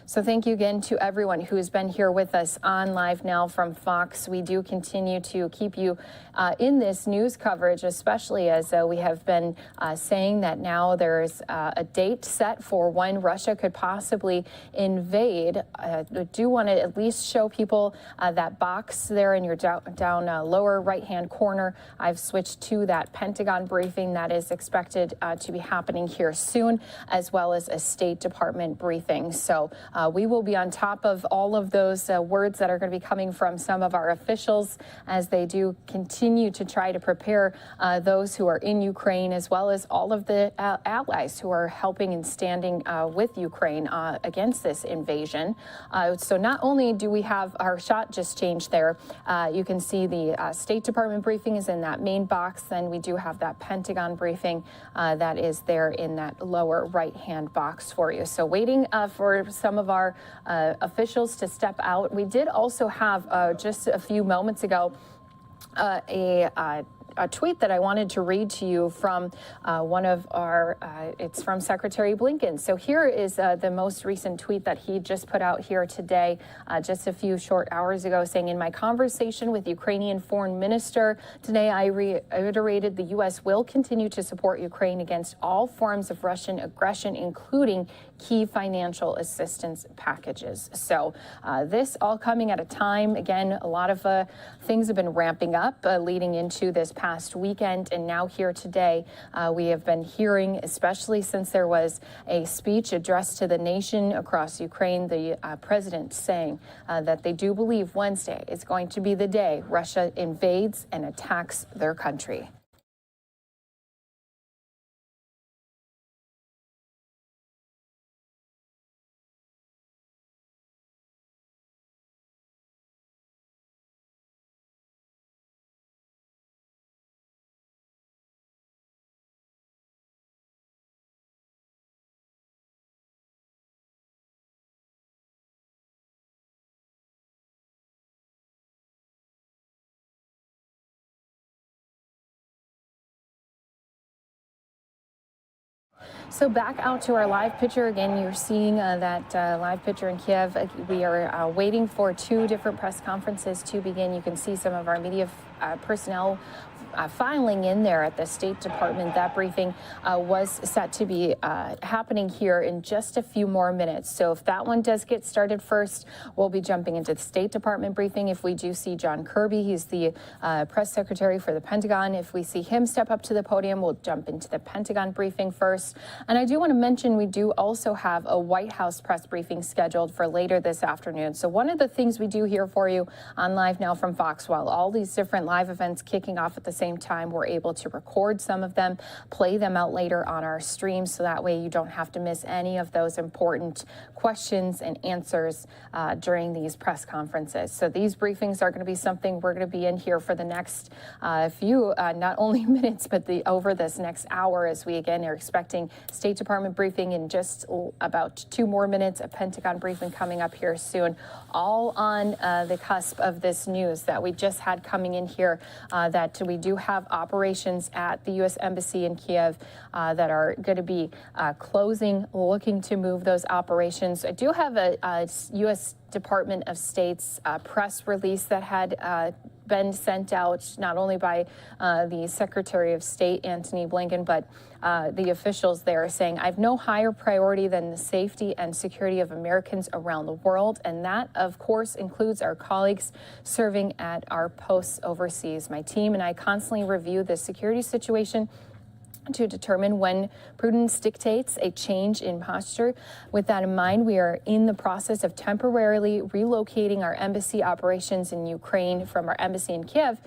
So thank you again to everyone who has been here with us on Live Now from Fox. We do continue to keep you in this news coverage, especially as we have been saying that now there's a date set for when Russia could possibly invade. I do want to at least show people that box there in your down lower right-hand corner. I've switched to that Pentagon briefing that is expected to be happening here soon, as well as a State Department briefing. So we will be on top of all of those words that are going to be coming from some of our officials as they do continue to try to prepare those who are in Ukraine, as well as all of the allies who are helping and standing with Ukraine against this invasion. So not only do we have our shot just changed there, you can see the State Department briefing is in that main box. Then we do have that Pentagon briefing that is there in that lower right-hand box for you. So waiting for some of our officials to step out. We did also have just a few moments ago a tweet that I wanted to read to you from one of our, it's from Secretary Blinken. So here is the most recent tweet that he just put out here today, just a few short hours ago, saying, in my conversation with Ukrainian foreign minister today, I reiterated the U.S. will continue to support Ukraine against all forms of Russian aggression, including key financial assistance packages. So this all coming at a time, again, a lot of things have been ramping up leading into this past weekend, and now here today we have been hearing, especially since there was a speech addressed to the nation across Ukraine, the president saying that they do believe Wednesday is going to be the day Russia invades and attacks their country. So back out to our live picture again. You're seeing that live picture in Kiev. We are waiting for two different press conferences to begin. You can see some of our media personnel filing in there at the State Department. That briefing was set to be happening here in just a few more minutes. So if that one does get started first, we'll be jumping into the State Department briefing. If we do see John Kirby, he's the press secretary for the Pentagon. If we see him step up to the podium, we'll jump into the Pentagon briefing first. And I do want to mention we do also have a White House press briefing scheduled for later this afternoon. So one of the things we do here for you on Live Now from Fox, while all these different live events kicking off at the same time, we're able to record some of them, play them out later on our stream, so that way you don't have to miss any of those important questions and answers during these press conferences. So these briefings are going to be something we're going to be in here for the next few, not only minutes, but over this next hour, as we again are expecting State Department briefing in just about 2 more minutes, a Pentagon briefing coming up here soon, all on the cusp of this news that we just had coming in here, that we do have operations at the U.S. Embassy in Kiev that are going to be closing, looking to move those operations. I do have a U.S. Department of State's press release that had been sent out not only by the Secretary of State, Antony Blinken, but the officials there saying, I have no higher priority than the safety and security of Americans around the world. And that, of course, includes our colleagues serving at our posts overseas. My team and I constantly review the security situation to determine when prudence dictates a change in posture. With that in mind, we are in the process of temporarily relocating our embassy operations in Ukraine from our embassy in Kiev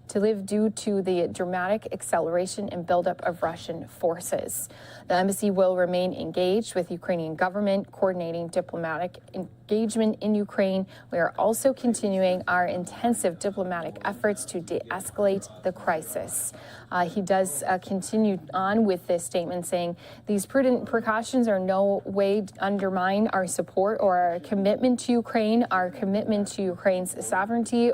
to live due to the dramatic acceleration and buildup of Russian forces. The embassy will remain engaged with Ukrainian government, coordinating diplomatic engagement in Ukraine. We are also continuing our intensive diplomatic efforts to de-escalate the crisis. He does continue on with this statement saying these prudent precautions are no way undermine our support or our commitment to Ukraine. Our commitment to Ukraine's sovereignty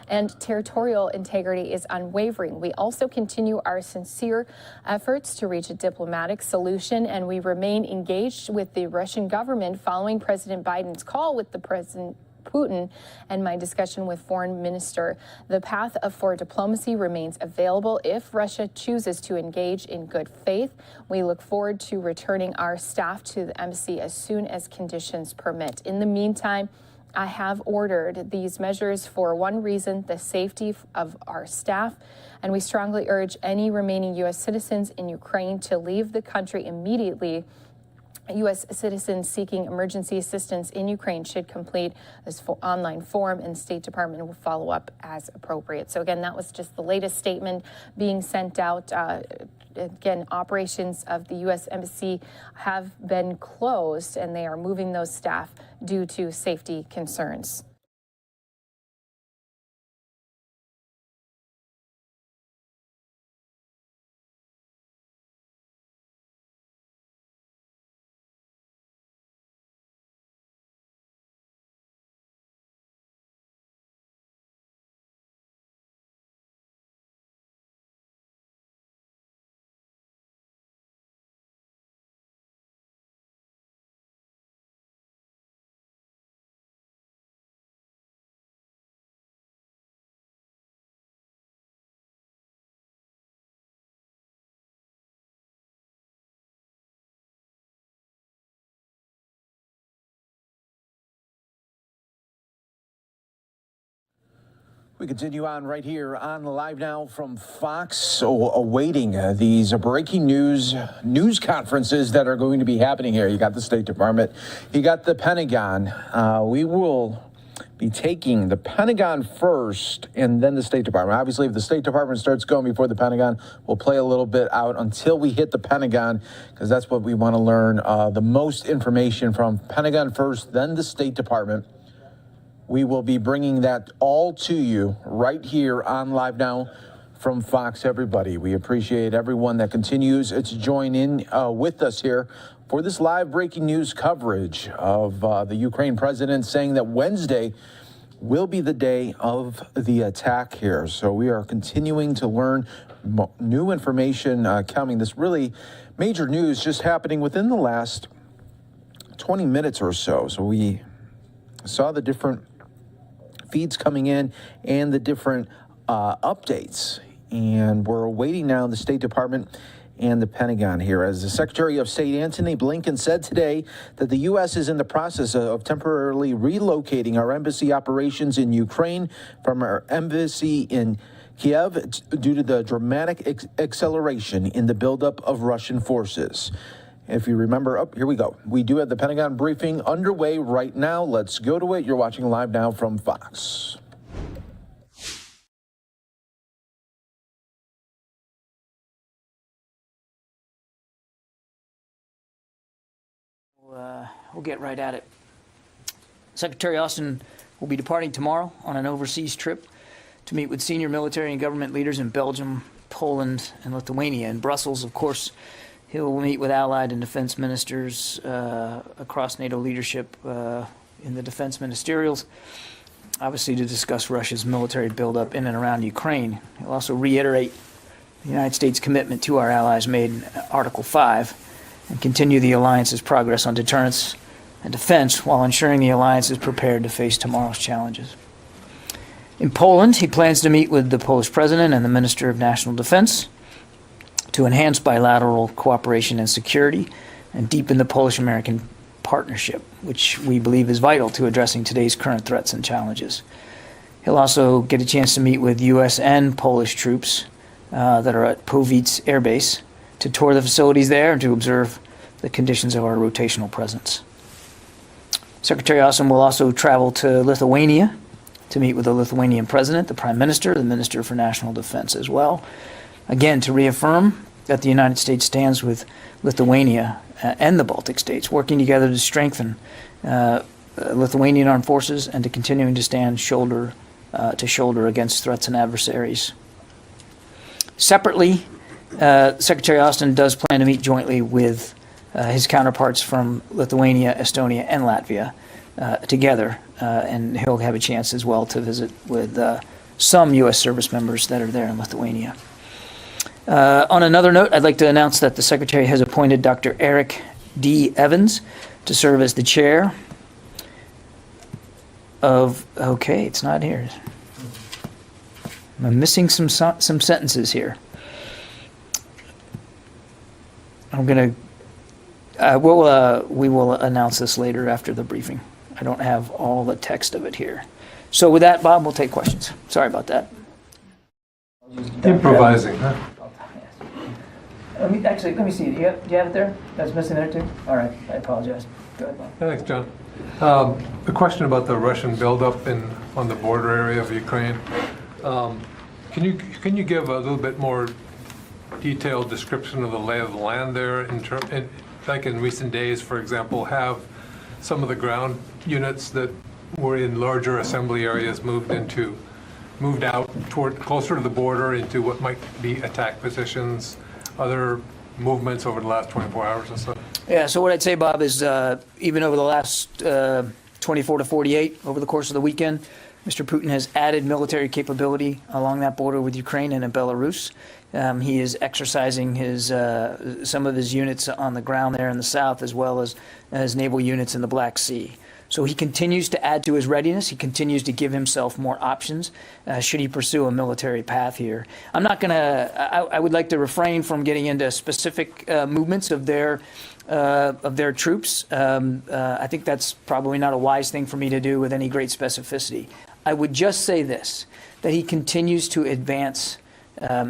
and territorial integrity is unwavering. We also continue our sincere efforts to reach a diplomatic solution, and we remain engaged with the Russian government following President Biden's call with the President Putin and my discussion with Foreign Minister. The path for diplomacy remains available if Russia chooses to engage in good faith. We look forward to returning our staff to the embassy as soon as conditions permit. In the meantime, I have ordered these measures for one reason, the safety of our staff, and we strongly urge any remaining U.S. citizens in Ukraine to leave the country immediately. U.S. citizens seeking emergency assistance in Ukraine should complete this online form, and State Department will follow up as appropriate. So again, that was just the latest statement being sent out. Again, operations of the U.S. Embassy have been closed, and they are moving those staff due to safety concerns. We continue on right here on Live Now from Fox, so awaiting these breaking news conferences that are going to be happening here. You got the State Department, you got the Pentagon. We will be taking the Pentagon first and then the State Department. Obviously, if the State Department starts going before the Pentagon, we'll play a little bit out until we hit the Pentagon, because that's what we want to learn the most information from. Pentagon first, then the State Department. We will be bringing that all to you right here on Live Now from Fox, everybody. We appreciate everyone that continues to join in with us here for this live breaking news coverage of the Ukraine president saying that Wednesday will be the day of the attack here. So we are continuing to learn new information coming. This really major news just happening within the last 20 minutes or so. So we saw the different feeds coming in and the different updates. And we're awaiting now the State Department and the Pentagon here. As the Secretary of State Antony Blinken said today that the U.S. is in the process of temporarily relocating our embassy operations in Ukraine from our embassy in Kiev due to the dramatic acceleration in the buildup of Russian forces. If you remember, here we go. We do have the Pentagon briefing underway right now. Let's go to it. You're watching Live Now from Fox. We'll get right at it. Secretary Austin will be departing tomorrow on an overseas trip to meet with senior military and government leaders in Belgium, Poland, and Lithuania. In Brussels, of course, he will meet with allied and defense ministers across NATO leadership in the defense ministerials, obviously to discuss Russia's military buildup in and around Ukraine. He'll also reiterate the United States' commitment to our allies made in Article 5 and continue the alliance's progress on deterrence and defense while ensuring the alliance is prepared to face tomorrow's challenges. In Poland, he plans to meet with the Polish president and the Minister of National Defense to enhance bilateral cooperation and security and deepen the Polish-American partnership, which we believe is vital to addressing today's current threats and challenges. He'll also get a chance to meet with U.S. and Polish troops that are at Powice Air Base to tour the facilities there and to observe the conditions of our rotational presence. Secretary Austin will also travel to Lithuania to meet with the Lithuanian president, the prime minister, the minister for national defense as well, again to reaffirm that the United States stands with Lithuania and the Baltic states, working together to strengthen Lithuanian armed forces and to continuing to stand shoulder to shoulder against threats and adversaries. Separately, Secretary Austin does plan to meet jointly with his counterparts from Lithuania, Estonia, and Latvia together, and he'll have a chance as well to visit with some U.S. service members that are there in Lithuania. On another note, I'd like to announce that the Secretary has appointed Dr. Eric D. Evans to serve as the chair of, okay, it's not here. I'm missing some sentences here. I'm going to, we will announce this later after the briefing. I don't have all the text of it here. So with that, Bob, we'll take questions. Sorry about that. Improvising, huh? Let me see. Do you have it there? That's missing there too? All right. I apologize. Go ahead, Bob. Thanks, John. A question about the Russian buildup on the border area of Ukraine. Can you give a little bit more detailed description of the lay of the land there? Like in recent days, for example, have some of the ground units that were in larger assembly areas moved out toward closer to the border into what might be attack positions? Other movements over the last 24 hours or so? Yeah, so what I'd say, Bob, is even over the last 24 to 48, over the course of the weekend, Mr. Putin has added military capability along that border with Ukraine and in Belarus. He is exercising some of his units on the ground there in the south, as well as naval units in the Black Sea. So he continues to add to his readiness. He continues to give himself more options should he pursue a military path here. I'm not going to. I would like to refrain from getting into specific movements of their troops. I think that's probably not a wise thing for me to do with any great specificity. I would just say this: that he continues to advance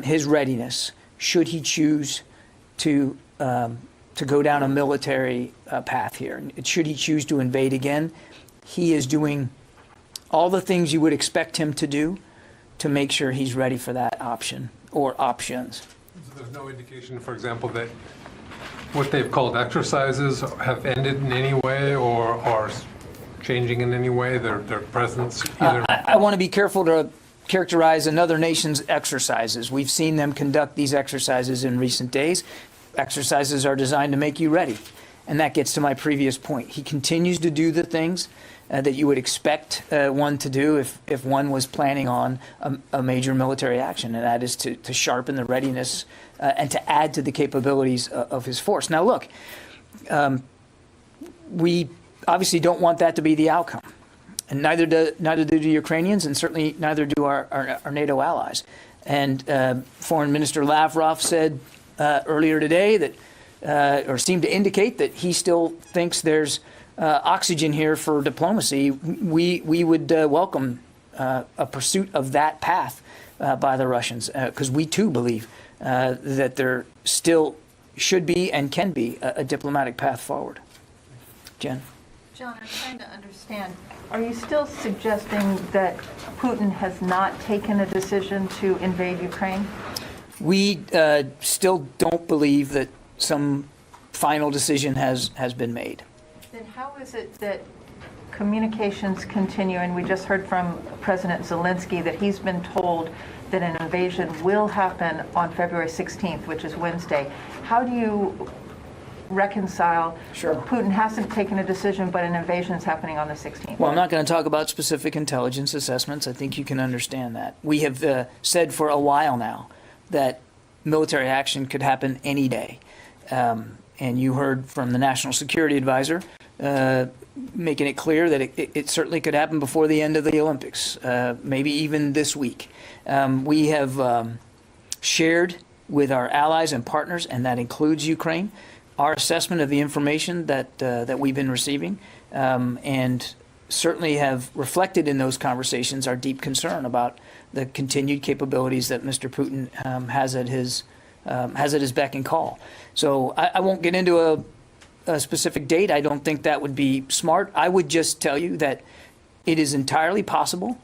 his readiness should he choose to go down a military path here. Should he choose to invade again, he is doing all the things you would expect him to do to make sure he's ready for that option or options. So there's no indication, for example, that what they've called exercises have ended in any way or are changing in any way, their presence either? I want to be careful to characterize another nation's exercises. We've seen them conduct these exercises in recent days. Exercises are designed to make you ready. And that gets to my previous point. He continues to do the things that you would expect one to do if one was planning on a major military action, and that is to sharpen the readiness and to add to the capabilities of his force. Now, look, we obviously don't want that to be the outcome. And neither do the Ukrainians, and certainly neither do our NATO allies. And Foreign Minister Lavrov said earlier today that, or seemed to indicate that he still thinks there's oxygen here for diplomacy. We would welcome a pursuit of that path by the Russians, because we too believe that there still should be and can be a diplomatic path forward. Jen? John, I'm trying to understand. Are you still suggesting that Putin has not taken a decision to invade Ukraine? We still don't believe that some final decision has been made. Then how is it that communications continue? And we just heard from President Zelensky that he's been told that an invasion will happen on February 16th, which is Wednesday. How do you reconcile Putin hasn't taken a decision, but an invasion is happening on the 16th? Well, I'm not going to talk about specific intelligence assessments. I think you can understand that. We have said for a while now that military action could happen any day. And you heard from the National Security Advisor making it clear that it certainly could happen before the end of the Olympics, maybe even this week. We have shared with our allies and partners, and that includes Ukraine, our assessment of the information that we've been receiving, and certainly have reflected in those conversations our deep concern about the continued capabilities that Mr. Putin has at his beck and call. So I won't get into a specific date. I don't think that would be smart. I would just tell you that it is entirely possible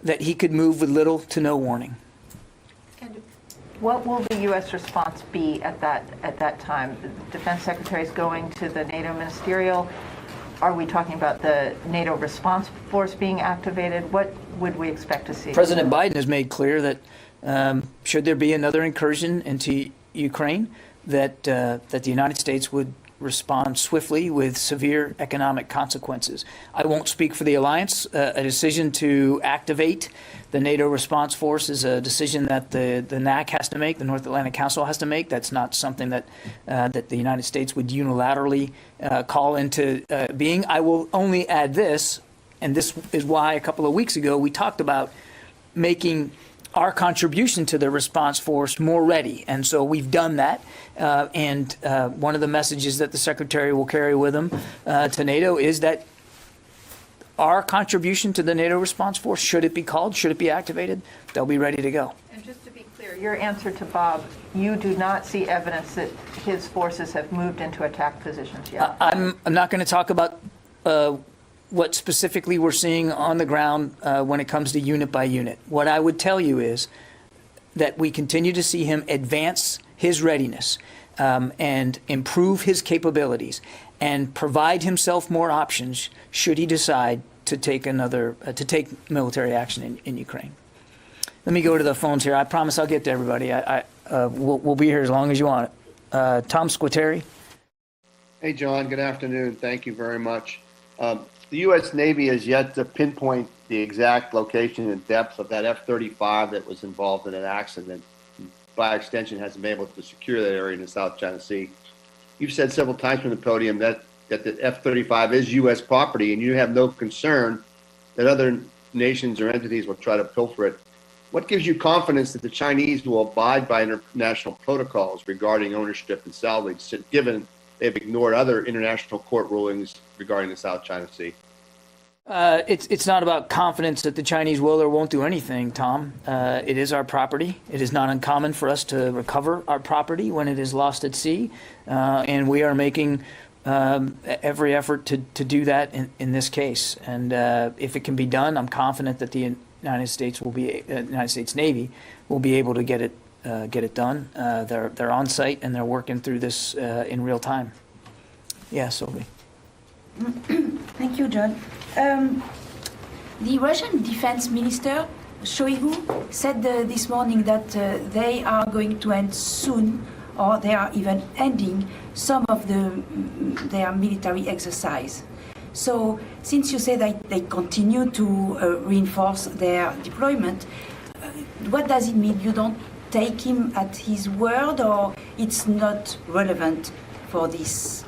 that he could move with little to no warning. And what will the U.S. response be at that time? The Defense Secretary is going to the NATO ministerial Are we talking about the NATO response force being activated? What would we expect to see? President Biden has made clear that should there be another incursion into Ukraine, that the United States would respond swiftly with severe economic consequences. I won't speak for the alliance. A decision to activate the NATO response force is a decision that the NAC has to make, the North Atlantic Council has to make. That's not something that that the United States would unilaterally call into being. I will only add this, and this is why a couple of weeks ago we talked about making our contribution to the response force more ready. And so we've done that. And one of the messages that the Secretary will carry with him to NATO is that our contribution to the NATO response force, should it be called, should it be activated, they'll be ready to go. And just to be clear, your answer to Bob, you do not see evidence that his forces have moved into attack positions yet? I'm not going to talk about what specifically we're seeing on the ground when it comes to unit by unit. What I would tell you is that we continue to see him advance his readiness and improve his capabilities and provide himself more options should he decide to take military action in Ukraine. Let me go to the phones here. I promise I'll get to everybody. We'll be here as long as you want it. Tom Squateri. Hey, John. Good afternoon. Thank you very much. The U.S. Navy has yet to pinpoint the exact location and depth of that F-35 that was involved in an accident. By extension, hasn't been able to secure that area in the South China Sea. You've said several times from the podium that the F-35 is U.S. property, and you have no concern that other nations or entities will try to pilfer it. What gives you confidence that the Chinese will abide by international protocols regarding ownership and salvage, given they've ignored other international court rulings regarding the South China Sea? It's not about confidence that the Chinese will or won't do anything, Tom. It is our property. It is not uncommon for us to recover our property when it is lost at sea, and we are making every effort to do that in this case. And if it can be done, I'm confident that the United States Navy will be able to get it done. They're on site and they're working through this in real time. Yeah, Sylvie. Thank you, John. The Russian Defense Minister, Shoigu, said this morning that they are going to end soon, or they are even ending some of their military exercise. So, since you say that they continue to reinforce their deployment, what does it mean? You don't take him at his word, or it's not relevant for this?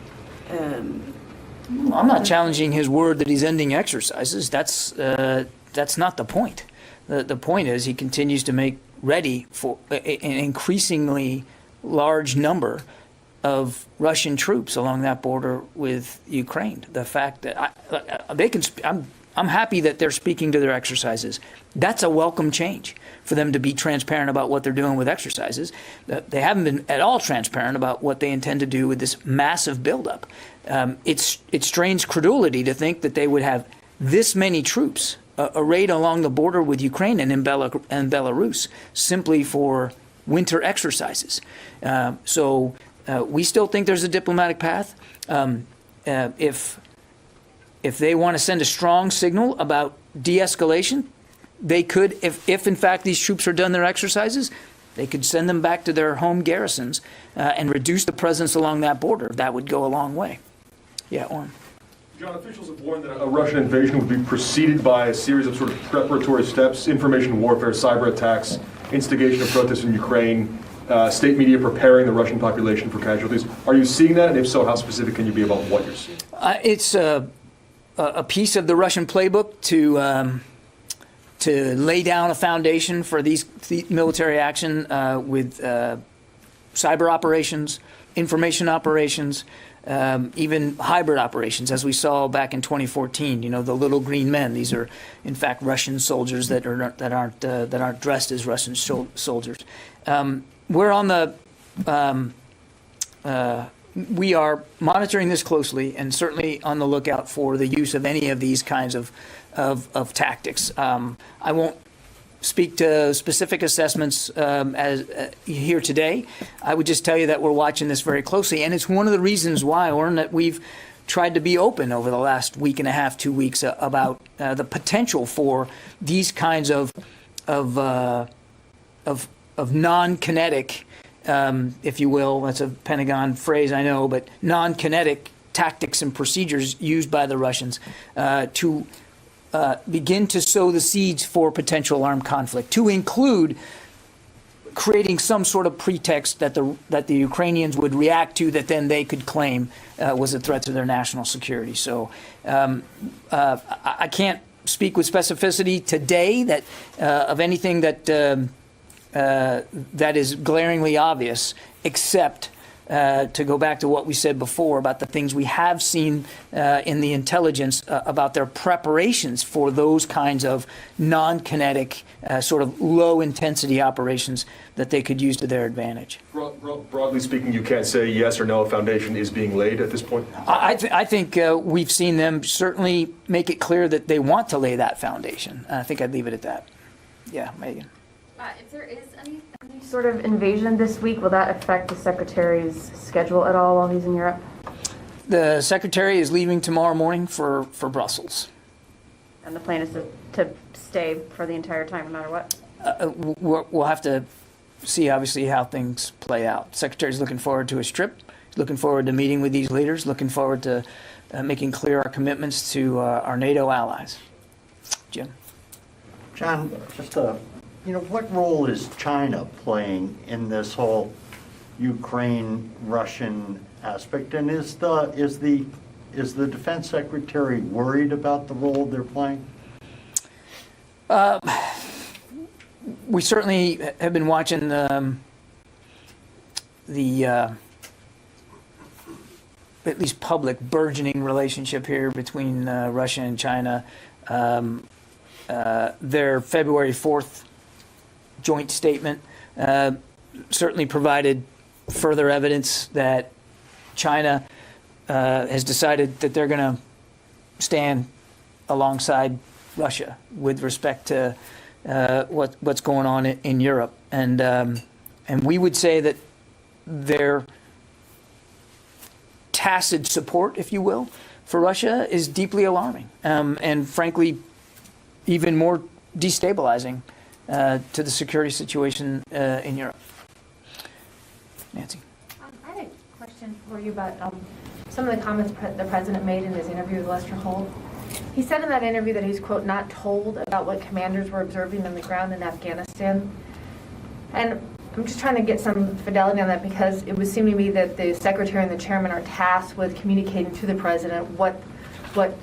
I'm not challenging his word that he's ending exercises. That's not the point. The point is he continues to make ready for an increasingly large number of Russian troops along that border with Ukraine. The fact that I'm happy that they're speaking to their exercises. That's a welcome change for them to be transparent about what they're doing with exercises. They haven't been at all transparent about what they intend to do with this massive buildup. It strains credulity to think that they would have this many troops arrayed along the border with Ukraine and in Belarus simply for winter exercises. So we still think there's a diplomatic path. If they want to send a strong signal about de-escalation, they could, if in fact these troops are done their exercises, they could send them back to their home garrisons and reduce the presence along that border. That would go a long way. Yeah, Orrin. John, officials have warned that a Russian invasion would be preceded by a series of sort of preparatory steps: information warfare, cyber attacks, instigation of protests in Ukraine, state media preparing the Russian population for casualties. Are you seeing that? And if so, how specific can you be about what you're seeing? It's a piece of the Russian playbook to lay down a foundation for the military action with cyber operations, information operations, even hybrid operations, as we saw back in 2014. You know, the little green men. These are, in fact, Russian soldiers that aren't dressed as Russian soldiers. We're on the. We are monitoring this closely and certainly on the lookout for the use of any of these kinds of tactics. I won't speak to specific assessments here today. I would just tell you that we're watching this very closely, and it's one of the reasons why, Orrin, that we've tried to be open over the last week and a half, 2 weeks about the potential for these kinds of non-kinetic, if you will, that's a Pentagon phrase, I know, but non-kinetic tactics and procedures used by the Russians to begin to sow the seeds for potential armed conflict, to include creating some sort of pretext that the Ukrainians would react to that then they could claim was a threat to their national security. So I can't speak with specificity today that of anything that that is glaringly obvious, except to go back to what we said before about the things we have seen in the intelligence about their preparations for those kinds of non-kinetic, sort of low-intensity operations that they could use to their advantage. Broadly speaking, you can't say yes or no a foundation is being laid at this point? I think we've seen them certainly make it clear that they want to lay that foundation. I think I'd leave it at that. Yeah, Megan. If there is any sort of invasion this week, will that affect the Secretary's schedule at all while he's in Europe? The Secretary is leaving tomorrow morning for Brussels. And the plan is to stay for the entire time, no matter what? We'll have to see, obviously, how things play out. The Secretary's looking forward to his trip. He's looking forward to meeting with these leaders, looking forward to making clear our commitments to our NATO allies. Jim? John, just what role is China playing in this whole Ukraine-Russian aspect? And is the Defense Secretary worried about the role they're playing? We certainly have been watching the at least public burgeoning relationship here between Russia and China. Their February 4th joint statement certainly provided further evidence that China has decided that they're going to stand alongside Russia with respect to what's going on in Europe, and we would say that their tacit support, if you will, for Russia is deeply alarming, and frankly, even more destabilizing to the security situation in Europe. Nancy. I had a question for you about some of the comments the president made in his interview with Lester Holt. He said in that interview that he's, quote, not told about what commanders were observing on the ground in Afghanistan. And I'm just trying to get some fidelity on that, because it would seem to me that the secretary and the chairman are tasked with communicating to the president what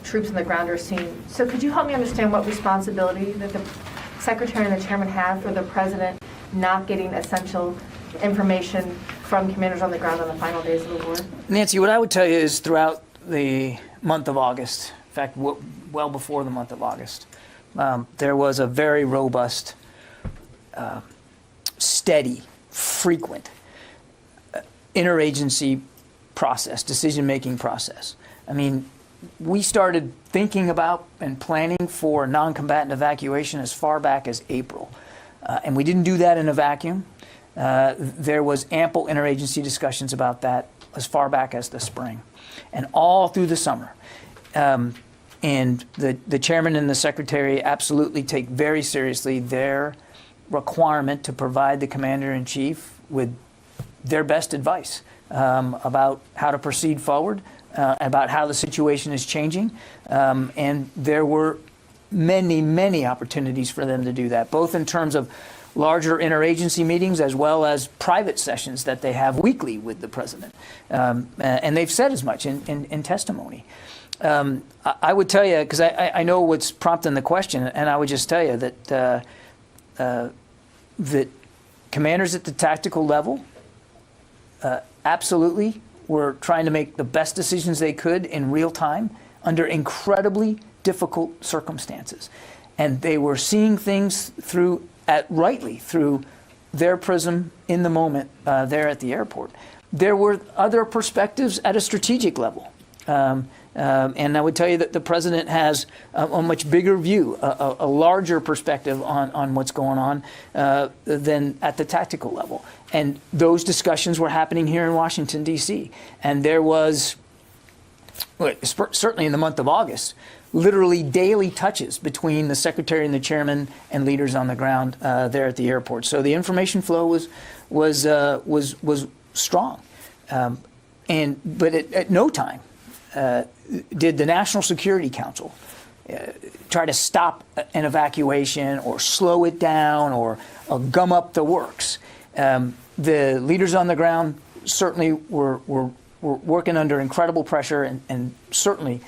troops on the ground are seeing. So could you help me understand what responsibility that the secretary and the chairman have for the president not getting essential information from commanders on the ground on the final days of the war? Nancy, what I would tell you is throughout the month of August, in fact, well before the month of August, there was a very robust, steady, frequent interagency process, decision-making process. I mean, we started thinking about and planning for non-combatant evacuation as far back as April. And we didn't do that in a vacuum. There was ample interagency discussions about that as far back as the spring and all through the summer. And the chairman and the secretary absolutely take very seriously their requirement to provide the commander-in-chief with their best advice about how to proceed forward, about how the situation is changing. And there were many, many opportunities for them to do that, both in terms of larger interagency meetings as well as private sessions that they have weekly with the president. And they've said as much in testimony. I would tell you, because I know what's prompting the question, and I would just tell you that that commanders at the tactical level absolutely were trying to make the best decisions they could in real time under incredibly difficult circumstances. And they were seeing things rightly through their prism in the moment there at the airport. There were other perspectives at a strategic level. And I would tell you that the president has a much bigger view, a larger perspective on what's going on than at the tactical level. And those discussions were happening here in Washington, D.C. And there was certainly in the month of August, literally daily touches between the secretary and the chairman and leaders on the ground there at the airport. So the information flow was strong, but at no time did the National Security Council try to stop an evacuation or slow it down or gum up the works. The leaders on the ground certainly were working under incredible pressure and certainly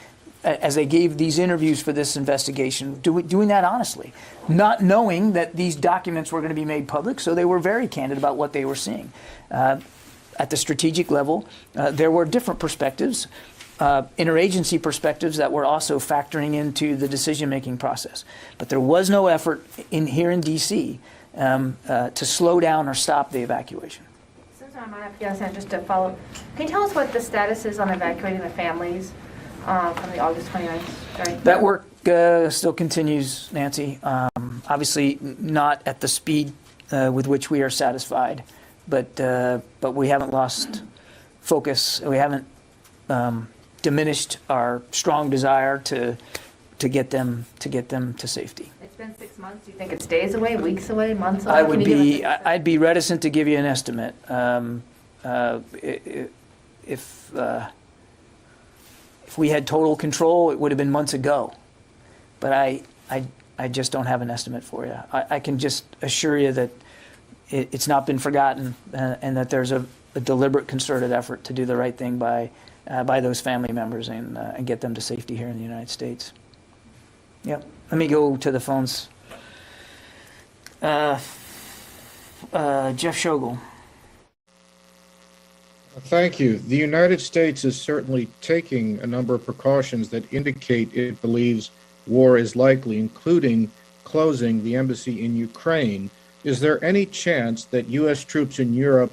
as they gave these interviews for this investigation, doing that honestly, not knowing that these documents were going to be made public, so they were very candid about what they were seeing. At the strategic level, there were different perspectives, interagency perspectives that were also factoring into the decision-making process. But there was no effort here in D.C. To slow down or stop the evacuation. Since I'm on Afghanistan, just to follow, can you tell us what the status is on evacuating the families from the August 29th? That work still continues, Nancy. Obviously not at the speed with which we are satisfied, but we haven't lost focus. We haven't diminished our strong desire to get them to safety. It's been 6 months. Do you think it's days away, weeks away, months away? I'd be reticent to give you an estimate. If we had total control, it would have been months ago. But I just don't have an estimate for you. I can just assure you that it's not been forgotten and that there's a deliberate, concerted effort to do the right thing by those family members and get them to safety here in the United States. Yep. Let me go to the phones. Jeff Schogel. Thank you. The United States is certainly taking a number of precautions that indicate it believes war is likely, including closing the embassy in Ukraine. Is there any chance that U.S. troops in Europe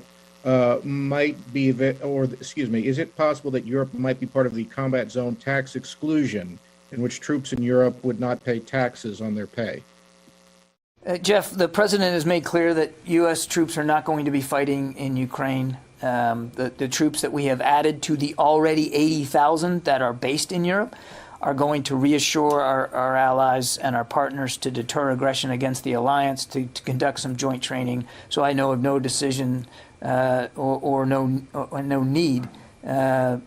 might be, is it possible that Europe might be part of the combat zone tax exclusion, in which troops in Europe would not pay taxes on their pay? Jeff, the president has made clear that U.S. troops are not going to be fighting in Ukraine. The troops that we have added to the already 80,000 that are based in Europe are going to reassure our allies and our partners to deter aggression against the alliance, to conduct some joint training. So I know of no decision or no need to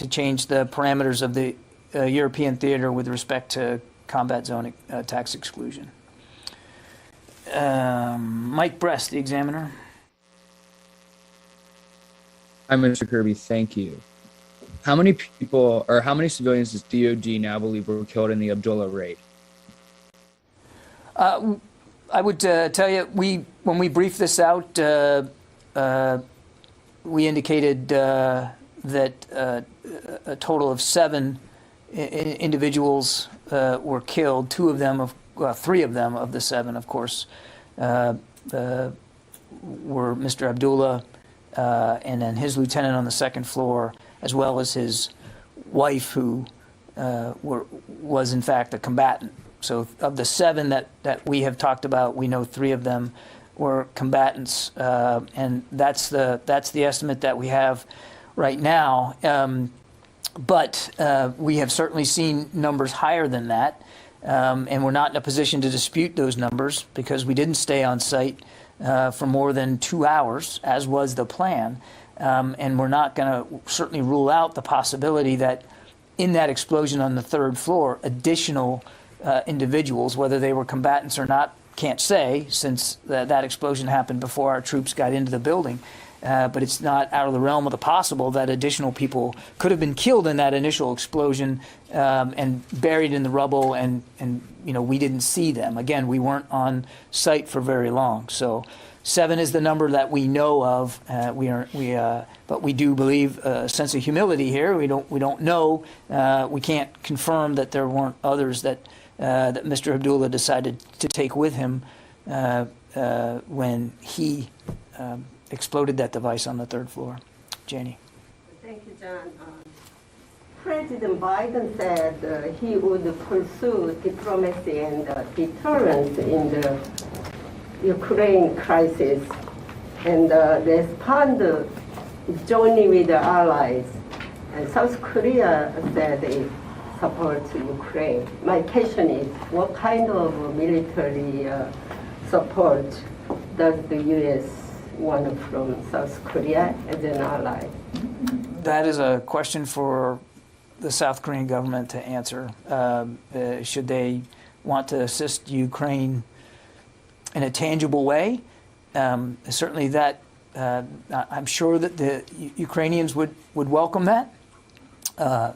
change the parameters of the European theater with respect to combat zone tax exclusion. Mike Brest, the Examiner. Hi, Mr. Kirby. Thank you. How many people or how many civilians does DOD now believe were killed in the Abdullah raid? I would tell you, when we briefed this out, we indicated that a total of 7 individuals were killed. 3 of them of the 7, of course, were Mr. Abdullah and then his lieutenant on the 2nd floor, as well as his wife, who was in fact a combatant. So of the 7 that we have talked about, we know 3 of them were combatants, and that's the estimate that we have right now. But we have certainly seen numbers higher than that, and we're not in a position to dispute those numbers because we didn't stay on site for more than 2 hours, as was the plan. And we're not going to certainly rule out the possibility that in that explosion on the 3rd floor, additional individuals, whether they were combatants or not, can't say, since that explosion happened before our troops got into the building. But it's not out of the realm of the possible that additional people could have been killed in that initial explosion and buried in the rubble, and we didn't see them. Again, we weren't on site for very long. So 7 is the number that we know of. But we do believe a sense of humility here. We don't know. We can't confirm that there weren't others that Mr. Abdullah decided to take with him when he exploded that device on the 3rd floor. Janie. Thank you, John. President Biden said he would pursue diplomacy and deterrence in the Ukraine crisis and respond jointly with the allies. And South Korea said it supports Ukraine. My question is, what kind of military support does the U.S. want from South Korea as an ally? That is a question for the South Korean government to answer. Should they want to assist Ukraine in a tangible way? Certainly that, I'm sure that the Ukrainians would welcome that.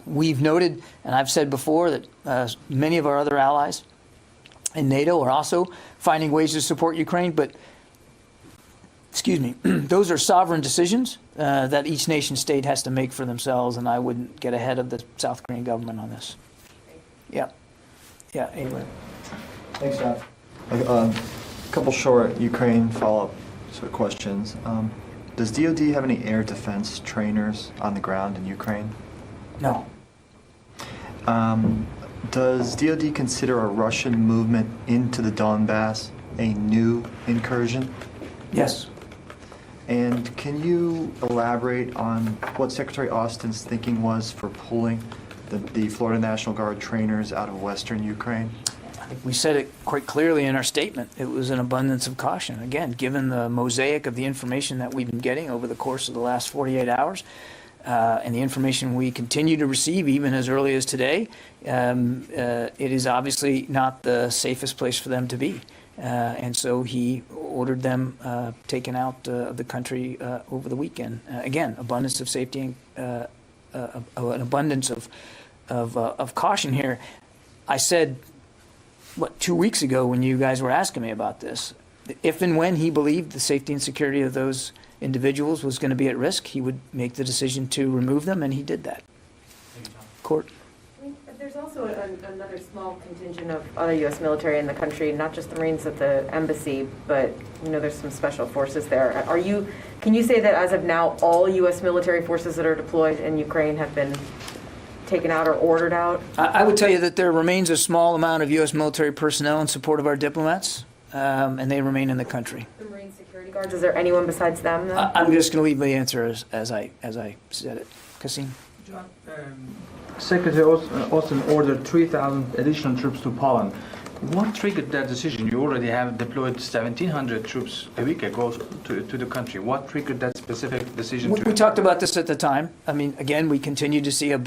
We've noted, and I've said before, that many of our other allies in NATO are also finding ways to support Ukraine, but excuse me, those are sovereign decisions that each nation state has to make for themselves, and I wouldn't get ahead of the South Korean government on this. Yeah. Yeah, anyway. Thanks, John. A couple short Ukraine follow-up sort of questions. Does DoD have any air defense trainers on the ground in Ukraine? No. Does DoD consider a Russian movement into the Donbass a new incursion? Yes. And can you elaborate on what Secretary Austin's thinking was for pulling the Florida National Guard trainers out of western Ukraine? I think we said it quite clearly in our statement. It was an abundance of caution. Again, given the mosaic of the information that we've been getting over the course of the last 48 hours, and the information we continue to receive even as early as today, it is obviously not the safest place for them to be. And so he ordered them taken out of the country over the weekend. Again, abundance of safety and an abundance of caution here. I said, 2 weeks ago when you guys were asking me about this, if and when he believed the safety and security of those individuals was going to be at risk, he would make the decision to remove them, and he did that. Court. There's also another small contingent of other U.S. military in the country, not just the Marines at the embassy, but there's some special forces there. Can you say that as of now, all U.S. military forces that are deployed in Ukraine have been taken out or ordered out? I would tell you that there remains a small amount of U.S. military personnel in support of our diplomats, and they remain in the country. The Marine security guards, is there anyone besides them, though? I'm just going to leave the answer as I said it. Kassim? John, Secretary Austin ordered 3,000 additional troops to Poland. What triggered that decision? You already have deployed 1,700 troops a week ago to the country. What triggered that specific decision? We talked about this at the time. I mean, again, we continue to see a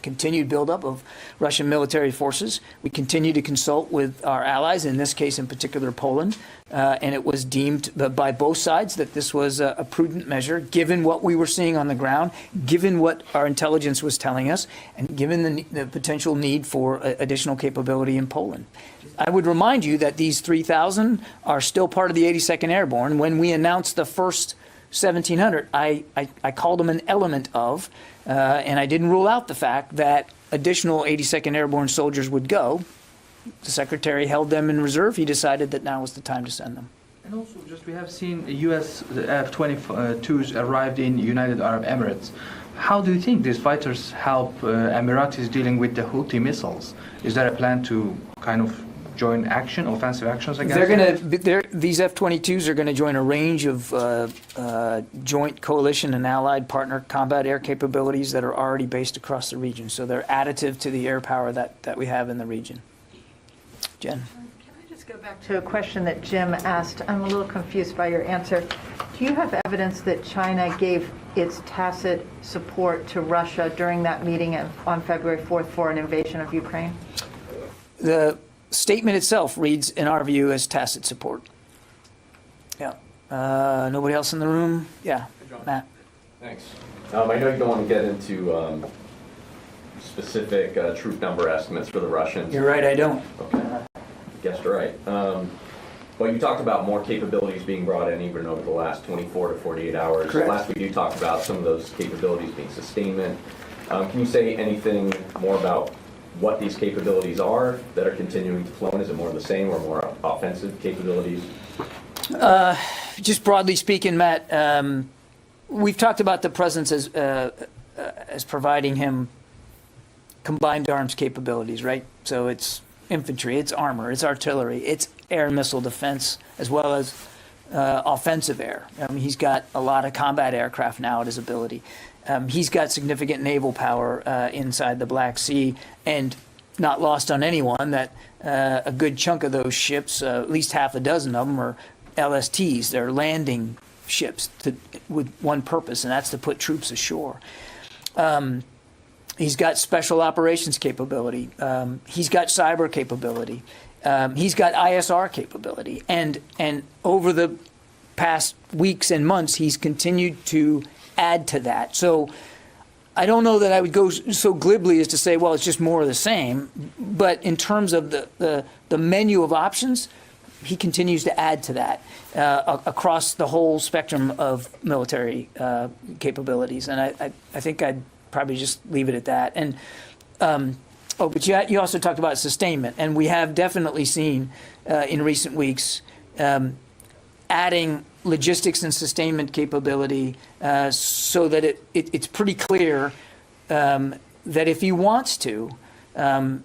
continued buildup of Russian military forces. We continue to consult with our allies, in this case in particular Poland, and it was deemed by both sides that this was a prudent measure, given what we were seeing on the ground, given what our intelligence was telling us, and given the potential need for additional capability in Poland. I would remind you that these 3,000 are still part of the 82nd Airborne. When we announced the first 1,700, I called them an element of, and I didn't rule out the fact that additional 82nd Airborne soldiers would go. The Secretary held them in reserve. He decided that now was the time to send them. And also, we have seen U.S. F-22s arrived in United Arab Emirates. How do you think these fighters help Emiratis dealing with the Houthi missiles? Is there a plan to kind of join offensive actions against these F-22s are going to join a range of joint coalition and allied partner combat air capabilities that are already based across the region. So they're additive to the air power that we have in the region. Jen. Can I just go back to a question that Jim asked? I'm a little confused by your answer. Do you have evidence that China gave its tacit support to Russia during that meeting on February 4th for an invasion of Ukraine? The statement itself reads, in our view, as tacit support. Yeah. Nobody else in the room? Yeah. Matt. Thanks. I know you don't want to get into specific troop number estimates for the Russians. You're right, I don't. Okay. Guessed right. But you talked about more capabilities being brought in even over the last 24 to 48 hours. Correct. Last week you talked about some of those capabilities being sustainment. Can you say anything more about what these capabilities are that are continuing to flow in? Is it more of the same or more offensive capabilities? Just broadly speaking, Matt, we've talked about the presence as providing him combined arms capabilities, right? So it's infantry, it's armor, it's artillery, it's air and missile defense, as well as offensive air. I mean, he's got a lot of combat aircraft now at his ability. He's got significant naval power inside the Black Sea, and not lost on anyone that a good chunk of those ships, at least half a dozen of them, are LSTs. They're landing ships with one purpose, and that's to put troops ashore. He's got special operations capability. He's got cyber capability. He's got ISR capability. And over the past weeks and months, he's continued to add to that. So I don't know that I would go so glibly as to say, well, it's just more of the same. But in terms of the menu of options, he continues to add to that across the whole spectrum of military capabilities. And I think I'd probably just leave it at that. And but you also talked about sustainment, and we have definitely seen in recent weeks adding logistics and sustainment capability so that it's pretty clear that if he wants to,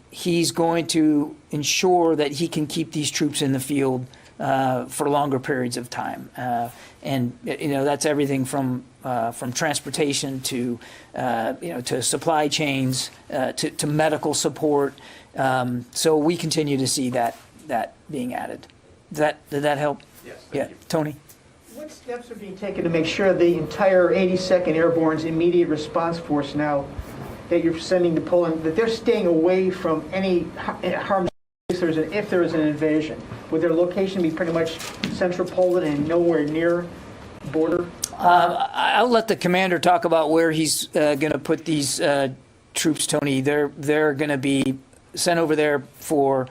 he's going to ensure that he can keep these troops in the field for longer periods of time. And that's everything from transportation to to supply chains to medical support. So we continue to see that being added. Did that help? Yes. Yeah, Tony. What steps are being taken to make sure the entire 82nd Airborne's immediate response force now that you're sending to Poland, that they're staying away from any harm if there is an invasion? Would their location be pretty much central Poland and nowhere near border? I'll let the commander talk about where he's going to put these troops, Tony. They're going to be sent over there for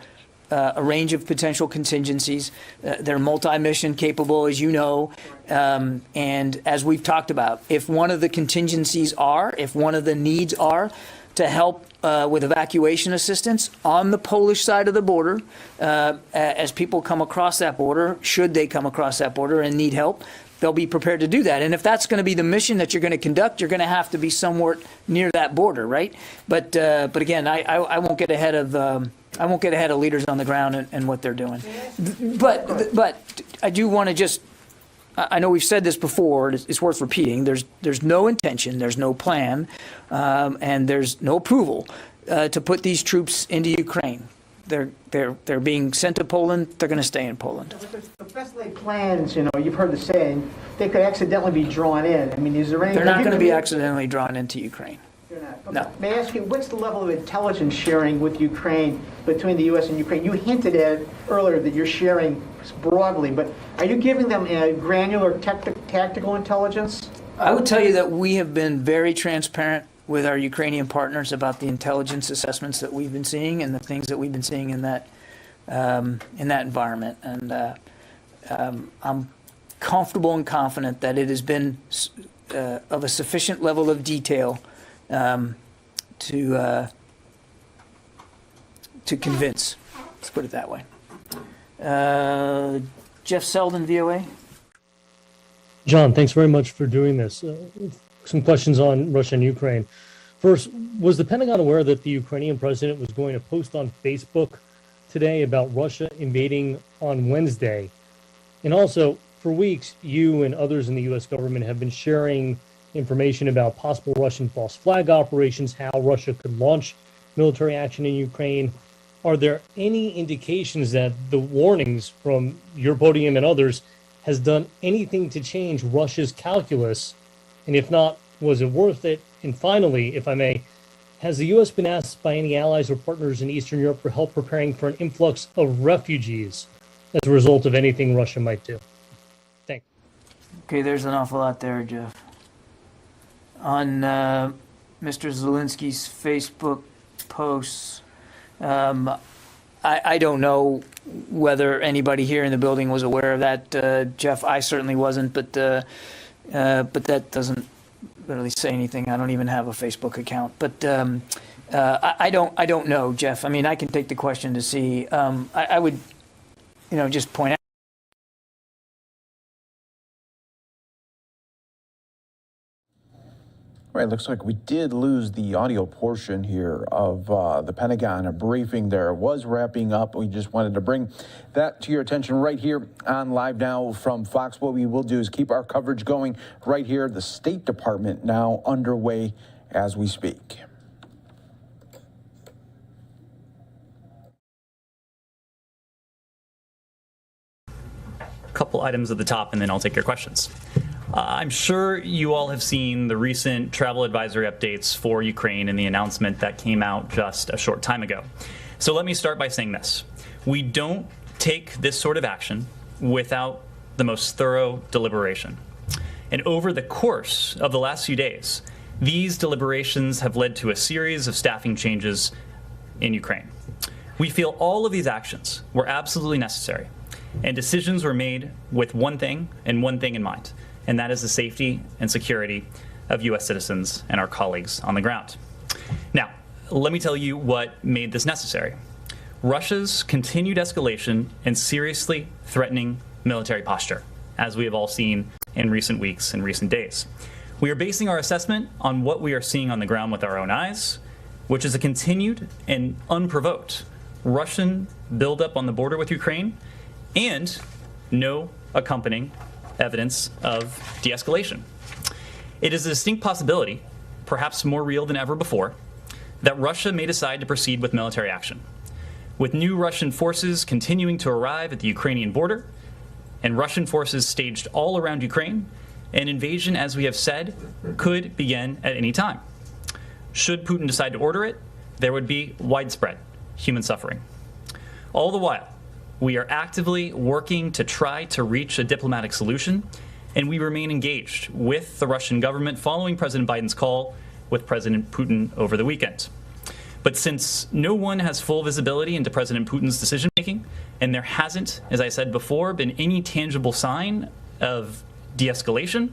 a range of potential contingencies. They're multi-mission capable, as you know. And as we've talked about, if one of the contingencies if one of the needs are to help with evacuation assistance on the Polish side of the border, as people come across that border, should they come across that border and need help, they'll be prepared to do that. And if that's going to be the mission that you're going to conduct, you're going to have to be somewhere near that border, right? But again, I won't get ahead of leaders on the ground and what they're doing. But I do want to just, I know we've said this before, it's worth repeating. There's no intention, there's no plan, and there's no approval to put these troops into Ukraine. They're being sent to Poland. They're going to stay in Poland. The best laid plans, you've heard the saying, they could accidentally be drawn in. I mean, is there any? They're not going to be accidentally drawn into Ukraine. They're not. Okay. No. May I ask you, what's the level of intelligence sharing with Ukraine, between the U.S. and Ukraine? You hinted at earlier that you're sharing broadly, but are you giving them a granular tactical intelligence? I would tell you that we have been very transparent with our Ukrainian partners about the intelligence assessments that we've been seeing and the things that we've been seeing in that environment. And I'm comfortable and confident that it has been of a sufficient level of detail to convince. Let's put it that way. Jeff Selden, VOA. John, thanks very much for doing this. Some questions on Russia and Ukraine. First, was the Pentagon aware that the Ukrainian president was going to post on Facebook today about Russia invading on Wednesday? And also, for weeks, you and others in the U.S. government have been sharing information about possible Russian false flag operations, how Russia could launch military action in Ukraine. Are there any indications that the warnings from your podium and others has done anything to change Russia's calculus? And if not, was it worth it? And finally, if I may, has the U.S. been asked by any allies or partners in Eastern Europe for help preparing for an influx of refugees as a result of anything Russia might do? Thanks. Okay, there's an awful lot there, Jeff. On Mr. Zelensky's Facebook posts, I don't know whether anybody here in the building was aware of that, Jeff. I certainly wasn't, but that doesn't really say anything. I don't even have a Facebook account, but I don't know, Jeff. I mean, I can take the question to see. I would, just point out. Right, looks like we did lose the audio portion here of the Pentagon briefing there. It was wrapping up. We just wanted to bring that to your attention right here on Live Now from Fox. What we will do is keep our coverage going right here. The State Department now underway as we speak. Couple items at the top, and then I'll take your questions. I'm sure you all have seen the recent travel advisory updates for Ukraine and the announcement that came out just a short time ago. So let me start by saying this. We don't take this sort of action without the most thorough deliberation. And over the course of the last few days, these deliberations have led to a series of staffing changes in Ukraine. We feel all of these actions were absolutely necessary, and decisions were made with one thing and one thing in mind, and that is the safety and security of U.S. citizens and our colleagues on the ground. Now, let me tell you what made this necessary. Russia's continued escalation and seriously threatening military posture, as we have all seen in recent weeks and recent days. We are basing our assessment on what we are seeing on the ground with our own eyes, which is a continued and unprovoked Russian buildup on the border with Ukraine and no accompanying evidence of de-escalation. It is a distinct possibility, perhaps more real than ever before, that Russia may decide to proceed with military action. With new Russian forces continuing to arrive at the Ukrainian border and Russian forces staged all around Ukraine, an invasion, as we have said, could begin at any time. Should Putin decide to order it, there would be widespread human suffering. All the while, we are actively working to try to reach a diplomatic solution, and we remain engaged with the Russian government following President Biden's call with President Putin over the weekend. But since no one has full visibility into President Putin's decision-making, and there hasn't, as I said before, been any tangible sign of de-escalation,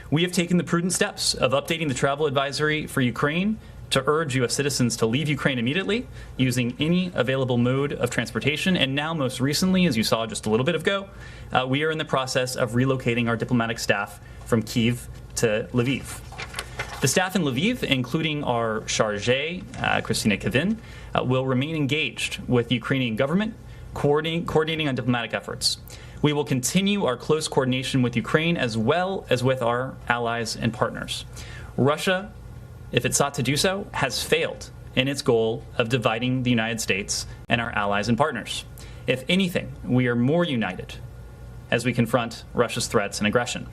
we have taken the prudent steps of updating the travel advisory for Ukraine to urge U.S. citizens to leave Ukraine immediately using any available mode of transportation. And now, most recently, as you saw just a little bit ago, we are in the process of relocating our diplomatic staff from Kyiv to Lviv. The staff in Lviv, including our chargé, Christina Kevin, will remain engaged with the Ukrainian government, coordinating on diplomatic efforts. We will continue our close coordination with Ukraine as well as with our allies and partners. Russia, if it sought to do so, has failed in its goal of dividing the United States and our allies and partners. If anything, we are more united as we confront Russia's threats and aggression.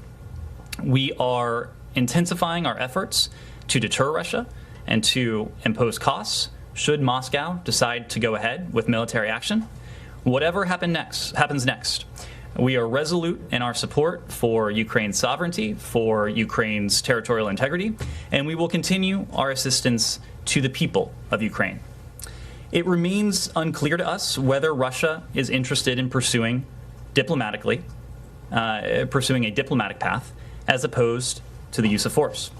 We are intensifying our efforts to deter Russia and to impose costs should Moscow decide to go ahead with military action. Whatever happens next, we are resolute in our support for Ukraine's sovereignty, for Ukraine's territorial integrity, and we will continue our assistance to the people of Ukraine. It remains unclear to us whether Russia is interested in pursuing a diplomatic path as opposed to the use of force.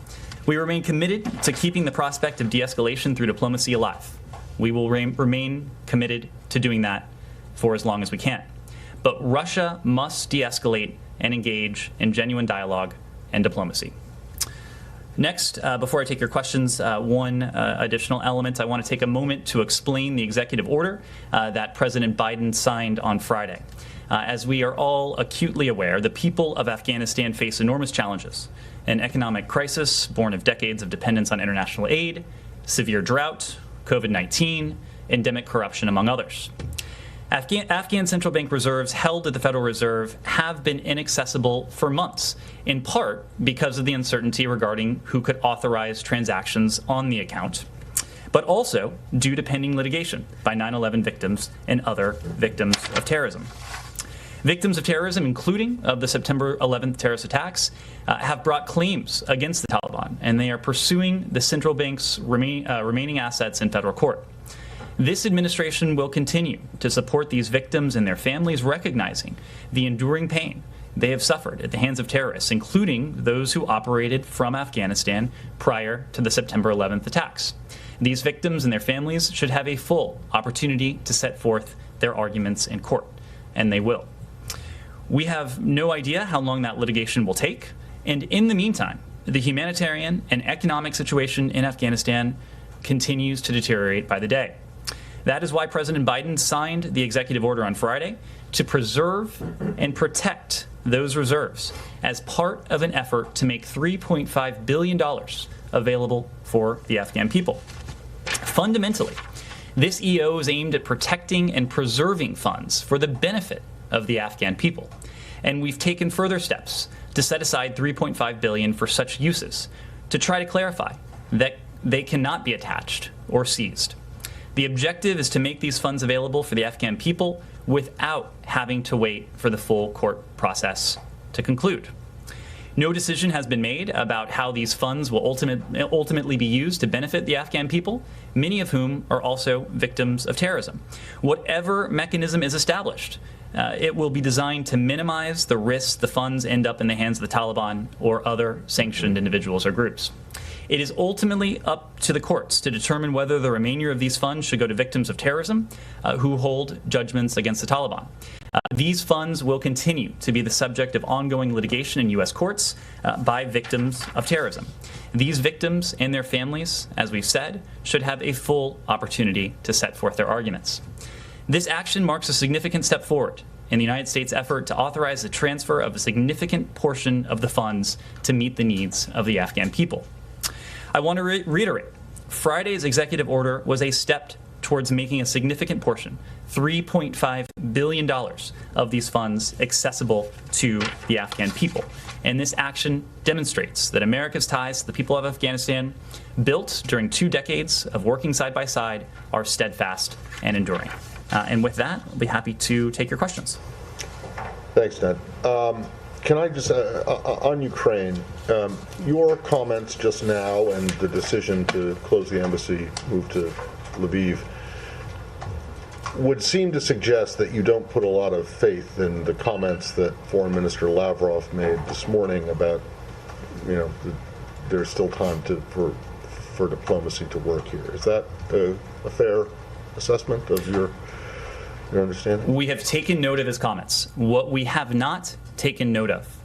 We remain committed to keeping the prospect of de-escalation through diplomacy alive. We will remain committed to doing that for as long as we can. But Russia must de-escalate and engage in genuine dialogue and diplomacy. Next, before I take your questions, one additional element. I want to take a moment to explain the executive order that President Biden signed on Friday. As we are all acutely aware, the people of Afghanistan face enormous challenges: an economic crisis born of decades of dependence on international aid, severe drought, COVID-19, endemic corruption, among others. Afghan central bank reserves held at the Federal Reserve have been inaccessible for months, in part because of the uncertainty regarding who could authorize transactions on the account, but also due to pending litigation by 9/11 victims and other victims of terrorism. Victims of terrorism, including of the September 11th terrorist attacks, have brought claims against the Taliban, and they are pursuing the central bank's remaining assets in federal court. This administration will continue to support these victims and their families, recognizing the enduring pain they have suffered at the hands of terrorists, including those who operated from Afghanistan prior to the September 11th attacks. These victims and their families should have a full opportunity to set forth their arguments in court, and they will. We have no idea how long that litigation will take, and in the meantime, the humanitarian and economic situation in Afghanistan continues to deteriorate by the day. That is why President Biden signed the executive order on Friday to preserve and protect those reserves as part of an effort to make $3.5 billion available for the Afghan people. Fundamentally, this EO is aimed at protecting and preserving funds for the benefit of the Afghan people. And we've taken further steps to set aside $3.5 billion for such uses to try to clarify that they cannot be attached or seized. The objective is to make these funds available for the Afghan people without having to wait for the full court process to conclude. No decision has been made about how these funds will ultimately be used to benefit the Afghan people, many of whom are also victims of terrorism. Whatever mechanism is established, it will be designed to minimize the risk the funds end up in the hands of the Taliban or other sanctioned individuals or groups. It is ultimately up to the courts to determine whether the remainder of these funds should go to victims of terrorism who hold judgments against the Taliban. These funds will continue to be the subject of ongoing litigation in U.S. courts by victims of terrorism. These victims and their families, as we've said, should have a full opportunity to set forth their arguments. This action marks a significant step forward in the United States' effort to authorize the transfer of a significant portion of the funds to meet the needs of the Afghan people. I want to reiterate, Friday's executive order was a step towards making a significant portion, $3.5 billion of these funds accessible to the Afghan people. And this action demonstrates that America's ties to the people of Afghanistan, built during 2 decades of working side by side, are steadfast and enduring. And with that, I'll be happy to take your questions. Thanks, Ned. Can I just, on Ukraine, your comments just now and the decision to close the embassy, move to Lviv, would seem to suggest that you don't put a lot of faith in the comments that Foreign Minister Lavrov made this morning about, there's still time for diplomacy to work here. Is that a fair assessment of your understanding? We have taken note of his comments. What we have not taken note of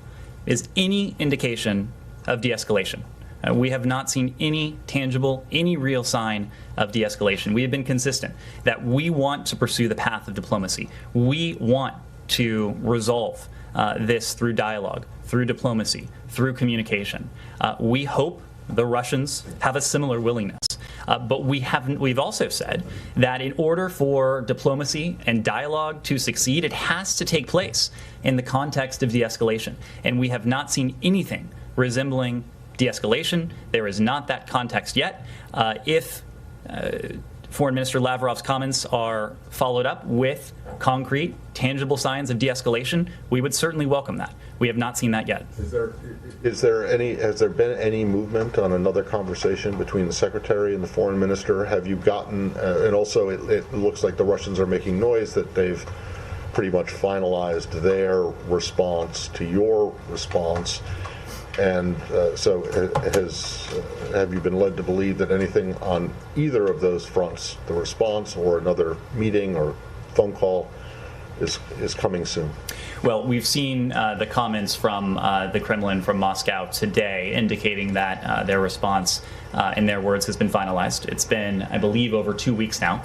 is any indication of de-escalation. We have not seen any tangible, any real sign of de-escalation. We have been consistent that we want to pursue the path of diplomacy. We want to resolve this through dialogue, through diplomacy, through communication. We hope the Russians have a similar willingness. But we've also said that in order for diplomacy and dialogue to succeed, it has to take place in the context of de-escalation. And we have not seen anything resembling de-escalation. There is not that context yet. If Foreign Minister Lavrov's comments are followed up with concrete, tangible signs of de-escalation, we would certainly welcome that. We have not seen that yet. Has there been any movement on another conversation between the Secretary and the Foreign Minister? Have you gotten, and also it looks like the Russians are making noise that they've pretty much finalized their response to your response. And so have you been led to believe that anything on either of those fronts, the response or another meeting or phone call, is coming soon? Well, we've seen the comments from the Kremlin, from Moscow today, indicating that their response, in their words, has been finalized. It's been, I believe, over 2 weeks now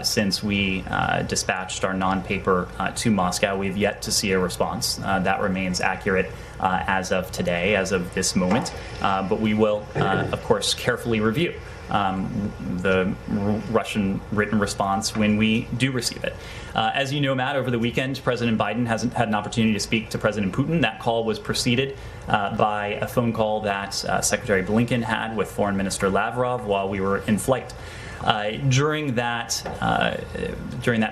since we dispatched our non-paper to Moscow. We've yet to see a response. That remains accurate as of today, as of this moment. But we will, of course, carefully review the Russian written response when we do receive it. As you know, Matt, over the weekend, President Biden hasn't had an opportunity to speak to President Putin. That call was preceded by a phone call that Secretary Blinken had with Foreign Minister Lavrov while we were in flight. During that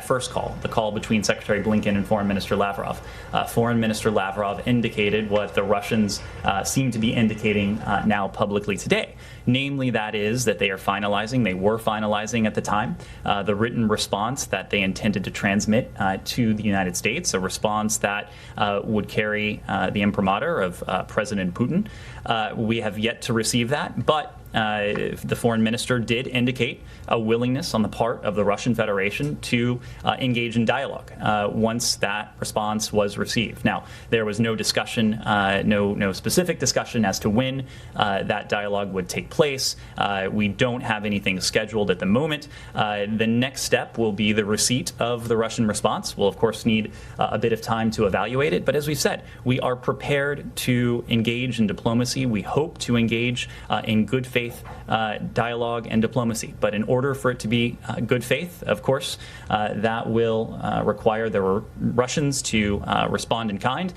first call, the call between Secretary Blinken and Foreign Minister Lavrov, Foreign Minister Lavrov indicated what the Russians seem to be indicating now publicly today. Namely, that is that they were finalizing at the time, the written response that they intended to transmit to the United States, a response that would carry the imprimatur of President Putin. We have yet to receive that, but the foreign minister did indicate a willingness on the part of the Russian Federation to engage in dialogue once that response was received. Now, there was no discussion, no specific discussion as to when that dialogue would take place. We don't have anything scheduled at the moment. The next step will be the receipt of the Russian response. We'll, of course, need a bit of time to evaluate it. But as we've said, we are prepared to engage in diplomacy. We hope to engage in good faith dialogue and diplomacy. But in order for it to be good faith, of course, that will require the Russians to respond in kind.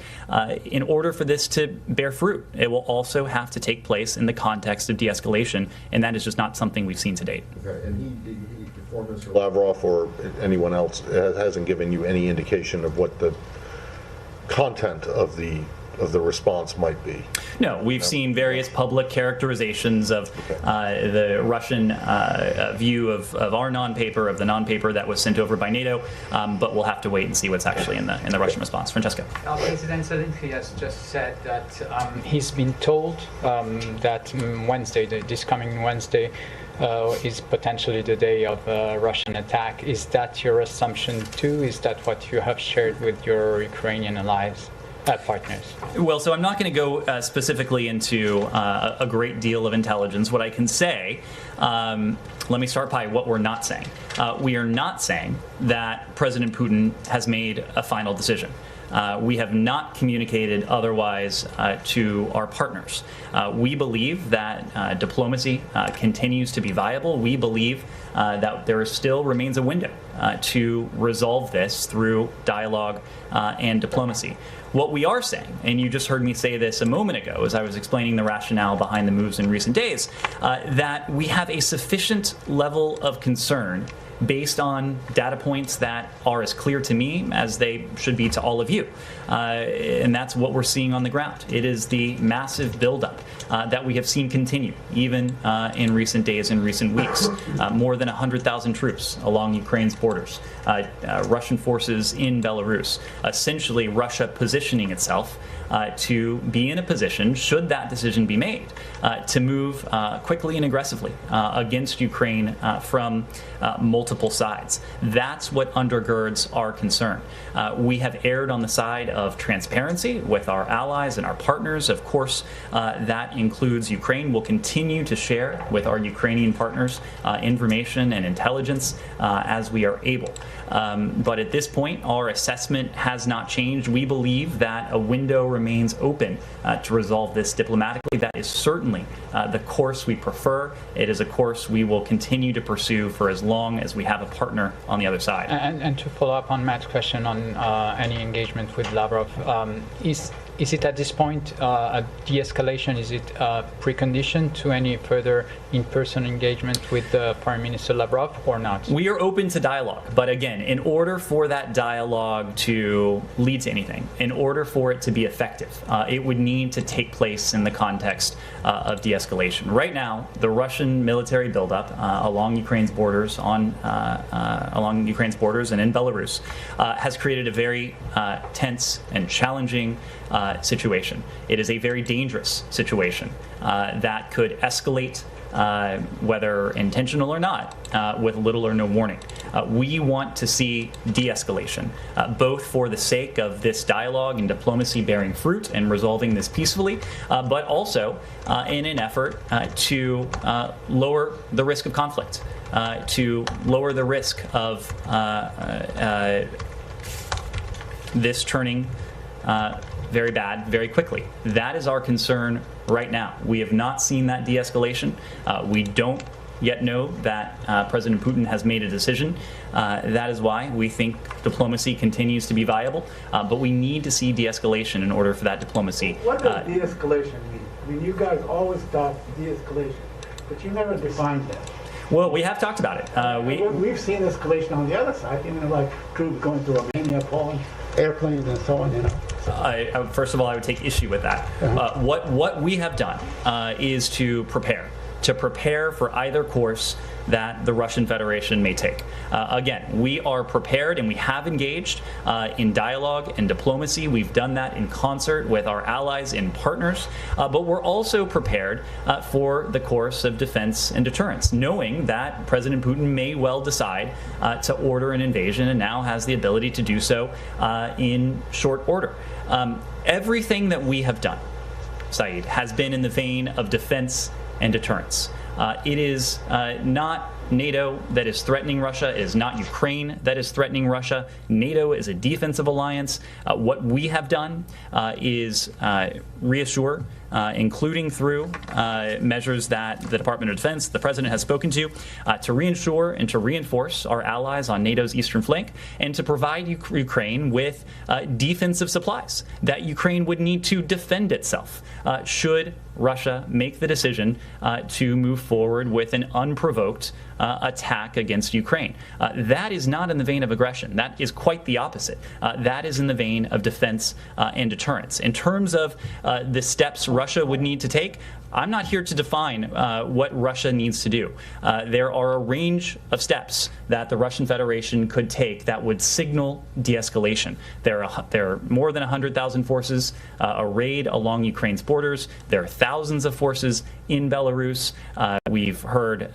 In order for this to bear fruit, it will also have to take place in the context of de-escalation, and that is just not something we've seen to date. Okay, and Foreign Minister Lavrov or anyone else hasn't given you any indication of what the content of the response might be? No, we've seen various public characterizations of the Russian view of our non-paper, of the non-paper that was sent over by NATO, but we'll have to wait and see what's actually in the Russian response. Francesco. President Zelensky has just said that he's been told that Wednesday, this coming Wednesday, is potentially the day of a Russian attack. Is that your assumption too? Is that what you have shared with your Ukrainian allies? Partners? Well, so I'm not going to go specifically into a great deal of intelligence. What I can say, let me start by what we're not saying. We are not saying that President Putin has made a final decision. We have not communicated otherwise to our partners. We believe that diplomacy continues to be viable. We believe that there still remains a window to resolve this through dialogue and diplomacy. What we are saying, and you just heard me say this a moment ago as I was explaining the rationale behind the moves in recent days, that we have a sufficient level of concern based on data points that are as clear to me as they should be to all of you. And that's what we're seeing on the ground. It is the massive buildup that we have seen continue, even in recent days and recent weeks. More than 100,000 troops along Ukraine's borders. Russian forces in Belarus. Essentially, Russia positioning itself to be in a position, should that decision be made, to move quickly and aggressively against Ukraine from multiple sides. That's what undergirds our concern. We have erred on the side of transparency with our allies and our partners. Of course, that includes Ukraine. We'll continue to share with our Ukrainian partners information and intelligence as we are able. But at this point, our assessment has not changed. We believe that a window remains open to resolve this diplomatically. That is certainly the course we prefer. It is a course we will continue to pursue for as long as we have a partner on the other side. And to follow up on Matt's question on any engagement with Lavrov, is it at this point a de-escalation? Is it a precondition to any further in-person engagement with Prime Minister Lavrov or not? We are open to dialogue, but again, in order for that dialogue to lead to anything, in order for it to be effective, it would need to take place in the context of de-escalation. Right now, the Russian military buildup along Ukraine's borders, along Ukraine's borders and in Belarus, has created a very tense and challenging situation. It is a very dangerous situation that could escalate, whether intentional or not, with little or no warning. We want to see de-escalation, both for the sake of this dialogue and diplomacy bearing fruit and resolving this peacefully, but also in an effort to lower the risk of conflict, to lower the risk of this turning very bad very quickly. That is our concern right now. We have not seen that de-escalation. We don't yet know that President Putin has made a decision. That is why we think diplomacy continues to be viable, but we need to see de-escalation in order for that diplomacy. What does de-escalation mean? I mean, you guys always talk de-escalation, but you never defined that. Well, we have talked about it. We've seen escalation on the other side, you know, like troops going to Romania, Poland, airplanes and so on, you know. First of all, I would take issue with that. What we have done is to prepare to prepare for either course that the Russian Federation may take. Again, we are prepared and we have engaged in dialogue and diplomacy. We've done that in concert with our allies and partners, but we're also prepared for the course of defense and deterrence, knowing that President Putin may well decide to order an invasion and now has the ability to do so in short order. Everything that we have done, Saeed, has been in the vein of defense and deterrence. It is not NATO that is threatening Russia. It is not Ukraine that is threatening Russia. NATO is a defensive alliance. What we have done is reassure, including through measures that the Department of Defense, the President has spoken to reinsure and to reinforce our allies on NATO's eastern flank, and to provide Ukraine with defensive supplies that Ukraine would need to defend itself should Russia make the decision to move forward with an unprovoked attack against Ukraine. That is not in the vein of aggression. That is quite the opposite. That is in the vein of defense and deterrence. In terms of the steps Russia would need to take, I'm not here to define what Russia needs to do. There are a range of steps that the Russian Federation could take that would signal de-escalation. There are more than 100,000 forces arrayed along Ukraine's borders. There are thousands of forces in Belarus. We've heard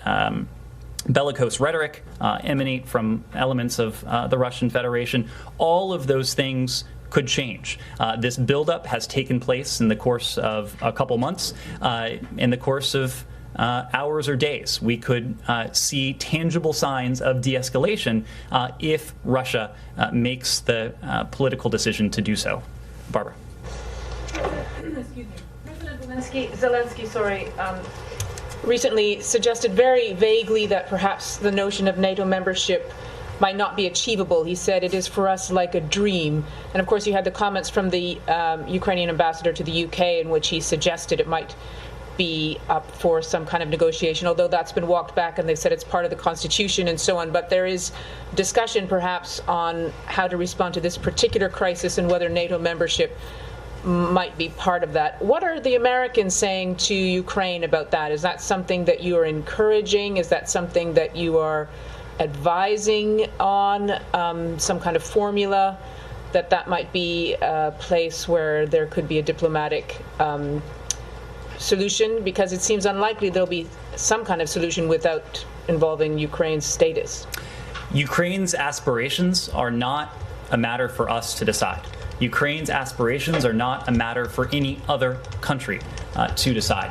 bellicose rhetoric emanate from elements of the Russian Federation. All of those things could change. This buildup has taken place in the course of a couple months. In the course of hours or days, we could see tangible signs of de-escalation if Russia makes the political decision to do so. Barbara. Excuse me. President Zelensky, recently suggested very vaguely that perhaps the notion of NATO membership might not be achievable. He said it is for us like a dream. And of course you had the comments from the Ukrainian ambassador to the UK in which he suggested it might be up for some kind of negotiation, although that's been walked back and they've said it's part of the Constitution and so on. But there is discussion perhaps on how to respond to this particular crisis and whether NATO membership might be part of that. What are the Americans saying to Ukraine about that? Is that something that you are encouraging? Is that something that you are advising on, some kind of formula that might be a place where there could be a diplomatic solution? Because it seems unlikely there'll be some kind of solution without involving Ukraine's status. Ukraine's aspirations are not a matter for us to decide. Ukraine's aspirations are not a matter for any other country to decide.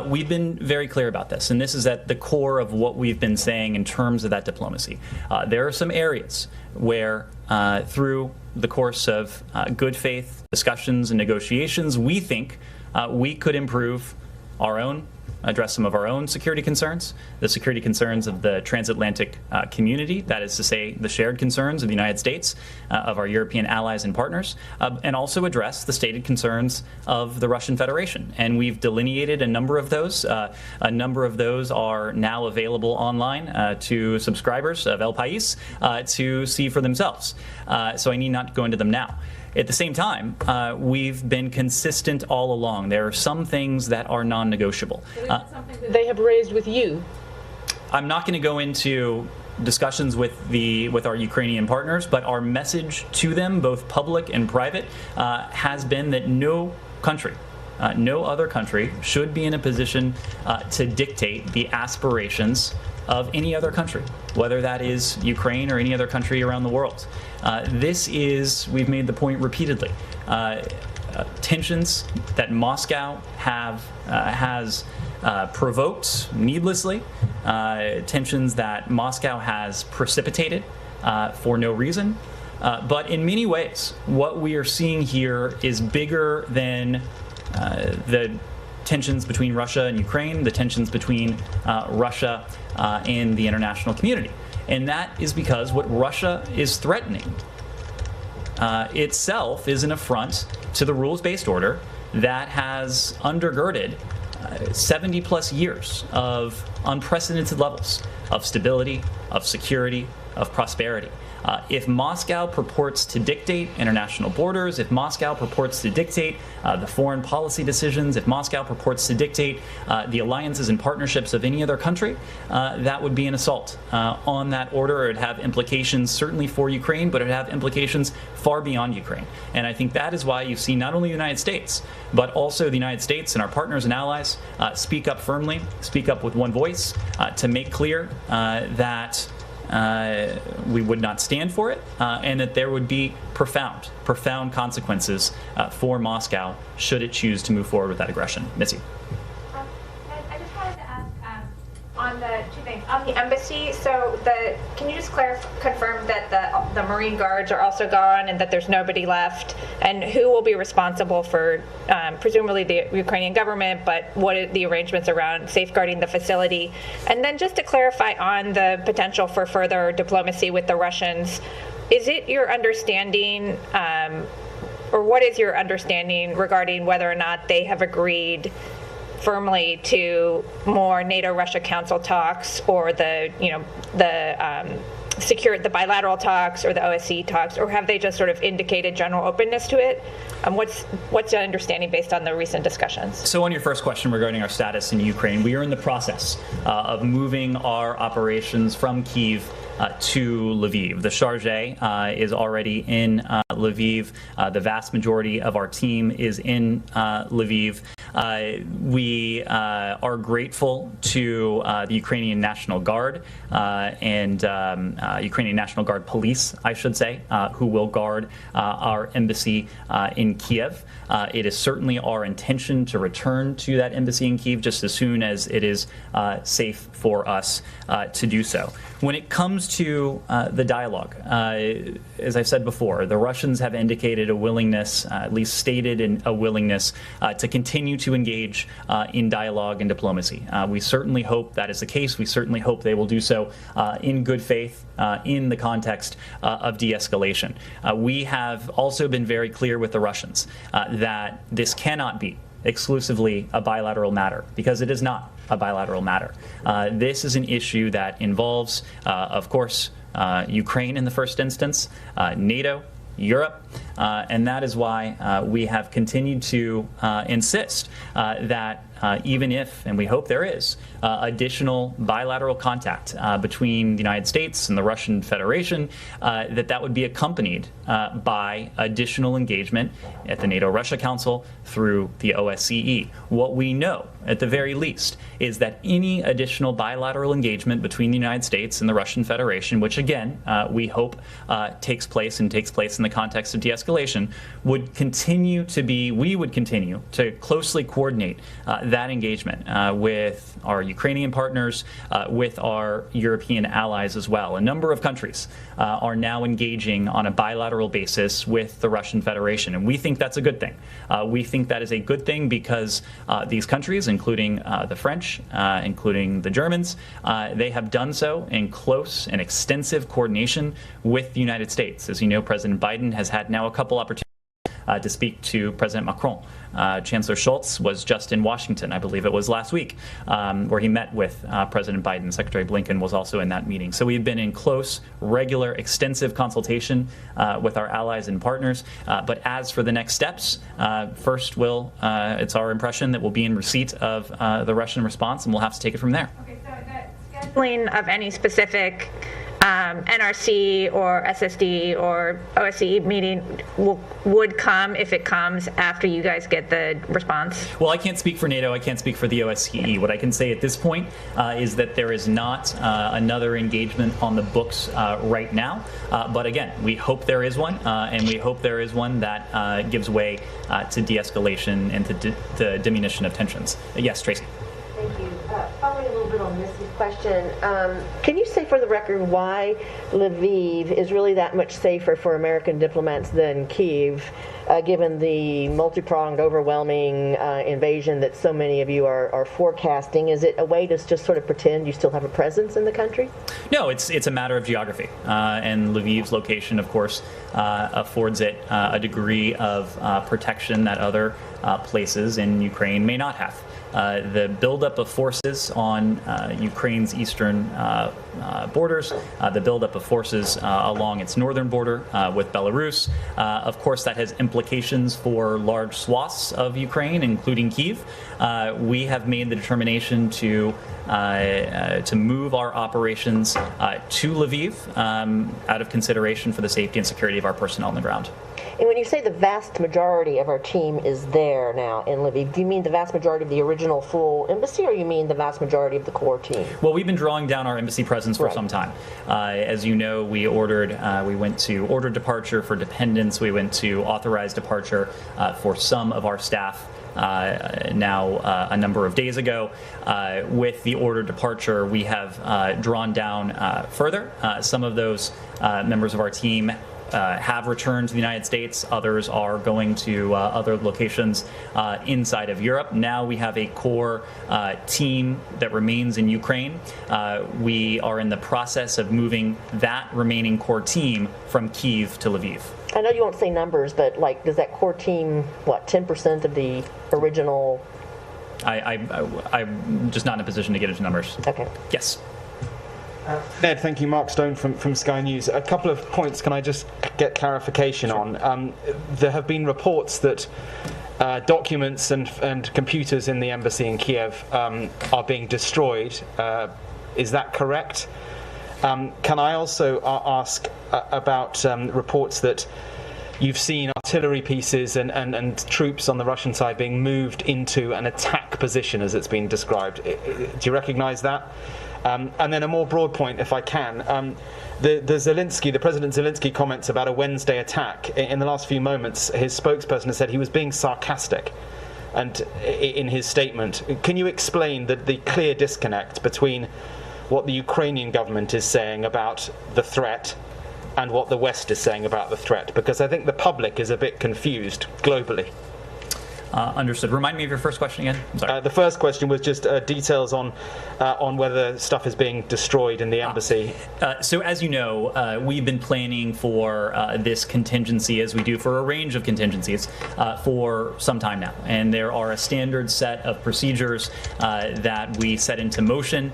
We've been very clear about this, and this is at the core of what we've been saying in terms of that diplomacy. There are some areas where, through the course of good faith discussions and negotiations, we think we could address some of our own security concerns, the security concerns of the transatlantic community, that is to say, the shared concerns of the United States, of our European allies and partners, and also address the stated concerns of the Russian Federation. And we've delineated a number of those. A number of those are now available online to subscribers of El País to see for themselves. So I need not go into them now. At the same time, we've been consistent all along. There are some things that are non-negotiable. Is that something that they have raised with you? I'm not going to go into discussions with our Ukrainian partners, but our message to them, both public and private, has been that no other country should be in a position to dictate the aspirations of any other country, whether that is Ukraine or any other country around the world. We've made the point repeatedly, tensions that Moscow has provoked needlessly, tensions that Moscow has precipitated for no reason. But in many ways, what we are seeing here is bigger than the tensions between Russia and Ukraine, the tensions between Russia and the international community. And that is because what Russia is threatening itself is an affront to the rules-based order that has undergirded 70 plus years of unprecedented levels of stability, of security, of prosperity. If Moscow purports to dictate international borders, if Moscow purports to dictate the foreign policy decisions, if Moscow purports to dictate the alliances and partnerships of any other country, that would be an assault on that order. It would have implications certainly for Ukraine, but it would have implications far beyond Ukraine. And I think that is why you see not only the United States, but also the United States and our partners and allies speak up firmly, speak up with one voice to make clear that we would not stand for it, and that there would be profound consequences for Moscow should it choose to move forward with that aggression. Missy. I just wanted to ask on the two things. On the embassy, can you just confirm that the Marine Guards are also gone and that there's nobody left? And who will be responsible for, presumably the Ukrainian government, but what are the arrangements around safeguarding the facility? And then just to clarify on the potential for further diplomacy with the Russians, is it your understanding, or what is your understanding regarding whether or not they have agreed firmly to more NATO-Russia Council talks, or the bilateral talks or the OSCE talks, or have they just sort of indicated general openness to it? What's your understanding based on the recent discussions? So on your first question regarding our status in Ukraine, we are in the process of moving our operations from Kyiv to Lviv. The charge is already in Lviv. The vast majority of our team is in Lviv. We are grateful to the Ukrainian National Guard and Ukrainian National Guard police, I should say, who will guard our embassy in Kiev. It is certainly our intention to return to that embassy in Kyiv just as soon as it is safe for us to do so. When it comes to the dialogue, as I've said before, the Russians have indicated a willingness, at least stated a willingness, to continue to engage in dialogue and diplomacy. We certainly hope that is the case. We certainly hope they will do so in good faith in the context of de-escalation. We have also been very clear with the Russians that this cannot be exclusively a bilateral matter, because it is not a bilateral matter. This is an issue that involves, of course, Ukraine in the first instance, NATO, Europe, and that is why we have continued to insist that even if, and we hope there is, additional bilateral contact between the United States and the Russian Federation, that would be accompanied by additional engagement at the NATO-Russia Council through the OSCE. What we know, at the very least, is that any additional bilateral engagement between the United States and the Russian Federation, which again, we hope takes place in the context of de-escalation, would continue to be, we would continue to closely coordinate that engagement with our Ukrainian partners, with our European allies as well. A number of countries are now engaging on a bilateral basis with the Russian Federation, and we think that's a good thing. We think that is a good thing because these countries, including the French, including the Germans, they have done so in close and extensive coordination with the United States. As you know, President Biden has had now a couple opportunities to speak to President Macron. Chancellor Scholz was just in Washington, I believe it was last week, where he met with President Biden. Secretary Blinken was also in that meeting. So we've been in close, regular, extensive consultation with our allies and partners. But as for the next steps, first it's our impression that we'll be in receipt of the Russian response, and we'll have to take it from there. Okay, so the scheduling of any specific NRC or SSD or OSCE meeting would come, if it comes, after you guys get the response? Well, I can't speak for NATO. I can't speak for the OSCE. What I can say at this point is that there is not another engagement on the books right now. But again, we hope there is one, and we hope there is one that gives way to de-escalation and to the diminution of tensions. Yes, Tracy. Thank you. Following a little bit on Missy's question, can you say for the record why Lviv is really that much safer for American diplomats than Kyiv, given the multi-pronged, overwhelming invasion that so many of you are forecasting? Is it a way to just sort of pretend you still have a presence in the country? No, it's a matter of geography, and Lviv's location, of course, affords it a degree of protection that other places in Ukraine may not have. The buildup of forces on Ukraine's eastern borders, the buildup of forces along its northern border with Belarus. Of course, that has implications for large swaths of Ukraine, including Kyiv. We have made the determination to move our operations to Lviv out of consideration for the safety and security of our personnel on the ground. And when you say the vast majority of our team is there now in Lviv, do you mean the vast majority of the original full embassy, or you mean the vast majority of the core team? Well, we've been drawing down our embassy presence for some time. As you know, we went to ordered departure for dependents. We went to authorized departure for some of our staff now a number of days ago. With the ordered departure, we have drawn down further. Some of those members of our team have returned to the United States. Others are going to other locations inside of Europe. Now we have a core team that remains in Ukraine. We are in the process of moving that remaining core team from Kyiv to Lviv. I know you won't say numbers, but like, does that core team, 10% of the original? I'm just not in a position to get into numbers. Okay. Yes. Ned, thank you. Mark Stone from Sky News. A couple of points can I just get clarification on? There have been reports that documents and computers in the embassy in Kiev are being destroyed. Is that correct? Can I also ask about reports that you've seen artillery pieces and troops on the Russian side being moved into an attack position, as it's been described? Do you recognise that? And then a more broad point, if I can, the President Zelensky comments about a Wednesday attack. In the last few moments, his spokesperson has said he was being sarcastic, and in his statement, can you explain the clear disconnect between what the Ukrainian government is saying about the threat and what the West is saying about the threat? Because I think the public is a bit confused globally. Understood. Remind me of your first question again. I'm sorry. The first question was just details on whether stuff is being destroyed in the embassy. So as you know, we've been planning for this contingency, as we do for a range of contingencies, for some time now. And there are a standard set of procedures that we set into motion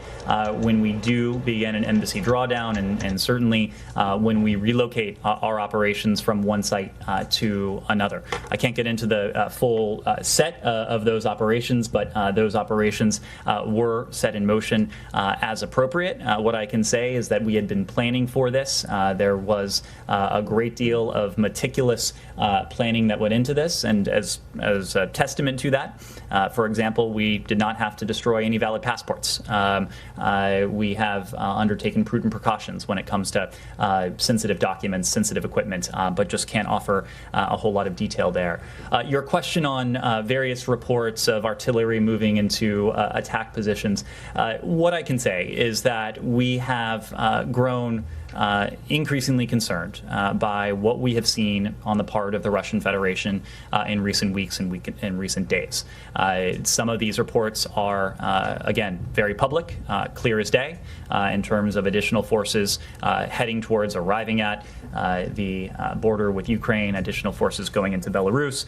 when we do begin an embassy drawdown, and certainly when we relocate our operations from one site to another. I can't get into the full set of those operations, but those operations were set in motion as appropriate. What I can say is that we had been planning for this. There was a great deal of meticulous planning that went into this, and as a testament to that, for example, we did not have to destroy any valid passports. We have undertaken prudent precautions when it comes to sensitive documents, sensitive equipment, but just can't offer a whole lot of detail there. Your question on various reports of artillery moving into attack positions. What I can say is that we have grown increasingly concerned by what we have seen on the part of the Russian Federation in recent weeks and recent days. Some of these reports are, again, very public, clear as day, in terms of additional forces heading towards arriving at the border with Ukraine, additional forces going into Belarus.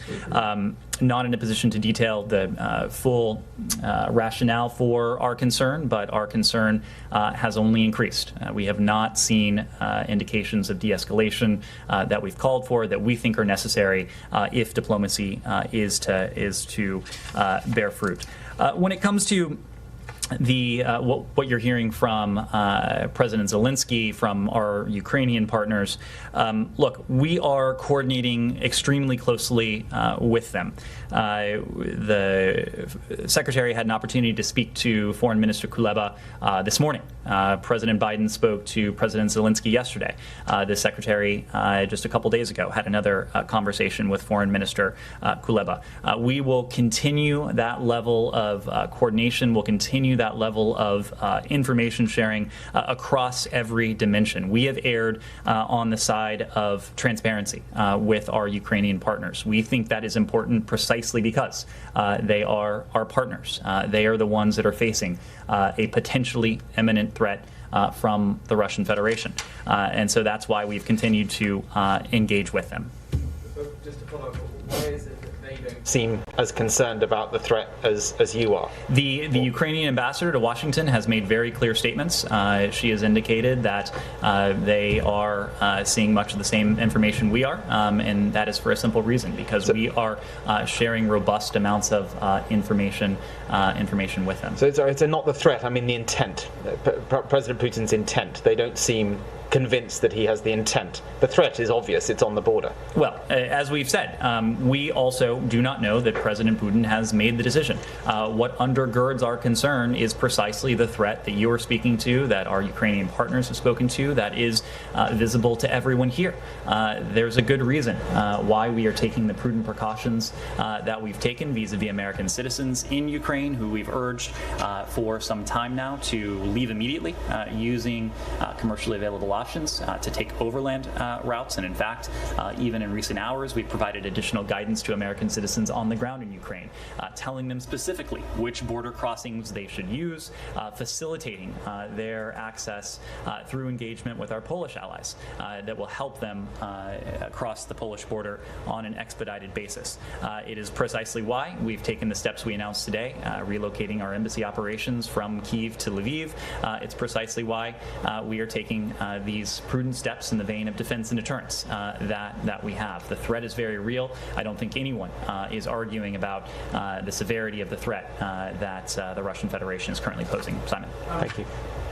Not in a position to detail the full rationale for our concern, but our concern has only increased. We have not seen indications of de-escalation that we've called for, that we think are necessary if diplomacy is to bear fruit. When it comes to what you're hearing from President Zelensky, from our Ukrainian partners, look, we are coordinating extremely closely with them. The Secretary had an opportunity to speak to Foreign Minister Kuleba this morning. President Biden spoke to President Zelensky yesterday. The Secretary, just a couple days ago, had another conversation with Foreign Minister Kuleba. We will continue that level of coordination. We'll continue that level of information sharing across every dimension. We have erred on the side of transparency with our Ukrainian partners. We think that is important precisely because they are our partners. They are the ones that are facing a potentially imminent threat from the Russian Federation. And so that's why we've continued to engage with them. Just to follow up, why is it that they seem as concerned about the threat as you are. The Ukrainian ambassador to Washington has made very clear statements. She has indicated that they are seeing much of the same information we are, and that is for a simple reason, because we are sharing robust amounts of information with them. So it's not the threat, I mean the intent, President Putin's intent. They don't seem convinced that he has the intent. The threat is obvious, it's on the border. Well, as we've said, we also do not know that President Putin has made the decision. What undergirds our concern is precisely the threat that you are speaking to, that our Ukrainian partners have spoken to, that is visible to everyone here. There's a good reason why we are taking the prudent precautions that we've taken vis-a-vis American citizens in Ukraine, who we've urged for some time now to leave immediately using commercially available options to take overland routes. And in fact, even in recent hours, we've provided additional guidance to American citizens on the ground in Ukraine, telling them specifically which border crossings they should use, facilitating their access through engagement with our Polish allies that will help them across the Polish border on an expedited basis. It is precisely why we've taken the steps we announced today, relocating our embassy operations from Kyiv to Lviv. It's precisely why we are taking these prudent steps in the vein of defense and deterrence that we have. The threat is very real. I don't think anyone is arguing about the severity of the threat that the Russian Federation is currently posing. Simon. Thank you.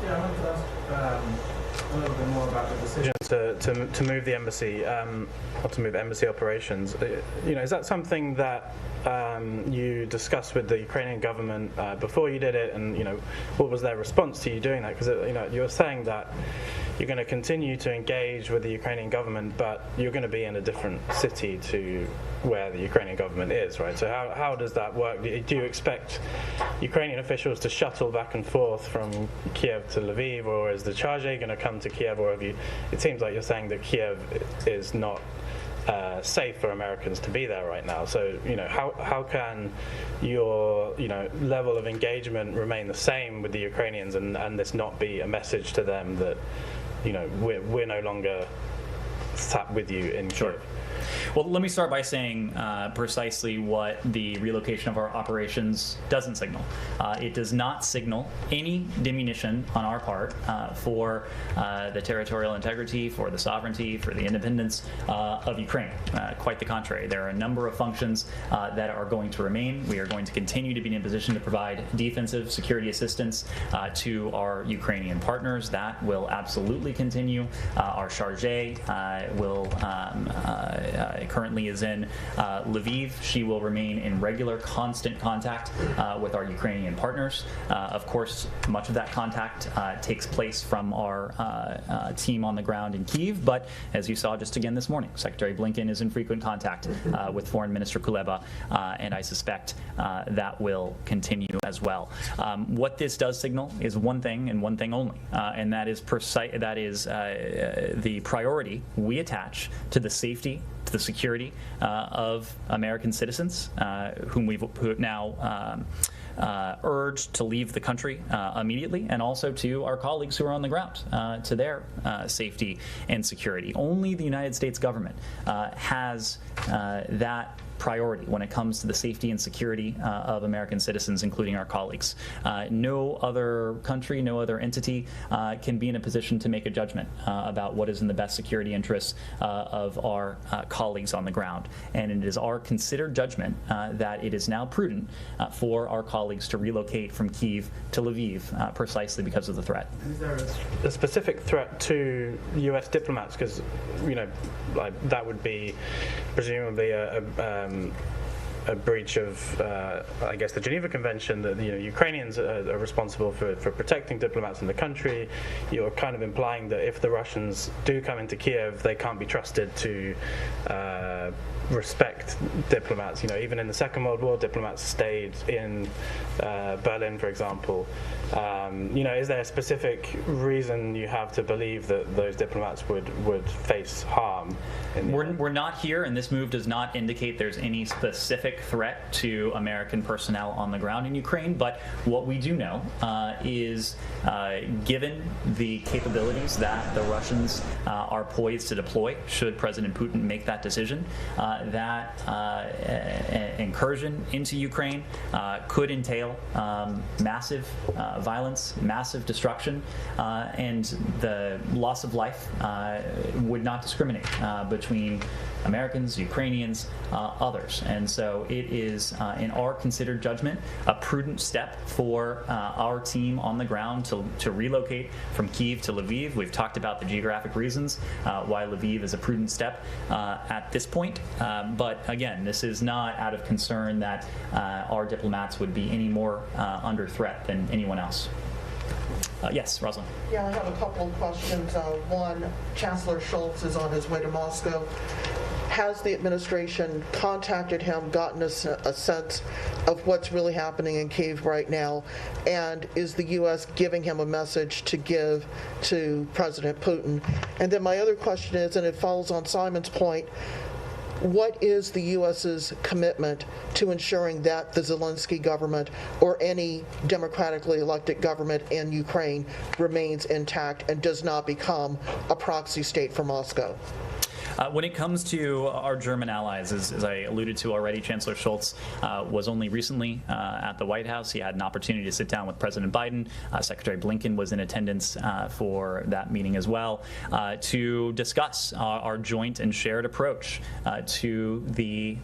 Yeah, I wanted to ask a little bit more about the decision to move the embassy, or to move embassy operations. Is that something that you discussed with the Ukrainian government before you did it, and what was their response to you doing that? Because you were saying that you're going to continue to engage with the Ukrainian government, but you're going to be in a different city to where the Ukrainian government is, right? So how does that work? Do you expect Ukrainian officials to shuttle back and forth from Kiev to Lviv, or is the charge going to come to Kiev, or have you? It seems like you're saying that Kiev is not safe for Americans to be there right now. So how can your level of engagement remain the same with the Ukrainians, and this not be a message to them that we're no longer sat with you in Kiev? Well, let me start by saying precisely what the relocation of our operations doesn't signal. It does not signal any diminution on our part for the territorial integrity, for the sovereignty, for the independence of Ukraine. Quite the contrary. There are a number of functions that are going to remain. We are going to continue to be in a position to provide defensive security assistance to our Ukrainian partners. That will absolutely continue. Our charge will currently is in Lviv. She will remain in regular, constant contact with our Ukrainian partners. Of course, much of that contact takes place from our team on the ground in Kyiv, but as you saw just again this morning, Secretary Blinken is in frequent contact with Foreign Minister Kuleba, and I suspect that will continue as well. What this does signal is one thing and one thing only, and that is the priority we attach to the safety, to the security of American citizens whom we've now urged to leave the country immediately, and also to our colleagues who are on the ground, to their safety and security. Only the United States government has that priority when it comes to the safety and security of American citizens, including our colleagues. No other country, no other entity can be in a position to make a judgment about what is in the best security interests of our colleagues on the ground. And it is our considered judgment that it is now prudent for our colleagues to relocate from Kyiv to Lviv precisely because of the threat. Is there a specific threat to U.S. diplomats? Because that would be presumably a breach of, I guess, the Geneva Convention, that Ukrainians are responsible for protecting diplomats in the country. You're kind of implying that if the Russians do come into Kiev, they can't be trusted to respect diplomats. Even in the Second World War, diplomats stayed in Berlin, for example. Is there a specific reason you have to believe that those diplomats would face harm? We're not here, and this move does not indicate there's any specific threat to American personnel on the ground in Ukraine. But what we do know is, given the capabilities that the Russians are poised to deploy, should President Putin make that decision, that incursion into Ukraine could entail massive violence, massive destruction, and the loss of life would not discriminate between Americans, Ukrainians, others. And so it is, in our considered judgment, a prudent step for our team on the ground to relocate from Kyiv to Lviv. We've talked about the geographic reasons why Lviv is a prudent step at this point. But again, this is not out of concern that our diplomats would be any more under threat than anyone else. Yes, Rosalind. Yeah, I have a couple of questions. One, Chancellor Scholz is on his way to Moscow. Has the administration contacted him, gotten a sense of what's really happening in Kyiv right now? And is the U.S. giving him a message to give to President Putin? And then my other question is, and it follows on Simon's point, what is the U.S.'s commitment to ensuring that the Zelensky government or any democratically elected government in Ukraine remains intact and does not become a proxy state for Moscow? When it comes to our German allies, as I alluded to already, Chancellor Scholz was only recently at the White House. He had an opportunity to sit down with President Biden. Secretary Blinken was in attendance for that meeting as well to discuss our joint and shared approach to the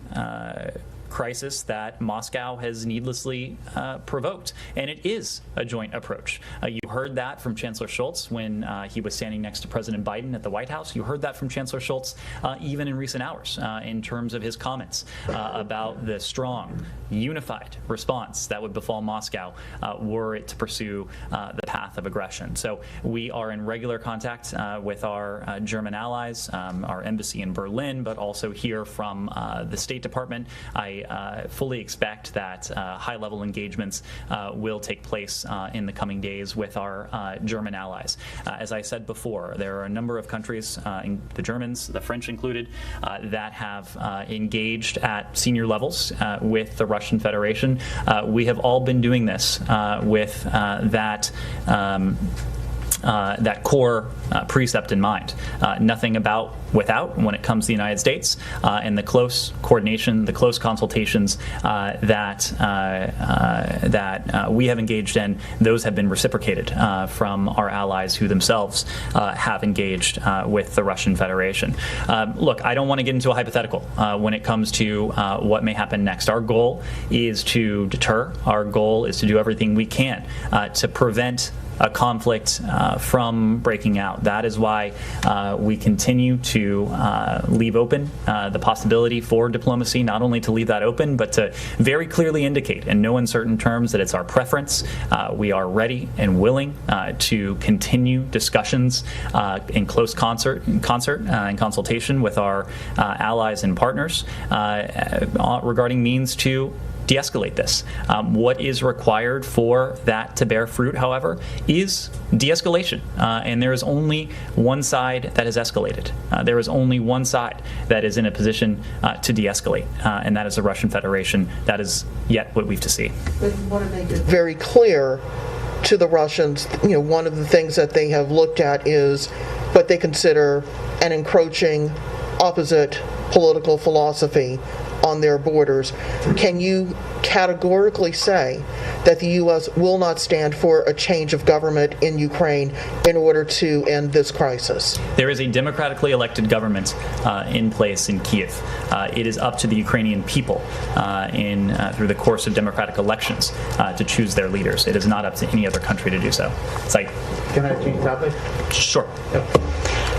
crisis that Moscow has needlessly provoked. And it is a joint approach. You heard that from Chancellor Scholz when he was standing next to President Biden at the White House. You heard that from Chancellor Scholz even in recent hours in terms of his comments about the strong, unified response that would befall Moscow were it to pursue the path of aggression. So we are in regular contact with our German allies, our embassy in Berlin, but also here from the State Department. I fully expect that high-level engagements will take place in the coming days with our German allies. As I said before, there are a number of countries, the Germans, the French included, that have engaged at senior levels with the Russian Federation. We have all been doing this with that core precept in mind. Nothing about without when it comes to the United States, and the close coordination, the close consultations that we have engaged in, those have been reciprocated from our allies who themselves have engaged with the Russian Federation. Look, I don't want to get into a hypothetical when it comes to what may happen next. Our goal is to deter. Our goal is to do everything we can to prevent a conflict from breaking out. That is why we continue to leave open the possibility for diplomacy, not only to leave that open, but to very clearly indicate in no uncertain terms that it's our preference. We are ready and willing to continue discussions in close concert and consultation with our allies and partners regarding means to de-escalate this. What is required for that to bear fruit, however, is de-escalation. And there is only one side that has escalated. There is only one side that is in a position to de-escalate, and that is the Russian Federation. That is yet what we have to see. Very clear to the Russians, one of the things that they have looked at is what they consider an encroaching opposite political philosophy on their borders. Can you categorically say that the U.S. will not stand for a change of government in Ukraine in order to end this crisis? There is a democratically elected government in place in Kyiv. It is up to the Ukrainian people through the course of democratic elections to choose their leaders. It is not up to any other country to do so. Can I change topic? Sure.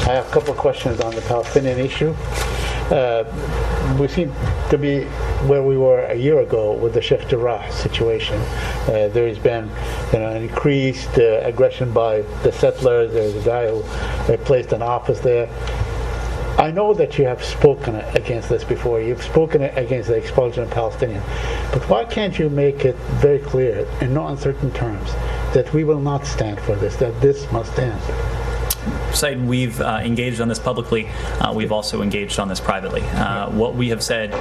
I have a couple of questions on the Palestinian issue. We seem to be where we were a year ago with the Sheikh Jarrah situation. There has been an increased aggression by the settlers. There's a guy who placed an office there. I know that you have spoken against this before. You've spoken against the expulsion of Palestinians. But why can't you make it very clear in no uncertain terms that we will not stand for this, that this must end? Said we've engaged on this publicly. We've also engaged on this privately. What we have said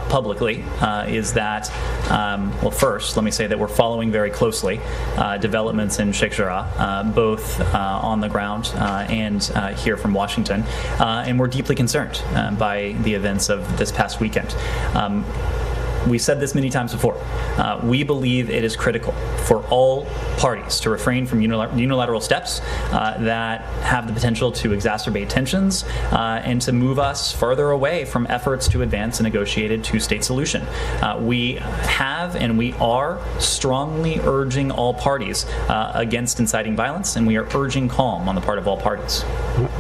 publicly is that, well, first, let me say that we're following very closely developments in Sheikh Jarrah, both on the ground and here from Washington, and we're deeply concerned by the events of this past weekend. We said this many times before. We believe it is critical for all parties to refrain from unilateral steps that have the potential to exacerbate tensions and to move us further away from efforts to advance a negotiated two-state solution. We have and we are strongly urging all parties against inciting violence, and we are urging calm on the part of all parties.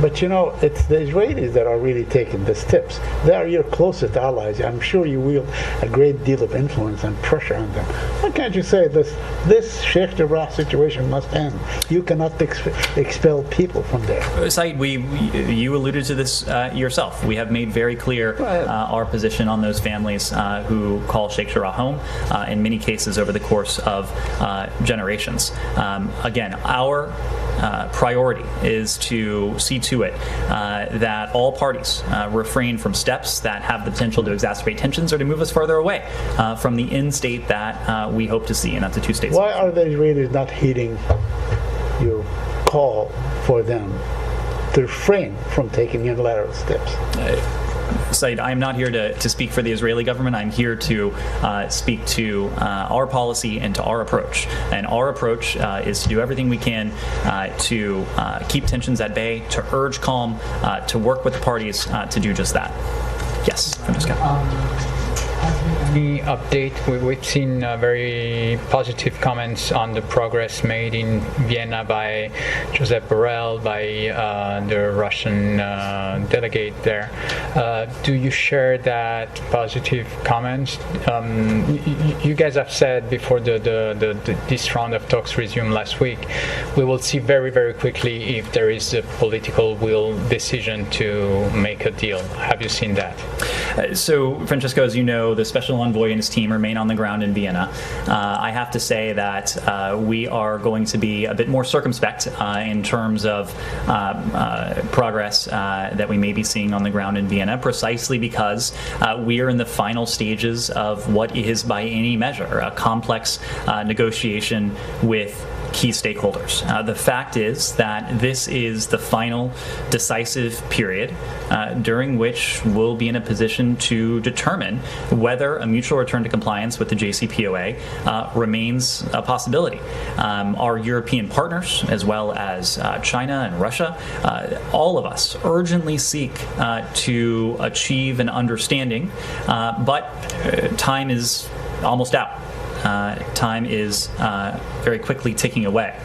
But you know, it's the Israelis that are really taking the steps. They are your closest allies. I'm sure you wield a great deal of influence and pressure on them. Why can't you say this Sheikh Jarrah situation must end? You cannot expel people from there. Saeed, you alluded to this yourself. We have made very clear our position on those families who call Sheikh Jarrah home, in many cases over the course of generations. Again, our priority is to see to it that all parties refrain from steps that have the potential to exacerbate tensions or to move us further away from the end state that we hope to see, and that's a two-state solution. Why are the Israelis not heeding your call for them to refrain from taking unilateral steps? Said, I'm not here to speak for the Israeli government. I'm here to speak to our policy and to our approach. And our approach is to do everything we can to keep tensions at bay, to urge calm, to work with the parties to do just that. Yes, Francesca. Any update? We've seen very positive comments on the progress made in Vienna by Josep Borrell, by the Russian delegate there. Do you share that positive comments? You guys have said before this round of talks resumed last week, we will see very, very quickly if there is a political will decision to make a deal. Have you seen that? So, Francesco, as you know, the special envoy and his team remain on the ground in Vienna. I have to say that we are going to be a bit more circumspect in terms of progress that we may be seeing on the ground in Vienna, precisely because we are in the final stages of what is, by any measure, a complex negotiation with key stakeholders. The fact is that this is the final decisive period during which we'll be in a position to determine whether a mutual return to compliance with the JCPOA remains a possibility. Our European partners, as well as China and Russia, all of us urgently seek to achieve an understanding, but time is almost out. Time is very quickly ticking away.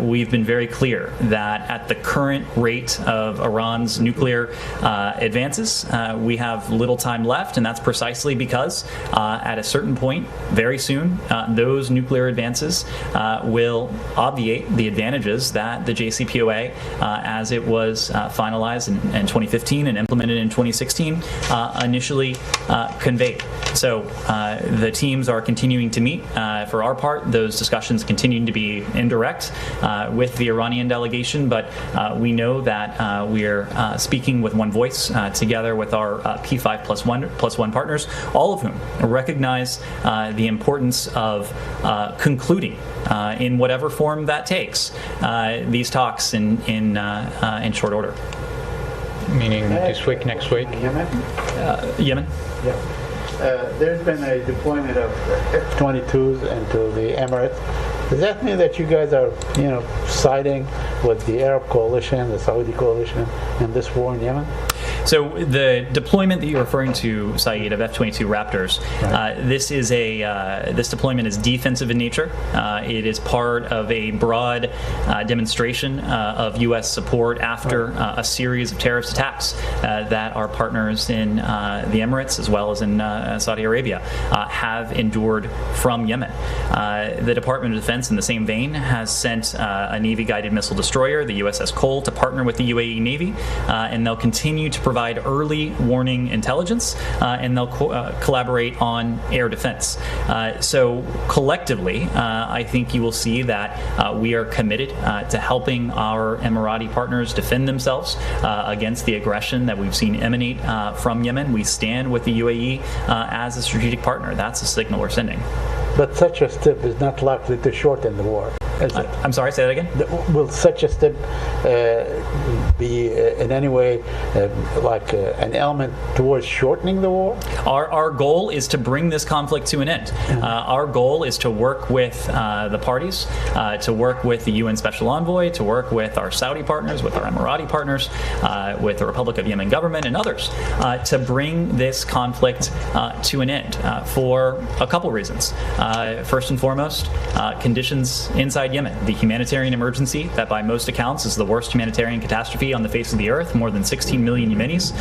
We've been very clear that at the current rate of Iran's nuclear advances, we have little time left, and that's precisely because at a certain point, very soon, those nuclear advances will obviate the advantages that the JCPOA, as it was finalized in 2015 and implemented in 2016, initially conveyed. So the teams are continuing to meet. For our part, those discussions continue to be indirect with the Iranian delegation, but we know that we're speaking with one voice together with our P5+1 partners, all of whom recognize the importance of concluding in whatever form that takes these talks in short order. Meaning this week, next week? Yemen? Yeah. There's been a deployment of F-22s into the Emirates. Does that mean that you guys are, siding with the Arab coalition, the Saudi coalition, in this war in Yemen? So the deployment that you're referring to, Saeed, of F-22 Raptors, this deployment is defensive in nature. It is part of a broad demonstration of U.S. support after a series of terrorist attacks that our partners in the Emirates, as well as in Saudi Arabia, have endured from Yemen. The Department of Defense, in the same vein, has sent a Navy-guided missile destroyer, the USS Cole, to partner with the UAE Navy, and they'll continue to provide provide early warning intelligence, and they'll collaborate on air defense. So collectively, I think you will see that we are committed to helping our Emirati partners defend themselves against the aggression that we've seen emanate from Yemen. We stand with the UAE as a strategic partner. That's a signal we're sending. But such a step is not likely to shorten the war, is it? I'm sorry, say that again? Will such a step be in any way like an element towards shortening the war? Our goal is to bring this conflict to an end. Our goal is to work with the parties, to work with the UN Special Envoy, to work with our Saudi partners, with our Emirati partners, with the Republic of Yemen government and others, to bring this conflict to an end for a couple reasons. First and foremost, conditions inside Yemen. The humanitarian emergency that by most accounts is the worst humanitarian catastrophe on the face of the earth. More than 16 million Yemenis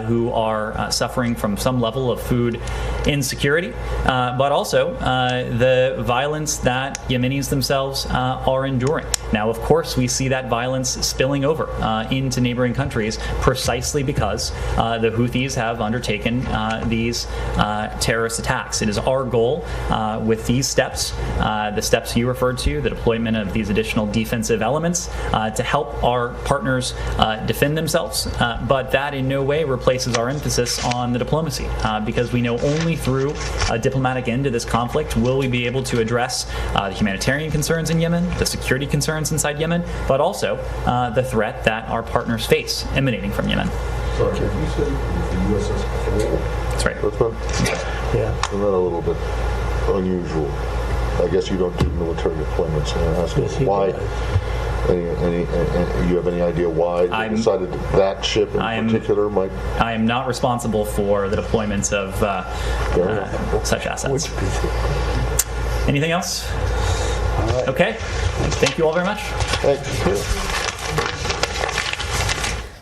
who are suffering from some level of food insecurity, but also the violence that Yemenis themselves are enduring. Now, of course, we see that violence spilling over into neighboring countries precisely because the Houthis have undertaken these terrorist attacks. It is our goal with these steps, the steps you referred to, the deployment of these additional defensive elements, to help our partners defend themselves, but that in no way replaces our emphasis on the diplomacy, because we know only through a diplomatic end to this conflict will we be able to address the humanitarian concerns in Yemen, the security concerns inside Yemen, but also the threat that our partners face emanating from Yemen. Sorry, you said the USS Cole? That's right. Yeah. Isn't that a little bit unusual? I guess you don't do military deployments, and I ask you why. You have any idea why they decided that ship in particular might? I am not responsible for the deployments of such assets. Anything else? All right. Okay. Thank you all very much. Thank you.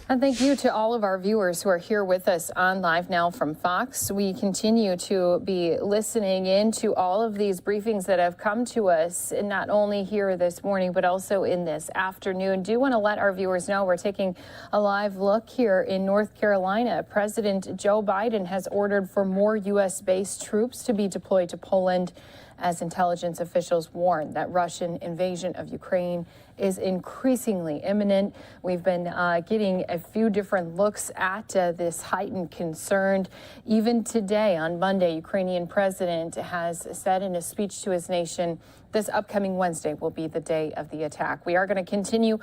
And thank you to all of our viewers who are here with us on Live Now from Fox. We continue to be listening in to all of these briefings that have come to us, not only here this morning, but also in this afternoon. Do want to let our viewers know we're taking a live look here in North Carolina. President Joe Biden has ordered for more U.S.-based troops to be deployed to Poland as intelligence officials warn that Russian invasion of Ukraine is increasingly imminent. We've been getting a few different looks at this heightened concern. Even today, on Monday, Ukrainian president has said in a speech to his nation, this upcoming Wednesday will be the day of the attack. We are going to continue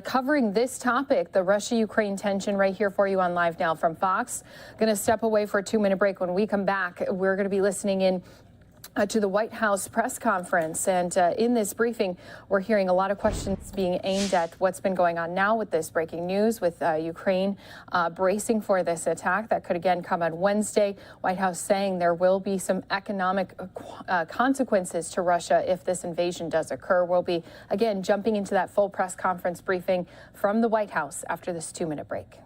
covering this topic, the Russia-Ukraine tension, right here for you on Live Now from Fox. Going to step away for a 2-minute break. When we come back, we're going to be listening in to the White House press conference. And in this briefing, we're hearing a lot of questions being aimed at what's been going on now with this breaking news, with Ukraine bracing for this attack that could again come on Wednesday. White House saying there will be some economic consequences to Russia if this invasion does occur. We'll be, again, jumping into that full press conference briefing from the White House after this 2-minute break.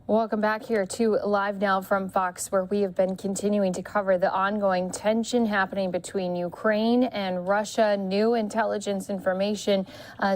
Welcome back here to Live Now from Fox, where we have been continuing to cover the ongoing tension happening between Ukraine and Russia. New intelligence information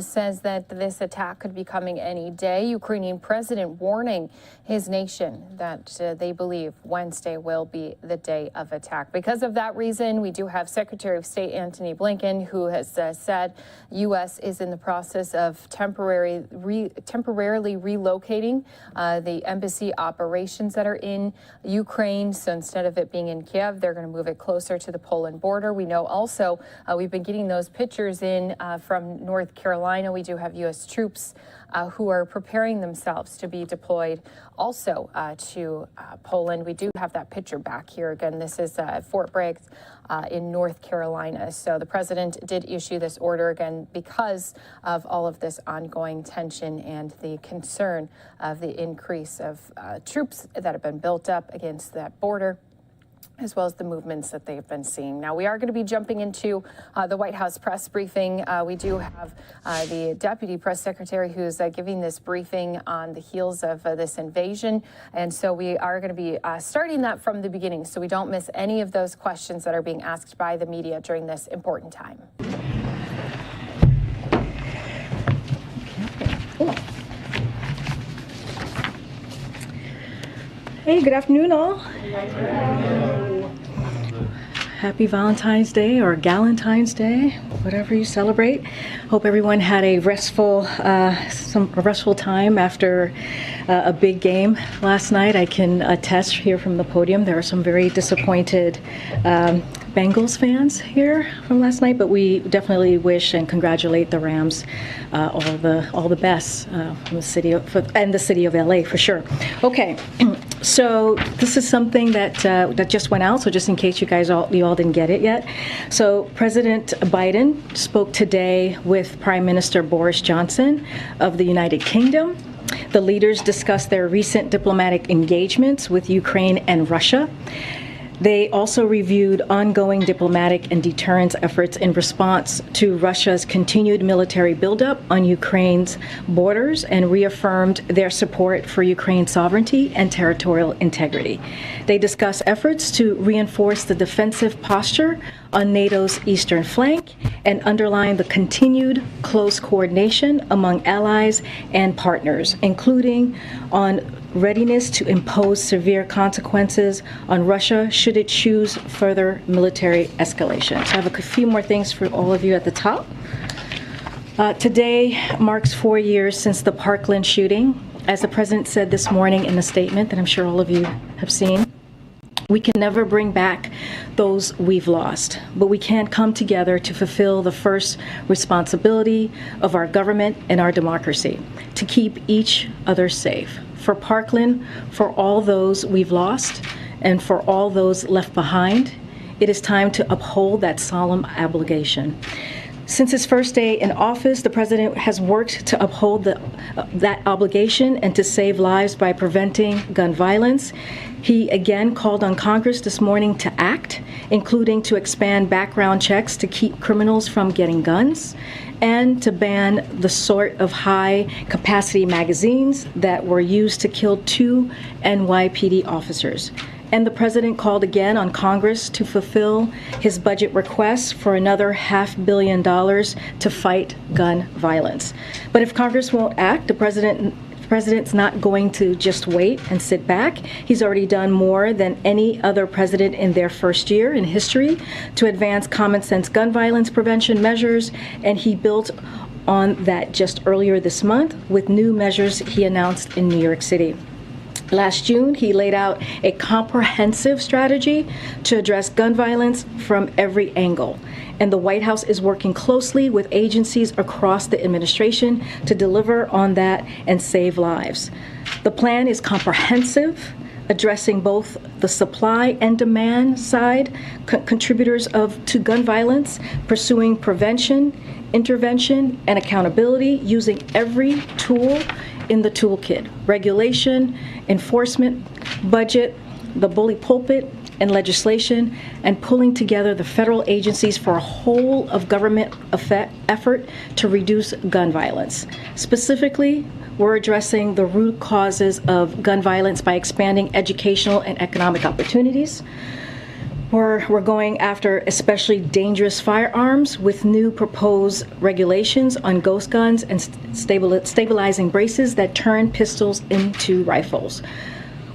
says that this attack could be coming any day. Ukrainian president warning his nation that they believe Wednesday will be the day of attack. Because of that reason, we do have Secretary of State Antony Blinken, who has said U.S. is in the process of temporarily relocating the embassy operations that are in Ukraine. So instead of it being in Kiev, they're going to move it closer to the Poland border. We know also we've been getting those pictures in from North Carolina. We do have U.S. troops who are preparing themselves to be deployed also to Poland. We do have that picture back here. Again, this is Fort Bragg in North Carolina. So the president did issue this order again because of all of this ongoing tension and the concern of the increase of troops that have been built up against that border, as well as the movements that they've been seeing. Now, we are going to be jumping into the White House press briefing. We do have the Deputy Press Secretary who's giving this briefing on the heels of this invasion. And so we are going to be starting that from the beginning so we don't miss any of those questions that are being asked by the media during this important time. Hey, good afternoon, all. Happy Valentine's Day or Galentine's Day, whatever you celebrate. Hope everyone had a restful time after a big game last night. I can attest here from the podium there are some very disappointed Bengals fans here from last night, but we definitely wish and congratulate the Rams all the best from the city and the city of LA for sure. Okay, so this is something that just went out. So just in case you all didn't get it yet, so President Biden spoke today with Prime Minister Boris Johnson of the United Kingdom. The leaders discussed their recent diplomatic engagements with Ukraine and Russia. They also reviewed ongoing diplomatic and deterrence efforts in response to Russia's continued military buildup on Ukraine's borders and reaffirmed their support for Ukraine's sovereignty and territorial integrity. They discussed efforts to reinforce the defensive posture on NATO's eastern flank and underline the continued close coordination among allies and partners, including on readiness to impose severe consequences on Russia should it choose further military escalation. So I have a few more things for all of you at the top. Today marks 4 years since the Parkland shooting. As the president said this morning in a statement that I'm sure all of you have seen, we can never bring back those we've lost, but we can come together to fulfill the first responsibility of our government and our democracy, to keep each other safe. For Parkland, for all those we've lost, and for all those left behind, it is time to uphold that solemn obligation. Since his first day in office, the president has worked to uphold that obligation and to save lives by preventing gun violence. He again called on Congress this morning to act, including to expand background checks to keep criminals from getting guns and to ban the sort of high-capacity magazines that were used to kill 2 NYPD officers. And the president called again on Congress to fulfill his budget request for another $500 million to fight gun violence. But if Congress won't act, the president's not going to just wait and sit back. He's already done more than any other president in their first year in history to advance common sense gun violence prevention measures, and he built on that just earlier this month with new measures he announced in New York City. Last June, he laid out a comprehensive strategy to address gun violence from every angle. And the White House is working closely with agencies across the administration to deliver on that and save lives. The plan is comprehensive, addressing both the supply and demand side contributors to gun violence, pursuing prevention, intervention, and accountability using every tool in the toolkit: regulation, enforcement, budget, the bully pulpit, and legislation, and pulling together the federal agencies for a whole of government effort to reduce gun violence. Specifically, We're addressing the root causes of gun violence by expanding educational and economic opportunities. We're going after especially dangerous firearms with new proposed regulations on ghost guns and stabilizing braces that turn pistols into rifles.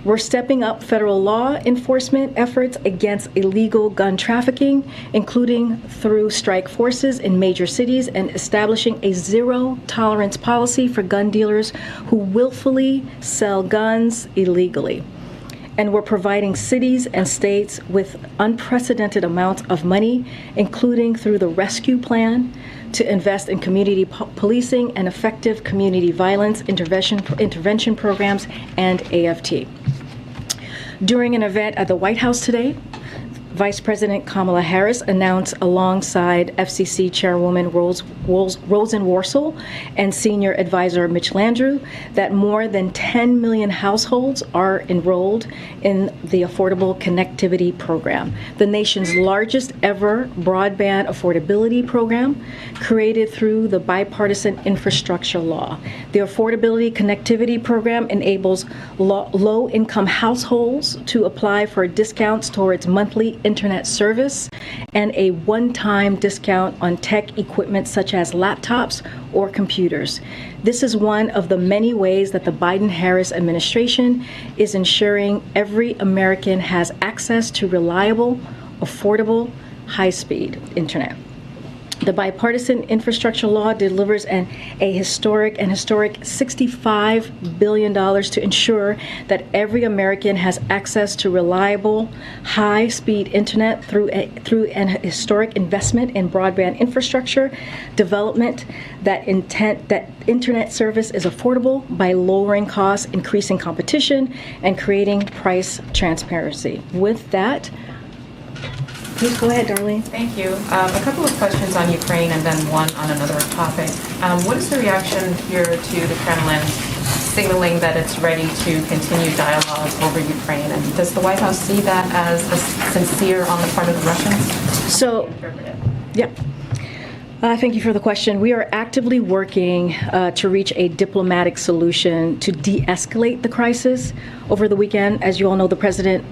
We're stepping up federal law enforcement efforts against illegal gun trafficking, including through strike forces in major cities, and establishing a zero-tolerance policy for gun dealers who willfully sell guns illegally. And we're providing cities and states with unprecedented amounts of money, including through the rescue plan, to invest in community policing and effective community violence intervention programs and AFT. During an event at the White House today, Vice President Kamala Harris announced alongside FCC Chairwoman Rosen Worcel and Senior Advisor Mitch Landrieu that more than 10 million households are enrolled in the Affordable Connectivity Program, the nation's largest ever broadband affordability program created through the Bipartisan Infrastructure Law. The Affordability Connectivity Program enables low-income households to apply for discounts towards monthly internet service and a one-time discount on tech equipment such as laptops or computers. This is one of the many ways that the Biden-Harris administration is ensuring every American has access to reliable, affordable, high-speed internet. The Bipartisan Infrastructure Law delivers a historic $65 billion to ensure that every American has access to reliable, high-speed internet through an historic investment in broadband infrastructure development that internet service is affordable by lowering costs, increasing competition, and creating price transparency. With that, please go ahead, Darlene. Thank you. A couple of questions on Ukraine and then one on another topic. What is the reaction here to the Kremlin signaling that it's ready to continue dialogue over Ukraine? And does the White House see that as sincere on the part of the Russians? So, yeah. Thank you for the question. We are actively working to reach a diplomatic solution to de-escalate the crisis. Over the weekend, as you all know, the president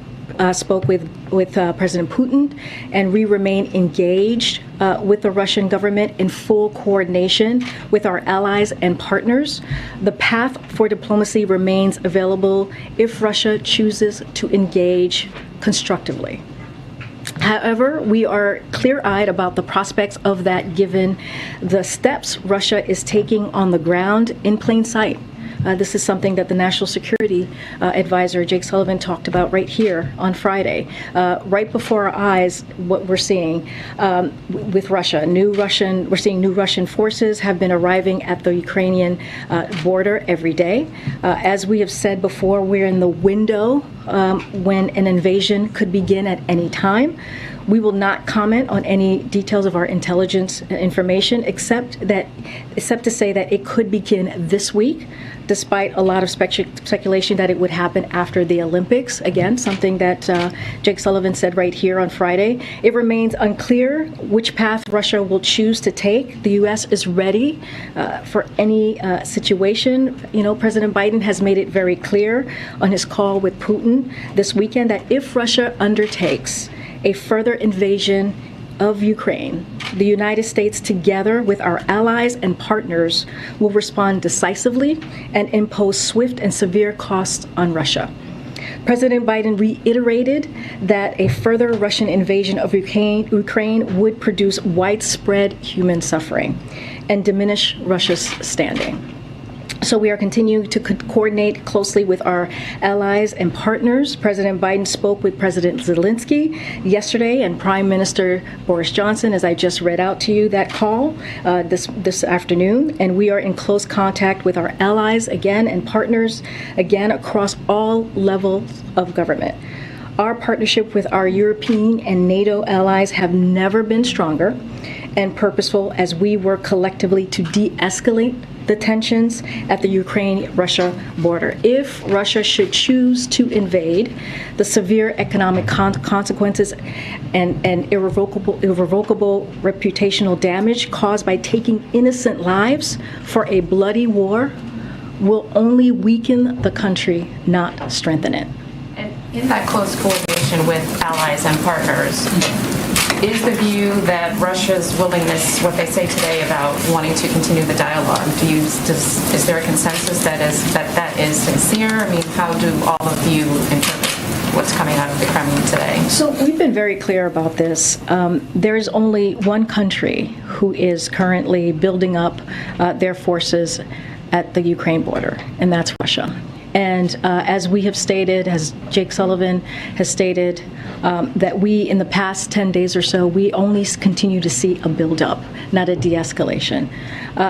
spoke with President Putin, and we remain engaged with the Russian government in full coordination with our allies and partners. The path for diplomacy remains available if Russia chooses to engage constructively. However, we are clear-eyed about the prospects of that given the steps Russia is taking on the ground in plain sight. This is something that the National Security Advisor, Jake Sullivan, talked about right here on Friday. Right before our eyes, what we're seeing with Russia. We're seeing new Russian forces have been arriving at the Ukrainian border every day. As we have said before, we're in the window when an invasion could begin at any time. We will not comment on any details of our intelligence information, except to say that it could begin this week, despite a lot of speculation that it would happen after the Olympics. Again, something that Jake Sullivan said right here on Friday. It remains unclear which path Russia will choose to take. The U.S. is ready for any situation. You know, President Biden has made it very clear on his call with Putin this weekend that if Russia undertakes a further invasion of Ukraine, the United States, together with our allies and partners, will respond decisively and impose swift and severe costs on Russia. President Biden reiterated that a further Russian invasion of Ukraine would produce widespread human suffering and diminish Russia's standing. So we are continuing to coordinate closely with our allies and partners. President Biden spoke with President Zelensky yesterday and Prime Minister Boris Johnson, as I just read out to you that call this afternoon. And we are in close contact with our allies again and partners again across all levels of government. Our partnership with our European and NATO allies have never been stronger and purposeful as we work collectively to de-escalate the tensions at the Ukraine-Russia border. If Russia should choose to invade, the severe economic consequences and irrevocable reputational damage caused by taking innocent lives for a bloody war will only weaken the country, not strengthen it. And in that close coordination with allies and partners, is the view that Russia's willingness, what they say today about wanting to continue the dialogue, is there a consensus that is sincere? I mean, how do all of you interpret what's coming out of the Kremlin today? So we've been very clear about this. There is only one country who is currently building up their forces at the Ukraine border, and that's Russia. And as we have stated, as Jake Sullivan has stated, that we, in the past 10 days or so, we only continue to see a buildup, not a de-escalation.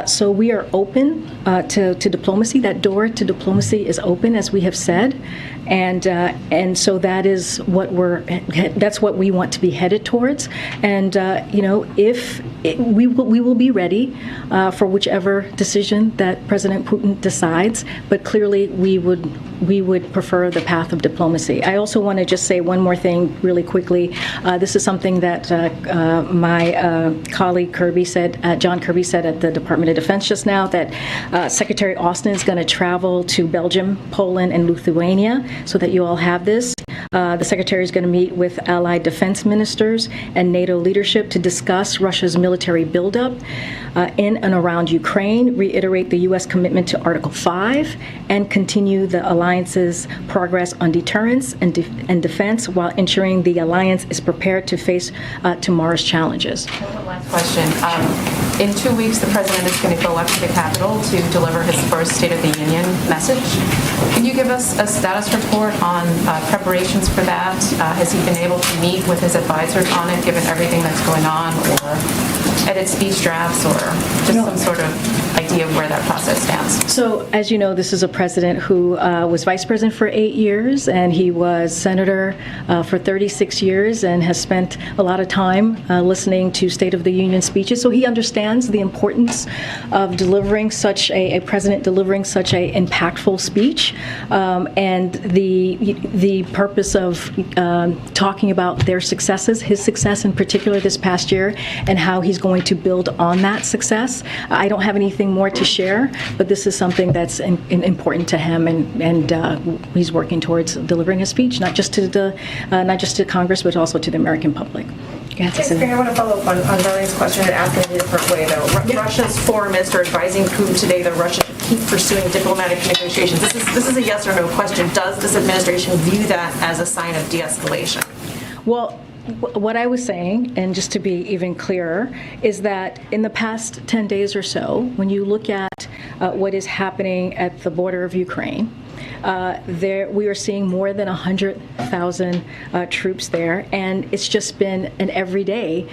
So we are open to diplomacy. That door to diplomacy is open, as we have said, and so that is that's what we want to be headed towards. And if we will be ready for whichever decision that President Putin decides, but clearly we would prefer the path of diplomacy. I also want to just say one more thing really quickly. This is something that my colleague John Kirby said at the Department of Defense just now, that Secretary Austin is going to travel to Belgium, Poland, and Lithuania, so that you all have this. The Secretary is going to meet with allied defense ministers and NATO leadership to discuss Russia's military buildup in and around Ukraine, reiterate the U.S. commitment to Article 5, and continue the alliance's progress on deterrence and defense while ensuring the alliance is prepared to face tomorrow's challenges. One last question. In 2 weeks, the President is going to go up to the Capitol to deliver his first State of the Union message. Can you give us a status report on preparations for that? Has he been able to meet with his advisors on it, given everything that's going on, or edit speech drafts, or just some sort of idea of where that process stands? So, as you know, this is a president who was vice president for 8 years, and he was senator for 36 years, and has spent a lot of time listening to State of the Union speeches. So he understands the importance of delivering such a president delivering such a impactful speech, and the purpose of talking about their successes, his success in particular this past year, and how he's going to build on that success. I don't have anything more to share, but this is something that's important to him, and he's working towards delivering a speech, not just to Congress, but also to the American public. Yes, I want to follow up on Darlene's question and ask it in a different way, though. Russia's foreign minister advising Putin today that Russia should keep pursuing diplomatic negotiations. This is a yes or no question. Does this administration view that as a sign of de-escalation? Well, what I was saying, and just to be even clearer, is that in the past 10 days or so, when you look at what is happening at the border of Ukraine, we are seeing more than 100,000 troops there, and it's just been an everyday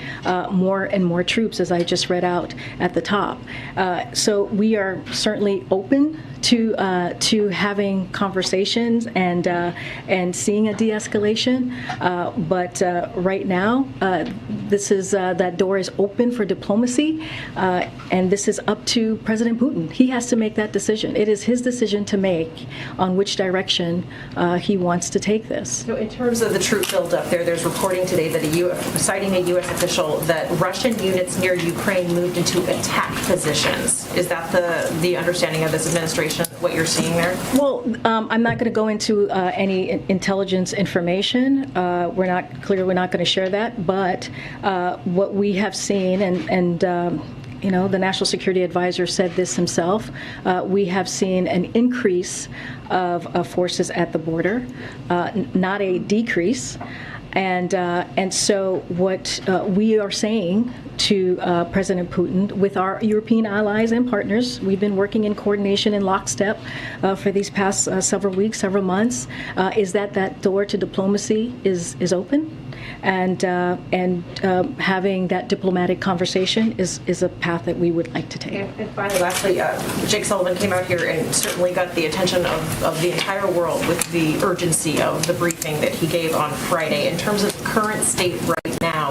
more and more troops, as I just read out at the top. So we are certainly open to having conversations and seeing a de-escalation, but right now that door is open for diplomacy, and this is up to President Putin. He has to make that decision. It is his decision to make on which direction he wants to take this. So in terms of the troop buildup there's reporting today that citing a U.S. official that Russian units near Ukraine moved into attack positions. Is that the understanding of this administration, what you're seeing there? Well, I'm not going to go into any intelligence information. We're not going to share that, but what we have seen, and the National Security Advisor said this himself, we have seen an increase of forces at the border, not a decrease. And so what we are saying to President Putin with our European allies and partners, we've been working in coordination in lockstep for these past several weeks, several months, is that door to diplomacy is open. And having that diplomatic conversation is a path that we would like to take. And finally, lastly, Jake Sullivan came out here and certainly got the attention of the entire world with the urgency of the briefing that he gave on Friday. In terms of current state right now, now.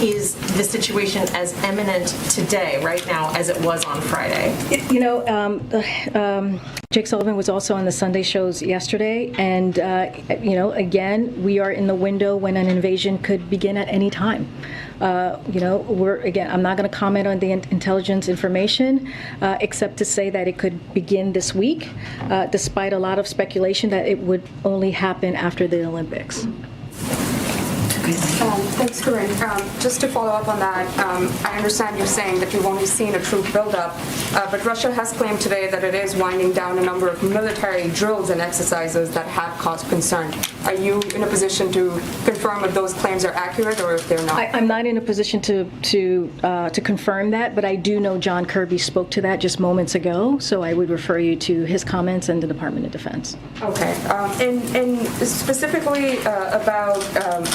Is the situation as imminent today, right now, as it was on Friday? You know, Jake Sullivan was also on the Sunday shows yesterday, and you know, again, we are in the window when an invasion could begin at any time. You know, I'm not going to comment on the intelligence information, except to say that it could begin this week, despite a lot of speculation that it would only happen after the Olympics. Thanks, Corinne. Just to follow up on that, I understand you're saying that you've only seen a troop buildup, but Russia has claimed today that it is winding down a number of military drills and exercises that have caused concern. Are you in a position to confirm if those claims are accurate or if they're not? I'm not in a position to confirm that, but I do know John Kirby spoke to that just moments ago, so I would refer you to his comments and the Department of Defense. Okay, and specifically about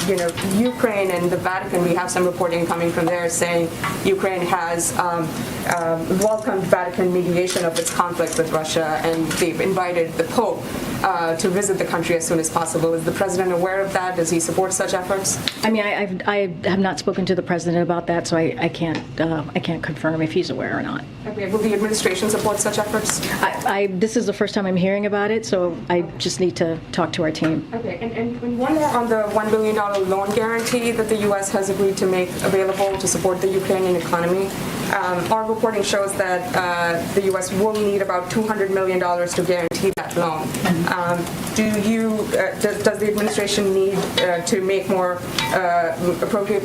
you know, Ukraine and the Vatican, we have some reporting coming from there saying Ukraine has welcomed Vatican mediation of its conflict with Russia, and they've invited the Pope to visit the country as soon as possible. Is the president aware of that? Does he support such efforts? I mean, I have not spoken to the president about that, so I can't confirm if he's aware or not. Okay. Will the administration support such efforts? This is the first time I'm hearing about it, so I just need to talk to our team. Okay, and one more on the $1 billion loan guarantee that the U.S. has agreed to make available to support the Ukrainian economy. Our reporting shows that the U.S. will need about $200 million to guarantee that loan. Does the administration need to make more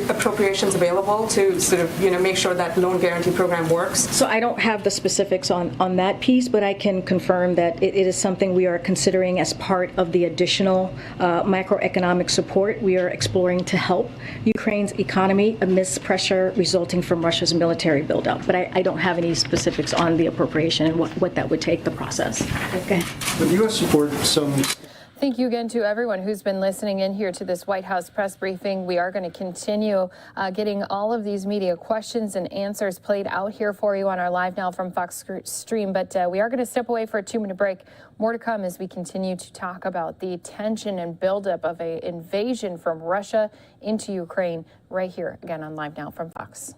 appropriations available to sort of, you know, make sure that loan guarantee program works? So I don't have the specifics on that piece, but I can confirm that it is something we are considering as part of the additional macroeconomic support we are exploring to help Ukraine's economy amidst pressure resulting from Russia's military buildup. But I don't have any specifics on the appropriation and what that would take, the process. Okay. Would the U.S. support some... Thank you again to everyone who's been listening in here to this White House press briefing. We are going to continue getting all of these media questions and answers played out here for you on our Live Now from Fox stream. But we are going to step away for a 2-minute break. More to come as we continue to talk about the tension and buildup of an invasion from Russia into Ukraine right here again on Live Now from Fox.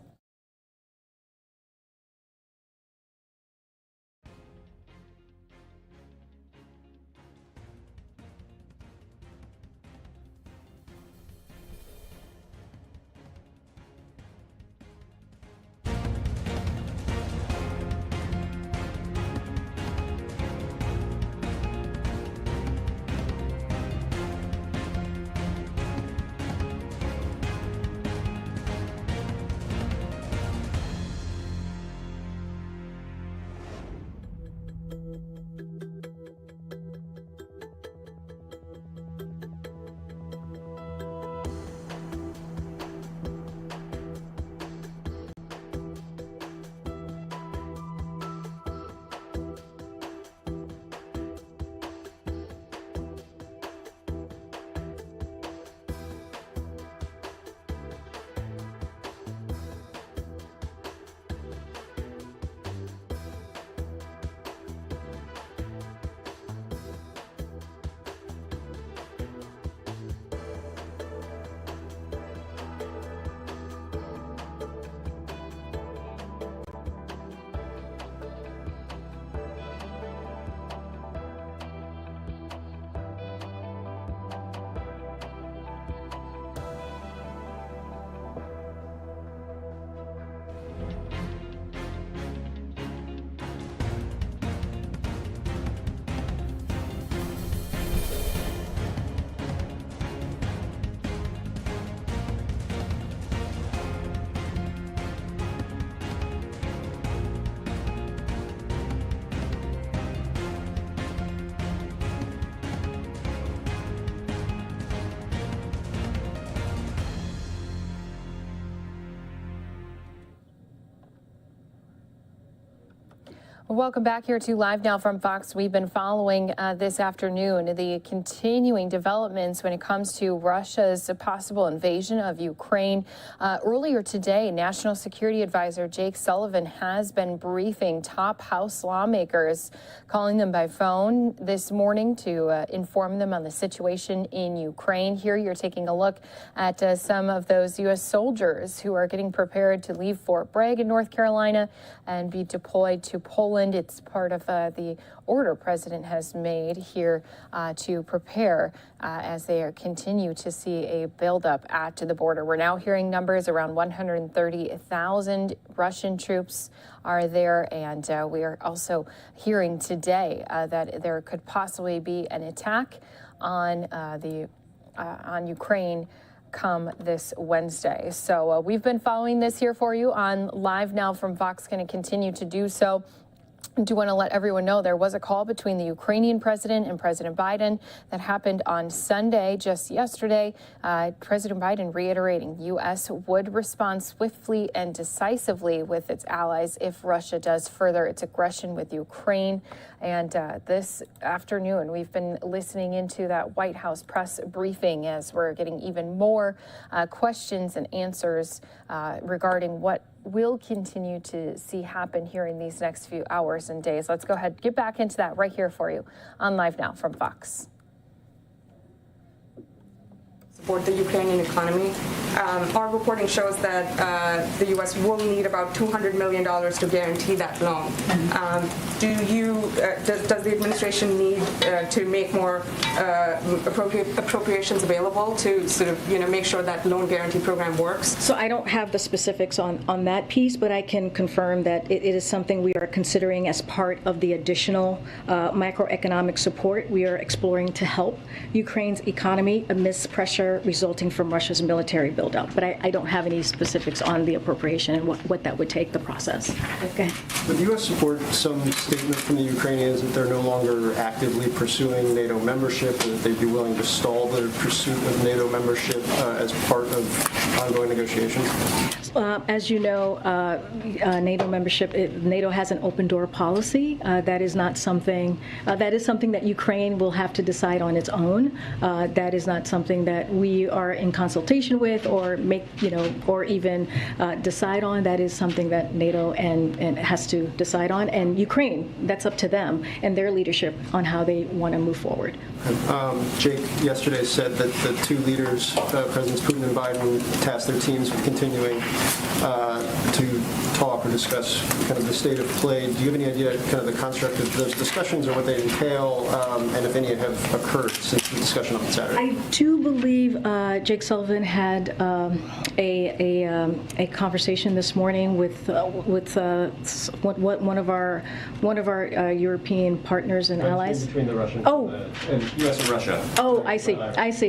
Welcome back here to Live Now from Fox. We've been following this afternoon the continuing developments when it comes to Russia's possible invasion of Ukraine. Earlier today, National Security Advisor Jake Sullivan has been briefing top House lawmakers, calling them by phone this morning to inform them on the situation in Ukraine. Here you're taking a look at some of those U.S. soldiers who are getting prepared to leave Fort Bragg in North Carolina and be deployed to Poland. It's part of the order President has made here to prepare as they continue to see a buildup at the border. We're now hearing numbers around 130,000 Russian troops are there, and we are also hearing today that there could possibly be an attack on on Ukraine come this Wednesday. So we've been following this here for you on Live Now from Fox, going to continue to do so. I do want to let everyone know there was a call between the Ukrainian president and President Biden that happened on Sunday, just yesterday. President Biden reiterating the U.S. would respond swiftly and decisively with its allies if Russia does further its aggression with Ukraine. And this afternoon, we've been listening into that White House press briefing as we're getting even more questions and answers regarding what we'll continue to see happen here in these next few hours and days. Let's go ahead, get back into that right here for you on Live Now from Fox. Support the Ukrainian economy. Our reporting shows that the U.S. will need about $200 million to guarantee that loan. Does the administration need to make more appropriations available to sort of make sure that loan guarantee program works? So I don't have the specifics on that piece, but I can confirm that it is something we are considering as part of the additional macroeconomic support we are exploring to help Ukraine's economy amidst pressure resulting from Russia's military buildup. But I don't have any specifics on the appropriation and what that would take, the process. Okay. Would the U.S. support some statement from the Ukrainians that they're no longer actively pursuing NATO membership, and that they'd be willing to stall their pursuit of NATO membership as part of ongoing negotiations? As you know, NATO membership, NATO has an open door policy. That is not something, that is something that Ukraine will have to decide on its own. That is not something that we are in consultation with or make, or even decide on. That is something that NATO and has to decide on. And Ukraine, that's up to them and their leadership on how they want to move forward. Jake yesterday said that the two leaders, Presidents Putin and Biden, tasked their teams with continuing to talk or discuss kind of the state of play. Do you have any idea kind of the construct of those discussions or what they entail, and if any have occurred since the discussion on Saturday? I do believe Jake Sullivan had a conversation this morning with one of our European partners and allies. Between the Russian and U.S. and Russia. Oh, I see.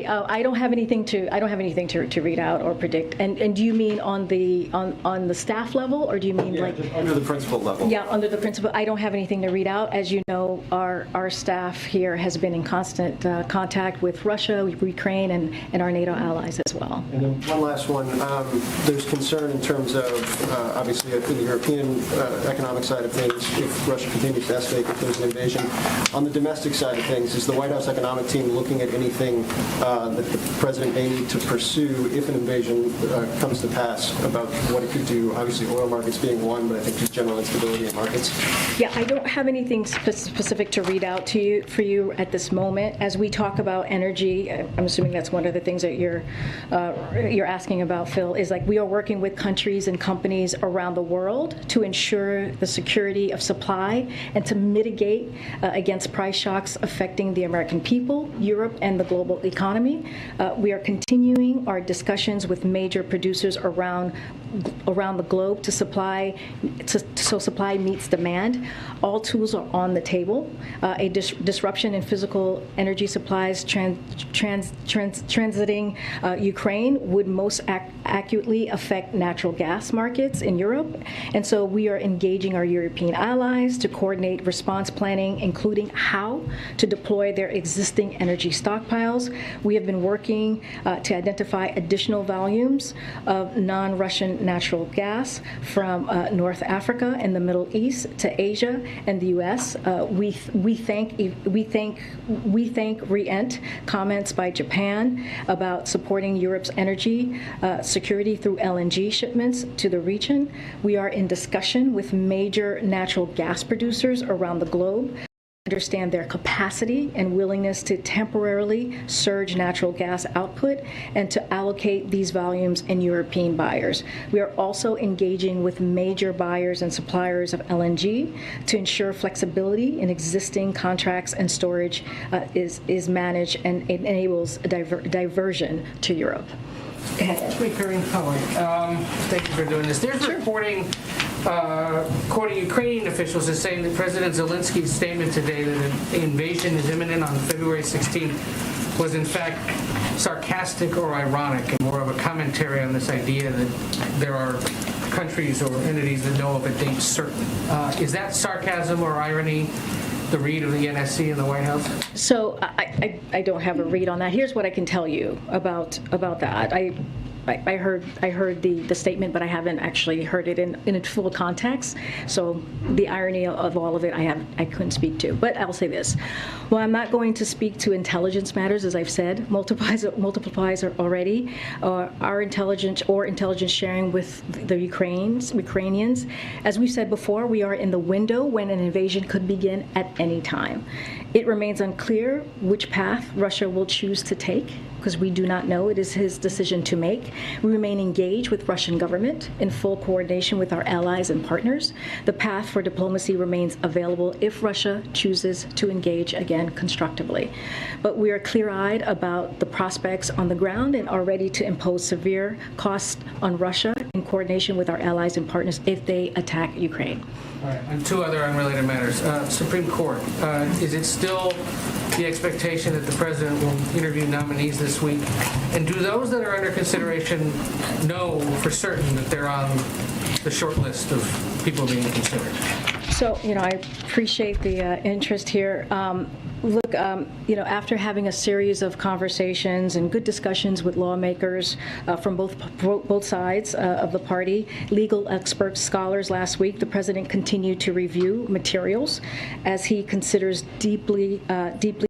I don't have anything to read out or predict. And do you mean on the staff level, or do you mean under the principal level? Yeah, under the principal. I don't have anything to read out. As you know, our staff here has been in constant contact with Russia, Ukraine, and our NATO allies as well. And then one last one. There's concern in terms of, obviously, in the European economic side of things, if Russia continues to escalate, if there's an invasion. On the domestic side of things, is the White House economic team looking at anything that the president may need to pursue if an invasion comes to pass about what it could do? Obviously, oil markets being one, but I think just general instability in markets. Yeah, I don't have anything specific to read out for you at this moment. As we talk about energy, I'm assuming that's one of the things that you're asking about, Phil, is like we are working with countries and companies around the world to ensure the security of supply and to mitigate against price shocks affecting the American people, Europe, and the global economy. We are continuing our discussions with major producers around the globe to so supply meets demand. All tools are on the table. A disruption in physical energy supplies, transition transiting Ukraine would most accurately affect natural gas markets in Europe. And so we are engaging our European allies to coordinate response planning, including how to deploy their existing energy stockpiles. We have been working to identify additional volumes of non-Russian natural gas from North Africa and the Middle East to Asia and the U.S. We thank REENT comments by Japan about supporting Europe's energy security through LNG shipments to the region. We are in discussion with major natural gas producers around the globe, understand their capacity and willingness to temporarily surge natural gas output and to allocate these volumes in European buyers. We are also engaging with major buyers and suppliers of LNG to ensure flexibility in existing contracts and storage is managed and enables a diversion to Europe. Go ahead. Thank you for doing this. There's reporting, quoting Ukrainian officials, is saying that President Zelensky's statement today that an invasion is imminent on February 16th was in fact sarcastic or ironic and more of a commentary on this idea that there are countries or entities that know of a date certain. Is that sarcasm or irony, the read of the NSC in the White House? So I don't have a read on that. Here's what I can tell you about that. I heard the statement, but I haven't actually heard it in its full context. So the irony of all of it, I couldn't speak to. But I'll say this: well, I'm not going to speak to intelligence matters, as I've said, multiplies already. Our intelligence sharing with the Ukrainians. As we've said before, we are in the window when an invasion could begin at any time. It remains unclear which path Russia will choose to take, because we do not know. It is his decision to make. We remain engaged with Russian government in full coordination with our allies and partners. The path for diplomacy remains available if Russia chooses to engage again constructively. But we are clear-eyed about the prospects on the ground and are ready to impose severe costs on Russia in coordination with our allies and partners if they attack Ukraine. All right, and two other unrelated matters. Supreme Court, is it still the expectation that the president will interview nominees this week? And do those that are under consideration know for certain that they're on the short list of people being considered? So, I appreciate the interest here. Look, after having a series of conversations and good discussions with lawmakers from both sides of the party, legal experts, scholars last week, the president continued to review materials as he considers deeply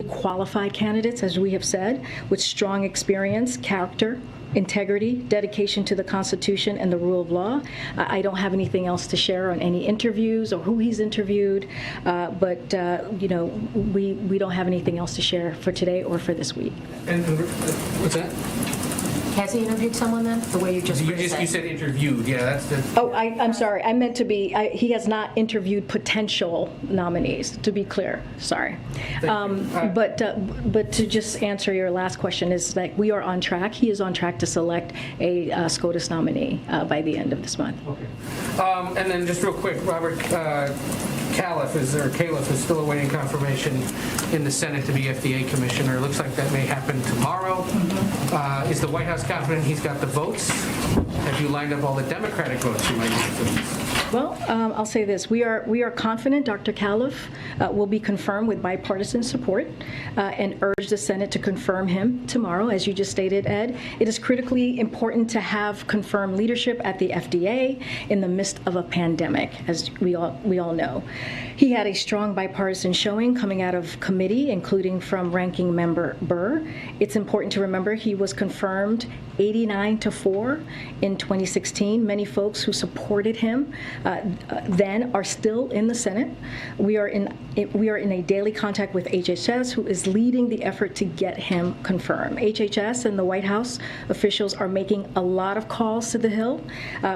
qualified candidates, as we have said, with strong experience, character, integrity, dedication to the Constitution and the rule of law. I don't have anything else to share on any interviews or who he's interviewed, but we don't have anything else to share for today or for this week. And what's that? Has he interviewed someone then? The way you just phrased You said interviewed. Yeah, that's the. Oh, I'm sorry. I meant to be. He has not interviewed potential nominees. To be clear, sorry. But to just answer your last question is that we are on track. He is on track to select a SCOTUS nominee by the end of this month. Okay. And then just real quick, Robert Califf is still awaiting confirmation in the Senate to be FDA commissioner. It looks like that may happen tomorrow. Is the White House confident he's got the votes? Have you lined up all the Democratic votes you might need for this? Well, I'll say this. We are confident Dr. Califf will be confirmed with bipartisan support and urge the Senate to confirm him tomorrow, as you just stated, Ed. It is critically important to have confirmed leadership at the FDA in the midst of a pandemic, as we all know. He had a strong bipartisan showing coming out of committee, including from Ranking Member Burr. It's important to remember he was confirmed 89-4 in 2016. Many folks who supported him then are still in the Senate. We are in a daily contact with HHS, who is leading the effort to get him confirmed. HHS and the White House officials are making a lot of calls to the Hill,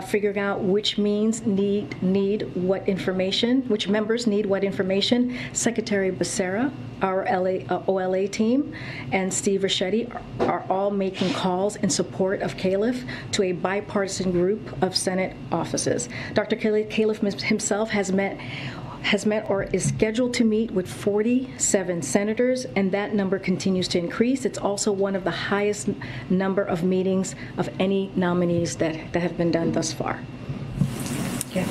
figuring out which means need what information, which members need what information. Secretary Becerra, our OLA team, and Steve Ricchetti are all making calls in support of Califf to a bipartisan group of Senate offices. Dr. Califf himself has met has met or is scheduled to meet with 47 senators, and that number continues to increase. It's also one of the highest number of meetings of any nominees that have been done thus far. Yeah.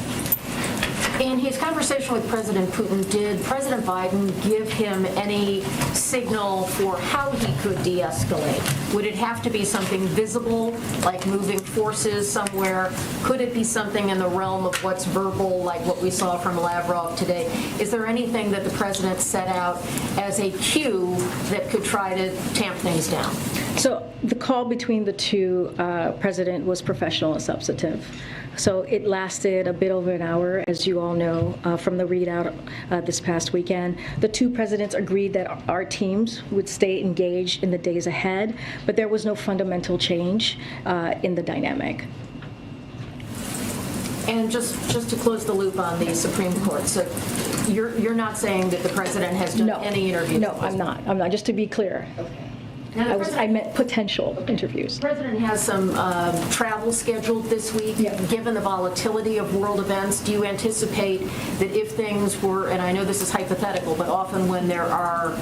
In his conversation with President Putin, did President Biden give him any signal for how he could de-escalate? Would it have to be something visible, like moving forces somewhere? Could it be something in the realm of what's verbal, like what we saw from Lavrov today? Is there anything that the president set out as a cue that could try to tamp things down? So the call between the two president was professional and substantive. So it lasted a bit over an hour, as you all know, from the readout this past weekend. The two presidents agreed that our teams would stay engaged in the days ahead, but there was no fundamental change in the dynamic. And just to close the loop on the Supreme Court, so you're not saying that the president has done any interviews? No, I'm not. I'm not. Just to be clear. Okay. Now, I meant potential interviews. The president has some travel scheduled this week. Given the volatility of world events, do you anticipate that if things were, and I know this is hypothetical, but often when there are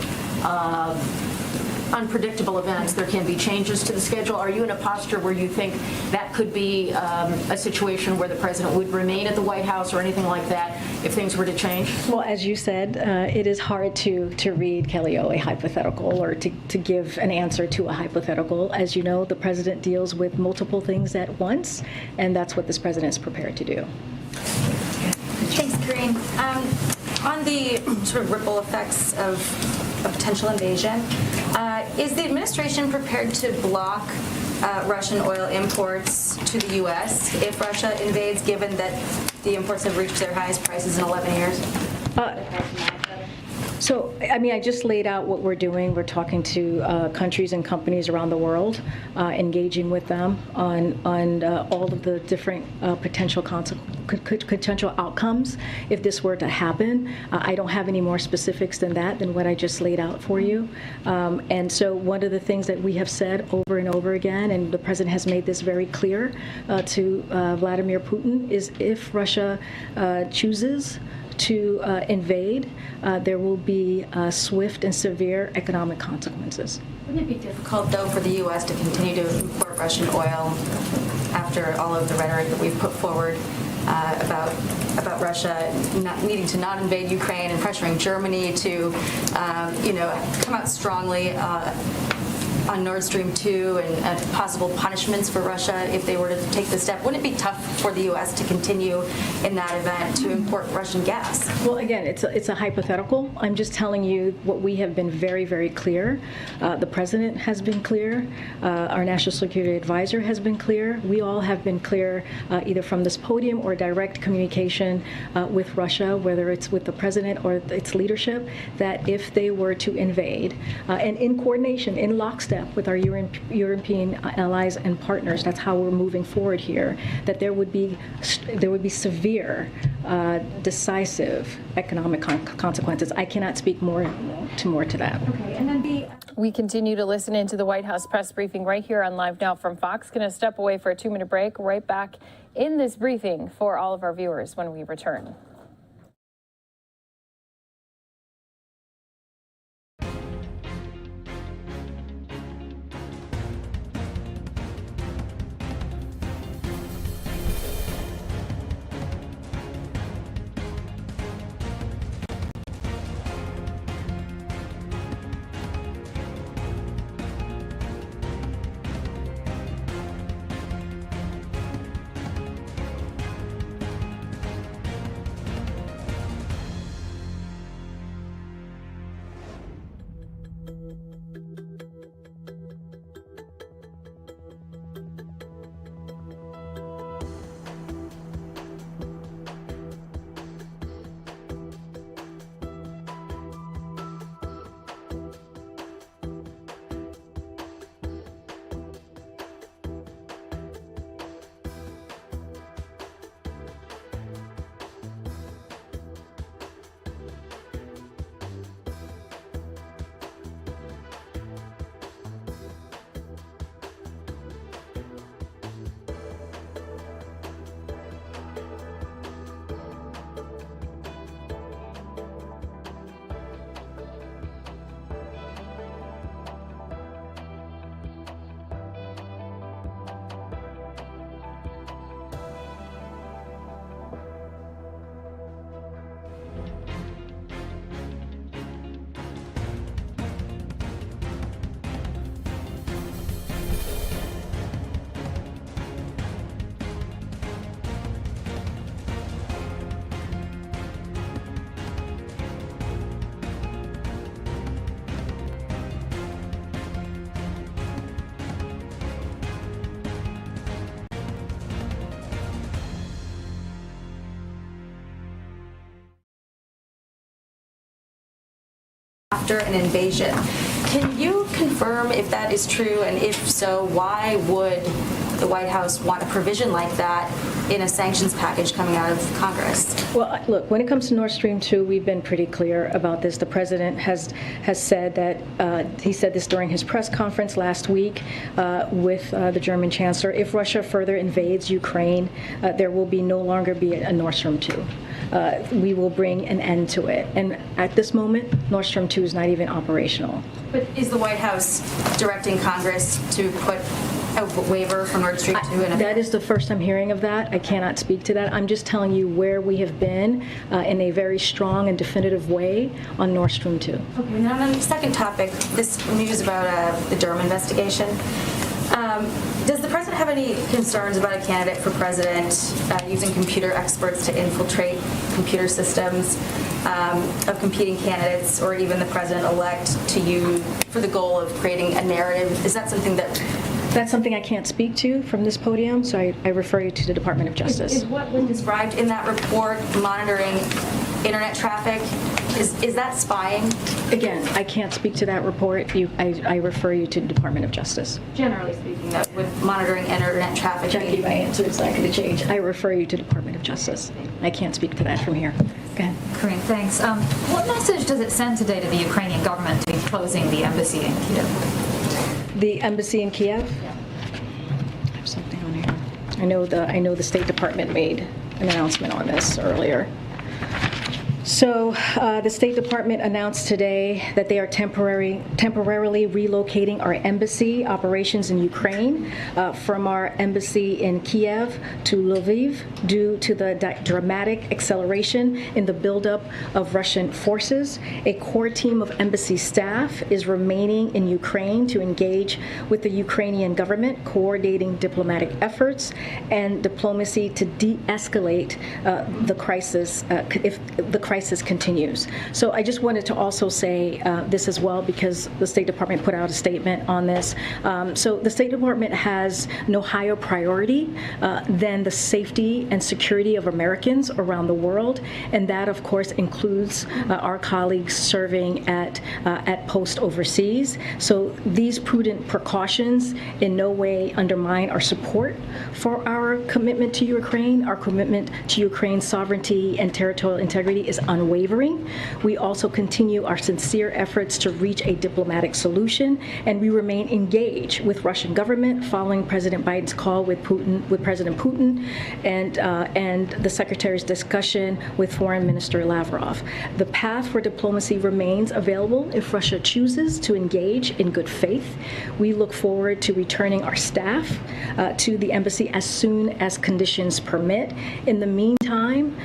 unpredictable events, there can be changes to the schedule. Are you in a posture where you think that could be a situation where the president would remain at the White House or anything like that if things were to change? Well, as you said, it is hard to read, Kelly O, a hypothetical or to give an answer to a hypothetical. As you know, the president deals with multiple things at once, and that's what this president is prepared to do. Thanks, Karine. On the sort of ripple effects of a potential invasion, is the administration prepared to block Russian oil imports to the U.S. if Russia invades, given that the imports have reached their highest prices in 11 years? So, I mean, I just laid out what we're doing. We're talking to countries and companies around the world, engaging with them on all of the different potential outcomes if this were to happen. I don't have any more specifics than what I just laid out for you. And so one of the things that we have said over and over again, and the president has made this very clear to Vladimir Putin, is if Russia chooses to invade, there will be swift and severe economic consequences. Wouldn't it be difficult, though, for the U.S. to continue to import Russian oil after all of the rhetoric that we've put forward about Russia not needing to not invade Ukraine and pressuring Germany to, come out strongly on Nord Stream 2 and possible punishments for Russia if they were to take this step? Wouldn't it be tough for the U.S. to continue in that event to import Russian gas? Well, again, it's a hypothetical. I'm just telling you what we have been very, very clear. The president has been clear. Our national security advisor has been clear. We all have been clear, either from this podium or direct communication with Russia, whether it's with the president or its leadership, that if they were to invade, and in coordination, in lockstep with our European allies and partners, that's how we're moving forward here, that there would be severe, decisive economic consequences. I cannot speak more to that. Okay, and then we continue to listen into the White House press briefing right here on Live Now from Fox. Going to step away for a 2-minute break. Right back in this briefing for all of our viewers when we return. after an invasion. Can you confirm if that is true, and if so, why would the White House want a provision like that in a sanctions package coming out of Congress? Well, look, when it comes to Nord Stream 2, we've been pretty clear about this. The president has said that, he said this during his press conference last week with the German chancellor, if Russia further invades Ukraine, there will no longer be a Nord Stream 2. We will bring an end to it. And at this moment, Nord Stream 2 is not even operational. But is the White House directing Congress to put a waiver for Nord Stream 2? That is the first I'm hearing of that. I cannot speak to that. I'm just telling you where we have been in a very strong and definitive way on Nord Stream 2. Okay, now on the second topic, this news about the Durham investigation. Does the president have any concerns about a candidate for president using computer experts to infiltrate computer systems of competing candidates, or even the president-elect to use for the goal of creating a narrative? Is that something that... That's something I can't speak to from this podium, so I refer you to the Department of Justice. Is what was described in that report monitoring internet traffic? Is that spying? Again, I can't speak to that report. I refer you to the Department of Justice. Generally speaking, that with monitoring internet traffic. Jackie, my answer is not going to change. I refer you to the Department of Justice. I can't speak to that from here. Go ahead. Corinne, thanks. What message does it send today to the Ukrainian government to be closing the embassy in Kiev? The embassy in Kiev? Yeah. I have something on here. I know the State Department made an announcement on this earlier. So the State Department announced today that they are temporarily relocating our embassy operations in Ukraine from our embassy in Kiev to Lviv due to the dramatic acceleration in the buildup of Russian forces. A core team of embassy staff is remaining in Ukraine to engage with the Ukrainian government, coordinating diplomatic efforts and diplomacy to de-escalate the crisis if the crisis continues. So I just wanted to also say this as well, because the State Department put out a statement on this. So the State Department has no higher priority than the safety and security of Americans around the world, and that, of course, includes our colleagues serving at post overseas. So these prudent precautions in no way undermine our support for our commitment to Ukraine. Our commitment to Ukraine's sovereignty and territorial integrity is unwavering. We also continue our sincere efforts to reach a diplomatic solution, and we remain engaged with Russian government following President Biden's call with President Putin and the Secretary's discussion with Foreign Minister Lavrov. The path for diplomacy remains available if Russia chooses to engage in good faith. We look forward to returning our staff to the embassy as soon as conditions permit. In the meantime,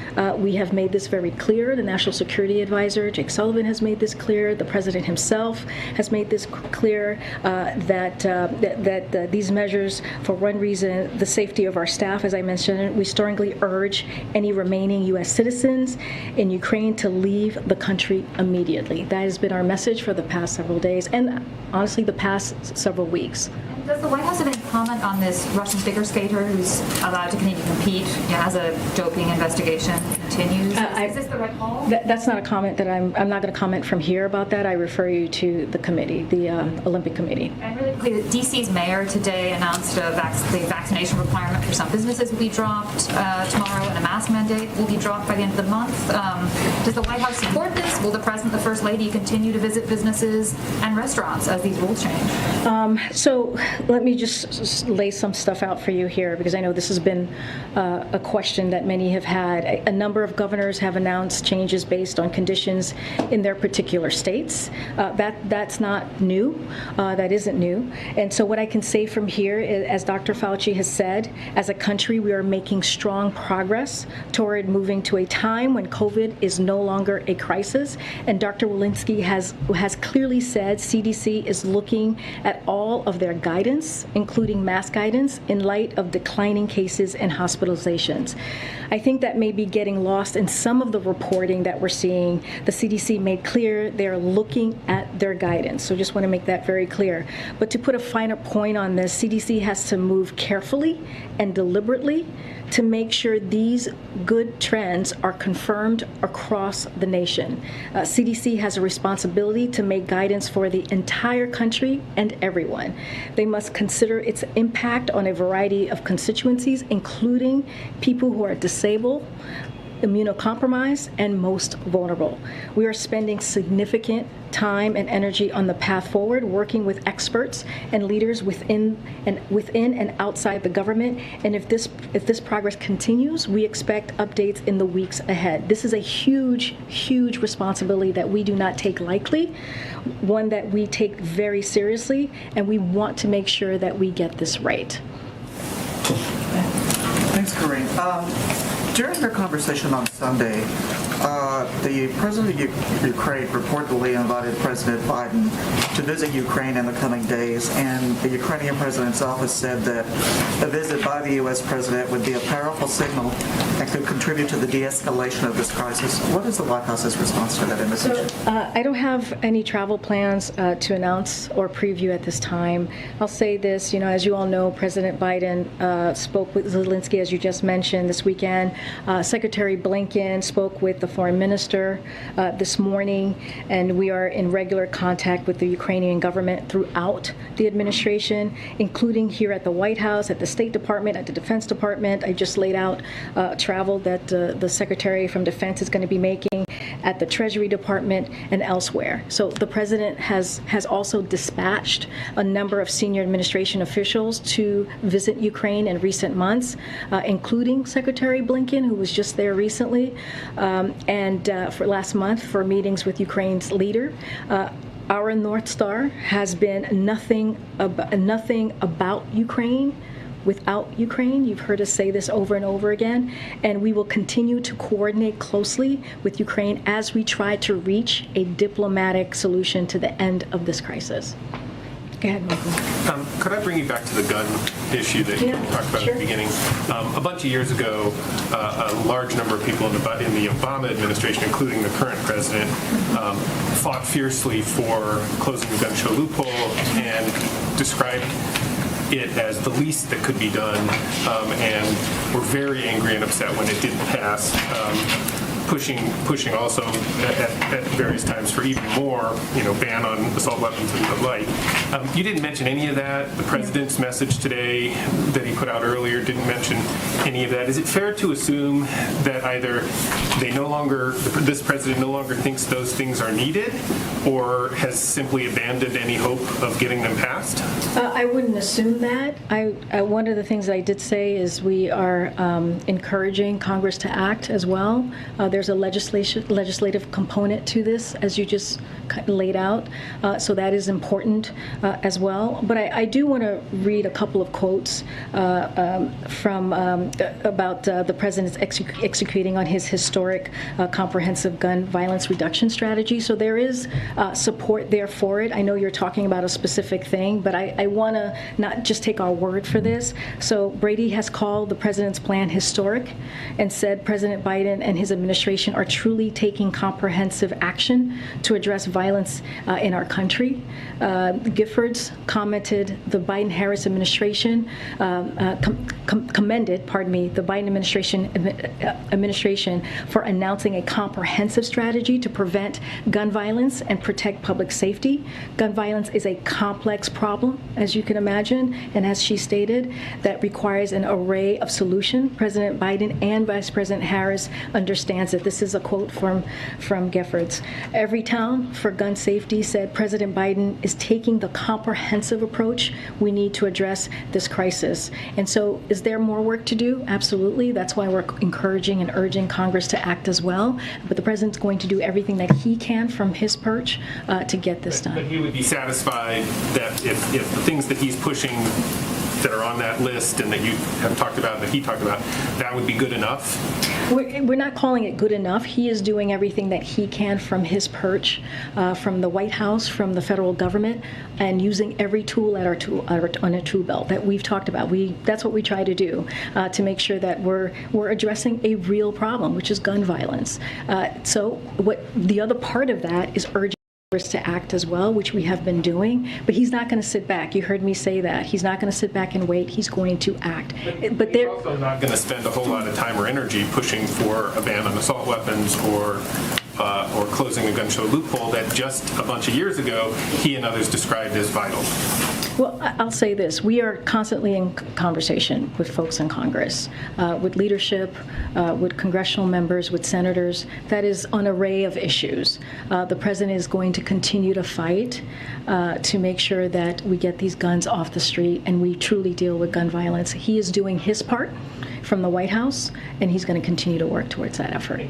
we have made this very clear. The National Security Advisor, Jake Sullivan, has made this clear. The President himself has made this clear that these measures, for one reason, the safety of our staff, as I mentioned, we strongly urge any remaining U.S. citizens in Ukraine to leave the country immediately. That has been our message for the past several days and honestly the past several weeks. Does the White House have any comment on this Russian figure skater who's allowed to continue to compete as a doping investigation continues? Is this the right call? That's not a comment that I'm not going to comment from here about that. I refer you to the committee, the Olympic Committee. And really quickly, DC's mayor today announced the vaccination requirement for some businesses will be dropped tomorrow, and a mask mandate will be dropped by the end of the month. Does the White House support this? Will the President, the First Lady, continue to visit businesses and restaurants as these rules change? So let me just lay some stuff out for you here, because I know this has been a question that many have had. A number of governors have announced changes based on conditions in their particular states. That's not new. That isn't new. And so what I can say from here is, as Dr. Fauci has said, as a country, we are making strong progress toward moving to a time when COVID is no longer a crisis. And Dr. Walensky has clearly said CDC is looking at all of their guidance, including mask guidance, in light of declining cases and hospitalizations. I think that may be getting lost lost in some of the reporting that we're seeing. The CDC made clear they're looking at their guidance. So just want to make that very clear. But to put a finer point on this, CDC has to move carefully and deliberately to make sure these good trends are confirmed across the nation. CDC has a responsibility to make guidance for the entire country and everyone. They must consider its impact on a variety of constituencies, including people who are disabled, immunocompromised, and most vulnerable. We are spending significant time and energy on the path forward, working with experts and leaders within and outside the government. And if this progress continues, we expect updates in the weeks ahead. This is a huge, huge responsibility that we do not take lightly, one that we take very seriously, and we want to make sure that we get this right. Thanks, Corinne. During their conversation on Sunday, the president of Ukraine reportedly invited President Biden to visit Ukraine in the coming days, and the Ukrainian president's office said that a visit by the U.S. president would be a powerful signal and could contribute to the de-escalation of this crisis. What is the White House's response to that invitation? I don't have any travel plans to announce or preview at this time. I'll say this, as you all know, President Biden spoke with Zelensky, as you just mentioned, this weekend. Secretary Blinken spoke with the foreign minister this morning, and we are in regular contact with the Ukrainian government throughout the administration, including here at the White House, at the State Department, at the Defense Department. I just laid out travel that the Secretary from Defense is going to be making at the Treasury Department and elsewhere. So the president has also dispatched a number of senior administration officials to visit Ukraine in recent months, including Secretary Blinken, who was just there recently, and for last month for meetings with Ukraine's leader. Our North Star has been nothing about Ukraine without Ukraine. You've heard us say this over and over again, and we will continue to coordinate closely with Ukraine as we try to reach a diplomatic solution to the end of this crisis. Go ahead, Michael. Could I bring you back to the gun issue that you talked about at the beginning? A bunch of years ago, a large number of people in the Obama administration, including the current president, fought fiercely for closing the gun show loophole and described it as the least that could be done, and were very angry and upset when it didn't pass. Pushing also at various times for even more, ban on assault weapons and the like. You didn't mention any of that. The president's message today that he put out earlier didn't mention any of that. Is it fair to assume that either this president no longer thinks those things are needed, or has simply abandoned any hope of getting them passed? I wouldn't assume that. One of the things I did say is we are encouraging Congress to act as well. There's a legislative component to this, as you just laid out, so that is important as well. But I do want to read a couple of quotes from about the president's executing on his historic comprehensive gun violence reduction strategy. So there is support there for it. I know you're talking about a specific thing, but I want to not just take our word for this. So Brady has called the president's plan historic and said President Biden and his administration are truly taking comprehensive action to address violence in our country. Giffords commented the Biden-Harris administration commended the Biden administration for announcing a comprehensive strategy to prevent gun violence and protect public safety. Gun violence is a complex problem, as you can imagine, and as she stated, that requires an array of solutions. President Biden and Vice President Harris understands it. This is a quote from Giffords. Every town for gun safety said President Biden is taking the comprehensive approach we need to address this crisis. And so is there more work to do? Absolutely. That's why we're encouraging and urging Congress to act as well. But the president's going to do everything that he can from his perch to get this done. But he would be satisfied that if the things that he's pushing that are on that list and that you have talked about, that he talked about, that would be good enough? We're not calling it good enough. He is doing everything that he can from his perch, from the White House, from the federal government, and using every tool at our tool belt that we've talked about. That's what we try to do to make sure that we're addressing a real problem, which is gun violence. So what the other part of that is urging Congress to act as well, which we have been doing, but he's not going to sit back. You heard me say that. He's not going to sit back and wait. He's going to act. But they're also not going to spend a whole lot of time or energy pushing for a ban on assault weapons or closing a gun show loophole that just a bunch of years ago he and others described as vital. Well, I'll say this. We are constantly in conversation with folks in Congress, with leadership, with congressional members, with senators. That is an array of issues. The president is going to continue to fight to make sure that we get these guns off the street and we truly deal with gun violence. He is doing his part from the White House, and he's going to continue to work towards that effort.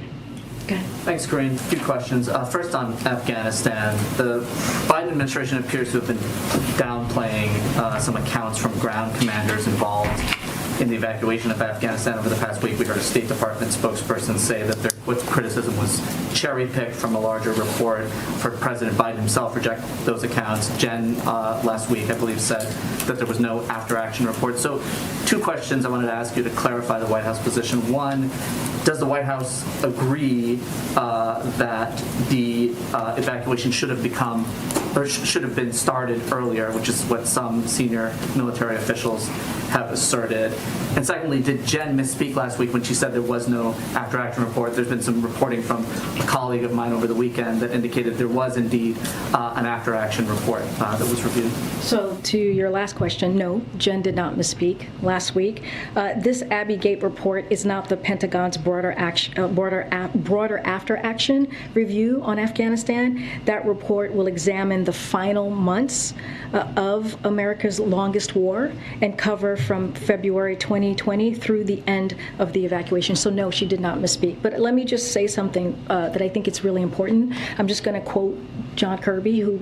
Okay. Thanks, Corinne. A few questions. First on Afghanistan. The Biden administration appears to have been downplaying some accounts from ground commanders involved in the evacuation of Afghanistan over the past week. We heard a State Department spokesperson say that their criticism was cherry-picked from a larger report. For President Biden himself reject those accounts. Jen, last week, I believe, said that there was no after-action report. So 2 questions I wanted to ask you to clarify the White House position. One, does the White House agree that the evacuation should have been started earlier, which is what some senior military officials have asserted? And secondly, did Jen misspeak last week when she said there was no after-action report? There's been some reporting from a colleague of mine over the weekend that indicated there was indeed an after-action report that was reviewed. So to your last question, no, Jen did not misspeak last week. This Abbey Gate report is not the Pentagon's broader after-action review on Afghanistan. That report will examine the final months of America's longest war and cover from February 2020 through the end of the evacuation. So no, she did not misspeak. But let me just say something that I think it's really important. I'm just going to quote John Kirby, who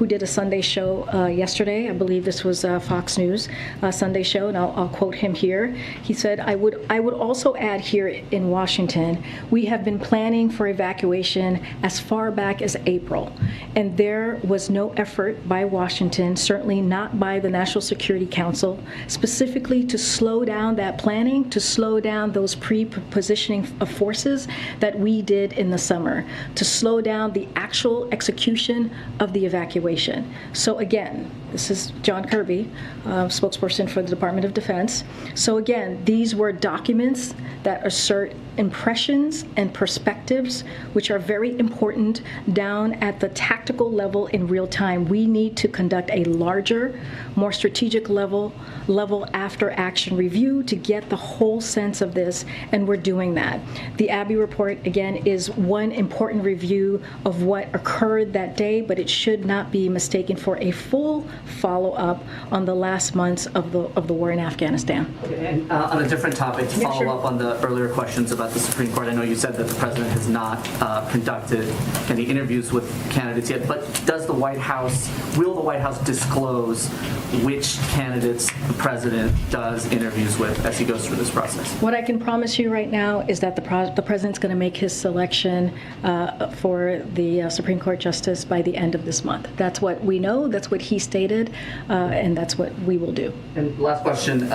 did a Sunday show yesterday. I believe this was Fox News Sunday show, and I'll quote him here. He said, I would also add here in Washington, we have been planning for evacuation as far back as April, and there was no effort by Washington, certainly not by the National Security Council, specifically to slow down that planning, to slow down those pre-positioning of forces that we did in the summer, to slow down the actual execution of the evacuation. So again, this is John Kirby, spokesperson for the Department of Defense. So again, these were documents that assert impressions and perspectives, which are very important down at the tactical level in real time. We need to conduct a larger, more strategic level after action review to get the whole sense of this, and we're doing that. The Abbey report, again, is one important review of what occurred that day, but it should not be mistaken for a full follow-up on the last months of the war in Afghanistan. Okay, and on a different topic, to follow up on the earlier questions about the Supreme Court, I know you said that the president has not conducted any interviews with candidates yet, but will the White House disclose which candidates the president does interviews with as he goes through this process? What I can promise you right now is that the president's going to make his selection for the Supreme Court justice by the end of this month. That's what we know, that's what he stated, and that's what we will do. And last question,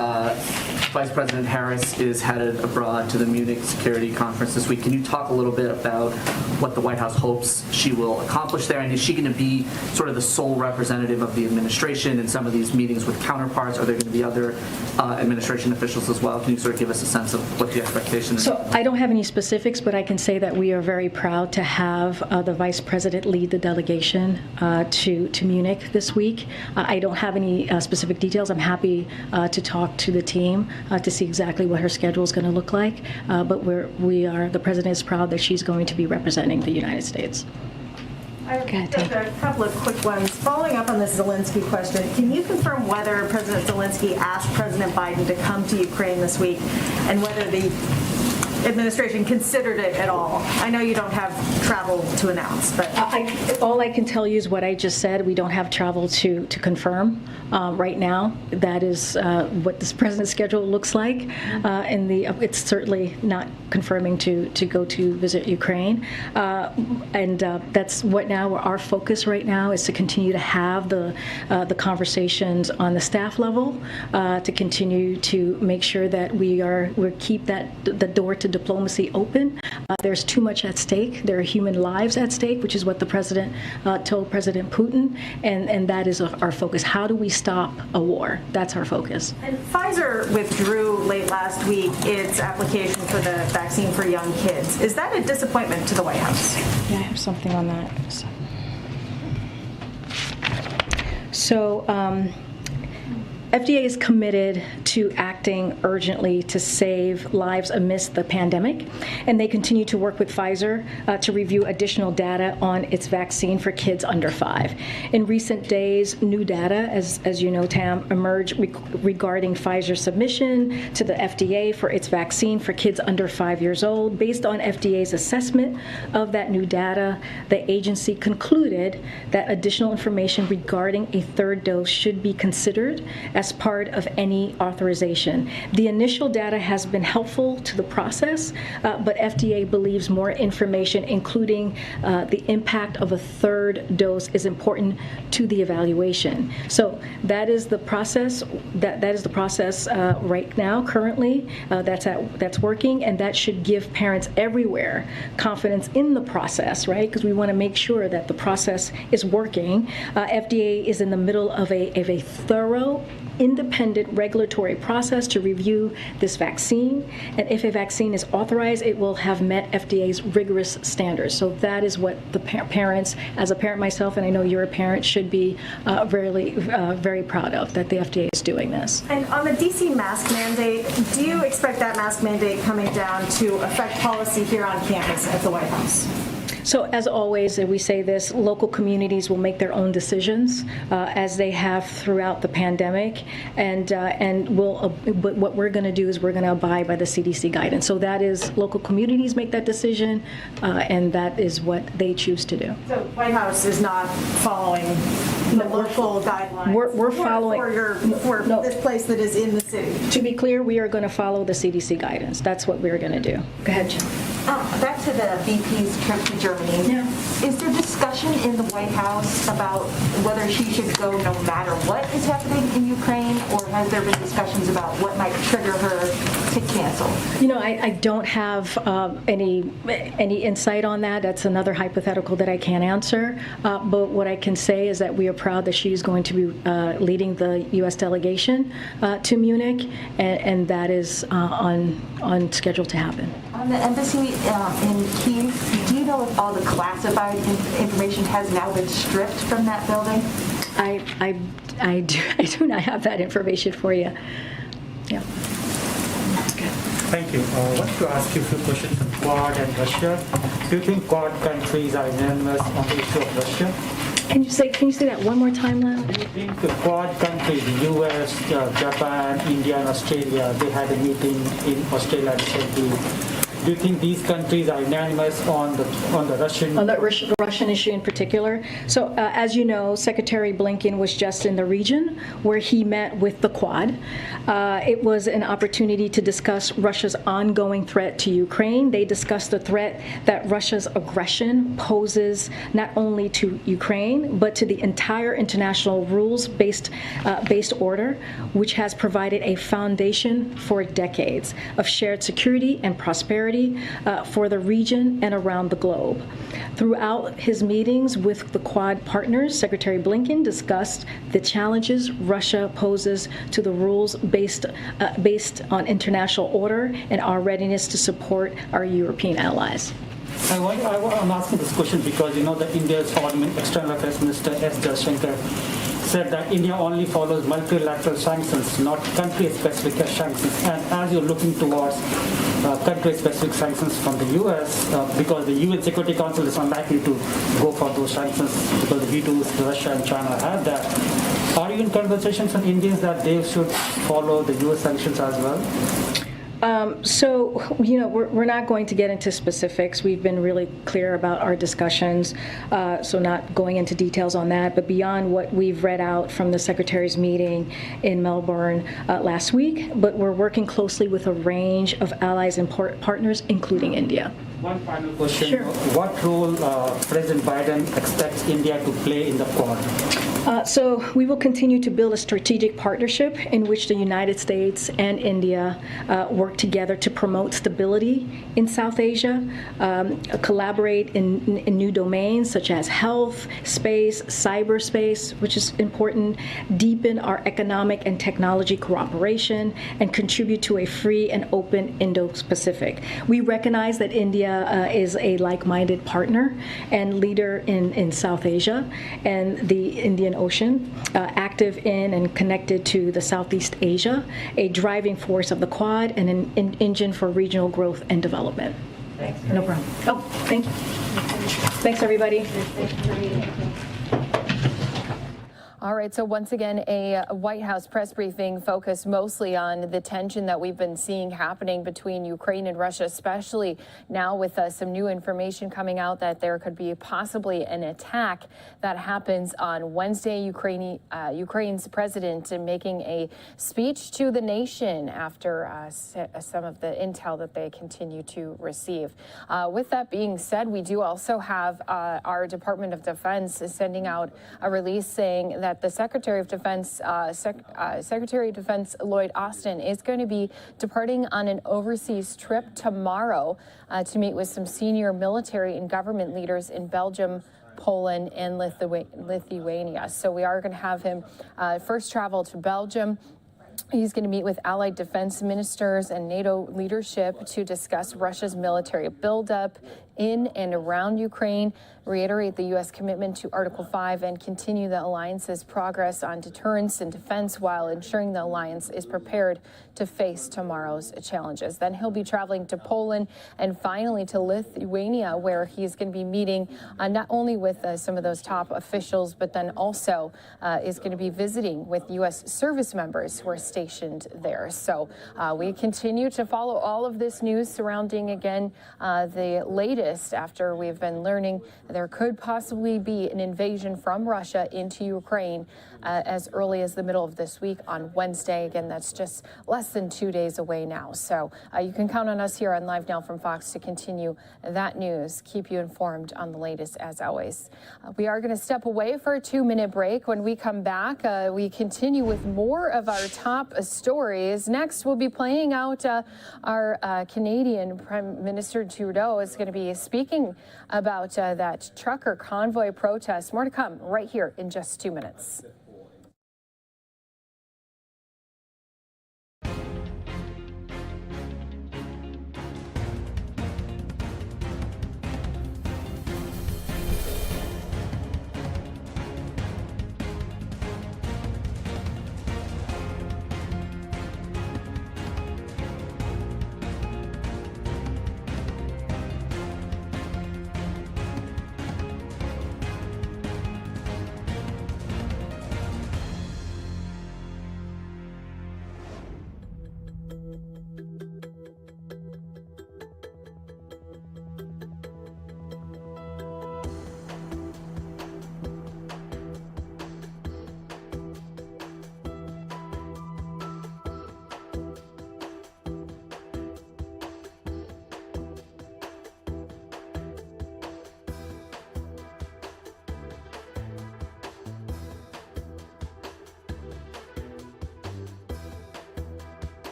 Vice President Harris is headed abroad to the Munich Security Conference this week. Can you talk a little bit about what the White House hopes she will accomplish there? And is she going to be sort of the sole representative of the administration in some of these meetings with counterparts? Are there going to be other administration officials as well? Can you sort of give us a sense of what the expectation is? So I don't have any specifics, but I can say that we are very proud to have the Vice President lead the delegation to Munich this week. I don't have any specific details. I'm happy to talk to the team to see exactly what her schedule is going to look like. But the president is proud that she's going to be representing the United States. I have just a couple of quick ones. Following up on the Zelensky question, can you confirm whether President Zelensky asked President Biden to come to Ukraine this week and whether the administration considered it at all? I know you don't have travel to announce, but all I can tell you is what I just said. We don't have travel to confirm right now. That is what this president's schedule looks like. It's certainly not confirming to go to visit Ukraine. That's what now our focus right now is to continue to have the conversations on the staff level, to continue to make sure that we keep the door to diplomacy open. There's too much at stake. There are human lives at stake, which is what the president told President Putin, and that is our focus. How do we stop a war? That's our focus. And Pfizer withdrew late last week its application for the vaccine for young kids. Is that a disappointment to the White House? Yeah, I have something on that. So FDA is committed to acting urgently to save lives amidst the pandemic, and they continue to work with Pfizer to review additional data on its vaccine for kids under 5. In recent days, new data, as you know, Tam, emerged regarding Pfizer's submission to the FDA for its vaccine for kids under 5 years old. Based on FDA's assessment of that new data, the agency concluded that additional information regarding a third dose should be considered as part of any authorization. The initial data has been helpful to the process, but FDA believes more information, including the impact of a third dose, is important to the evaluation. So that is the process. That is the process right now, currently. That's working, and that should give parents everywhere confidence in the process, right? Because we want to make sure that the process is working. FDA is in the middle of a thorough, independent regulatory process to review this vaccine, and if a vaccine is authorized, it will have met FDA's rigorous standards. So that is what the parents, as a parent myself, and I know you're a parent, should be very proud of, that the FDA is doing this. And on the DC mask mandate, do you expect that mask mandate coming down to affect policy here on campus at the White House? So as always, we say this, local communities will make their own decisions as they have throughout the pandemic, and what we're going to do is we're going to abide by the CDC guidance. So that is, local communities make that decision, and that is what they choose to do. So White House is not following the local guidelines. We're following for this place that is in the city. To be clear, we are going to follow the CDC guidance. That's what we're going to do. Go ahead, Jim. Back to the VP's trip to Germany. Yeah. Is there discussion in the White House about whether she should go no matter what is happening in Ukraine, or has there been discussions about what might trigger her to cancel? You know, I don't have any insight on that. That's another hypothetical that I can't answer. But what I can say is that we are proud that she is going to be leading the U.S. delegation to Munich, and that is on schedule to happen. On the embassy in Kyiv, do you know if all the classified information has now been stripped from that building? I do not have that information for you. Yeah. Thank you. I want to ask you a few questions on Quad and Russia. Do you think Quad countries are unanimous on the issue of Russia? Can you say that one more time, Len? Do you think the Quad countries, the US, Japan, India, and Australia, they had a meeting in Australia recently. Do you think these countries are unanimous on the Russian? On the Russian issue in particular. So, as you know, Secretary Blinken was just in the region where he met with the Quad. It was an opportunity to discuss Russia's ongoing threat to Ukraine. They discussed the threat that Russia's aggression poses not only to Ukraine, but to the entire international rules-based order, which has provided a foundation for decades of shared security and prosperity for the region and around the globe. Throughout his meetings with the Quad partners, Secretary Blinken discussed the challenges Russia poses to the rules based on international order and our readiness to support our European allies. I'm asking this question because the India's foreign external affairs minister S. Jaishankar said that India only follows multilateral sanctions, not country-specific sanctions. And as you're looking towards country-specific sanctions from the U.S., because the UN Security Council is unlikely to go for those sanctions because the vetoes Russia and China have that. Are you in conversations with Indians that they should follow the U.S. sanctions as well? So, we're not going to get into specifics. We've been really clear about our discussions, so not going into details on that. But beyond what we've read out from the Secretary's meeting in Melbourne last week, but we're working closely with a range of allies and partners, including India. One final question. Sure. What role President Biden expects India to play in the Quad? So we will continue to build a strategic partnership in which the United States and India work together to promote stability in South Asia, collaborate in new domains such as health, space, cyberspace, which is important, deepen our economic and technology cooperation, and contribute to a free and open Indo-Pacific. We recognize that India is a like-minded partner and leader in South Asia and the Indian Ocean, active in and connected to the Southeast Asia, a driving force of the Quad, and an engine for regional growth and development. Thanks. No problem. Oh, thank you. Thanks, everybody. All right, so once again, a White House press briefing focused mostly on the tension that we've been seeing happening between Ukraine and Russia, especially now with some new information coming out that there could be possibly an attack that happens on Wednesday. Ukraine's president making a speech to the nation after some of the intel that they continue to receive. With that being said, we do also have our Department of Defense sending out a release saying that the Secretary of Defense, Secretary of Defense Lloyd Austin, is going to be departing on an overseas trip tomorrow to meet with some senior military and government leaders in Belgium, Poland, and Lithuania. So we are going to have him first travel to Belgium. He's going to meet with allied defense ministers and NATO leadership to discuss Russia's military buildup in and around Ukraine, reiterate the U.S. commitment to Article 5, and continue the alliance's progress on deterrence and defense while ensuring the alliance is prepared to face tomorrow's challenges. Then he'll be traveling to Poland and finally to Lithuania, where he's going to be meeting not only with some of those top officials, but then also is going to be visiting with U.S. service members who are stationed there. So we continue to follow all of this news surrounding, again, the latest after we've been learning there could possibly be an invasion from Russia into Ukraine as early as the middle of this week on Wednesday. Again, that's just less than 2 days away now. So you can count on us here on Live Now from Fox to continue that news, keep you informed on the latest as always. We are going to step away for a 2-minute break. When we come back, we continue with more of our top stories. Next, we'll be playing out our Canadian Prime Minister Trudeau is going to be speaking about that trucker convoy protest. More to come right here in just 2 minutes.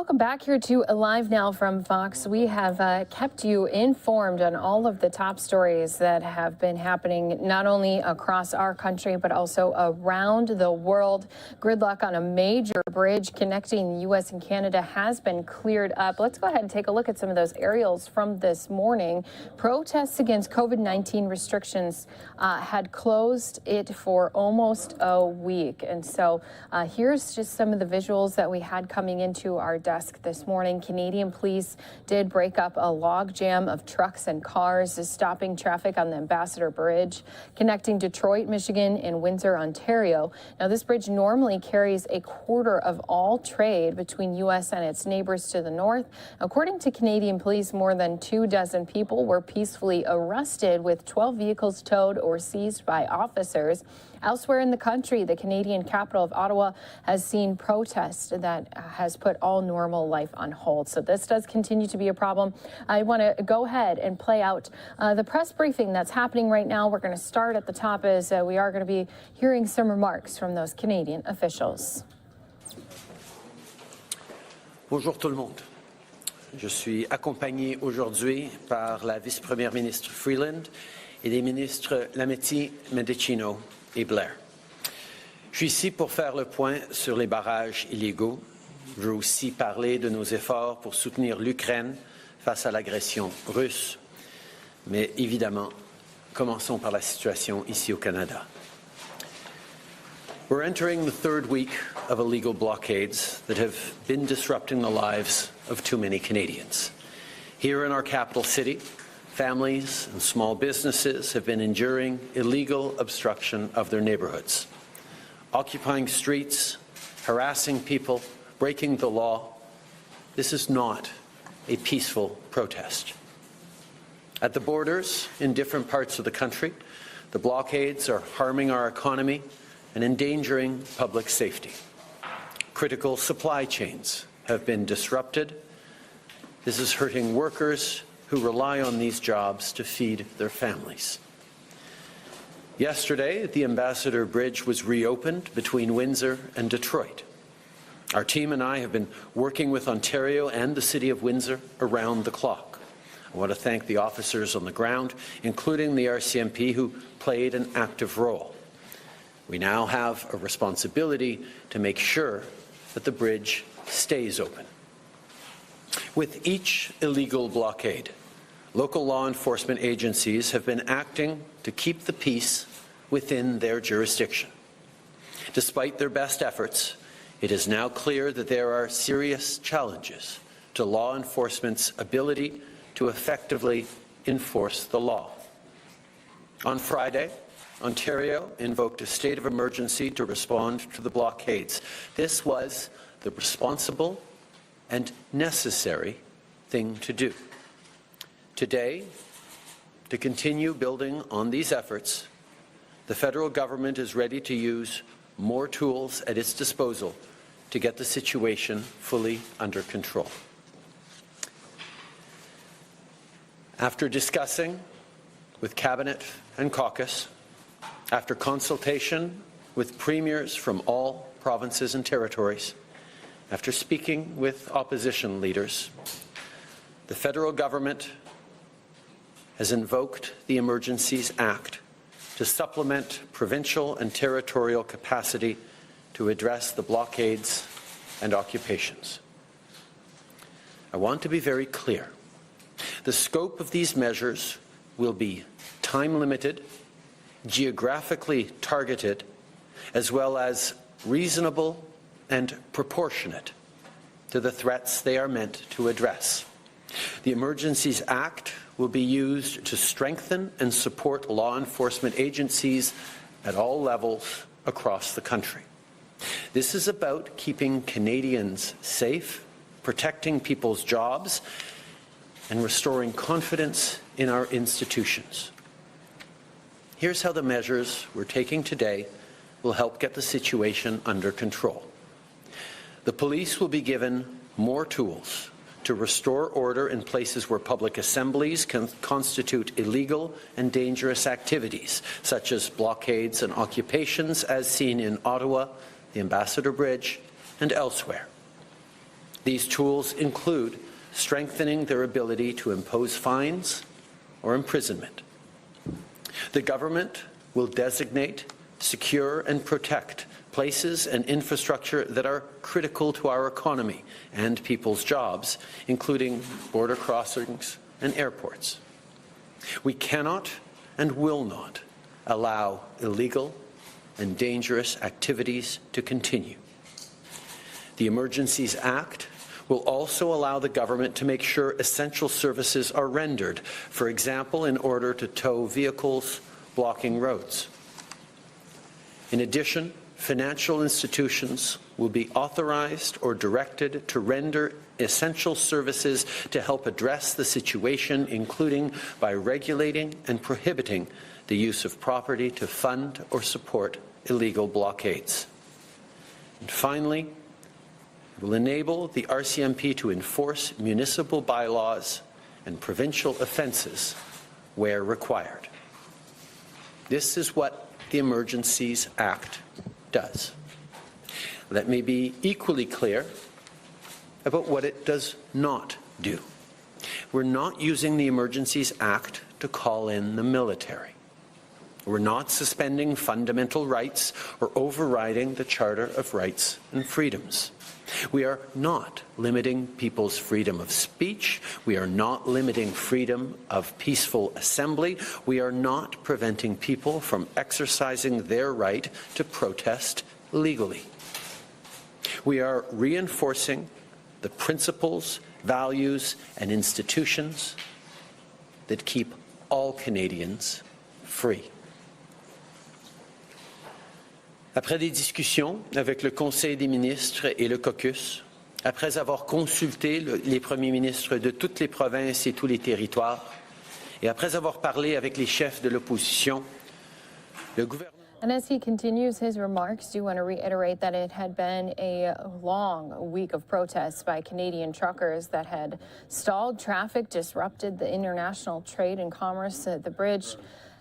Welcome back here to Live Now from Fox. We have kept you informed on all of the top stories that have been happening not only across our country but also around the world. Gridlock on a major bridge connecting the U.S. and Canada has been cleared up. Let's go ahead and take a look at some of those aerials from this morning. Protests against COVID-19 restrictions had closed it for almost a week. And so here's just some of the visuals that we had coming into our desk this morning. Canadian police did break up a log jam of trucks and cars, stopping traffic on the Ambassador Bridge, connecting Detroit, Michigan, and Windsor, Ontario. Now, this bridge normally carries a quarter of all trade between U.S. and its neighbors to the north. According to Canadian police, more than 24 people were peacefully arrested, with 12 vehicles towed or seized by officers. Elsewhere in the country, the Canadian capital of Ottawa has seen protests that has put all normal life on hold. So this does continue to be a problem. I want to go ahead and play out the press briefing that's happening right now. We're going to start at the top as we are going to be hearing some remarks from those Canadian officials. Bonjour tout le monde. Je suis accompagné aujourd'hui par la vice-première ministre Freeland et les ministres Lametti, Mendicino et Blair. Je suis ici pour faire le point sur les barrages illégaux. Je veux aussi parler de nos efforts pour soutenir l'Ukraine face à l'agression russe. Mais évidemment, commençons par la situation ici au Canada. We're entering the third week of illegal blockades that have been disrupting the lives of too many Canadians. Here in our capital city, families and small businesses have been enduring illegal obstruction of their neighborhoods, occupying streets, harassing people, breaking the law. This is not a peaceful protest. At the borders in different parts of the country, the blockades are harming our economy and endangering public safety. Critical supply chains have been disrupted. This is hurting workers who rely on these jobs to feed their families. Yesterday, the Ambassador Bridge was reopened between Windsor and Detroit. Our team and I have been working with Ontario and the City of Windsor around the clock. I want to thank the officers on the ground, including the RCMP, who played an active role. We now have a responsibility to make sure that the bridge stays open. With each illegal blockade, local law enforcement agencies have been acting to keep the peace within their jurisdiction. Despite their best efforts, it is now clear that there are serious challenges to law enforcement's ability to effectively enforce the law. On Friday, Ontario invoked a state of emergency to respond to the blockades. This was the responsible and necessary thing to do. Today, to continue building on these efforts, the federal government is ready to use more tools at its disposal to get the situation fully under control. After discussing with Cabinet and caucus, after consultation with premiers from all provinces and territories, after speaking with opposition leaders, the federal government has invoked the Emergencies Act to supplement provincial and territorial capacity to address the blockades and occupations. I want to be very clear. The scope of these measures will be time-limited, geographically targeted, as well as reasonable and proportionate to the threats they are meant to address. The Emergencies Act will be used to strengthen and support law enforcement agencies at all levels across the country. This is about keeping Canadians safe, protecting people's jobs, and restoring confidence in our institutions. Here's how the measures we're taking today will help get the situation under control. The police will be given more tools to restore order in places where public assemblies can constitute illegal and dangerous activities, such as blockades and occupations, as seen in Ottawa, the Ambassador Bridge, and elsewhere. These tools include strengthening their ability to impose fines or imprisonment. The government will designate, secure, and protect places and infrastructure that are critical to our economy and people's jobs, including border crossings and airports. We cannot and will not allow illegal and dangerous activities to continue. The Emergencies Act will also allow the government to make sure essential services are rendered, for example, in order to tow vehicles blocking roads. In addition, financial institutions will be authorized or directed to render essential services to help address the situation, including by regulating and prohibiting the use of property to fund or support illegal blockades. And finally, it will enable the RCMP to enforce municipal bylaws and provincial offences where required. This is what the Emergencies Act does. Let me be equally clear about what it does not do. We're not using the Emergencies Act to call in the military. We're not suspending fundamental rights or overriding the Charter of Rights and Freedoms. We are not limiting people's freedom of speech. We are not limiting freedom of peaceful assembly. We are not preventing people from exercising their right to protest legally. We are reinforcing the principles, values, and institutions that keep all Canadians free. Après des discussions avec le Conseil des ministres et le caucus, après avoir consulté les premiers ministres de toutes les provinces et tous les territoires, et après avoir parlé avec les chefs de l'opposition, le gouvernement... And as he continues his remarks, do want to reiterate that it had been a long week of protests by Canadian truckers that had stalled traffic, disrupted the international trade and commerce. The bridge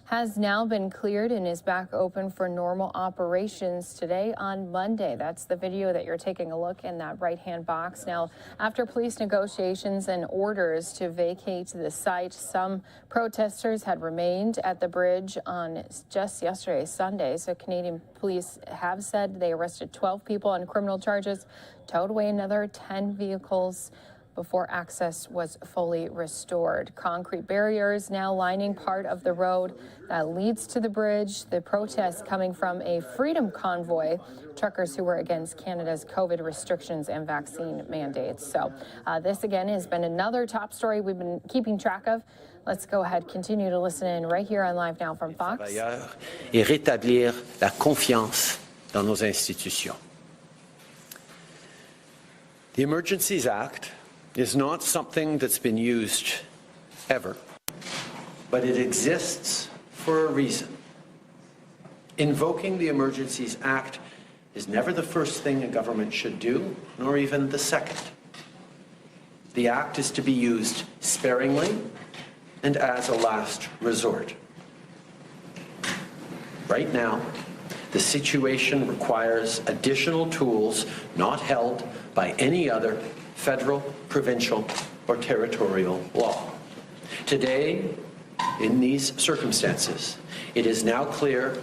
has now been cleared and is back open for normal operations today on Monday. That's the video that you're taking a look in that right-hand box. Now, after police negotiations and orders to vacate the site, some protesters had remained at the bridge on just yesterday, Sunday. So Canadian police have said they arrested 12 people on criminal charges, towed away another 10 vehicles before access was fully restored. Concrete barriers now lining part of the road that leads to the bridge. The protests coming from a freedom convoy, truckers who were against Canada's COVID restrictions and vaccine mandates. So this again has been another top story we've been keeping track of. Let's go ahead, continue to listen in right here on Live Now from Fox. Et rétablir la confiance dans nos institutions. The Emergencies Act is not something that's been used ever, but it exists for a reason. Invoking the Emergencies Act is never the first thing a government should do, nor even the second. The Act is to be used sparingly and as a last resort. Right now, the situation requires additional tools not held by any other federal, provincial, or territorial law. Today, in these circumstances, it is now clear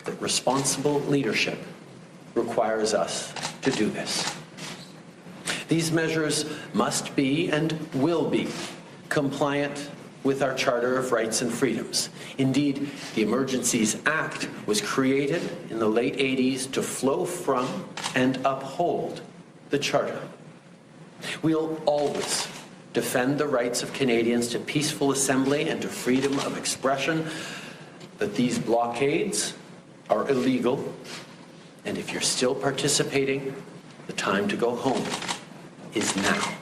that responsible leadership requires us to do this. These measures must be and will be compliant with our Charter of Rights and Freedoms. Indeed, the Emergencies Act was created in the late 80s to flow from and uphold the Charter. We'll always defend the rights of Canadians to peaceful assembly and to freedom of expression, but these blockades are illegal, and if you're still participating, the time to go home is now.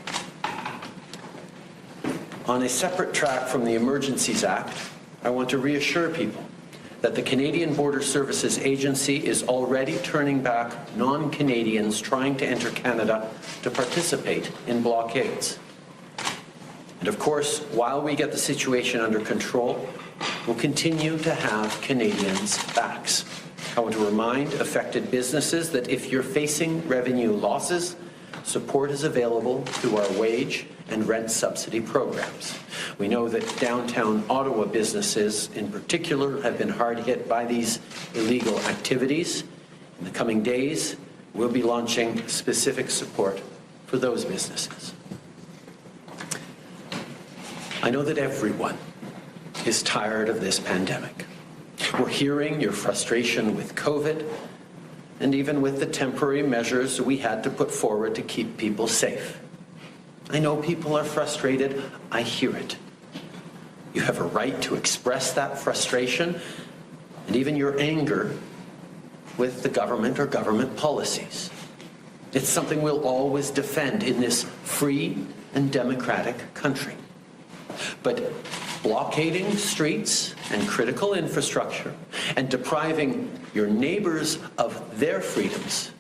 On a separate track from the Emergencies Act, I want to reassure people that the Canadian Border Services Agency is already turning back non-Canadians trying to enter Canada to participate in blockades. And of course, while we get the situation under control, we'll continue to have Canadians' backs. I want to remind affected businesses that if you're facing revenue losses, support is available through our wage and rent subsidy programs. We know that downtown Ottawa businesses in particular have been hard hit by these illegal activities. In the coming days, we'll be launching specific support for those businesses. I know that everyone is tired of this pandemic. We're hearing your frustration with COVID and even with the temporary measures we had to put forward to keep people safe. I know people are frustrated. I hear it. You have a right to express that frustration and even your anger with the government or government policies. It's something we'll always defend in this free and democratic country. But blockading streets and critical infrastructure and depriving your neighbors of their freedoms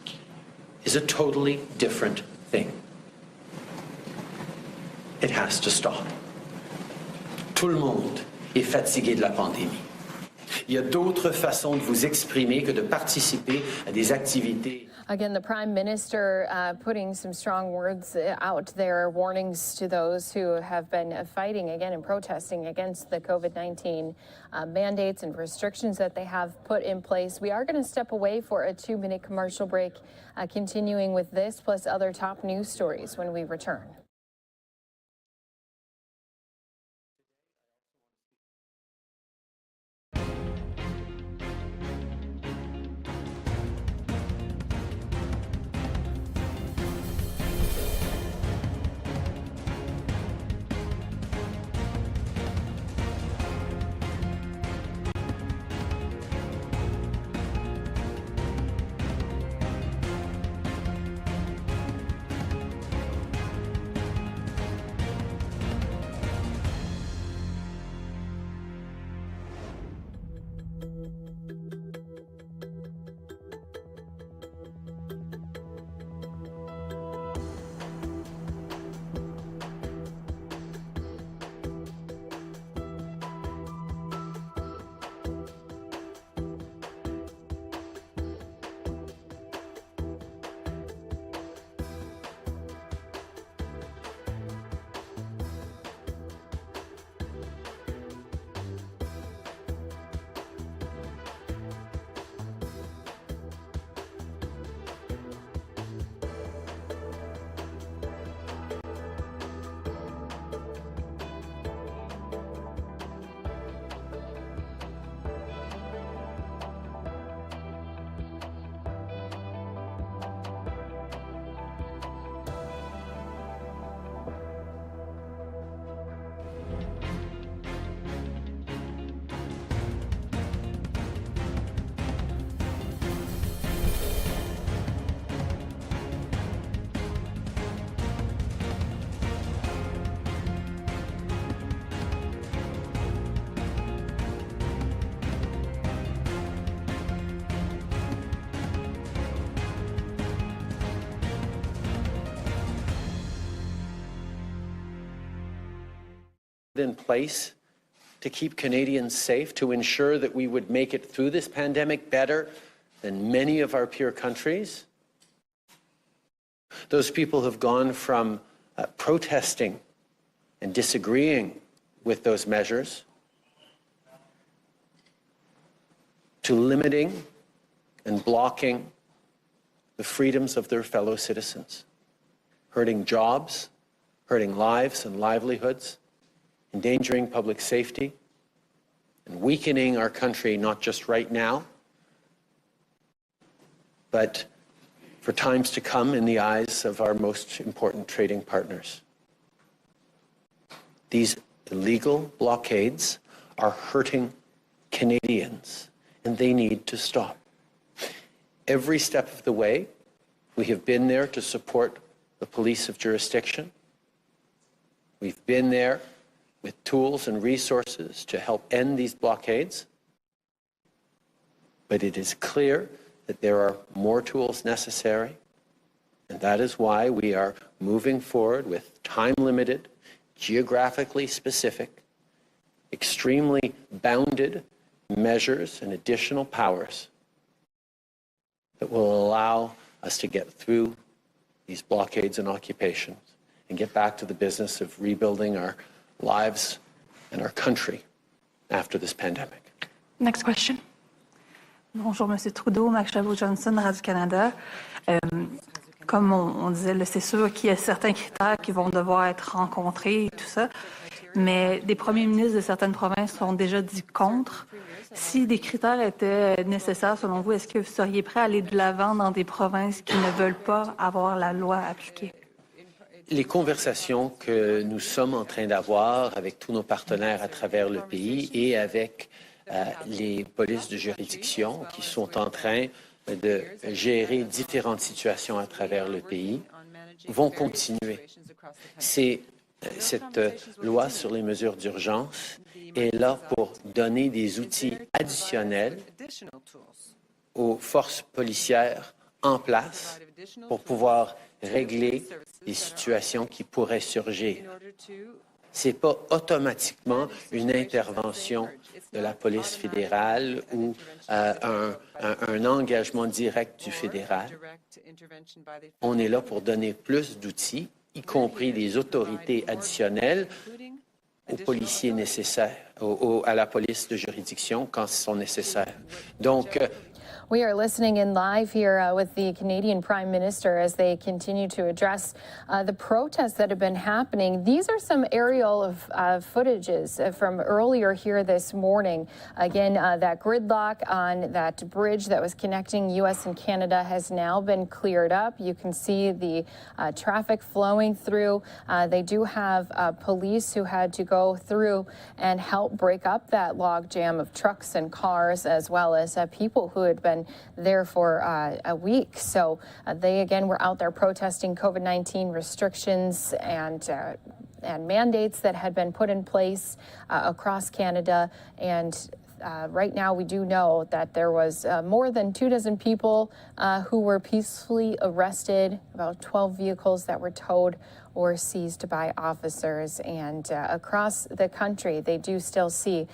is a totally different thing. It has to stop. Tout le monde est fatigué de la pandémie. Il y a d'autres façons de vous exprimer que de participer à des activités. Again, the Prime Minister putting some strong words out there, warnings to those who have been fighting again and protesting against the COVID-19 mandates and restrictions that they have put in place. We are going to step away for a 2-minute commercial break, continuing with this plus other top news stories when we return. In place to keep Canadians safe, to ensure that we would make it through this pandemic better than many of our peer countries. Those people have gone from protesting and disagreeing with those measures to limiting and blocking the freedoms of their fellow citizens, hurting jobs, hurting lives and livelihoods, endangering public safety, and weakening our country not just right now, but for times to come in the eyes of our most important trading partners. These illegal blockades are hurting Canadians, and they need to stop. Every step of the way, we have been there to support the police of jurisdiction. We've been there with tools and resources to help end these blockades. But it is clear that there are more tools necessary, and that is why we are moving forward with time-limited, geographically specific, extremely bounded measures and additional powers that will allow us to get through these blockades and occupations and get back to the business of rebuilding our lives and our country after this pandemic. Next question. Bonjour, Monsieur Trudeau, Mac Chabot-Johnson, Radio-Canada. Comme on disait, c'est sûr qu'il y a certains critères qui vont devoir être rencontrés et tout ça, mais des premiers ministres de certaines provinces ont déjà dit contre. Si des critères étaient nécessaires, selon vous, est-ce que vous seriez prêt à aller de l'avant dans des provinces qui ne veulent pas avoir la loi appliquée? Les conversations que nous sommes en train d'avoir avec tous nos partenaires à travers le pays et avec les polices de juridiction qui sont en train de gérer différentes situations à travers le pays vont continuer. Cette loi sur les mesures d'urgence est là pour donner des outils additionnels aux forces policières en place pour pouvoir régler les situations qui pourraient surgir. Ce n'est pas automatiquement une intervention de la police fédérale ou un engagement direct du fédéral. On est là pour donner plus d'outils, y compris des autorités additionnelles aux policiers nécessaires, à la police de juridiction quand ils sont nécessaires. Donc, we are listening in live here with the Canadian Prime Minister as they continue to address the protests that have been happening. These are some aerial footages from earlier here this morning. Again, that gridlock on that bridge that was connecting U.S. and Canada has now been cleared up. You can see the traffic flowing through. They do have police who had to go through and help break up that logjam of trucks and cars, as well as people who had been there for a week. So they, again, were out there protesting COVID-19 restrictions and mandates that had been put in place across Canada. And right now, we do know that there was more than 24 people who were peacefully arrested, about 12 vehicles that were towed or seized by officers. And across the country, they do still see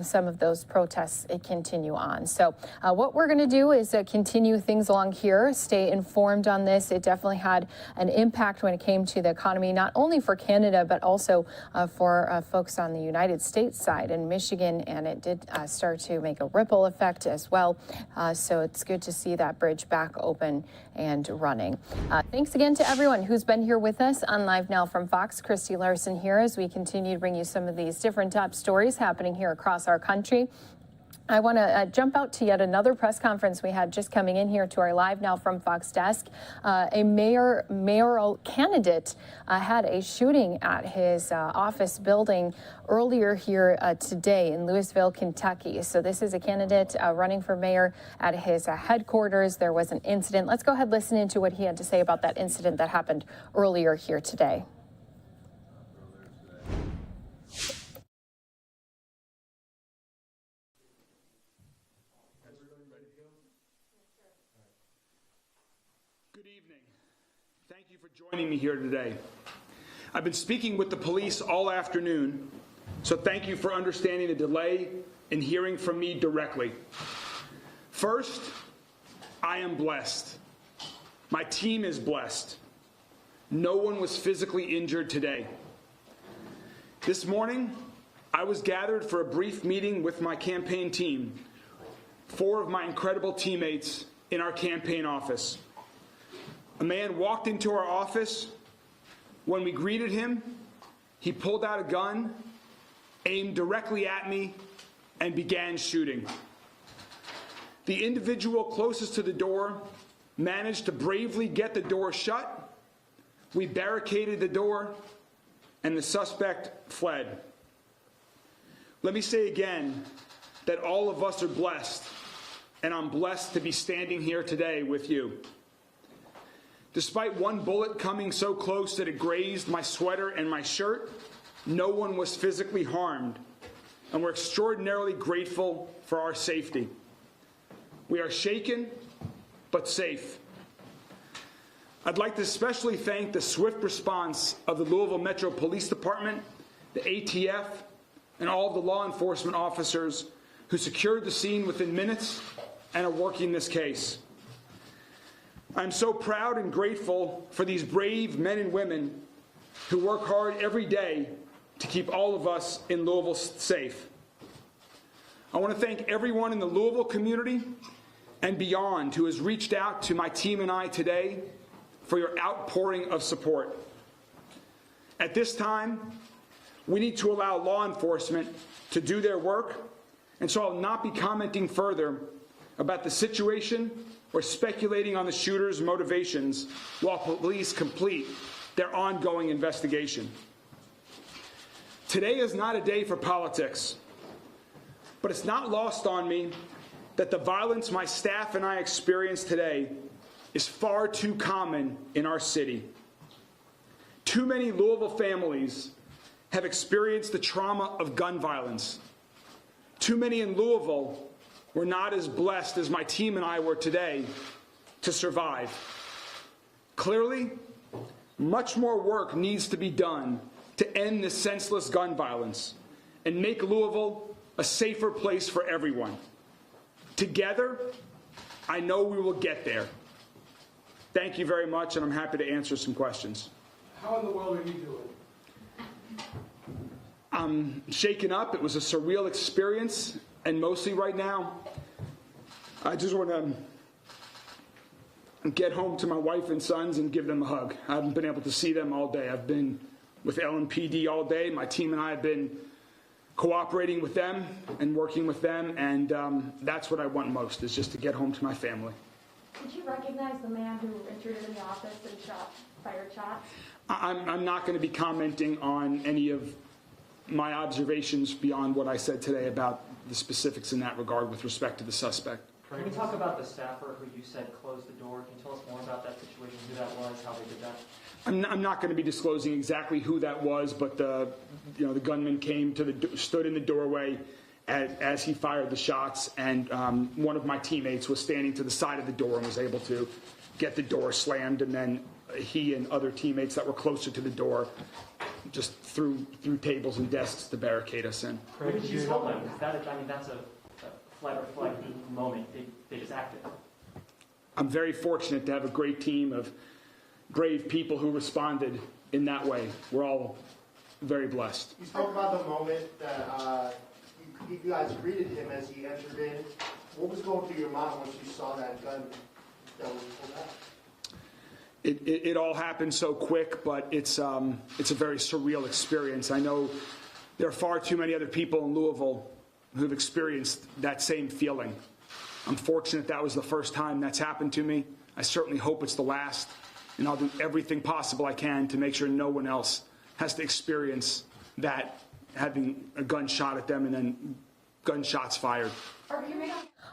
some of those protests continue on. So what we're going to do is continue things along here, stay informed on this. It definitely had an impact when it came to the economy, not only for Canada, but also for folks on the United States side in Michigan. And it did start to make a ripple effect as well. So it's good to see that bridge back open and running. Thanks again to everyone who's been here with us on Live Now from Fox. Christy Larson here as we continue to bring you some of these different top stories happening here across our country. I want to jump out to yet another press conference we had just coming in here to our Live Now from Fox desk. A mayoral candidate had a shooting at his office building earlier here today in Louisville, Kentucky. So this is a candidate running for mayor at his headquarters. There was an incident. Let's go ahead and listen into what he had to say about that incident that happened earlier here today. Joining me here today. I've been speaking with the police all afternoon, so thank you for understanding the delay in hearing from me directly. First, I am blessed. My team is blessed. No one was physically injured today. This morning, I was gathered for a brief meeting with my campaign team, 4 of my incredible teammates in our campaign office. A man walked into our office. When we greeted him, he pulled out a gun, aimed directly at me, and began shooting. The individual closest to the door managed to bravely get the door shut. We barricaded the door, and the suspect fled. Let me say again that all of us are blessed, and I'm blessed to be standing here today with you. Despite one bullet coming so close that it grazed my sweater and my shirt, no one was physically harmed, and we're extraordinarily grateful for our safety. We are shaken, but safe. I'd like to especially thank the swift response of the Louisville Metro Police Department, the ATF, and all of the law enforcement officers who secured the scene within minutes and are working this case. I'm so proud and grateful for these brave men and women who work hard every day to keep all of us in Louisville safe. I want to thank everyone in the Louisville community and beyond who has reached out to my team and I today for your outpouring of support. At this time, we need to allow law enforcement to do their work, and so I'll not be commenting further about the situation or speculating on the shooter's motivations while police complete their ongoing investigation. Today is not a day for politics, but it's not lost on me that the violence my staff and I experienced today is far too common in our city. Too many Louisville families have experienced the trauma of gun violence. Too many in Louisville were not as blessed as my team and I were today to survive. Clearly, much more work needs to be done to end this senseless gun violence and make Louisville a safer place for everyone. Together, I know we will get there. Thank you very much, and I'm happy to answer some questions. How in the world are you doing? I'm shaken up. It was a surreal experience, and mostly right now, I just want to get home to my wife and sons and give them a hug. I haven't been able to see them all day. I've been with LMPD all day. My team and I have been cooperating with them and working with them, and that's what I want most, is just to get home to my family. Did you recognize the man who intruded in the office and fired shots? I'm not going to be commenting on any of my observations beyond what I said today about the specifics in that regard with respect to the suspect. Can we talk about the staffer who you said closed the door? Can you tell us more about that situation, who that was, how they did that? I'm not going to be disclosing exactly who that was, but the gunman came stood in the doorway as he fired the shots, and one of my teammates was standing to the side of the door and was able to get the door slammed, and then he and other teammates that were closer to the door just threw tables and desks to barricade us in. What did you tell them? That's a flight or flight moment. They just acted. I'm very fortunate to have a great team of brave people who responded in that way. We're all very blessed. You spoke about the moment that you guys greeted him as he entered in. What was going through your mind once you saw that gun that was pulled out? It all happened so quick, but it's a very surreal experience. I know there are far too many other people in Louisville who've experienced that same feeling. I'm fortunate that was the first time that's happened to me. I certainly hope it's the last, and I'll do everything possible I can to make sure no one else has to experience that, having a gun shot at them and then gunshots fired.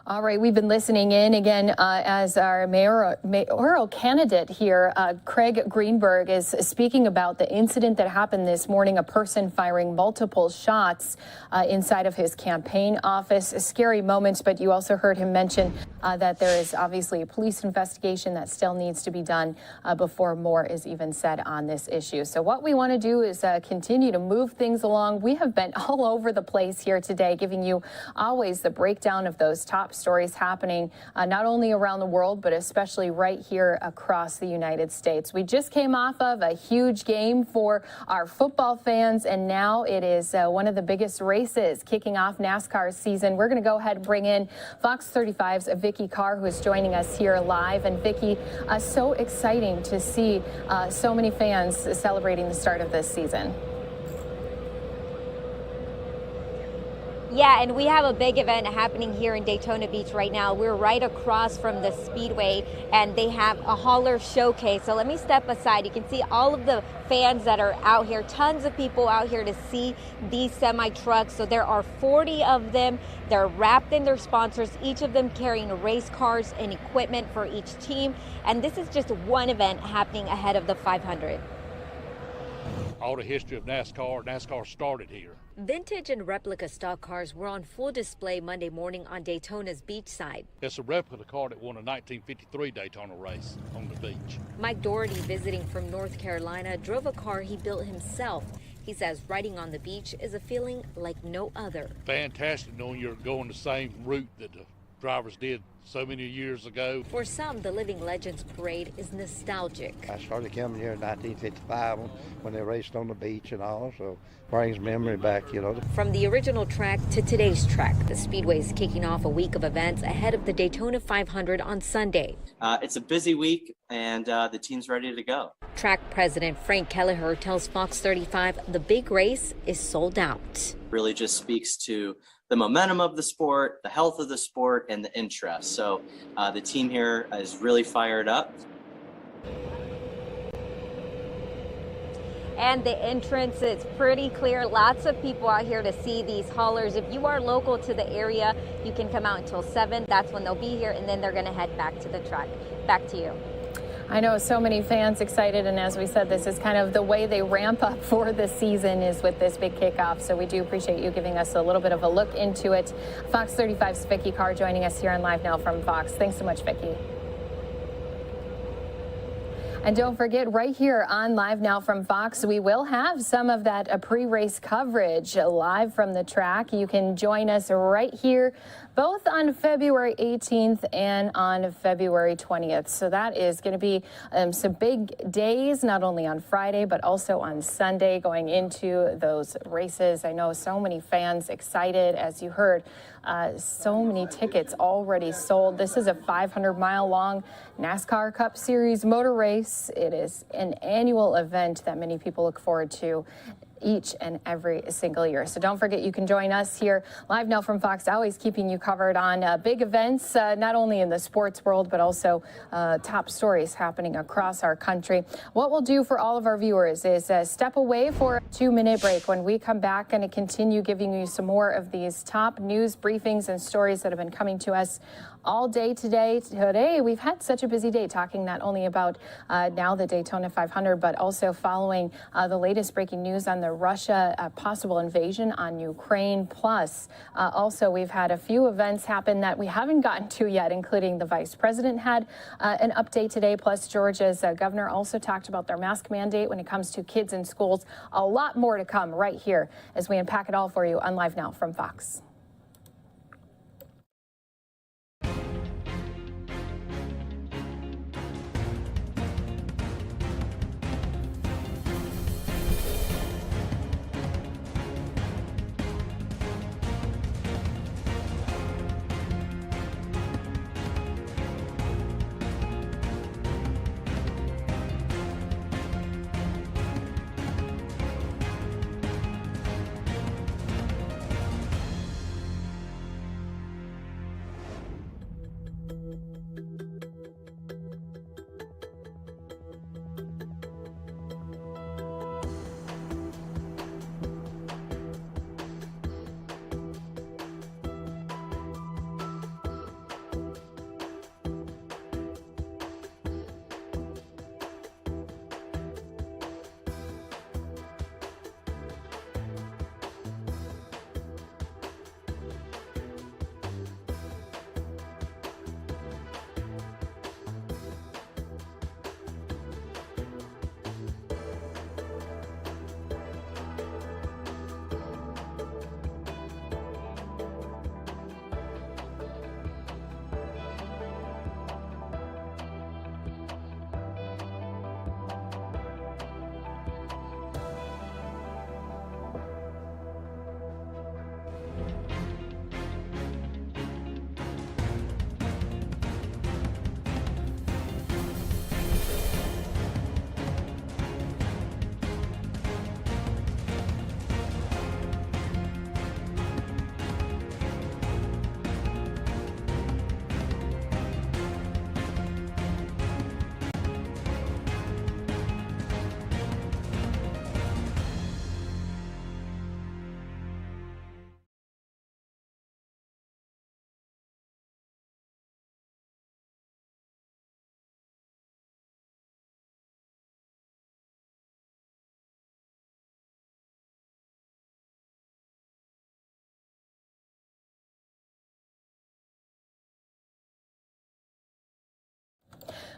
All right, we've been listening in again as our mayoral candidate here, Craig Greenberg, is speaking about the incident that happened this morning, a person firing multiple shots inside of his campaign office. Scary moments, but you also heard him mention that there is obviously a police investigation that still needs to be done before more is even said on this issue. So what we want to do is continue to move things along. We have been all over the place here today, giving you always the breakdown of those top stories happening not only around the world, but especially right here across the United States. We just came off of a huge game for our football fans, and now it is one of the biggest races kicking off NASCAR season. We're going to go ahead and bring in Fox 35's Vicki Carr, who is joining us here live. And Vicki, so exciting to see so many fans celebrating the start of this season. Yeah, and we have a big event happening here in Daytona Beach right now. We're right across from the Speedway, and they have a hauler showcase. So let me step aside. You can see all of the fans that are out here, tons of people out here to see these semi-trucks. So there are 40 of them. They're wrapped in their sponsors, each of them carrying race cars and equipment for each team. And this is just one event happening ahead of the 500. All the history of NASCAR started here. Vintage and replica stock cars were on full display Monday morning on Daytona's beachside. It's a replica car that won a 1953 Daytona race on the beach. Mike Doherty, visiting from North Carolina, drove a car he built himself. He says riding on the beach is a feeling like no other. Fantastic knowing you're going the same route that the drivers did so many years ago. For some, the Living Legends Parade is nostalgic. I started coming here in 1955 when they raced on the beach and all, so brings memory back, you know. From the original track to today's track, the Speedway is kicking off a week of events ahead of the Daytona 500 on Sunday. It's a busy week, and the team's ready to go. Track president Frank Kelleher tells Fox 35 the big race is sold out. Really just speaks to the momentum of the sport, the health of the sport, and the interest. So the team here is really fired up. And the entrance is pretty clear. Lots of people out here to see these haulers. If you are local to the area, you can come out until 7. That's when they'll be here, and then they're going to head back to the track. Back to you. I know so many fans excited, and as we said, this is kind of the way they ramp up for the season is with this big kickoff. So we do appreciate you giving us a little bit of a look into it. Fox 35's Vicki Carr joining us here on Live Now from Fox. Thanks so much, Vicki. And don't forget, right here on Live Now from Fox, we will have some of that pre-race coverage live from the track. You can join us right here, both on February 18th and on February 20th. So that is going to be some big days, not only on Friday, but also on Sunday going into those races. I know so many fans excited, as you heard. So many tickets already sold. This is a 500-mile-long NASCAR Cup Series motor race. It is an annual event that many people look forward to each and every single year. So don't forget, you can join us here Live Now from Fox, always keeping you covered on big events, not only in the sports world, but also top stories happening across our country. What we'll do for all of our viewers is step away for a 2-minute break. When we come back, going to continue giving you some more of these top news briefings and stories that have been coming to us all day today. Today, we've had such a busy day talking not only about now the Daytona 500, but also following the latest breaking news on the Russia possible invasion on Ukraine. Plus, also, we've had a few events happen that we haven't gotten to yet, including the vice president had an update today. Plus, Georgia's governor also talked about their mask mandate when it comes to kids in schools. A lot more to come right here as we unpack it all for you on Live Now from Fox.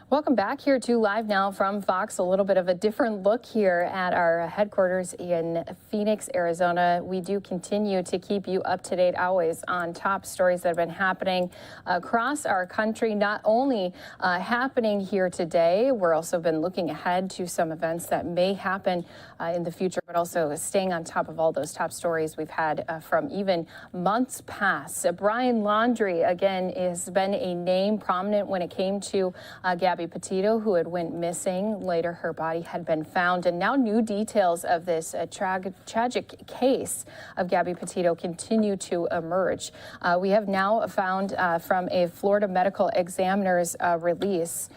Welcome back here to Live Now from Fox. A little bit of a different look here at our headquarters in Phoenix, Arizona. We do continue to keep you up to date always on top stories that have been happening across our country, not only happening here today. We're also been looking ahead to some events that may happen in the future, but also staying on top of all those top stories we've had from even months past. Brian Laundrie, again, has been a name prominent when it came to Gabby Petito, who had went missing. Later, her body had been found, and now new details of this tragic case of Gabby Petito continue to emerge. We have now found from a Florida medical examiner's release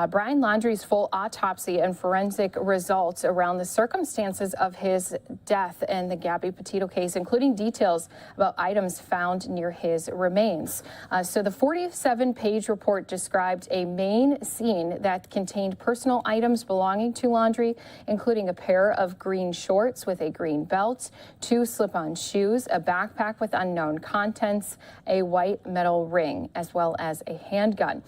Brian Laundrie's full autopsy and forensic results around the circumstances of his death and the Gabby Petito case, including details about items found near his remains. So the 47-page report described a main scene that contained personal items belonging to Laundrie, including a pair of green shorts with a green belt, 2 slip-on shoes, a backpack with unknown contents, a white metal ring, as well as a handgun.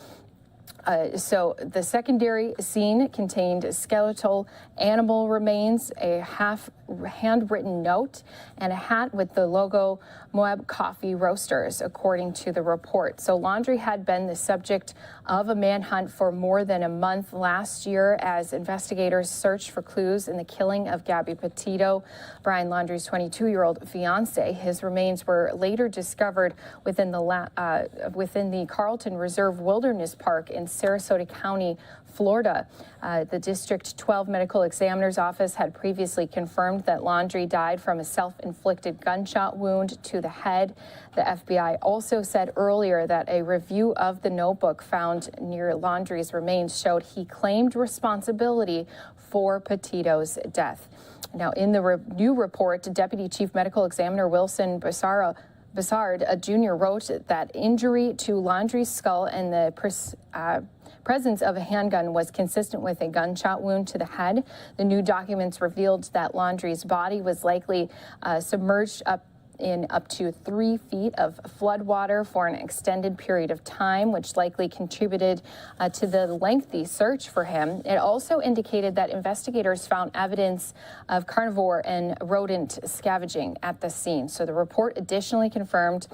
So the secondary scene contained skeletal animal remains, a handwritten note, and a hat with the logo Moab Coffee Roasters, according to the report. So Laundrie had been the subject of a manhunt for more than a month last year as investigators searched for clues in the killing of Gabby Petito, Brian Laundrie's 22-year-old fiance. His remains were later discovered within the Carlton Reserve Wilderness Park in Sarasota County, Florida. The District 12 Medical Examiner's Office had previously confirmed that Laundrie died from a self-inflicted gunshot wound to the head. The FBI also said earlier that a review of the notebook found near Laundrie's remains showed he claimed responsibility for Petito's death. Now, in the new report, Deputy Chief Medical Examiner Wilson Bassard Jr. wrote that injury to Laundrie's skull and the presence of a handgun was consistent with a gunshot wound to the head. The new documents revealed that Laundrie's body was likely submerged up to 3 feet of flood water for an extended period of time, which likely contributed to the lengthy search for him. It also indicated that investigators found evidence of carnivore and rodent scavenging at the scene. So the report additionally confirmed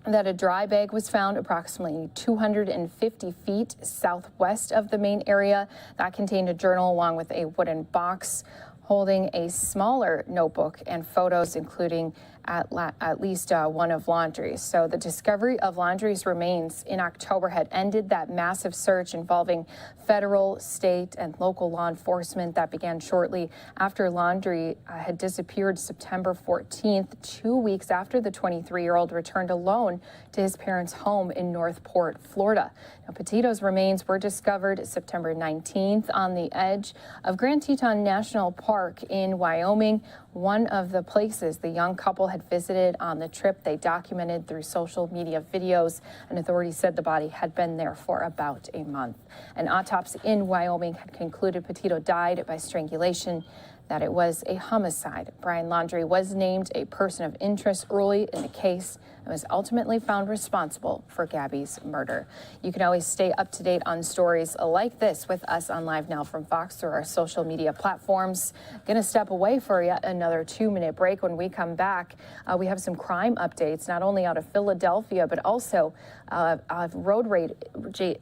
that a dry bag was found approximately 250 feet southwest of the main area. That contained a journal along with a wooden box holding a smaller notebook and photos, including at least one of Laundrie's. So the discovery of Laundrie's remains in October had ended that massive search involving federal, state, and local law enforcement that began shortly after Laundrie had disappeared September 14th, 2 weeks after the 23-year-old returned alone to his parents' home in Northport, Florida. Now, Petito's remains were discovered September 19th on the edge of Grand Teton National Park in Wyoming, one of the places the young couple had visited on the trip. They documented through social media videos, and authorities said the body had been there for about a month. An autopsy in Wyoming had concluded Petito died by strangulation, that it was a homicide. Brian Laundrie was named a person of interest early in the case and was ultimately found responsible for Gabby's murder. You can always stay up to date on stories like this with us on Live Now from Fox through our social media platforms. Going to step away for yet another 2-minute break. When we come back, we have some crime updates, not only out of Philadelphia, but also a road rage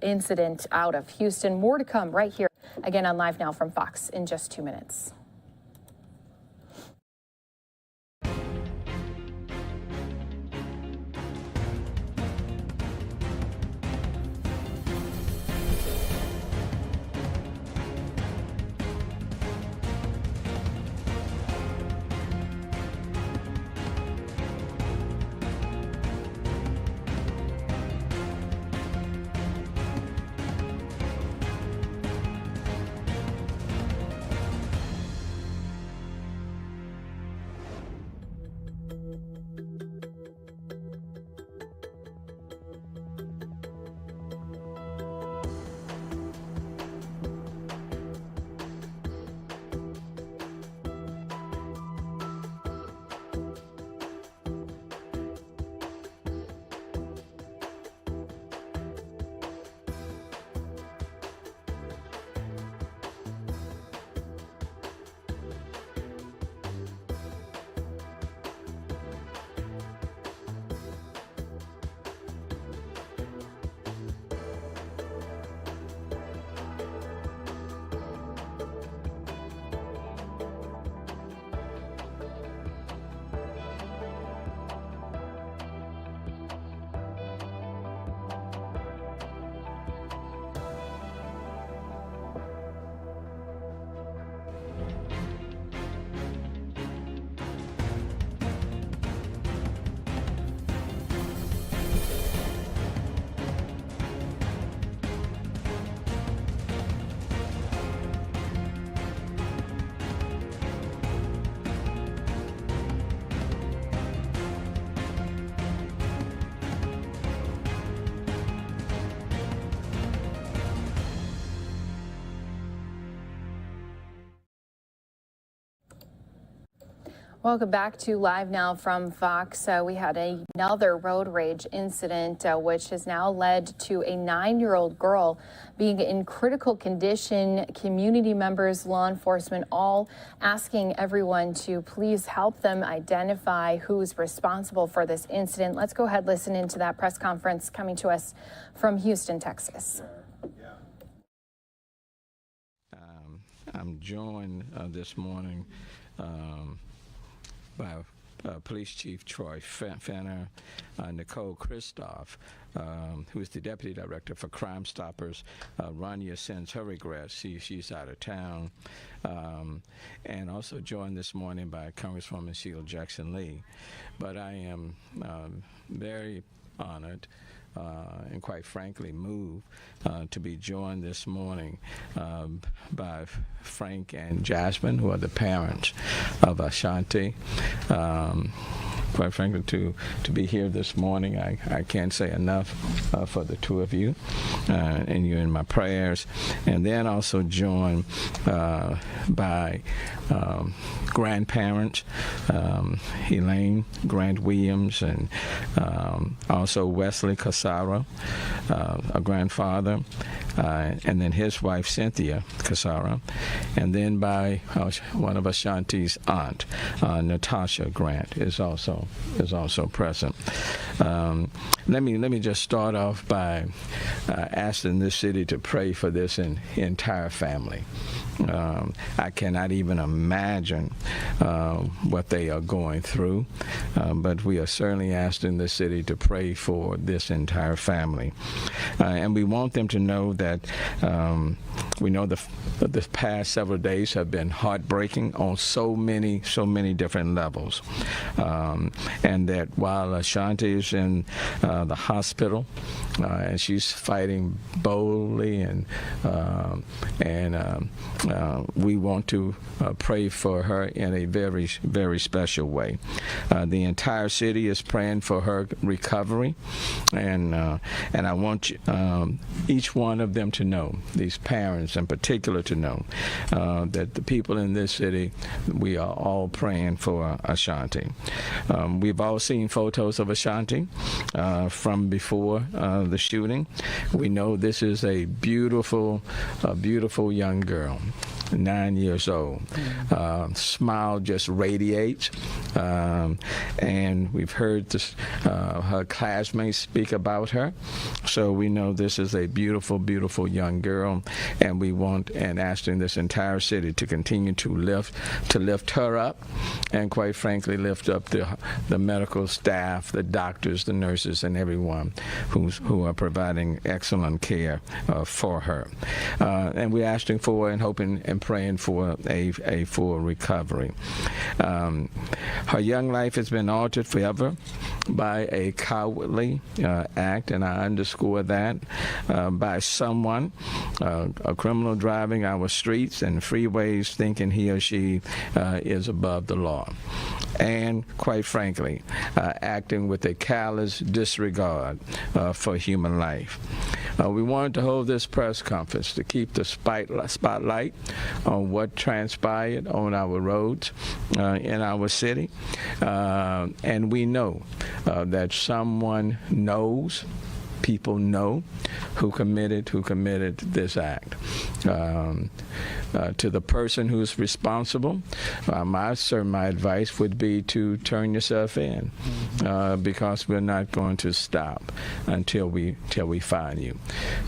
incident out of Houston. More to come right here again on Live Now from Fox in just 2 minutes. Welcome back to Live Now from Fox. We had another road rage incident, which has now led to a 9-year-old girl being in critical condition. Community members, law enforcement, all asking everyone to please help them identify who's responsible for this incident. Let's go ahead, listen into that press conference coming to us from Houston, Texas. I'm joined this morning by Police Chief Troy Fenner, Nicole Kristoff, who is the Deputy Director for Crime Stoppers. Rania sends her regrets. She's out of town. And also joined this morning by Congresswoman Sheila Jackson-Lee. But I am very honored and quite frankly moved to be joined this morning by Frank and Jasmine, who are the parents of Ashanti. Quite frankly, to be here this morning, I can't say enough for the two of you, and you're in my prayers. And then also joined by grandparents, Elaine Grant Williams, and also Wesley Casara, a grandfather, and then his wife Cynthia Casara, and then by one of Ashanti's aunt, Natasha Grant, is also present. Let me just start off by asking this city to pray for this entire family. I cannot even imagine what they are going through, but we are certainly asking the city to pray for this entire family. And we want them to know that we know the past several days have been heartbreaking on so many different levels. And that while Ashanti is in the hospital, and she's fighting boldly, and we want to pray for her in a very, very special way. The entire city is praying for her recovery, and I want each one of them to know, these parents in particular, to know that the people in this city, we are all praying for Ashanti. We've all seen photos of Ashanti from before the shooting. We know this is a beautiful young girl, 9 years old. Smile just radiates, and we've heard her classmates speak about her. So we know this is a beautiful young girl, and we want and asking this entire city to continue to lift her up, and quite frankly lift up the medical staff, the doctors, the nurses, and everyone who are providing excellent care for her. And we're asking for and hoping and praying for a full recovery. Her young life has been altered forever by a cowardly act, and I underscore that, by someone, a criminal driving our streets and freeways thinking he or she is above the law, and quite frankly acting with a callous disregard for human life. We wanted to hold this press conference to keep the spotlight on what transpired on our roads in our city, and we know that someone knows, people know who committed this act. To the person who's responsible, my advice would be to turn yourself in, because we're not going to stop until we find you.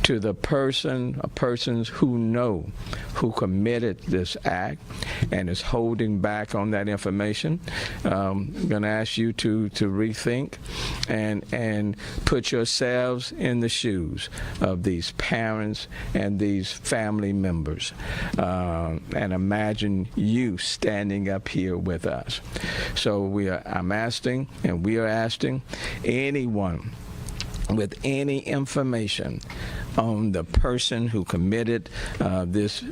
To the persons who know who committed this act and is holding back on that information, I'm going to ask you to rethink and put yourselves in the shoes of these parents and these family members, and imagine you standing up here with us. So we are asking anyone with any information on the person who committed this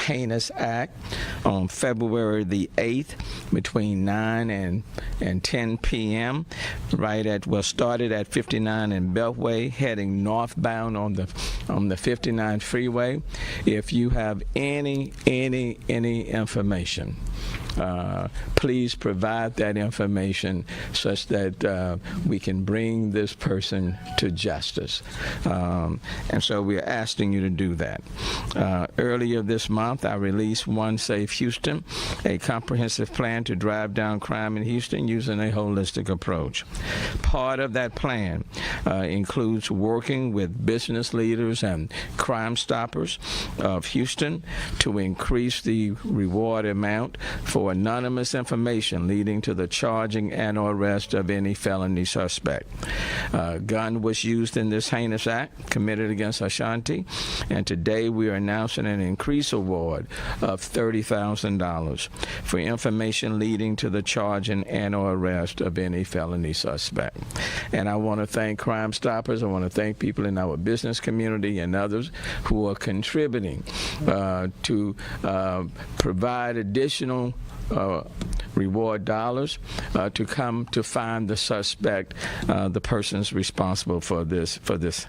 heinous act on February the 8th between 9 and 10 p.m. started at 59 and Beltway, heading northbound on the 59 freeway. If you have any information please provide that information such that we can bring this person to justice. And so we're asking you to do that. Earlier this month, I released One Safe Houston, a comprehensive plan to drive down crime in Houston using a holistic approach. Part of that plan includes working with business leaders and Crime Stoppers of Houston to increase the reward amount for anonymous information leading to the charging and or arrest of any felony suspect. A gun was used in this heinous act committed against Ashanti, and today we are announcing an increased award of $30,000 for information leading to the charging and or arrest of any felony suspect. And I want to thank Crime Stoppers. I want to thank people in our business community and others who are contributing to provide additional reward dollars to come to find the suspect, the persons responsible for this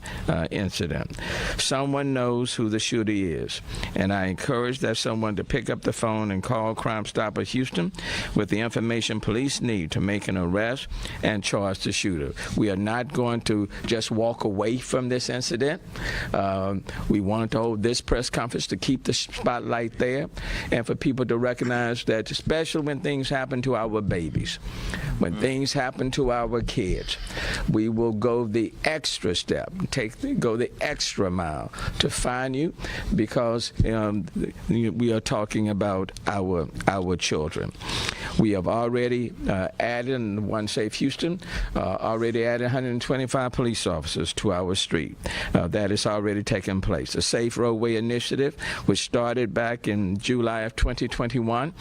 incident. Someone knows who the shooter is, and I encourage that someone to pick up the phone and call Crime Stopper Houston with the information police need to make an arrest and charge the shooter. We are not going to just walk away from this incident. We wanted to hold this press conference to keep the spotlight there and for people to recognize that, especially when things happen to our babies, when things happen to our kids, we will go the extra step, go the extra mile to find you, because we are talking about our children. We have already added, in One Safe Houston, already added 125 police officers to our street. That is already taken place. The Safe Roadway Initiative, which started back in July of 2021,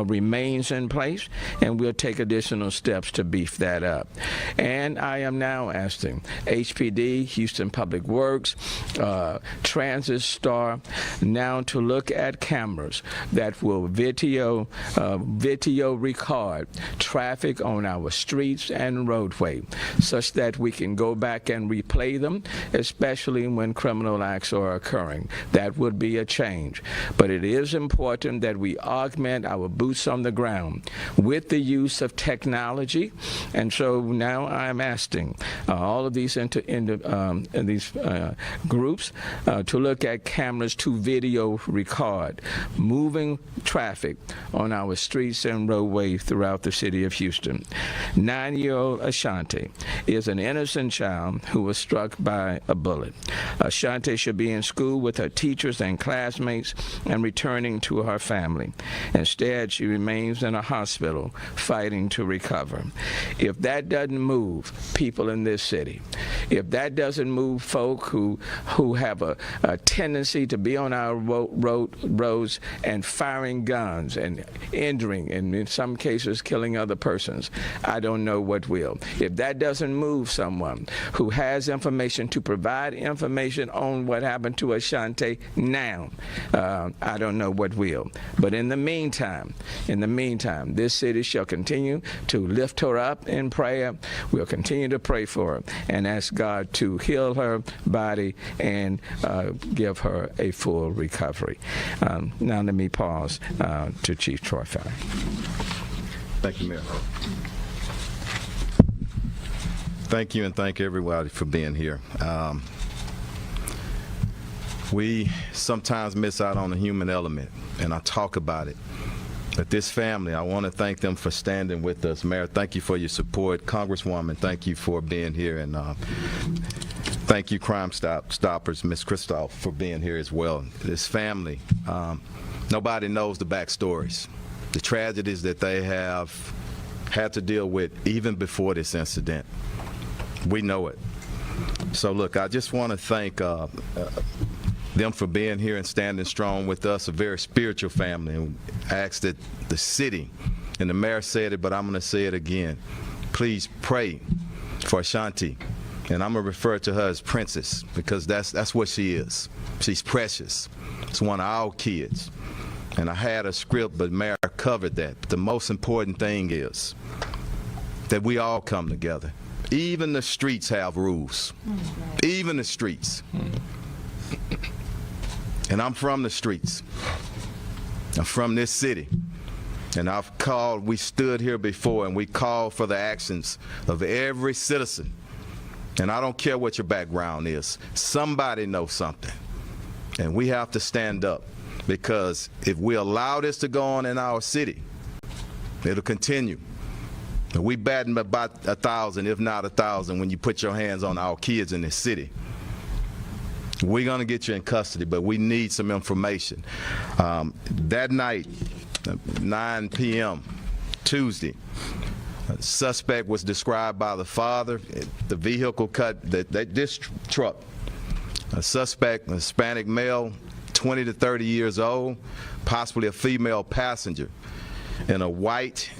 remains in place, and we'll take additional steps to beef that up. And I am now asking HPD, Houston Public Works, Transit Star, now to look at cameras that will video record traffic on our streets and roadway, such that we can go back and replay them, especially when criminal acts are occurring. That would be a change. But it is important that we augment our boots on the ground with the use of technology. And so now I'm asking all of these groups to look at cameras to video record moving traffic on our streets and roadways throughout the city of Houston. 9-year-old Ashanti is an innocent child who was struck by a bullet. Ashanti should be in school with her teachers and classmates and returning to her family. Instead, she remains in a hospital fighting to recover. If that doesn't move people in this city, if that doesn't move folk who have a tendency to be on our roads and firing guns and injuring, and in some cases killing other persons, I don't know what will. If that doesn't move someone who has information to provide information on what happened to Ashanti now, I don't know what will. But in the meantime, this city shall continue to lift her up in prayer. We'll continue to pray for her and ask God to heal her body and give her a full recovery. Now let me pause to Chief Troy Farrell. Thank you, Mayor. Thank you, and thank everybody for being here. We sometimes miss out on the human element, and I talk about it. But this family, I want to thank them for standing with us. Mayor, thank you for your support. Congresswoman, thank you for being here. And thank you, Crime Stoppers, Ms. Christoph, for being here as well. This family, nobody knows the backstories, the tragedies that they have had to deal with even before this incident. We know it. So look, I just want to thank them for being here and standing strong with us, a very spiritual family. And I ask that the city, and the mayor said it, but I'm going to say it again, please pray for Ashanti. And I'm going to refer to her as Princess, because that's what she is. She's precious. It's one of our kids. And I had a script, but Mayor covered that. But the most important thing is that we all come together. Even the streets have rules. Even the streets. And I'm from the streets. I'm from this city. And we stood here before and we called for the actions of every citizen. And I don't care what your background is. Somebody knows something. And we have to stand up, because if we allow this to go on in our city, it'll continue. And we batting about 1,000, if not 1,000, when you put your hands on our kids in this city. We're going to get you in custody, but we need some information. That night, 9 p.m., Tuesday, a suspect was described by the father. The vehicle this truck. A suspect, a Hispanic male, 20 to 30 years old, possibly a female passenger, in a white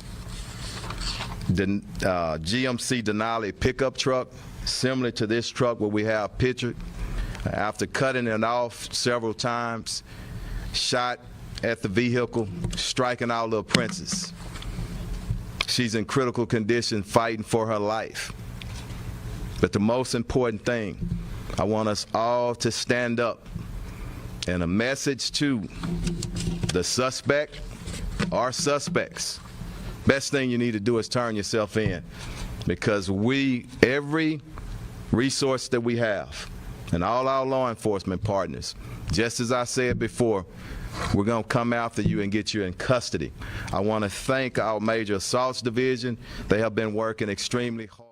GMC Denali pickup truck, similar to this truck what we have pictured. After cutting it off several times, shot at the vehicle, striking our little princess. She's in critical condition, fighting for her life. But the most important thing, I want us all to stand up, and a message to the suspect or suspects. Best thing you need to do is turn yourself in, because every resource that we have, and all our law enforcement partners, just as I said before, we're going to come after you and get you in custody. I want to thank our Major Assaults Division. They have been working extremely hard.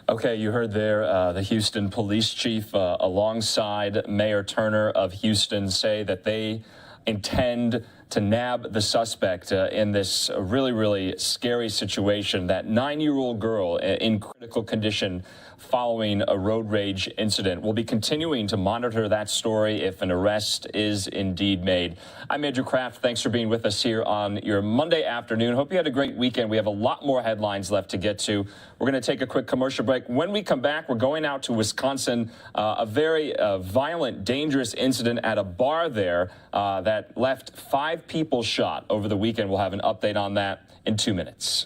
Okay, you heard there the Houston police chief alongside Mayor Turner of Houston say that they intend to nab the suspect in this really, really scary situation. That 9-year-old girl in critical condition following a road rage incident. We'll be continuing to monitor that story if an arrest is indeed made. I'm Andrew Kraft. Thanks for being with us here on your Monday afternoon. Hope you had a great weekend. We have a lot more headlines left to get to. We're going to take a quick commercial break. When we come back, we're going out to Wisconsin, a very violent, dangerous incident at a bar there that left 5 people shot over the weekend. We'll have an update on that in 2 minutes.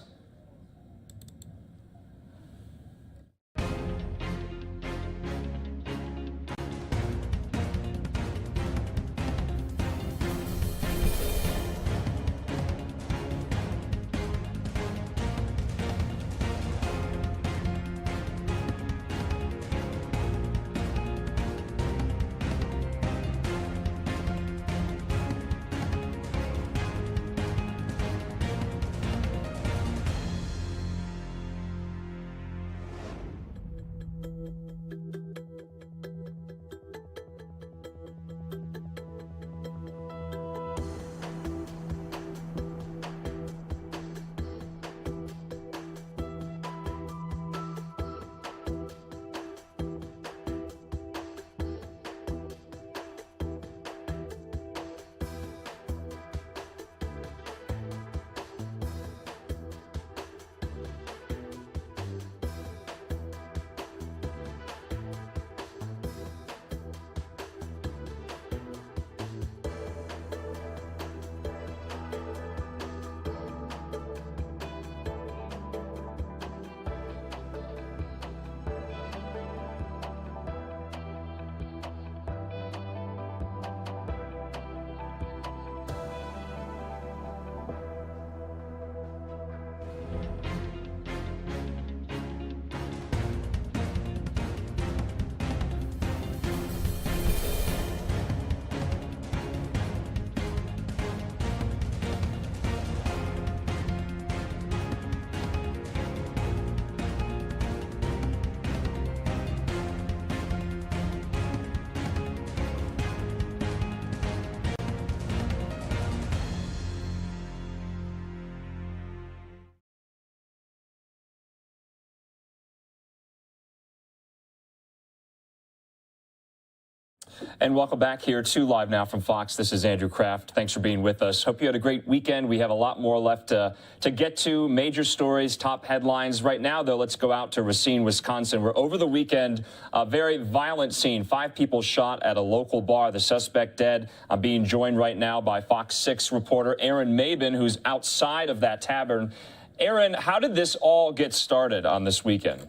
And welcome back here to Live Now from Fox. This is Andrew Kraft. Thanks for being with us. Hope you had a great weekend. We have a lot more left to get to. Major stories, top headlines. Right now, though, let's go out to Racine, Wisconsin, where over the weekend, a very violent scene. 5 people shot at a local bar. The suspect dead. I'm being joined right now by Fox 6 reporter Aaron Mabin, who's outside of that tavern. Aaron, how did this all get started on this weekend?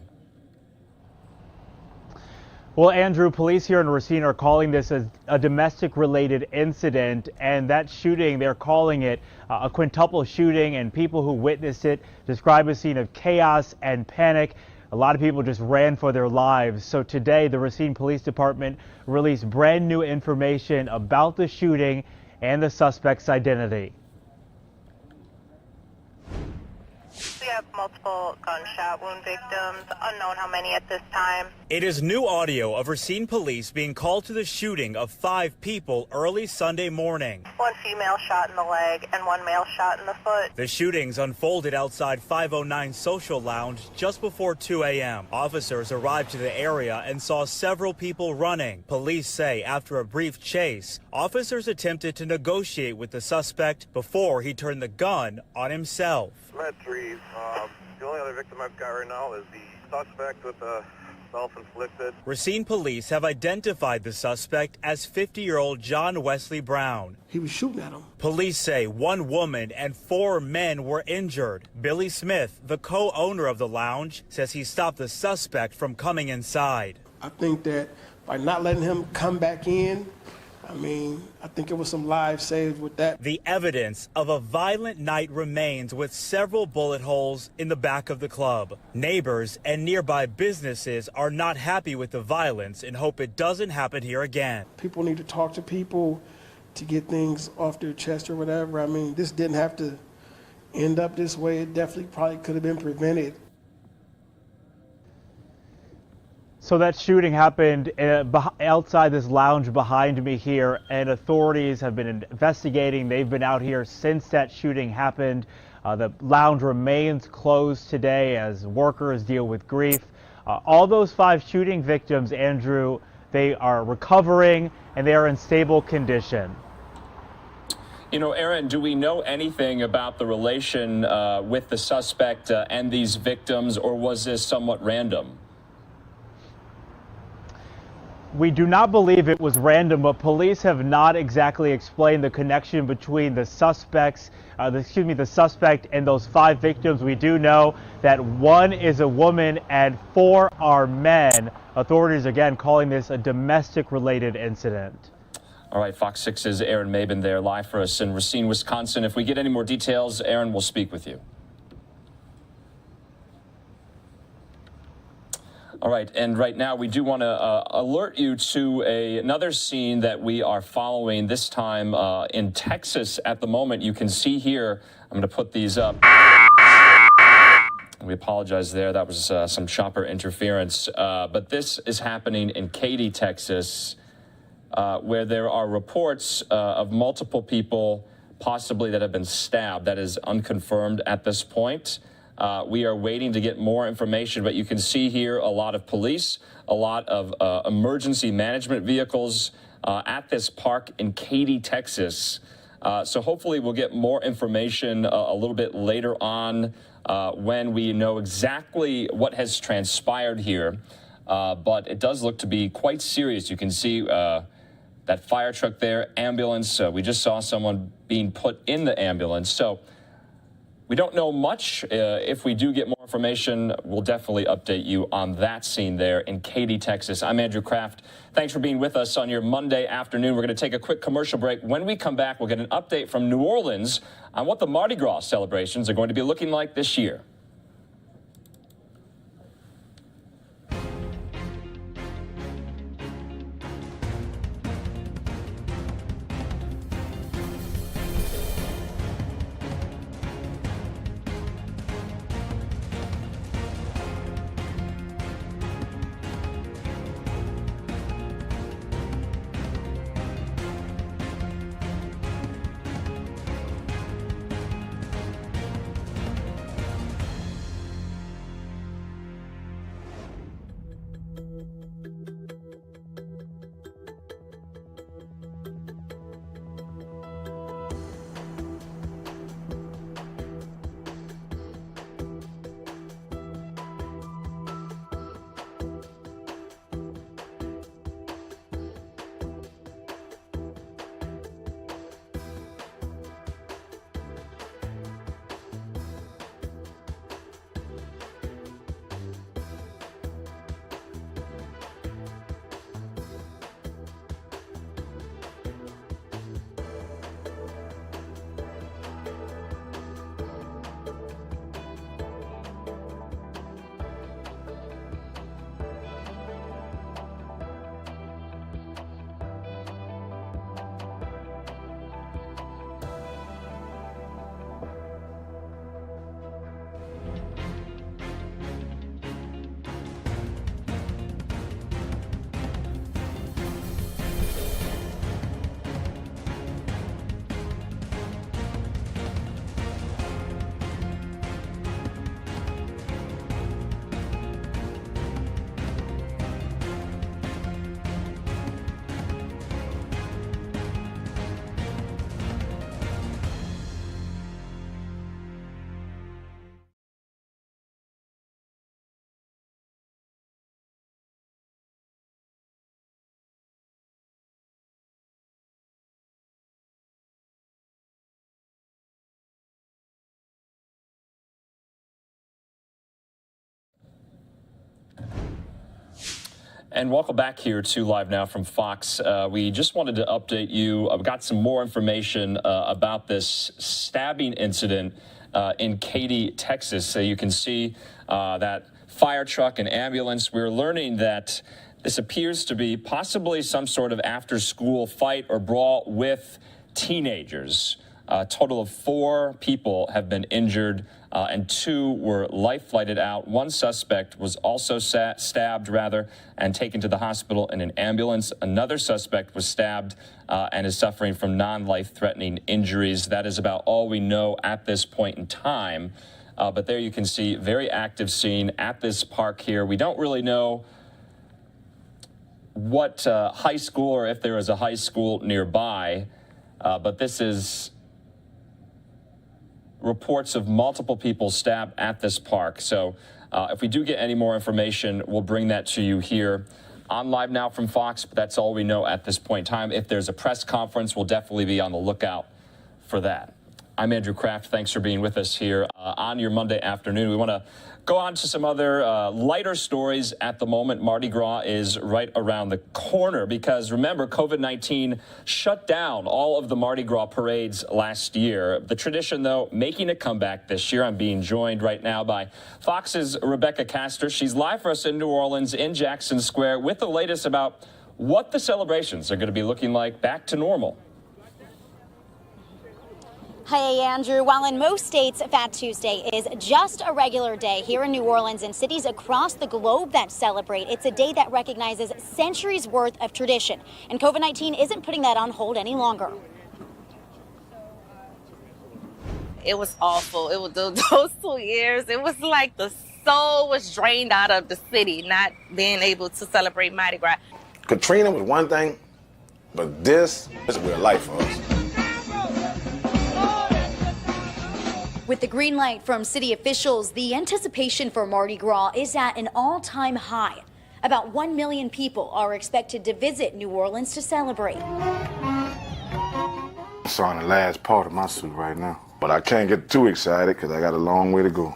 Well, Andrew, police here in Racine are calling this a domestic-related incident, and that shooting, they're calling it a quintuple shooting, and people who witnessed it describe a scene of chaos and panic. A lot of people just ran for their lives. So today, the Racine Police Department released brand new information about the shooting and the suspect's identity. We have multiple gunshot wound victims, unknown how many at this time. It is new audio of Racine police being called to the shooting of 5 people early Sunday morning. 1 female shot in the leg and 1 male shot in the foot. The shootings unfolded outside 509 Social Lounge just before 2 a.m. Officers arrived to the area and saw several people running. Police say after a brief chase, officers attempted to negotiate with the suspect before he turned the gun on himself. Med 3, the only other victim I've got right now is the suspect with a self-inflicted. Racine police have identified the suspect as 50-year-old John Wesley Brown. He was shooting at him. Police say 1 woman and 4 men were injured. Billy Smith, the co-owner of the lounge, says he stopped the suspect from coming inside. I think that by not letting him come back in, I think it was some lives saved with that. The evidence of a violent night remains with several bullet holes in the back of the club. Neighbors and nearby businesses are not happy with the violence and hope it doesn't happen here again. People need to talk to people to get things off their chest or whatever. This didn't have to end up this way. It definitely probably could have been prevented. So that shooting happened outside this lounge behind me here, and authorities have been investigating. They've been out here since that shooting happened. The lounge remains closed today as workers deal with grief. All those 5 shooting victims, Andrew, they are recovering and they are in stable condition. You know, Aaron, do we know anything about the relation with the suspect and these victims, or was this somewhat random? We do not believe it was random, but police have not exactly explained the connection between the suspect and those 5 victims. We do know that 1 is a woman and 4 are men. Authorities again calling this a domestic-related incident. All right, Fox 6's Aaron Mabin there live for us in Racine, Wisconsin. If we get any more details, Aaron will speak with you. All right, and right now we do want to alert you to another scene that we are following, this time in Texas at the moment. You can see here, I'm going to put these up. We apologize there, that was some chopper interference. But this is happening in Katy, Texas, where there are reports of multiple people possibly that have been stabbed. That is unconfirmed at this point. We are waiting to get more information, but you can see here a lot of police, a lot of emergency management vehicles at this park in Katy, Texas. So hopefully we'll get more information a little bit later on when we know exactly what has transpired here. But it does look to be quite serious. You can see that fire truck there, ambulance. We just saw someone being put in the ambulance. So we don't know much. If we do get more information, we'll definitely update you on that scene there in Katy, Texas. I'm Andrew Kraft. Thanks for being with us on your Monday afternoon. We're going to take a quick commercial break. When we come back, we'll get an update from New Orleans on what the Mardi Gras celebrations are going to be looking like this year. And welcome back here to Live Now from Fox. We just wanted to update you. I've got some more information about this stabbing incident in Katy, Texas. So you can see that fire truck and ambulance. We're learning that this appears to be possibly some sort of after-school fight or brawl with teenagers. A total of 4 people have been injured and 2 were life-flighted out. One suspect was also stabbed, and taken to the hospital in an ambulance. Another suspect was stabbed and is suffering from non-life-threatening injuries. That is about all we know at this point in time. But there you can see very active scene at this park here. We don't really know what high school or if there is a high school nearby, but this is reports of multiple people stabbed at this park. So if we do get any more information, we'll bring that to you here on Live Now from Fox, but that's all we know at this point in time. If there's a press conference, we'll definitely be on the lookout for that. I'm Andrew Kraft. Thanks for being with us here on your Monday afternoon. We want to go on to some other lighter stories at the moment. Mardi Gras is right around the corner because, remember, COVID-19 shut down all of the Mardi Gras parades last year. The tradition, though, making a comeback this year. I'm being joined right now by Fox's Rebecca Castor. She's live for us in New Orleans in Jackson Square with the latest about what the celebrations are going to be looking like back to normal. Hey, Andrew. While in most states, Fat Tuesday is just a regular day, here in New Orleans and cities across the globe that celebrate, it's a day that recognizes centuries worth of tradition. And COVID-19 isn't putting that on hold any longer. It was awful. It was those 2 years. It was like the soul was drained out of the city, not being able to celebrate Mardi Gras. Katrina was one thing, but this is real life for us. With the green light from city officials, the anticipation for Mardi Gras is at an all-time high. About 1 million people are expected to visit New Orleans to celebrate. I'm on the last part of my suit right now, but I can't get too excited because I got a long way to go.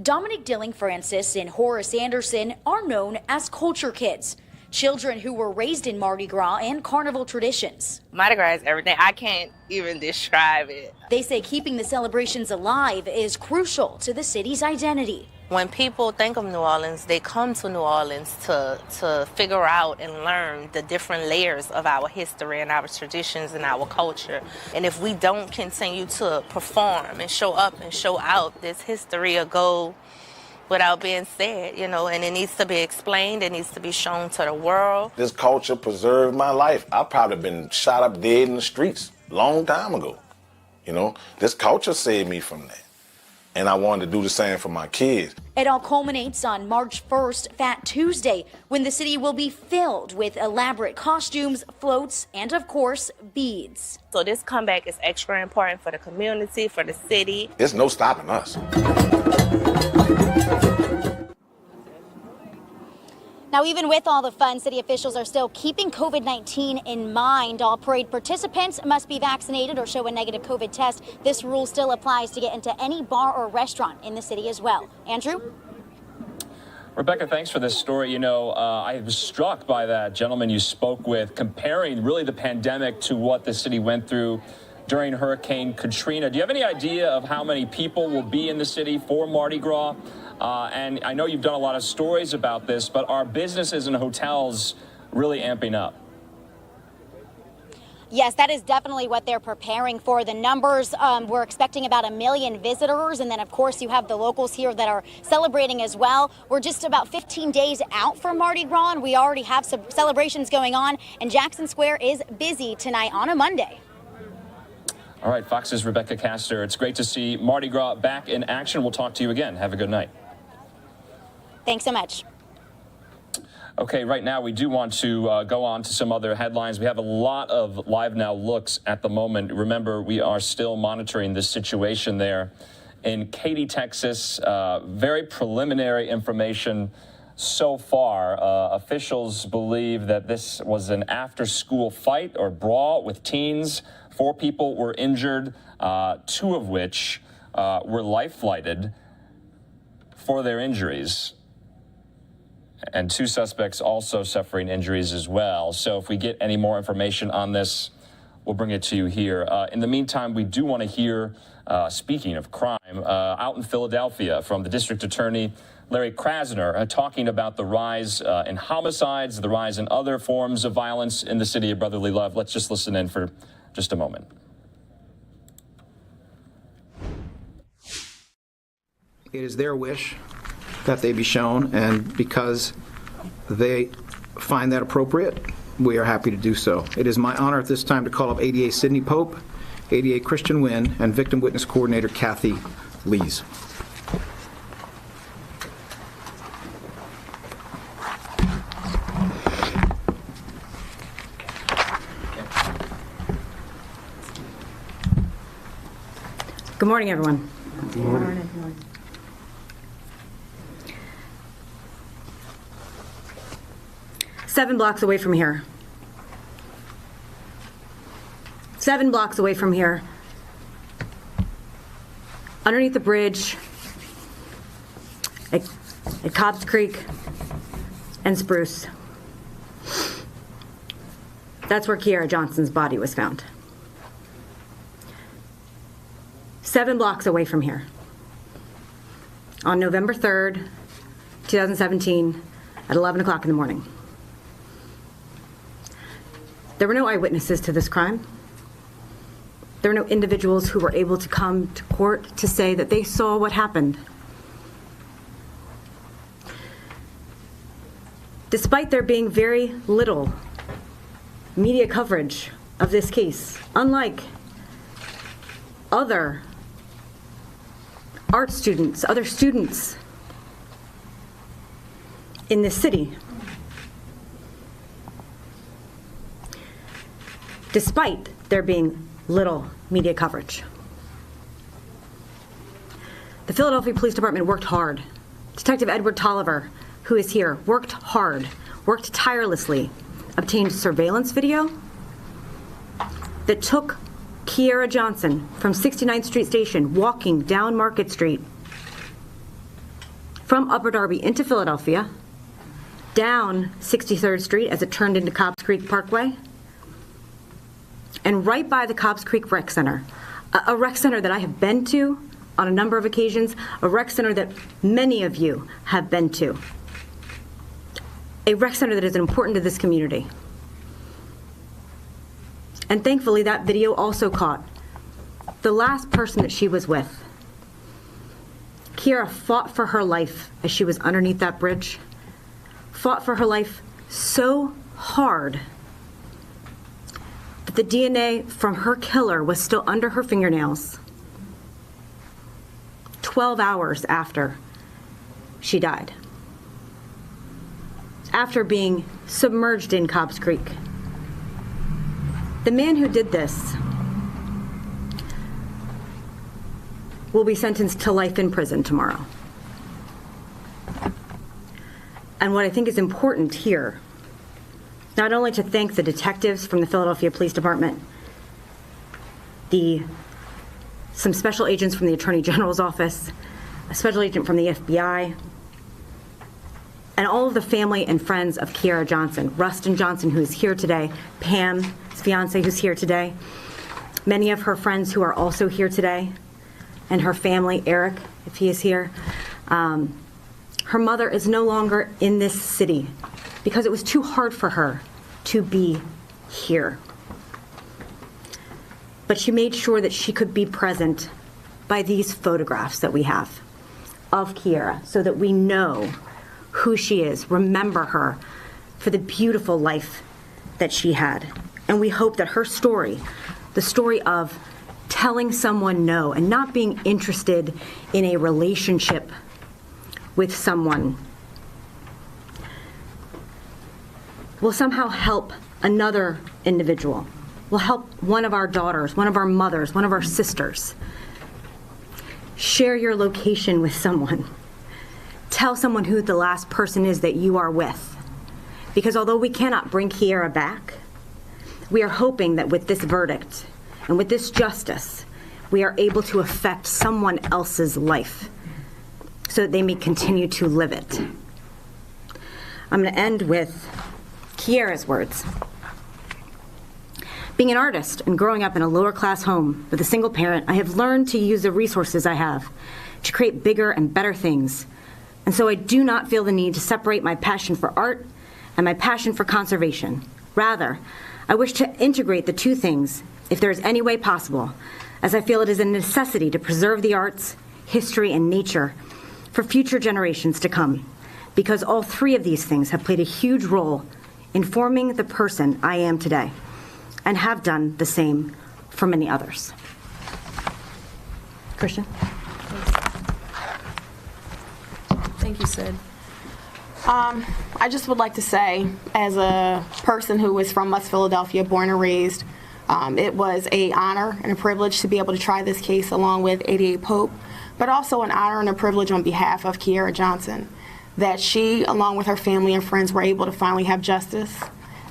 Dominic Dilling-Francis and Horace Anderson are known as culture kids, children who were raised in Mardi Gras and carnival traditions. Mardi Gras is everything. I can't even describe it. They say keeping the celebrations alive is crucial to the city's identity. When people think of New Orleans, they come to New Orleans to figure out and learn the different layers of our history and our traditions and our culture. And if we don't continue to perform and show up and show out, this history will go without being said, you know, and it needs to be explained, it needs to be shown to the world. This culture preserved my life. I've probably been shot up dead in the streets a long time ago. You know, this culture saved me from that. And I wanted to do the same for my kids. It all culminates on March 1st, Fat Tuesday, when the city will be filled with elaborate costumes, floats, and of course, beads. So this comeback is extra important for the community, for the city. There's no stopping us. Now, even with all the fun, city officials are still keeping COVID-19 in mind. All parade participants must be vaccinated or show a negative COVID test. This rule still applies to get into any bar or restaurant in the city as well. Andrew? Rebecca, thanks for this story. You know, I was struck by that gentleman you spoke with, comparing really the pandemic to what the city went through during Hurricane Katrina. Do you have any idea of how many people will be in the city for Mardi Gras? And I know you've done a lot of stories about this, but are businesses and hotels really amping up? Yes, that is definitely what they're preparing for. The numbers, we're expecting about 1 million visitors. And then, of course, you have the locals here that are celebrating as well. We're just about 15 days out from Mardi Gras, and we already have some celebrations going on. And Jackson Square is busy tonight on a Monday. All right, Fox's Rebecca Castor. It's great to see Mardi Gras back in action. We'll talk to you again. Have a good night. Thanks so much. Okay, right now we do want to go on to some other headlines. We have a lot of Live Now looks at the moment. Remember, we are still monitoring this situation there in Katy, Texas. Very preliminary information so far. Officials believe that this was an after-school fight or brawl with teens. 4 people were injured, 2 of which were life-flighted for their injuries. and 2 suspects also suffering injuries as well. So if we get any more information on this, we'll bring it to you here. In the meantime, we do want to hear, speaking of crime, out in Philadelphia from the district attorney, Larry Krasner, talking about the rise in homicides, the rise in other forms of violence in the city of brotherly love. Let's just listen in for just a moment. It is their wish that they be shown, and because they find that appropriate, we are happy to do so. It is my honor at this time to call up ADA Sidney Pope, ADA Christian Wynn, and Victim Witness Coordinator Kathy Lees. Good morning, everyone. Good morning. 7 blocks away from here. 7 blocks away from here. Underneath the bridge at Cobbs Creek and Spruce. That's where Kiara Johnson's body was found. 7 blocks away from here. On November 3rd, 2017, at 11 o'clock in the morning. There were no eyewitnesses to this crime. There were no individuals who were able to come to court to say that they saw what happened. Despite there being very little media coverage of this case, unlike other art students, other students in this city, despite there being little media coverage. The Philadelphia Police Department worked hard. Detective Edward Tolliver, who is here, worked hard, worked tirelessly, obtained surveillance video that took Kiara Johnson from 69th Street Station walking down Market Street from Upper Darby into Philadelphia, down 63rd Street as it turned into Cobbs Creek Parkway, and right by the Cobbs Creek Rec Center, a rec center that I have been to on a number of occasions, a rec center that many of you have been to, a rec center that is important to this community. And thankfully, that video also caught the last person that she was with. Kiara fought for her life as she was underneath that bridge, fought for her life so hard that the DNA from her killer was still under her fingernails 12 hours after she died, after being submerged in Cobbs Creek. The man who did this will be sentenced to life in prison tomorrow. And what I think is important here, not only to thank the detectives from the Philadelphia Police Department, some special agents from the Attorney General's office, a special agent from the FBI, and all of the family and friends of Kiara Johnson, Rustin Johnson, who is here today, Pam, his fiance, who's here today, many of her friends who are also here today, and her family, Eric, if he is here. Her mother is no longer in this city because it was too hard for her to be here. But she made sure that she could be present by these photographs that we have of Kiara so that we know who she is, remember her for the beautiful life that she had. And we hope that her story, the story of telling someone no and not being interested in a relationship with someone, will somehow help another individual, will help one of our daughters, one of our mothers, one of our sisters. Share your location with someone. Tell someone who the last person is that you are with. Because although we cannot bring Kiara back, we are hoping that with this verdict and with this justice, we are able to affect someone else's life so that they may continue to live it. I'm going to end with Kiera's words. Being an artist and growing up in a lower-class home with a single parent, I have learned to use the resources I have to create bigger and better things. And so I do not feel the need to separate my passion for art and my passion for conservation. Rather, I wish to integrate the two things, if there is any way possible, as I feel it is a necessity to preserve the arts, history, and nature for future generations to come, because all three of these things have played a huge role in forming the person I am today, and have done the same for many others. Christian? Thank you, Sid. I just would like to say, as a person who is from West Philadelphia, born and raised, it was an honor and a privilege to be able to try this case along with 88 Pope, but also an honor and a privilege on behalf of Kiera Johnson, that she, along with her family and friends, were able to finally have justice.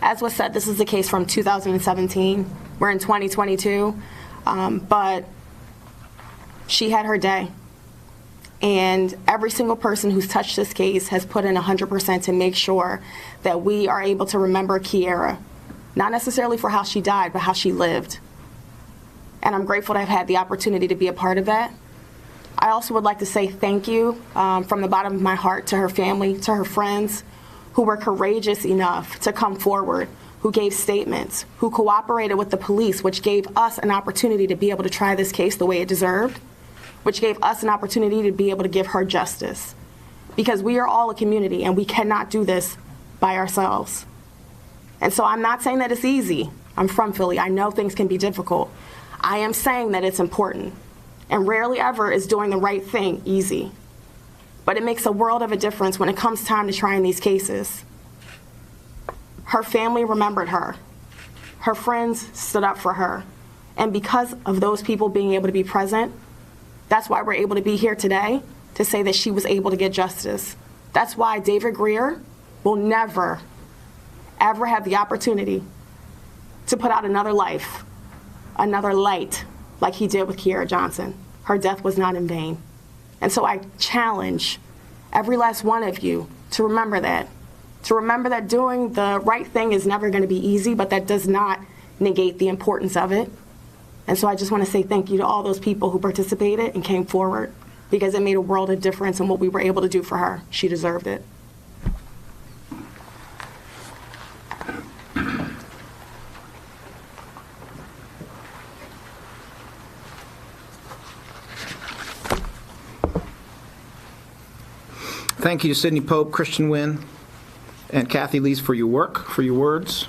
As was said, this is a case from 2017. We're in 2022, but she had her day. And every single person who's touched this case has put in 100% to make sure that we are able to remember Kiera, not necessarily for how she died, but how she lived. And I'm grateful to have had the opportunity to be a part of that. I also would like to say thank you from the bottom of my heart to her family, to her friends, who were courageous enough to come forward, who gave statements, who cooperated with the police, which gave us an opportunity to be able to try this case the way it deserved, which gave us an opportunity to be able to give her justice. Because we are all a community and we cannot do this by ourselves. And so I'm not saying that it's easy. I'm from Philly. I know things can be difficult. I am saying that it's important. And rarely ever is doing the right thing easy. But it makes a world of a difference when it comes time to trying these cases. Her family remembered her. Her friends stood up for her. And because of those people being able to be present, that's why we're able to be here today to say that she was able to get justice. That's why David Greer will never, ever have the opportunity to put out another life, another light, like he did with Kiera Johnson. Her death was not in vain. And so I challenge every last one of you to remember that doing the right thing is never going to be easy, but that does not negate the importance of it. And so I just want to say thank you to all those people who participated and came forward, because it made a world of difference in what we were able to do for her. She deserved it. Thank you to Sidney Pope, Christian Wynn, and Kathy Lees for your work, for your words.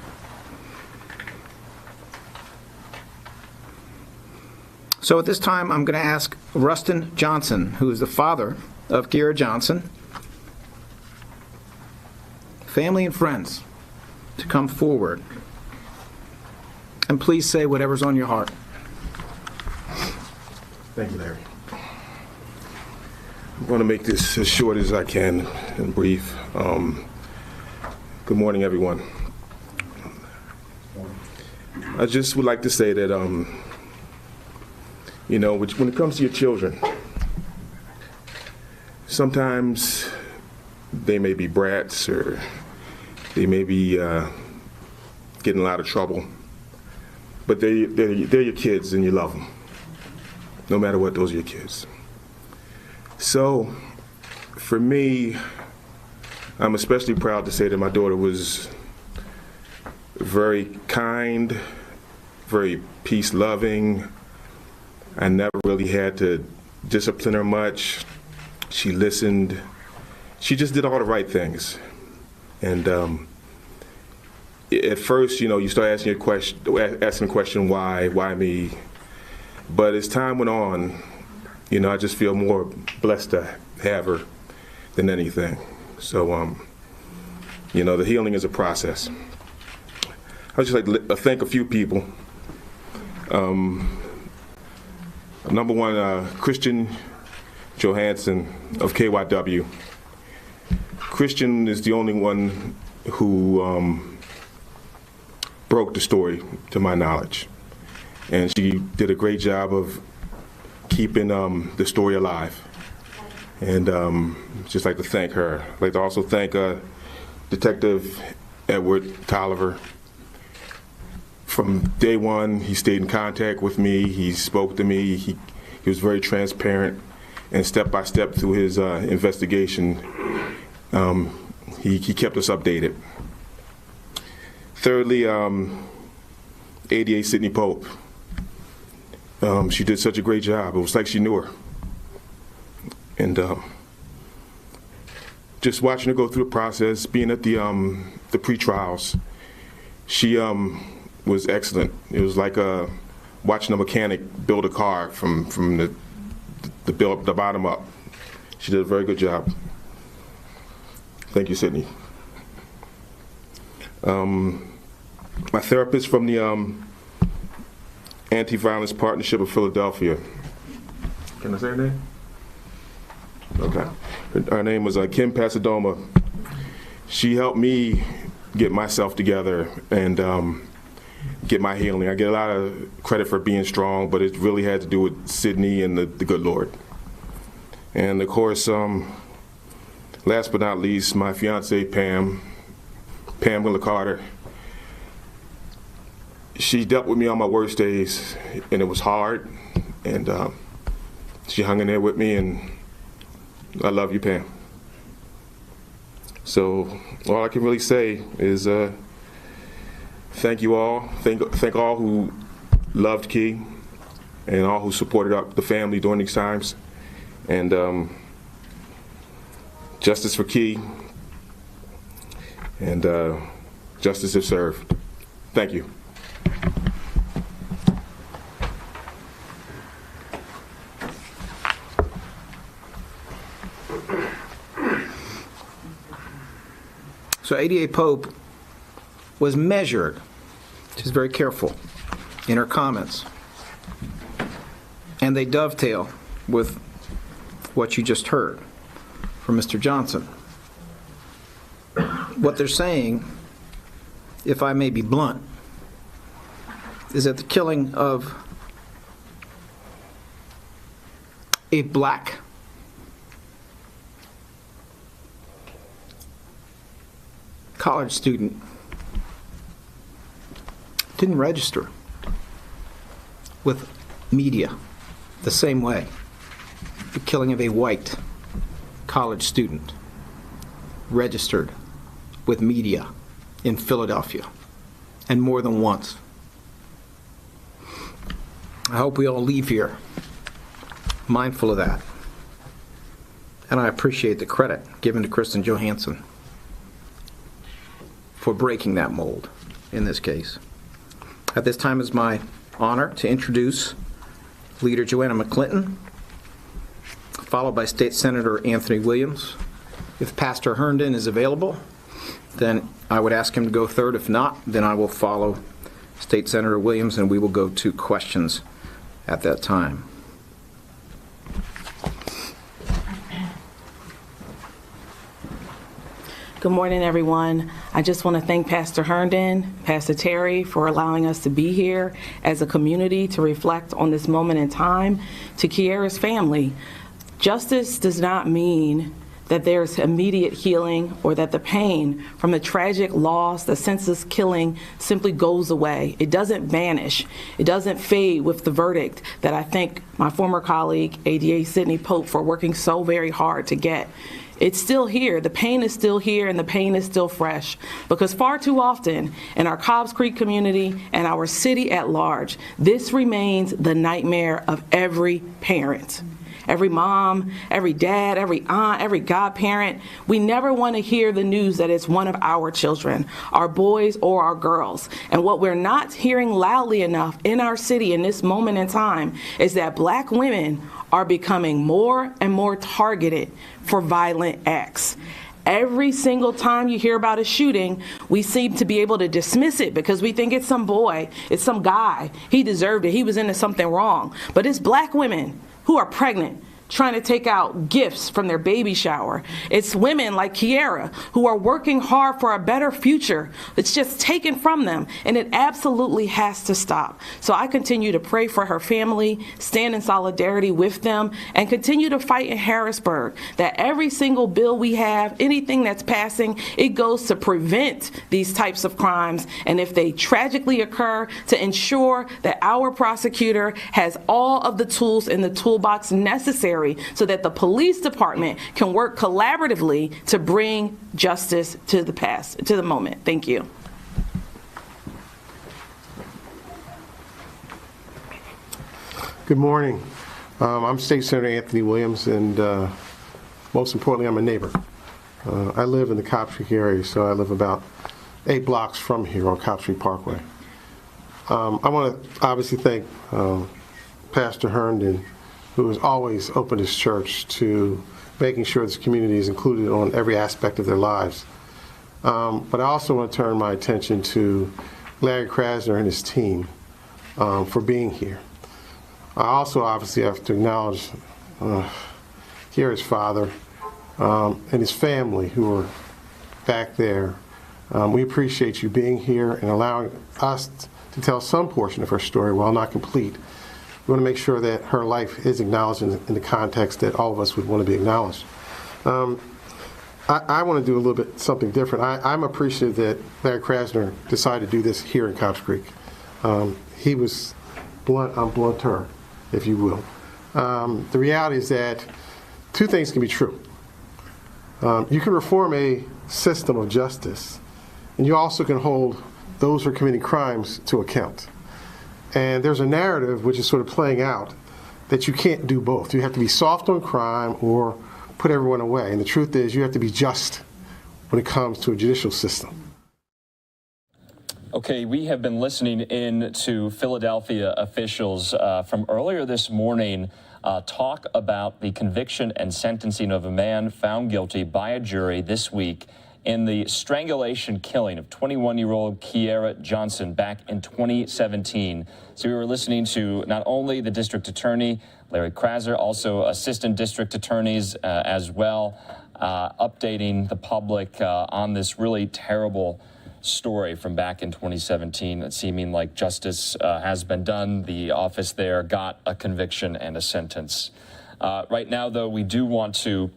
So at this time, I'm going to ask Rustin Johnson, who is the father of Kiera Johnson, family and friends, to come forward. And please say whatever's on your heart. Thank you, Larry. I'm going to make this as short as I can and brief. Good morning, everyone. I just would like to say that, when it comes to your children, sometimes they may be brats or they may be getting a lot of trouble, but they're your kids and you love them. No matter what, those are your kids. So, for me, I'm especially proud to say that my daughter was very kind, very peace-loving. I never really had to discipline her much. She listened. She just did all the right things. And at first, you start asking the question, why me? But as time went on, I just feel more blessed to have her than anything. So, the healing is a process. I would just like to thank a few people. Number one, Christian Johansson of KYW. Christian is the only one who broke the story, to my knowledge. And she did a great job of keeping the story alive. And just like to thank her. I'd like to also thank Detective Edward Tolliver. From day one, he stayed in contact with me. He spoke to me. He was very transparent, and step by step through his investigation, he kept us updated. Thirdly, ADA Sydney Pope. She did such a great job. It was like she knew her. And just watching her go through the process, being at the pre-trials, she was excellent. It was like watching a mechanic build a car from the bottom up. She did a very good job. Thank you, Sydney. My therapist from the Anti-Violence Partnership of Philadelphia. Can I say her name? Okay. Her name was Kim Pasadoma. She helped me get myself together and get my healing. I get a lot of credit for being strong, but it really had to do with Sydney and the good Lord. And of course, last but not least, my fiance Pamela Carter. She dealt with me on my worst days, and it was hard, and she hung in there with me, and I love you, Pam. So all I can really say is thank you all. Thank all who loved Key and all who supported the family during these times. And justice for Key and justice if served. Thank you. So ADA Pope was measured. She's very careful in her comments. And they dovetail with what you just heard from Mr. Johnson. What they're saying, if I may be blunt, is that the killing of a black college student didn't register with media the same way the killing of a white college student registered with media in Philadelphia, and more than once. I hope we all leave here mindful of that. And I appreciate the credit given to Kristen Johansson for breaking that mold in this case. At this time, it's my honor to introduce Leader Joanna McClinton, followed by State Senator Anthony Williams. If Pastor Herndon is available, then I would ask him to go third. If not, then I will follow State Senator Williams, and we will go to questions at that time. Good morning, everyone. I just want to thank Pastor Herndon, Pastor Terry, for allowing us to be here as a community to reflect on this moment in time. To Kiara's family, justice does not mean that there's immediate healing or that the pain from the tragic loss, the senseless killing, simply goes away. It doesn't vanish. It doesn't fade with the verdict that I thank my former colleague, ADA Sydney Pope, for working so very hard to get. It's still here. The pain is still here, and the pain is still fresh. Because far too often in our Cobbs Creek community and our city at large, this remains the nightmare of every parent. Every mom, every dad, every aunt, every godparent. We never want to hear the news that it's one of our children, our boys or our girls. And what we're not hearing loudly enough in our city in this moment in time is that black women are becoming more and more targeted for violent acts. Every single time you hear about a shooting, we seem to be able to dismiss it because we think it's some boy, it's some guy. He deserved it. He was into something wrong. But it's black women who are pregnant, trying to take out gifts from their baby shower. It's women like Kiara who are working hard for a better future. It's just taken from them, and it absolutely has to stop. So I continue to pray for her family, stand in solidarity with them, and continue to fight in Harrisburg that every single bill we have, anything that's passing, it goes to prevent these types of crimes, and if they tragically occur, to ensure that our prosecutor has all of the tools in the toolbox necessary so that the police department can work collaboratively to bring justice to the moment. Thank you. Good morning. I'm State Senator Anthony Williams, and most importantly, I'm a neighbor. I live in the Cobb Creek area, so I live about 8 blocks from here on Cobb Street Parkway. I want to obviously thank Pastor Herndon, who has always opened his church to making sure this community is included on every aspect of their lives. But I also want to turn my attention to Larry Krasner and his team for being here. I also obviously have to acknowledge Kiara's father and his family who are back there. We appreciate you being here and allowing us to tell some portion of her story, while not complete. We want to make sure that her life is acknowledged in the context that all of us would want to be acknowledged. I want to do a little bit something different. I'm appreciative that Larry Krasner decided to do this here in Cobbs Creek. He was blunt, I'm blunter, if you will. The reality is that two things can be true. You can reform a system of justice, and you also can hold those who are committing crimes to account. And there's a narrative which is sort of playing out that you can't do both. You have to be soft on crime or put everyone away. And the truth is you have to be just when it comes to a judicial system. Okay, we have been listening in to Philadelphia officials from earlier this morning talk about the conviction and sentencing of a man found guilty by a jury this week in the strangulation killing of 21-year-old Kiara Johnson back in 2017. So we were listening to not only the district attorney, Larry Krasner, also assistant district attorneys as well, updating the public on this really terrible story from back in 2017, seeming like justice has been done. The office there got a conviction and a sentence. Right now, though, we do want to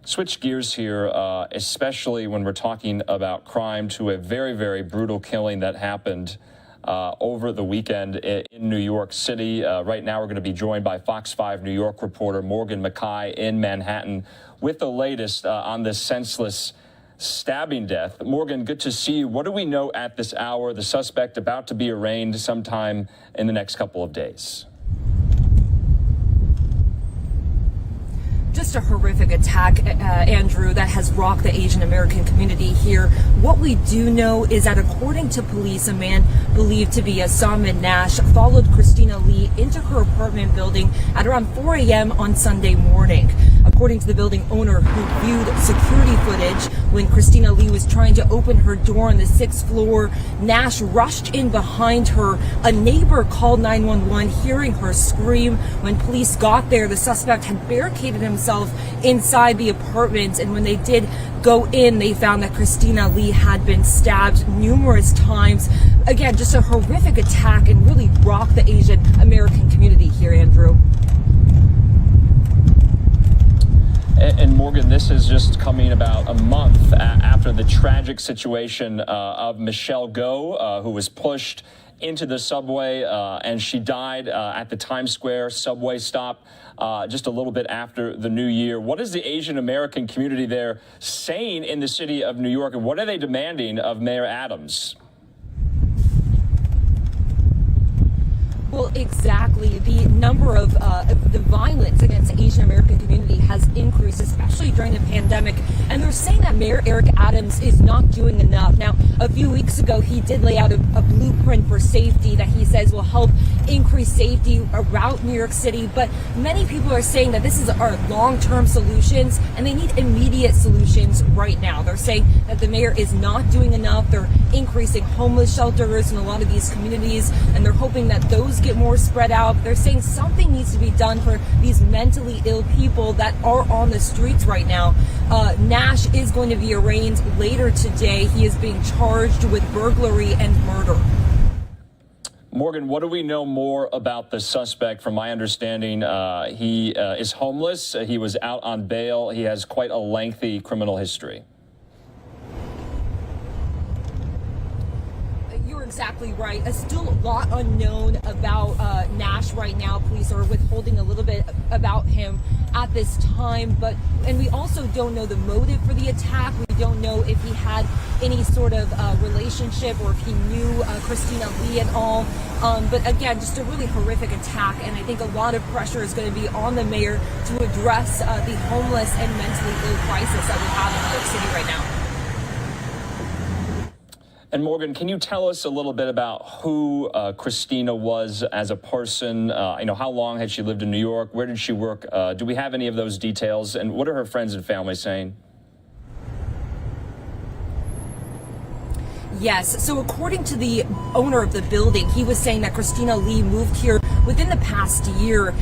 switch gears here, especially when we're talking about crime, to a very, very brutal killing that happened over the weekend in New York City. Right now, we're going to be joined by Fox 5 New York reporter Morgan Mackay in Manhattan with the latest on this senseless stabbing death. Morgan, good to see you. What do we know at this hour? The suspect about to be arraigned sometime in the next couple of days. Just a horrific attack, Andrew, that has rocked the Asian American community here. What we do know is that according to police, a man believed to be Salman Nash followed Christina Lee into her apartment building at around 4 a.m. on Sunday morning. According to the building owner, who viewed security footage when Christina Lee was trying to open her door on the 6th floor, Nash rushed in behind her. A neighbor called 911, hearing her scream. When police got there, the suspect had barricaded himself inside the apartment, and when they did go in, they found that Christina Lee had been stabbed numerous times. Again, just a horrific attack and really rocked the Asian American community here, Andrew. And Morgan, this is just coming about a month after the tragic situation of Michelle Go, who was pushed into the subway and she died at the Times Square subway stop just a little bit after the new year. What is the Asian American community there saying in the city of New York, and what are they demanding of Mayor Adams? Well, exactly. The number of the violence against the Asian American community has increased, especially during the pandemic. And they're saying that Mayor Eric Adams is not doing enough. Now, a few weeks ago, he did lay out a blueprint for safety that he says will help increased safety around New York City, but many people are saying that this is our long-term solutions and they need immediate solutions right now. They're saying that the mayor is not doing enough. They're increasing homeless shelters in a lot of these communities, and they're hoping that those get more spread out. They're saying something needs to be done for these mentally ill people that are on the streets right now. Nash is going to be arraigned later today. He is being charged with burglary and murder. Morgan, what do we know more about the suspect? From my understanding, he is homeless. He was out on bail. He has quite a lengthy criminal history. You're exactly right. Still a lot unknown about Nash right now. Police are withholding a little bit about him at this time, and we also don't know the motive for the attack. We don't know if he had any sort of relationship or if he knew Christina Lee at all. But again, just a really horrific attack, and I think a lot of pressure is going to be on the mayor to address the homeless and mentally ill crisis that we have in New York City right now. And Morgan, can you tell us a little bit about who Christina was as a person? How long had she lived in New York? Where did she work? Do we have any of those details? And what are her friends and family saying? Yes. So according to the owner of the building, he was saying that Christina Lee moved here within the past year.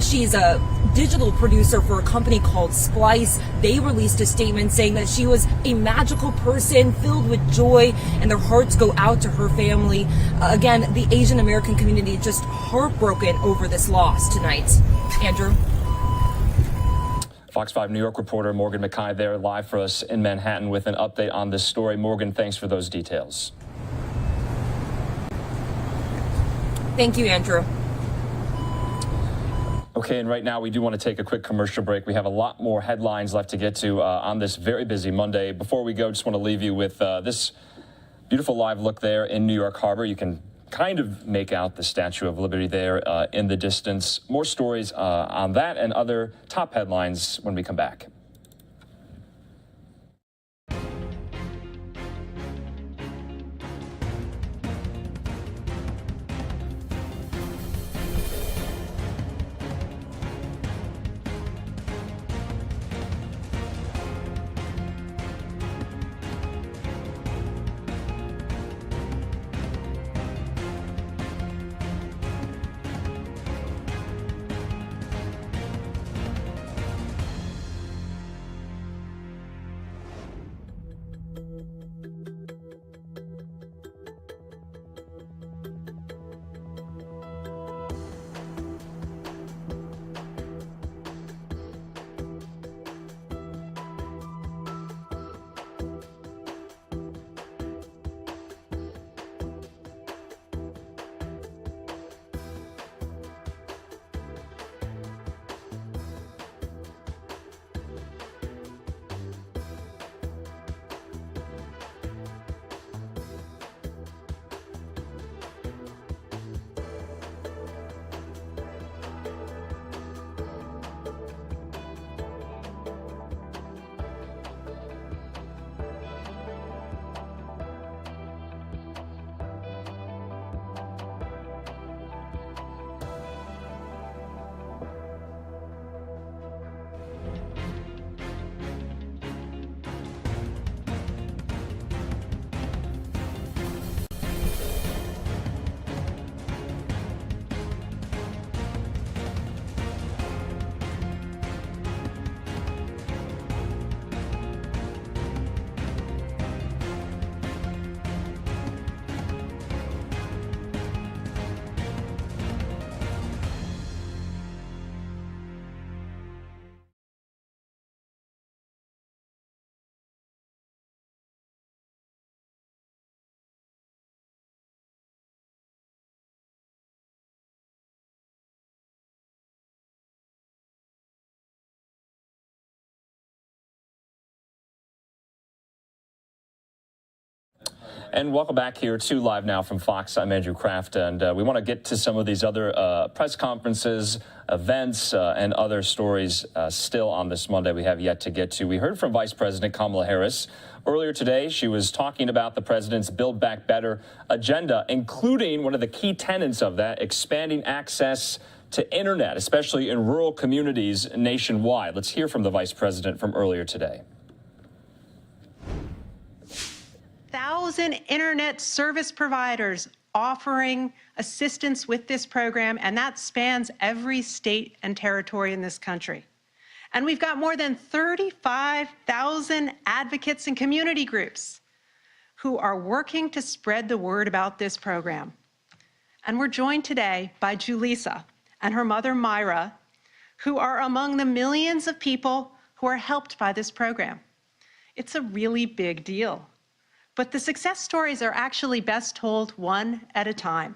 She's a digital producer for a company called Splice. They released a statement saying that she was a magical person filled with joy, and their hearts go out to her family. Again, the Asian American community just heartbroken over this loss tonight. Andrew? Fox 5 New York reporter Morgan McKay there live for us in Manhattan with an update on this story. Morgan, thanks for those details. Thank you, Andrew. Okay, and right now we do want to take a quick commercial break. We have a lot more headlines left to get to on this very busy Monday. Before we go, just want to leave you with this beautiful live look there in New York Harbor. You can kind of make out the Statue of Liberty there in the distance. More stories on that and other top headlines when we come back. And welcome back here to Live Now from Fox. I'm Andrew Kraft, and we want to get to some of these other press conferences, events, and other stories still on this Monday we have yet to get to. We heard from Vice President Kamala Harris earlier today. She was talking about the president's Build Back Better agenda, including one of the key tenets of that, expanding access to internet, especially in rural communities nationwide. Let's hear from the vice president from earlier today. 1,000 internet service providers offering assistance with this program, and that spans every state and territory in this country. And we've got more than 35,000 advocates and community groups who are working to spread the word about this program. And we're joined today by Julissa and her mother Myra, who are among the millions of people who are helped by this program. It's a really big deal. But the success stories are actually best told one at a time,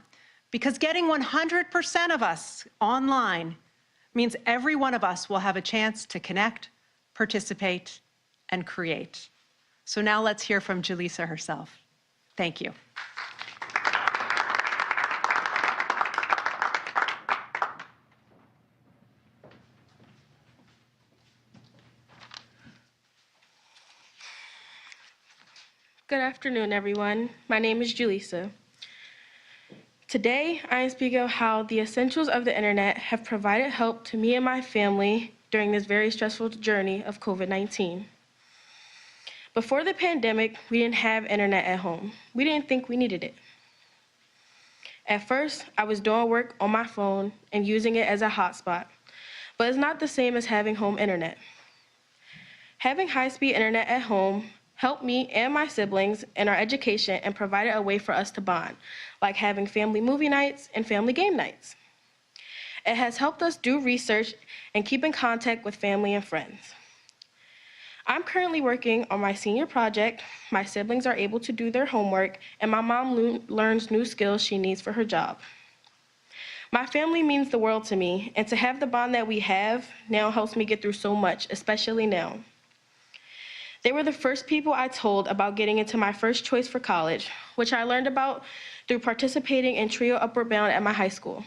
because getting 100% of us online means every one of us will have a chance to connect, participate, and create. So now let's hear from Julissa herself. Thank you. Good afternoon, everyone. My name is Julissa. Today, I am speaking of how the essentials of the internet have provided help to me and my family during this very stressful journey of COVID-19. Before the pandemic, we didn't have internet at home. We didn't think we needed it. At first, I was doing work on my phone and using it as a hotspot, but it's not the same as having home internet. Having high-speed internet at home helped me and my siblings in our education and provided a way for us to bond, like having family movie nights and family game nights. It has helped us do research and keep in contact with family and friends. I'm currently working on my senior project, my siblings are able to do their homework, and my mom learns new skills she needs for her job. My family means the world to me, and to have the bond that we have now helps me get through so much, especially now. They were the first people I told about getting into my first choice for college, which I learned about through participating in Trio Upward Bound at my high school.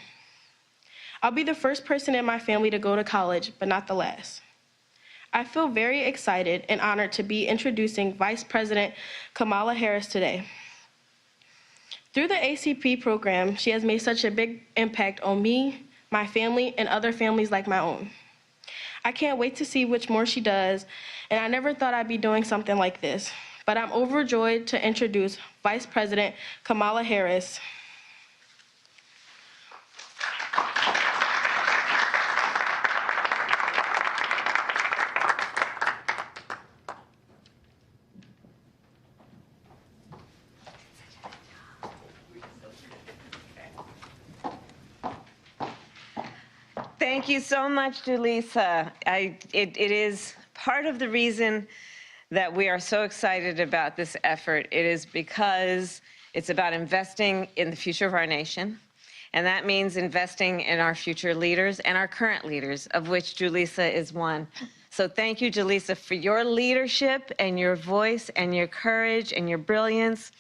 I'll be the first person in my family to go to college, but not the last. I feel very excited and honored to be introducing Vice President Kamala Harris today. Through the ACP program, she has made such a big impact on me, my family, and other families like my own. I can't wait to see which more she does, and I never thought I'd be doing something like this, but I'm overjoyed to introduce Vice President Kamala Harris. Thank you so much, Julissa. It is part of the reason that we are so excited about this effort. It is because it's about investing in the future of our nation, and that means investing in our future leaders and our current leaders, of which Julissa is one. So thank you, Julissa, for your leadership and your voice and your courage and your brilliance.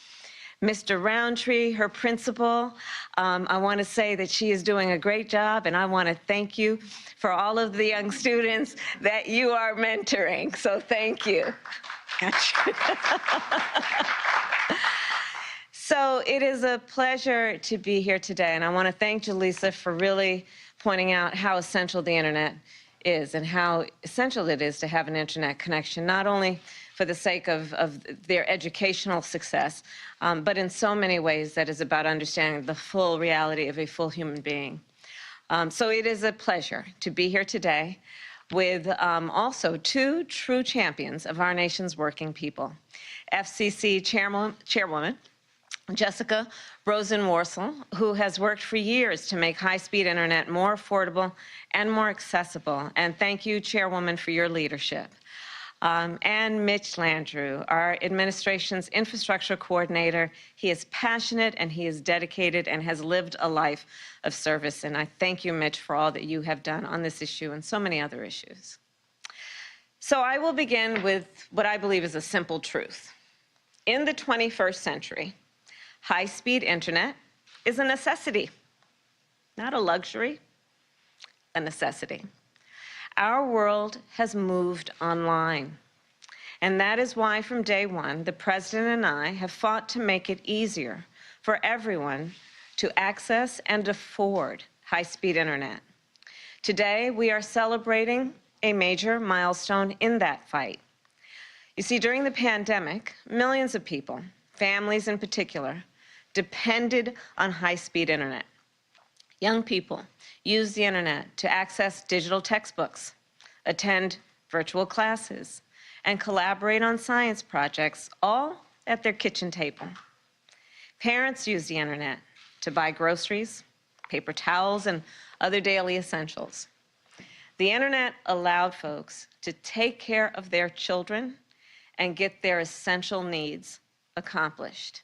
Mr. Roundtree, her principal, I want to say that she is doing a great job, and I want to thank you for all of the young students that you are mentoring. So thank you. So it is a pleasure to be here today, and I want to thank Julissa for really pointing out how essential the internet is and how essential it is to have an internet connection, not only for the sake of their educational success, but in so many ways that is about understanding the full reality of a full human being. So it is a pleasure to be here today with also two true champions of our nation's working people. FCC Chairwoman Jessica Rosen-Worcel, who has worked for years to make high-speed internet more affordable and more accessible. And thank you, Chairwoman, for your leadership. And Mitch Landrieu, our administration's infrastructure coordinator. He is passionate and he is dedicated and has lived a life of service. And I thank you, Mitch, for all that you have done on this issue and so many other issues. So I will begin with what I believe is a simple truth. In the 21st century, High-speed internet is a necessity, not a luxury, a necessity. Our world has moved online. And that is why from day one, the President and I have fought to make it easier for everyone to access and afford high-speed internet. Today, we are celebrating a major milestone in that fight. You see, during the pandemic, millions of people, families in particular, depended on high-speed internet. Young people used the internet to access digital textbooks, attend virtual classes, and collaborate on science projects, all at their kitchen table. Parents used the internet to buy groceries, paper towels, and other daily essentials. The internet allowed folks to take care of their children and get their essential needs accomplished.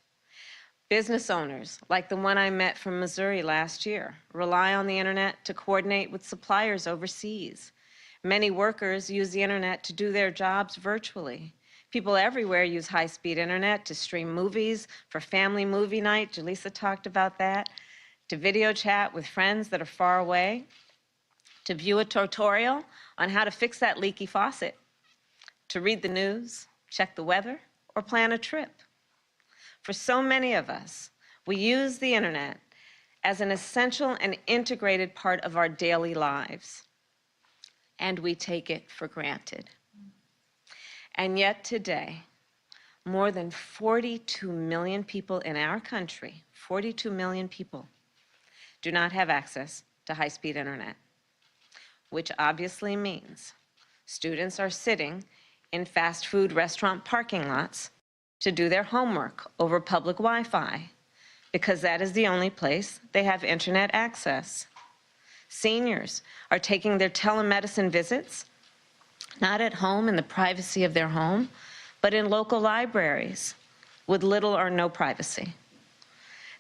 Business owners, like the one I met from Missouri last year, rely on the internet to coordinate with suppliers overseas. Many workers use the internet to do their jobs virtually. People everywhere use high-speed internet to stream movies for family movie night. Jaleesa talked about that. To video chat with friends that are far away. To view a tutorial on how to fix that leaky faucet. To read the news, check the weather, or plan a trip. For so many of us, we use the internet as an essential and integrated part of our daily lives, and we take it for granted. And yet today, more than 42 million people in our country, 42 million people, do not have access to high-speed internet, which obviously means students are sitting in fast food restaurant parking lots to do their homework over public Wi-Fi, because that is the only place they have internet access. Seniors are taking their telemedicine visits, not at home in the privacy of their home, but in local libraries with little or no privacy.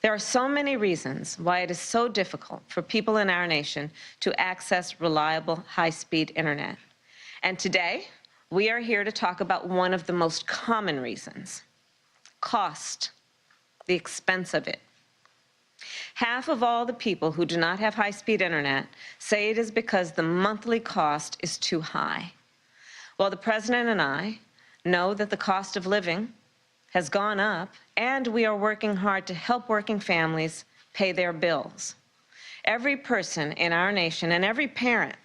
There are so many reasons why it is so difficult for people in our nation to access reliable, high-speed internet. And today, we are here to talk about one of the most common reasons: cost, the expense of it. Half of all the people who do not have high-speed internet say it is because the monthly cost is too high. Well, the President and I know that the cost of living has gone up, and we are working hard to help working families pay their bills. Every person in our nation and every parent,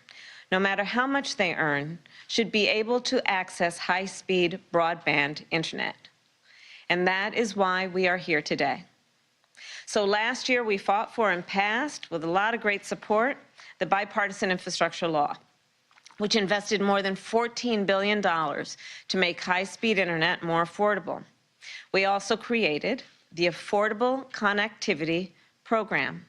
no matter how much they earn, should be able to access high-speed broadband internet. And that is why we are here today. So last year we fought for and passed, with a lot of great support, the bipartisan infrastructure law, which invested more than $14 billion to make high-speed internet more affordable. We also created the Affordable Connectivity Program,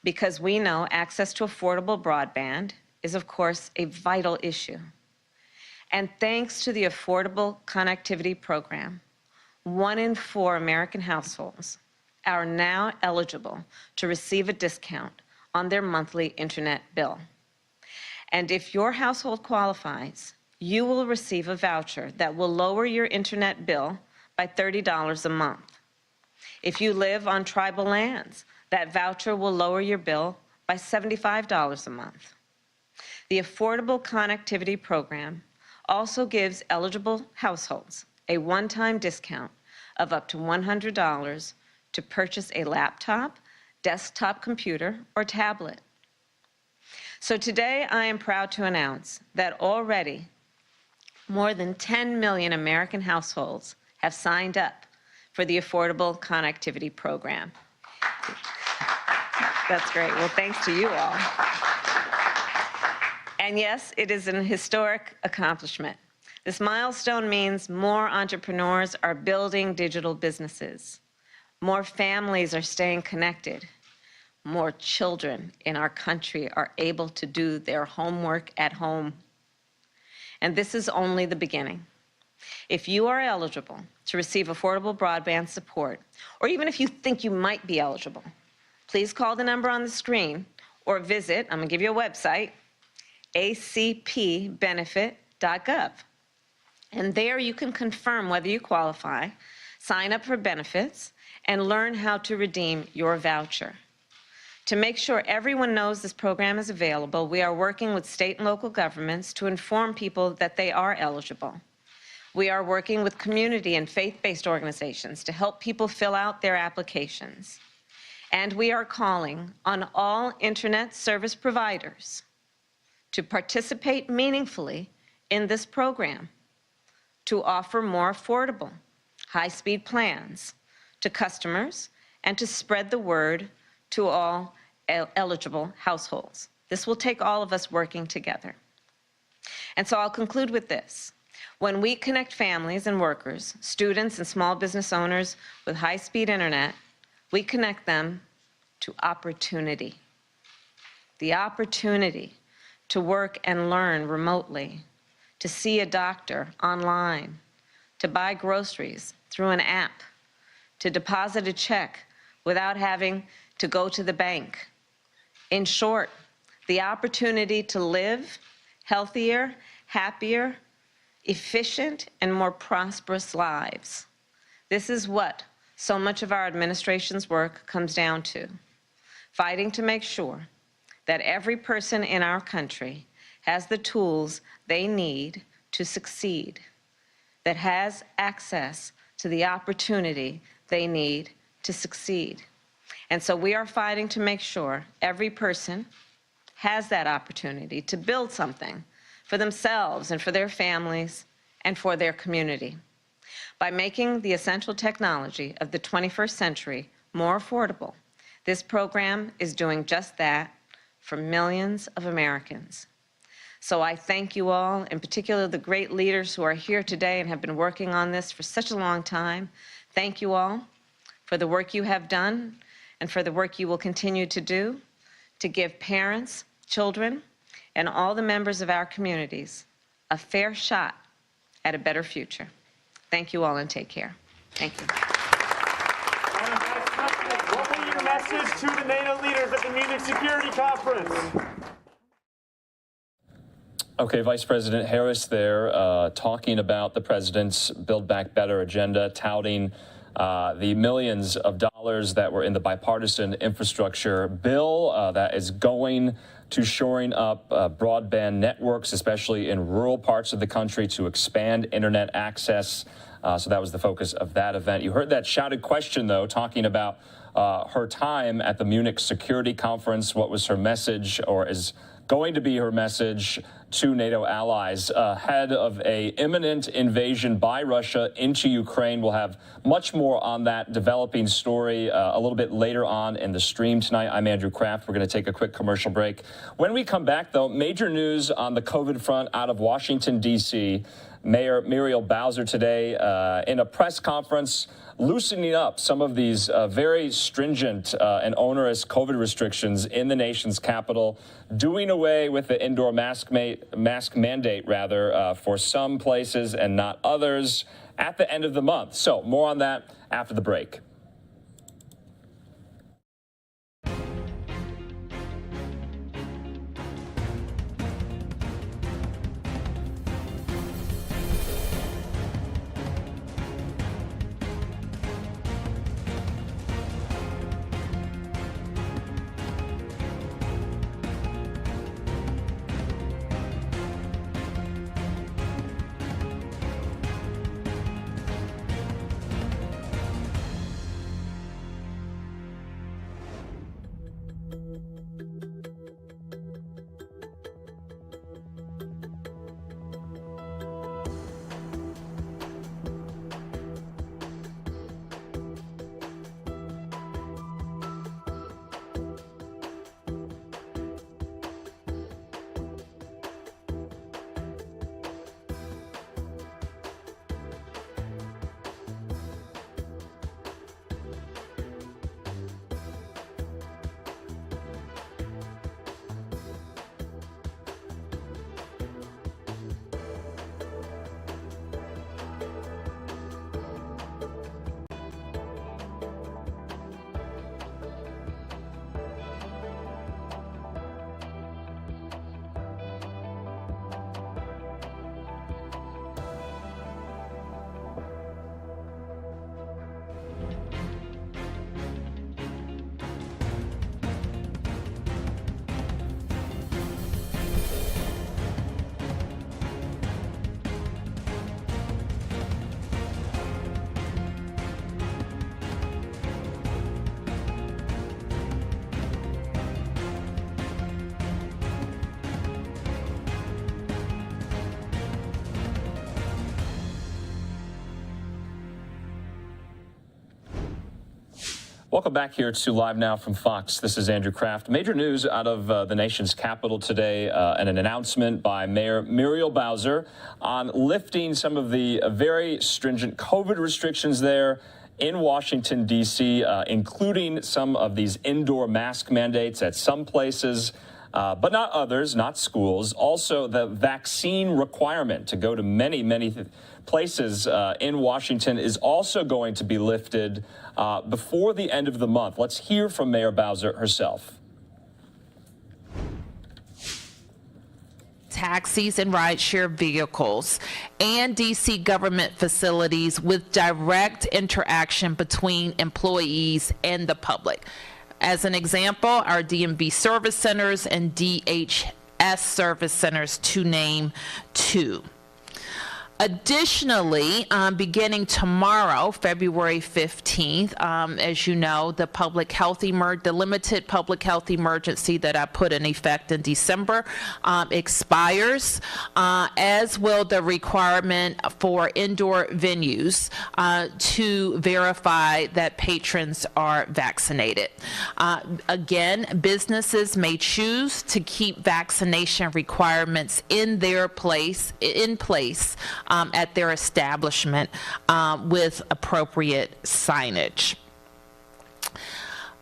because we know access to affordable broadband is, of course, a vital issue. And thanks to the Affordable Connectivity Program, 1 in 4 American households are now eligible to receive a discount on their monthly internet bill. And if your household qualifies, you will receive a voucher that will lower your internet bill by $30 a month. If you live on tribal lands, that voucher will lower your bill by $75 a month. The Affordable Connectivity Program also gives eligible households a one-time discount of up to $100 to purchase a laptop, desktop computer, or tablet. So today I am proud to announce that already more than 10 million American households have signed up for the Affordable Connectivity Program. That's great. Well, thanks to you all. And yes, it is an historic accomplishment. This milestone means more entrepreneurs are building digital businesses. More families are staying connected. More children in our country are able to do their homework at home. And this is only the beginning. If you are eligible to receive affordable broadband support, or even if you think you might be eligible, please call the number on the screen or visit, I'm going to give you a website, acpbenefit.gov. And there you can confirm whether you qualify, sign up for benefits, and learn how to redeem your voucher. To make sure everyone knows this program is available, we are working with state and local governments to inform people that they are eligible. We are working with community and faith-based organizations to help people fill out their applications. And we are calling on all internet service providers to participate meaningfully in this program, to offer more affordable, high-speed plans to customers, and to spread the word to all eligible households. This will take all of us working together. And so I'll conclude with this. When we connect families and workers, students and small business owners with high-speed internet, we connect them to opportunity. The opportunity to work and learn remotely, to see a doctor online, to buy groceries through an app, to deposit a check without having to go to the bank. In short, the opportunity to live healthier, happier, efficient, and more prosperous lives. This is what so much of our administration's work comes down to, fighting to make sure that every person in our country has the tools they need to succeed, that has access to the opportunity they need to succeed. And so we are fighting to make sure every person has that opportunity to build something for themselves and for their families and for their community. By making the essential technology of the 21st century more affordable, this program is doing just that for millions of Americans. So I thank you all, in particular the great leaders who are here today and have been working on this for such a long time. Thank you all for the work you have done and for the work you will continue to do to give parents, children, and all the members of our communities a fair shot at a better future. Thank you all and take care. Thank you. What will your message to the NATO leaders at the Munich Security Conference? Okay, Vice President Harris there talking about the president's Build Back Better agenda, touting the millions of dollars that were in the bipartisan infrastructure bill that is going to shoring up broadband networks, especially in rural parts of the country, to expand internet access. So that was the focus of that event. You heard that shouted question, though, talking about her time at the Munich Security Conference. What was her message, or is going to be her message to NATO allies ahead of a imminent invasion by Russia into Ukraine? We'll have much more on that developing story a little bit later on in the stream tonight. I'm Andrew Kraft. We're going to take a quick commercial break. When we come back, though, major news on the COVID front out of Washington, D.C. Mayor Muriel Bowser today in a press conference loosening up some of these very stringent and onerous COVID restrictions in the nation's capital, doing away with the indoor mask mandate, for some places and not others at the end of the month. So more on that after the break. Welcome back here to Live Now from Fox. This is Andrew Kraft. Major news out of the nation's capital today, and an announcement by Mayor Muriel Bowser on lifting some of the very stringent COVID restrictions there in Washington, D.C., including some of these indoor mask mandates at some places, but not others, not schools. Also, the vaccine requirement to go to many places in Washington is also going to be lifted before the end of the month. Let's hear from Mayor Bowser herself. Taxis and rideshare vehicles and DC government facilities with direct interaction between employees and the public. As an example, our DMV service centers and DHS service centers, to name two. Additionally, beginning tomorrow, February 15th, as you know, the limited public health emergency that I put in effect in December expires, as will the requirement for indoor venues to verify that patrons are vaccinated. Again, businesses may choose to keep vaccination requirements in place at their establishment with appropriate signage.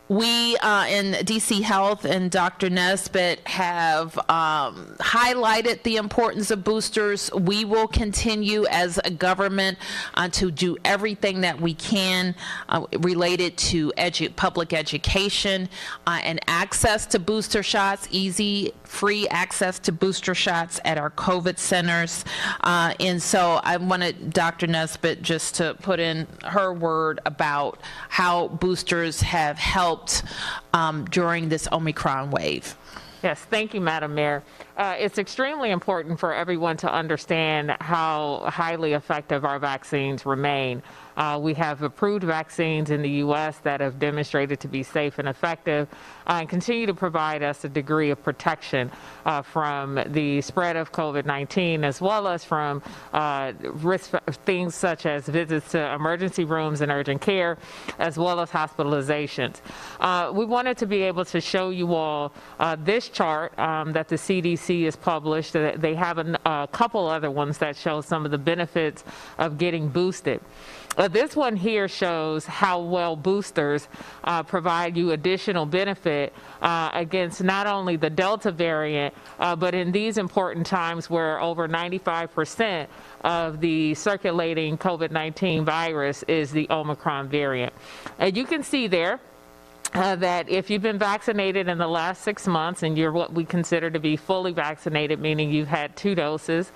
We in DC Health and Dr. Nesbitt have highlighted the importance of boosters. We will continue as a government to do everything that we can related to public education and access to booster shots, easy, free access to booster shots at our COVID centers. And so I wanted Dr. Nesbitt just to put in her word about how boosters have helped during this Omicron wave. Yes, thank you, Madam Mayor. It's extremely important for everyone to understand how highly effective our vaccines remain. We have approved vaccines in the U.S. that have demonstrated to be safe and effective and continue to provide us a degree of protection from the spread of COVID-19, as well as from risk things such as visits to emergency rooms and urgent care, as well as hospitalizations. We wanted to be able to show you all this chart that the CDC has published. They have a couple other ones that show some of the benefits of getting boosted. This one here shows how well boosters provide you additional benefit against not only the Delta variant, but in these important times where over 95% of the circulating COVID-19 virus is the Omicron variant. And you can see there that if you've been vaccinated in the last 6 months and you're what we consider to be fully vaccinated, meaning you've had 2 doses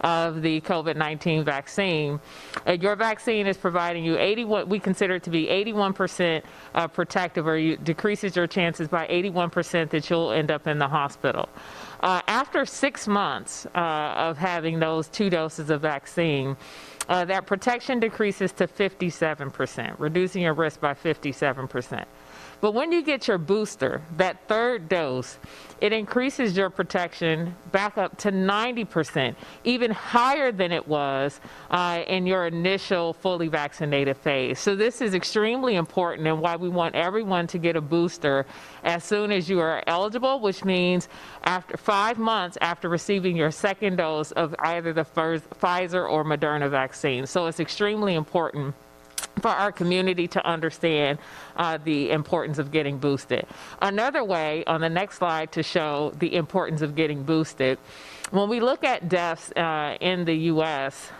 of the COVID-19 vaccine, your vaccine is providing you we consider it to be 81% protective, or decreases your chances by 81% that you'll end up in the hospital. After 6 months of having those 2 doses of vaccine, that protection decreases to 57%, reducing your risk by 57%. But when you get your booster, that 3rd dose, it increases your protection back up to 90%, even higher than it was in your initial fully vaccinated phase. So this is extremely important, and why we want everyone to get a booster as soon as you are eligible, which means after 5 months after receiving your 2nd dose of either the Pfizer or Moderna vaccine. So it's extremely important for our community to understand the importance of getting boosted. Another way on the next slide to show the importance of getting boosted, when we look at deaths in the U.S.,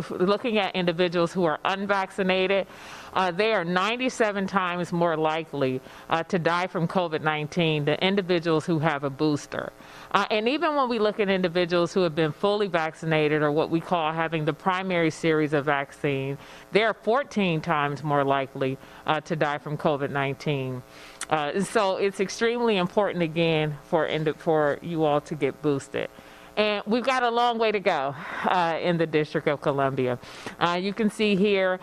looking at individuals who are unvaccinated, they are 97 times more likely to die from COVID-19 than individuals who have a booster. And even when we look at individuals who have been fully vaccinated, or what we call having the primary series of vaccine, they're 14 times more likely to die from COVID-19. So it's extremely important, again, for you all to get boosted. And we've got a long way to go in the District of Columbia. You can see here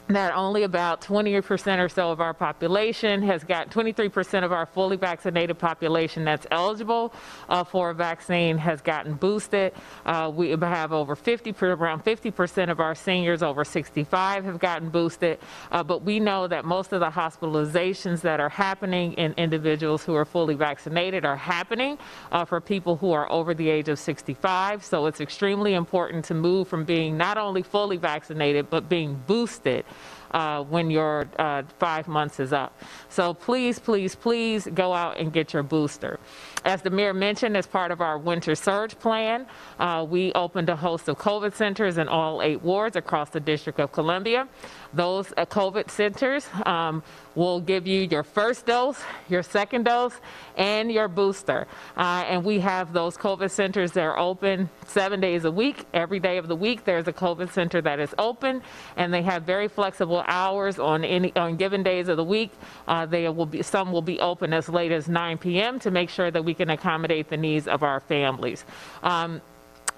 that only about 20% or so of our population has got 23% of our fully vaccinated population that's eligible for a vaccine has gotten boosted. We have over around 50% of our seniors over 65 have gotten boosted. But we know that most of the hospitalizations that are happening in individuals who are fully vaccinated are happening for people who are over the age of 65. So it's extremely important to move from being not only fully vaccinated, but being boosted when your 5 months is up. So please, please, please go out and get your booster. As the mayor mentioned, as part of our winter surge plan, we opened a host of COVID centers in all 8 wards across the District of Columbia. Those COVID centers will give you your first dose, your second dose, and your booster. And we have those COVID centers that are open 7 days a week. Every day of the week, there's a COVID center that is open, and they have very flexible hours on given days of the week. Some will be open as late as 9 p.m. to make sure that we can accommodate the needs of our families.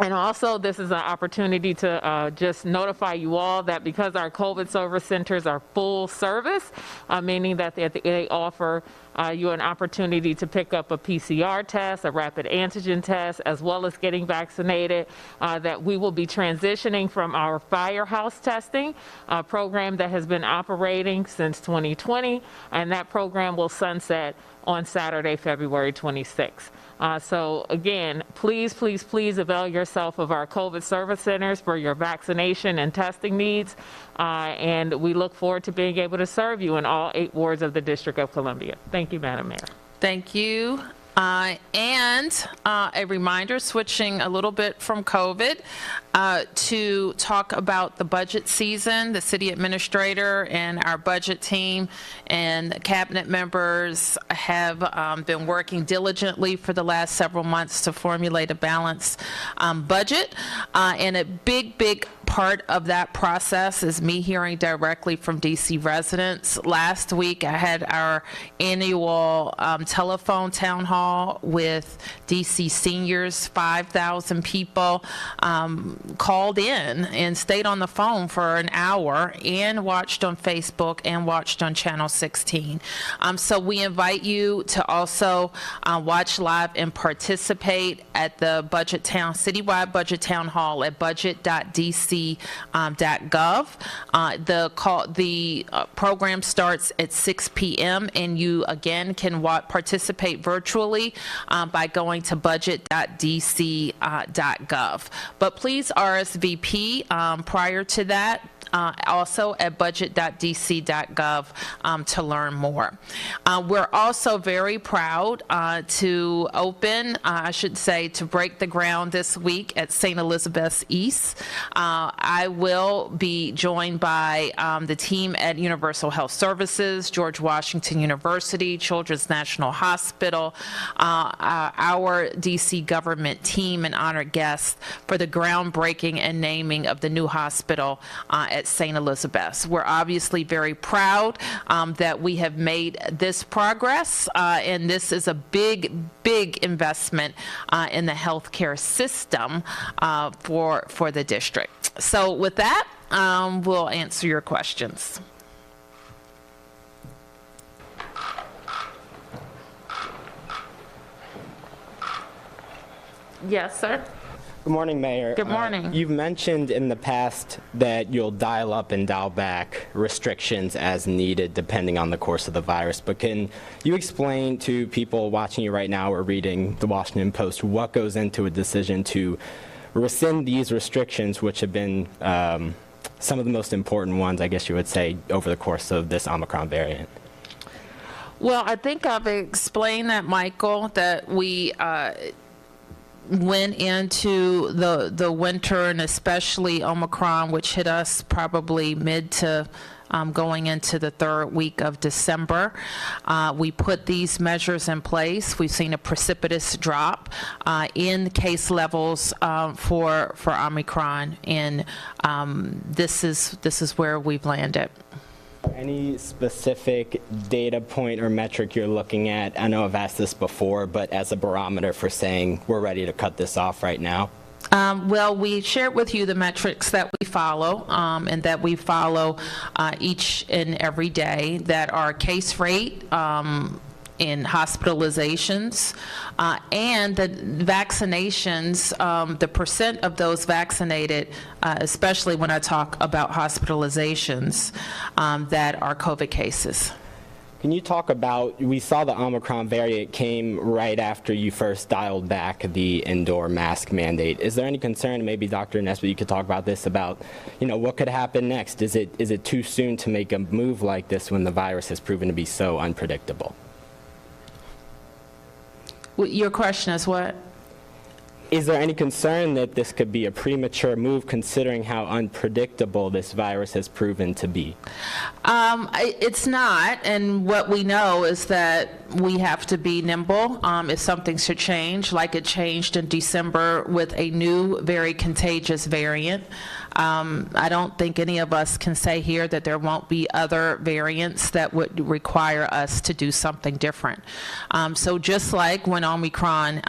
And also, this is an opportunity to just notify you all that because our COVID service centers are full service, meaning that they offer you an opportunity to pick up a PCR test, a rapid antigen test, as well as getting vaccinated, that we will be transitioning from our firehouse testing program that has been operating since 2020, and that program will sunset on Saturday, February 26th. So again, please, please, please avail yourself of our COVID service centers for your vaccination and testing needs. And we look forward to being able to serve you in all 8 wards of the District of Columbia. Thank you, Madam Mayor. Thank you. And a reminder, switching a little bit from COVID, to talk about the budget season. The city administrator and our budget team and cabinet members have been working diligently for the last several months to formulate a balanced budget. And a big part of that process is me hearing directly from DC residents. Last week, I had our annual telephone town hall with DC seniors. 5,000 people called in and stayed on the phone for an hour and watched on Facebook and watched on Channel 16. So we invite you to also watch live and participate at the citywide budget town hall at budget.dc.gov. The program starts at 6 p.m. and you again can participate virtually by going to budget.dc.gov. But please RSVP prior to that. Also at budget.dc.gov to learn more. We're also very proud to open, to break the ground this week at St. Elizabeth's East. I will be joined by the team at Universal Health Services, George Washington University, Children's National Hospital, our DC government team and honored guests for the groundbreaking and naming of the new hospital at St. Elizabeth's. We're obviously very proud that we have made this progress, and this is a big investment in the healthcare system for the district. So with that, we'll answer your questions. Yes, sir. Good morning, Mayor. Good morning. You've mentioned in the past that you'll dial up and dial back restrictions as needed depending on the course of the virus, but can you explain to people watching you right now or reading the Washington Post what goes into a decision to rescind these restrictions, which have been some of the most important ones, I guess you would say, over the course of this Omicron variant? Well, I think I've explained that, Michael, that we went into the winter, and especially Omicron, which hit us probably mid to going into the 3rd week of December. We put these measures in place. We've seen a precipitous drop in case levels for Omicron, and this is where we've landed. Any specific data point or metric you're looking at? I know I've asked this before, but as a barometer for saying we're ready to cut this off right now? Well, we shared with you the metrics that we follow and that we follow each and every day, that our case rate in hospitalizations and the vaccinations, the percent of those vaccinated, especially when I talk about hospitalizations, that are COVID cases. Can you talk about, we saw the Omicron variant came right after you first dialed back the indoor mask mandate. Is there any concern, maybe Dr. Nesbitt, you could talk about this, about, what could happen next? Is it too soon to make a move like this when the virus has proven to be so unpredictable? Your question is what? Is there any concern that this could be a premature move considering how unpredictable this virus has proven to be? It's not, and what we know is that we have to be nimble if something should change, like it changed in December with a new, very contagious variant. I don't think any of us can say here that there won't be other variants that would require us to do something different. So just like when Omicron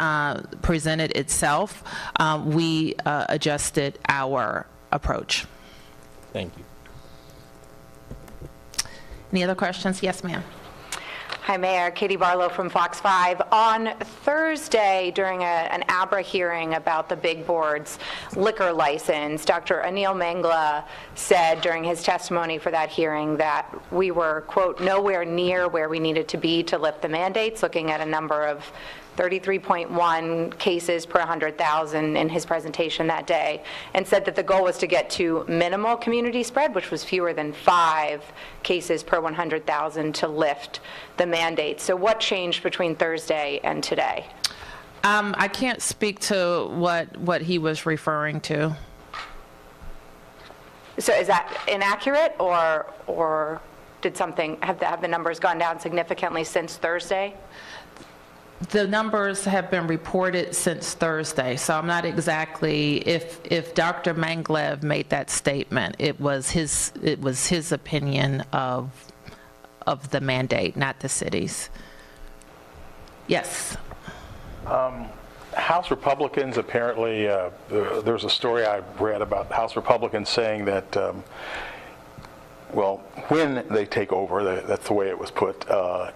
presented itself, we adjusted our approach. Thank you. Any other questions? Yes, ma'am. Hi, Mayor. Katie Barlow from Fox 5. On Thursday, during an ABRA hearing about the Big Board's liquor license, Dr. Anil Mangla said during his testimony for that hearing that we were, quote, nowhere near where we needed to be to lift the mandates, looking at a number of 33.1 cases per 100,000 in his presentation that day, and said that the goal was to get to minimal community spread, which was fewer than 5 cases per 100,000 to lift the mandate. So what changed between Thursday and today? I can't speak to what he was referring to. So is that inaccurate, or did something, have the numbers gone down significantly since Thursday? The numbers have been reported since Thursday, so I'm not exactly, if Dr. Manglev made that statement, it was his opinion of the mandate, not the city's. Yes. House Republicans apparently, there's a story I read about House Republicans saying that well, when they take over, that's the way it was put,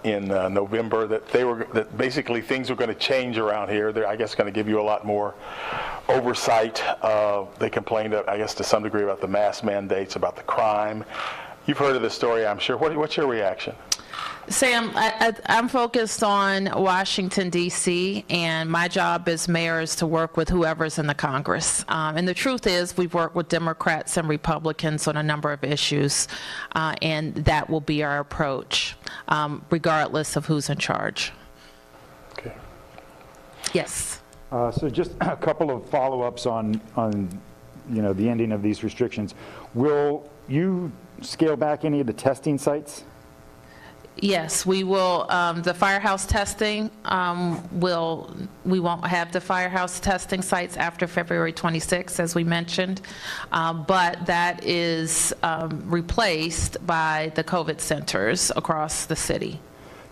in November, that basically things were going to change around here. They're, I guess, going to give you a lot more oversight. They complained, I guess, to some degree about the mask mandates, about the crime. You've heard of this story, I'm sure. What's your reaction? Sam, I'm focused on Washington, D.C., and my job as mayor is to work with whoever's in the Congress. And the truth is, we've worked with Democrats and Republicans on a number of issues, and that will be our approach, regardless of who's in charge. Okay. Yes. So just a couple of follow-ups on the ending of these restrictions. Will you scale back any of the testing sites? Yes, we will. The firehouse testing, we won't have the firehouse testing sites after February 26th, as we mentioned, but that is replaced by the COVID centers across the city.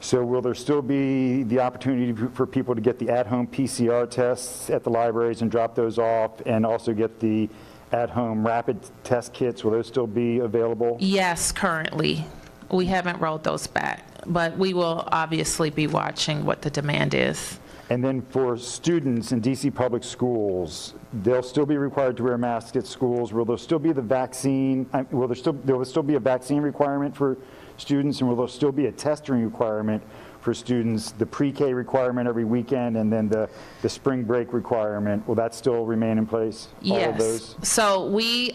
So will there still be the opportunity for people to get the at-home PCR tests at the libraries and drop those off, and also get the at-home rapid test kits? Will those still be available? Yes, currently. We haven't rolled those back, but we will obviously be watching what the demand is. And then for students in DC public schools, they'll still be required to wear masks at schools. Will there still be the vaccine? Will there still be a vaccine requirement for students, and will there still be a testing requirement for students? The pre-K requirement every weekend, and then the spring break requirement, will that still remain in place? All of those? So we,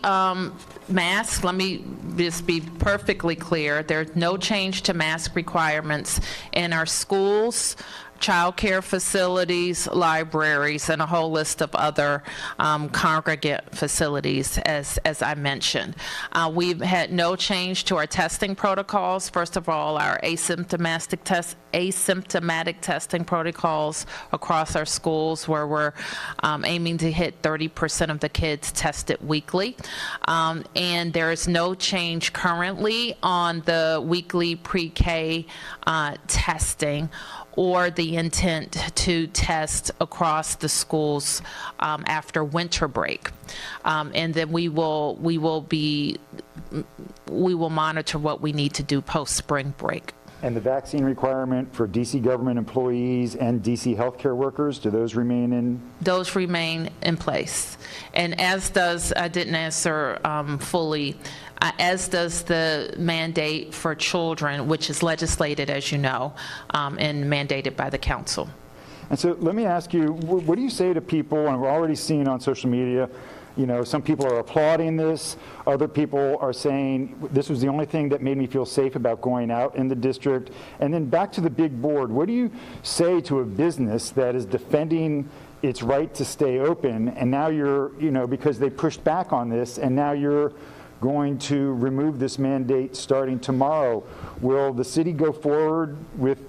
masks, let me just be perfectly clear, there's no change to mask requirements in our schools, child care facilities, libraries, and a whole list of other congregate facilities, as I mentioned. We've had no change to our testing protocols. First of all, our asymptomatic testing protocols across our schools, where we're aiming to hit 30% of the kids tested weekly. And there is no change currently on the weekly pre-K testing or the intent to test across the schools after winter break. And then we will monitor what we need to do post spring break. And the vaccine requirement for DC government employees and DC healthcare workers, do those remain in? Those remain in place. And as does, I didn't answer fully, as does the mandate for children, which is legislated, as you know, and mandated by the council. And so let me ask you, what do you say to people, and we're already seeing on social media, you know, some people are applauding this, other people are saying this was the only thing that made me feel safe about going out in the district. And then back to the big board, what do you say to a business that is defending its right to stay open, and now you're, you know, because they pushed back on this, and now you're going to remove this mandate starting tomorrow? Will the city go forward with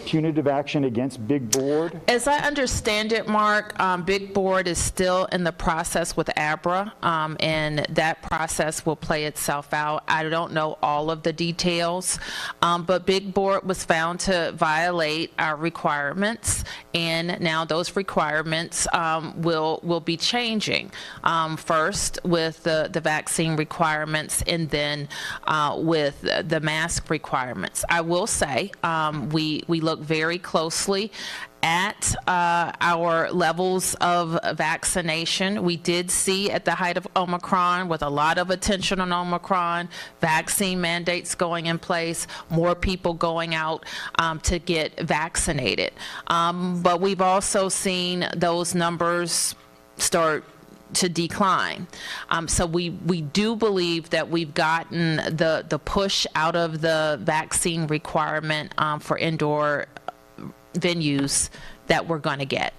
punitive action against Big Board? As I understand it, Mark, Big Board is still in the process with ABRA, and that process will play itself out. I don't know all of the details, but Big Board was found to violate our requirements, and now those requirements will be changing. First with the vaccine requirements, and then with the mask requirements. I will say we look very closely at our levels of vaccination. We did see at the height of Omicron, with a lot of attention on Omicron, vaccine mandates going in place, more people going out to get vaccinated. But we've also seen those numbers start to decline. So we do believe that we've gotten the push out of the vaccine requirement for indoor venues that we're going to get.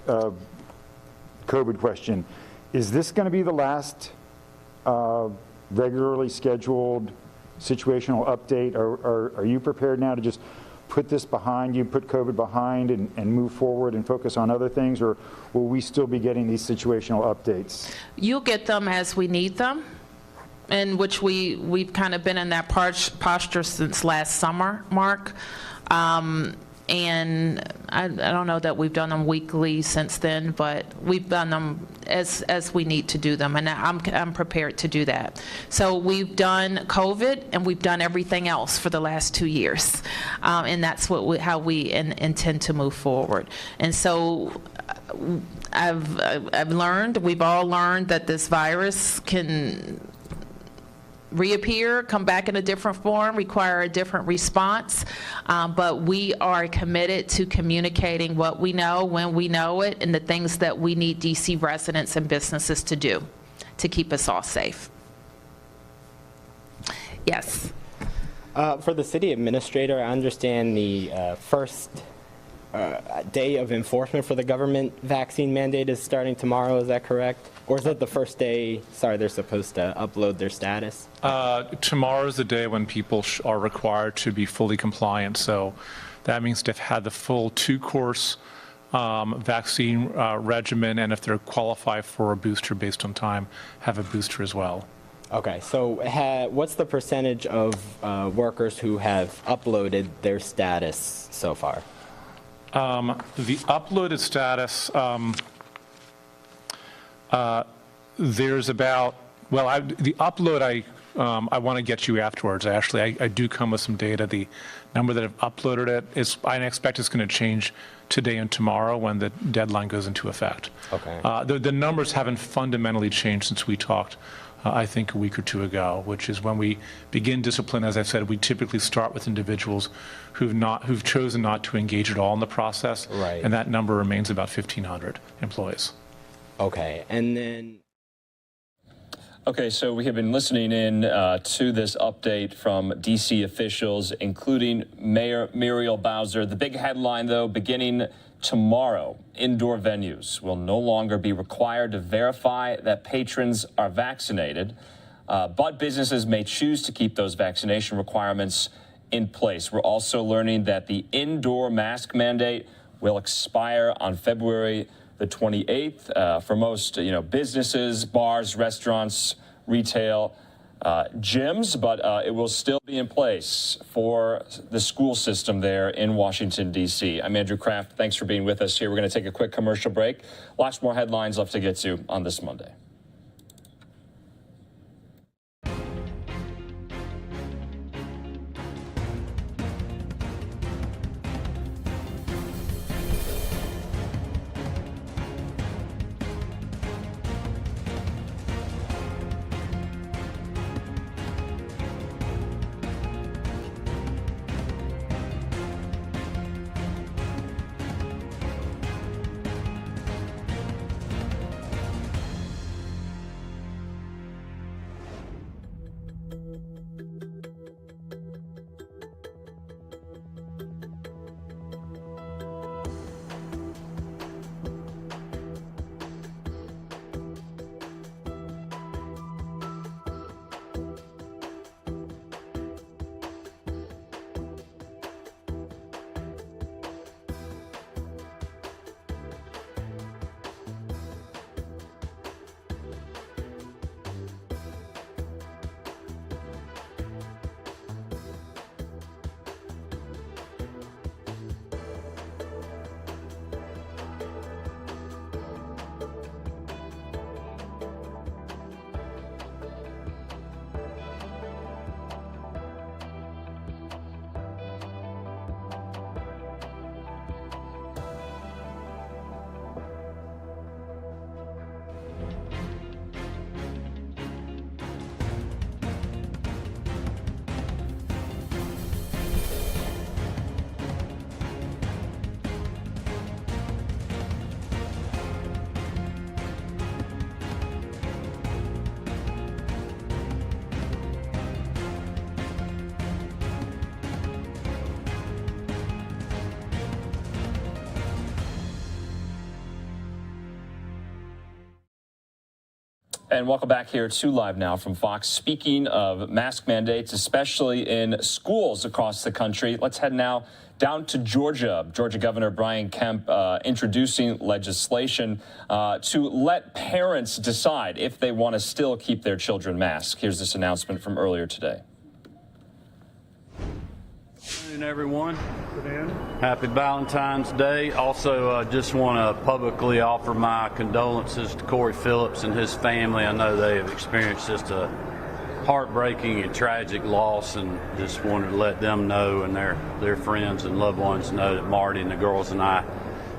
COVID question. Is this going to be the last regularly scheduled situational update? Are you prepared now to just put this behind you, put COVID behind, and move forward and focus on other things, or will we still be getting these situational updates? You'll get them as we need them, in which we've kind of been in that posture since last summer, Mark. And I don't know that we've done them weekly since then, but we've done them as we need to do them, and I'm prepared to do that. So we've done COVID, and we've done everything else for the last 2 years, and that's how we intend to move forward. And so I've learned, we've all learned, that this virus can reappear, come back in a different form, require a different response, but we are committed to communicating what we know, when we know it, and the things that we need DC residents and businesses to do to keep us all safe. Yes. For the city administrator, I understand the first day of enforcement for the government vaccine mandate is starting tomorrow, is that correct? Or is that the first day, they're supposed to upload their status? Tomorrow is the day when people are required to be fully compliant. So that means they've had the full 2-course vaccine regimen, and if they're qualified for a booster based on time, have a booster as well. Okay, so what's the percentage of workers who have uploaded their status so far? The uploaded status, there's about, the upload I want to get you afterwards. Actually, I do come with some data. The number that have uploaded it is, I expect it's going to change today and tomorrow when the deadline goes into effect. Okay. The numbers haven't fundamentally changed since we talked, I think, a week or two ago, which is when we begin discipline. As I said, we typically start with individuals who've chosen not to engage at all in the process, right. And that number remains about 1,500 employees. Okay, and then... Okay, so we have been listening in to this update from DC officials, including Mayor Muriel Bowser. The big headline, though, beginning tomorrow, indoor venues will no longer be required to verify that patrons are vaccinated, but businesses may choose to keep those vaccination requirements in place. We're also learning that the indoor mask mandate will expire on February the 28th. For most, businesses, bars, restaurants, retail, gyms, but it will still be in place for the school system there in Washington, D.C. I'm Andrew Kraft. Thanks for being with us here. We're going to take a quick commercial break. Lots more headlines left to get to on this Monday. And welcome back here to Live Now from Fox. Speaking of mask mandates, especially in schools across the country, let's head now down to Georgia. Georgia Governor Brian Kemp introducing legislation to let parents decide if they want to still keep their children masked. Here's this announcement from earlier today. Good afternoon, everyone. Happy Valentine's Day. Also, just want to publicly offer my condolences to Corey Phillips and his family. I know they have experienced just a heartbreaking and tragic loss, and just wanted to let them know and their friends and loved ones know that Marty and the girls and I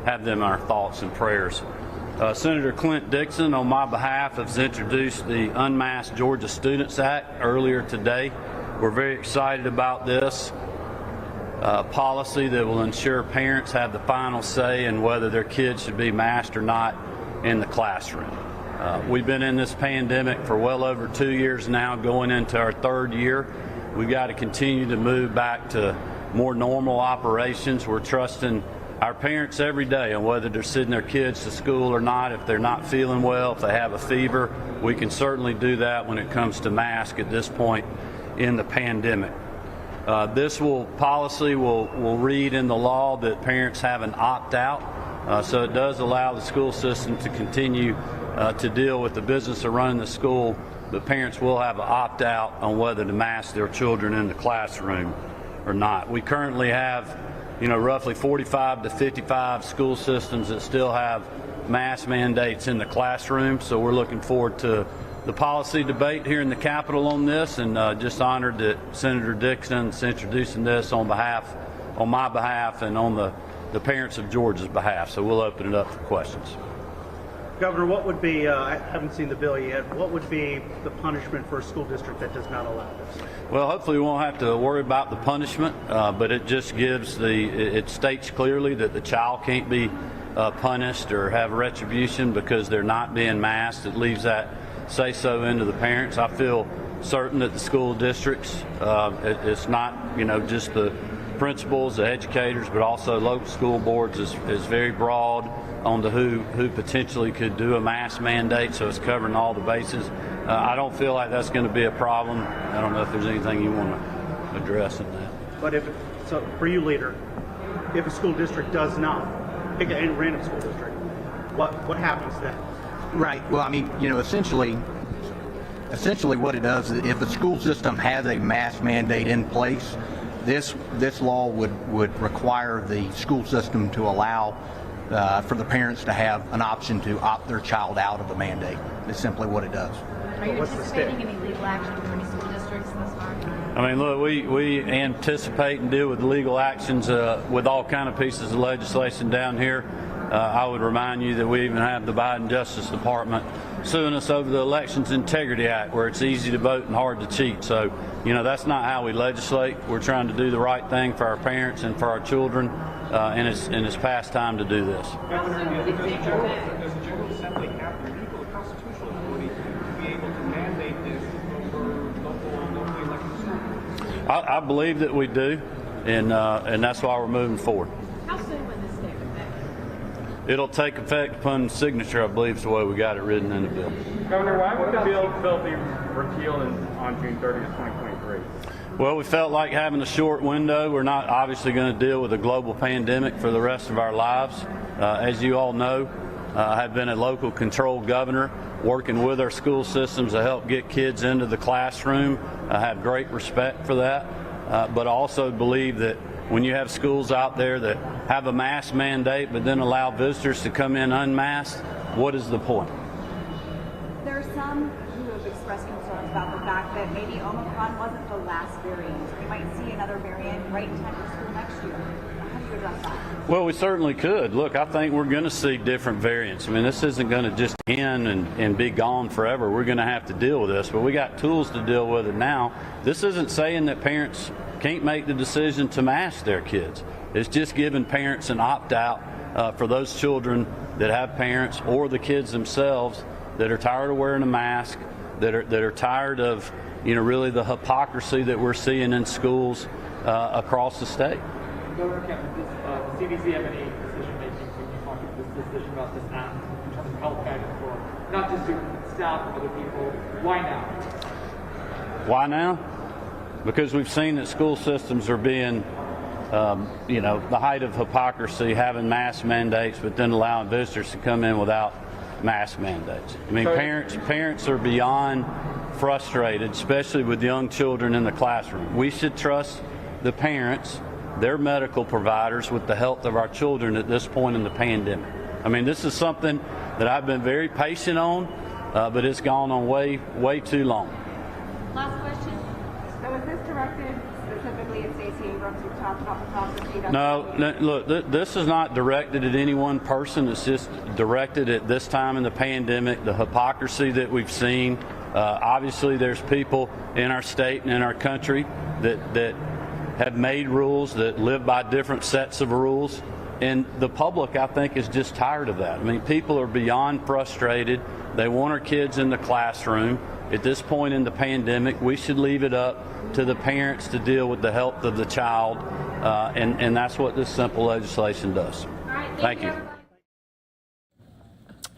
have them in our thoughts and prayers. Senator Clint Dixon, on my behalf, has introduced the Unmasked Georgia Students Act earlier today. We're very excited about this policy that will ensure parents have the final say in whether their kids should be masked or not in the classroom. We've been in this pandemic for well over 2 years now, going into our third year. We've got to continue to move back to more normal operations. We're trusting our parents every day on whether they're sending their kids to school or not. If they're not feeling well, if they have a fever, we can certainly do that when it comes to masks at this point in the pandemic. This policy will read in the law that parents have an opt-out, so it does allow the school system to continue to deal with the business of running the school, but parents will have an opt-out on whether to mask their children in the classroom or not. We currently have, roughly 45 to 55 school systems that still have mask mandates in the classroom, so we're looking forward to the policy debate here in the Capitol on this, and just honored that Senator Dixon's introducing this on my behalf, and on the parents of Georgia's behalf. So we'll open it up for questions. Governor, what would be, I haven't seen the bill yet, what would be the punishment for a school district that does not allow this? Well, hopefully we won't have to worry about the punishment, but it just gives it states clearly that the child can't be punished or have retribution because they're not being masked. It leaves that say-so into the parents. I feel certain that the school districts, it's not, just the principals, the educators, but also local school boards is very broad on who potentially could do a mask mandate, so it's covering all the bases. I don't feel like that's going to be a problem. I don't know if there's anything you want to address in that. But so for you, leader, if a school district does not, pick a random school district, what happens then? Right. Well, essentially, Essentially what it does is if the school system has a mask mandate in place, this law would require the school system to allow for the parents to have an option to opt their child out of the mandate. It's simply what it does. Are you anticipating any legal action from any school districts in this regard? I mean, look, we anticipate and deal with legal actions with all kind of pieces of legislation down here. I would remind you that we even have the Biden Justice Department suing us over the Elections Integrity Act, where it's easy to vote and hard to cheat. So, you know, that's not how we legislate. We're trying to do the right thing for our parents and for our children, and it's past time to do this. Governor, does the General Assembly have the legal constitutional authority to be able to mandate this over local elections? I believe that we do, and that's why we're moving forward. How soon will this take effect? It'll take effect upon signature, I believe, is the way we got it written in the bill. Governor, why would the bill be repealed on June 30th, 2023? Well, we felt like having a short window. We're not obviously going to deal with a global pandemic for the rest of our lives. As you all know, I have been a local control governor working with our school systems to help get kids into the classroom. I have great respect for that, but I also believe that when you have schools out there that have a mask mandate but then allow visitors to come in unmasked, what is the point? There are some who have expressed concerns about the fact that maybe Omicron wasn't the last variant. We might see another variant right in time for school next year. How do you address that? Well, we certainly could. Look, I think we're going to see different variants. I mean, this isn't going to just end and be gone forever. We're going to have to deal with this, but we got tools to deal with it now. This isn't saying that parents can't make the decision to mask their kids. It's just giving parents an opt-out for those children that have parents or the kids themselves that are tired of wearing a mask, that are tired of, you know, really the hypocrisy that we're seeing in schools across the state. Governor Kemp, does the CDC have any decision-making when you talk about this decision about this app in terms of health guidance for not just students, staff, but other people? Why now? Why now? Because we've seen that school systems are being, you know, the height of hypocrisy, having mask mandates, but then allowing visitors to come in without mask mandates. I mean, parents are beyond frustrated, especially with young children in the classroom. We should trust the parents, their medical providers, with the health of our children at this point in the pandemic. I mean, this is something that I've been very patient on, but it's gone on way too long. Last question. So is this directed specifically at Stacey Abrams? You've talked about the toxicity. No, look, this is not directed at any one person. It's just directed at this time in the pandemic, the hypocrisy that we've seen. Obviously, there's people in our state and in our country that have made rules, that live by different sets of rules. And the public, I think, is just tired of that. I mean, people are beyond frustrated. They want our kids in the classroom. At this point in the pandemic, we should leave it up to the parents to deal with the health of the child, and that's what this simple legislation does. Thank you.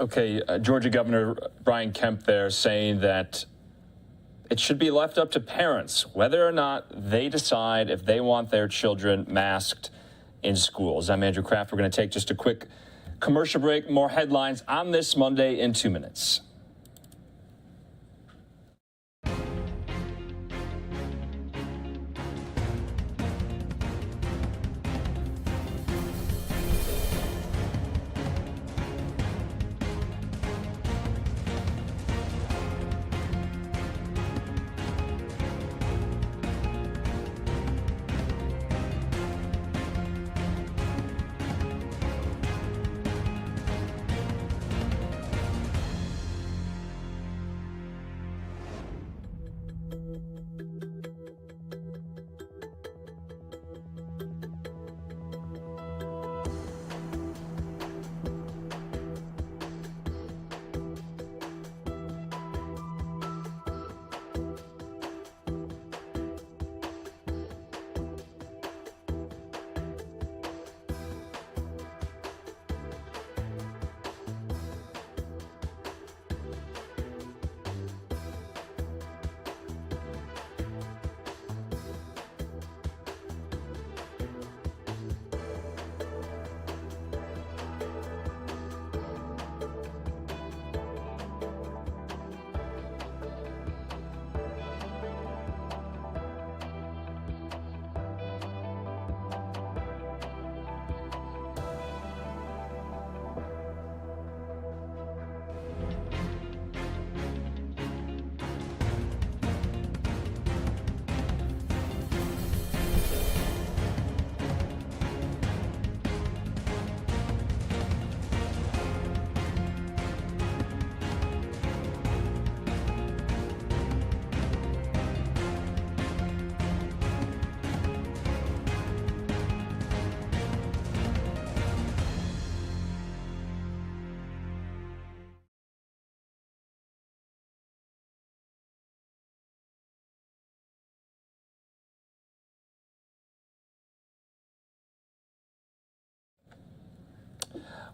Okay, Georgia Governor Brian Kemp there saying that it should be left up to parents whether or not they decide if they want their children masked in schools. I'm Andrew Kraft. We're going to take just a quick commercial break. More headlines on this Monday in 2 minutes.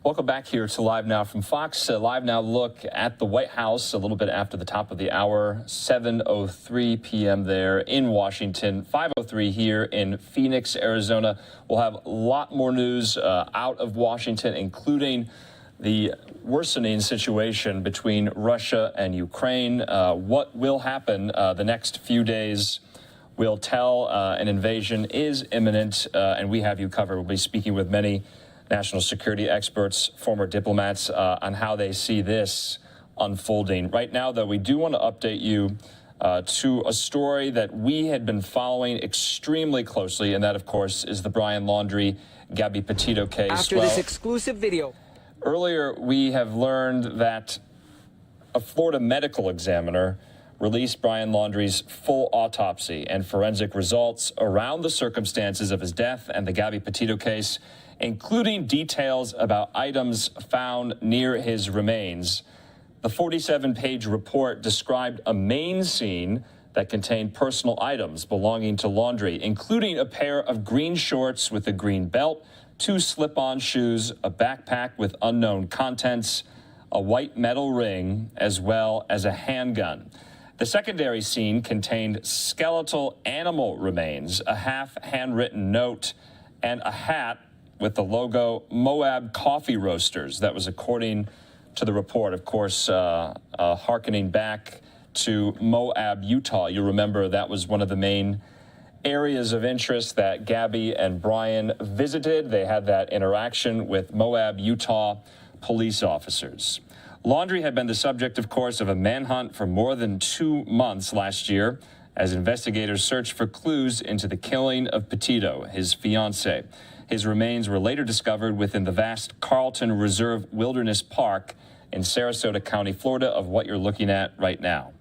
Welcome back here to Live Now from Fox. Live Now look at the White House a little bit after the top of the hour, 7:03 p.m. there in Washington, 5:03 here in Phoenix, Arizona. We'll have a lot more news out of Washington, including the worsening situation between Russia and Ukraine. What will happen the next few days will tell. An invasion is imminent, and we have you covered. We'll be speaking with many national security experts, former diplomats, on how they see this unfolding. Right now, though, we do want to update you to a story that we had been following extremely closely, and that, of course, is the Brian Laundrie, Gabby Petito case. After this exclusive video. Earlier, we have learned that a Florida medical examiner released Brian Laundrie's full autopsy and forensic results around the circumstances of his death and the Gabby Petito case, including details about items found near his remains. The 47-page report described a main scene that contained personal items belonging to Laundrie, including a pair of green shorts with a green belt, 2 slip-on shoes, a backpack with unknown contents, a white metal ring, as well as a handgun. The secondary scene contained skeletal animal remains, a half-handwritten note, and a hat with the logo Moab Coffee Roasters. That was according to the report, of course, hearkening back to Moab, Utah. You remember that was one of the main areas of interest that Gabby and Brian visited. They had that interaction with Moab, Utah police officers. Laundrie had been the subject, of course, of a manhunt for more than 2 months last year as investigators searched for clues into the killing of Petito, his fiancée. His remains were later discovered within the vast Carlton Reserve Wilderness Park in Sarasota County, Florida, of what you're looking at right now.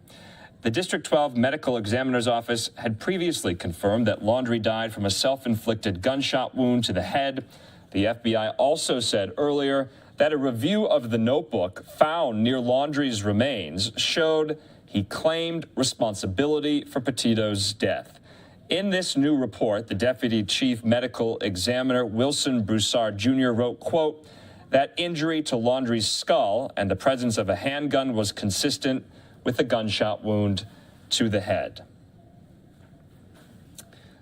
The District 12 Medical Examiner's Office had previously confirmed that Laundrie died from a self-inflicted gunshot wound to the head. The FBI also said earlier that a review of the notebook found near Laundrie's remains showed he claimed responsibility for Petito's death. In this new report, the Deputy Chief Medical Examiner, Wilson Broussard Jr., wrote, quote, that injury to Laundrie's skull and the presence of a handgun was consistent with a gunshot wound to the head.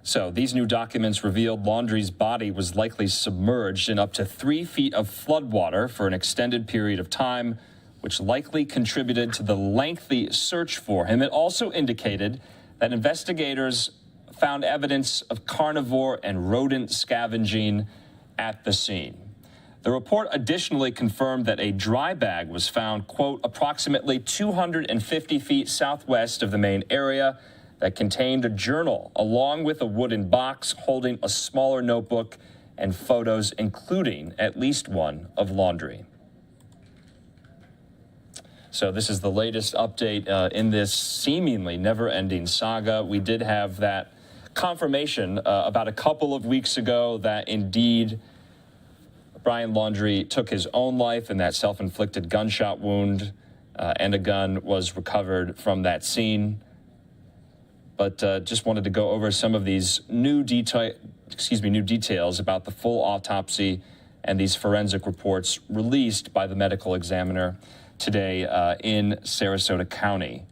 So these new documents revealed Laundrie's body was likely submerged in up to 3 feet of floodwater for an extended period of time, which likely contributed to the lengthy search for him. It also indicated that investigators found evidence of carnivore and rodent scavenging at the scene. The report additionally confirmed that a dry bag was found, quote, approximately 250 feet southwest of the main area that contained a journal, along with a wooden box holding a smaller notebook and photos, including at least one of Laundrie. So this is the latest update in this seemingly never-ending saga. We did have that confirmation about a couple of weeks ago that indeed Brian Laundrie took his own life, and that self-inflicted gunshot wound and a gun was recovered from that scene. But just wanted to go over some of these new details about the full autopsy and these forensic reports released by the medical examiner today in Sarasota County.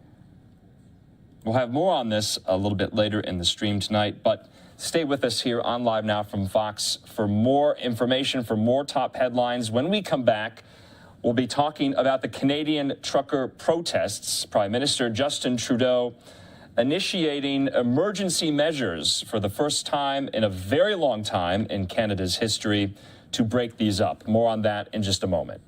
We'll have more on this a little bit later in the stream tonight, but stay with us here on Live Now from Fox for more information, for more top headlines. When we come back, we'll be talking about the Canadian trucker protests. Prime Minister Justin Trudeau initiating emergency measures for the first time in a very long time in Canada's history to break these up. More on that in just a moment.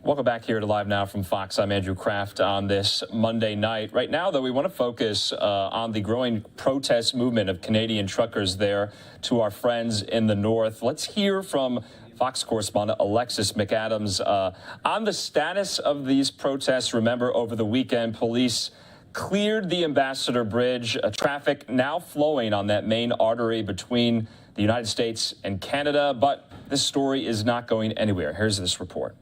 Welcome back here to Live Now from Fox. I'm Andrew Kraft on this Monday night. Right now, though, we want to focus on the growing protest movement of Canadian truckers there to our friends in the north. Let's hear from Fox correspondent Alexis McAdams on the status of these protests. Remember, over the weekend, police cleared the Ambassador Bridge, traffic now flowing on that main artery between the United States and Canada. But this story is not going anywhere. Here's this report.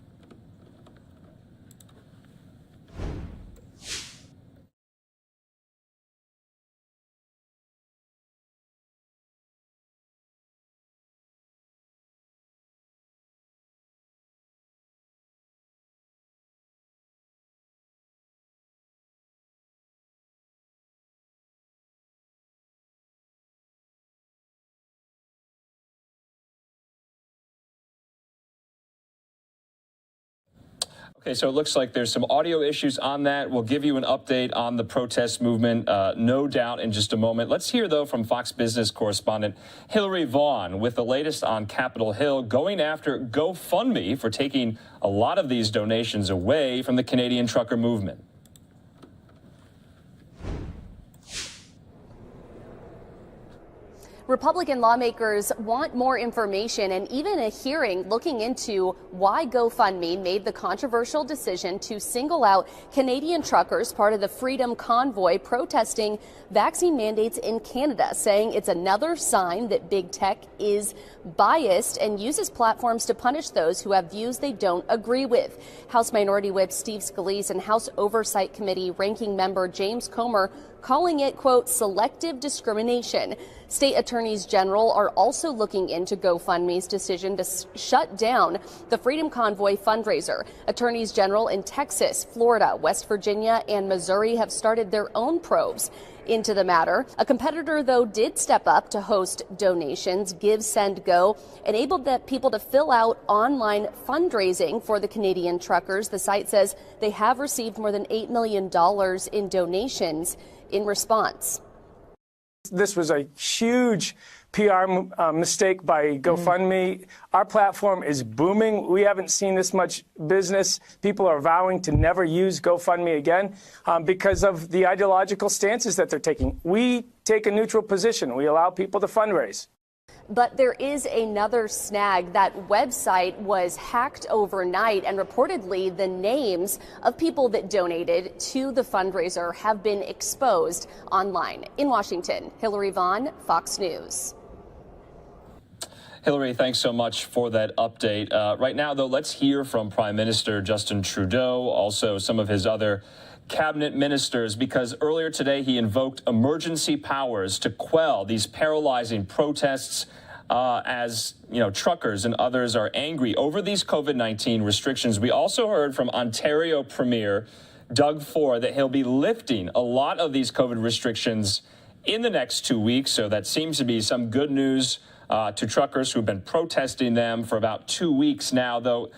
Okay, so it looks like there's some audio issues on that. We'll give you an update on the protest movement, no doubt, in just a moment. Let's hear, though, from Fox Business correspondent Hillary Vaughn with the latest on Capitol Hill, going after GoFundMe for taking a lot of these donations away from the Canadian trucker movement. Republican lawmakers want more information and even a hearing looking into why GoFundMe made the controversial decision to single out Canadian truckers, part of the Freedom Convoy, protesting vaccine mandates in Canada, saying it's another sign that big tech is biased and uses platforms to punish those who have views they don't agree with. House Minority Whip Steve Scalise and House Oversight Committee Ranking Member James Comer calling it, quote, selective discrimination. State attorneys general are also looking into GoFundMe's decision to shut down the Freedom Convoy fundraiser. Attorneys general in Texas, Florida, West Virginia, and Missouri have started their own probes into the matter. A competitor, though, did step up to host donations. Give, Send, Go enabled the people to fill out online fundraising for the Canadian truckers. The site says they have received more than $8 million in donations in response. This was a huge PR mistake by GoFundMe. Our platform is booming. We haven't seen this much business. People are vowing to never use GoFundMe again because of the ideological stances that they're taking. We take a neutral position. We allow people to fundraise. But there is another snag. That website was hacked overnight, and reportedly the names of people that donated to the fundraiser have been exposed online. In Washington, Hillary Vaughn, Fox News. Hillary, thanks so much for that update. Right now, though, let's hear from Prime Minister Justin Trudeau, also some of his other cabinet ministers, because earlier today he invoked emergency powers to quell these paralyzing protests as, you know, truckers and others are angry over these COVID-19 restrictions. We also heard from Ontario Premier Doug Ford that he'll be lifting a lot of these COVID restrictions in the next 2 weeks. So that seems to be some good news to truckers who've been protesting them for about 2 weeks now, though.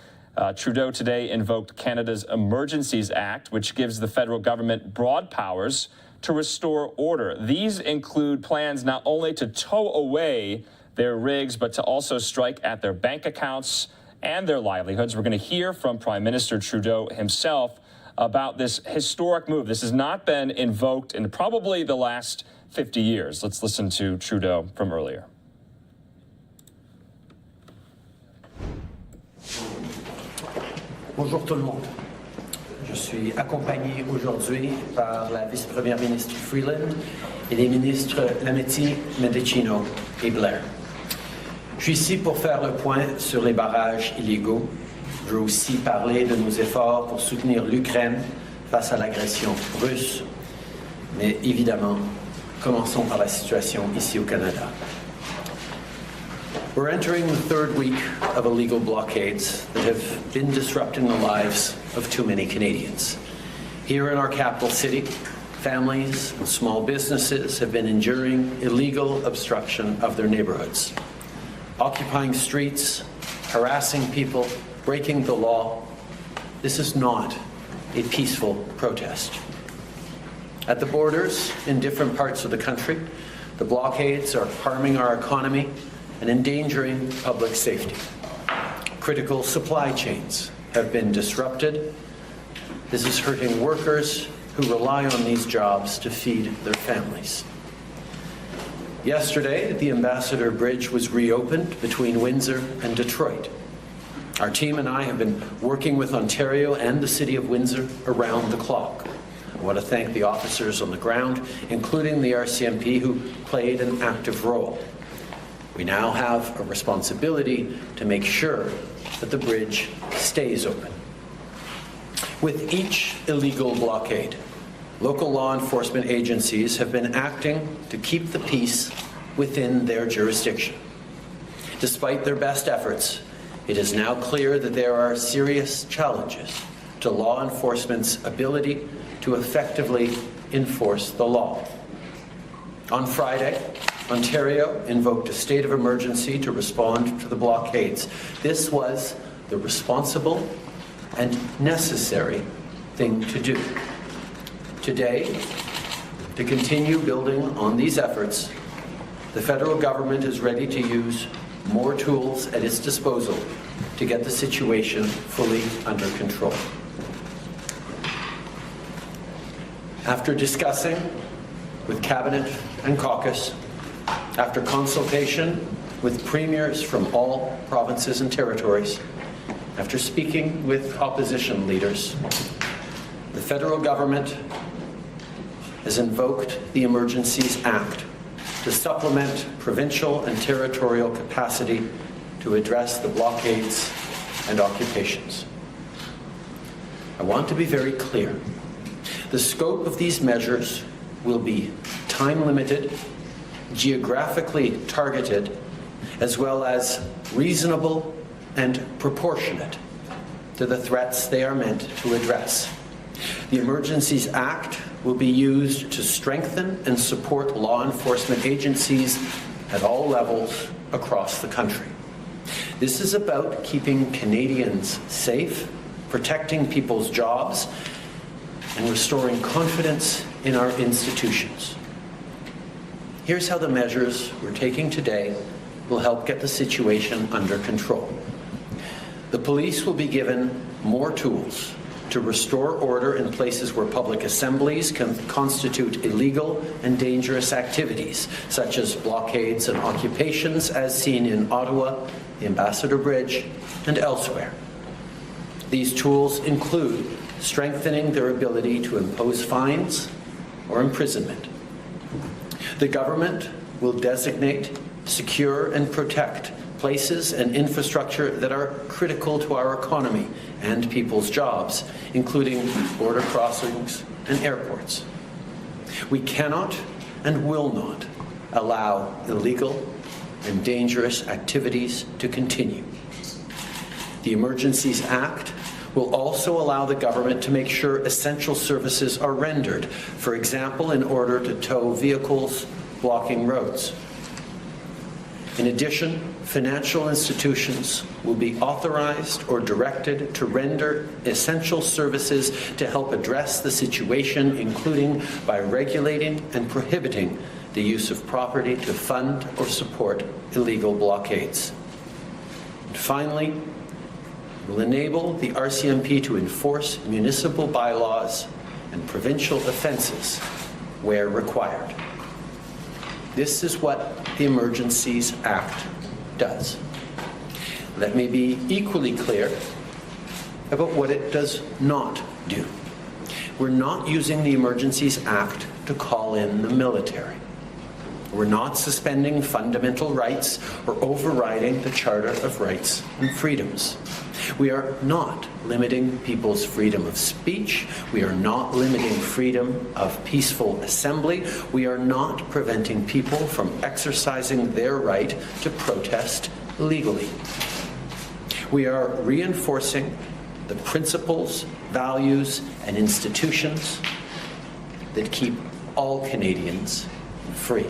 Trudeau today invoked Canada's Emergencies Act, which gives the federal government broad powers to restore order. These include plans not only to tow away their rigs, but to also strike at their bank accounts and their livelihoods. We're going to hear from Prime Minister Trudeau himself about this historic move. This has not been invoked in probably the last 50 years. Let's listen to Trudeau from earlier. Bonjour tout le monde. Je suis accompagné aujourd'hui par la vice-première ministre Freeland et les ministres Lametti, Mendicino et Blair. Je suis ici pour faire le point sur les barrages illégaux. Je veux aussi parler de nos efforts pour soutenir l'Ukraine face à l'agression russe. Mais évidemment, commençons par la situation ici au Canada. We're entering the third week of illegal blockades that have been disrupting the lives of too many Canadians. Here in our capital city, families and small businesses have been enduring illegal obstruction of their neighborhoods, occupying streets, harassing people, breaking the law. This is not a peaceful protest. At the borders in different parts of the country, the blockades are harming our economy and endangering public safety. Critical supply chains have been disrupted. This is hurting workers who rely on these jobs to feed their families. Yesterday, the Ambassador Bridge was reopened between Windsor and Detroit. Our team and I have been working with Ontario and the City of Windsor around the clock. I want to thank the officers on the ground, including the RCMP, who played an active role. We now have a responsibility to make sure that the bridge stays open. With each illegal blockade, local law enforcement agencies have been acting to keep the peace within their jurisdiction. Despite their best efforts, it is now clear that there are serious challenges to law enforcement's ability to effectively enforce the law. On Friday, Ontario invoked a state of emergency to respond to the blockades. This was the responsible and necessary thing to do. Today, to continue building on these efforts, the federal government is ready to use more tools at its disposal to get the situation fully under control. After discussing with Cabinet and caucus, after consultation with premiers from all provinces and territories, after speaking with opposition leaders, the federal government has invoked the Emergencies Act to supplement provincial and territorial capacity to address the blockades and occupations. I want to be very clear. The scope of these measures will be time-limited, geographically targeted, as well as reasonable and proportionate to the threats they are meant to address. The Emergencies Act will be used to strengthen and support law enforcement agencies at all levels across the country. This is about keeping Canadians safe, protecting people's jobs, and restoring confidence in our institutions. Here's how the measures we're taking today will help get the situation under control. The police will be given more tools to restore order in places where public assemblies can constitute illegal and dangerous activities, such as blockades and occupations, as seen in Ottawa, the Ambassador Bridge, and elsewhere. These tools include strengthening their ability to impose fines or imprisonment. The government will designate, secure, and protect places and infrastructure that are critical to our economy and people's jobs, including border crossings and airports. We cannot and will not allow illegal and dangerous activities to continue. The Emergencies Act will also allow the government to make sure essential services are rendered, for example, in order to tow vehicles blocking roads. In addition, financial institutions will be authorized or directed to render essential services to help address the situation, including by regulating and prohibiting the use of property to fund or support illegal blockades. And finally, will enable the RCMP to enforce municipal bylaws and provincial offences where required. This is what the Emergencies Act does. Let me be equally clear about what it does not do. We're not using the Emergencies Act to call in the military. We're not suspending fundamental rights or overriding the Charter of Rights and Freedoms. We are not limiting people's freedom of speech. We are not limiting freedom of peaceful assembly. We are not preventing people from exercising their right to protest legally. We are reinforcing the principles, values, and institutions that keep all Canadians free.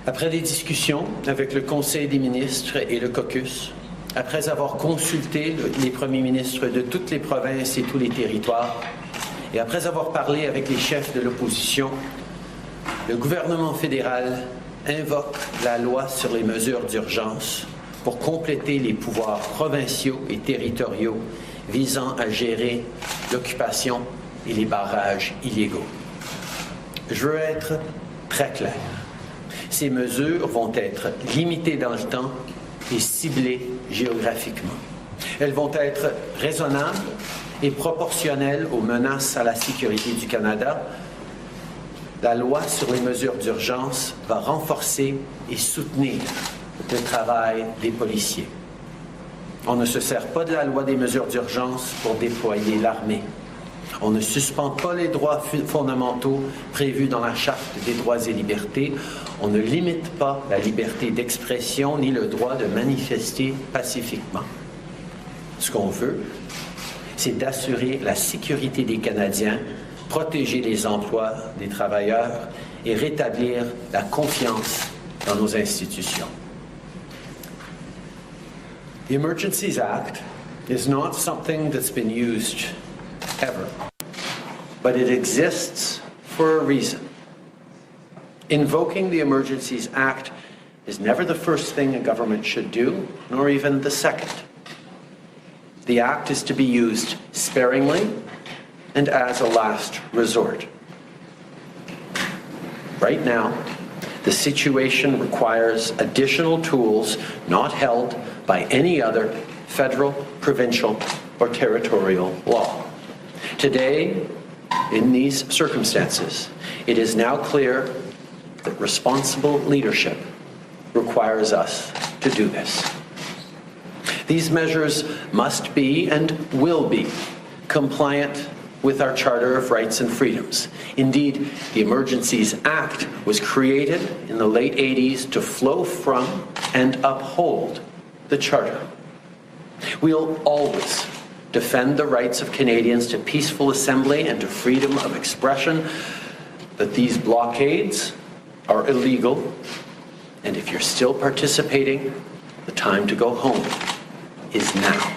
Après des discussions avec le Conseil des ministres et le caucus, après avoir consulté les premiers ministres de toutes les provinces et tous les territoires, et après avoir parlé avec les chefs de l'opposition, le gouvernement fédéral invoque la loi sur les mesures d'urgence pour compléter les pouvoirs provinciaux et territoriaux visant à gérer l'occupation et les barrages illégaux. Je veux être très clair. Ces mesures vont être limitées dans le temps et ciblées géographiquement. Elles vont être raisonnables et proportionnelles aux menaces à la sécurité du Canada. La loi sur les mesures d'urgence va renforcer et soutenir le travail des policiers. On ne se sert pas de la loi des mesures d'urgence pour déployer l'armée. On ne suspend pas les droits fondamentaux prévus dans la Charte des droits et libertés. On ne limite pas la liberté d'expression ni le droit de manifester pacifiquement. Ce qu'on veut, c'est d'assurer la sécurité des Canadiens, protéger les emplois des travailleurs et rétablir la confiance dans nos institutions. The Emergencies Act is not something that's been used ever, but it exists for a reason. Invoking the Emergencies Act is never the first thing a government should do, nor even the second. The Act is to be used sparingly and as a last resort. Right now, the situation requires additional tools not held by any other federal, provincial, or territorial law. Today, in these circumstances, it is now clear that responsible leadership requires us to do this. These measures must be and will be compliant with our Charter of Rights and Freedoms. Indeed, the Emergencies Act was created in the late 80s to flow from and uphold the Charter. We'll always defend the rights of Canadians to peaceful assembly and to freedom of expression, but these blockades are illegal, and if you're still participating, the time to go home is now.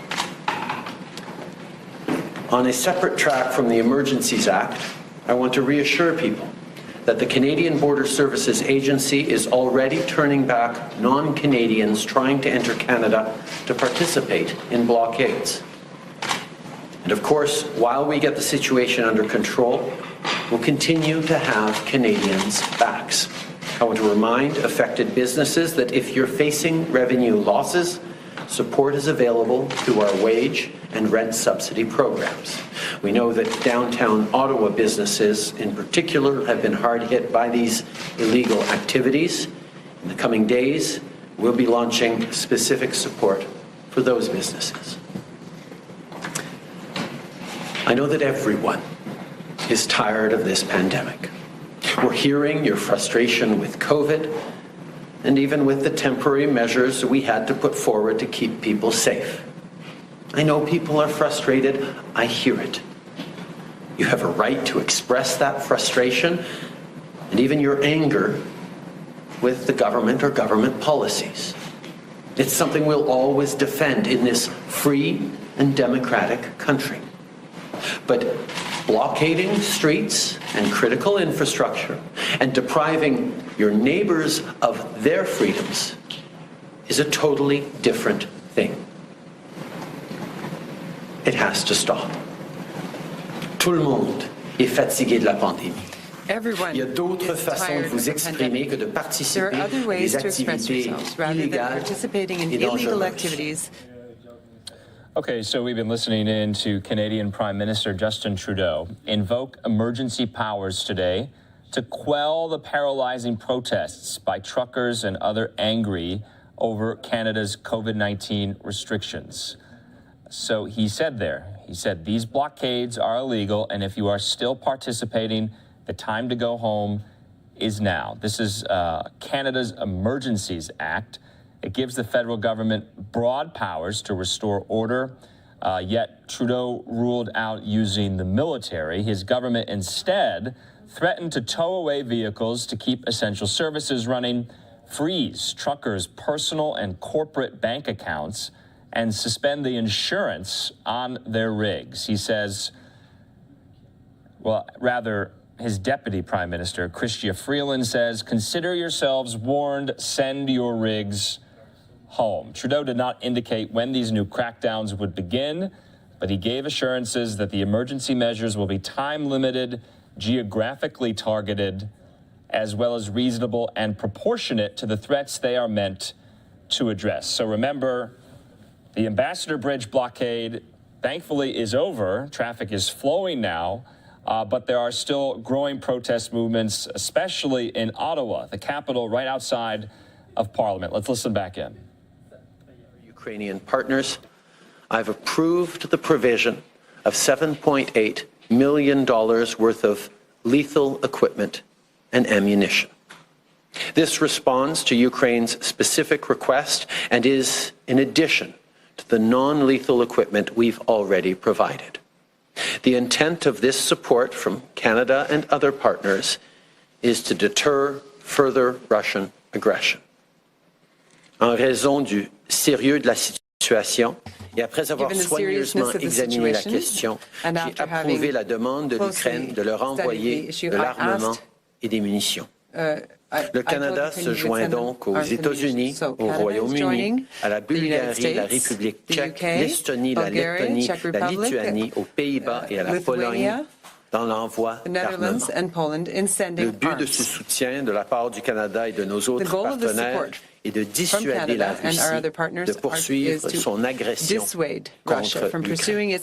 On a separate track from the Emergencies Act, I want to reassure people that the Canadian Border Services Agency is already turning back non-Canadians trying to enter Canada to participate in blockades. And of course, while we get the situation under control, we'll continue to have Canadians' backs. I want to remind affected businesses that if you're facing revenue losses, support is available through our wage and rent subsidy programs. We know that downtown Ottawa businesses in particular have been hard hit by these illegal activities. In the coming days, we'll be launching specific support for those businesses. I know that everyone is tired of this pandemic. We're hearing your frustration with COVID and even with the temporary measures we had to put forward to keep people safe. I know people are frustrated. I hear it. You have a right to express that frustration and even your anger with the government or government policies. It's something we'll always defend in this free and democratic country. But blockading streets and critical infrastructure and depriving your neighbors of their freedoms is a totally different thing. It has to stop. Tout le monde est fatigué de la pandémie. Il y a d'autres façons de vous exprimer que de participer à des activités illégales et dangereuses. Okay, so we've been listening in to Canadian Prime Minister Justin Trudeau invoke emergency powers today to quell the paralyzing protests by truckers and other angry over Canada's COVID-19 restrictions. So he said these blockades are illegal, and if you are still participating, the time to go home is now. This is Canada's Emergencies Act. It gives the federal government broad powers to restore order, yet Trudeau ruled out using the military. His government instead threatened to tow away vehicles to keep essential services running, freeze truckers' personal and corporate bank accounts, and suspend the insurance on their rigs. He says, his deputy prime minister, Chrystia Freeland, says, consider yourselves warned, send your rigs home. Trudeau did not indicate when these new crackdowns would begin, but he gave assurances that the emergency measures will be time-limited, geographically targeted, as well as reasonable and proportionate to the threats they are meant to address. So remember, the Ambassador Bridge blockade, thankfully, is over. Traffic is flowing now, but there are still growing protest movements, especially in Ottawa, the capital right outside of Parliament. Let's listen back in. Ukrainian partners, I've approved the provision of $7.8 million worth of lethal equipment and ammunition. This responds to Ukraine's specific request and is in addition to the non-lethal equipment we've already provided. The intent of this support from Canada and other partners is to deter further Russian aggression. En raison du sérieux de la situation et après avoir soigneusement examiné la question, j'ai approuvé la demande de l'Ukraine de leur envoyer de l'armement et des munitions. Le Canada se joint donc aux États-Unis, au Royaume-Uni, à la Bulgarie, la République tchèque, l'Estonie, la Lettonie, la Lituanie, aux Pays-Bas et à la Pologne dans l'envoi d'armement. Le but de ce soutien de la part du Canada et de nos autres partenaires est de dissuader la Russie de poursuivre son agression contre l'Ukraine.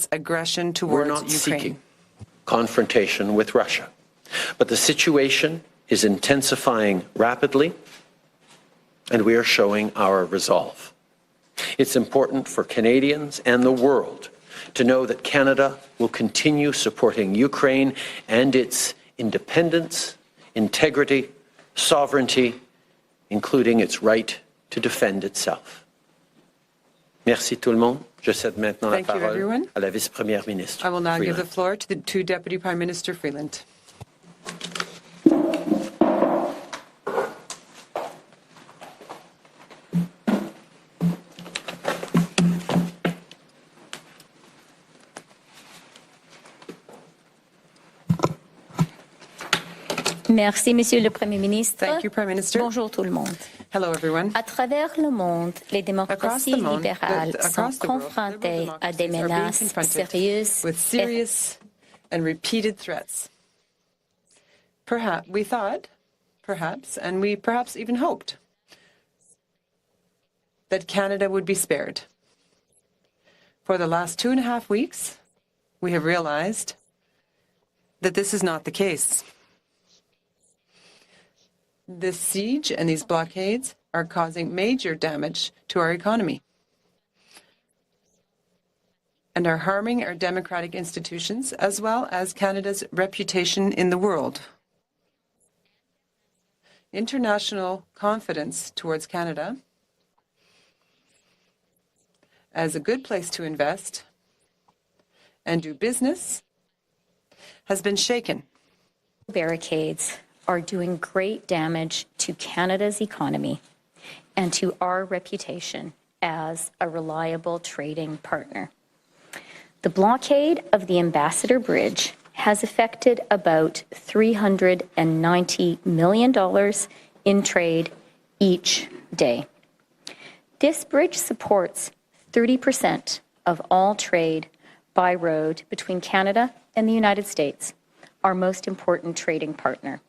We're not seeking confrontation with Russia, but the situation is intensifying rapidly, and we are showing our resolve. It's important for Canadians and the world to know that Canada will continue supporting Ukraine and its independence, integrity, sovereignty, including its right to defend itself. Merci tout le monde. Je cède maintenant la parole à la vice-première ministre. I will now give the floor to Deputy Prime Minister Freeland. Merci, Monsieur le Premier ministre. Thank you, Prime Minister. Bonjour tout le monde. Hello, everyone. À travers le monde, les démocraties libérales sont confrontées à des menaces sérieuses with serious and repeated threats. Perhaps we thought, and we perhaps even hoped that Canada would be spared. For the last 2.5 weeks, we have realized that this is not the case. This siege and these blockades are causing major damage to our economy and are harming our democratic institutions as well as Canada's reputation in the world. International confidence towards Canada as a good place to invest and do business has been shaken. Barricades are doing great damage to Canada's economy and to our reputation as a reliable trading partner. The blockade of the Ambassador Bridge has affected about $390 million in trade each day. This bridge supports 30% of all trade by road between Canada and the United States, our most important trading partner.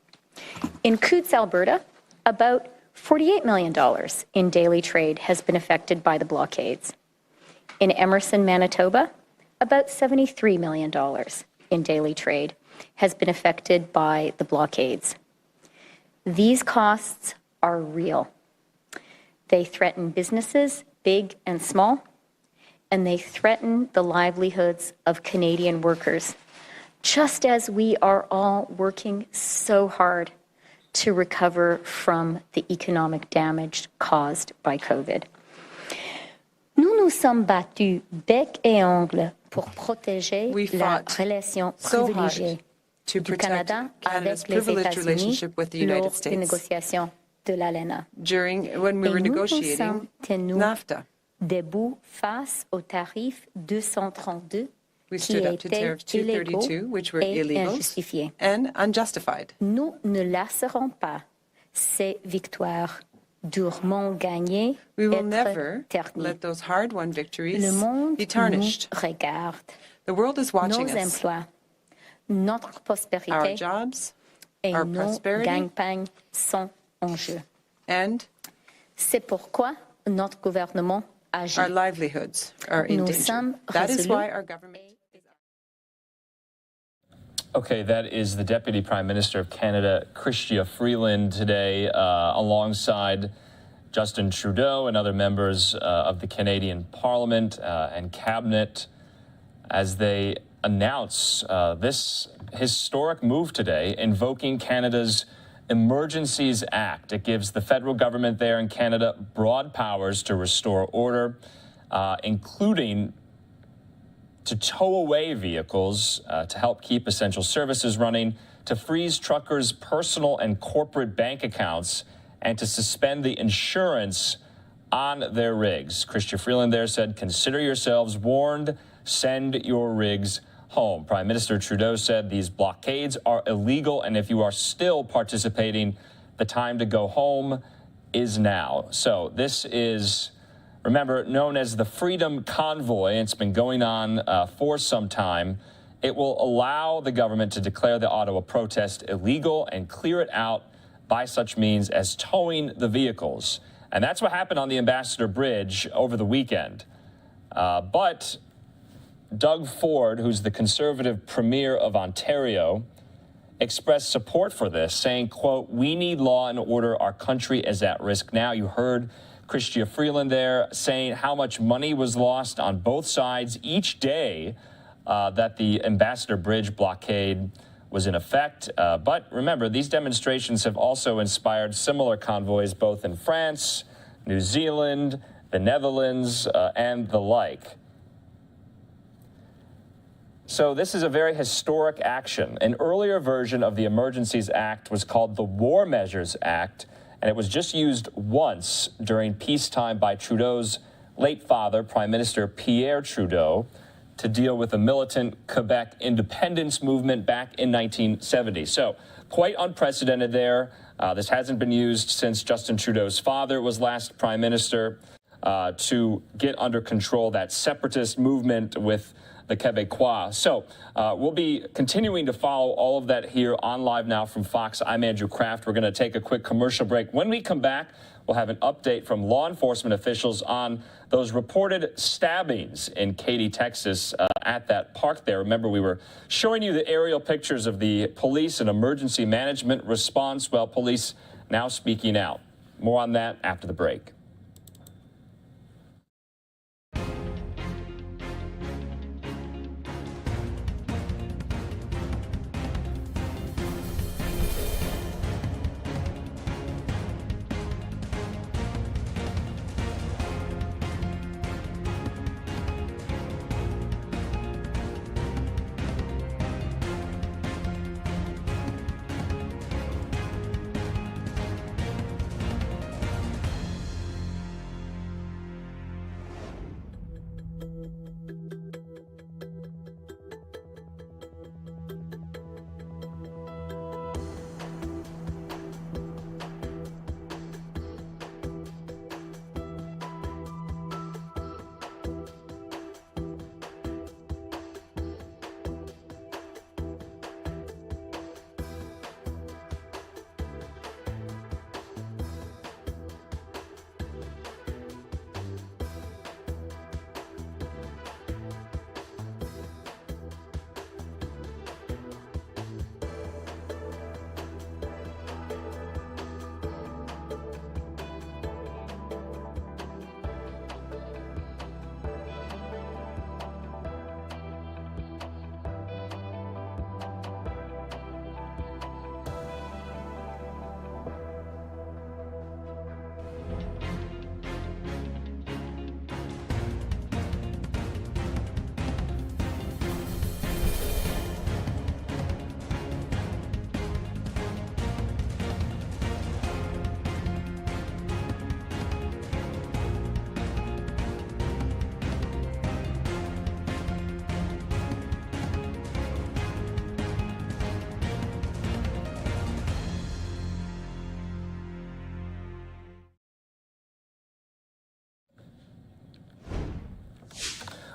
In Coutts, Alberta, about $48 million in daily trade has been affected by the blockades. In Emerson, Manitoba, about $73 million in daily trade has been affected by the blockades. These costs are real. They threaten businesses, big and small, and they threaten the livelihoods of Canadian workers, just as we are all working so hard to recover from the economic damage caused by COVID. Nous nous sommes battus bec et ongle pour protéger la relation privilégiée du Canada avec les États-Unis lors des négociations de l'ALENA. When we were negotiating NAFTA, debout face aux tarifs 232 we stood up to Tariff 232, which were illegal and unjustified. Nous ne lasserons pas ces victoires durement gagnés We will être never ternis. let those hard-won victories Le monde be tarnished. nous regarde. The world is watching Nos us. emplois, notre Our prospérité jobs, et our nos prosperity, gagnes-pagnes sont en jeu. and C'est pourquoi notre gouvernement agit. our livelihoods are in Nous danger. sommes That is why résolus. our government... Okay, that is the Deputy Prime Minister of Canada, Chrystia Freeland, today, alongside Justin Trudeau and other members of the Canadian Parliament and Cabinet, as they announce this historic move today, invoking Canada's Emergencies Act. It gives the federal government there in Canada broad powers to restore order, including to tow away vehicles to help keep essential services running, to freeze truckers' personal and corporate bank accounts, and to suspend the insurance on their rigs. Chrystia Freeland there said, "Consider yourselves warned. Send your rigs home." Prime Minister Trudeau said these blockades are illegal, and if you are still participating, the time to go home is now. So this is, remember, known as the Freedom Convoy. It's been going on for some time. It will allow the government to declare the Ottawa protest illegal and clear it out by such means as towing the vehicles. And that's what happened on the Ambassador Bridge over the weekend. But Doug Ford, who's the Conservative Premier of Ontario, expressed support for this, saying, quote, "We need law and order. Our country is at risk now." You heard Chrystia Freeland there saying how much money was lost on both sides each day that the Ambassador Bridge blockade was in effect. But remember, these demonstrations have also inspired similar convoys both in France, New Zealand, the Netherlands, and the like. So this is a very historic action. An earlier version of the Emergencies Act was called the War Measures Act, and it was just used once during peacetime by Trudeau's late father, Prime Minister Pierre Trudeau, to deal with the militant Quebec independence movement back in 1970. So quite unprecedented there. This hasn't been used since Justin Trudeau's father was last Prime Minister to get under control that separatist movement with the Québécois. So we'll be continuing to follow all of that here on Live Now from Fox. I'm Andrew Kraft. We're going to take a quick commercial break. When we come back, we'll have an update from law enforcement officials on those reported stabbings in Katy, Texas, at that park there. Remember, we were showing you the aerial pictures of the police and emergency management response. Well, police now speaking out. More on that after the break.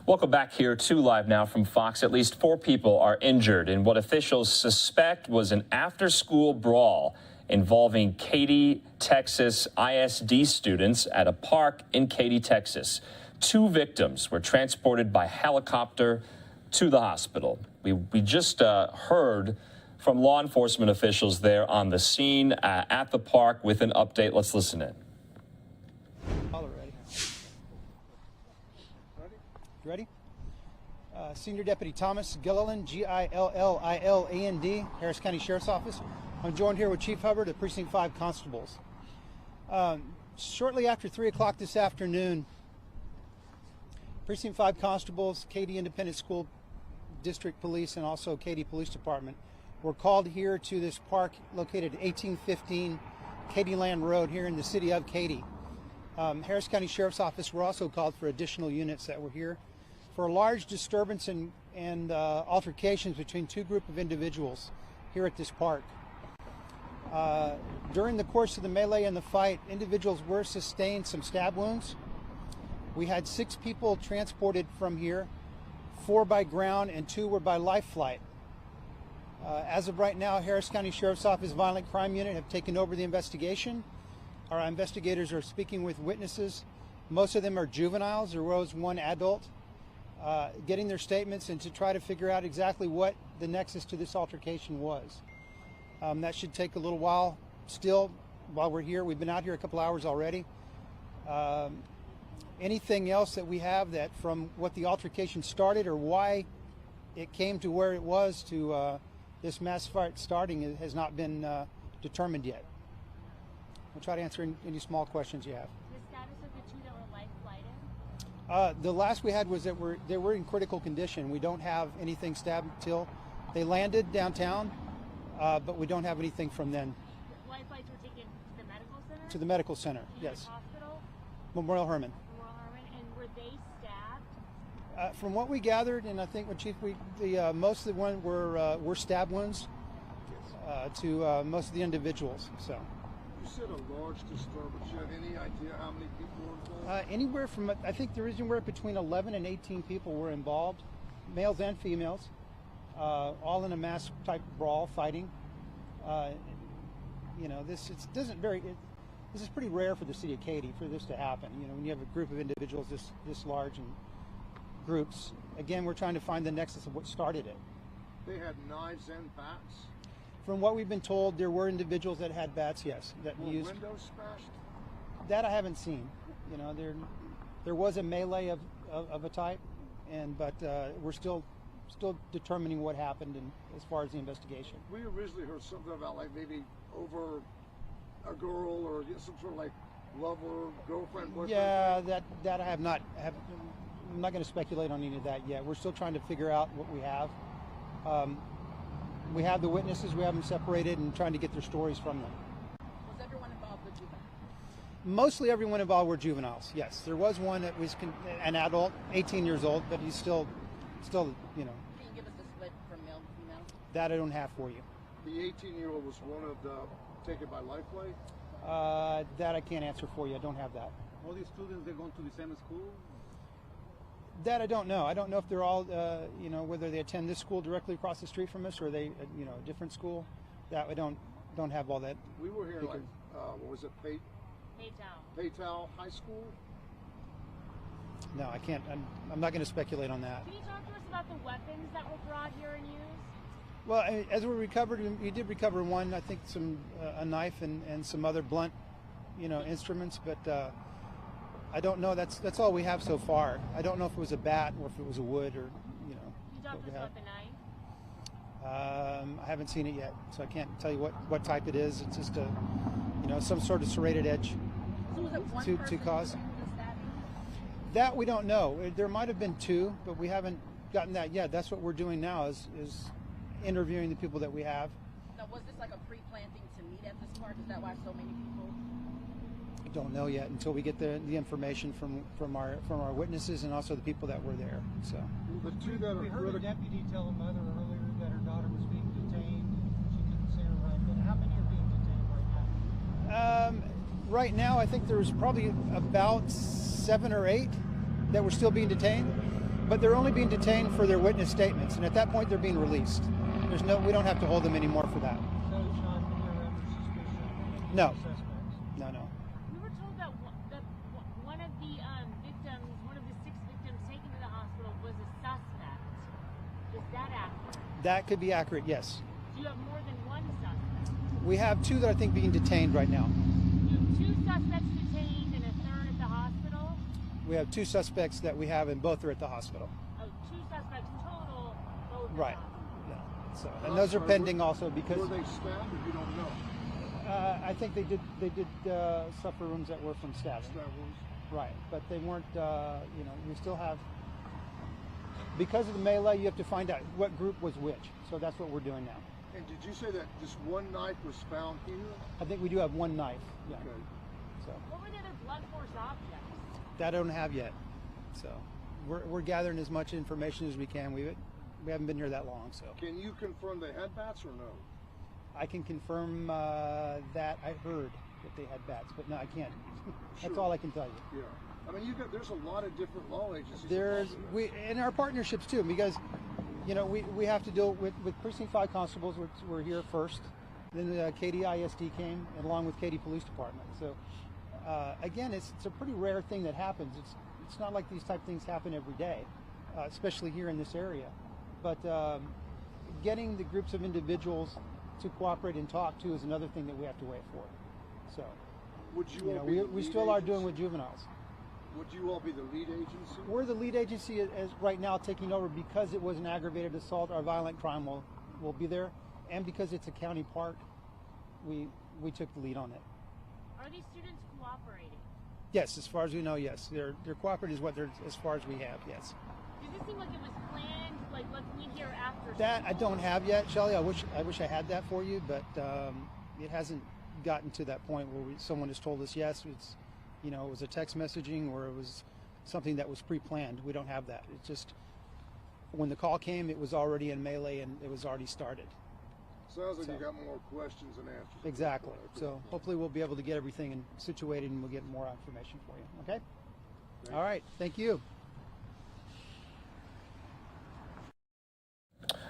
Welcome back here to Live Now from Fox. At least 4 people are injured in what officials suspect was an after-school brawl involving Katy, Texas ISD students at a park in Katy, Texas. 2 victims were transported by helicopter to the hospital. We just heard from law enforcement officials there on the scene at the park with an update. Let's listen in. Ready? Senior Deputy Thomas Gilliland, Gilliland, Harris County Sheriff's Office. I'm joined here with Chief Hubbard of Precinct 5 Constables. Shortly after 3 o'clock this afternoon, Precinct 5 Constables, Katy Independent School District Police, and also Katy Police Department were called here to this park located at 1815 Katyland Road here in the city of Katy. Harris County Sheriff's Office were also called for additional units that were here for a large disturbance and altercations between 2 groups of individuals here at this park. During the course of the melee and the fight, individuals were sustained some stab wounds. We had 6 people transported from here, 4 by ground and 2 were by life flight. As of right now, Harris County Sheriff's Office Violent Crime Unit have taken over the investigation. Our investigators are speaking with witnesses. Most of them are juveniles. There was 1 adult. Getting their statements and to try to figure out exactly what the nexus to this altercation was. That should take a little while still while we're here. We've been out here a couple hours already. Anything else that we have that from what the altercation started or why it came to where it was to this mass fight starting has not been determined yet. We'll try to answer any small questions you have. The status of the 2 that were life flighted? The last we had was that they were in critical condition. We don't have anything stabbed till they landed downtown, but we don't have anything from then. Life flights were taken to the medical center? To the medical center, yes. Hospital? Memorial Hermann. And were they stabbed? From what we gathered, and I think what Chief, most of the ones were stab wounds to most of the individuals. So. You said a large disturbance. You have any idea how many people were involved? Anywhere from, I think there is anywhere between 11 and 18 people were involved, males and females, all in a mass type brawl fighting. This is pretty rare for the city of Katy for this to happen. When you have a group of individuals this large and groups. Again, we're trying to find the nexus of what started it. They had knives and bats? From what we've been told, there were individuals that had bats, yes, that used. Windows smashed? That I haven't seen. There was a melee of a type, but we're still determining what happened as far as the investigation. We originally heard something about like maybe over a girl or some sort of like lover, girlfriend, boyfriend. Yeah, that I have not. I'm not going to speculate on any of that yet. We're still trying to figure out what we have. We have the witnesses, we have them separated and trying to get their stories from them. Was everyone involved with juveniles? Mostly everyone involved were juveniles, yes. There was one that was an adult, 18 years old, but he's still. Can you give us the split from male to female? That I don't have for you. The 18-year-old was one of the taken by life flight? That I can't answer for you. I don't have that. All these students, they're going to the same school? That I don't know. I don't know if they're all, whether they attend this school directly across the street from us or they, a different school. That I don't have all that. We were here what was it, Paytown High School? No, I can't. I'm not going to speculate on that. Can you talk to us about the weapons that were brought here and used? Well, as we recovered, we did recover one. I think a knife and some other blunt, instruments, but. I don't know. That's all we have so far. I don't know if it was a bat or if it was a wood or You talked to us about the knife? I haven't seen it yet, so I can't tell you what type it is. It's just some sort of serrated edge So was it one to cause. The stabbing? That we don't know. There might have been 2, but we haven't gotten that yet. That's what we're doing now is interviewing the people that we have. Now, was this like a pre-planting to meet at this park? Is that why so many people? Don't know yet until we get the information from our witnesses and also the people that were there. So the 2 that we heard a deputy tell a mother earlier that her daughter was being detained. She couldn't say her right, but how many are being detained right now? Right now, I think there's probably about 7 or 8 that were still being detained. But they're only being detained for their witness statements, and at that point they're being released. We don't have to hold them anymore for that. So it's not clear under suspicion? No. Suspects? No. We were told that one of the victims, one of the 6 victims taken to the hospital was a suspect. Is that accurate? That could be accurate, yes. Do you have more than one suspect? We have 2 that I think being detained right now. You have 2 suspects detained and a 3rd at the hospital? We have 2 suspects that we have, and both are at the hospital. Oh, 2 suspects total, both at Right. the hospital. Yeah. So, and those are pending also because. Were they stabbed, or you don't know? I think they did suffer wounds that were from stabbing. Stab wounds? Right, but they weren't. We still have. Because of the melee, you have to find out what group was which. So that's what we're doing now. And did you say that just one knife was found here? I think we do have 1 knife. Yeah. Okay. So What were the other blood force objects? that I don't have yet. So we're gathering as much information as we can. We haven't been here that long, so. Can you confirm they had bats or no? I can confirm that I heard that they had bats, but no, I can't. That's Sure. all I can tell you. Yeah. I mean, there's a lot of different law agencies. In our partnerships too, because we have to deal with Precinct 5 constables, which were here first. Then Katy ISD came, along with Katy Police Department. So again, it's a pretty rare thing that happens. It's not like these type of things happen every day, especially here in this area. But getting the groups of individuals to cooperate and talk to is another thing that we have to wait for. So, Would you all be the we lead still are agency? doing with juveniles. Would you all be the lead agency? We're the lead agency as right now taking over because it was an aggravated assault. Our violent crime will be there, and because it's a county park, we took the lead on it. Are these students cooperating? Yes, as far as we know, yes, they're cooperating is what they're as far as we have. Yes. Does it seem like it was planned? Like, let's meet here after That I school? don't have yet, Shelley. I wish I had that for you, but it hasn't gotten to that point where someone has told us yes, it was a text messaging or it was something that was pre-planned. We don't have that. It's just when the call came, it was already in melee and it was already started. Sounds like you got more questions than answers. Exactly. So hopefully we'll be able to get everything situated and we'll get more information for you. Okay? All right. Thank you.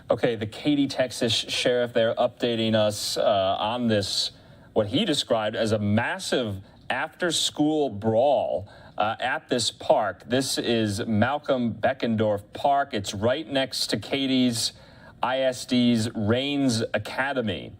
Okay, the Katy, Texas sheriff there updating us on this, what he described as a massive after-school brawl at this park. This is Malcolm Beckendorf Park. It's right next to Katy's ISD's Rains Academy.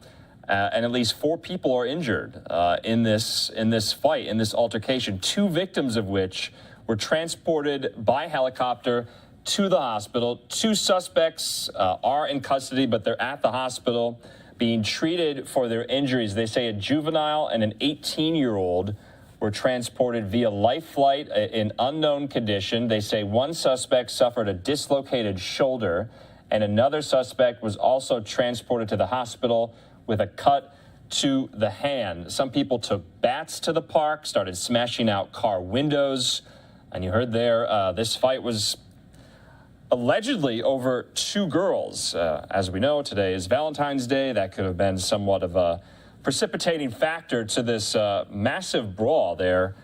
And at least 4 people are injured in this fight, in this altercation, 2 victims of which were transported by helicopter to the hospital. 2 suspects are in custody, but they're at the hospital being treated for their injuries. They say a juvenile and an 18-year-old were transported via life flight in unknown condition. They say 1 suspect suffered a dislocated shoulder, and another suspect was also transported to the hospital with a cut to the hand. Some people took bats to the park, started smashing out car windows, and you heard there, this fight was allegedly over 2 girls. As we know, today is Valentine's Day. That could have been somewhat of a precipitating factor to this massive brawl there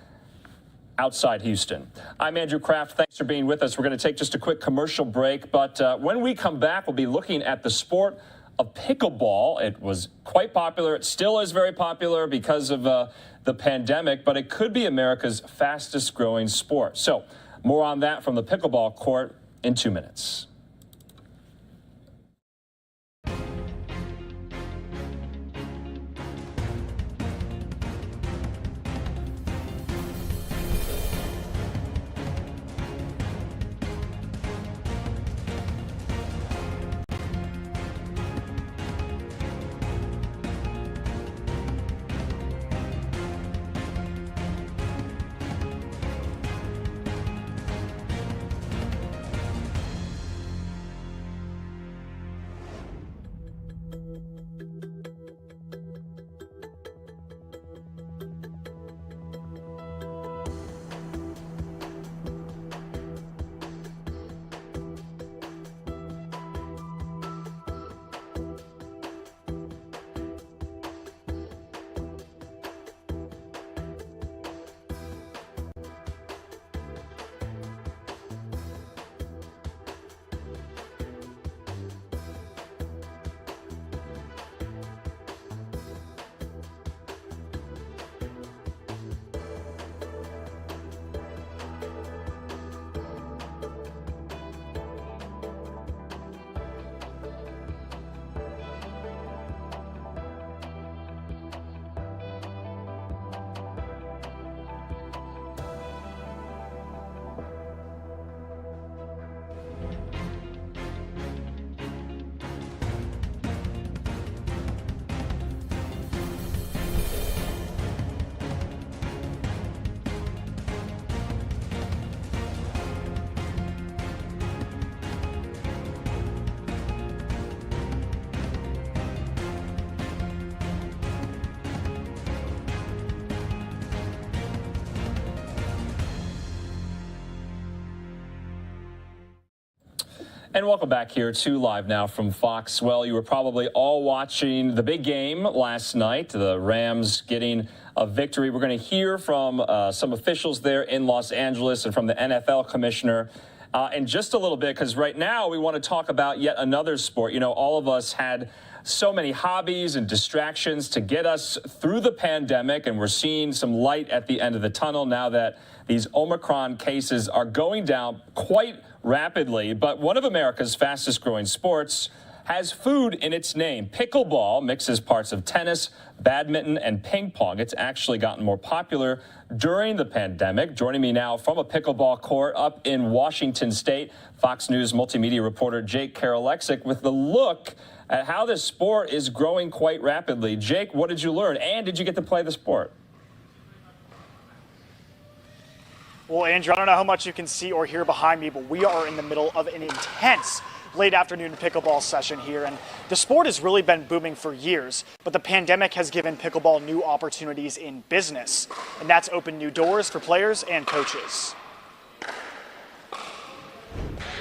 outside Houston. I'm Andrew Kraft. Thanks for being with us. We're going to take just a quick commercial break, but when we come back, we'll be looking at the sport of pickleball. It was quite popular. It still is very popular because of the pandemic, but it could be America's fastest growing sport. So more on that from the pickleball court in 2 minutes. And welcome back here to Live Now from Fox. Well, you were probably all watching the big game last night, the Rams getting a victory. We're going to hear from some officials there in Los Angeles and from the NFL commissioner in just a little bit, because right now we want to talk about yet another sport. You know, all of us had so many hobbies and distractions to get us through the pandemic, and we're seeing some light at the end of the tunnel now that these Omicron cases are going down quite rapidly. But one of America's fastest growing sports has food in its name. Pickleball mixes parts of tennis, badminton, and ping pong. It's actually gotten more popular during the pandemic. Joining me now from a pickleball court up in Washington State, Fox News multimedia reporter Jake Karolexik with the look at how this sport is growing quite rapidly. Jake, what did you learn? And did you get to play the sport? Well, Andrew, I don't know how much you can see or hear behind me, but we are in the middle of an intense late afternoon pickleball session here. And the sport has really been booming for years, but the pandemic has given pickleball new opportunities in business. And that's opened new doors for players and coaches.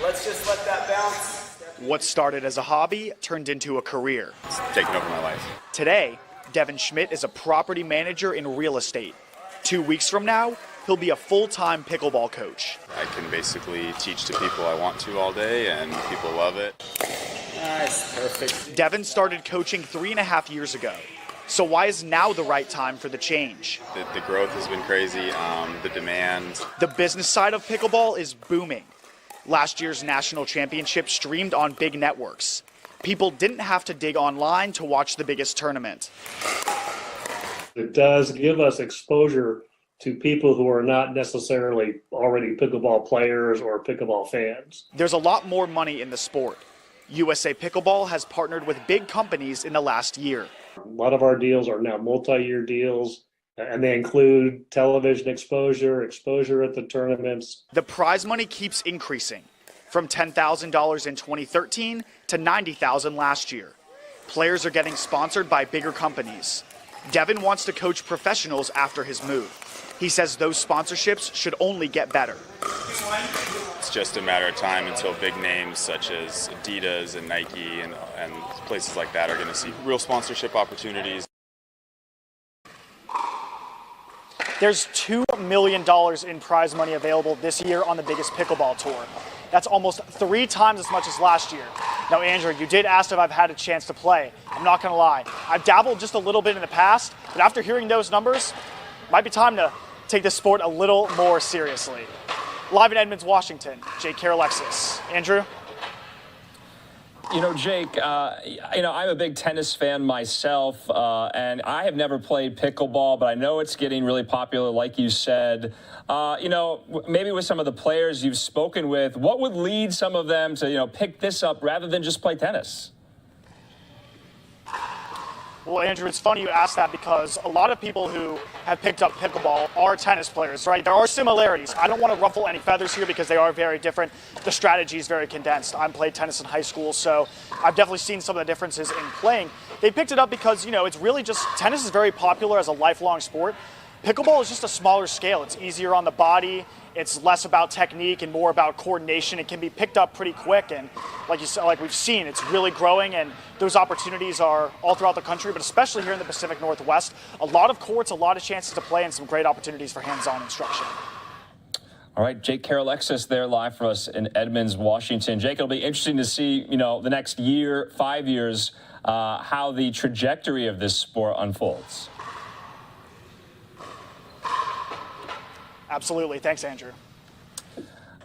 Let's just let that bounce. What started as a hobby turned into a career. It's taken over my life. Today, Devin Schmidt is a property manager in real estate. 2 weeks from now, he'll be a full-time pickleball coach. I can basically teach to people I want to all day, and people love it. Nice, perfect. Devin started coaching 3.5 years ago. So why is now the right time for the change? The growth has been crazy, the demand. The business side of pickleball is booming. Last year's national championship streamed on big networks. People didn't have to dig online to watch the biggest tournament. It does give us exposure to people who are not necessarily already pickleball players or pickleball fans. There's a lot more money in the sport. USA Pickleball has partnered with big companies in the last year. A lot of our deals are now multi-year deals, and they include television exposure at the tournaments. The prize money keeps increasing, from $10,000 in 2013 to $90,000 last year. Players are getting sponsored by bigger companies. Devin wants to coach professionals after his move. He says those sponsorships should only get better. It's just a matter of time until big names such as Adidas and Nike and places like that are going to see real sponsorship opportunities. There's $2 million in prize money available this year on the biggest pickleball tour. That's almost 3 times as much as last year. Now, Andrew, you did ask if I've had a chance to play. I'm not going to lie. I've dabbled just a little bit in the past, but after hearing those numbers, it might be time to take this sport a little more seriously. Live in Edmonds, Washington, Jake Karolexis. Andrew? You know, Jake, I'm a big tennis fan myself, and I have never played pickleball, but I know it's getting really popular, like you said. Maybe with some of the players you've spoken with, what would lead some of them to, pick this up rather than just play tennis? Well, Andrew, it's funny you ask that because a lot of people who have picked up pickleball are tennis players, right? There are similarities. I don't want to ruffle any feathers here because they are very different. The strategy is very condensed. I played tennis in high school, so I've definitely seen some of the differences in playing. They picked it up because, it's really just, tennis is very popular as a lifelong sport. Pickleball is just a smaller scale. It's easier on the body. It's less about technique and more about coordination. It can be picked up pretty quick, and like we've seen, it's really growing, and those opportunities are all throughout the country, but especially here in the Pacific Northwest. A lot of courts, a lot of chances to play, and some great opportunities for hands-on instruction. All right, Jake Karolexis there live for us in Edmonds, Washington. Jake, it'll be interesting to see, the next year, 5 years, how the trajectory of this sport unfolds. Absolutely. Thanks, Andrew.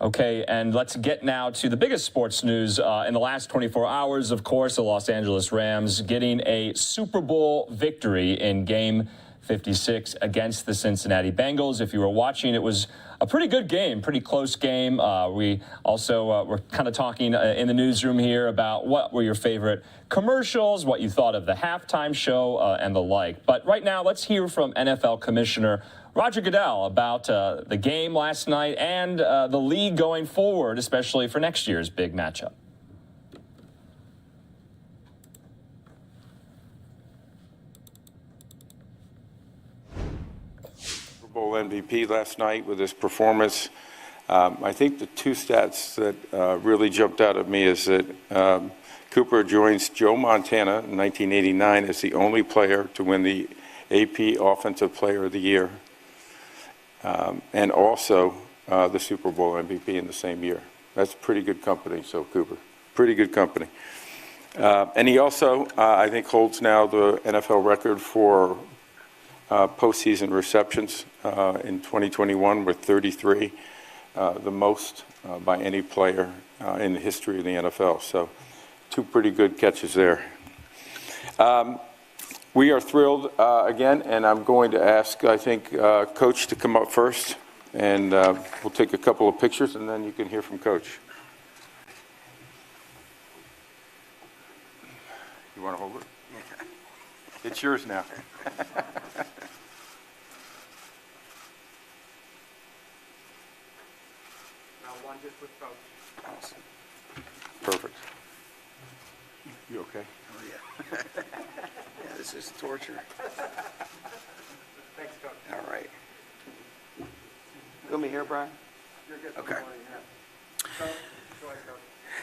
Okay, and let's get now to the biggest sports news in the last 24 hours. Of course, the Los Angeles Rams getting a Super Bowl victory in Game 56 against the Cincinnati Bengals. If you were watching, it was a pretty good game, pretty close game. We also were kind of talking in the newsroom here about what were your favorite commercials, what you thought of the halftime show, and the like. But right now, let's hear from NFL Commissioner Roger Goodell about the game last night and the league going forward, especially for next year's big matchup. Super Bowl MVP last night with his performance. I think the two stats that really jumped out at me is that Cooper joins Joe Montana in 1989 as the only player to win the AP Offensive Player of the Year, and also the Super Bowl MVP in the same year. That's pretty good company, so Cooper, pretty good company. And he also, I think, holds now the NFL record for postseason receptions in 2021 with 33, the most by any player in the history of the NFL. So two pretty good catches there. We are thrilled again, and I'm going to ask, I think, Coach to come up first, and we'll take a couple of pictures, and then you can hear from Coach. You want to hold it? It's yours now. One just with Coach. Awesome. Perfect. You okay? Oh, yeah. Yeah, this is torture. Thanks, Coach. All right. You want me here, Brian? You're good. Okay.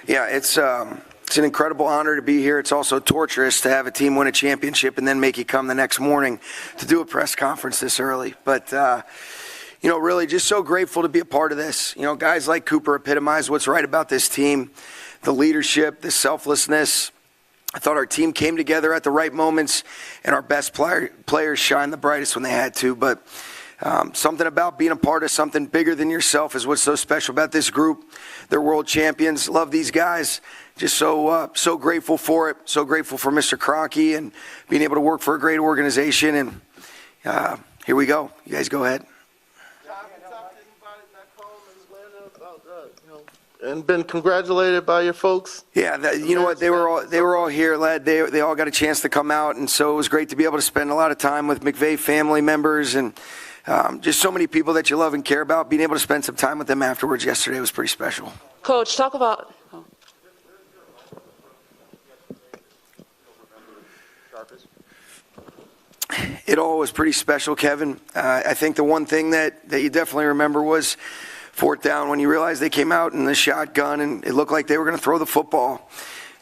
Yeah, it's an incredible honor to be here. It's also torturous to have a team win a championship and then make you come the next morning to do a press conference this early. But, you know, really just so grateful to be a part of this. You know, guys like Cooper epitomize what's right about this team, the leadership, the selflessness. I thought our team came together at the right moments, and our best players shined the brightest when they had to. But something about being a part of something bigger than yourself is what's so special about this group. They're world champions. Love these guys. Just so grateful for it. So grateful for Mr. Kroenke and being able to work for a great organization. And here we go. You guys go ahead. And been congratulated by your folks. Yeah, you know what? They were all here, lad. They all got a chance to come out, and so it was great to be able to spend a lot of time with McVay family members and just so many people that you love and care about. Being able to spend some time with them afterwards yesterday was pretty special. Coach, talk about. It all was pretty special, Kevin. I think the one thing that you definitely remember was fourth down when you realized they came out in the shotgun and it looked like they were going to throw the football.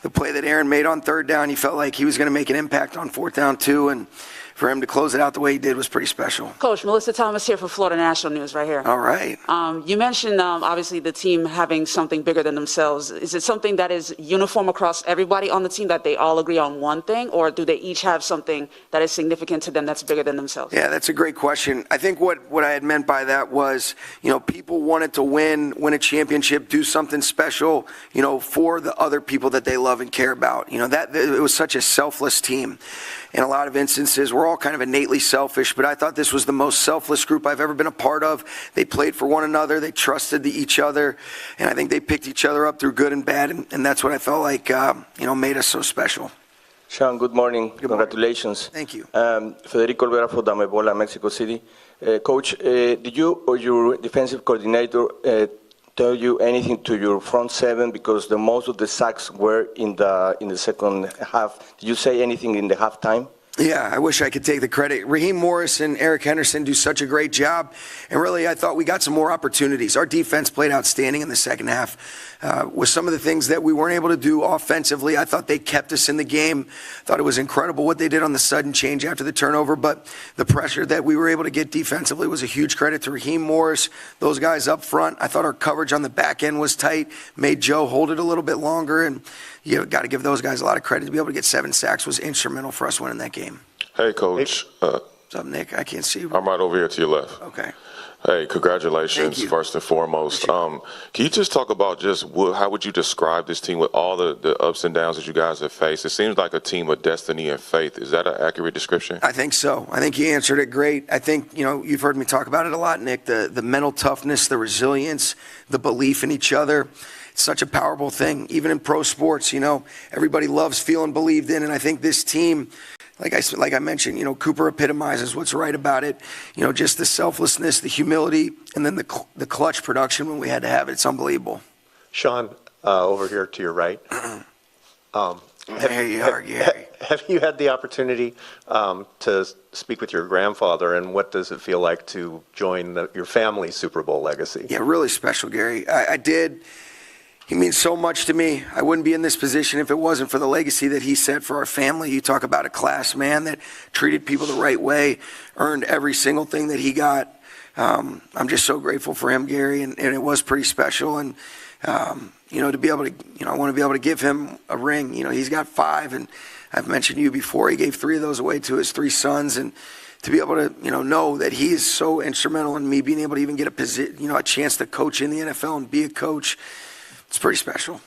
The play that Aaron made on third down, you felt like he was going to make an impact on fourth down too, and for him to close it out the way he did was pretty special. Coach, Melissa Thomas here for Florida National News right here. All right. You mentioned, obviously, the team having something bigger than themselves. Is it something that is uniform across everybody on the team, that they all agree on one thing, or do they each have something that is significant to them that's bigger than themselves? Yeah, that's a great question. I think what I had meant by that was, you know, people wanted to win a championship, do something special, you know, for the other people that they love and care about. You know, that it was such a selfless team. In a lot of instances, we're all kind of innately selfish, but I thought this was the most selfless group I've ever been a part of. They played for one another, they trusted each other, and I think they picked each other up through good and bad, and that's what I felt like, you know, made us so special. Sean, good morning. Congratulations. Thank you. Federico Olvera from Damebola, Mexico City. Coach, did you or your defensive coordinator tell you anything to your front seven, because the most of the sacks were in the second half? Did you say anything in the halftime? Yeah, I wish I could take the credit. Raheem Morris and Eric Henderson do such a great job. And really, I thought we got some more opportunities. Our defense played outstanding in the second half. With some of the things that we weren't able to do offensively, I thought they kept us in the game. Thought it was incredible what they did on the sudden change after the turnover. But the pressure that we were able to get defensively was a huge credit to Raheem Morris, those guys up front. I thought our coverage on the back end was tight, made Joe hold it a little bit longer. And you got to give those guys a lot of credit. To be able to get 7 sacks was instrumental for us winning that game. Hey, Coach. What's up, Nick? I can't see you. I'm right over here to your left. Okay. Hey, congratulations, first and foremost. Can you just talk about how would you describe this team with all the ups and downs that you guys have faced? It seems like a team of destiny and faith. Is that an accurate description? I think so. I think you answered it great. I think, you know, you've heard me talk about it a lot, Nick, the mental toughness, the resilience, the belief in each other. It's such a powerful thing. Even in pro sports, you know, everybody loves feeling believed in, and I think this team, like I mentioned, you know, Cooper epitomizes what's right about it. You know, just the selflessness, the humility, and then the clutch production when we had to have it. It's unbelievable. Sean, over here to your right. There you are, Gary. Have you had the opportunity to speak with your grandfather, and what does it feel like to join your family's Super Bowl legacy? Yeah, really special, Gary. I did. He means so much to me. I wouldn't be in this position if it wasn't for the legacy that he set for our family. You talk about a class man that treated people the right way, earned every single thing that he got. I'm just so grateful for him, Gary, and it was pretty special. And to be able to, I want to be able to give him a ring. He's got 5, and I've mentioned to you before, he gave 3 of those away to his 3 sons, and to be able to, know that he is so instrumental in me being able to even get a chance to coach in the NFL and be a coach, it's pretty special.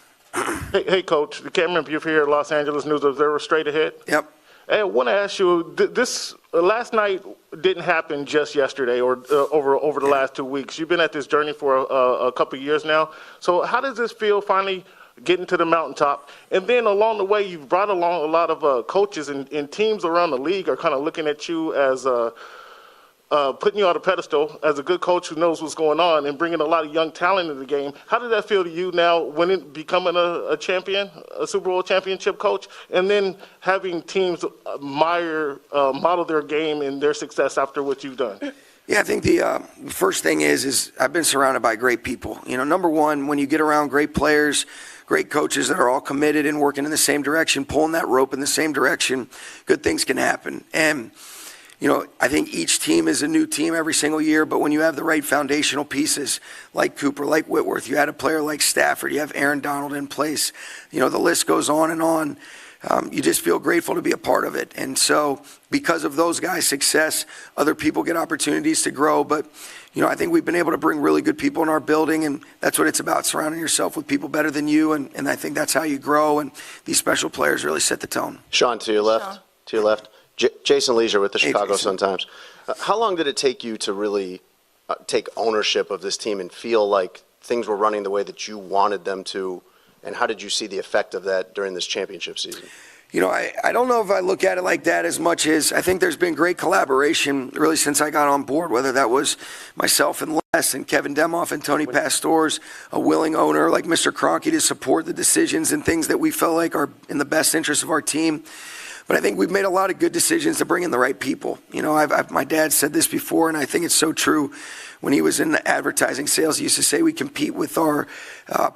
Hey, Coach, Cameron Buford here, Los Angeles News Observer, straight ahead. Yep. Hey, I want to ask you, this last night didn't happen just yesterday or over the last 2 weeks. You've been at this journey for a couple of years now. So how does this feel finally getting to the mountaintop? And then along the way, you've brought along a lot of coaches and teams around the league are kind of looking at you as putting you on a pedestal as a good coach who knows what's going on and bringing a lot of young talent into the game. How does that feel to you now when becoming a champion, a Super Bowl championship coach, and then having teams model their game and their success after what you've done? Yeah, I think the first thing is I've been surrounded by great people. Number one, when you get around great players, great coaches that are all committed and working in the same direction, pulling that rope in the same direction, good things can happen. And I think each team is a new team every single year, but when you have the right foundational pieces like Cooper, like Whitworth, you had a player like Stafford, you have Aaron Donald in place, the list goes on and on. You just feel grateful to be a part of it. And so because of those guys' success, other people get opportunities to grow. But, I think we've been able to bring really good people in our building, and that's what it's about, surrounding yourself with people better than you. And I think that's how you grow, and these special players really set the tone. Sean, to your left. Jason Leisure with the Chicago Sun-Times. How long did it take you to really take ownership of this team and feel like things were running the way that you wanted them to? And how did you see the effect of that during this championship season? I don't know if I look at it like that as much as I think there's been great collaboration really since I got on board, whether that was myself and Les and Kevin Demoff and Tony Pastors, a willing owner like Mr. Kroenke to support the decisions and things that we felt like are in the best interest of our team. But I think we've made a lot of good decisions to bring in the right people. My dad said this before, and I think it's so true. When he was in the advertising sales, he used to say we compete with our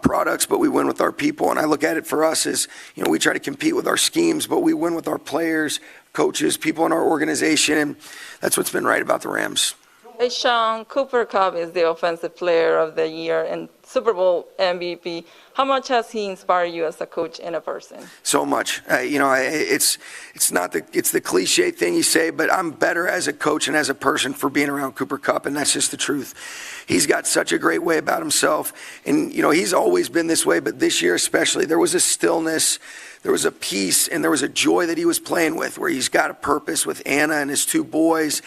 products, but we win with our people. And I look at it for us as, we try to compete with our schemes, but we win with our players, coaches, people in our organization. And that's what's been right about the Rams. Hey, Sean, Cooper Kupp is the Offensive Player of the Year and Super Bowl MVP. How much has he inspired you as a coach and a person? So much. It's the cliche thing you say, but I'm better as a coach and as a person for being around Cooper Kupp, and that's just the truth. He's got such a great way about himself, and he's always been this way, but this year especially, there was a stillness, there was a peace, and there was a joy that he was playing with, where he's got a purpose with Anna and his 2 boys,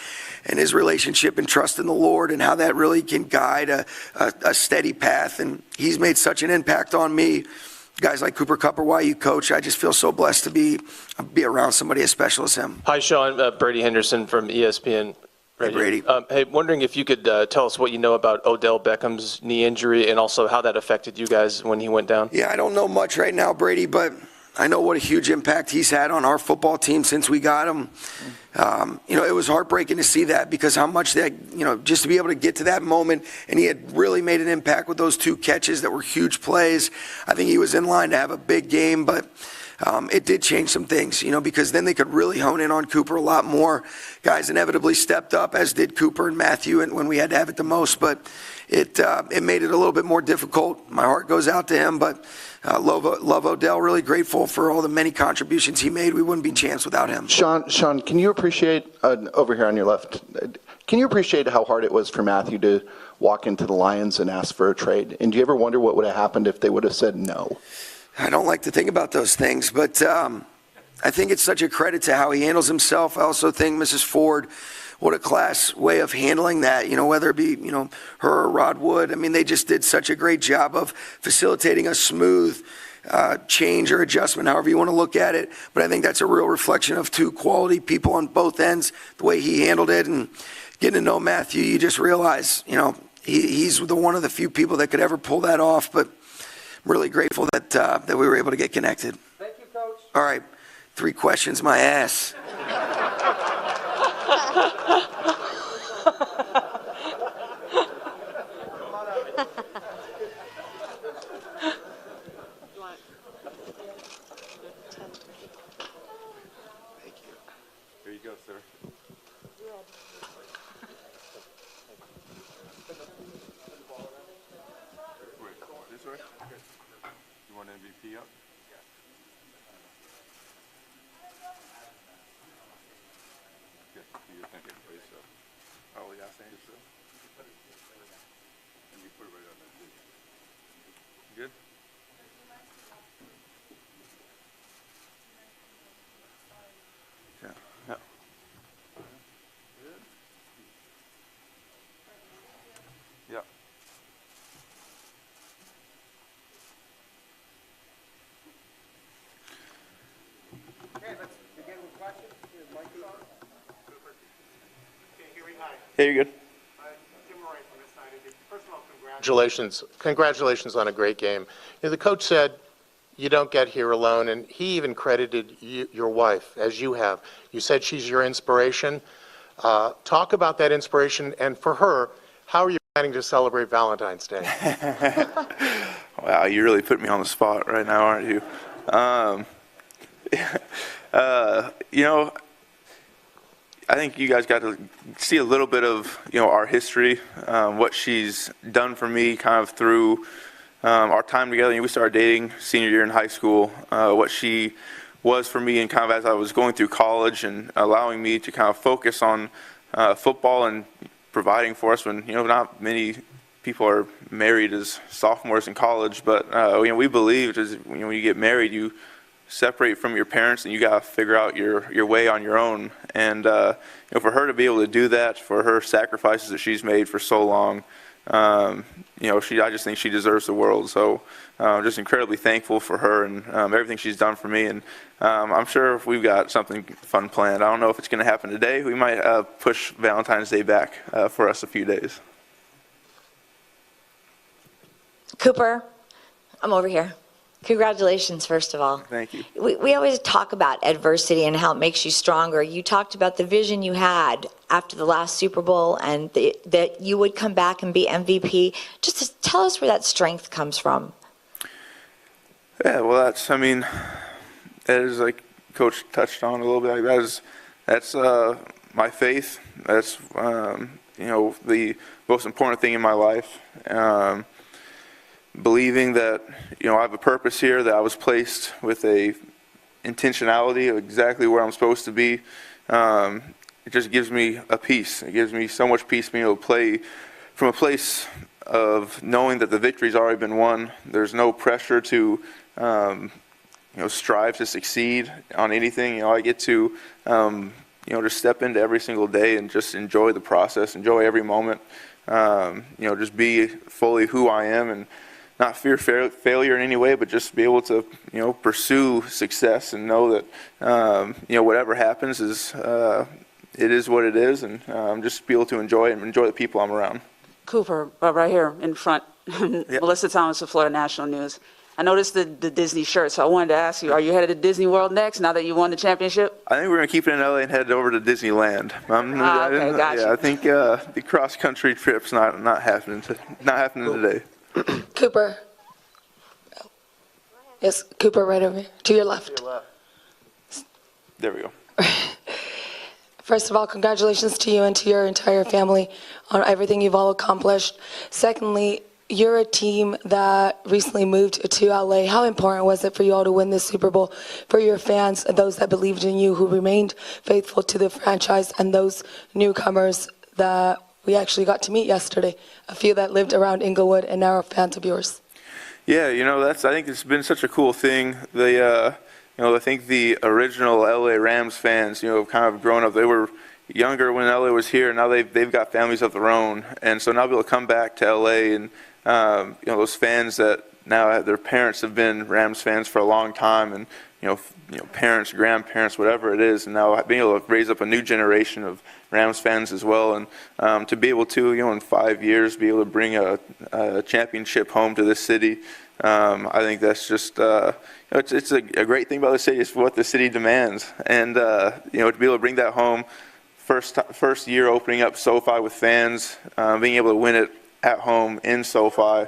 and his relationship and trust in the Lord, and how that really can guide a steady path. And he's made such an impact on me. Guys like Cooper Kupp are why you coach. I just feel so blessed to be around somebody as special as him. Hi, Sean. Brady Henderson from ESPN. Hey, Brady. Hey, wondering if you could tell us what you know about Odell Beckham's knee injury and also how that affected you guys when he went down. Yeah, I don't know much right now, Brady, but I know what a huge impact he's had on our football team since we got him. It was heartbreaking to see that, because how much that, just to be able to get to that moment, and he had really made an impact with those 2 catches that were huge plays. I think he was in line to have a big game, but it did change some things, because then they could really hone in on Cooper a lot more. Guys inevitably stepped up, as did Cooper and Matthew, and when we had to have it the most, but it made it a little bit more difficult. My heart goes out to him, but love Odell, really grateful for all the many contributions he made. We wouldn't be champs without him. Sean, can you appreciate, over here on your left, can you appreciate how hard it was for Matthew to walk into the Lions and ask for a trade? And do you ever wonder what would have happened if they would have said no? I don't like to think about those things, but I think it's such a credit to how he handles himself. I also think Mrs. Ford, what a class way of handling that, whether it be, her or Rod Wood. I mean, they just did such a great job of facilitating a smooth change or adjustment, however you want to look at it. But I think that's a real reflection of 2 quality people on both ends, the way he handled it. And getting to know Matthew, you just realize, he's one of the few people that could ever pull that off. But I'm really grateful that we were able to get connected. Thank you, Coach. All right. 3 questions, my ass. Here you go, sir. This way? You want MVP up? Yes, you're thinking for yourself. Oh, yeah, I think so. And you put it right on that. Good? Yeah. Yeah. Yeah. Okay, let's begin with questions. Yeah, you're good. Congratulations on a great game. You know, the coach said you don't get here alone, and he even credited your wife, as you have. You said she's your inspiration. Talk about that inspiration, and for her, how are you planning to celebrate Valentine's Day? Wow, you really put me on the spot right now, aren't you? You know, I think you guys got to see a little bit of, you know, our history, what she's done for me kind of through our time together. You know, we started dating senior year in high school, what she was for me and kind of as I was going through college and allowing me to kind of focus on football and providing for us when, you know, not many people are married as sophomores in college, but, you know, we believed as, you know, when you get married, you separate from your parents and you got to figure out your way on your own. And, you know, for her to be able to do that, for her sacrifices that she's made for so long, you know, I just think she deserves the world. So I'm just incredibly thankful for her and everything she's done for me. And I'm sure if we've got something fun planned. I don't know if it's going to happen today. We might push Valentine's Day back for us a few days. Cooper, I'm over here. Congratulations, first of all. Thank you. We always talk about adversity and how it makes you stronger. You talked about the vision you had after the last Super Bowl and that you would come back and be MVP. Just to tell us where that strength comes from. Yeah, well, that is like Coach touched on a little bit. That's my faith. That's, you know, the most important thing in my life. Believing that, you know, I have a purpose here, that I was placed with a intentionality of exactly where I'm supposed to be. It just gives me a peace. It gives me so much peace being able to play from a place of knowing that the victory's already been won. There's no pressure to, you know, strive to succeed on anything. You know, I get to, you know, just step into every single day and just enjoy the process, enjoy every moment. You know, just be fully who I am and not fear failure in any way, but just be able to, you know, pursue success and know that, you know, whatever happens is, it is what it is, and just be able to enjoy it and enjoy the people I'm around. Cooper, right here in front. Melissa Thomas of Florida National News. I noticed the Disney shirt, so I wanted to ask you, are you headed to Disney World next now that you won the championship? I think we're going to keep it in LA and head over to Disneyland. Okay, gotcha. Yeah, I think the cross-country trip's not happening today. Cooper. Yes, Cooper, right over here. To your left. There we go. First of all, congratulations to you and to your entire family on everything you've all accomplished. Secondly, you're a team that recently moved to LA. How important was it for you all to win this Super Bowl, for your fans and those that believed in you, who remained faithful to the franchise, and those newcomers that we actually got to meet yesterday, a few that lived around Inglewood and now are fans of yours? Yeah, you know, I think it's been such a cool thing. You know, I think the original LA Rams fans, you know, have kind of grown up. They were younger when LA was here, and now they've got families of their own. And so now be able to come back to LA and, you know, those fans that now their parents have been Rams fans for a long time, and, you know, parents, grandparents, whatever it is, and now being able to raise up a new generation of Rams fans as well, and to be able to, you know, in 5 years, be able to bring a championship home to this city, I think that's just, it's a great thing about the city. It's what the city demands. And, to be able to bring that home, first year opening up SoFi with fans, being able to win it at home in SoFi,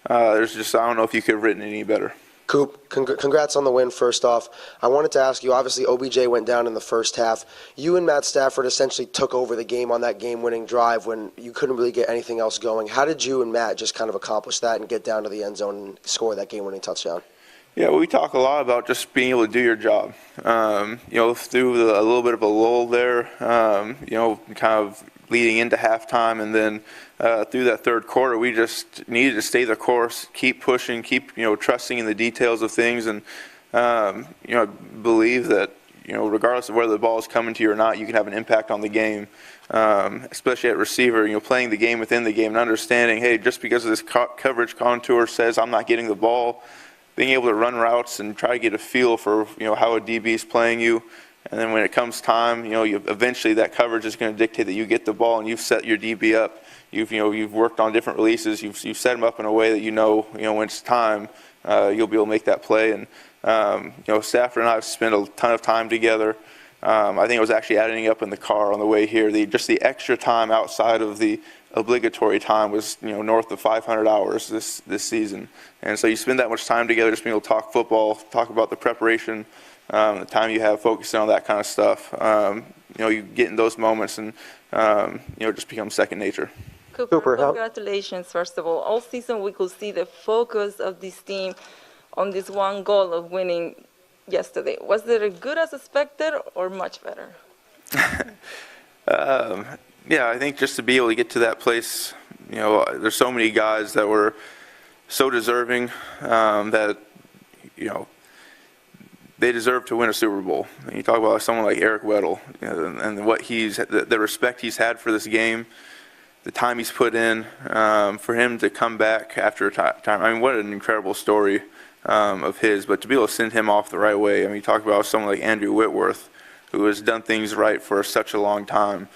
there's just, I don't know if you could have written it any better. Coop, congrats on the win, first off. I wanted to ask you, obviously OBJ went down in the first half. You and Matt Stafford essentially took over the game on that game-winning drive when you couldn't really get anything else going. How did you and Matt just kind of accomplish that and get down to the end zone and score that game-winning touchdown? Yeah, we talk a lot about just being able to do your job. Through a little bit of a lull there, kind of leading into halftime, and then through that third quarter, we just needed to stay the course, keep pushing, keep trusting in the details of things, and believe that regardless of whether the ball is coming to you or not, you can have an impact on the game, especially at receiver. Playing the game within the game and understanding, hey, just because of this coverage contour says I'm not getting the ball, being able to run routes and try to get a feel for how a DB is playing you. And then when it comes time, eventually that coverage is going to dictate that you get the ball and you've set your DB up. You've worked on different releases. You've set them up in a way that when it's time, you'll be able to make that play. And Stafford and I have spent a ton of time together. I think I was actually adding up in the car on the way here. Just the extra time outside of the obligatory time was north of 500 hours this season. And so you spend that much time together, just being able to talk football, talk about the preparation. The time you have focusing on that kind of stuff, you get in those moments and, just become second nature. Cooper, congratulations, first of all season we could see the focus of this team on this one goal of winning yesterday. Was it as good as expected or much better? Yeah, I think just to be able to get to that place, there's so many guys that were so deserving that, they deserve to win a Super Bowl. And you talk about someone like Eric Weddle, and what the respect he's had for this game, the time he's put in, for him to come back after a time. I mean, what an incredible story of his. But to be able to send him off the right way, I mean, you talk about someone like Andrew Whitworth, who has done things right for such a long time.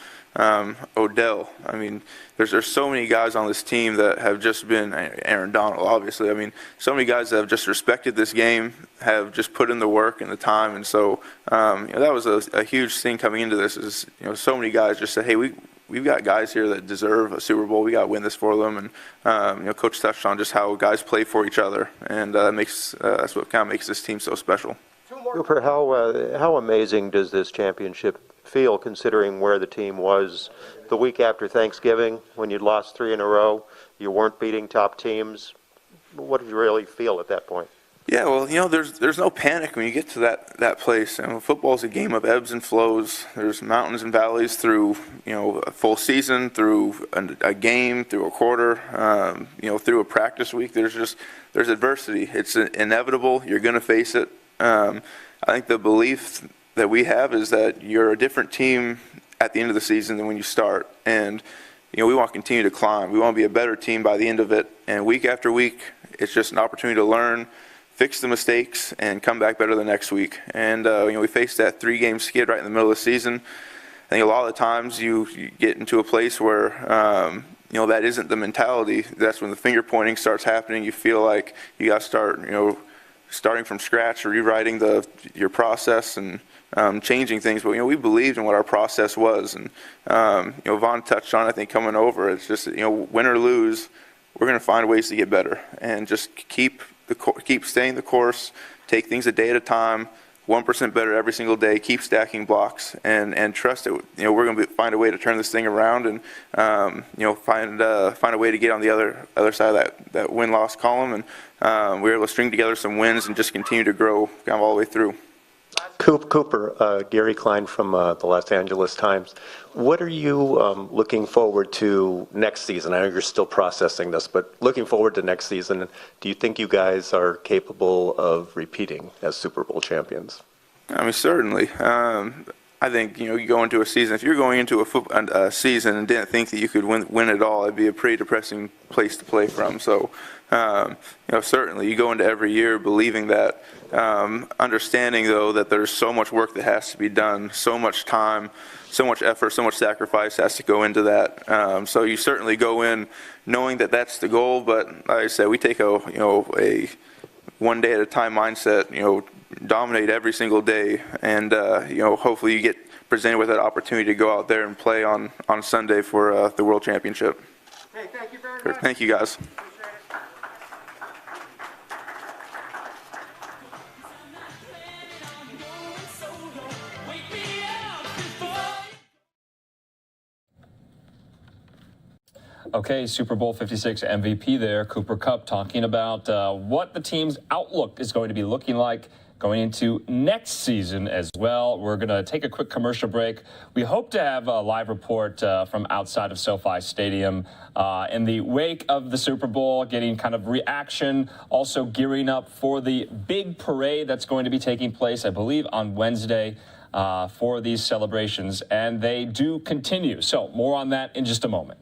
Odell. I mean, there's so many guys on this team that have just been, Aaron Donald, obviously. I mean, so many guys that have just respected this game, have just put in the work and the time. And so, that was a huge thing coming into this is, so many guys just said, hey, we've got guys here that deserve a Super Bowl. We got to win this for them. And, Coach touched on just how guys play for each other. And that's what kind of makes this team so special. Cooper, how amazing does this championship feel, considering where the team was the week after Thanksgiving when you'd lost 3 in a row? You weren't beating top teams. What did you really feel at that point? Yeah, well, there's no panic when you get to that place. Football's a game of ebbs and flows. There's mountains and valleys through, a full season, through a game, through a quarter, through a practice week. There's adversity. It's inevitable. You're going to face it. I think the belief that we have is that you're a different team at the end of the season than when you start. And, we want to continue to climb. We want to be a better team by the end of it. And week after week, it's just an opportunity to learn, fix the mistakes, and come back better the next week. And, we faced that 3-game skid right in the middle of the season. I think a lot of the times you get into a place where, that isn't the mentality. That's when the finger pointing starts happening. You feel like you got to start, starting from scratch, rewriting your process and changing things. But, we believed in what our process was. And, Vaughn touched on, I think, coming over. It's just, win or lose, we're going to find ways to get better and just keep staying the course, take things a day at a time, 1% better every single day, keep stacking blocks, and trust that, we're going to find a way to turn this thing around and, find a way to get on the other side of that win-loss column. And we were able to string together some wins and just continue to grow kind of all the way through. Cooper, Gary Klein from the Los Angeles Times. What are you looking forward to next season? I know you're still processing this, but looking forward to next season, do you think you guys are capable of repeating as Super Bowl champions? I mean, certainly. I think, you go into a season, if you're going into a season and didn't think that you could win it all, it'd be a pretty depressing place to play from. So, certainly you go into every year believing that, understanding though that there's so much work that has to be done, so much time, so much effort, so much sacrifice has to go into that. So you certainly go in knowing that that's the goal, but like I said, we take a one day at a time mindset, dominate every single day, and hopefully you get presented with that opportunity to go out there and play on Sunday for the World Championship. Hey, thank you very much. Thank you, guys. Okay, Super Bowl 56 MVP there, Cooper Kupp, talking about what the team's outlook is going to be looking like going into next season as well. We're going to take a quick commercial break. We hope to have a live report from outside of SoFi Stadium in the wake of the Super Bowl, getting kind of reaction, also gearing up for the big parade that's going to be taking place, I believe, on Wednesday for these celebrations, and they do continue. So more on that in just a moment.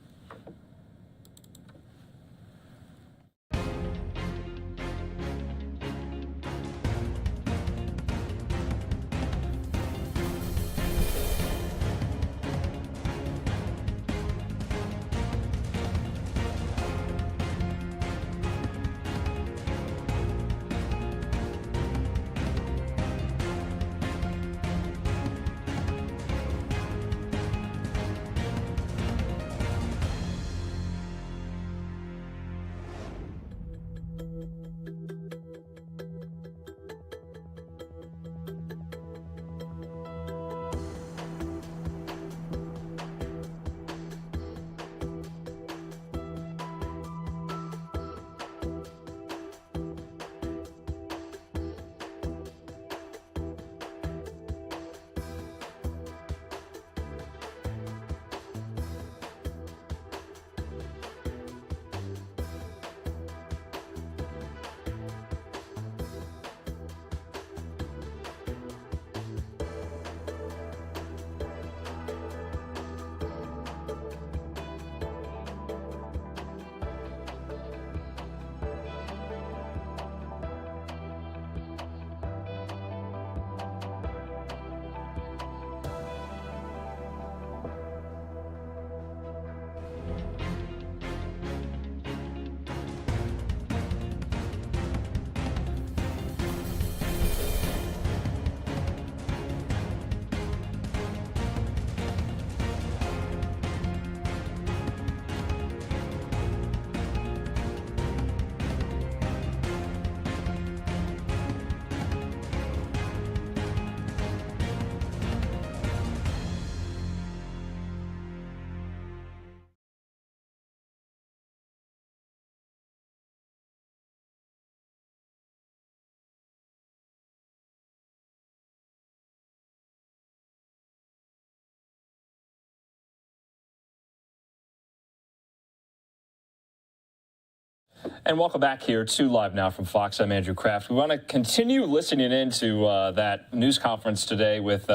And welcome back here to Live Now from Fox. I'm Andrew Kraft. We want to continue listening into that news conference today with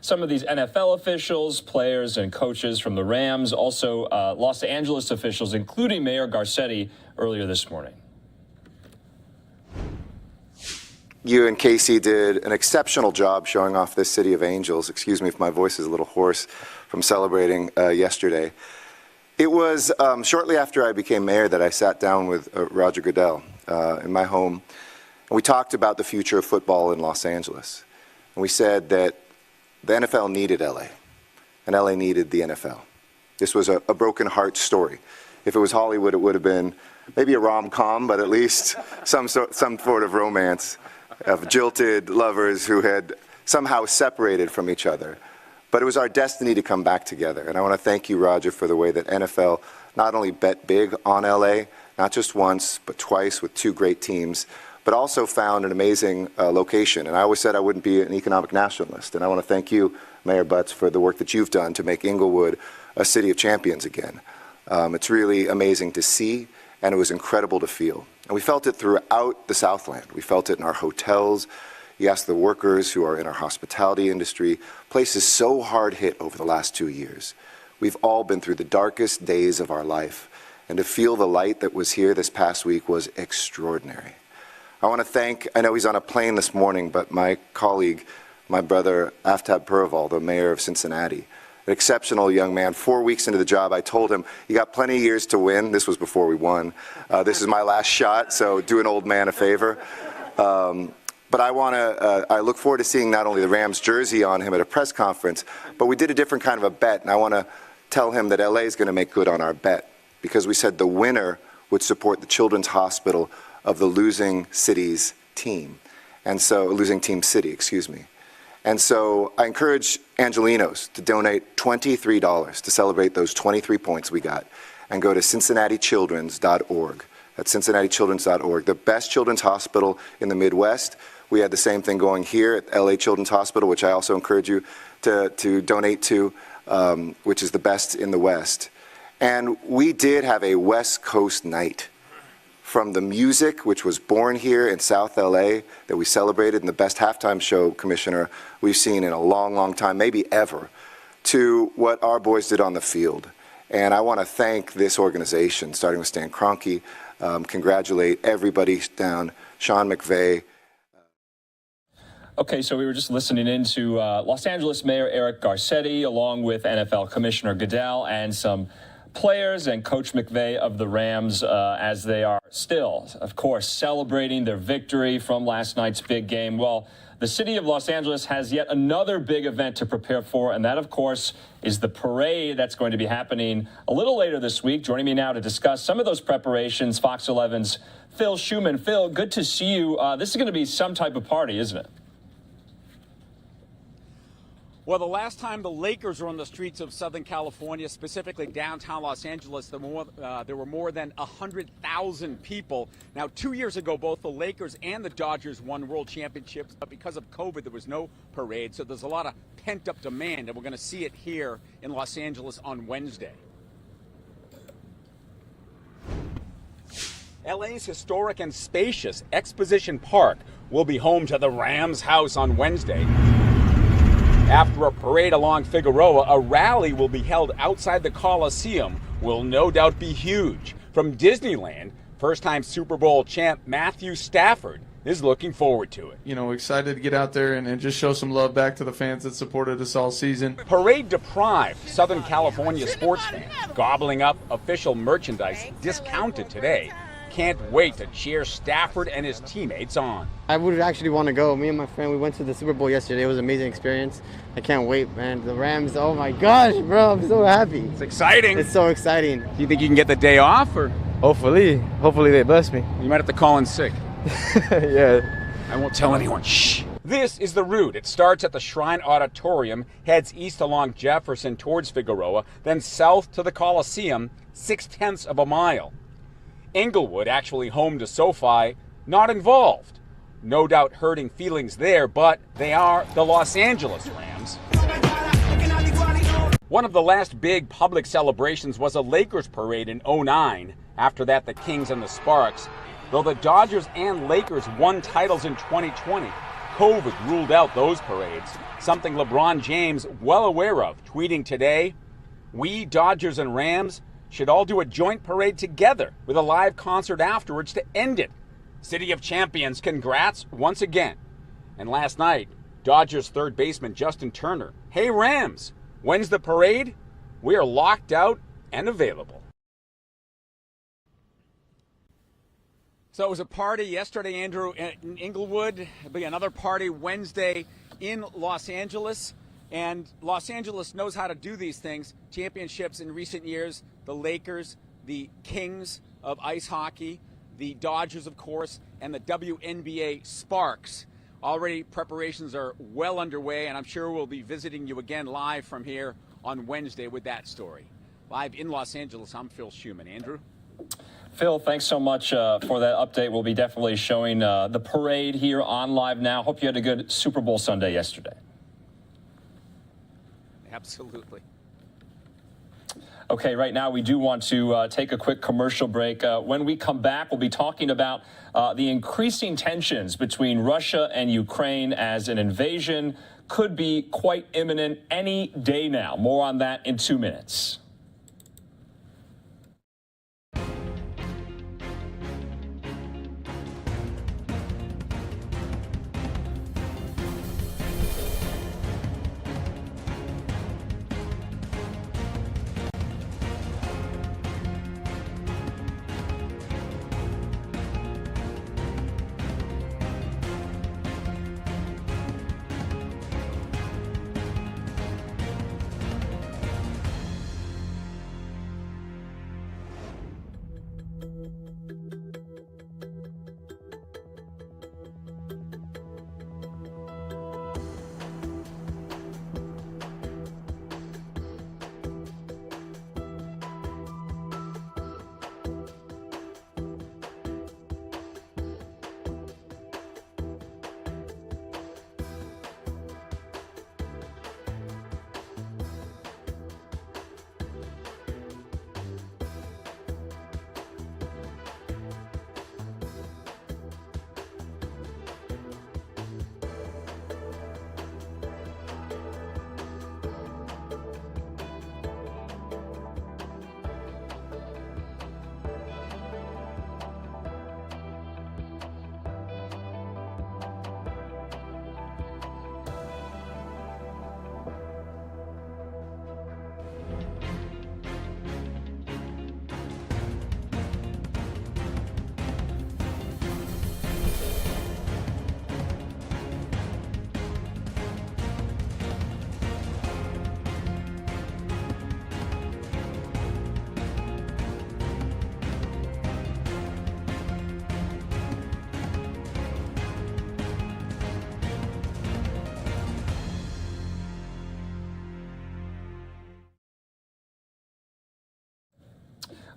some of these NFL officials, players, and coaches from the Rams, also Los Angeles officials, including Mayor Garcetti earlier this morning. You and Casey did an exceptional job showing off this city of angels. Excuse me if my voice is a little hoarse from celebrating yesterday. It was shortly after I became mayor that I sat down with Roger Goodell in my home, and we talked about the future of football in Los Angeles. And we said that the NFL needed LA, and LA needed the NFL. This was a broken heart story. If it was Hollywood, it would have been maybe a rom-com, but at least some sort of romance of jilted lovers who had somehow separated from each other. But it was our destiny to come back together. And I want to thank you, Roger, for the way that NFL not only bet big on LA, not just once, but twice with two great teams, but also found an amazing location. And I always said I wouldn't be an economic nationalist. And I want to thank you, Mayor Butts, for the work that you've done to make Inglewood a city of champions again. It's really amazing to see, and it was incredible to feel. And we felt it throughout the Southland. We felt it in our hotels. You ask the workers who are in our hospitality industry, places so hard hit over the last 2 years. We've all been through the darkest days of our life, and to feel the light that was here this past week was extraordinary. I want to thank, I know he's on a plane this morning, but my colleague, my brother Aftab Purval, the mayor of Cincinnati, an exceptional young man. 4 weeks into the job, I told him, you got plenty of years to win. This was before we won. This is my last shot, so do an old man a favor. But I look forward to seeing not only the Rams jersey on him at a press conference, but we did a different kind of a bet, and I want to tell him that LA is going to make good on our bet, because we said the winner would support the Children's Hospital of the losing city's team. And so, losing team city, excuse me. And so I encourage Angelenos to donate $23 to celebrate those 23 points we got, and go to CincinnatiChildren's.org. That's CincinnatiChildren's.org, the best children's hospital in the Midwest. We had the same thing going here at LA Children's Hospital, which I also encourage you to donate to, which is the best in the West. And we did have a West Coast night. From the music, which was born here in South LA, that we celebrated, and the best halftime show, Commissioner, we've seen in a long, long time, maybe ever, to what our boys did on the field. And I want to thank this organization, starting with Stan Kroenke, congratulate everybody down, Sean McVay. Okay, so we were just listening into Los Angeles Mayor Eric Garcetti, along with NFL Commissioner Goodell, and some players and Coach McVay of the Rams as they are still, of course, celebrating their victory from last night's big game. Well, the city of Los Angeles has yet another big event to prepare for, and that, of course, is the parade that's going to be happening a little later this week. Joining me now to discuss some of those preparations, Fox 11's Phil Schumann. Phil, good to see you. This is going to be some type of party, isn't it? Well, the last time the Lakers were on the streets of Southern California, specifically downtown Los Angeles, there were more than 100,000 people. Now, 2 years ago, both the Lakers and the Dodgers won world championships, but because of COVID, there was no parade, so there's a lot of pent-up demand, and we're going to see it here in Los Angeles on Wednesday. LA's historic and spacious Exposition Park will be home to the Rams house on Wednesday. After a parade along Figueroa, a rally will be held outside the Coliseum, will no doubt be huge. From Disneyland, first-time Super Bowl champ Matthew Stafford is looking forward to it. You know, excited to get out there and just show some love back to the fans that supported us all season. Parade-deprived Southern California sports fans gobbling up official merchandise discounted today can't wait to cheer Stafford and his teammates on. I would actually want to go. Me and my friend, we went to the Super Bowl yesterday. It was an amazing experience. I can't wait, man. The Rams, oh my gosh, bro, I'm so happy. It's exciting. It's so exciting. Do you think you can get the day off? Or Hopefully they bless me. You might have to call in sick. Yeah. I won't tell anyone. Shh. This is the route. It starts at the Shrine Auditorium, heads east along Jefferson towards Figueroa, then south to the Coliseum, 0.6 of a mile. Inglewood, actually home to SoFi, not involved. No doubt hurting feelings there, but they are the Los Angeles Rams. One of the last big public celebrations was a Lakers parade in 2009. After that, the Kings and the Sparks. Though the Dodgers and Lakers won titles in 2020, COVID ruled out those parades, something LeBron James well aware of, tweeting today, "We, Dodgers and Rams, should all do a joint parade together with a live concert afterwards to end it. City of Champions, congrats once again." And last night, Dodgers third baseman Justin Turner, "Hey Rams, when's the parade? We are locked out and available." So it was a party yesterday, Andrew, in Inglewood. It'll be another party Wednesday in Los Angeles. And Los Angeles knows how to do these things. Championships in recent years, the Lakers, the Kings of ice hockey, the Dodgers, of course, and the WNBA Sparks. Already preparations are well underway, and I'm sure we'll be visiting you again live from here on Wednesday with that story. Live in Los Angeles, I'm Phil Schumann. Andrew? Phil, thanks so much for that update. We'll be definitely showing the parade here on LiveNOW. Hope you had a good Super Bowl Sunday yesterday. Absolutely. Okay, right now we do want to take a quick commercial break. When we come back, we'll be talking about the increasing tensions between Russia and Ukraine as an invasion could be quite imminent any day now. More on that in 2 minutes.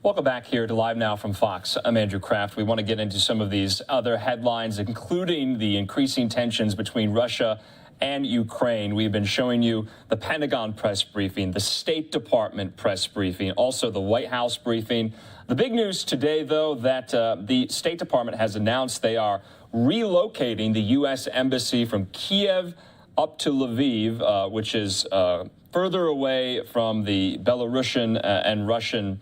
Welcome back here to Live Now from Fox. I'm Andrew Kraft. We want to get into some of these other headlines, including the increasing tensions between Russia and Ukraine. We've been showing you the Pentagon press briefing, the State Department press briefing, also the White House briefing. The big news today, though, that the State Department has announced they are relocating the U.S. Embassy from Kiev up to Lviv, which is further away from the Belarusian and Russian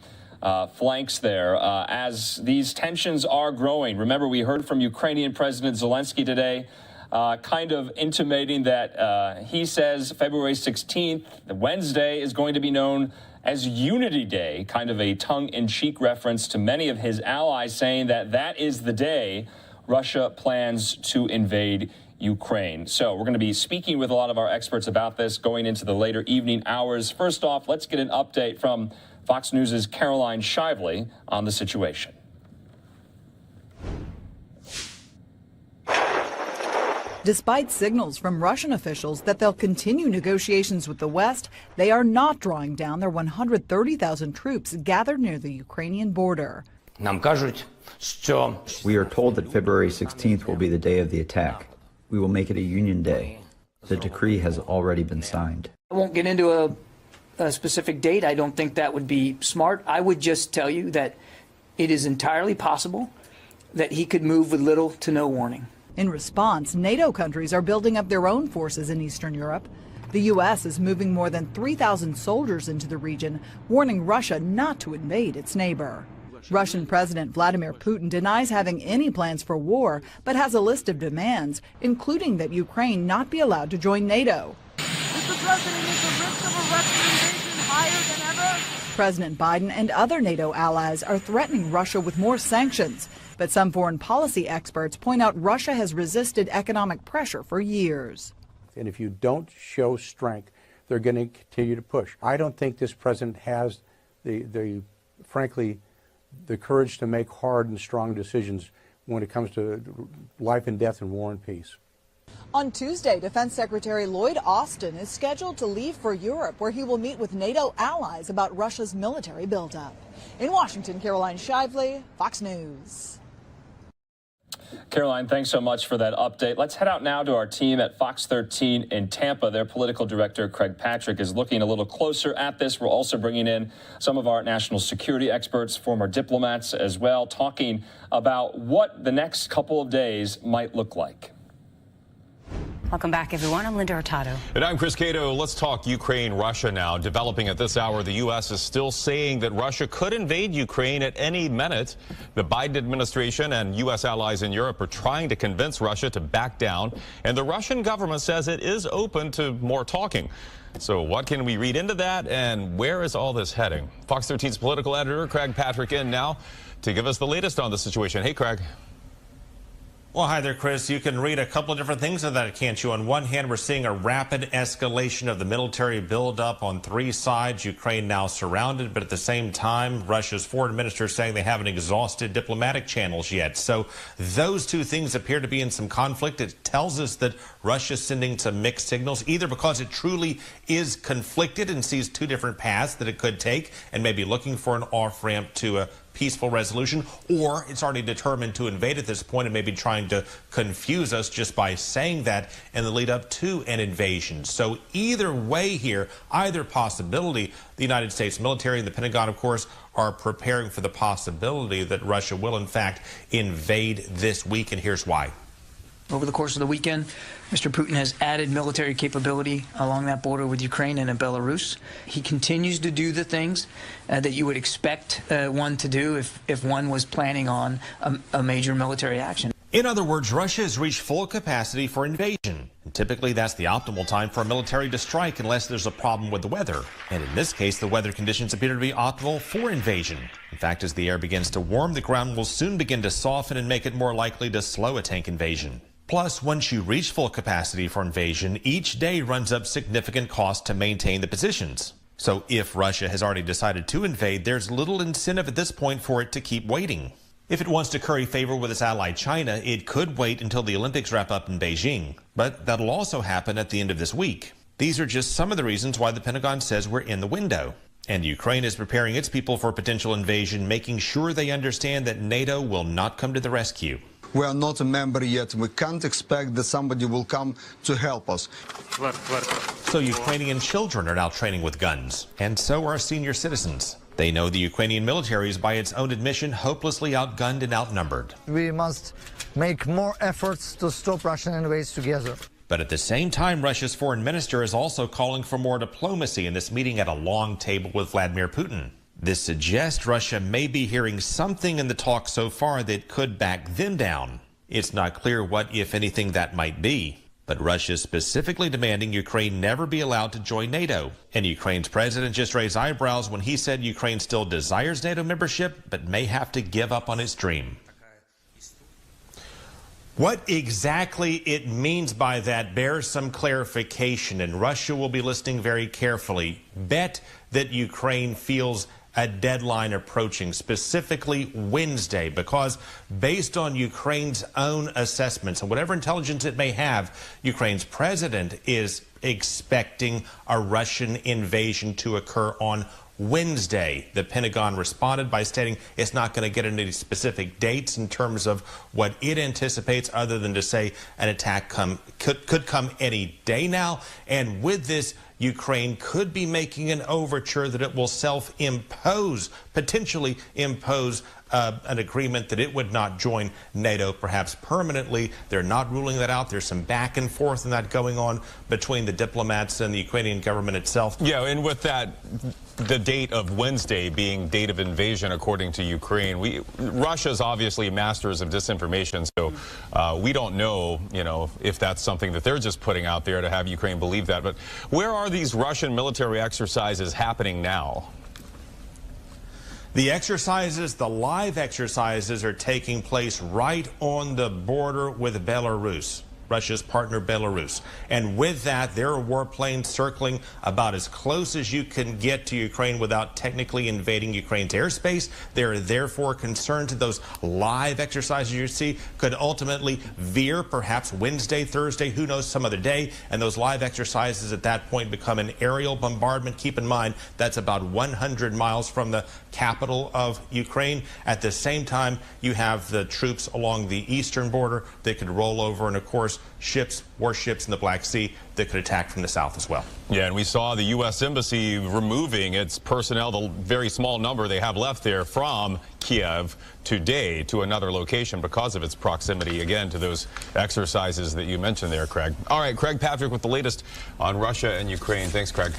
flanks there, as these tensions are growing. Remember, we heard from Ukrainian President Zelensky today, kind of intimating that he says February 16th, Wednesday, is going to be known as Unity Day, kind of a tongue-in-cheek reference to many of his allies, saying that that is the day Russia plans to invade Ukraine. So we're going to be speaking with a lot of our experts about this going into the later evening hours. First off, let's get an update from Fox News' Caroline Shively on the situation. Despite signals from Russian officials that they'll continue negotiations with the West, they are not drawing down their 130,000 troops gathered near the Ukrainian border. We are told that February 16th will be the day of the attack. We will make it a Union Day. The decree has already been signed. I won't get into a specific date. I don't think that would be smart. I would just tell you that it is entirely possible that he could move with little to no warning. In response, NATO countries are building up their own forces in Eastern Europe. The U.S. is moving more than 3,000 soldiers into the region, warning Russia not to invade its neighbor. Russian President Vladimir Putin denies having any plans for war, but has a list of demands, including that Ukraine not be allowed to join NATO. Mr. President, is the risk of a Russian invasion higher than ever? President Biden and other NATO allies are threatening Russia with more sanctions, but some foreign policy experts point out Russia has resisted economic pressure for years. And if you don't show strength, they're going to continue to push. I don't think this president has frankly, the courage to make hard and strong decisions when it comes to life and death and war and peace. On Tuesday, Defense Secretary Lloyd Austin is scheduled to leave for Europe, where he will meet with NATO allies about Russia's military buildup. In Washington, Caroline Shively, Fox News. Caroline, thanks so much for that update. Let's head out now to our team at Fox 13 in Tampa. Their political director, Craig Patrick, is looking a little closer at this. We're also bringing in some of our national security experts, former diplomats as well, talking about what the next couple of days might look like. Welcome back, everyone. I'm Linda Hurtado. And I'm Chris Cato. Let's talk Ukraine-Russia now. Developing at this hour, the U.S. is still saying that Russia could invade Ukraine at any minute. The Biden administration and U.S. allies in Europe are trying to convince Russia to back down. And the Russian government says it is open to more talking. So what can we read into that, and where is all this heading? Fox 13's political editor, Craig Patrick, in now to give us the latest on the situation. Hey, Craig. Well, hi there, Chris. You can read a couple of different things in that, can't you? On one hand, we're seeing a rapid escalation of the military buildup on three sides. Ukraine now surrounded, but at the same time, Russia's foreign minister saying they haven't exhausted diplomatic channels yet. So those two things appear to be in some conflict. It tells us that Russia's sending some mixed signals, either because it truly is conflicted and sees two different paths that it could take and maybe looking for an off-ramp to a peaceful resolution, or it's already determined to invade at this point and maybe trying to confuse us just by saying that in the lead up to an invasion. So either way here, either possibility, the United States military and the Pentagon, of course, are preparing for the possibility that Russia will, in fact, invade this week, and here's why. Over the course of the weekend, Mr. Putin has added military capability along that border with Ukraine and in Belarus. He continues to do the things that you would expect one to do if one was planning on a major military action. In other words, Russia has reached full capacity for invasion. And typically, that's the optimal time for a military to strike unless there's a problem with the weather. And in this case, the weather conditions appear to be optimal for invasion. In fact, as the air begins to warm, the ground will soon begin to soften and make it more likely to slow a tank invasion. Plus, once you reach full capacity for invasion, each day runs up significant cost to maintain the positions. So if Russia has already decided to invade, there's little incentive at this point for it to keep waiting. If it wants to curry favor with its ally China, it could wait until the Olympics wrap up in Beijing. But that'll also happen at the end of this week. These are just some of the reasons why the Pentagon says we're in the window. And Ukraine is preparing its people for potential invasion, making sure they understand that NATO will not come to the rescue. We are not a member yet. We can't expect that somebody will come to help us. So Ukrainian children are now training with guns, and so are senior citizens. They know the Ukrainian military is, by its own admission, hopelessly outgunned and outnumbered. We must make more efforts to stop Russian invasion together. But at the same time, Russia's foreign minister is also calling for more diplomacy in this meeting at a long table with Vladimir Putin. This suggests Russia may be hearing something in the talk so far that could back them down. It's not clear what, if anything, that might be. But Russia is specifically demanding Ukraine never be allowed to join NATO. And Ukraine's president just raised eyebrows when he said Ukraine still desires NATO membership, but may have to give up on its dream. What exactly it means by that bears some clarification, and Russia will be listening very carefully. Bet that Ukraine feels a deadline approaching, specifically Wednesday, because based on Ukraine's own assessments and whatever intelligence it may have, Ukraine's president is expecting a Russian invasion to occur on Wednesday. The Pentagon responded by stating it's not going to get into any specific dates in terms of what it anticipates, other than to say an attack could come any day now. And with this, Ukraine could be making an overture that it will self-impose, potentially impose an agreement that it would not join NATO, perhaps permanently. They're not ruling that out. There's some back and forth in that going on between the diplomats and the Ukrainian government itself. Yeah, and with that, the date of Wednesday being date of invasion, according to Ukraine, Russia's obviously masters of disinformation, so we don't know, if that's something that they're just putting out there to have Ukraine believe that. But where are these Russian military exercises happening now? The exercises, the live exercises, are taking place right on the border with Belarus, Russia's partner Belarus. And with that, there are warplanes circling about as close as you can get to Ukraine without technically invading Ukraine's airspace. They're therefore concerned that those live exercises you see could ultimately veer, perhaps Wednesday, Thursday, who knows, some other day. And those live exercises at that point become an aerial bombardment. Keep in mind, that's about 100 miles from the capital of Ukraine. At the same time, you have the troops along the eastern border that could roll over, and of course, warships in the Black Sea that could attack from the south as well. Yeah, and we saw the U.S. Embassy removing its personnel, the very small number they have left there, from Kiev today to another location because of its proximity, again, to those exercises that you mentioned there, Craig. All right, Craig Patrick with the latest on Russia and Ukraine. Thanks, Craig.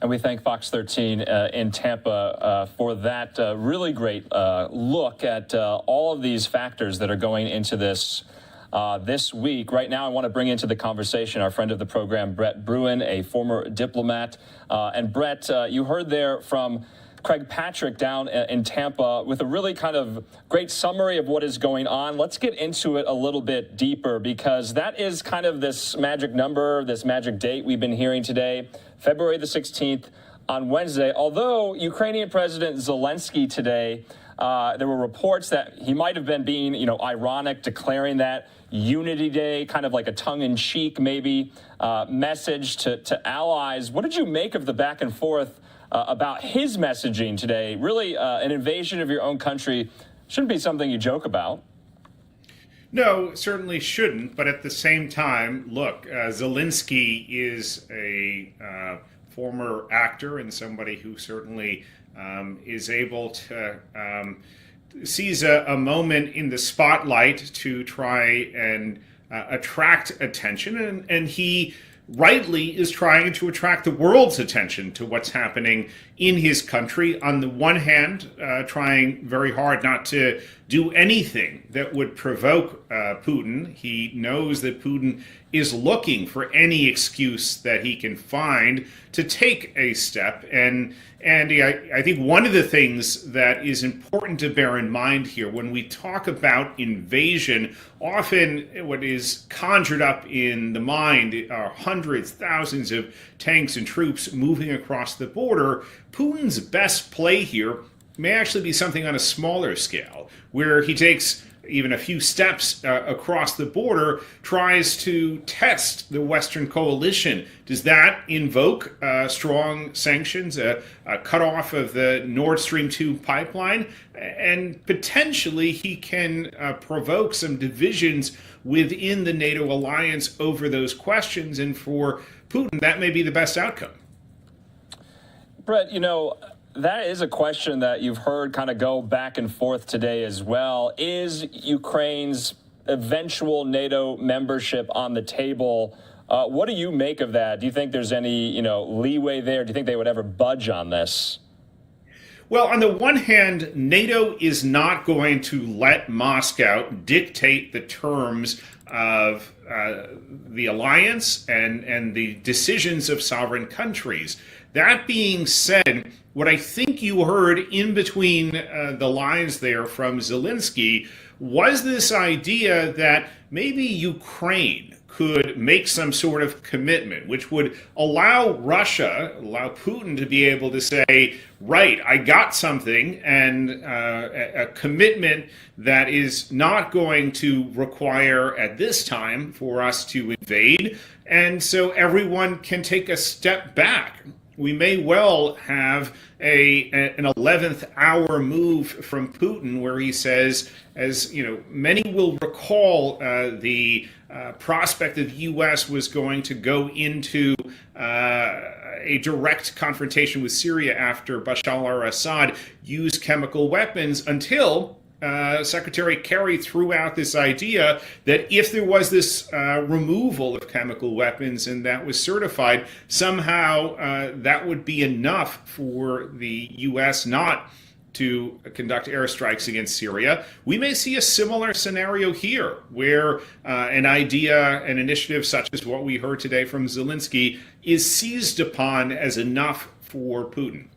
And we thank Fox 13 in Tampa for that really great look at all of these factors that are going into this this week. Right now, I want to bring into the conversation our friend of the program, Brett Bruin, a former diplomat. And Brett, you heard there from Craig Patrick down in Tampa with a really kind of great summary of what is going on. Let's get into it a little bit deeper, because that is kind of this magic number, this magic date we've been hearing today, February the 16th on Wednesday. Although Ukrainian President Zelensky today, there were reports that he might have been being, ironic, declaring that Unity Day, kind of like a tongue-in-cheek maybe message to allies. What did you make of the back and forth about his messaging today? Really, an invasion of your own country shouldn't be something you joke about. No, certainly shouldn't. But at the same time, look, Zelensky is a former actor and somebody who certainly is able to seize a moment in the spotlight to try and attract attention. And he rightly is trying to attract the world's attention to what's happening in his country. On the one hand, trying very hard not to do anything that would provoke Putin. He knows that Putin is looking for any excuse that he can find to take a step. And Andy, I think one of the things that is important to bear in mind here when we talk about invasion, often what is conjured up in the mind are hundreds, thousands of tanks and troops moving across the border. Putin's best play here may actually be something on a smaller scale, where he takes even a few steps across the border, tries to test the Western coalition. Does that invoke strong sanctions, a cutoff of the Nord Stream 2 pipeline? And potentially he can provoke some divisions within the NATO alliance over those questions. And for Putin, that may be the best outcome. Brett, that is a question that you've heard kind of go back and forth today as well. Is Ukraine's eventual NATO membership on the table? What do you make of that? Do you think there's any, leeway there? Do you think they would ever budge on this? Well, on the one hand, NATO is not going to let Moscow dictate the terms of the alliance and the decisions of sovereign countries. That being said, what I think you heard in between the lines there from Zelensky was this idea that maybe Ukraine could make some sort of commitment, which would allow Putin to be able to say, right, I got something, and a commitment that is not going to require at this time for us to invade, and so everyone can take a step back. We may well have an 11th hour move from Putin where he says, as many will recall, the prospect that the U.S. was going to go into a direct confrontation with Syria after Bashar al-Assad used chemical weapons until Secretary Kerry threw out this idea that if there was this removal of chemical weapons and that was certified, somehow that would be enough for the U.S. not to conduct airstrikes against Syria. We may see a similar scenario here where an initiative such as what we heard today from Zelensky is seized upon as enough for Putin.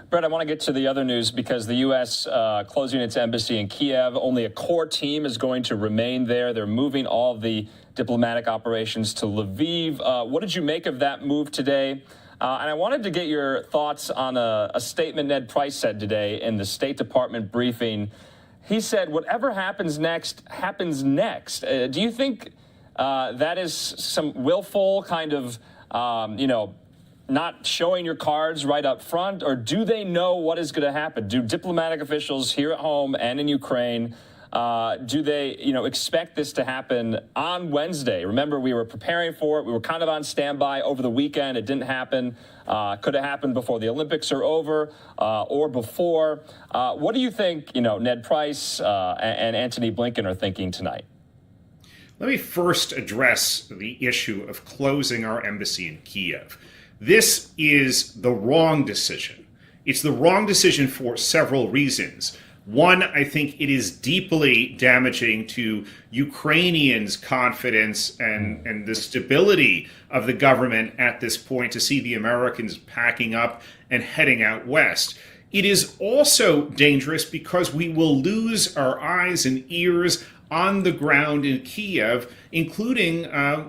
Brett, I want to get to the other news because the U.S. Closing its embassy in Kiev. Only a core team is going to remain there. They're moving all of the diplomatic operations to Lviv. What did you make of that move today? And I wanted to get your thoughts on a statement Ned Price said today in the State Department briefing. He said, whatever happens next, happens next. Do you think that is some willful kind of, not showing your cards right up front, or do they know what is going to happen? Do diplomatic officials here at home and in Ukraine, do they, expect this to happen on Wednesday? Remember, we were preparing for it. We were kind of on standby over the weekend. It didn't happen. Could have happened before the Olympics are over or before. What do you think, Ned Price and Antony Blinken are thinking tonight? Let me first address the issue of closing our embassy in Kiev. This is the wrong decision. It's the wrong decision for several reasons. One, I think it is deeply damaging to Ukrainians' confidence and the stability of the government at this point to see the Americans packing up and heading out west. It is also dangerous because we will lose our eyes and ears on the ground in Kiev, including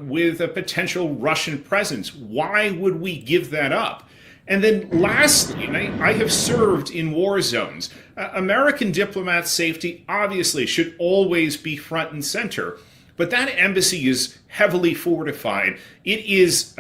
with a potential Russian presence. Why would we give that up? And then lastly, I have served in war zones. American diplomats' safety obviously should always be front and center, but that embassy is heavily fortified. It is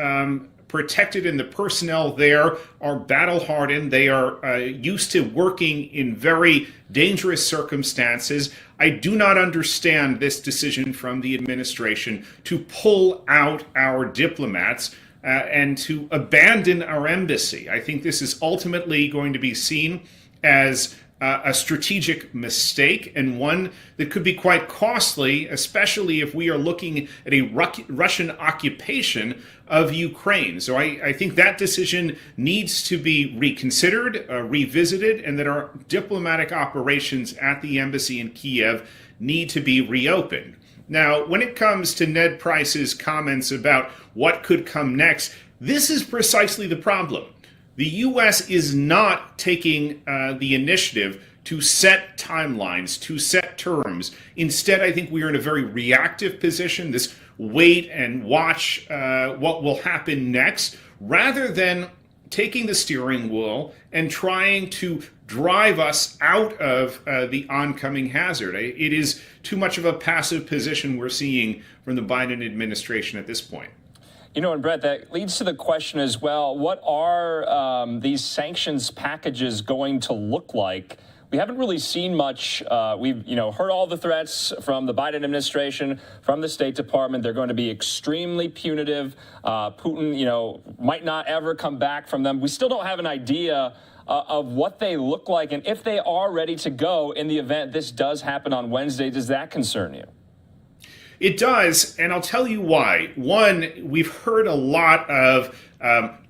protected, and the personnel there are battle-hardened. They are used to working in very dangerous circumstances. I do not understand this decision from the administration to pull out our diplomats and to abandon our embassy. I think this is ultimately going to be seen as a strategic mistake, and one that could be quite costly, especially if we are looking at a Russian occupation of Ukraine. So I think that decision needs to be reconsidered, revisited, and that our diplomatic operations at the embassy in Kiev need to be reopened. Now, when it comes to Ned Price's comments about what could come next, this is precisely the problem. The U.S. is not taking the initiative to set timelines, to set terms. Instead, I think we are in a very reactive position, this wait and watch what will happen next, rather than taking the steering wheel and trying to drive us out of the oncoming hazard. It is too much of a passive position we're seeing from the Biden administration at this point. You know, and Brett, that leads to the question as well, what are these sanctions packages going to look like? We haven't really seen much. We've, heard all the threats from the Biden administration, from the State Department. They're going to be extremely punitive. Putin, might not ever come back from them. We still don't have an idea of what they look like and if they are ready to go in the event this does happen on Wednesday. Does that concern you? It does, and I'll tell you why. One, we've heard a lot of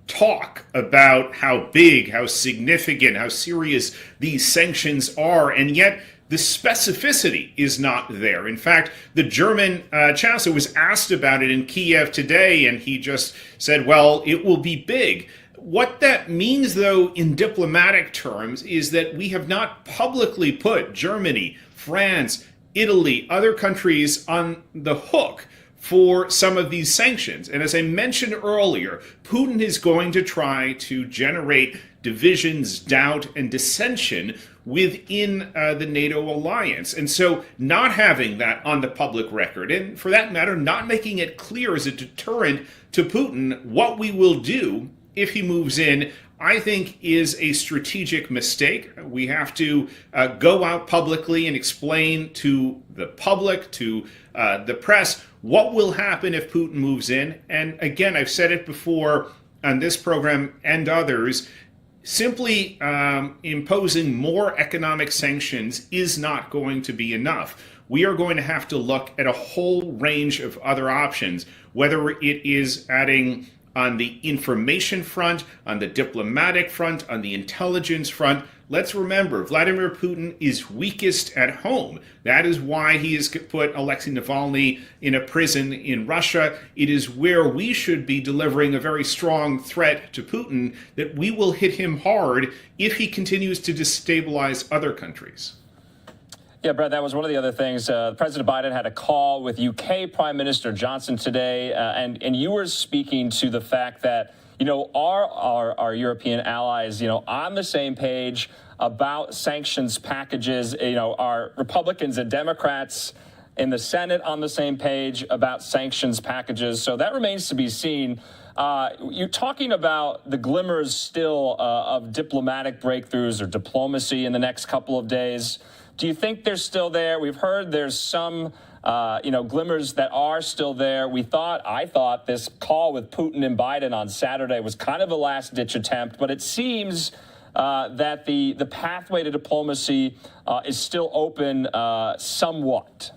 talk about how big, how significant, how serious these sanctions are, and yet the specificity is not there. In fact, the German chancellor was asked about it in Kiev today, and he just said, well, it will be big. What that means, though, in diplomatic terms, is that we have not publicly put Germany, France, Italy, other countries on the hook for some of these sanctions. And as I mentioned earlier, Putin is going to try to generate divisions, doubt, and dissension within the NATO alliance. And so not having that on the public record, and for that matter, not making it clear as a deterrent to Putin what we will do if he moves in, I think is a strategic mistake. We have to go out publicly and explain to the public, to the press, what will happen if Putin moves in. And again, I've said it before on this program and others, simply imposing more economic sanctions is not going to be enough. We are going to have to look at a whole range of other options, whether it is adding on the information front, on the diplomatic front, on the intelligence front. Let's remember, Vladimir Putin is weakest at home. That is why he has put Alexei Navalny in a prison in Russia. It is where we should be delivering a very strong threat to Putin that we will hit him hard if he continues to destabilize other countries. Yeah, Brett, that was one of the other things. President Biden had a call with UK Prime Minister Johnson today, and you were speaking to the fact that, our European allies, on the same page about sanctions packages, are Republicans and Democrats in the Senate on the same page about sanctions packages. So that remains to be seen. You're talking about the glimmers still of diplomatic breakthroughs or diplomacy in the next couple of days. Do you think they're still there? We've heard there's some, glimmers that are still there. I thought this call with Putin and Biden on Saturday was kind of a last-ditch attempt, but it seems that the pathway to diplomacy is still open somewhat.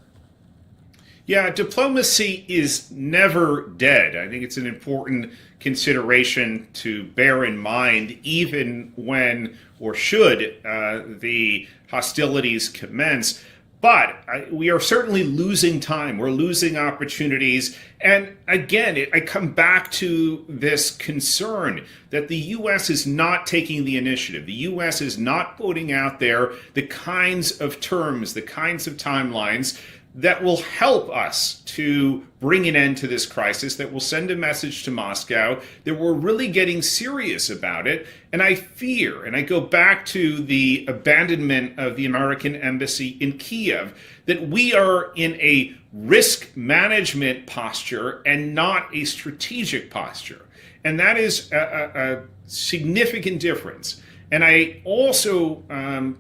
Yeah, diplomacy is never dead. I think it's an important consideration to bear in mind, even when or should the hostilities commence. But we are certainly losing time. We're losing opportunities. And again, I come back to this concern that the U.S. is not taking the initiative. The U.S. is not putting out there the kinds of terms, the kinds of timelines that will help us to bring an end to this crisis, that will send a message to Moscow that we're really getting serious about it. And I fear, and I go back to the abandonment of the American embassy in Kiev, that we are in a risk management posture and not a strategic posture. And that is a significant difference. And I also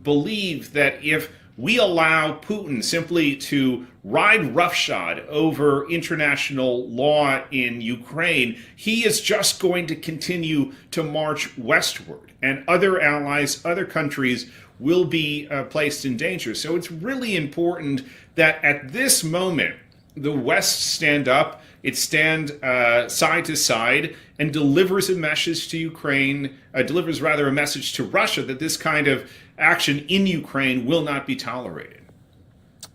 believe that if we allow Putin simply to ride roughshod over international law in Ukraine, he is just going to continue to march westward. And other allies, other countries will be placed in danger. So it's really important that at this moment, the West stand up, it stand side to side, and delivers a message to Ukraine, delivers rather a message to Russia that this kind of action in Ukraine will not be tolerated.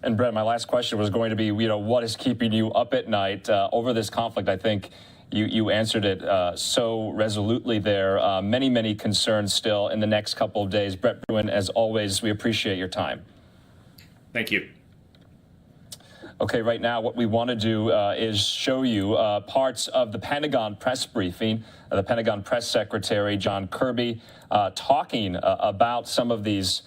And Brett, my last question was going to be, what is keeping you up at night over this conflict? I think you answered it so resolutely there. Many, many concerns still in the next couple of days. Brett Bruen, as always, we appreciate your time. Thank you. Okay, right now what we want to do is show you parts of the Pentagon press briefing. The Pentagon press secretary, John Kirby, talking about some of these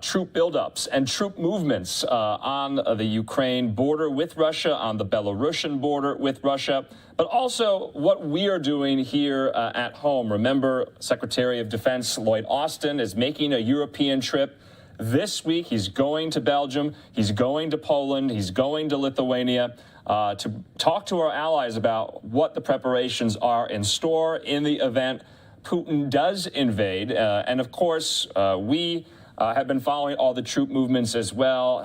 troop buildups and troop movements on the Ukraine border with Russia, on the Belarusian border with Russia, but also what we are doing here at home. Remember, Secretary of Defense Lloyd Austin is making a European trip. This week, he's going to Belgium, he's going to Poland, he's going to Lithuania to talk to our allies about what the preparations are in store in the event Putin does invade. And of course, we have been following all the troop movements as well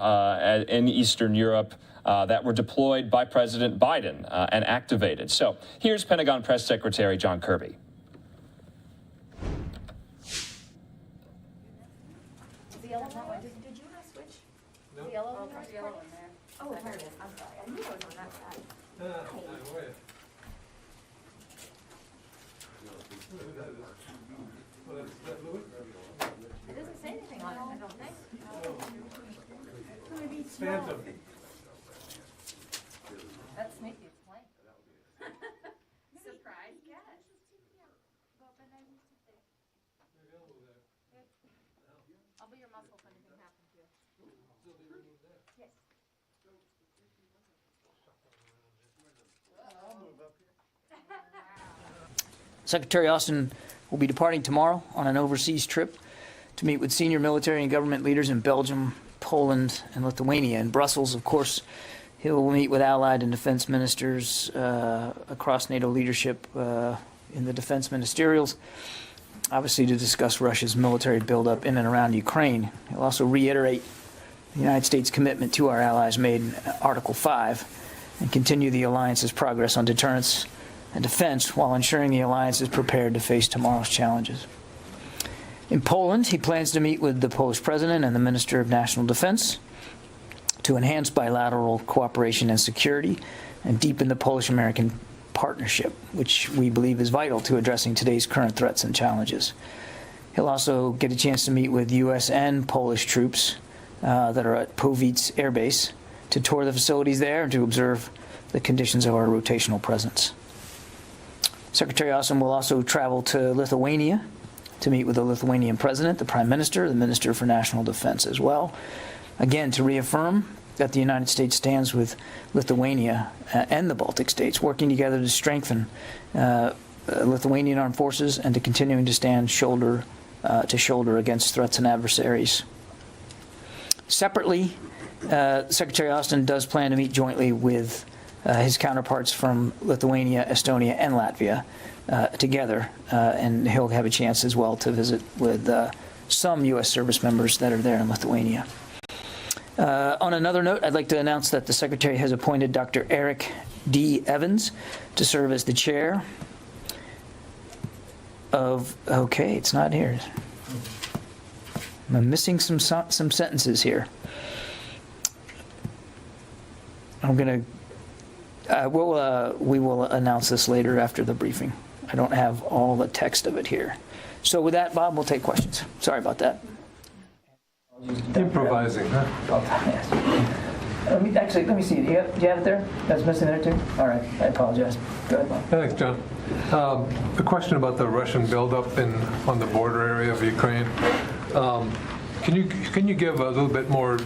in Eastern Europe that were deployed by President Biden and activated. So here's Pentagon Press Secretary John Kirby. Did you not switch? No. The yellow one? There's yellow in there. Oh, there it is. I'm sorry. I knew it was on that side. It doesn't say anything on it, I don't think. Phantom. That's maybe it's blank. Surprise guess. I'll be your muscle if anything happens to you. Yes. Secretary Austin will be departing tomorrow on an overseas trip to meet with senior military and government leaders in Belgium, Poland, and Lithuania. In Brussels, of course, he will meet with allied and defense ministers across NATO leadership in the defense ministerials, obviously to discuss Russia's military buildup in and around Ukraine. He'll also reiterate the United States' commitment to our allies made in Article 5 and continue the alliance's progress on deterrence and defense while ensuring the alliance is prepared to face tomorrow's challenges. In Poland, he plans to meet with the Polish president and the Minister of National Defense to enhance bilateral cooperation and security and deepen the Polish-American partnership, which we believe is vital to addressing today's current threats and challenges. He'll also get a chance to meet with U.S. and Polish troops that are at Powice Air Base to tour the facilities there and to observe the conditions of our rotational presence. Secretary Austin will also travel to Lithuania to meet with the Lithuanian president, the prime minister, the minister for national defense as well, again to reaffirm that the United States stands with Lithuania and the Baltic states, working together to strengthen Lithuanian armed forces and to continuing to stand shoulder to shoulder against threats and adversaries. Separately, Secretary Austin does plan to meet jointly with his counterparts from Lithuania, Estonia, and Latvia together, and he'll have a chance as well to visit with some U.S. service members that are there in Lithuania. On another note, I'd like to announce that the Secretary has appointed Dr. Eric D. Evans to serve as the chair of, okay, it's not here. I'm missing some sentences here. I'm going to, we will announce this later after the briefing. I don't have all the text of it here. So with that, Bob, we'll take questions. Sorry about that. Improvising, huh? Yes. Let me see. Do you have it there? That's missing there too? All right. I apologize. Go ahead, Bob. Thanks, John. A question about the Russian buildup on the border area of Ukraine. Can you give a little bit more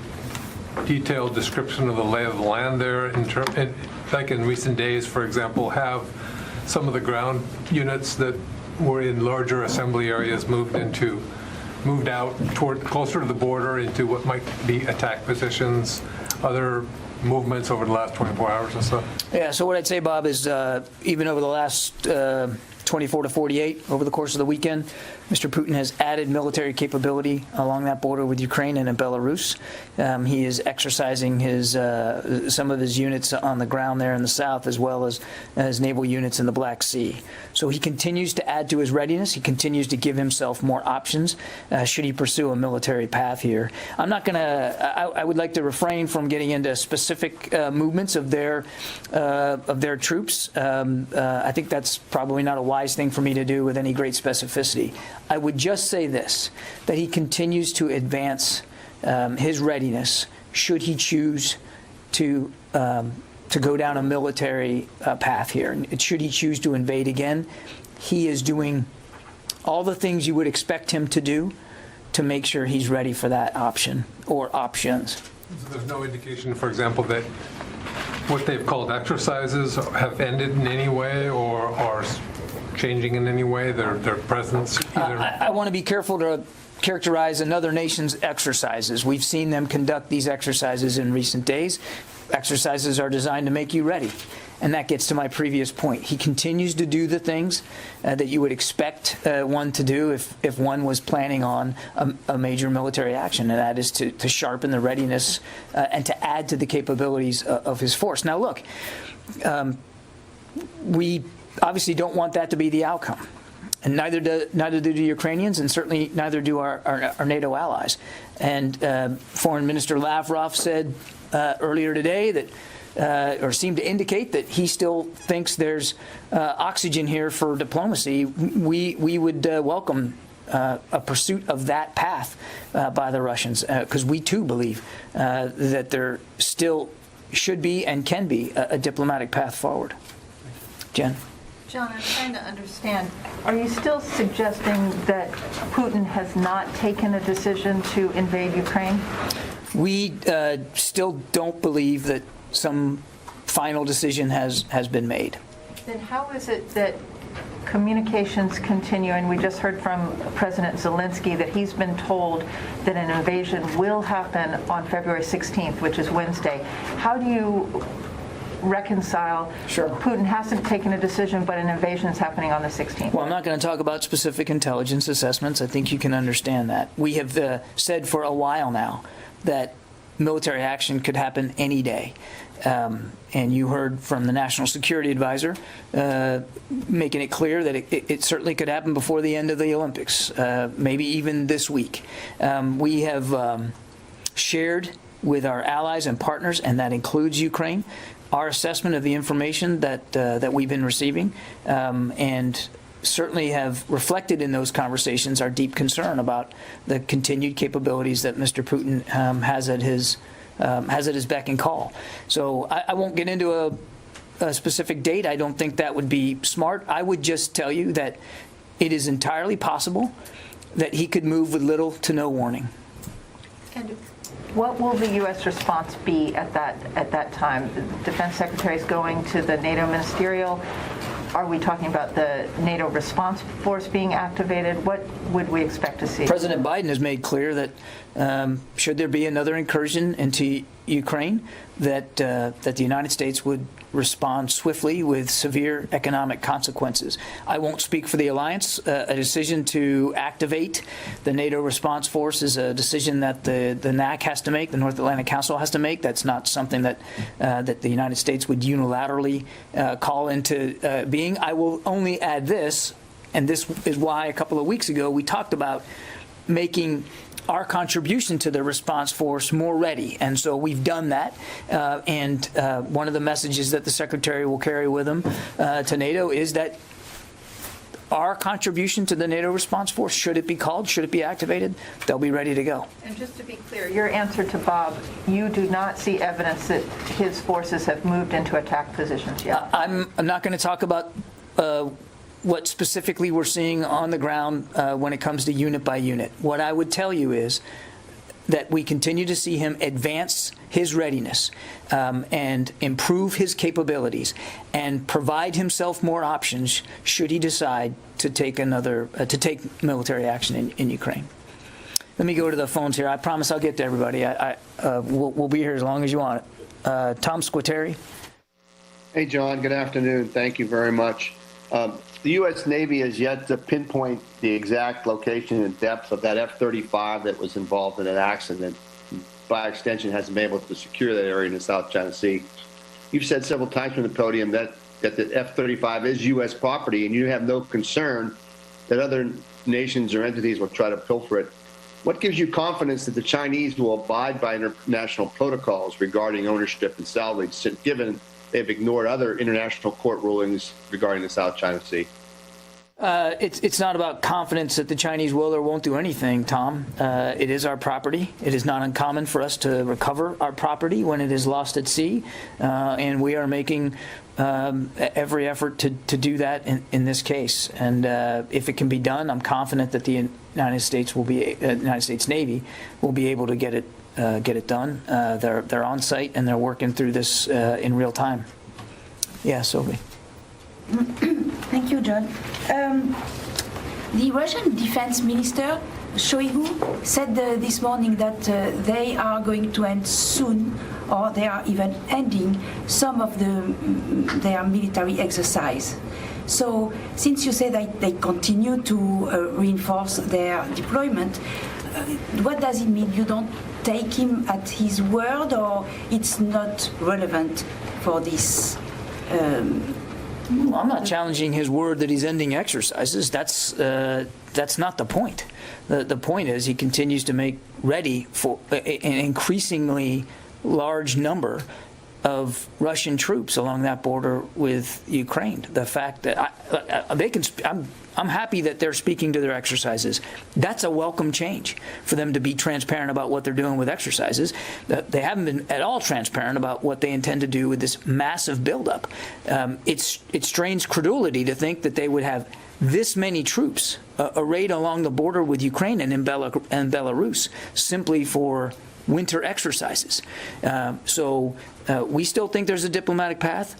detailed description of the lay of the land there? Like in recent days, for example, have some of the ground units that were in larger assembly areas moved out toward closer to the border into what might be attack positions, other movements over the last 24 hours or so? Yeah, so what I'd say, Bob, is even over the last 24 to 48, over the course of the weekend, Mr. Putin has added military capability along that border with Ukraine and in Belarus. He is exercising some of his units on the ground there in the south, as well as his naval units in the Black Sea. So he continues to add to his readiness. He continues to give himself more options should he pursue a military path here. I'm not going to. I would like to refrain from getting into specific movements of their troops. I think that's probably not a wise thing for me to do with any great specificity. I would just say this, that he continues to advance his readiness should he choose to go down a military path here. And should he choose to invade again, he is doing all the things you would expect him to do to make sure he's ready for that option or options. So there's no indication, for example, that what they've called exercises have ended in any way or are changing in any way, their presence? I want to be careful to characterize another nation's exercises. We've seen them conduct these exercises in recent days. Exercises are designed to make you ready. And that gets to my previous point. He continues to do the things that you would expect one to do if one was planning on a major military action, and that is to sharpen the readiness and to add to the capabilities of his force. Now, look, we obviously don't want that to be the outcome. And neither do the Ukrainians, and certainly neither do our NATO allies. And Foreign Minister Lavrov said earlier today that, or seemed to indicate that he still thinks there's oxygen here for diplomacy. We would welcome a pursuit of that path by the Russians, because we too believe that there still should be and can be a diplomatic path forward. Jen? John, I'm trying to understand. Are you still suggesting that Putin has not taken a decision to invade Ukraine? We still don't believe that some final decision has been made. Then how is it that communications continue? And we just heard from President Zelensky that he's been told that an invasion will happen on February 16th, which is Wednesday. How do you reconcile Putin hasn't taken a decision, but an invasion is happening on the 16th? Well, I'm not going to talk about specific intelligence assessments. I think you can understand that. We have said for a while now that military action could happen any day. And you heard from the National Security Advisor making it clear that it certainly could happen before the end of the Olympics, maybe even this week. We have shared with our allies and partners, and that includes Ukraine, our assessment of the information that we've been receiving, and certainly have reflected in those conversations our deep concern about the continued capabilities that Mr. Putin has at his beck and call. So I won't get into a specific date. I don't think that would be smart. I would just tell you that it is entirely possible that he could move with little to no warning. And what will the U.S. response be at that time? The Defense Secretary is going to the NATO ministerial. Are we talking about the NATO response force being activated? What would we expect to see? President Biden has made clear that should there be another incursion into Ukraine, that the United States would respond swiftly with severe economic consequences. I won't speak for the alliance. A decision to activate the NATO response force is a decision that the NAC has to make, the North Atlantic Council has to make. That's not something that the United States would unilaterally call into being. I will only add this, and this is why a couple of weeks ago we talked about making our contribution to the response force more ready. And so we've done that. And one of the messages that the Secretary will carry with him to NATO is that our contribution to the NATO response force, should it be called, should it be activated, they'll be ready to go. And just to be clear, your answer to Bob, you do not see evidence that his forces have moved into attack positions yet? I'm not going to talk about what specifically we're seeing on the ground when it comes to unit by unit. What I would tell you is that we continue to see him advance his readiness and improve his capabilities and provide himself more options should he decide to take military action in Ukraine. Let me go to the phones here. I promise I'll get to everybody. We'll be here as long as you want it. Tom Squateri. Hey, John. Good afternoon. Thank you very much. The U.S. Navy has yet to pinpoint the exact location and depth of that F-35 that was involved in an accident. By extension, hasn't been able to secure that area in the South China Sea. You've said several times from the podium that the F-35 is U.S. property, and you have no concern that other nations or entities will try to pilfer it. What gives you confidence that the Chinese will abide by international protocols regarding ownership and salvage, given they've ignored other international court rulings regarding the South China Sea? It's not about confidence that the Chinese will or won't do anything, Tom. It is our property. It is not uncommon for us to recover our property when it is lost at sea, and we are making every effort to do that in this case. And if it can be done, I'm confident that the United States Navy will be able to get it done. They're on site and they're working through this in real time. Yeah, Sophie. Thank you, John. The Russian Defense Minister, Shoigu, said this morning that they are going to end soon, or they are even ending some of their military exercise. So, since you say that they continue to reinforce their deployment, what does it mean? You don't take him at his word, or it's not relevant for this? Well, I'm not challenging his word that he's ending exercises. That's not the point. The point is he continues to make ready for an increasingly large number of Russian troops along that border with Ukraine. The fact that I'm happy that they're speaking to their exercises. That's a welcome change for them to be transparent about what they're doing with exercises. They haven't been at all transparent about what they intend to do with this massive buildup. It strains credulity to think that they would have this many troops arrayed along the border with Ukraine and in Belarus simply for winter exercises. So we still think there's a diplomatic path.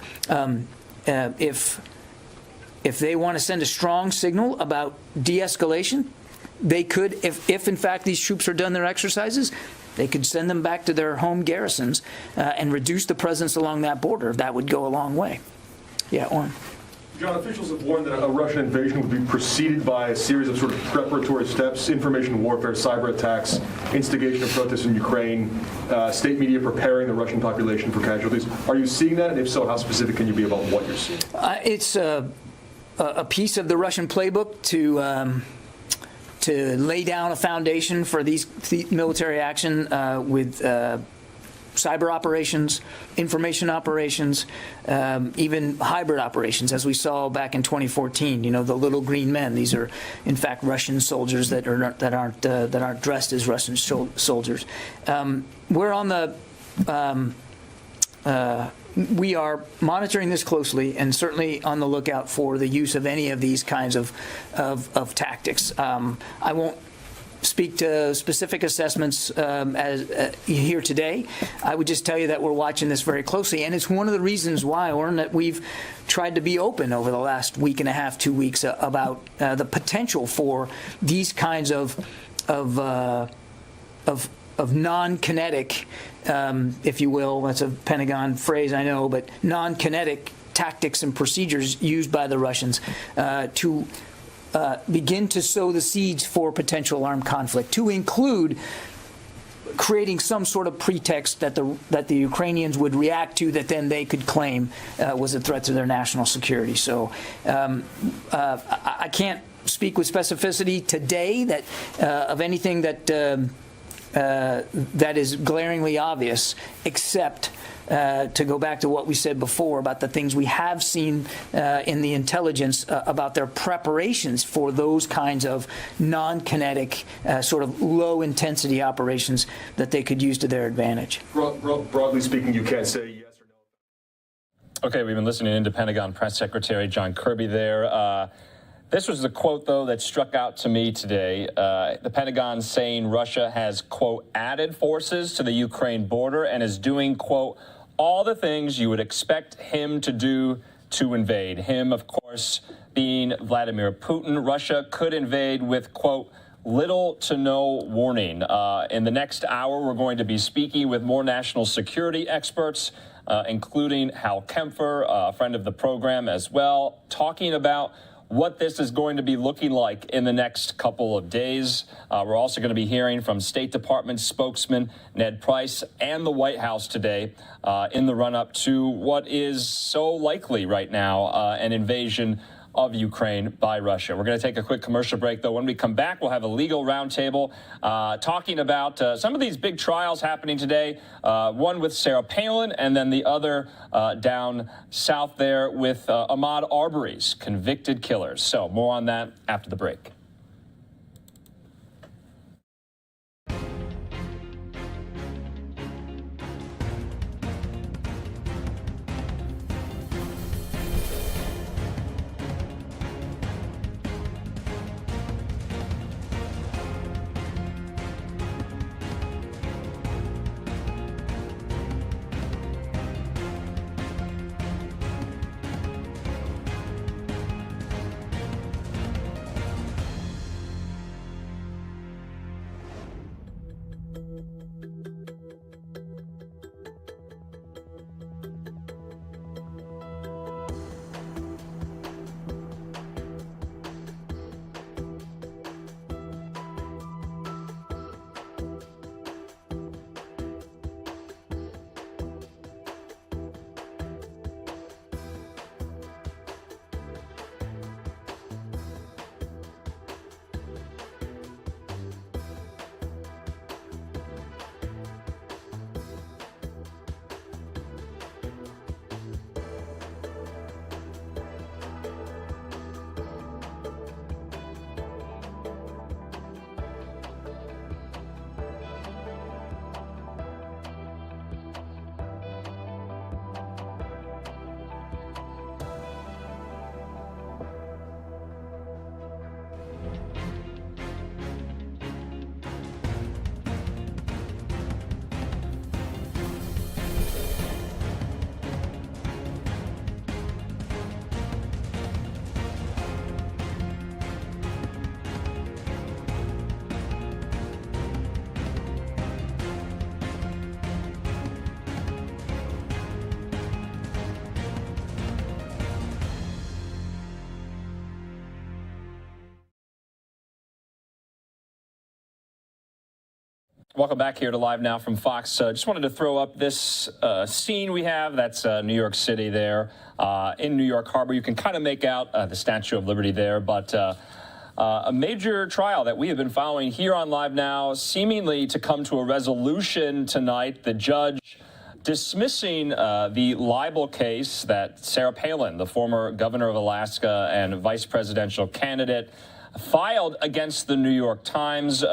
If they want to send a strong signal about de-escalation, they could, if in fact these troops are done their exercises, they could send them back to their home garrisons and reduce the presence along that border. That would go a long way. Yeah, Oren. John, officials have warned that a Russian invasion would be preceded by a series of sort of preparatory steps: information warfare, cyber attacks, instigation of protests in Ukraine, state media preparing the Russian population for casualties. Are you seeing that? And if so, how specific can you be about what you're seeing? It's a piece of the Russian playbook to lay down a foundation for these military action with cyber operations, information operations, even hybrid operations, as we saw back in 2014. You know, the little green men. These are, in fact, Russian soldiers that aren't dressed as Russian soldiers. We're on the. We are monitoring this closely and certainly on the lookout for the use of any of these kinds of tactics. I won't speak to specific assessments here today. I would just tell you that we're watching this very closely, and it's one of the reasons why, Oren, that we've tried to be open over the last week and a half, 2 weeks about the potential for these kinds of non-kinetic, if you will, that's a Pentagon phrase, I know, but non-kinetic tactics and procedures used by the Russians to begin to sow the seeds for potential armed conflict, to include creating some sort of pretext that the Ukrainians would react to that then they could claim was a threat to their national security. So I can't speak with specificity today that of anything that is glaringly obvious, except to go back to what we said before about the things we have seen in the intelligence about their preparations for those kinds of non-kinetic, sort of low-intensity operations that they could use to their advantage. Broadly speaking, you can't say yes or no. Okay, we've been listening in to Pentagon Press Secretary John Kirby there. This was the quote, though, that struck out to me today. The Pentagon saying Russia has, quote, added forces to the Ukraine border and is doing, quote, all the things you would expect him to do to invade. Him, of course, being Vladimir Putin. Russia could invade with, quote, little to no warning. In the next hour, we're going to be speaking with more national security experts, including Hal Kempfer, a friend of the program as well, talking about what this is going to be looking like in the next couple of days. We're also going to be hearing from State Department spokesman Ned Price and the White House today in the run-up to what is so likely right now, an invasion of Ukraine by Russia. We're going to take a quick commercial break, though. When we come back, we'll have a legal roundtable talking about some of these big trials happening today, one with Sarah Palin and then the other down south there with Ahmaud Arbery's convicted killers. So more on that after the break. Welcome back here to Live Now from Fox. Just wanted to throw up this scene we have. That's New York City there in New York Harbor. You can kind of make out the Statue of Liberty there, but a major trial that we have been following here on Live Now, seemingly to come to a resolution tonight. The judge dismissing the libel case that Sarah Palin, the former governor of Alaska and vice presidential candidate, filed against the New York Times.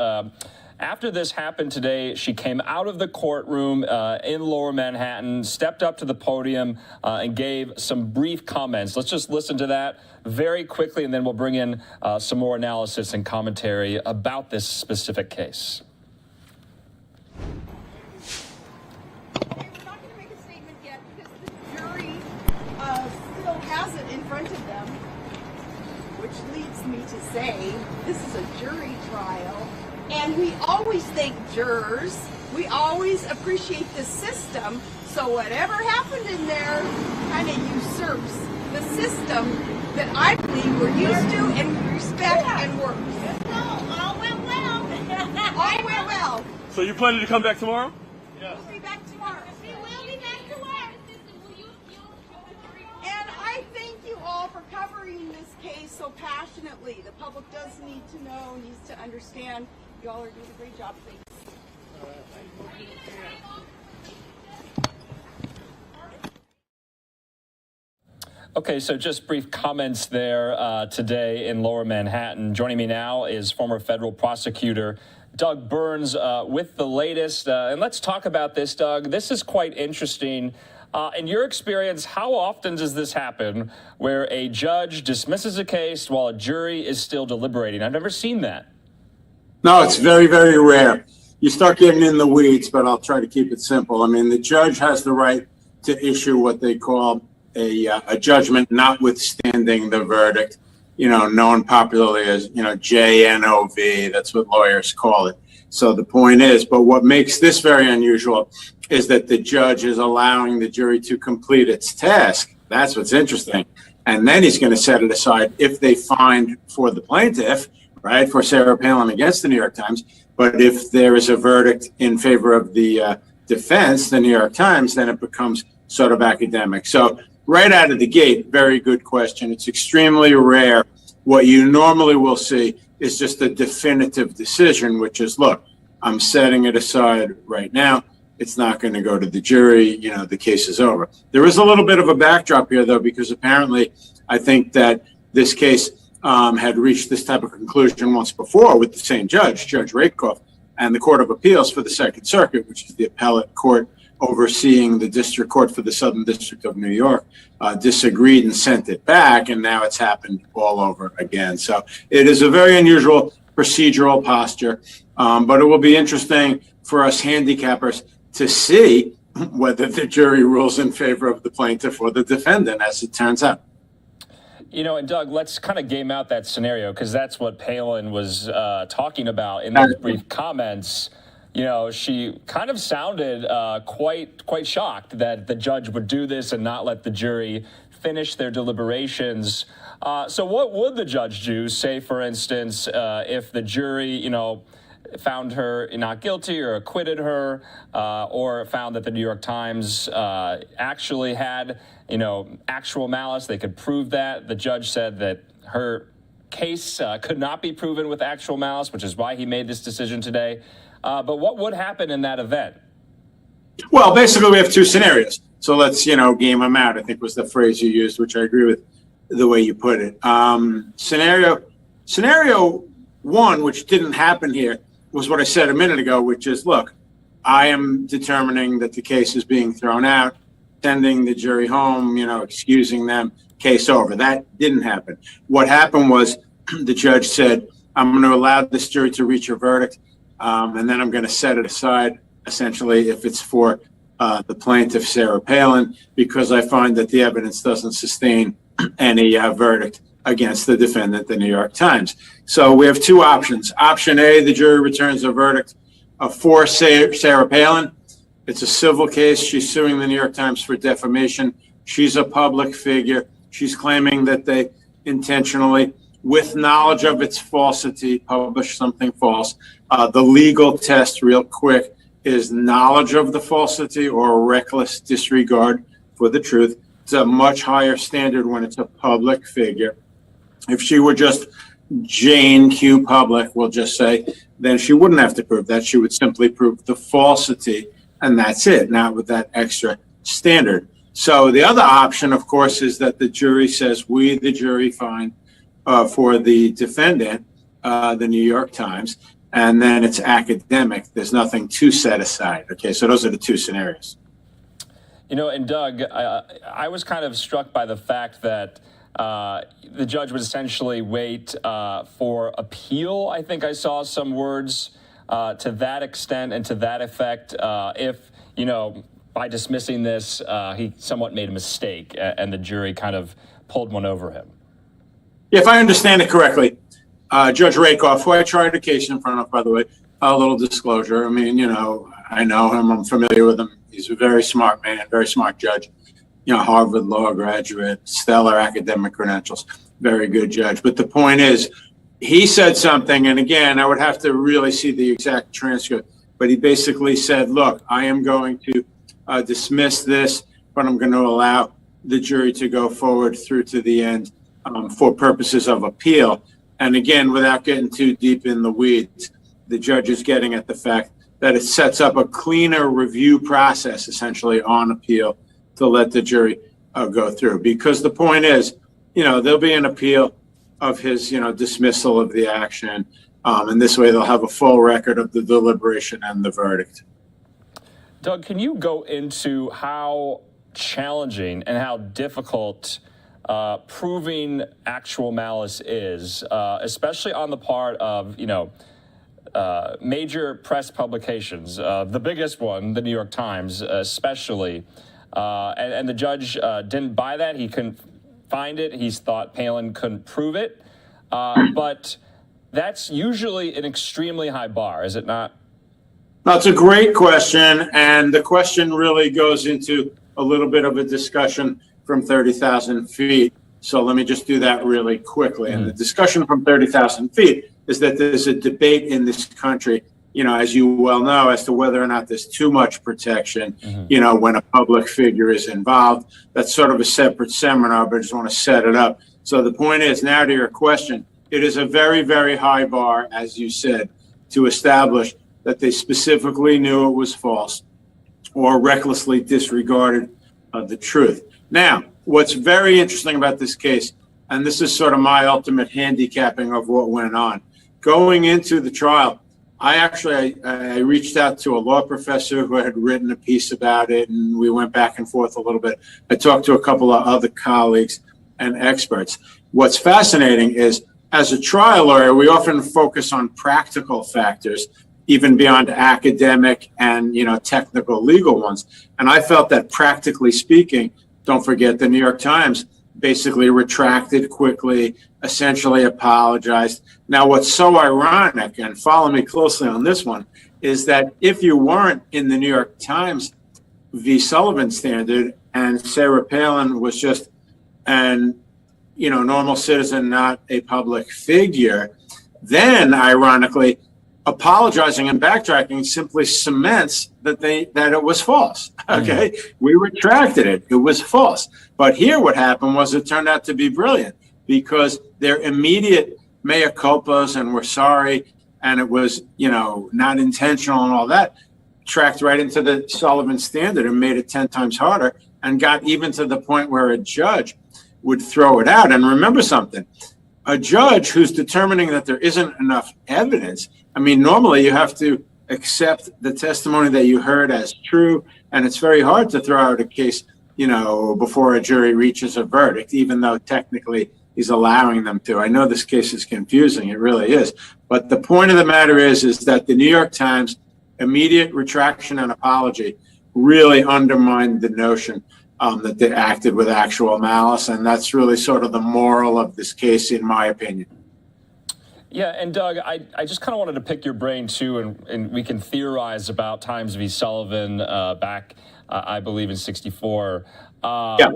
After this happened today, she came out of the courtroom in Lower Manhattan, stepped up to the podium, and gave some brief comments. Let's just listen to that very quickly, and then we'll bring in some more analysis and commentary about this specific case. Still has it in front of them, which leads me to say this is a jury trial, and we always thank jurors. We always appreciate the system, so whatever happened in there kind of usurps the system that I believe we're used to and we respect and works. All went well. All went well. So you planning to come back tomorrow? Yes. We'll be back tomorrow. We will be back tomorrow. And I thank you all for covering this case so passionately. The public does need to know, needs to understand. You all are doing a great job. Thanks. Okay, so just brief comments there today in Lower Manhattan. Joining me now is former federal prosecutor Doug Burns with the latest. And let's talk about this, Doug. This is quite interesting. In your experience, how often does this happen where a judge dismisses a case while a jury is still deliberating? I've never seen that. No, it's very, very rare. You start getting in the weeds, but I'll try to keep it simple. I mean, the judge has the right to issue what they call a judgment notwithstanding the verdict, known popularly as, JNOV. That's what lawyers call it. So the point is, but what makes this very unusual is that the judge is allowing the jury to complete its task. That's what's interesting. And then he's going to set it aside if they find for the plaintiff, right, for Sarah Palin against the New York Times. But if there is a verdict in favor of the defense, the New York Times, then it becomes sort of academic. So right out of the gate, very good question. It's extremely rare. What you normally will see is just a definitive decision, which is, look, I'm setting it aside right now. It's not going to go to the jury. The case is over. There is a little bit of a backdrop here, though, because apparently I think that this case had reached this type of conclusion once before with the same judge, Judge Rakoff, and the Court of Appeals for the Second Circuit, which is the appellate court overseeing the district court for the Southern District of New York, disagreed and sent it back, and now it's happened all over again. So it is a very unusual procedural posture, but it will be interesting for us handicappers to see whether the jury rules in favor of the plaintiff or the defendant, as it turns out. And Doug, let's kind of game out that scenario, because that's what Palin was talking about in those brief comments. She kind of sounded quite shocked that the judge would do this and not let the jury finish their deliberations. So what would the judge do, say, for instance, if the jury, found her not guilty or acquitted her, or found that the New York Times actually had, actual malice? They could prove that. The judge said that her case could not be proven with actual malice, which is why he made this decision today. But what would happen in that event? Well, basically, we have two scenarios. So let's, game them out, I think was the phrase you used, which I agree with the way you put it. Scenario one, which didn't happen here, was what I said a minute ago, which is, look, I am determining that the case is being thrown out, sending the jury home, excusing them, case over. That didn't happen. What happened was the judge said, I'm going to allow this jury to reach a verdict, and then I'm going to set it aside, essentially, if it's for the plaintiff, Sarah Palin, because I find that the evidence doesn't sustain any verdict against the defendant, the New York Times. So we have two options. Option A, the jury returns a verdict for Sarah Palin. It's a civil case. She's suing the New York Times for defamation. She's a public figure. She's claiming that they intentionally, with knowledge of its falsity, published something false. The legal test, real quick, is knowledge of the falsity or reckless disregard for the truth. It's a much higher standard when it's a public figure. If she were just Jane Q. Public, we'll just say, then she wouldn't have to prove that. She would simply prove the falsity, and that's it, not with that extra standard. So the other option, of course, is that the jury says, we, the jury, find for the defendant, the New York Times, and then it's academic. There's nothing to set aside. Okay, so those are the two scenarios. And Doug, I was kind of struck by the fact that the judge would essentially wait for appeal. I think I saw some words to that extent and to that effect. If, by dismissing this, he somewhat made a mistake and the jury kind of pulled one over him. Yeah, if I understand it correctly, Judge Rakoff, who I tried a case in front of, by the way, a little disclosure. I mean, I know him. I'm familiar with him. He's a very smart man, very smart judge. Harvard law graduate, stellar academic credentials, very good judge. But the point is, he said something, and again, I would have to really see the exact transcript, but he basically said, look, I am going to dismiss this, but I'm going to allow the jury to go forward through to the end for purposes of appeal. And again, without getting too deep in the weeds, the judge is getting at the fact that it sets up a cleaner review process, essentially, on appeal to let the jury go through. Because the point is, there'll be an appeal of his, dismissal of the action. And this way they'll have a full record of the deliberation and the verdict. Doug, can you go into how challenging and how difficult proving actual malice is, especially on the part of, major press publications, the biggest one, the New York Times, especially. And the judge didn't buy that. He couldn't find it. He thought Palin couldn't prove it. But that's usually an extremely high bar, is it not? That's a great question. And the question really goes into a little bit of a discussion from 30,000 feet. So let me just do that really quickly. And the discussion from 30,000 feet is that there's a debate in this country as you well know, as to whether or not there's too much protection, when a public figure is involved. That's sort of a separate seminar, but I just want to set it up. So the point is, now to your question, it is a very, very high bar, as you said, to establish that they specifically knew it was false or recklessly disregarded the truth. Now, what's very interesting about this case, and this is sort of my ultimate handicapping of what went on, going into the trial, I reached out to a law professor who had written a piece about it, and we went back and forth a little bit. I talked to a couple of other colleagues and experts. What's fascinating is, as a trial lawyer, we often focus on practical factors, even beyond academic and, technical legal ones. And I felt that, practically speaking, don't forget, the New York Times basically retracted quickly, essentially apologized. Now, what's so ironic, and follow me closely on this one, is that if you weren't in the New York Times v. Sullivan standard and Sarah Palin was just an normal citizen, not a public figure, then ironically, apologizing and backtracking simply cements that it was false. Okay, we retracted it. It was false. But here, what happened was it turned out to be brilliant, because their immediate mea culpas and we're sorry, and it was not intentional and all that, tracked right into the Sullivan standard and made it 10 times harder, and got even to the point where a judge would throw it out. And remember something, a judge who's determining that there isn't enough evidence, normally you have to accept the testimony that you heard as true, and it's very hard to throw out a case, before a jury reaches a verdict, even though technically he's allowing them to. I know this case is confusing, it really is. But the point of the matter is that the New York Times immediate retraction and apology really undermined the notion that they acted with actual malice, and that's really sort of the moral of this case, in my opinion. Yeah, and Doug, I just kind of wanted to pick your brain too, and we can theorize about Times v. Sullivan back, I believe, in '64. Yeah.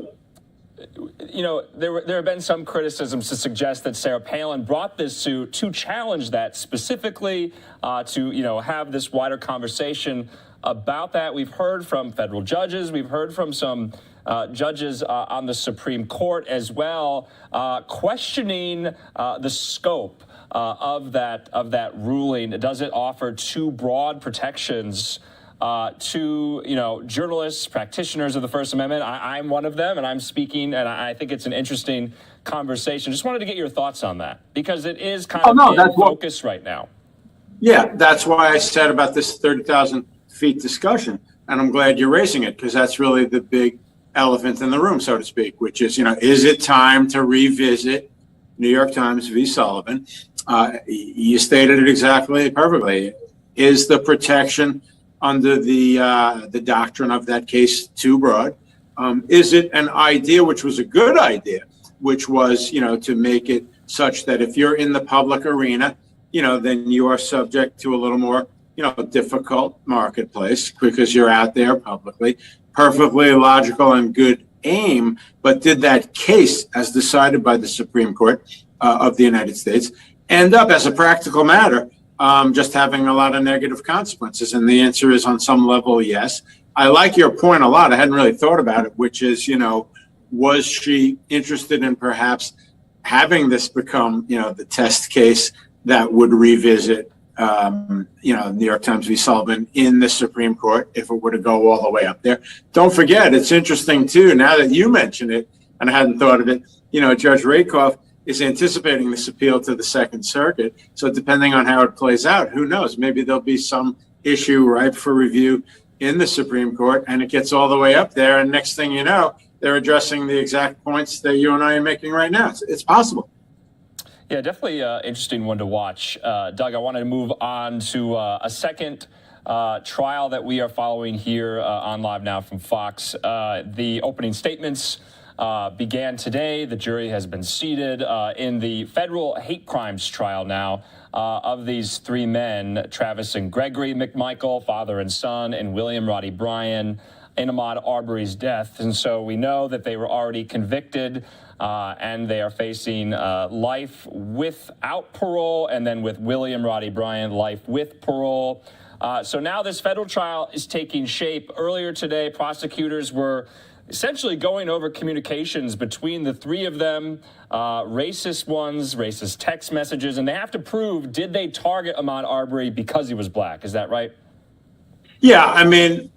There have been some criticisms to suggest that Sarah Palin brought this suit to challenge that specifically, to have this wider conversation about that. We've heard from federal judges. We've heard from some judges on the Supreme Court as well, questioning the scope of that ruling. Does it offer too broad protections to journalists, practitioners of the First Amendment? I'm one of them, and I'm speaking, and I think it's an interesting conversation. Just wanted to get your thoughts on that, because it is kind of in focus right now. Yeah, that's why I said about this 30,000 feet discussion, and I'm glad you're raising it, because that's really the big elephant in the room, so to speak, which is, is it time to revisit New York Times v. Sullivan? You stated it exactly perfectly. Is the protection under the doctrine of that case too broad? Is it an idea, which was a good idea, which was, to make it such that if you're in the public arena, then you are subject to a little more, difficult marketplace because you're out there publicly? Perfectly logical and good aim, but did that case, as decided by the Supreme Court of the United States, end up, as a practical matter, just having a lot of negative consequences? And the answer is, on some level, yes. I like your point a lot. I hadn't really thought about it, which is, was she interested in perhaps having this become, the test case that would revisit, New York Times v. Sullivan in the Supreme Court, if it were to go all the way up there? Don't forget, it's interesting, too, now that you mention it, and I hadn't thought of it, Judge Rakoff is anticipating this appeal to the Second Circuit. So depending on how it plays out, who knows? Maybe there'll be some issue ripe for review in the Supreme Court, and it gets all the way up there, and next thing you know, they're addressing the exact points that you and I are making right now. It's possible. Yeah, definitely an interesting one to watch. Doug, I wanted to move on to a second trial that we are following here on LiveNOW from Fox. The opening statements began today. The jury has been seated in the federal hate crimes trial now of these three men, Travis and Gregory McMichael, father and son, and William Roddy Bryan. in Ahmaud Arbery's death. And so we know that they were already convicted and they are facing life without parole, and then with William Roddy Bryant, life with parole. So now this federal trial is taking shape. Earlier today, prosecutors were essentially going over communications between the three of them, racist ones, racist text messages, and they have to prove, did they target Ahmaud Arbery because he was black? Is that right? Yeah, I mean,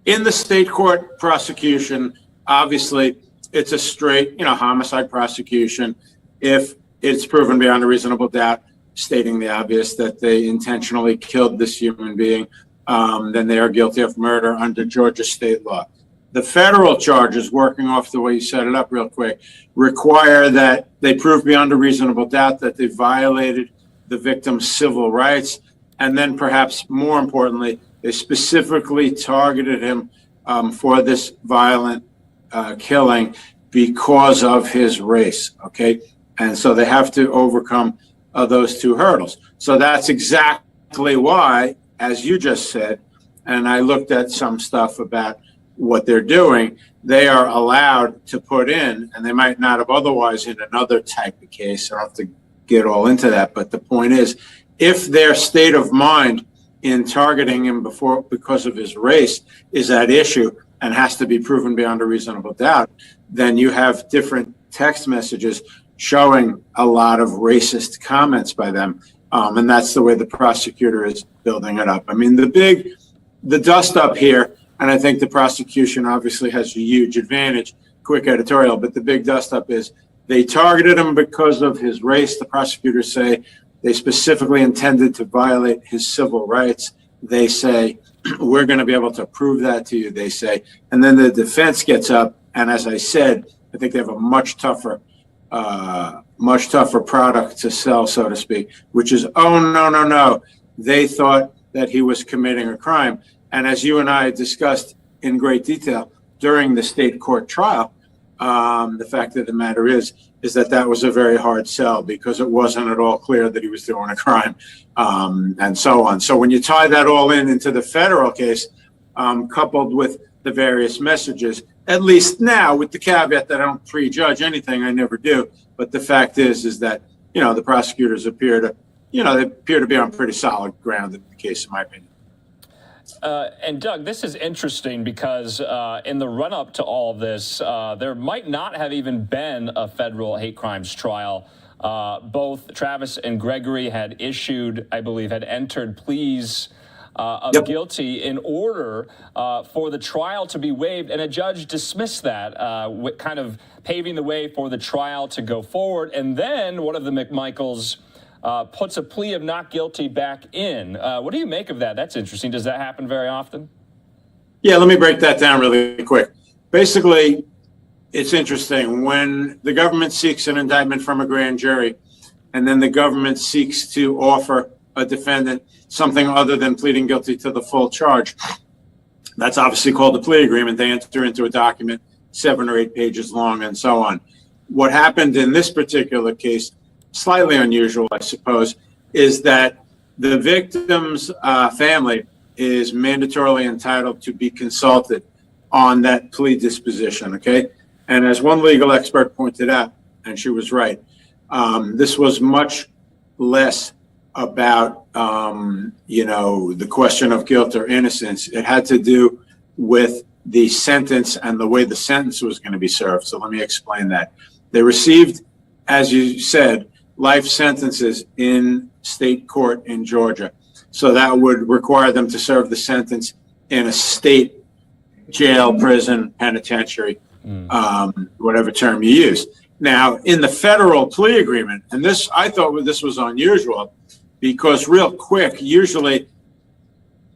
in the state court prosecution, obviously, it's a straight, homicide prosecution. If it's proven beyond a reasonable doubt, stating the obvious, that they intentionally killed this human being, then they are guilty of murder under Georgia state law. The federal charges, working off the way you set it up real quick, require that they prove beyond a reasonable doubt that they violated the victim's civil rights. And then perhaps more importantly, they specifically targeted him for this violent killing because of his race, okay? And so they have to overcome those two hurdles. So that's exactly why, as you just said, and I looked at some stuff about what they're doing, they are allowed to put in, and they might not have otherwise in another type of case. I don't have to get all into that, but the point is, if their state of mind in targeting him because of his race is at issue and has to be proven beyond a reasonable doubt, then you have different text messages showing a lot of racist comments by them. And that's the way the prosecutor is building it up. I mean, the dust up here, and I think the prosecution obviously has a huge advantage, quick editorial, but the big dust up is they targeted him because of his race. The prosecutors say they specifically intended to violate his civil rights. They say, we're going to be able to prove that to you, they say. And then the defense gets up, and as I said, I think they have a much tougher product to sell, so to speak, which is, oh, no. They thought that he was committing a crime. And as you and I discussed in great detail during the state court trial, the fact of the matter is that was a very hard sell because it wasn't at all clear that he was doing a crime, and so on. So when you tie that all into the federal case, coupled with the various messages, at least now with the caveat that I don't prejudge anything, I never do. But the fact is that, the prosecutors appear to be on pretty solid ground in the case, in my opinion. And Doug, this is interesting because in the run-up to all of this, there might not have even been a federal hate crimes trial. Both Travis and Gregory had entered pleas of guilty in order for the trial to be waived, and a judge dismissed that, kind of paving the way for the trial to go forward. And then one of the McMichaels puts a plea of not guilty back in. What do you make of that? That's interesting. Does that happen very often? Yeah, let me break that down really quick. Basically, it's interesting. When the government seeks an indictment from a grand jury, and then the government seeks to offer a defendant something other than pleading guilty to the full charge, that's obviously called a plea agreement. They enter into a document 7 or 8 pages long and so on. What happened in this particular case, slightly unusual, I suppose, is that the victim's family is mandatorily entitled to be consulted on that plea disposition, okay? And as one legal expert pointed out, and she was right, this was much less about, the question of guilt or innocence. It had to do with the sentence and the way the sentence was going to be served. So let me explain that. They received, as you said, life sentences in state court in Georgia. So that would require them to serve the sentence in a state jail, prison, penitentiary, whatever term you use. Now, in the federal plea agreement, and I thought this was unusual because real quick, usually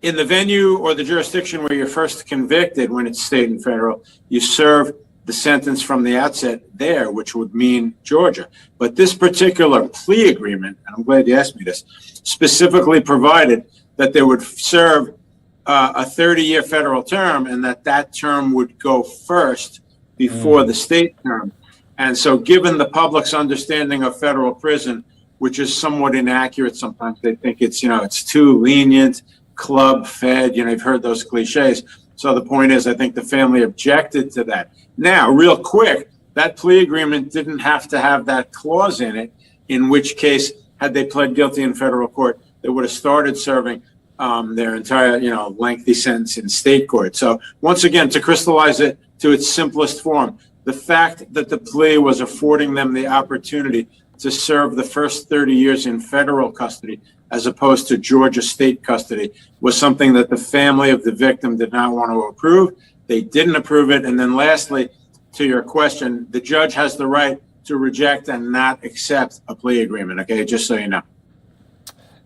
in the venue or the jurisdiction where you're first convicted, when it's state and federal, you serve the sentence from the outset there, which would mean Georgia. But this particular plea agreement, and I'm glad you asked me this, specifically provided that they would serve a 30-year federal term and that term would go first before the state term. And so given the public's understanding of federal prison, which is somewhat inaccurate sometimes, they think it's too lenient, club fed, you've heard those cliches. So the point is, I think the family objected to that. Now, real quick, that plea agreement didn't have to have that clause in it, in which case, had they pled guilty in federal court, they would have started serving their entire, lengthy sentence in state court. So once again, to crystallize it to its simplest form, the fact that the plea was affording them the opportunity to serve the first 30 years in federal custody as opposed to Georgia state custody was something that the family of the victim did not want to approve. They didn't approve it. And then lastly, to your question, the judge has the right to reject and not accept a plea agreement. Okay, just so you know.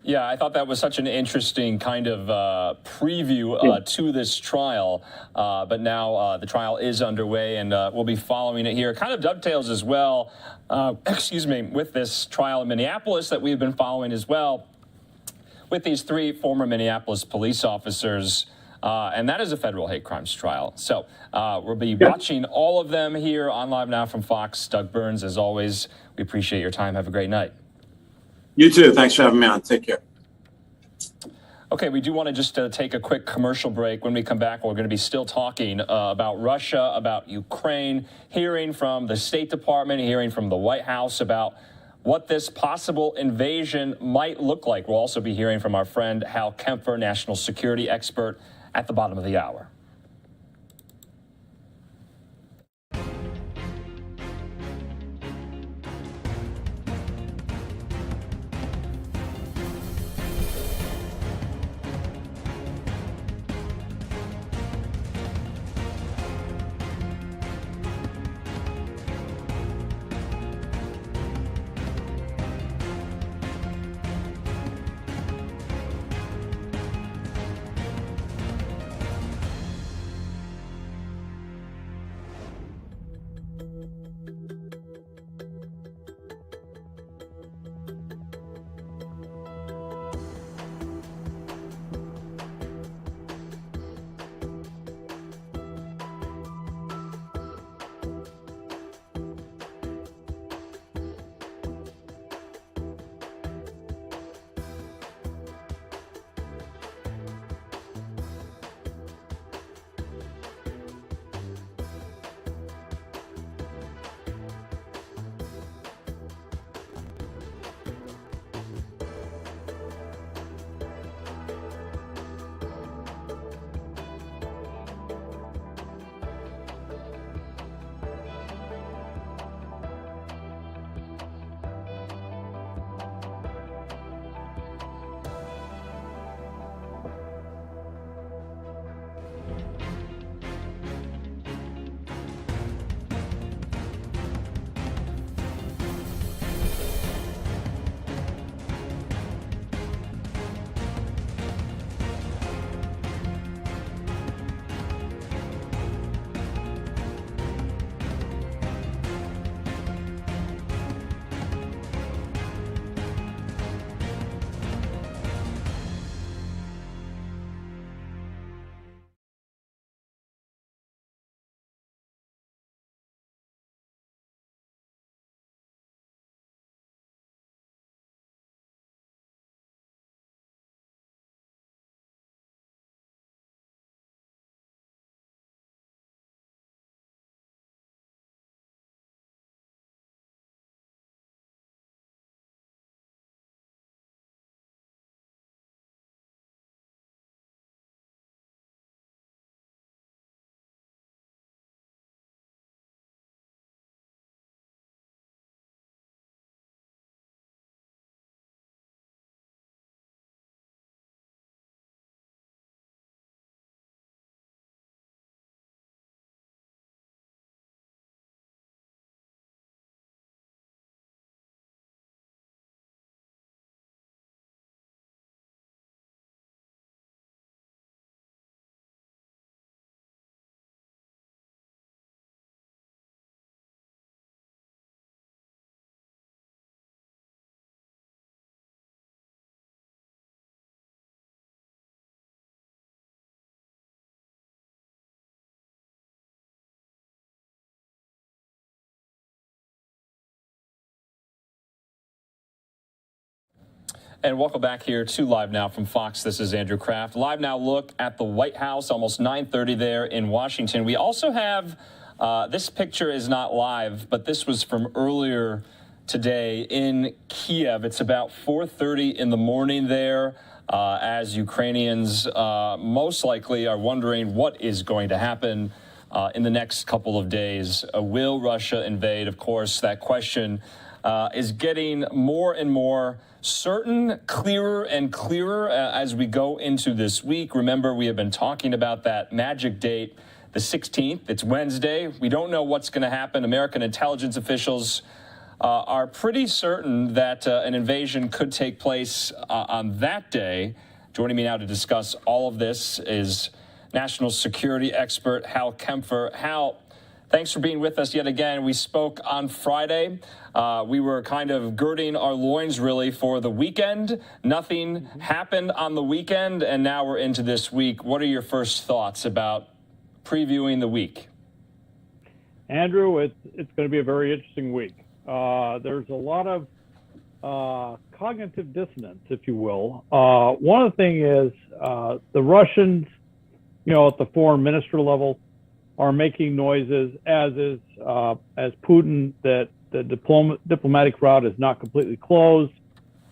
Yeah, I thought that was such an interesting kind of preview to this trial. But now the trial is underway, and we'll be following it here. It kind of dovetails as well, with this trial in Minneapolis that we've been following as well, with these 3 former Minneapolis police officers. And that is a federal hate crimes trial. So we'll be watching all of them here on Live Now from Fox. Doug Burns, as always, we appreciate your time. Have a great night. You too. Thanks for having me on. Take care. Okay, we do want to just take a quick commercial break. When we come back, we're going to be still talking about Russia, about Ukraine, hearing from the State Department, hearing from the White House about what this possible invasion might look like. We'll also be hearing from our friend Hal Kempfer, national security expert, at the bottom of the hour. And welcome back here to Live Now from Fox. This is Andrew Kraft. Live Now look at the White House, almost 9:30 there in Washington. We also have, this picture is not live, but this was from earlier today in Kiev. It's about 4:30 in the morning there, as Ukrainians most likely are wondering what is going to happen in the next couple of days. Will Russia invade? Of course, that question is getting more and more certain, clearer and clearer as we go into this week. Remember, we have been talking about that magic date, the 16th. It's Wednesday. We don't know what's going to happen. American intelligence officials are pretty certain that an invasion could take place on that day. Joining me now to discuss all of this is national security expert Hal Kempfer. Hal, thanks for being with us yet again. We spoke on Friday. We were kind of girding our loins, really, for the weekend. Nothing happened on the weekend, and now we're into this week. What are your first thoughts about previewing the week? Andrew, it's going to be a very interesting week. There's a lot of cognitive dissonance, if you will. One of the things is the Russians, at the foreign minister level, are making noises, as Putin, that the diplomatic route is not completely closed.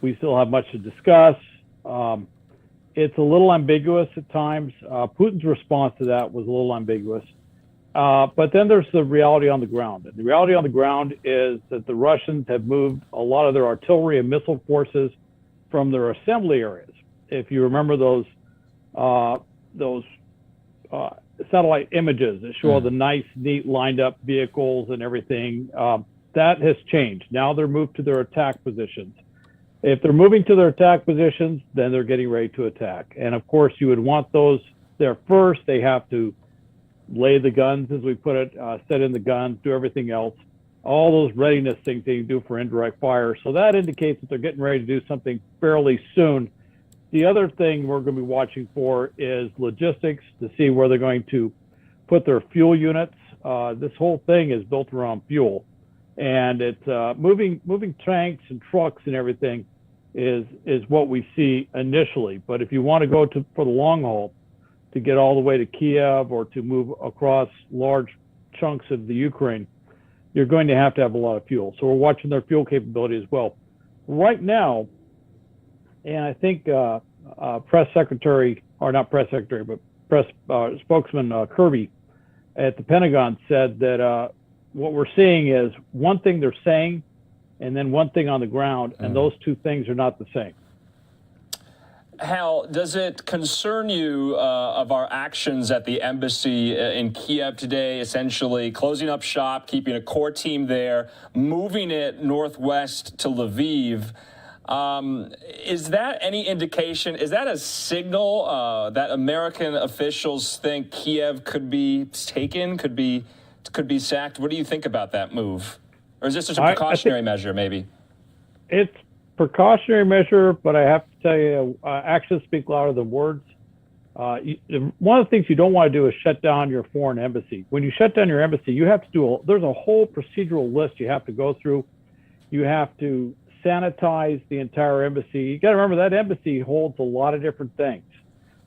We still have much to discuss. It's a little ambiguous at times. Putin's response to that was a little ambiguous. But then there's the reality on the ground. And the reality on the ground is that the Russians have moved a lot of their artillery and missile forces from their assembly areas. If you remember those satellite images that show all the nice, neat, lined up vehicles and everything, that has changed. Now they're moved to their attack positions. If they're moving to their attack positions, then they're getting ready to attack. And of course, you would want those there first. They have to lay the guns, as we put it, set in the guns, do everything else. All those readiness things they do for indirect fire. So that indicates that they're getting ready to do something fairly soon. The other thing we're going to be watching for is logistics, to see where they're going to put their fuel units. This whole thing is built around fuel, and it's moving tanks and trucks and everything is what we see initially. But if you want to go for the long haul, to get all the way to Kiev or to move across large chunks of the Ukraine, you're going to have a lot of fuel. So we're watching their fuel capability as well. Right now, and I think press secretary, or not press secretary, but press spokesman Kirby at the Pentagon said that what we're seeing is one thing they're saying and then one thing on the ground, and those two things are not the same. Hal, does it concern you of our actions at the embassy in Kiev today, essentially closing up shop, keeping a core team there, moving it northwest to Lviv? Is that any indication? Is that a signal that American officials think Kiev could be taken, could be sacked? What do you think about that move? Or is this just a precautionary measure, maybe? It's precautionary measure, but I have to tell you, actions speak louder than words. One of the things you don't want to do is shut down your foreign embassy. When you shut down your embassy, you have to there's a whole procedural list you have to go through. You have to sanitize the entire embassy. You got to remember that embassy holds a lot of different things.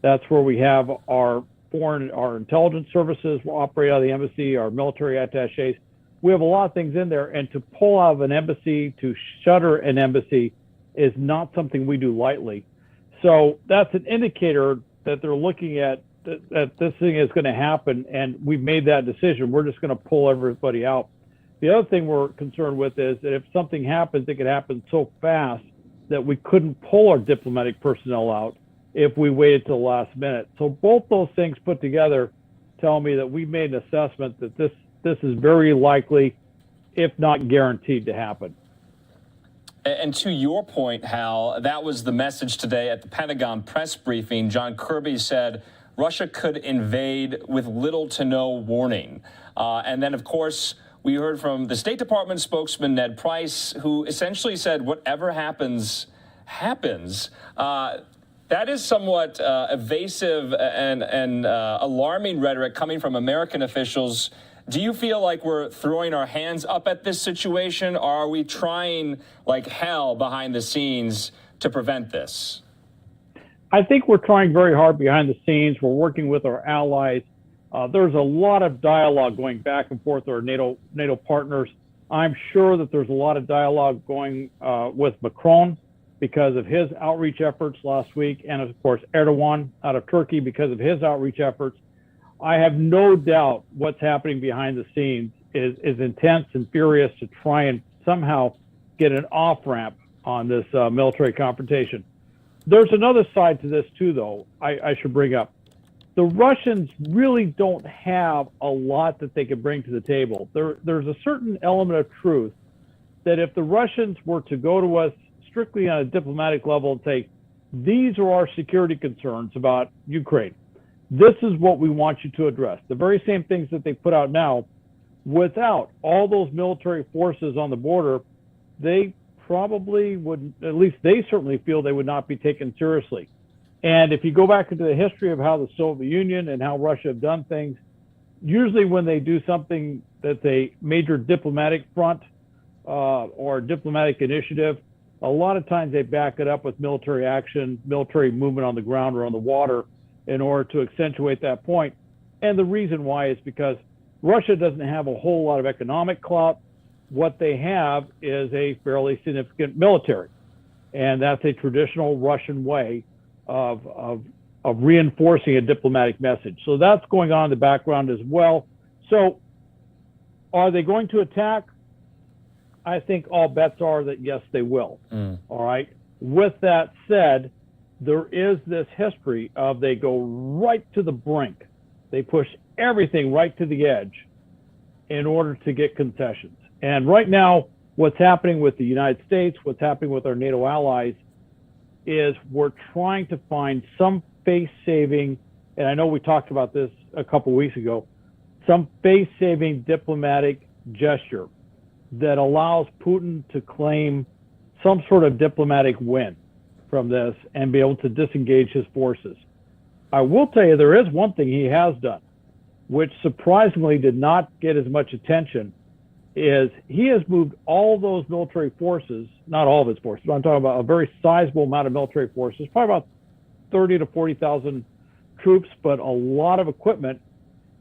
That's where we have our intelligence services will operate out of the embassy, our military attaches. We have a lot of things in there, and to pull out of an embassy, to shutter an embassy, is not something we do lightly. So that's an indicator that they're looking at that this thing is going to happen, and we've made that decision. We're just going to pull everybody out. The other thing we're concerned with is that if something happens, it could happen so fast that we couldn't pull our diplomatic personnel out if we waited till the last minute. So both those things put together tell me that we made an assessment that this is very likely, if not guaranteed, to happen. And to your point, Hal, that was the message today at the Pentagon press briefing. John Kirby said Russia could invade with little to no warning. And then, of course, we heard from the State Department spokesman, Ned Price, who essentially said whatever happens, happens. That is somewhat evasive and alarming rhetoric coming from American officials. Do you feel like we're throwing our hands up at this situation, or are we trying like hell behind the scenes to prevent this? I think we're trying very hard behind the scenes. We're working with our allies. There's a lot of dialogue going back and forth with our NATO partners. I'm sure that there's a lot of dialogue going with Macron because of his outreach efforts last week, and of course Erdogan out of Turkey because of his outreach efforts. I have no doubt what's happening behind the scenes is intense and furious to try and somehow get an off-ramp on this military confrontation. There's another side to this too, though, I should bring up. The Russians really don't have a lot that they can bring to the table. There's a certain element of truth that if the Russians were to go to us strictly on a diplomatic level and say, these are our security concerns about Ukraine, this is what we want you to address. The very same things that they put out now, without all those military forces on the border, they probably would, at least they certainly feel they would not be taken seriously. And if you go back into the history of how the Soviet Union and how Russia have done things, usually when they do something that's a major diplomatic front or diplomatic initiative, a lot of times they back it up with military action, military movement on the ground or on the water in order to accentuate that point. And the reason why is because Russia doesn't have a whole lot of economic clout. What they have is a fairly significant military. And that's a traditional Russian way of reinforcing a diplomatic message. So that's going on in the background as well. So are they going to attack? I think all bets are that yes, they will. All right. With that said, there is this history of they go right to the brink. They push everything right to the edge in order to get concessions. And right now, what's happening with the United States, what's happening with our NATO allies, is we're trying to find some face-saving, and I know we talked about this a couple weeks ago, some face-saving diplomatic gesture that allows Putin to claim some sort of diplomatic win from this and be able to disengage his forces. I will tell you, there is one thing he has done, which surprisingly did not get as much attention, is he has moved all those military forces, not all of his forces, but I'm talking about a very sizable amount of military forces, probably about 30 to 40,000 troops, but a lot of equipment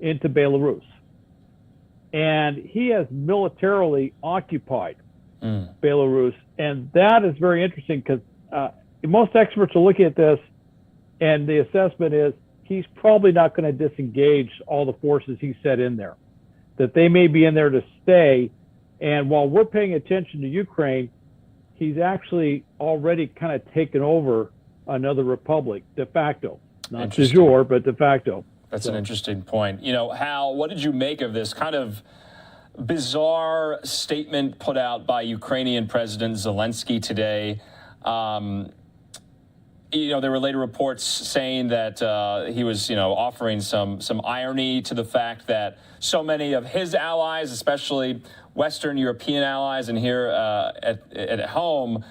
into Belarus. And he has militarily occupied Belarus. And that is very interesting because most experts are looking at this and the assessment is he's probably not going to disengage all the forces he set in there, that they may be in there to stay. And while we're paying attention to Ukraine, he's actually already kind of taken over another republic de facto, not de jure, but de facto. That's an interesting point. You know, Hal, what did you make of this kind of bizarre statement put out by Ukrainian President Zelensky today? You know, there were later reports saying that he was, offering some irony to the fact that so many of his allies, especially Western European allies, and here at home,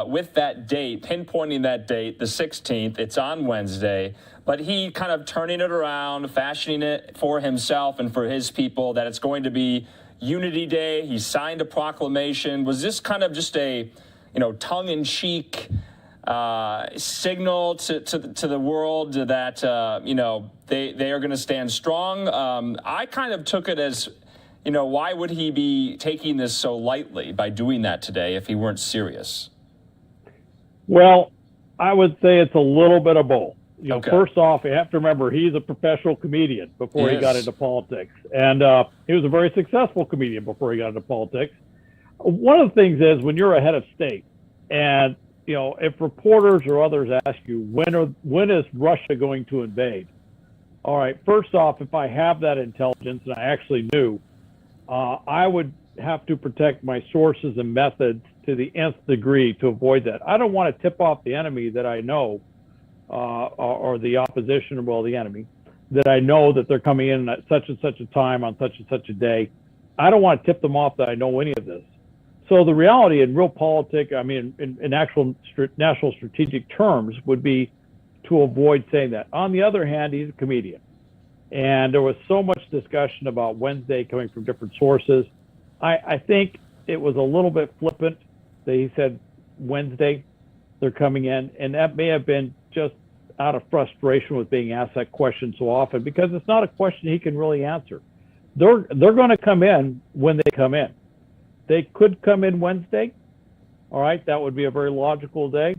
with that date, pinpointing that date, the 16th, it's on Wednesday, but he kind of turning it around, fashioning it for himself and for his people, that it's going to be Unity Day. He signed a proclamation. Was this kind of just a, tongue-in-cheek signal to the world that, they are going to stand strong? I kind of took it as, why would he be taking this so lightly by doing that today if he weren't serious? Well, I would say it's a little bit of both. Okay. First off, you have to remember he's a professional comedian before he got into politics. And he was a very successful comedian before he got into politics. One of the things is when you're a head of state and, if reporters or others ask you, when is Russia going to invade? All right, first off, if I have that intelligence and I actually knew, I would have to protect my sources and methods to the nth degree to avoid that. I don't want to tip off the enemy that I know, or the opposition, well, the enemy, that I know that they're coming in at such and such a time on such and such a day. I don't want to tip them off that I know any of this. So the reality in real politics, in actual national strategic terms, would be to avoid saying that. On the other hand, he's a comedian. And there was so much discussion about Wednesday coming from different sources. I think it was a little bit flippant that he said Wednesday. they're coming in, and that may have been just out of frustration with being asked that question so often, because it's not a question he can really answer. They're going to come in when they come in. They could come in Wednesday. All right, that would be a very logical day.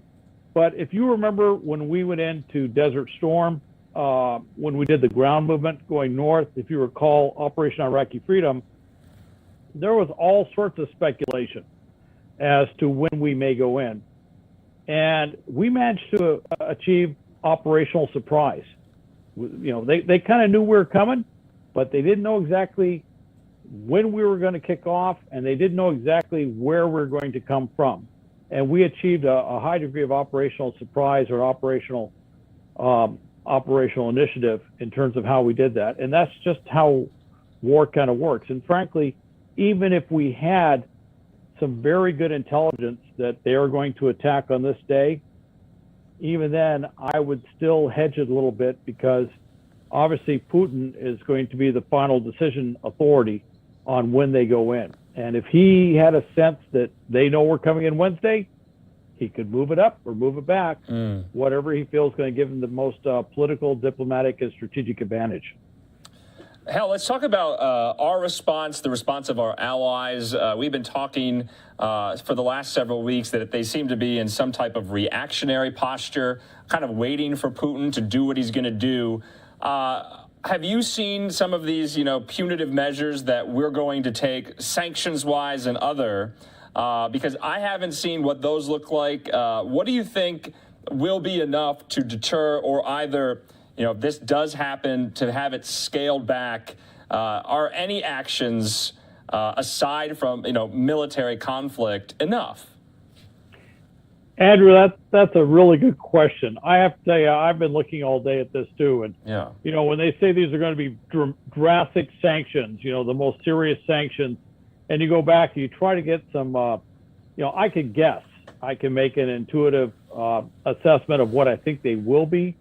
But if you remember when we went into Desert Storm, when we did the ground movement going north, if you recall Operation Iraqi Freedom, there was all sorts of speculation as to when we may go in. And we managed to achieve operational surprise. You know, they kind of knew we were coming, but they didn't know exactly when we were going to kick off, and they didn't know exactly where we're going to come from. And we achieved a high degree of operational surprise or operational initiative in terms of how we did that. And that's just how war kind of works. And frankly, even if we had some very good intelligence that they are going to attack on this day, even then, I would still hedge it a little bit, because obviously Putin is going to be the final decision authority on when they go in. And if he had a sense that they know we're coming in Wednesday, he could move it up or move it back, whatever he feels is going to give him the most political, diplomatic, and strategic advantage. Hal, let's talk about our response, the response of our allies. We've been talking for the last several weeks that they seem to be in some type of reactionary posture, kind of waiting for Putin to do what he's going to do. Have you seen some of these, punitive measures that we're going to take, sanctions-wise and other? Because I haven't seen what those look like. What do you think will be enough to deter, or either, if this does happen, to have it scaled back? Are any actions, aside from, military conflict, enough? Andrew, that's a really good question. I have to tell you, I've been looking all day at this too. And, when they say these are going to be drastic sanctions, the most serious sanctions, and you go back and you try to get some, I could guess. I can make an intuitive assessment of what I think they will be.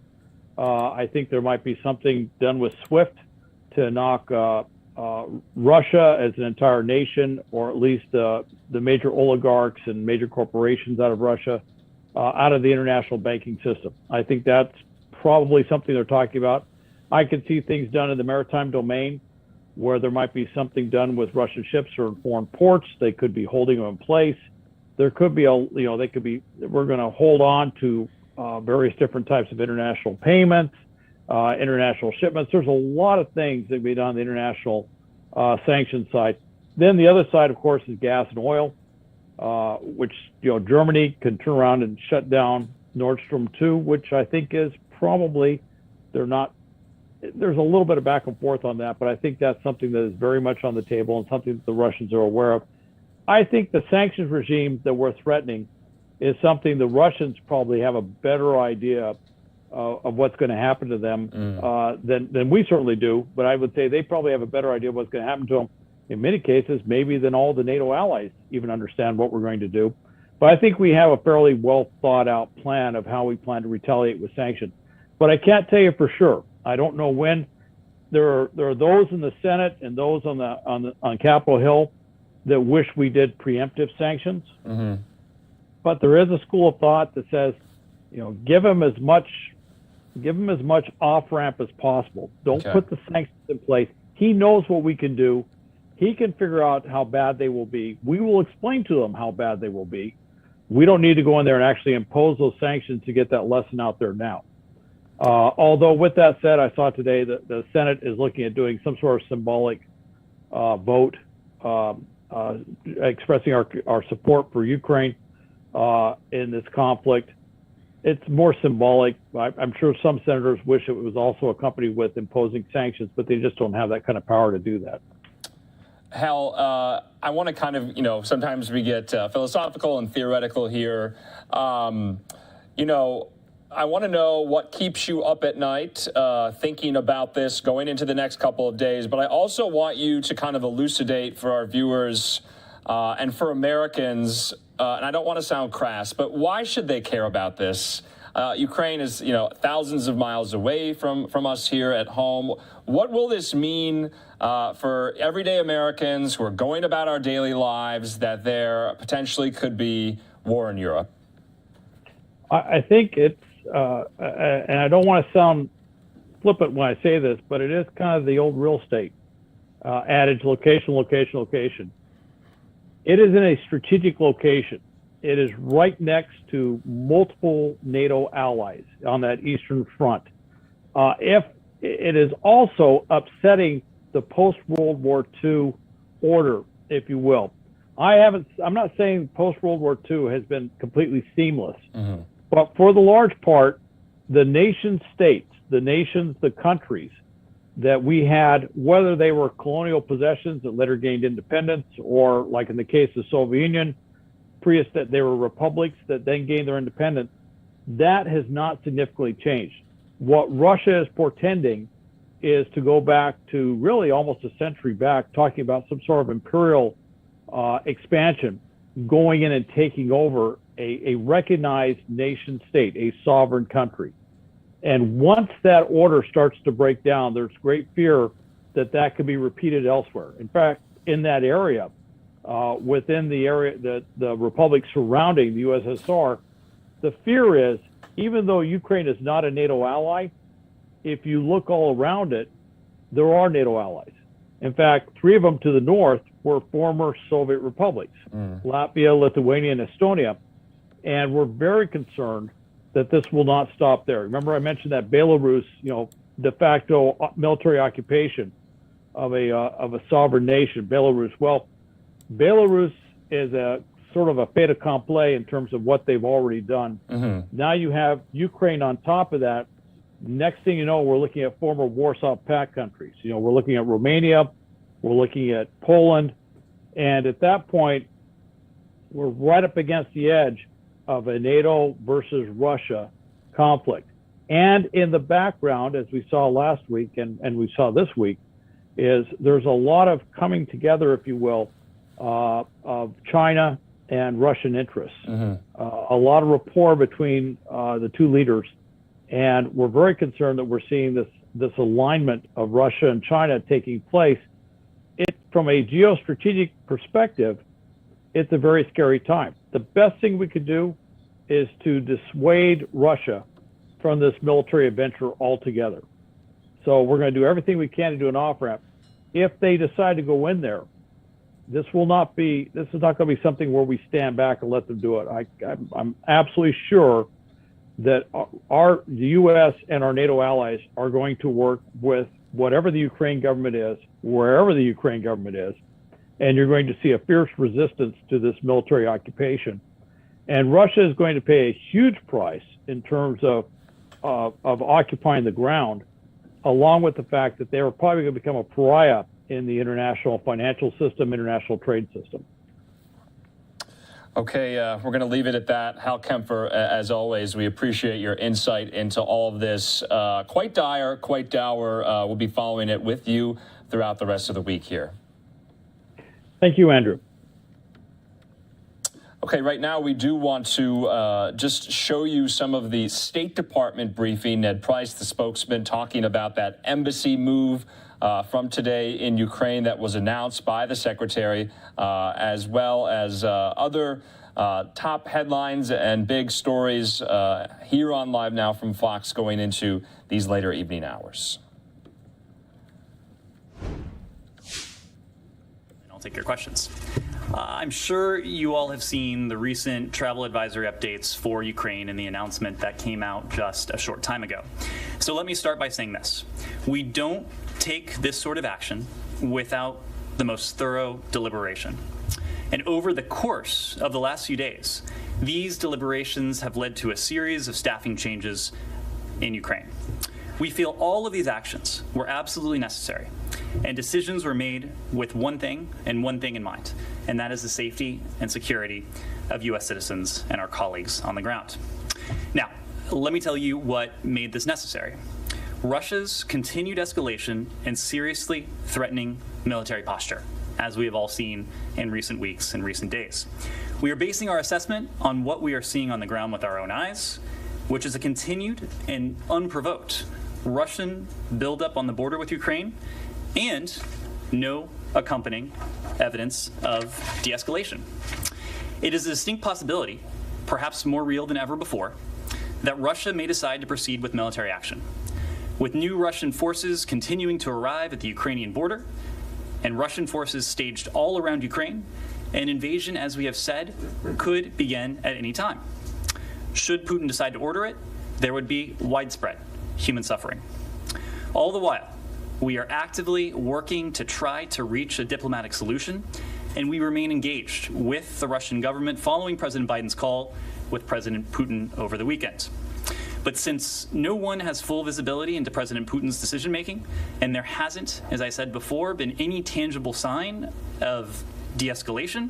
I think there might be something done with SWIFT to knock Russia as an entire nation, or at least the major oligarchs and major corporations out of Russia, out of the international banking system. I think that's probably something they're talking about. I could see things done in the maritime domain, where there might be something done with Russian ships or in foreign ports. They could be holding them in place. There could be we're going to hold on to various different types of international payments, international shipments. There's a lot of things that can be done on the international sanction side. Then the other side, of course, is gas and oil, which, Germany can turn around and shut down Nord Stream 2, which I think is probably, there's a little bit of back and forth on that, but I think that's something that is very much on the table and something that the Russians are aware of. I think the sanctions regime that we're threatening is something the Russians probably have a better idea of what's going to happen to them than we certainly do. But I would say they probably have a better idea of what's going to happen to them, in many cases, maybe than all the NATO allies even understand what we're going to do. But I think we have a fairly well thought out plan of how we plan to retaliate with sanctions. But I can't tell you for sure. I don't know when. There are those in the Senate and those on Capitol Hill that wish we did preemptive sanctions. But there is a school of thought that says, give them as much off ramp as possible. Don't put the sanctions in place. He knows what we can do. He can figure out how bad they will be. We will explain to them how bad they will be. We don't need to go in there and actually impose those sanctions to get that lesson out there now. Although with that said, I saw today that the Senate is looking at doing some sort of symbolic vote expressing our support for Ukraine in this conflict. It's more symbolic. I'm sure some senators wish it was also accompanied with imposing sanctions, but they just don't have that kind of power to do that. Hal, I want to kind of, sometimes we get philosophical and theoretical here. I want to know what keeps you up at night thinking about this going into the next couple of days. But I also want you to kind of elucidate for our viewers and for Americans, and I don't want to sound crass, but why should they care about this? Ukraine is, thousands of miles away from us here at home. What will this mean for everyday Americans who are going about our daily lives, that there potentially could be war in Europe? I think it's, and I don't want to sound flippant when I say this, but it is kind of the old real estate adage: location, location, location. It is in a strategic location. It is right next to multiple NATO allies on that eastern front. If it is also upsetting the post-World War II order, if you will. I'm not saying post-World War II has been completely seamless, but for the large part, the nation states, the countries that we had, whether they were colonial possessions that later gained independence, or like in the case of the Soviet Union, that they were republics that then gained their independence, that has not significantly changed. What Russia is portending is to go back to really almost a century back, talking about some sort of imperial expansion, going in and taking over a recognized nation state, a sovereign country. And once that order starts to break down, there's great fear that that could be repeated elsewhere. In fact, in that area, within the area, the republics surrounding the USSR, the fear is, even though Ukraine is not a NATO ally, if you look all around it, there are NATO allies. In fact, 3 of them to the north were former Soviet republics, Latvia, Lithuania, and Estonia. And we're very concerned that this will not stop there. Remember, I mentioned that Belarus, de facto military occupation of a sovereign nation, Belarus. Well, Belarus is a sort of a fait accompli in terms of what they've already done. Now you have Ukraine on top of that. Next thing you know, we're looking at former Warsaw Pact countries. We're looking at Romania, we're looking at Poland, and at that point, we're right up against the edge of a NATO versus Russia conflict. And in the background, as we saw last week and we saw this week, is there's a lot of coming together, if you will, of China and Russian interests. A lot of rapport between the two leaders. And we're very concerned that we're seeing this alignment of Russia and China taking place. From a geostrategic perspective, it's a very scary time. The best thing we could do is to dissuade Russia from this military adventure altogether. So we're going to do everything we can to do an off-ramp. If they decide to go in there, this is not going to be something where we stand back and let them do it. I'm absolutely sure that the U.S. and our NATO allies are going to work with whatever the Ukraine government is, wherever the Ukraine government is, and you're going to see a fierce resistance to this military occupation. And Russia is going to pay a huge price in terms of occupying the ground, along with the fact that they are probably going to become a pariah in the international financial system, international trade system. Okay, we're going to leave it at that. Hal Kempfer, as always, we appreciate your insight into all of this. Quite dire, quite dour. We'll be following it with you throughout the rest of the week here. Thank you, Andrew. Okay, right now we do want to just show you some of the State Department briefing. Ned Price, the spokesman, talking about that embassy move from today in Ukraine that was announced by the secretary, as well as other top headlines and big stories here on Live Now from Fox going into these later evening hours. I'll take your questions. I'm sure you all have seen the recent travel advisory updates for Ukraine and the announcement that came out just a short time ago. So let me start by saying this. We don't take this sort of action without the most thorough deliberation. And over the course of the last few days, these deliberations have led to a series of staffing changes in Ukraine. We feel all of these actions were absolutely necessary, and decisions were made with one thing and one thing in mind, and that is the safety and security of U.S. citizens and our colleagues on the ground. Now, let me tell you what made this necessary. Russia's continued escalation and seriously threatening military posture, as we have all seen in recent weeks and recent days. We are basing our assessment on what we are seeing on the ground with our own eyes, which is a continued and unprovoked Russian buildup on the border with Ukraine and no accompanying evidence of de-escalation. It is a distinct possibility, perhaps more real than ever before, that Russia may decide to proceed with military action. With new Russian forces continuing to arrive at the Ukrainian border and Russian forces staged all around Ukraine, an invasion, as we have said, could begin at any time. Should Putin decide to order it, there would be widespread human suffering. All the while, we are actively working to try to reach a diplomatic solution, and we remain engaged with the Russian government following President Biden's call with President Putin over the weekend. But since no one has full visibility into President Putin's decision-making, and there hasn't, as I said before, been any tangible sign of de-escalation,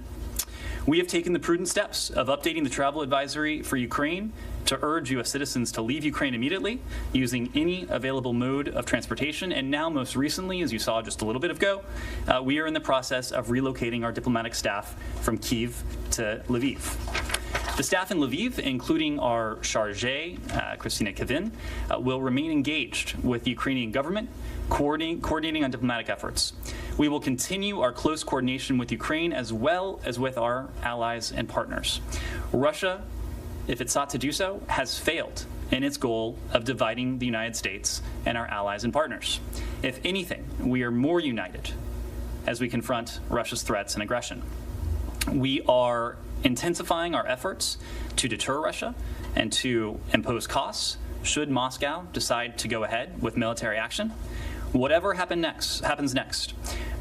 we have taken the prudent steps of updating the travel advisory for Ukraine to urge U.S. citizens to leave Ukraine immediately using any available mode of transportation. And now, most recently, as you saw just a little bit ago, we are in the process of relocating our diplomatic staff from Kyiv to Lviv. The staff in Lviv, including our chargé, Christina Kevin, will remain engaged with the Ukrainian government, coordinating on diplomatic efforts. We will continue our close coordination with Ukraine as well as with our allies and partners. Russia, if it sought to do so, has failed in its goal of dividing the United States and our allies and partners. If anything, we are more united as we confront Russia's threats and aggression. We are intensifying our efforts to deter Russia and to impose costs should Moscow decide to go ahead with military action. Whatever happens next,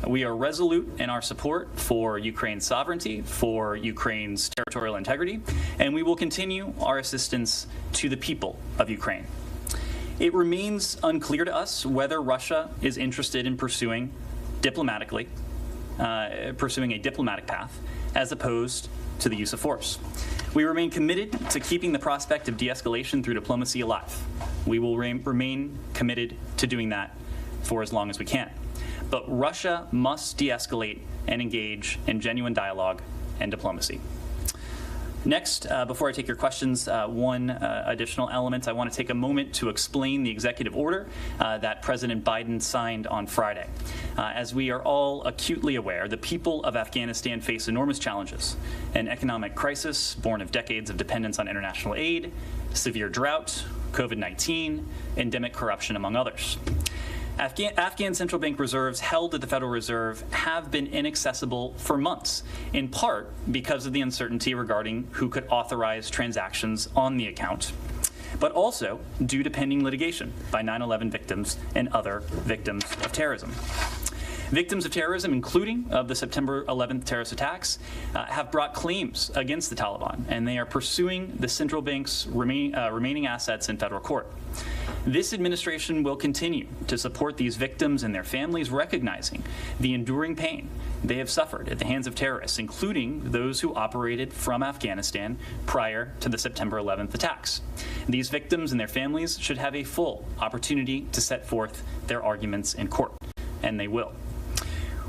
we are resolute in our support for Ukraine's sovereignty, for Ukraine's territorial integrity, and we will continue our assistance to the people of Ukraine. It remains unclear to us whether Russia is interested in pursuing a diplomatic path as opposed to the use of force. We remain committed to keeping the prospect of de-escalation through diplomacy alive. We will remain committed to doing that for as long as we can. But Russia must de-escalate and engage in genuine dialogue and diplomacy. Next, before I take your questions, one additional element. I want to take a moment to explain the executive order that President Biden signed on Friday. As we are all acutely aware, the people of Afghanistan face enormous challenges: an economic crisis born of decades of dependence on international aid, severe drought, COVID-19, endemic corruption, among others. Afghan central bank reserves held at the Federal Reserve have been inaccessible for months, in part because of the uncertainty regarding who could authorize transactions on the account, but also due to pending litigation by 9/11 victims and other victims of terrorism. Victims of terrorism, including of the September 11th terrorist attacks, have brought claims against the Taliban, and they are pursuing the central bank's remaining assets in federal court. This administration will continue to support these victims and their families, recognizing the enduring pain they have suffered at the hands of terrorists, including those who operated from Afghanistan prior to the September 11th attacks. These victims and their families should have a full opportunity to set forth their arguments in court, and they will.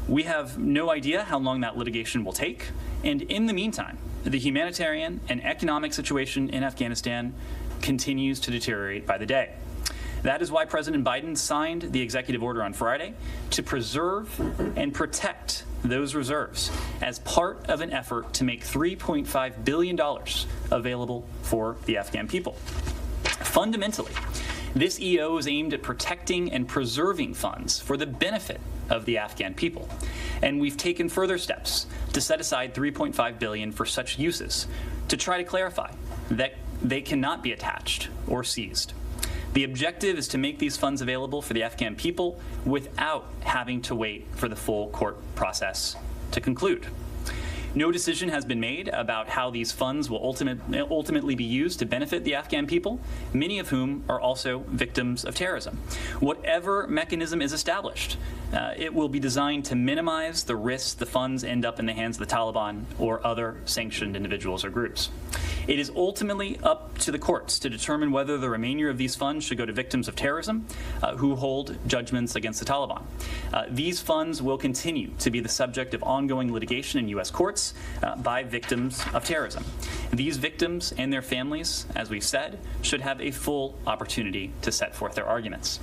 We have no idea how long that litigation will take, and in the meantime, the humanitarian and economic situation in Afghanistan continues to deteriorate by the day. That is why President Biden signed the executive order on Friday to preserve and protect those reserves as part of an effort to make $3.5 billion available for the Afghan people. Fundamentally, this EO is aimed at protecting and preserving funds for the benefit of the Afghan people. And we've taken further steps to set aside $3.5 billion for such uses to try to clarify that they cannot be attached or seized. The objective is to make these funds available for the Afghan people without having to wait for the full court process to conclude. No decision has been made about how these funds will ultimately be used to benefit the Afghan people, many of whom are also victims of terrorism. Whatever mechanism is established, it will be designed to minimize the risk the funds end up in the hands of the Taliban or other sanctioned individuals or groups. It is ultimately up to the courts to determine whether the remainder of these funds should go to victims of terrorism who hold judgments against the Taliban. These funds will continue to be the subject of ongoing litigation in U.S. courts by victims of terrorism. These victims and their families, as we've said, should have a full opportunity to set forth their arguments.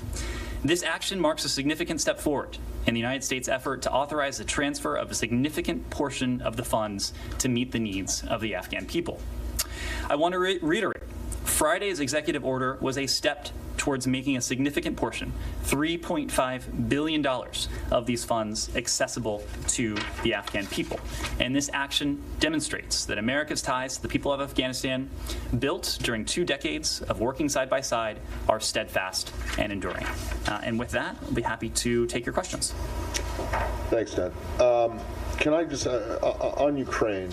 This action marks a significant step forward in the United States' effort to authorize the transfer of a significant portion of the funds to meet the needs of the Afghan people. I want to reiterate Friday's executive order was a step towards making a significant portion, $3.5 billion of these funds accessible to the Afghan people. And this action demonstrates that America's ties to the people of Afghanistan, built during 2 decades of working side by side, are steadfast and enduring. And with that, I'll be happy to take your questions. Thanks, Ned. Can I just, on Ukraine,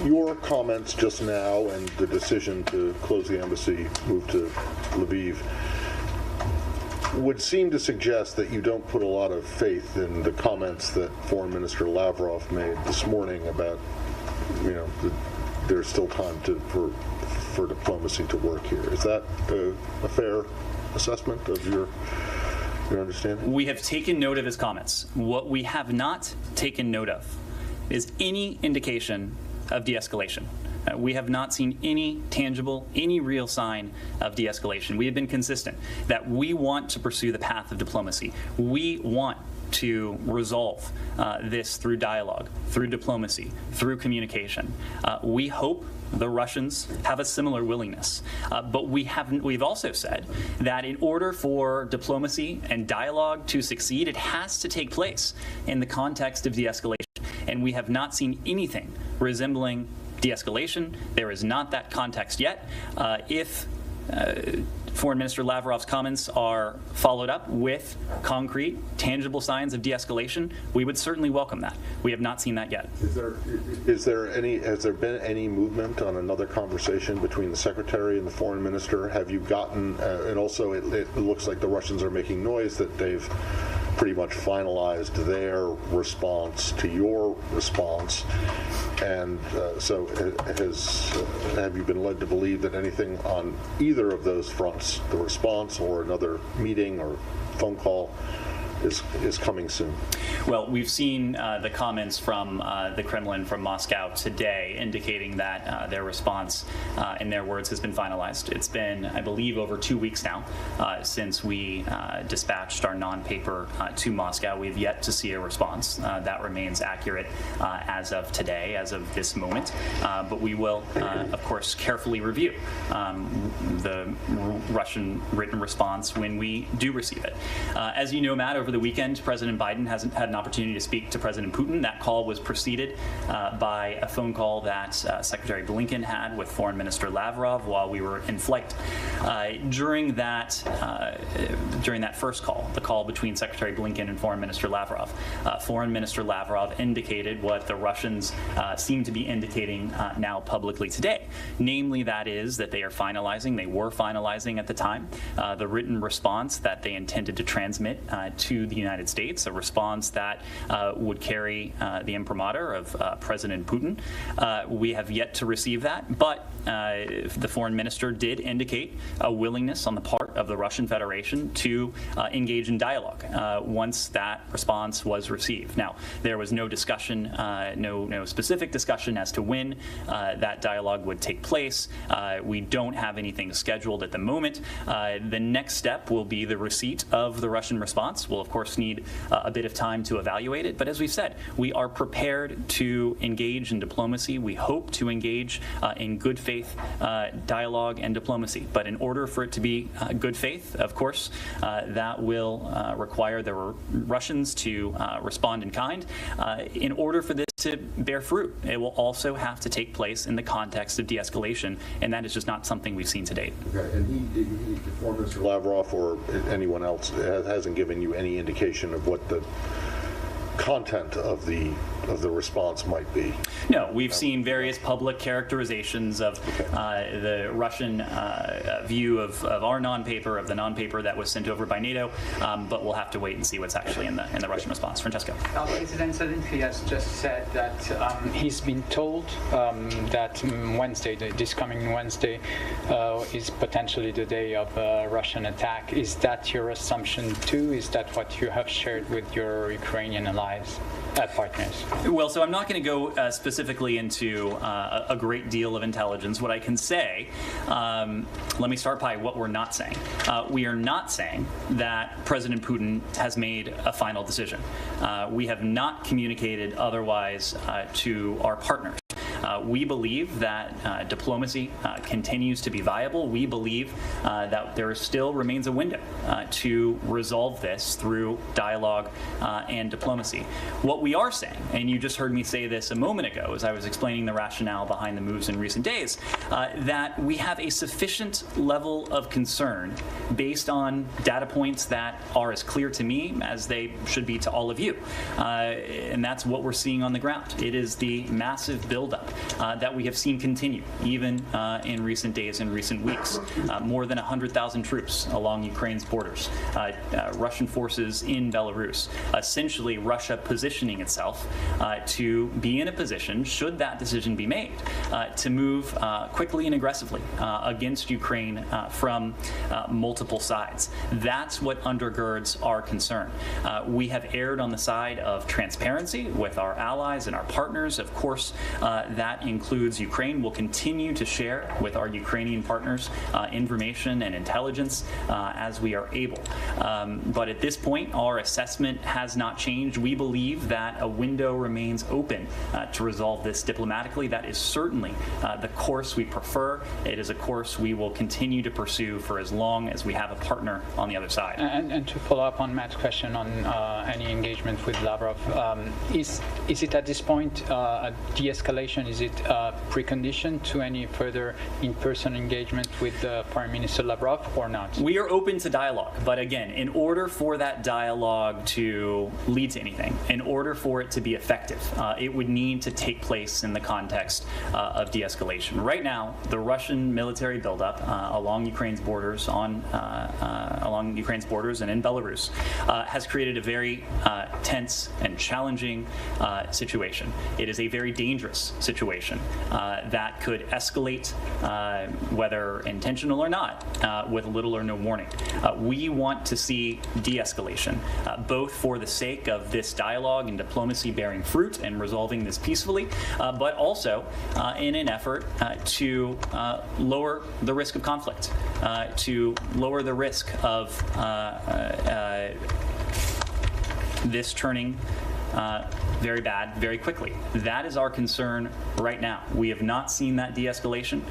your comments just now and the decision to close the embassy, move to Lviv, would seem to suggest that you don't put a lot of faith in the comments that Foreign Minister Lavrov made this morning about, there's still time for diplomacy to work here. Is that a fair assessment of your understanding? We have taken note of his comments. What we have not taken note of is any indication of de-escalation. We have not seen any tangible, any real sign of de-escalation. We have been consistent that we want to pursue the path of diplomacy. We want to resolve this through dialogue, through diplomacy, through communication. We hope the Russians have a similar willingness. But we've also said that in order for diplomacy and dialogue to succeed, it has to take place in the context of de-escalation. And we have not seen anything resembling de-escalation. There is not that context yet. If Foreign Minister Lavrov's comments are followed up with concrete, tangible signs of de-escalation, we would certainly welcome that. We have not seen that yet. Has there been any movement on another conversation between the Secretary and the Foreign Minister? Have you gotten, and also it looks like the Russians are making noise that they've pretty much finalized their response to your response. And so have you been led to believe that anything on either of those fronts, the response or another meeting or phone call, is coming soon? Well, we've seen the comments from the Kremlin, from Moscow today, indicating that their response, in their words, has been finalized. It's been, I believe, over 2 weeks now since we dispatched our non-paper to Moscow. We've yet to see a response. That remains accurate as of today, as of this moment. But we will, of course, carefully review the Russian written response when we do receive it. As you know, Matt, over the weekend, President Biden hasn't had an opportunity to speak to President Putin. That call was preceded by a phone call that Secretary Blinken had with Foreign Minister Lavrov while we were in flight. During that first call, the call between Secretary Blinken and Foreign Minister Lavrov, Foreign Minister Lavrov indicated what the Russians seem to be indicating now publicly today. Namely, that is that they were finalizing at the time, the written response that they intended to transmit to the United States, a response that would carry the imprimatur of President Putin. We have yet to receive that, but the foreign minister did indicate a willingness on the part of the Russian Federation to engage in dialogue once that response was received. Now, there was no discussion, no specific discussion as to when that dialogue would take place. We don't have anything scheduled at the moment. The next step will be the receipt of the Russian response. We'll, of course, need a bit of time to evaluate it. But as we've said, we are prepared to engage in diplomacy. We hope to engage in good faith dialogue and diplomacy. But in order for it to be good faith, of course, that will require the Russians to respond in kind. In order for this to bear fruit, it will also have to take place in the context of de-escalation, and that is just not something we've seen to date. Okay, and Foreign Minister Lavrov or anyone else hasn't given you any indication of what the content of the response might be? No, we've seen various public characterizations of the Russian view of our non-paper, of the non-paper that was sent over by NATO, but we'll have to wait and see what's actually in the Russian response. Francesco. President Zelensky has just said that he's been told that Wednesday, this coming Wednesday, is potentially the day of a Russian attack. Is that your assumption too? Is that what you have shared with your Ukrainian allies? Partners. Well, so I'm not going to go specifically into a great deal of intelligence. What I can say, let me start by what we're not saying. We are not saying that President Putin has made a final decision. We have not communicated otherwise to our partners. We believe that diplomacy continues to be viable. We believe that there still remains a window to resolve this through dialogue and diplomacy. What we are saying, and you just heard me say this a moment ago as I was explaining the rationale behind the moves in recent days, that we have a sufficient level of concern based on data points that are as clear to me as they should be to all of you. And that's what we're seeing on the ground. It is the massive buildup that we have seen continue, even in recent days and recent weeks. More than 100,000 troops along Ukraine's borders, Russian forces in Belarus, essentially Russia positioning itself to be in a position, should that decision be made, to move quickly and aggressively against Ukraine from multiple sides. That's what undergirds our concern. We have erred on the side of transparency with our allies and our partners. Of course, that includes Ukraine. We'll continue to share with our Ukrainian partners information and intelligence as we are able. But at this point, our assessment has not changed. We believe that a window remains open to resolve this diplomatically. That is certainly the course we prefer. It is a course we will continue to pursue for as long as we have a partner on the other side. And to follow up on Matt's question on any engagement with Lavrov, is it at this point a de-escalation? Is it a precondition to any further in-person engagement with Foreign Minister Lavrov or not? We are open to dialogue, but again, in order for that dialogue to lead to anything, in order for it to be effective, it would need to take place in the context of de-escalation. Right now, the Russian military buildup along Ukraine's borders, along Ukraine's borders and in Belarus, has created a very tense and challenging situation. It is a very dangerous situation that could escalate, whether intentional or not, with little or no warning. We want to see de-escalation, both for the sake of this dialogue and diplomacy bearing fruit and resolving this peacefully, but also in an effort to lower the risk of conflict, to lower the risk of this turning very bad very quickly. That is our concern right now. We have not seen that de-escalation.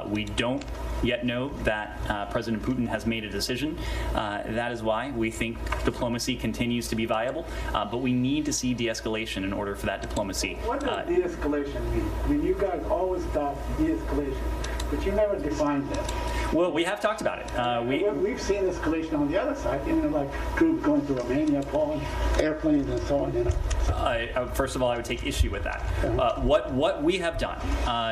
We don't yet know that President Putin has made a decision. That is why we think diplomacy continues to be viable, but we need to see de-escalation in order for that diplomacy. What does de-escalation mean? I mean, you guys always talk de-escalation, but you never defined that. Well, we have talked about it. We've seen escalation on the other side, like troops going to Romania, Poland, airplanes, and so on. First of all, I would take issue with that. What we have done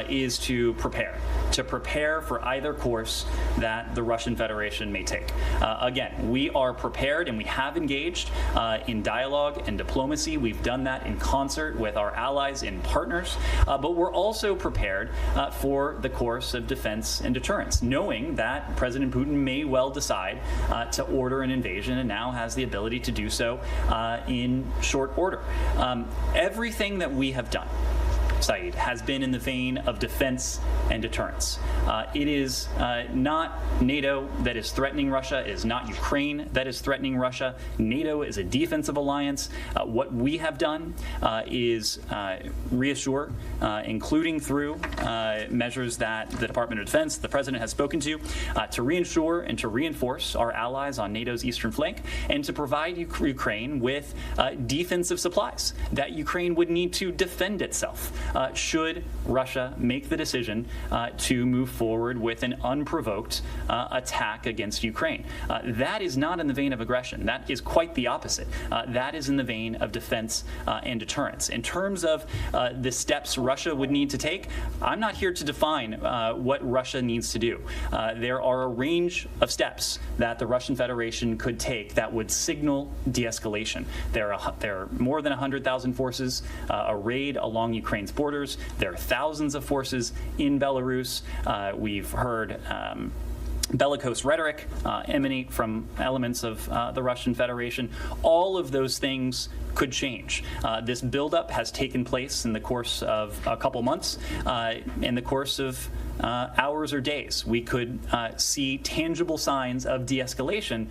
is to prepare for either course that the Russian Federation may take. Again, we are prepared and we have engaged in dialogue and diplomacy. We've done that in concert with our allies and partners, but we're also prepared for the course of defense and deterrence, knowing that President Putin may well decide to order an invasion and now has the ability to do so in short order. Everything that we have done, Saeed, has been in the vein of defense and deterrence. It is not NATO that is threatening Russia. It is not Ukraine that is threatening Russia. NATO is a defensive alliance. What we have done is reassure, including through measures that the Department of Defense, the President has spoken to reinsure and to reinforce our allies on NATO's eastern flank and to provide Ukraine with defensive supplies that Ukraine would need to defend itself should Russia make the decision to move forward with an unprovoked attack against Ukraine. That is not in the vein of aggression. That is quite the opposite. That is in the vein of defense and deterrence. In terms of the steps Russia would need to take, I'm not here to define what Russia needs to do. There are a range of steps that the Russian Federation could take that would signal de-escalation. There are more than 100,000 forces arrayed along Ukraine's borders. There are thousands of forces in Belarus. We've heard bellicose rhetoric emanate from elements of the Russian Federation. All of those things could change. This buildup has taken place in the course of a couple months, in the course of hours or days. We could see tangible signs of de-escalation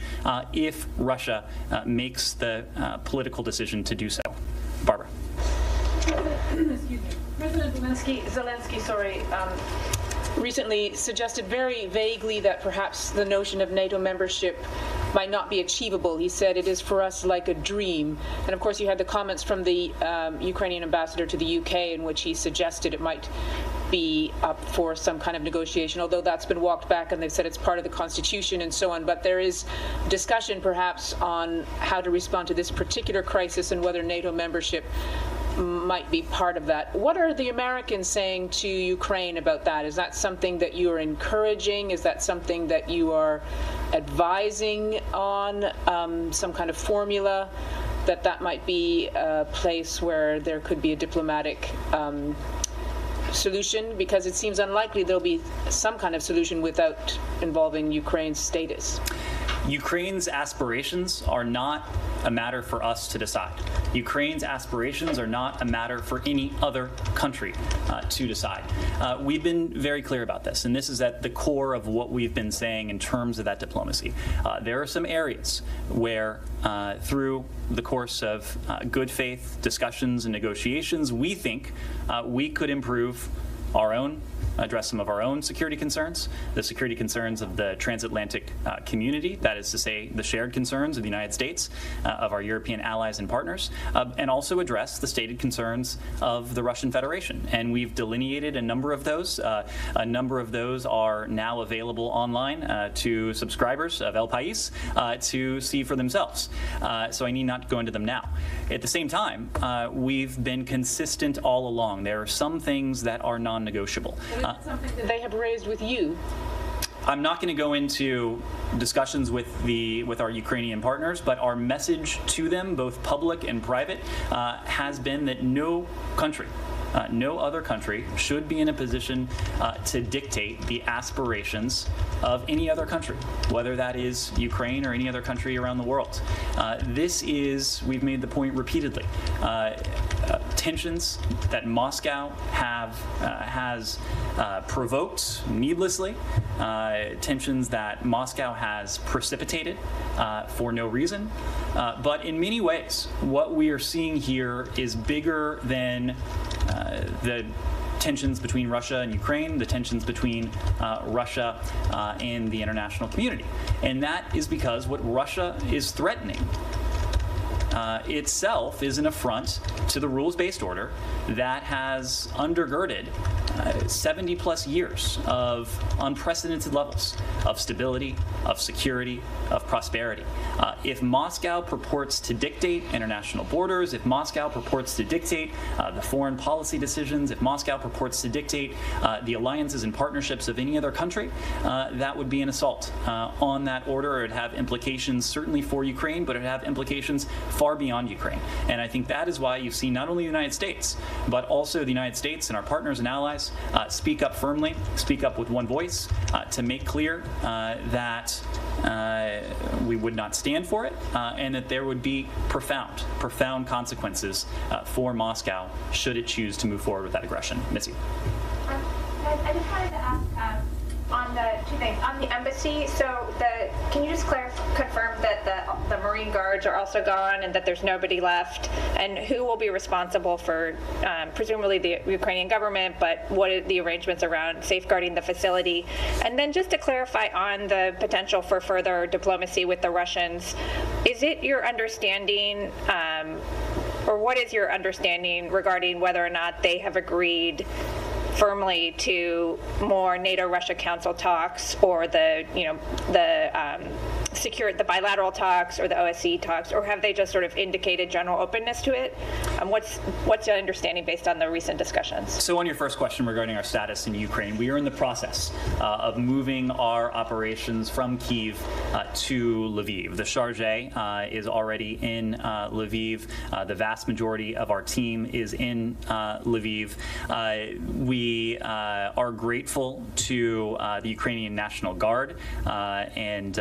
if Russia makes the political decision to do so. Barbara. Excuse me. President Zelensky, recently suggested very vaguely that perhaps the notion of NATO membership might not be achievable. He said it is for us like a dream. And of course you had the comments from the Ukrainian ambassador to the UK in which he suggested it might be up for some kind of negotiation, although that's been walked back and they've said it's part of the Constitution and so on. But there is discussion perhaps on how to respond to this particular crisis and whether NATO membership might be part of that. What are the Americans saying to Ukraine about that? Is that something that you are encouraging? Is that something that you are advising on, some kind of formula that might be a place where there could be a diplomatic solution? Because it seems unlikely there'll be some kind of solution without involving Ukraine's status. Ukraine's aspirations are not a matter for us to decide. Ukraine's aspirations are not a matter for any other country to decide. We've been very clear about this, and this is at the core of what we've been saying in terms of that diplomacy. There are some areas where, through the course of good faith discussions and negotiations, we think we could improve our own, address some of our own security concerns, the security concerns of the transatlantic community, that is to say the shared concerns of the United States, of our European allies and partners, and also address the stated concerns of the Russian Federation. And we've delineated a number of those. A number of those are now available online to subscribers of El País to see for themselves. So I need not go into them now. At the same time, we've been consistent all along. There are some things that are non-negotiable. Is that something that they have raised with you? I'm not going to go into discussions with our Ukrainian partners, but our message to them, both public and private, has been that no country, no other country should be in a position to dictate the aspirations of any other country, whether that is Ukraine or any other country around the world. We've made the point repeatedly, tensions that Moscow has provoked needlessly, tensions that Moscow has precipitated for no reason. But in many ways, what we are seeing here is bigger than the tensions between Russia and Ukraine, the tensions between Russia and the international community. And that is because what Russia is threatening itself is an affront to the rules-based order that has undergirded 70 plus years of unprecedented levels of stability, of security, of prosperity. If Moscow purports to dictate international borders, if Moscow purports to dictate the foreign policy decisions, if Moscow purports to dictate the alliances and partnerships of any other country, that would be an assault on that order. It would have implications certainly for Ukraine, but it would have implications far beyond Ukraine. And I think that is why you've seen not only the United States, but also the United States and our partners and allies speak up firmly, speak up with one voice to make clear that we would not stand for it, and that there would be profound consequences for Moscow should it choose to move forward with that aggression. Missy. I just wanted to ask on the two things. On the embassy, can you just confirm that the Marine Guards are also gone and that there's nobody left? And who will be responsible for, presumably the Ukrainian government, but what are the arrangements around safeguarding the facility? And then just to clarify on the potential for further diplomacy with the Russians, is it your understanding, or what is your understanding regarding whether or not they have agreed firmly to more NATO-Russia Council talks, or the bilateral talks or the OSCE talks, or have they just sort of indicated general openness to it? What's your understanding based on the recent discussions? So on your first question regarding our status in Ukraine, we are in the process of moving our operations from Kyiv to Lviv. The Chargé is already in Lviv. The vast majority of our team is in Lviv. We are grateful to the Ukrainian National Guard and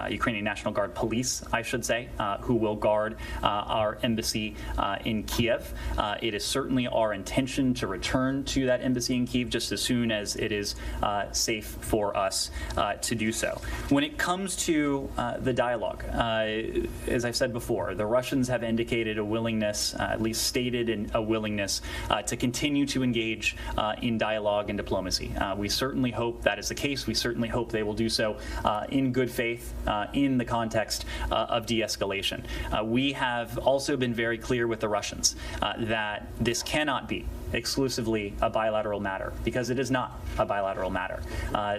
Ukrainian National Guard police, I should say, who will guard our embassy in Kiev. It is certainly our intention to return to that embassy in Kiev just as soon as it is safe for us to do so. When it comes to the dialogue, as I've said before, the Russians have indicated a willingness, at least stated a willingness, to continue to engage in dialogue and diplomacy. We certainly hope that is the case. We certainly hope they will do so in good faith in the context of de-escalation. We have also been very clear with the Russians that this cannot be exclusively a bilateral matter, because it is not a bilateral matter.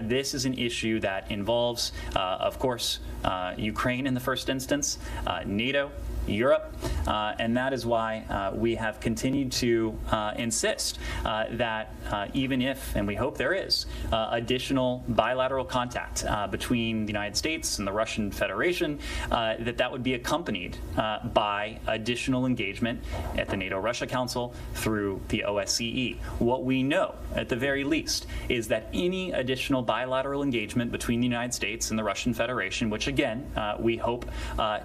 This is an issue that involves, of course, Ukraine in the first instance, NATO, Europe, and that is why we have continued to insist that even if, and we hope there is, additional bilateral contact between the United States and the Russian Federation, that would be accompanied by additional engagement at the NATO-Russia Council through the OSCE. What we know, at the very least, is that any additional bilateral engagement between the United States and the Russian Federation, which again, we hope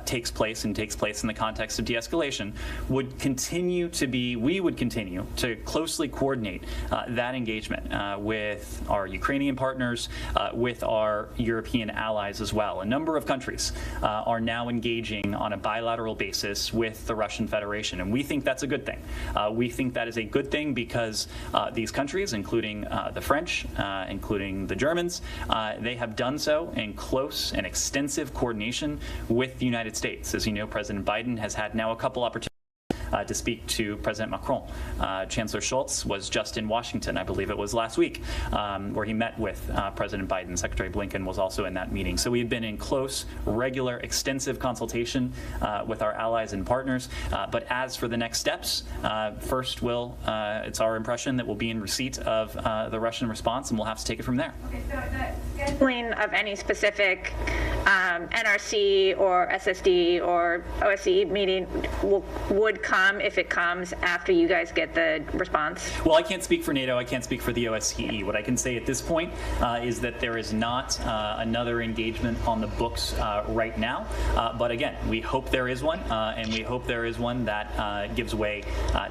takes place in the context of de-escalation, would continue to be, we would continue to closely coordinate that engagement with our Ukrainian partners, with our European allies as well. A number of countries are now engaging on a bilateral basis with the Russian Federation, and we think that's a good thing. We think that is a good thing because these countries, including the French, including the Germans, they have done so in close and extensive coordination with the United States. As you know, President Biden has had now a couple opportunities to speak to President Macron. Chancellor Scholz was just in Washington, I believe it was last week, where he met with President Biden. Secretary Blinken was also in that meeting. So we've been in close, regular, extensive consultation with our allies and partners. But as for the next steps, first it's our impression that we'll be in receipt of the Russian response, and we'll have to take it from there. Okay, so the scheduling of any specific NRC or SSD or OSCE meeting would come if it comes after you guys get the response? Well, I can't speak for NATO. I can't speak for the OSCE. What I can say at this point is that there is not another engagement on the books right now. But again, we hope there is one, and we hope there is one that gives way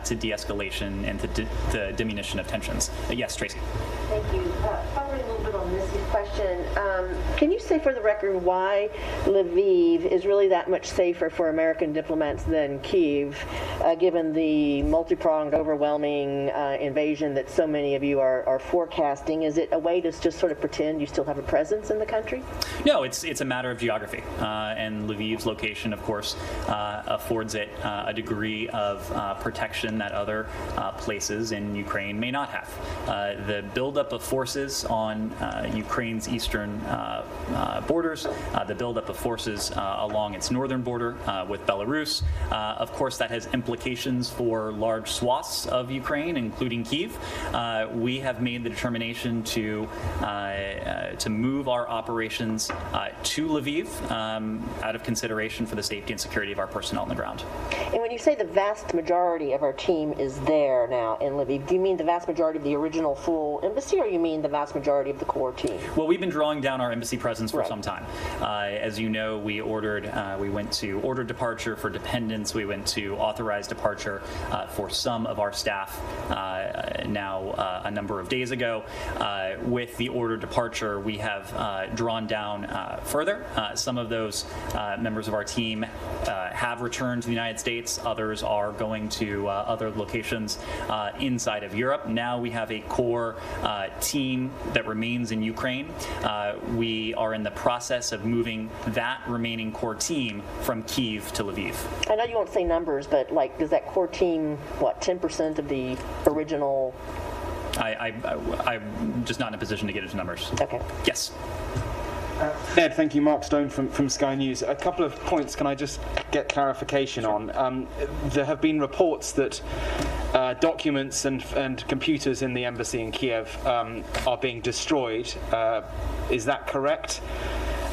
to de-escalation and to the diminution of tensions. Yes, Tracy. Thank you. Following a little bit on Missy's question, can you say for the record why Lviv is really that much safer for American diplomats than Kyiv, given the multi-pronged, overwhelming invasion that so many of you are forecasting? Is it a way to just sort of pretend you still have a presence in the country? No, it's a matter of geography, and Lviv's location, of course, affords it a degree of protection that other places in Ukraine may not have. The buildup of forces on Ukraine's eastern borders, the buildup of forces along its northern border with Belarus, of course, that has implications for large swaths of Ukraine, including Kyiv. We have made the determination to move our operations to Lviv out of consideration for the safety and security of our personnel on the ground. And when you say the vast majority of our team is there now in Lviv, do you mean the vast majority of the original full embassy, or you mean the vast majority of the core team? Well, we've been drawing down our embassy presence for some time. As you know, we went to ordered departure for dependents. We went to authorized departure for some of our staff now a number of days ago. With the ordered departure, we have drawn down further. Some of those members of our team have returned to the United States. Others are going to other locations inside of Europe. Now we have a core team that remains in Ukraine. We are in the process of moving that remaining core team from Kyiv to Lviv. I know you won't say numbers, but like, does that core team, 10% of the original? I'm just not in a position to get into numbers. Okay. Yes. Ed, thank you. Mark Stone from Sky News. A couple of points can I just get clarification on? There have been reports that documents and computers in the embassy in Kiev are being destroyed. Is that correct?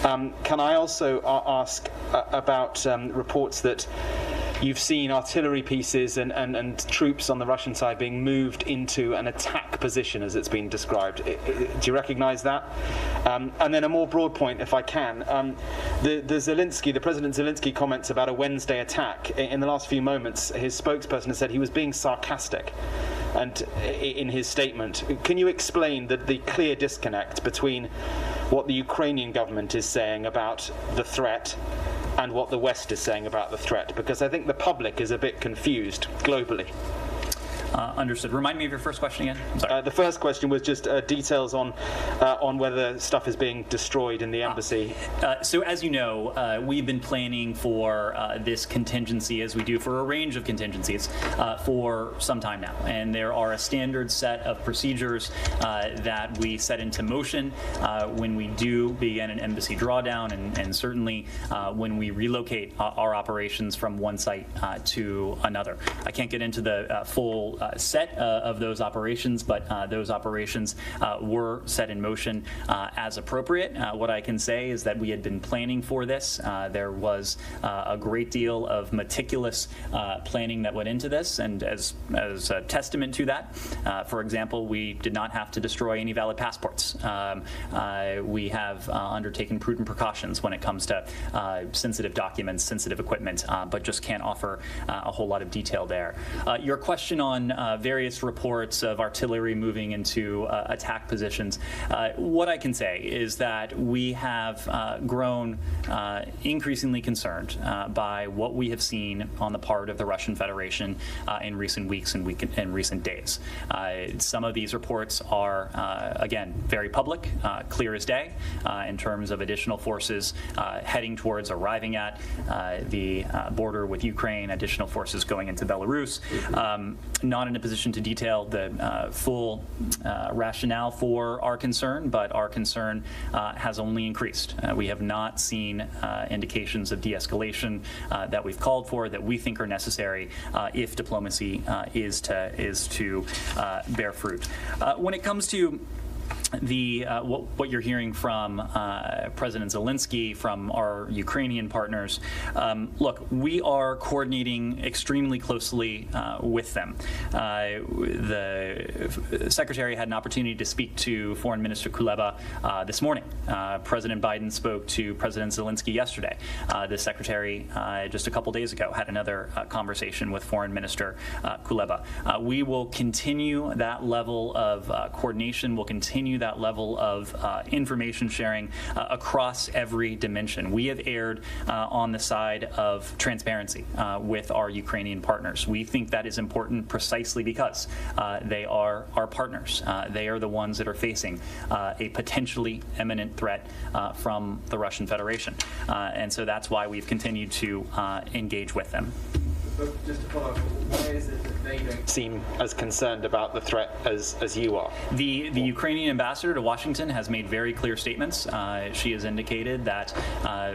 Can I also ask about reports that you've seen artillery pieces and troops on the Russian side being moved into an attack position, as it's been described. Do you recognise that? And then a more broad point, if I can. The President Zelensky comments about a Wednesday attack. In the last few moments, his spokesperson has said he was being sarcastic. And in his statement, can you explain the clear disconnect between what the Ukrainian government is saying about the threat and what the West is saying about the threat? Because I think the public is a bit confused globally. Understood. Remind me of your first question again. I'm sorry. The first question was just details on whether stuff is being destroyed in the embassy. So as you know, we've been planning for this contingency, as we do for a range of contingencies, for some time now. And there are a standard set of procedures that we set into motion when we do begin an embassy drawdown, and certainly when we relocate our operations from one site to another. I can't get into the full set of those operations, but those operations were set in motion as appropriate. What I can say is that we had been planning for this. There was a great deal of meticulous planning that went into this, and as a testament to that, for example, we did not have to destroy any valid passports. We have undertaken prudent precautions when it comes to sensitive documents, sensitive equipment, but just can't offer a whole lot of detail there. Your question on various reports of artillery moving into attack positions. What I can say is that we have grown increasingly concerned by what we have seen on the part of the Russian Federation in recent weeks and recent days. Some of these reports are, again, very public, clear as day, in terms of additional forces heading towards arriving at the border with Ukraine, additional forces going into Belarus. Not in a position to detail the full rationale for our concern, but our concern has only increased. We have not seen indications of de-escalation that we've called for, that we think are necessary if diplomacy is to bear fruit. When it comes to what you're hearing from President Zelensky, from our Ukrainian partners, look, we are coordinating extremely closely with them. The Secretary had an opportunity to speak to Foreign Minister Kuleba this morning. President Biden spoke to President Zelensky yesterday. The Secretary, just a couple days ago, had another conversation with Foreign Minister Kuleba. We will continue that level of coordination. We'll continue that level of information sharing across every dimension. We have erred on the side of transparency with our Ukrainian partners. We think that is important precisely because they are our partners. They are the ones that are facing a potentially imminent threat from the Russian Federation. And so that's why we've continued to engage with them. But just to follow up, why is it that they don't seem as concerned about the threat as you are? The Ukrainian ambassador to Washington has made very clear statements. She has indicated that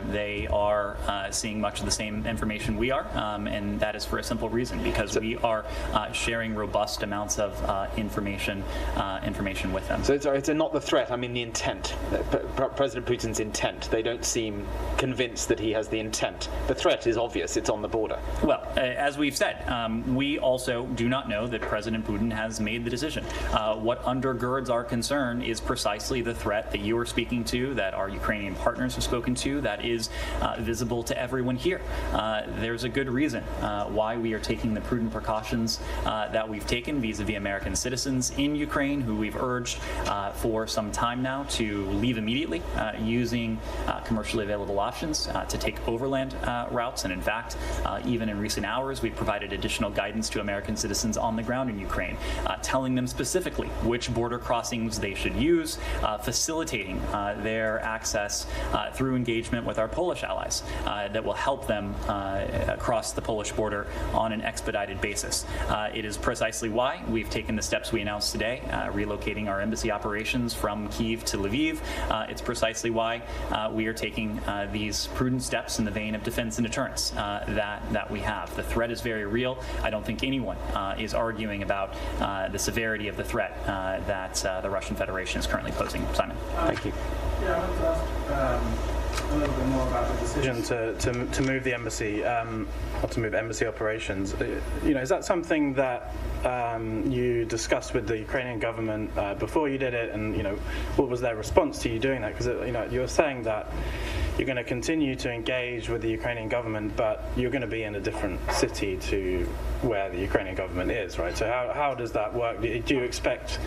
they are seeing much of the same information we are, and that is for a simple reason, because we are sharing robust amounts of information with them. So it's not the threat, I mean the intent, President Putin's intent. They don't seem convinced that he has the intent. The threat is obvious, it's on the border. Well, as we've said, we also do not know that President Putin has made the decision. What undergirds our concern is precisely the threat that you are speaking to, that our Ukrainian partners have spoken to, that is visible to everyone here. There's a good reason why we are taking the prudent precautions that we've taken vis-a-vis American citizens in Ukraine, who we've urged for some time now to leave immediately, using commercially available options to take overland routes. And in fact, even in recent hours, we've provided additional guidance to American citizens on the ground in Ukraine, telling them specifically which border crossings they should use, facilitating their access through engagement with our Polish allies that will help them across the Polish border on an expedited basis. It is precisely why we've taken the steps we announced today, relocating our embassy operations from Kyiv to Lviv. It's precisely why we are taking these prudent steps in the vein of defense and deterrence that we have. The threat is very real. I don't think anyone is arguing about the severity of the threat that the Russian Federation is currently posing. Simon. Thank you. Yeah, I wanted to ask, a little bit more about the decision to move the embassy, or to move embassy operations. Is that something that you discussed with the Ukrainian government before you did it, and what was their response to you doing that? Because you're saying that you're going to continue to engage with the Ukrainian government, but you're going to be in a different city to where the Ukrainian government is, right? So how does that work? Do you expect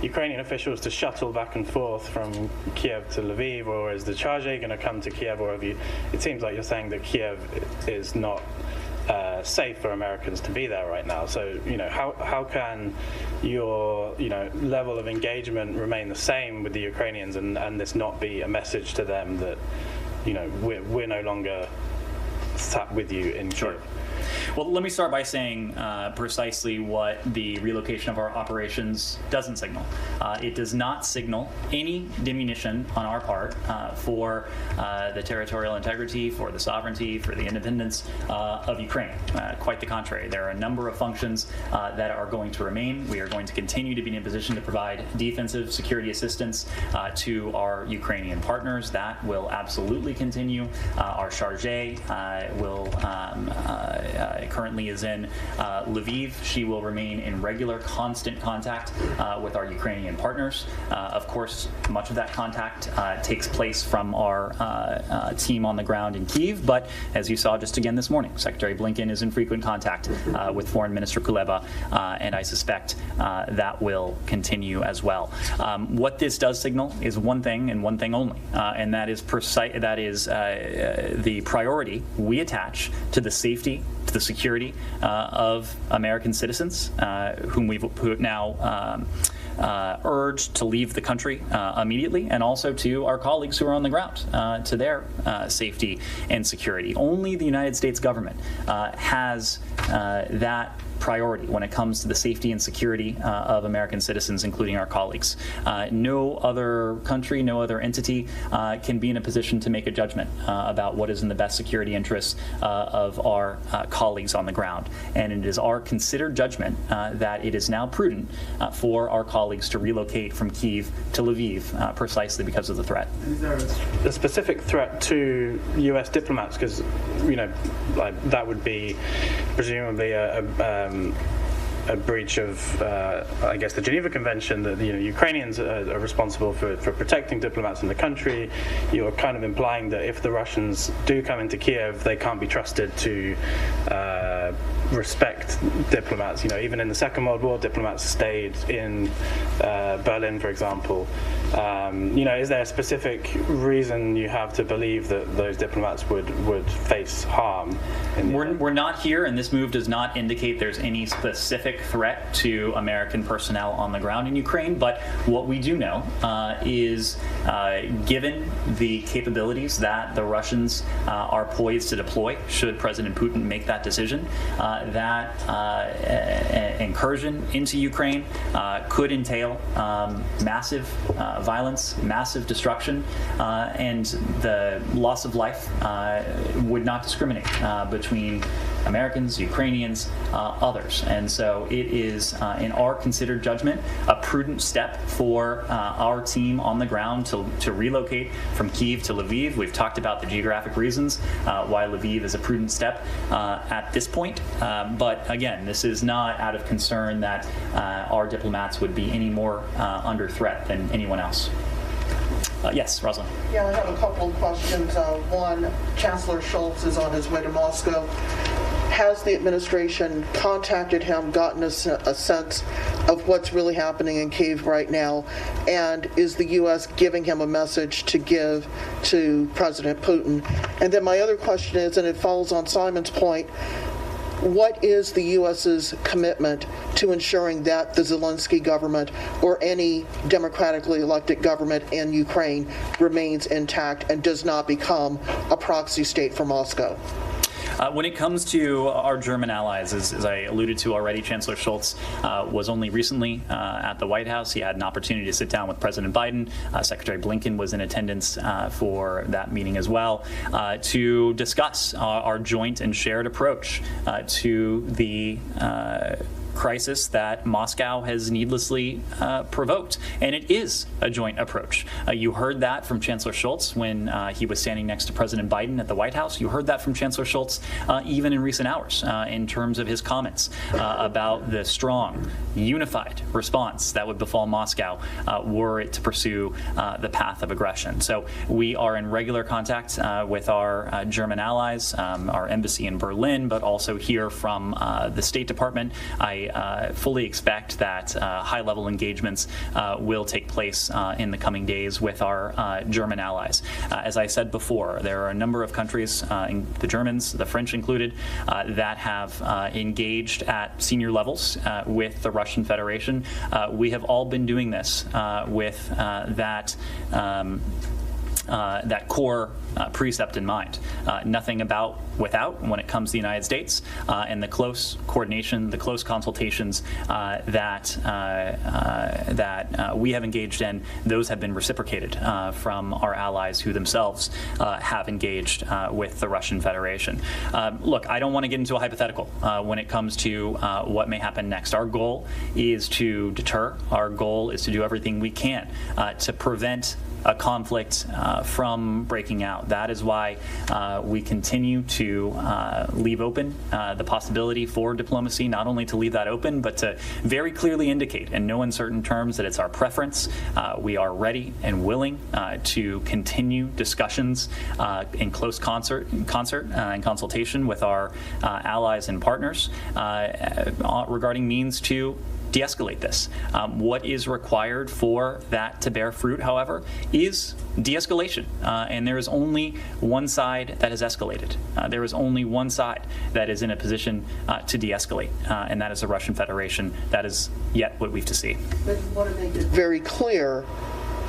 Ukrainian officials to shuttle back and forth from Kiev to Lviv, or is the charge going to come to Kiev, or have you? It seems like you're saying that Kiev is not safe for Americans to be there right now. So how can your level of engagement remain the same with the Ukrainians, and this not be a message to them that we're no longer sat with you in Kiev? Well, let me start by saying precisely what the relocation of our operations doesn't signal. It does not signal any diminution on our part for the territorial integrity, for the sovereignty, for the independence of Ukraine. Quite the contrary. There are a number of functions that are going to remain. We are going to continue to be in a position to provide defensive security assistance to our Ukrainian partners. That will absolutely continue. Our charge will currently is in Lviv. She will remain in regular, constant contact with our Ukrainian partners. Of course, much of that contact takes place from our team on the ground in Kyiv, but as you saw just again this morning, Secretary Blinken is in frequent contact with Foreign Minister Kuleba, and I suspect that will continue as well. What this does signal is one thing and one thing only, and that is the priority we attach to the safety, to the security of American citizens whom we've now urged to leave the country immediately, and also to our colleagues who are on the ground, to their safety and security. Only the United States government has that priority when it comes to the safety and security of American citizens, including our colleagues. No other country, no other entity can be in a position to make a judgment about what is in the best security interests of our colleagues on the ground. And it is our considered judgment that it is now prudent for our colleagues to relocate from Kyiv to Lviv precisely because of the threat. Is there a specific threat to U.S. diplomats? Because that would be presumably a breach of, I guess, the Geneva Convention, that Ukrainians are responsible for protecting diplomats in the country. You're kind of implying that if the Russians do come into Kiev, they can't be trusted to respect diplomats. Even in the Second World War, diplomats stayed in Berlin, for example. Is there a specific reason you have to believe that those diplomats would face harm? We're not here, and this move does not indicate there's any specific threat to American personnel on the ground in Ukraine. But what we do know is, given the capabilities that the Russians are poised to deploy, should President Putin make that decision, that incursion into Ukraine could entail massive violence, massive destruction, and the loss of life would not discriminate between Americans, Ukrainians, others. And so it is, in our considered judgment, a prudent step for our team on the ground to relocate from Kyiv to Lviv. We've talked about the geographic reasons why Lviv is a prudent step at this point. But again, this is not out of concern that our diplomats would be any more under threat than anyone else. Yes, Rosalind. Yeah, I have a couple of questions. One, Chancellor Scholz is on his way to Moscow. Has the administration contacted him, gotten a sense of what's really happening in Kyiv right now? And is the U.S. giving him a message to give to President Putin? And then my other question is, and it follows on Simon's point, what is the U.S.'s commitment to ensuring that the Zelensky government or any democratically elected government in Ukraine remains intact and does not become a proxy state for Moscow? When it comes to our German allies, as I alluded to already, Chancellor Scholz was only recently at the White House. He had an opportunity to sit down with President Biden. Secretary Blinken was in attendance for that meeting as well, to discuss our joint and shared approach to the crisis that Moscow has needlessly provoked. And it is a joint approach. You heard that from Chancellor Scholz when he was standing next to President Biden at the White House. You heard that from Chancellor Scholz even in recent hours in terms of his comments about the strong, unified response that would befall Moscow were it to pursue the path of aggression. So we are in regular contact with our German allies, our embassy in Berlin, but also here from the State Department. I fully expect that high-level engagements will take place in the coming days with our German allies. As I said before, there are a number of countries, the Germans, the French included, that have engaged at senior levels with the Russian Federation. We have all been doing this with that core precept in mind. Nothing about without when it comes to the United States, and the close coordination, the close consultations that we have engaged in, those have been reciprocated from our allies who themselves have engaged with the Russian Federation. Look, I don't want to get into a hypothetical when it comes to what may happen next. Our goal is to deter. Our goal is to do everything we can to prevent a conflict from breaking out. That is why we continue to leave open the possibility for diplomacy, not only to leave that open, but to very clearly indicate in no uncertain terms that it's our preference. We are ready and willing to continue discussions in close concert and consultation with our allies and partners regarding means to de-escalate this. What is required for that to bear fruit, however, is de-escalation. And there is only one side that has escalated. There is only one side that is in a position to de-escalate, and that is the Russian Federation. That is yet what we have to see. But what to make it very clear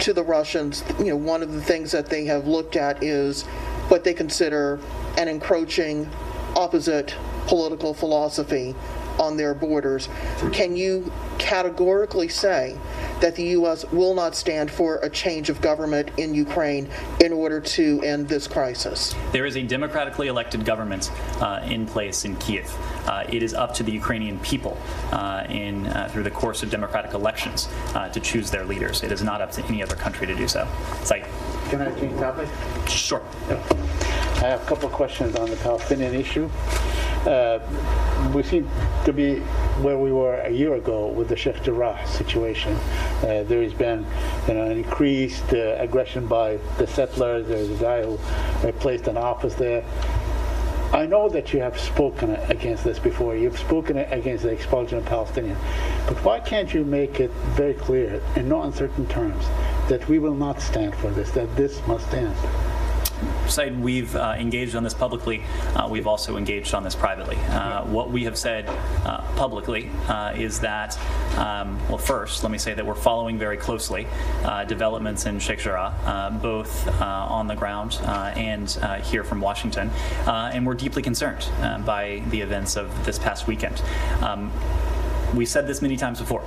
to the Russians, one of the things that they have looked at is what they consider an encroaching opposite political philosophy on their borders. Can you categorically say that the U.S. will not stand for a change of government in Ukraine in order to end this crisis? There is a democratically elected government in place in Kyiv. It is up to the Ukrainian people through the course of democratic elections to choose their leaders. It is not up to any other country to do so. Can I change topic? Sure. I have a couple of questions on the Palestinian issue. We seem to be where we were a year ago with the Sheikh Jarrah situation. There has been an increased aggression by the settlers. There's a guy who placed an office there. I know that you have spoken against this before. You've spoken against the expulsion of Palestinians. But why can't you make it very clear, in no uncertain terms, that we will not stand for this, that this must end? Said we've engaged on this publicly. We've also engaged on this privately. What we have said publicly is that, well, first, let me say that we're following very closely developments in Sheikh Jarrah, both on the ground and here from Washington, and we're deeply concerned by the events of this past weekend. We said this many times before.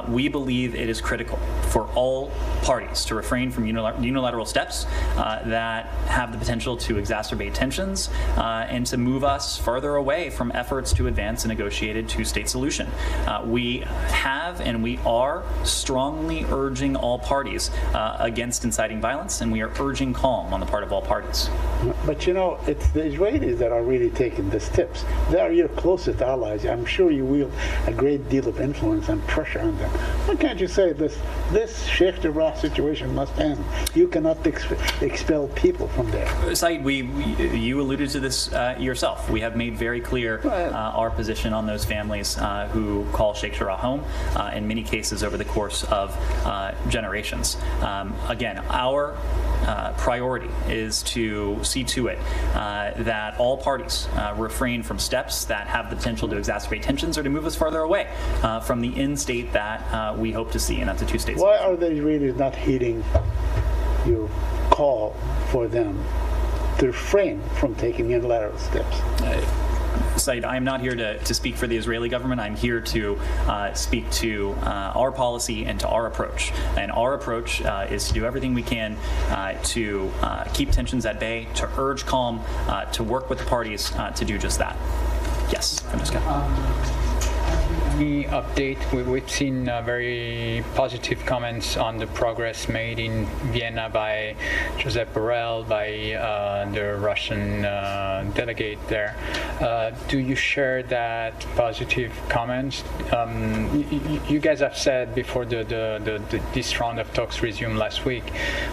We believe it is critical for all parties to refrain from unilateral steps that have the potential to exacerbate tensions and to move us further away from efforts to advance a negotiated two-state solution. We have and we are strongly urging all parties against inciting violence, and we are urging calm on the part of all parties. But it's the Israelis that are really taking the steps. They are your closest allies. I'm sure you wield a great deal of influence and pressure on them. Why can't you say this Sheikh Jarrah situation must end? You cannot expel people from there. Said, you alluded to this yourself. We have made very clear our position on those families who call Sheikh Jarrah home, in many cases over the course of generations. Again, our priority is to see to it that all parties refrain from steps that have the potential to exacerbate tensions or to move us farther away from the end state that we hope to see, and that's a two-state solution. Why are the Israelis not heeding your call for them to refrain from taking unilateral steps? Said, I am not here to speak for the Israeli government. I'm here to speak to our policy and to our approach. And our approach is to do everything we can to keep tensions at bay, to urge calm, to work with the parties to do just that. Yes, Francesca. any update? We've seen very positive comments on the progress made in Vienna by Josep Borrell, by the Russian delegate there. Do you share that positive comments? You guys have said before this round of talks resumed last week,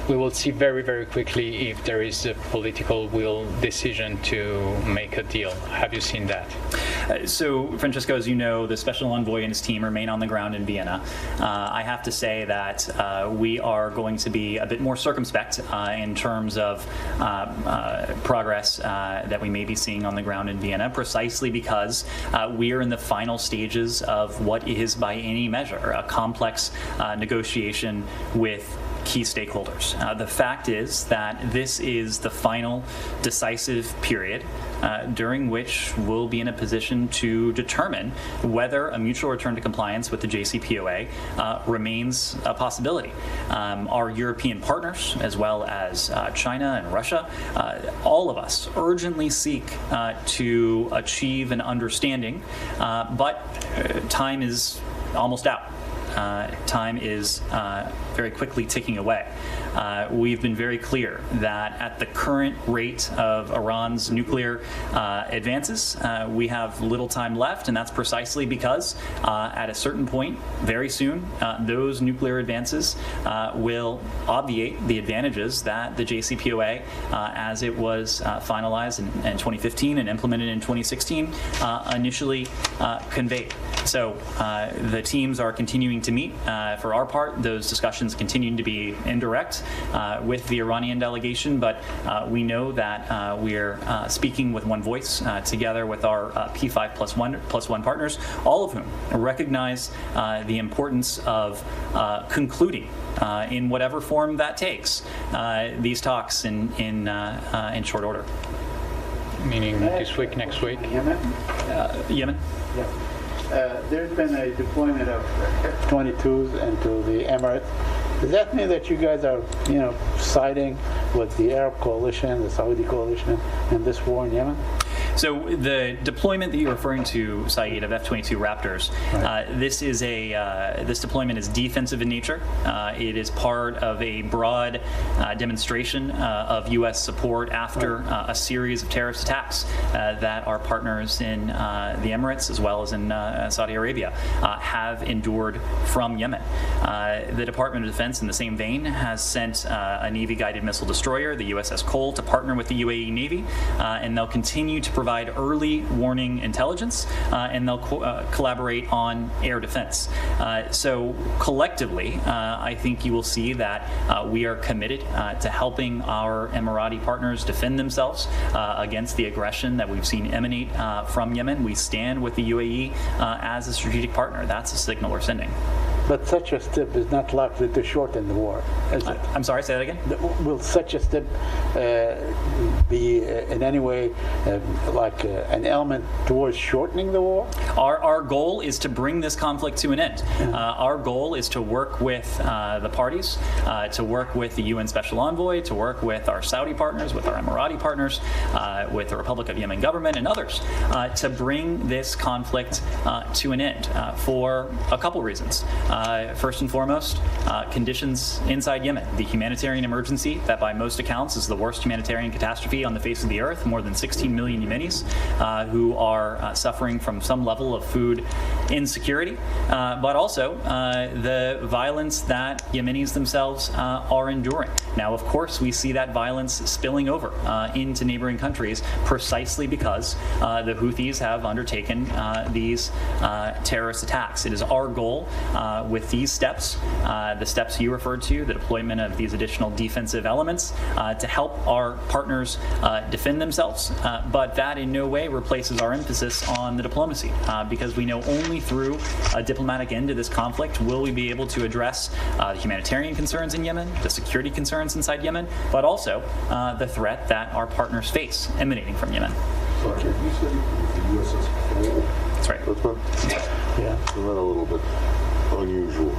we will see very, very quickly if there is a political will decision to make a deal. Have you seen that? So, Francesco, as you know, the special envoy and his team remain on the ground in Vienna. I have to say that we are going to be a bit more circumspect in terms of progress that we may be seeing on the ground in Vienna, precisely because we are in the final stages of what is, by any measure, a complex negotiation with key stakeholders. The fact is that this is the final decisive period during which we'll be in a position to determine whether a mutual return to compliance with the JCPOA remains a possibility. Our European partners, as well as China and Russia, all of us urgently seek to achieve an understanding, but time is almost out. Time is very quickly ticking away. We've been very clear that at the current rate of Iran's nuclear advances, we have little time left, and that's precisely because at a certain point, very soon, those nuclear advances will obviate the advantages that the JCPOA, as it was finalized in 2015 and implemented in 2016, initially conveyed. So the teams are continuing to meet. For our part, those discussions continue to be indirect with the Iranian delegation, but we know that we're speaking with one voice together with our P5+1 partners, all of whom recognize the importance of concluding in whatever form that takes these talks in short order. Meaning this week, next week? Yemen? Yemen? Yeah. There's been a deployment of F-22s into the Emirates. Does that mean that you guys are, siding with the Arab coalition, the Saudi coalition, in this war in Yemen? So the deployment that you're referring to, Saeed, of F-22 Raptors, this deployment is defensive in nature. It is part of a broad demonstration of U.S. support after a series of terrorist attacks that our partners in the Emirates, as well as in Saudi Arabia, have endured from Yemen. The Department of Defense, in the same vein, has sent a Navy-guided missile destroyer, the USS Cole, to partner with the UAE Navy, and they'll continue to provide early warning intelligence, and they'll collaborate on air defense. So collectively, I think you will see that we are committed to helping our Emirati partners defend themselves against the aggression that we've seen emanate from Yemen. We stand with the UAE as a strategic partner. That's a signal we're sending. But such a step is not likely to shorten the war, is it? I'm sorry, say that again? Will such a step be in any way like an element towards shortening the war? Our goal is to bring this conflict to an end. Our goal is to work with the parties, to work with the UN Special Envoy, to work with our Saudi partners, with our Emirati partners, with the Republic of Yemen government and others, to bring this conflict to an end for a couple reasons. First and foremost, conditions inside Yemen. The humanitarian emergency that by most accounts is the worst humanitarian catastrophe on the face of the earth. More than 16 million Yemenis who are suffering from some level of food insecurity, but also the violence that Yemenis themselves are enduring. Now, of course, we see that violence spilling over into neighboring countries precisely because the Houthis have undertaken these terrorist attacks. It is our goal with these steps, the steps you referred to, the deployment of these additional defensive elements, to help our partners defend themselves, but that in no way replaces our emphasis on the diplomacy, because we know only through a diplomatic end to this conflict will we be able to address the humanitarian concerns in Yemen, the security concerns inside Yemen, but also the threat that our partners face emanating from Yemen. Sorry, you said the USS Cole? That's right. Yeah. Isn't that a little bit unusual?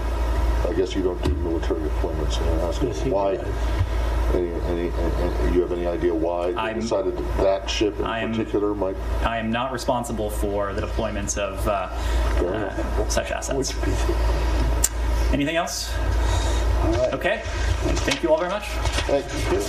I guess you don't do military deployments, and I ask why. You have any idea why they decided that ship in particular might? I am not responsible for the deployments of such assets. Anything else? All right. Okay. Thank you all very much. Thank you.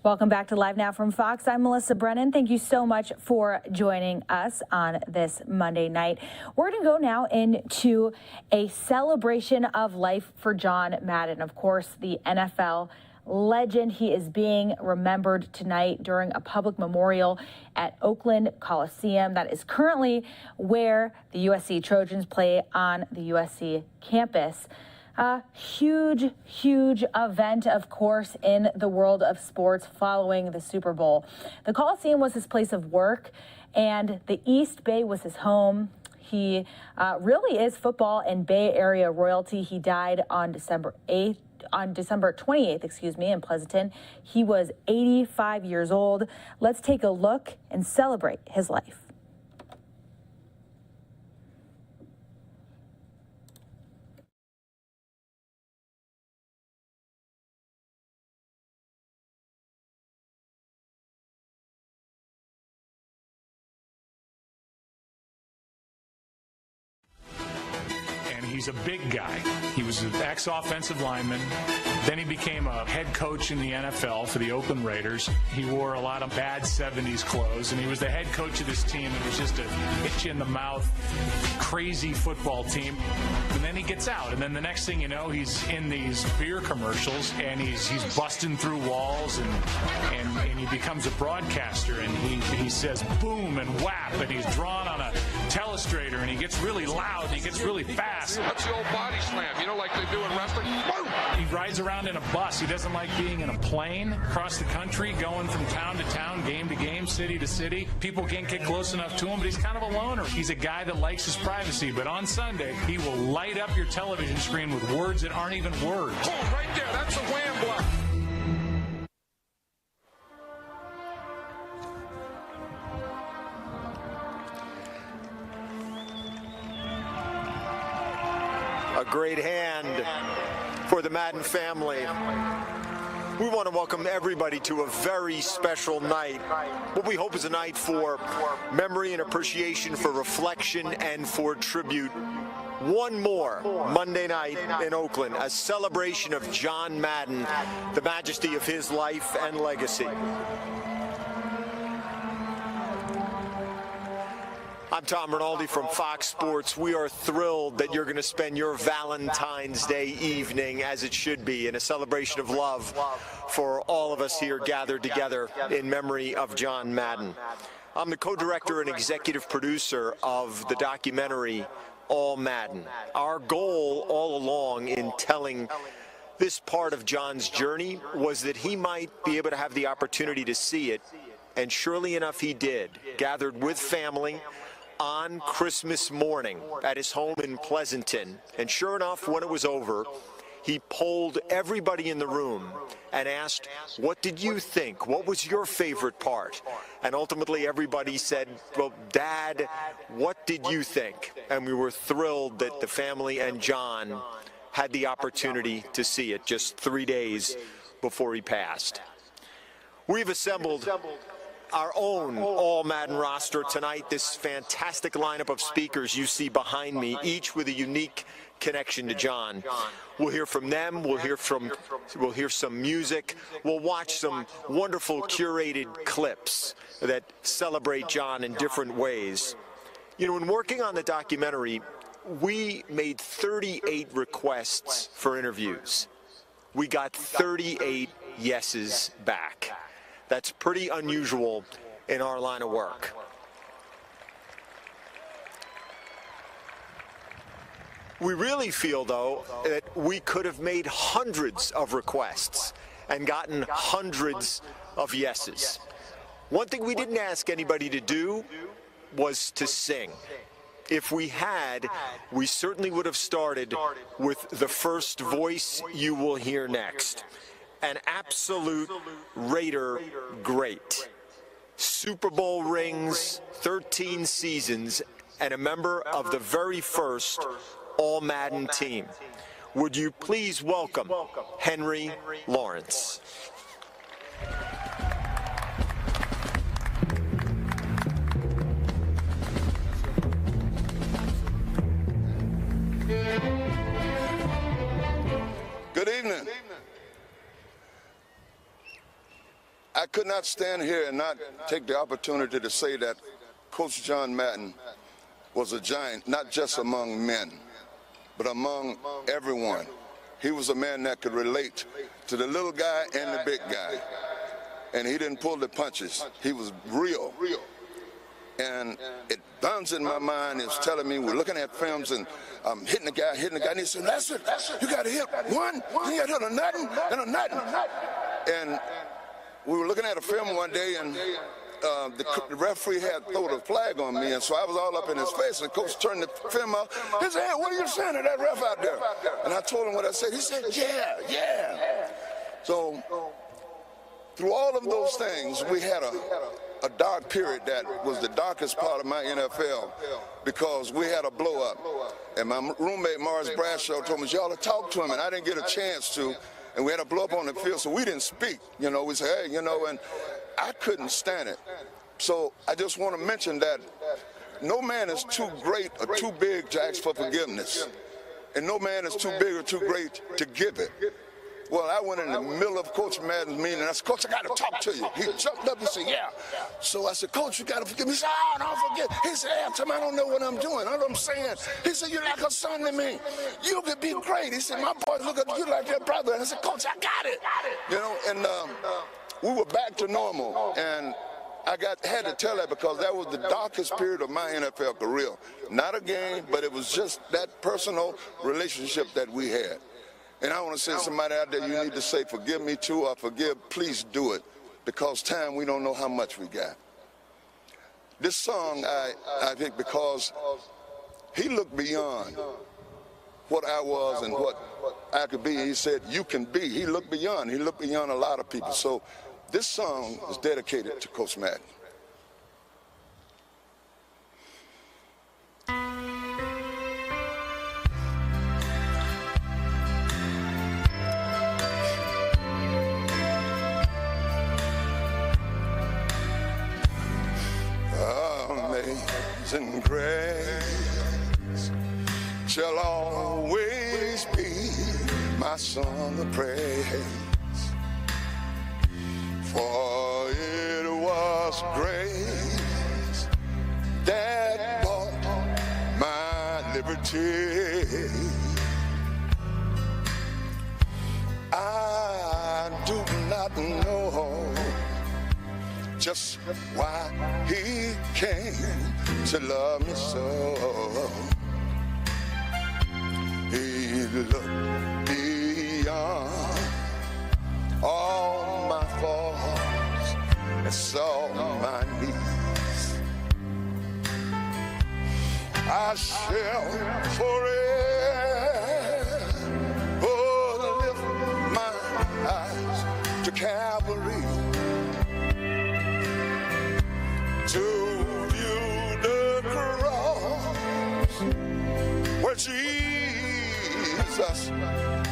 Welcome back to Live Now from Fox. I'm Melissa Brennan. Thank you so much for joining us on this Monday night. We're going to go now into a celebration of life for John Madden. Of course, the NFL legend. He is being remembered tonight during a public memorial at Oakland Coliseum. That is currently where the USC Trojans play on the USC campus. Huge event, of course, in the world of sports following the Super Bowl. The Coliseum was his place of work, and the East Bay was his home. He really is football and Bay Area royalty. He died on December 28th, in Pleasanton. He was 85 years old. Let's take a look and celebrate his life. He's a big guy. He was an ex-offensive lineman. Then he became a head coach in the NFL for the Oakland Raiders. He wore a lot of bad 70s clothes, and he was the head coach of this team. It was just a hit-you-in-the-mouth, crazy football team. And then he gets out, and then the next thing you know, he's in these beer commercials, and he's busting through walls, and he becomes a broadcaster, and he says boom and whap, and he's drawn on a telestrator, and he gets really loud, and he gets really fast. That's the old body slam, like they do in wrestling. Boom! He rides around in a bus. He doesn't like being in a plane across the country, going from town to town, game to game, city to city. People can't get close enough to him, but he's kind of a loner. He's a guy that likes his privacy, but on Sunday, he will light up your television screen with words that aren't even words. Boom, right there. That's a wham block. A great hand for the Madden family. We want to welcome everybody to a very special night. What we hope is a night for memory and appreciation, for reflection and for tribute. One more Monday night in Oakland, a celebration of John Madden, the majesty of his life and legacy. I'm Tom Rinaldi from Fox Sports. We are thrilled that you're going to spend your Valentine's Day evening, as it should be, in a celebration of love for all of us here gathered together in memory of John Madden. I'm the co-director and executive producer of the documentary All Madden. Our goal all along in telling this part of John's journey was that he might be able to have the opportunity to see it, and surely enough he did, gathered with family on Christmas morning at his home in Pleasanton. And sure enough, when it was over, he polled everybody in the room and asked, what did you think? What was your favorite part? And ultimately everybody said, well, Dad, what did you think? And we were thrilled that the family and John had the opportunity to see it just 3 days before he passed. We've assembled our own All Madden roster tonight, this fantastic lineup of speakers you see behind me, each with a unique connection to John. We'll hear from them, we'll hear some music, we'll watch some wonderful curated clips that celebrate John in different ways. You know, in working on the documentary, we made 38 requests for interviews. We got 38 yeses back. That's pretty unusual in our line of work. We really feel, though, that we could have made hundreds of requests and gotten hundreds of yeses. One thing we didn't ask anybody to do was to sing. If we had, we certainly would have started with the first voice you will hear next. An absolute Raider great. Super Bowl rings, 13 seasons, and a member of the very first All Madden team. Would you please welcome Henry Lawrence? Good evening. I could not stand here and not take the opportunity to say that Coach John Madden was a giant, not just among men, but among everyone. He was a man that could relate to the little guy and the big guy. And he didn't pull the punches. He was real. And it bounds in my mind. It's telling me, we're looking at films and I'm hitting the guy, and he said, that's it. You got to hit one, you got to hit a nothing, and a nothing. And we were looking at a film one day, and the referee had thrown a flag on me, and so I was all up in his face, and the coach turned the film out. He said, hey, what are you saying to that ref out there? And I told him what I said. He said, yeah. So through all of those things, we had a dark period that was the darkest part of my NFL, because we had a blow up. And my roommate, Morris Bradshaw, told me, y'all to talk to him, and I didn't get a chance to. And we had a blow up on the field, so we didn't speak. You know, we said, hey, you know, and I couldn't stand it. So I just want to mention that no man is too great or too big to ask for forgiveness. And no man is too big or too great to give it. Well, I went in the middle of Coach Madden's meeting, and I said, Coach, I got to talk to you. He jumped up and said, yeah. So I said, Coach, you got to forgive me. He said, oh, don't forget. He said, hey, Tim, I don't know what I'm doing. I know what I'm saying. He said, you're like a son to me. You could be great. He said, my boys look at you like their brother. And I said, Coach, I got it. You know, and we were back to normal. And I had to tell that because that was the darkest period of my NFL career. Not a game, but it was just that personal relationship that we had. And I want to say to somebody out there, you need to say, forgive me too, or forgive, please do it. Because time, we don't know how much we got. This song, I think, because he looked beyond what I was and what I could be. He said, you can be. He looked beyond. He looked beyond a lot of people. So this song is dedicated to Coach Madden. Amazing grace shall always be my song of praise, for it was grace that eternity. I do not know just why he came to love me so. He looked beyond all my faults and saw my needs. I shall forever lift my eyes to Calvary to view the cross where Jesus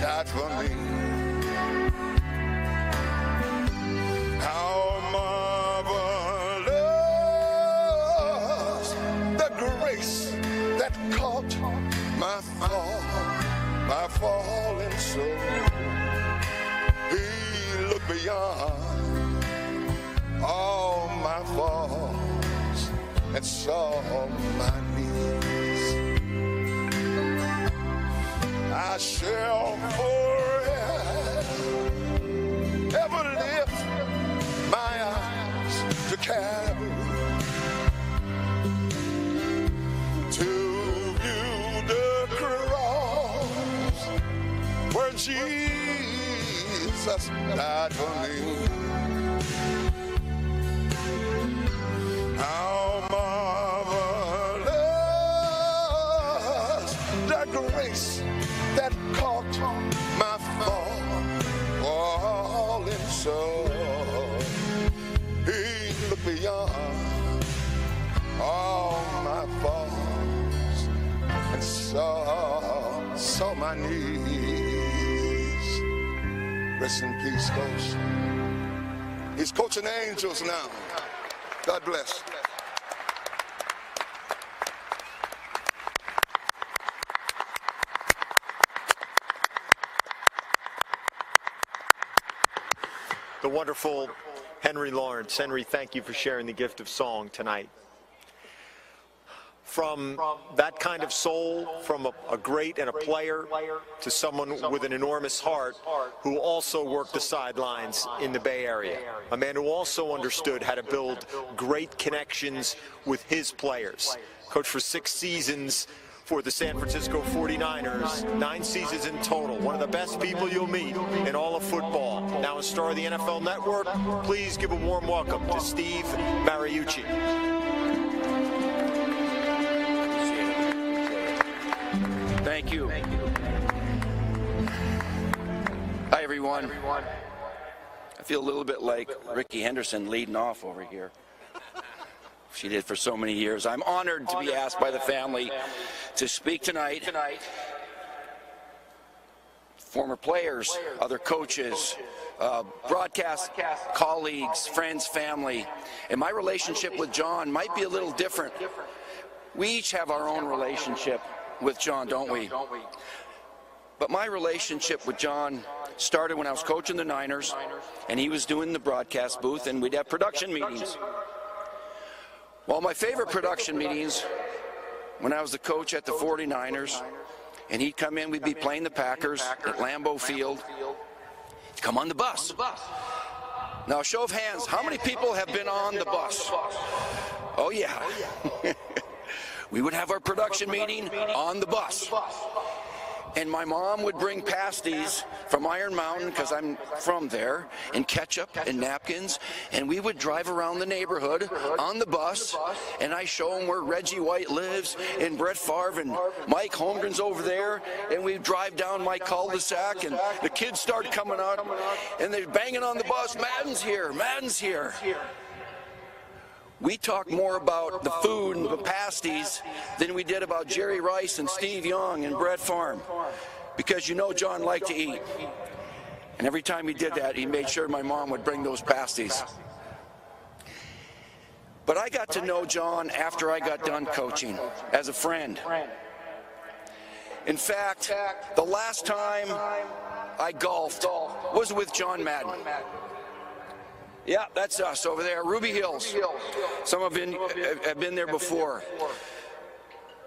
died for me. How marvelous the grace that caught my falling soul. He looked beyond all my faults and saw my needs. I shall forever lift my eyes to Calvary to view the cross where Jesus died for me. How marvelous the grace that caught my falling soul. He looked beyond all my faults and saw my needs. Rest in peace, Coach. He's coaching angels now. God bless. The wonderful Henry Lawrence. Henry, thank you for sharing the gift of song tonight. From that kind of soul, from a great and a player, to someone with an enormous heart who also worked the sidelines in the Bay Area. A man who also understood how to build great connections with his players. Coached for 6 seasons for the San Francisco 49ers, 9 seasons in total. One of the best people you'll meet in all of football. Now a star of the NFL Network, please give a warm welcome to Steve Mariucci. Thank you. Hi, everyone. I feel a little bit like Ricky Henderson leading off over here. She did for so many years. I'm honored to be asked by the family to speak tonight. Former players, other coaches, broadcast colleagues, friends, family. And my relationship with John might be a little different. We each have our own relationship with John, don't we? But my relationship with John started when I was coaching the Niners, and he was doing the broadcast booth, and we'd have production meetings. Well, my favorite production meetings, when I was the coach at the 49ers, and he'd come in, we'd be playing the Packers at Lambeau Field. He'd come on the bus. Now, show of hands, how many people have been on the bus? Oh, yeah. We would have our production meeting on the bus. And my mom would bring pasties from Iron Mountain, because I'm from there, and ketchup and napkins, and we would drive around the neighborhood on the bus, and I show them where Reggie White lives, and Brett Favre, and Mike Holmgren's over there, and we'd drive down my cul-de-sac, and the kids start coming out, and they're banging on the bus, Madden's here, Madden's here. We talked more about the food and the pasties than we did about Jerry Rice and Steve Young and Brett Favre, because you know John liked to eat. And every time he did that, he made sure my mom would bring those pasties. But I got to know John after I got done coaching, as a friend. In fact, the last time I golfed was with John Madden. Yeah, that's us over there, Ruby Hills. Some of you have been there before.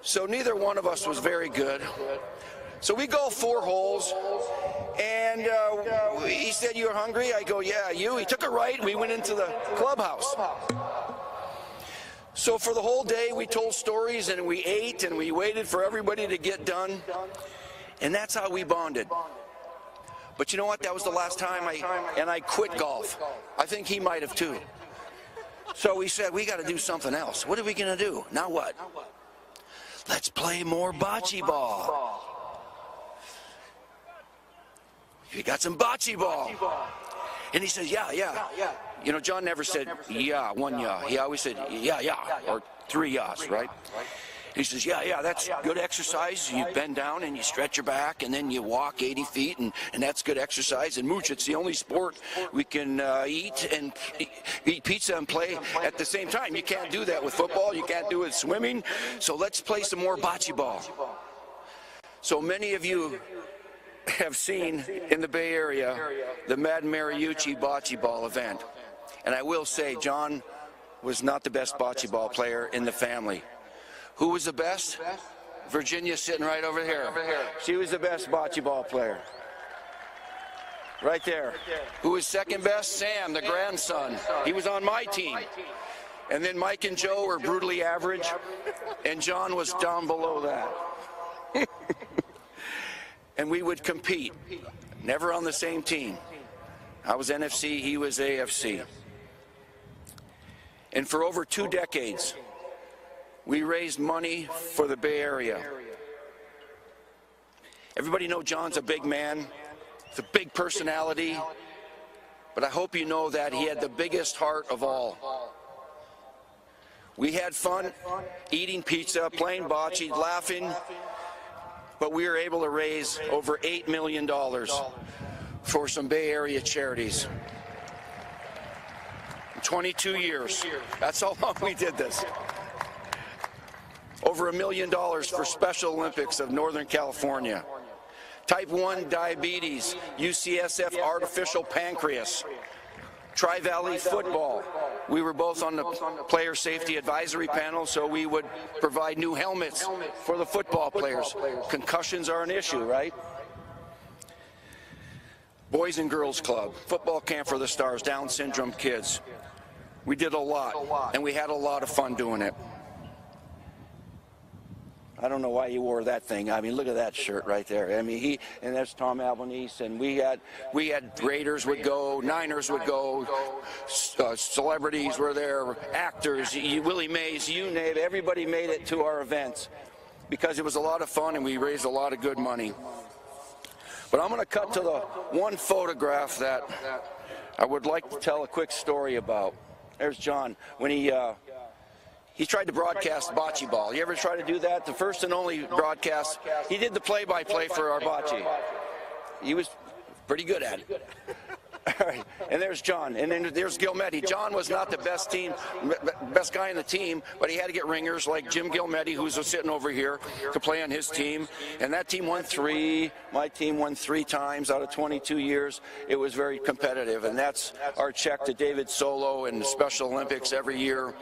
So neither one of us was very good. So we go 4 holes, and he said, "You're hungry?" I go, "Yeah, you?" He took a right, and we went into the clubhouse. So for the whole day, we told stories, and we ate, and we waited for everybody to get done, and that's how we bonded. But you know what? That was the last time I quit golf. I think he might have too. So we said, we got to do something else. What are we going to do? Now what? Let's play more bocce ball. You got some bocce ball. And he says, yeah. You know, John never said, yeah, 1 yeah. He always said, yeah, or 3 yas, right? He says, yeah, that's good exercise. You bend down and you stretch your back, and then you walk 80 feet, and that's good exercise. And Mooch, it's the only sport we can eat pizza and play at the same time. You can't do that with football. You can't do it with swimming. So let's play some more bocce ball. So many of you have seen in the Bay Area the Mad Mariucci bocce ball event. And I will say, John was not the best bocce ball player in the family. Who was the best? Virginia, sitting right over here. She was the best bocce ball player. Right there. Who was second best? Sam, the grandson. He was on my team. And then Mike and Joe were brutally average, and John was down below that. And we would compete, never on the same team. I was NFC, he was AFC. And for over 2 decades, we raised money for the Bay Area. Everybody know John's a big man. He's a big personality. But I hope you know that he had the biggest heart of all. We had fun eating pizza, playing bocce, laughing. But we were able to raise over $8 million for some Bay Area charities. 22 years. That's how long we did this. Over $1 million for Special Olympics of Northern California. Type 1 diabetes, UCSF artificial pancreas. Tri-Valley football. We were both on the player safety advisory panel, so we would provide new helmets for the football players. Concussions are an issue, right? Boys and Girls Club, football camp for the stars, Down syndrome kids. We did a lot, and we had a lot of fun doing it. I don't know why you wore that thing. I mean, look at that shirt right there. I mean, and that's Tom Albanese, and we had Raiders would go, Niners would go, celebrities were there, actors, Willie Mays, you name it. Everybody made it to our events because it was a lot of fun and we raised a lot of good money. But I'm going to cut to the one photograph that I would like to tell a quick story about. There's John when he tried to broadcast bocce ball. You ever try to do that? The first and only broadcast. He did the play-by-play for our bocce. He was pretty good at it. All right, and there's John, and then there's Gilmetti. John was not the best guy in the team, but he had to get ringers like Jim Gilmetti, who's sitting over here, to play on his team. And that team won 3. My team won 3 times out of 22 years. It was very competitive, and that's our check to David Solo and the Special Olympics every year.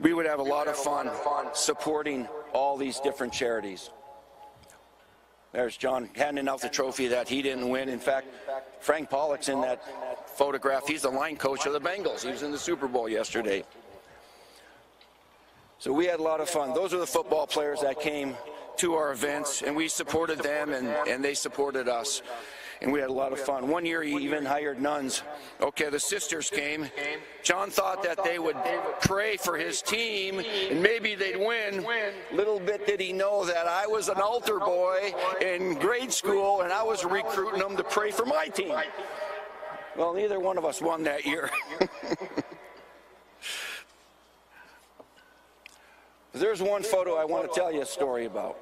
We would have a lot of fun supporting all these different charities. There's John handing out the trophy that he didn't win. In fact, Frank Pollock's in that photograph. He's the line coach of the Bengals. He was in the Super Bowl yesterday. So we had a lot of fun. Those are the football players that came to our events, and we supported them, and they supported us. And we had a lot of fun. One year he even hired nuns. Okay, the sisters came. John thought that they would pray for his team and maybe they'd win. Little bit did he know that I was an altar boy in grade school and I was recruiting them to pray for my team. Well, neither one of us won that year. There's one photo I want to tell you a story about.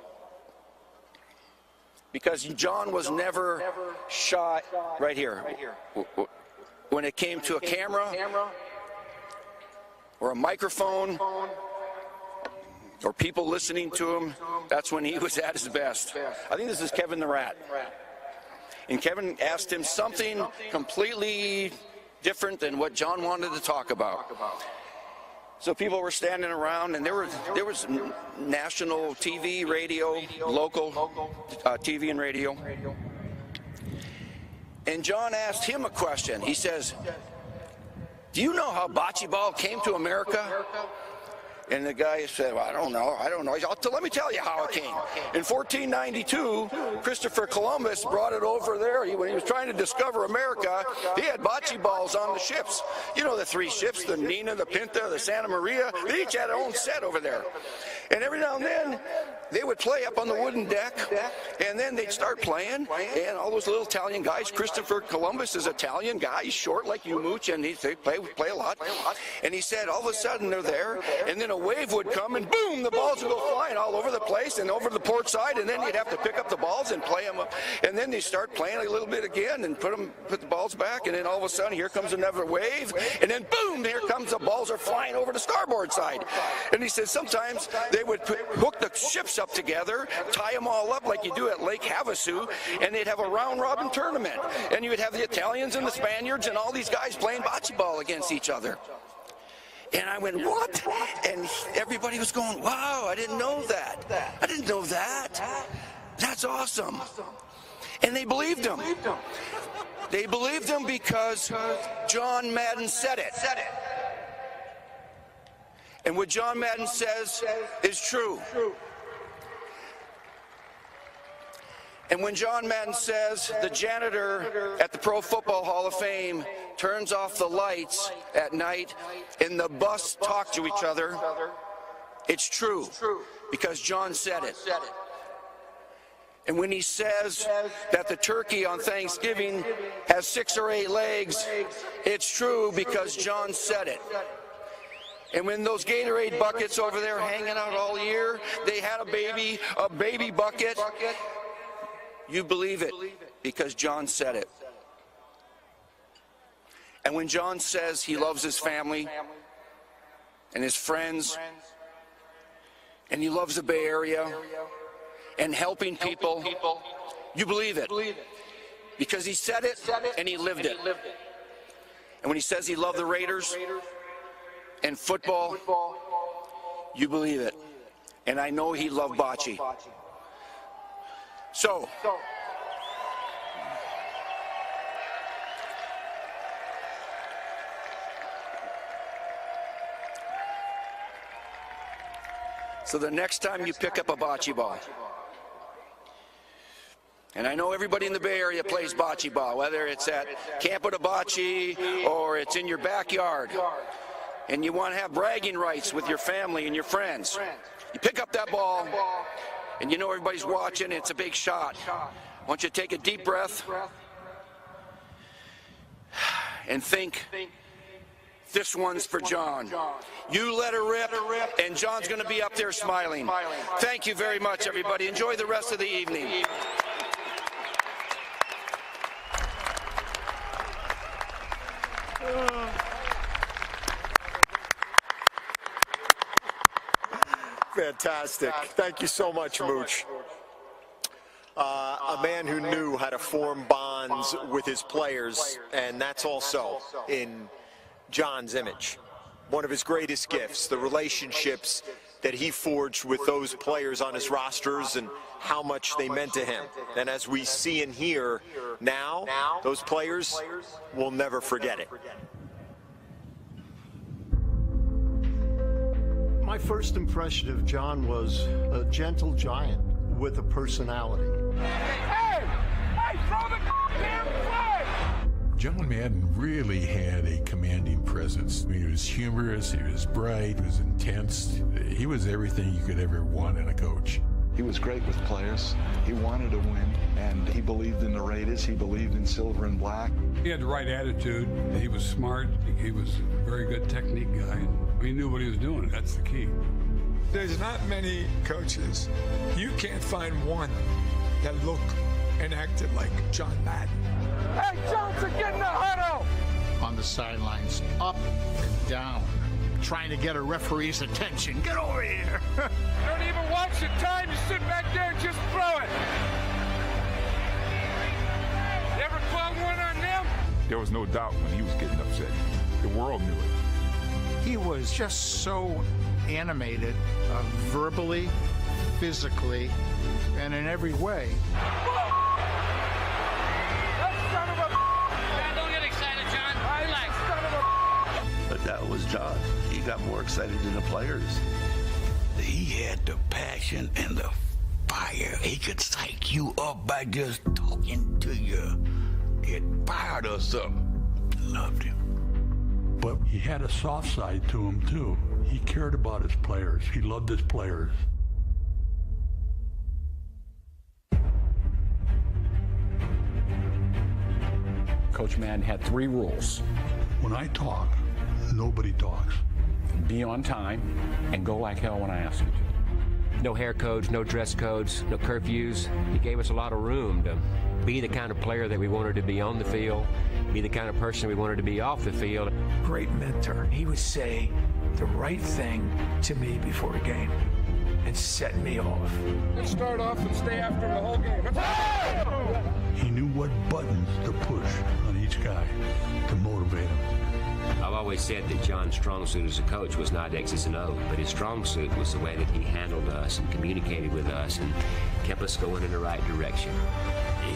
Because John was never shy, right here. When it came to a camera or a microphone or people listening to him, that's when he was at his best. I think this is Kevin the Rat. And Kevin asked him something completely different than what John wanted to talk about. So people were standing around, and there was national TV, radio, local TV and radio. And John asked him a question. He says, "Do you know how bocce ball came to America?" And the guy said, "Well, I don't know. Let me tell you how it came. In 1492, Christopher Columbus brought it over there. When he was trying to discover America, he had bocce balls on the ships. You know, the 3 ships, the Nina, the Pinta, the Santa Maria, they each had their own set over there. And every now and then, they would play up on the wooden deck, and then they'd start playing, and all those little Italian guys, Christopher Columbus is an Italian guy, he's short like you, Mooch, and they play a lot. And he said, all of a sudden they're there, and then a wave would come, and boom, the balls would go flying all over the place and over the port side, and then you'd have to pick up the balls and play them up. And then they start playing a little bit again and put the balls back, and then all of a sudden here comes another wave, and then boom, here comes the balls are flying over the starboard side. And he said sometimes they would hook the ships up together, tie them all up like you do at Lake Havasu, and they'd have a round-robin tournament. And you would have the Italians and the Spaniards and all these guys playing bocce ball against each other. And I went, what? And everybody was going, wow, I didn't know that. I didn't know that. That's awesome. And they believed him. They believed him because John Madden said it. And what John Madden says is true. And when John Madden says the janitor at the Pro Football Hall of Fame turns off the lights at night and the bus talk to each other, it's true because John said it. And when he says that the turkey on Thanksgiving has 6 or 8 legs, it's true because John said it. And when those Gatorade buckets over there hanging out all year, they had a baby bucket, you believe it because John said it. And when John says he loves his family and his friends, and he loves the Bay Area and helping people, you believe it because he said it and he lived it. And when he says he loved the Raiders and football, you believe it. And I know he loved bocce. So the next time you pick up a bocce ball, and I know everybody in the Bay Area plays bocce ball, whether it's at Campo de Bocce or it's in your backyard, and you want to have bragging rights with your family and your friends. You pick up that ball, and you know everybody's watching, it's a big shot. I want you to take a deep breath and think, this one's for John. You let her rip, and John's going to be up there smiling. Thank you very much, everybody. Enjoy the rest of the evening. Fantastic. Thank you so much, Mooch. A man who knew how to form bonds with his players, and that's also in John's image. One of his greatest gifts, the relationships that he forged with those players on his rosters and how much they meant to him. And as we see and hear now, those players will never forget it. My first impression of John was a gentle giant with a personality. Hey, throw the damn flag! John Madden really had a commanding presence. I mean, he was humorous, he was bright, he was intense. He was everything you could ever want in a coach. He was great with players. He wanted to win, and he believed in the Raiders. He believed in silver and black. He had the right attitude. He was smart. He was a very good technique guy. He knew what he was doing. That's the key. There's not many coaches. You can't find one that looked and acted like John Madden. Hey, Johnson, get in the huddle! On the sidelines, up and down, trying to get a referee's attention. Get over here! Don't even watch the time. You sit back there and just throw it. You ever call one on them? There was no doubt when he was getting upset. The world knew it. He was just so animated, verbally, physically, and in every way. Don't get excited, John. Relax. But that was John. He got more excited than the players. He had the passion and the fire. He could psych you up by just talking to you. It fired us up. Loved him. But he had a soft side to him, too. He cared about his players. He loved his players. Coach Madden had 3 rules. When I talk, nobody talks. Be on time and go like hell when I ask you to. No hair codes, no dress codes, no curfews. He gave us a lot of room to be the kind of player that we wanted to be on the field, be the kind of person we wanted to be off the field. Great mentor. He would say the right thing to me before a game and set me off. Let's start off and stay after the whole game. He knew what buttons to push on each guy to motivate him. I've always said that John's strong suit as a coach was not X's and O's, but his strong suit was the way that he handled us and communicated with us and kept us going in the right direction.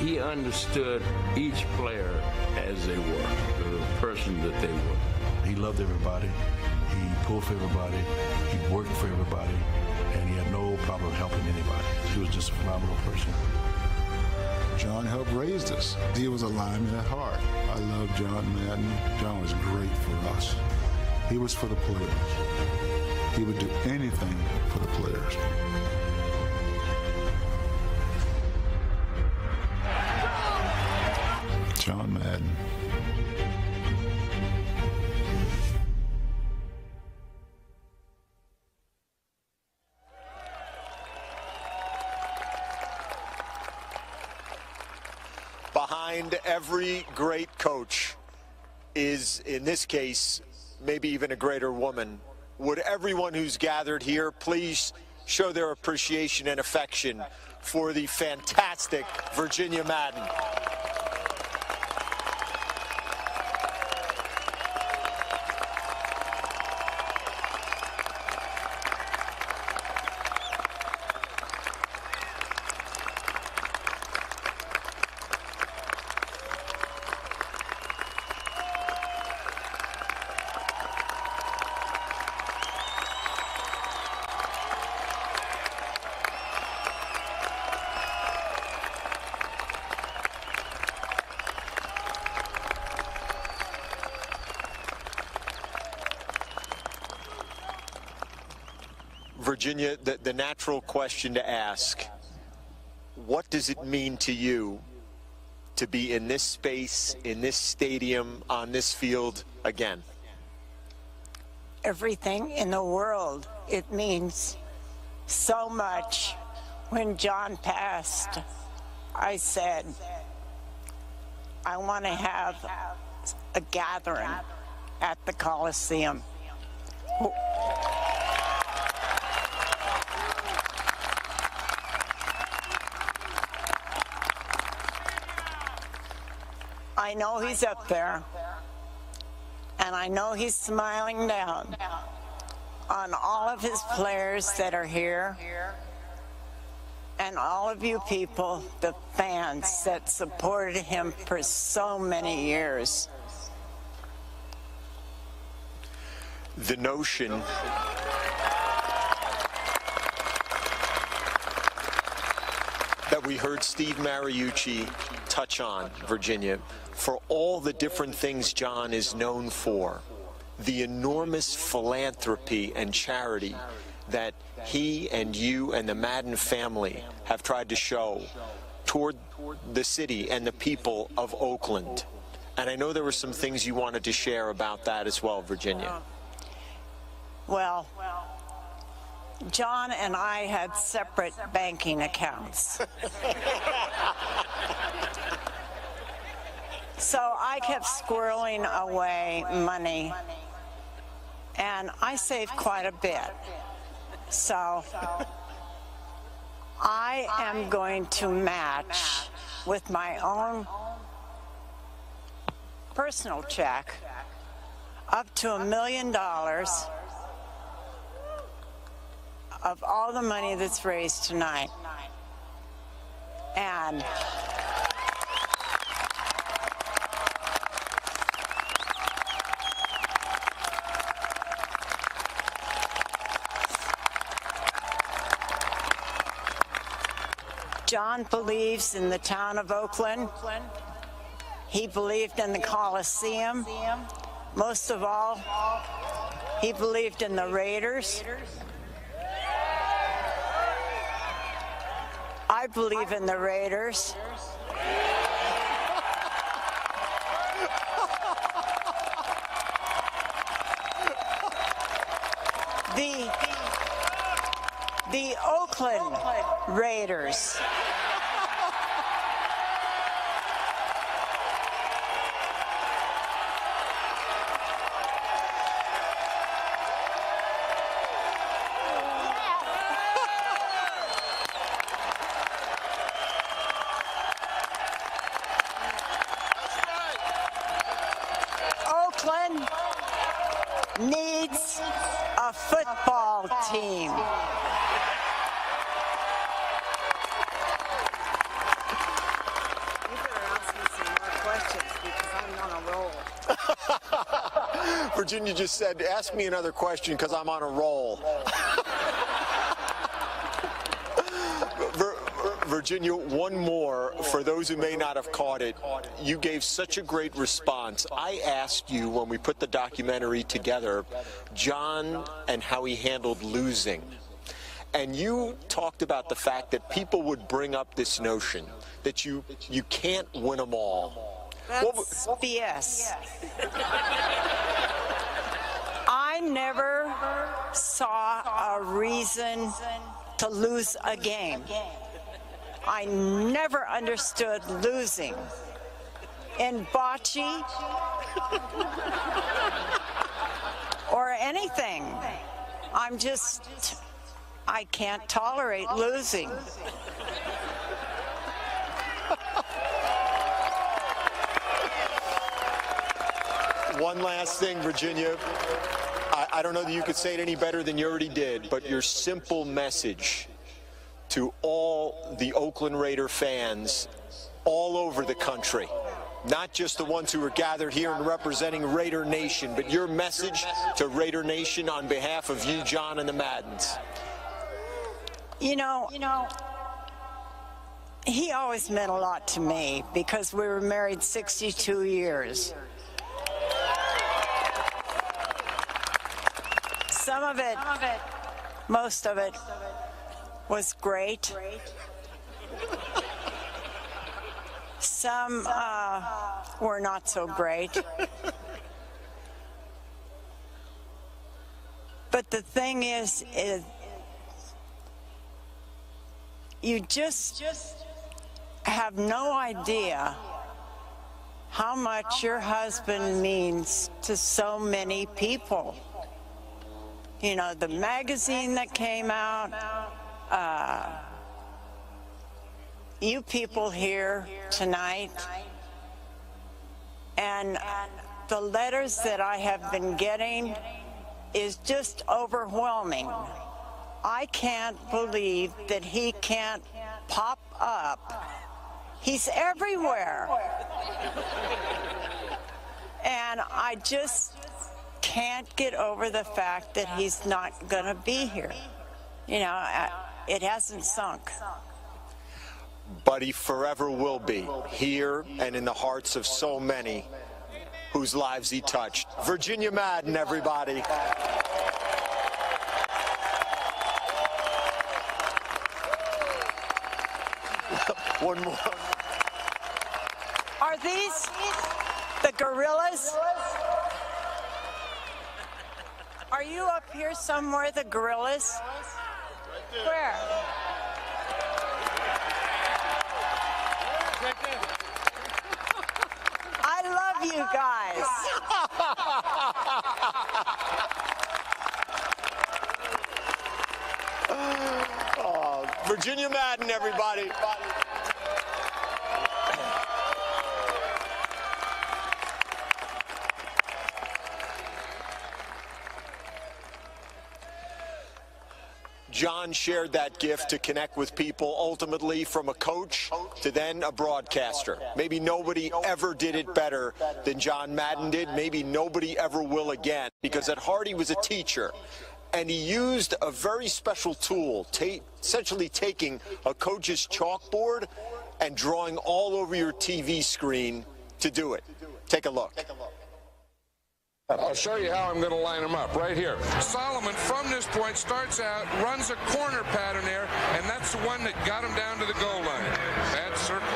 He understood each player as they were, the person that they were. He loved everybody. He pulled for everybody. He worked for everybody. And he had no problem helping anybody. He was just a phenomenal person. John helped raise us. He was a lineman at heart. I love John Madden. John was great for us. He was for the players. He would do anything for the players. John Madden. Behind every great coach is, in this case, maybe even a greater woman. Would everyone who's gathered here please show their appreciation and affection for the fantastic Virginia Madden. Virginia, the natural question to ask, what does it mean to you to be in this space, in this stadium, on this field again? Everything in the world. It means so much. When John passed, I said, I want to have a gathering at the Coliseum. I know he's up there, and I know he's smiling down on all of his players that are here, and all of you people, the fans that supported him for so many years. The notion that we heard Steve Mariucci touch on, Virginia, for all the different things John is known for, the enormous philanthropy and charity that he and you and the Madden family have tried to show toward the city and the people of Oakland. And I know there were some things you wanted to share about that as well, Virginia. Well, John and I had separate banking accounts. So I kept squirreling away money, and I saved quite a bit. So I am going to match with my own personal check up to $1 million of all the money that's raised tonight. And John believes in the town of Oakland. He believed in the Coliseum. Most of all, he believed in the Raiders. I believe in the Raiders. The Oakland Raiders. Oakland needs a football team. Virginia just said, ask me another question because I'm on a roll. Virginia, one more for those who may not have caught it. You gave such a great response. I asked you when we put the documentary together, John and how he handled losing. And you talked about the fact that people would bring up this notion that you can't win them all. That's BS. I never saw a reason to lose a game. I never understood losing. In bocce or anything, I can't tolerate losing. One last thing, Virginia. I don't know that you could say it any better than you already did, but your simple message to all the Oakland Raider fans all over the country, not just the ones who are gathered here and representing Raider Nation, but your message to Raider Nation on behalf of you, John, and the Maddens. You know, he always meant a lot to me because we were married 62 years. Some of it, most of it, was great. Some were not so great. But the thing is you just have no idea how much your husband means to so many people. You know, the magazine that came out, you people here tonight, and the letters that I have been getting is just overwhelming. I can't believe that he can't pop up. He's everywhere. And I just can't get over the fact that he's not going to be here. You know, it hasn't sunk. But he forever will be here and in the hearts of so many whose lives he touched. Virginia Madden, everybody. One more. Are these the gorillas? Are you up here somewhere, the gorillas? Where? I love you guys. Oh, Virginia Madden, everybody. John shared that gift to connect with people, ultimately from a coach to then a broadcaster. Maybe nobody ever did it better than John Madden did. Maybe nobody ever will again, because at heart he was a teacher. And he used a very special tool, essentially taking a coach's chalkboard and drawing all over your TV screen to do it. Take a look. I'll show you how I'm going to line them up right here. Solomon, from this point, starts out, runs a corner pattern there, and that's the one that got him down to the goal line. Bad circle.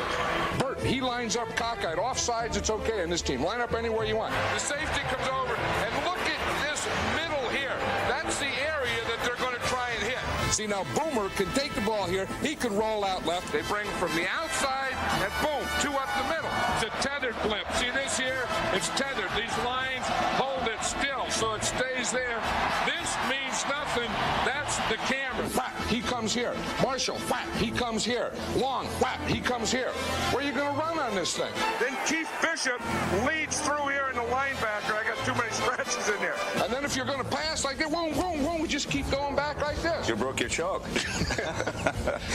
Burt, he lines up cockeyed. Offsides, it's okay in this team. Line up anywhere you want. The safety comes over, and look at this middle here. That's the area that they're going to try and hit. See, now Boomer can take the ball here. He can roll out left. They bring him from the outside, and boom, 2 up the middle. It's a tethered blimp. See this here? It's tethered. These lines hold it still, so it stays there. This means nothing. That's the camera. Whap, he comes here. Marshall, whap, he comes here. Long, whap, he comes here. Where are you going to run on this thing? Then Keith Bishop leads through here in the linebacker. I got too many scratches in there. And then if you're going to pass like that, boom, boom, boom, we just keep going back like this. You broke your chalk.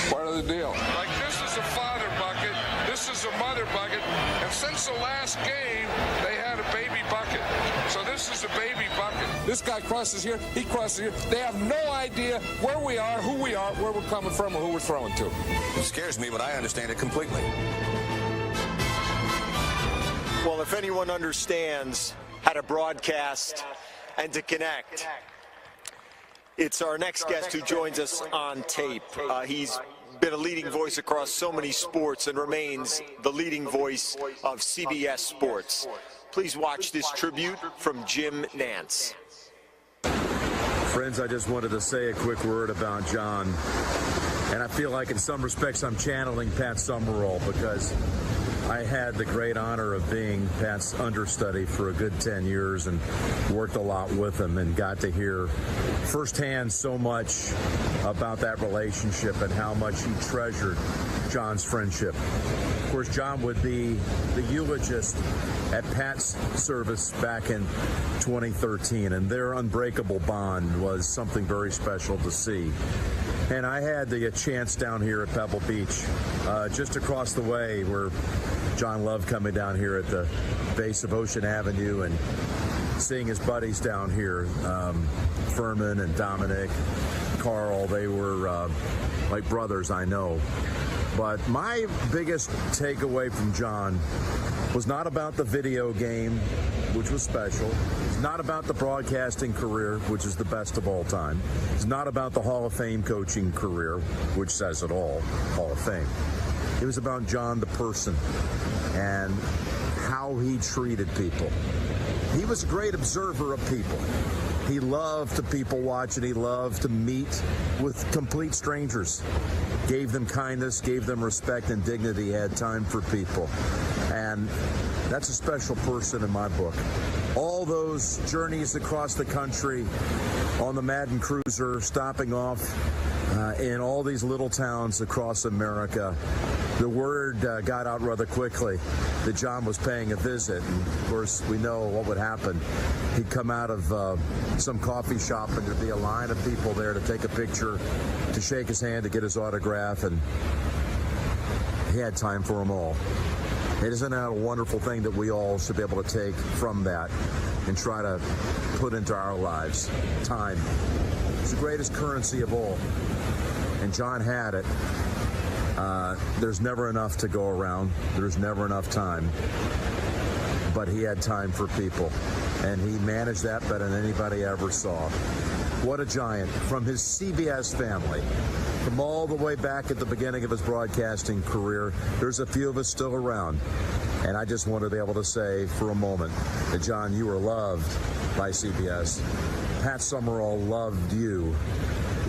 Part of the deal. Like this is a father bucket. This is a mother bucket. And since the last game, they had a baby bucket. So this is a baby bucket. This guy crosses here, he crosses here. They have no idea where we are, who we are, where we're coming from, or who we're throwing to. It scares me, but I understand it completely. Well, if anyone understands how to broadcast and to connect, it's our next guest who joins us on tape. He's been a leading voice across so many sports and remains the leading voice of CBS Sports. Please watch this tribute from Jim Nantz. Friends, I just wanted to say a quick word about John. And I feel like in some respects I'm channeling Pat Summerall, because I had the great honor of being Pat's understudy for a good 10 years and worked a lot with him and got to hear firsthand so much about that relationship and how much he treasured John's friendship. Of course, John would be the eulogist at Pat's service back in 2013, and their unbreakable bond was something very special to see. And I had the chance down here at Pebble Beach, just across the way, where John loved coming down here at the base of Ocean Avenue and seeing his buddies down here, Furman and Dominic, Carl. They were like brothers, I know. But my biggest takeaway from John was not about the video game, which was special. It's not about the broadcasting career, which is the best of all time. It's not about the Hall of Fame coaching career, which says it all, Hall of Fame. It was about John the person and how he treated people. He was a great observer of people. He loved to people watch, and he loved to meet with complete strangers. Gave them kindness, gave them respect and dignity, had time for people. And that's a special person in my book. All those journeys across the country on the Madden Cruiser, stopping off in all these little towns across America, the word got out rather quickly that John was paying a visit. And of course, we know what would happen. He'd come out of some coffee shop, and there'd be a line of people there to take a picture, to shake his hand, to get his autograph, and he had time for them all. Isn't that a wonderful thing that we all should be able to take from that and try to put into our lives? Time. It's the greatest currency of all. And John had it. There's never enough to go around. There's never enough time. But he had time for people. And he managed that better than anybody ever saw. What a giant. From his CBS family, from all the way back at the beginning of his broadcasting career, there's a few of us still around. And I just want to be able to say for a moment that, John, you were loved by CBS. Pat Summerall loved you.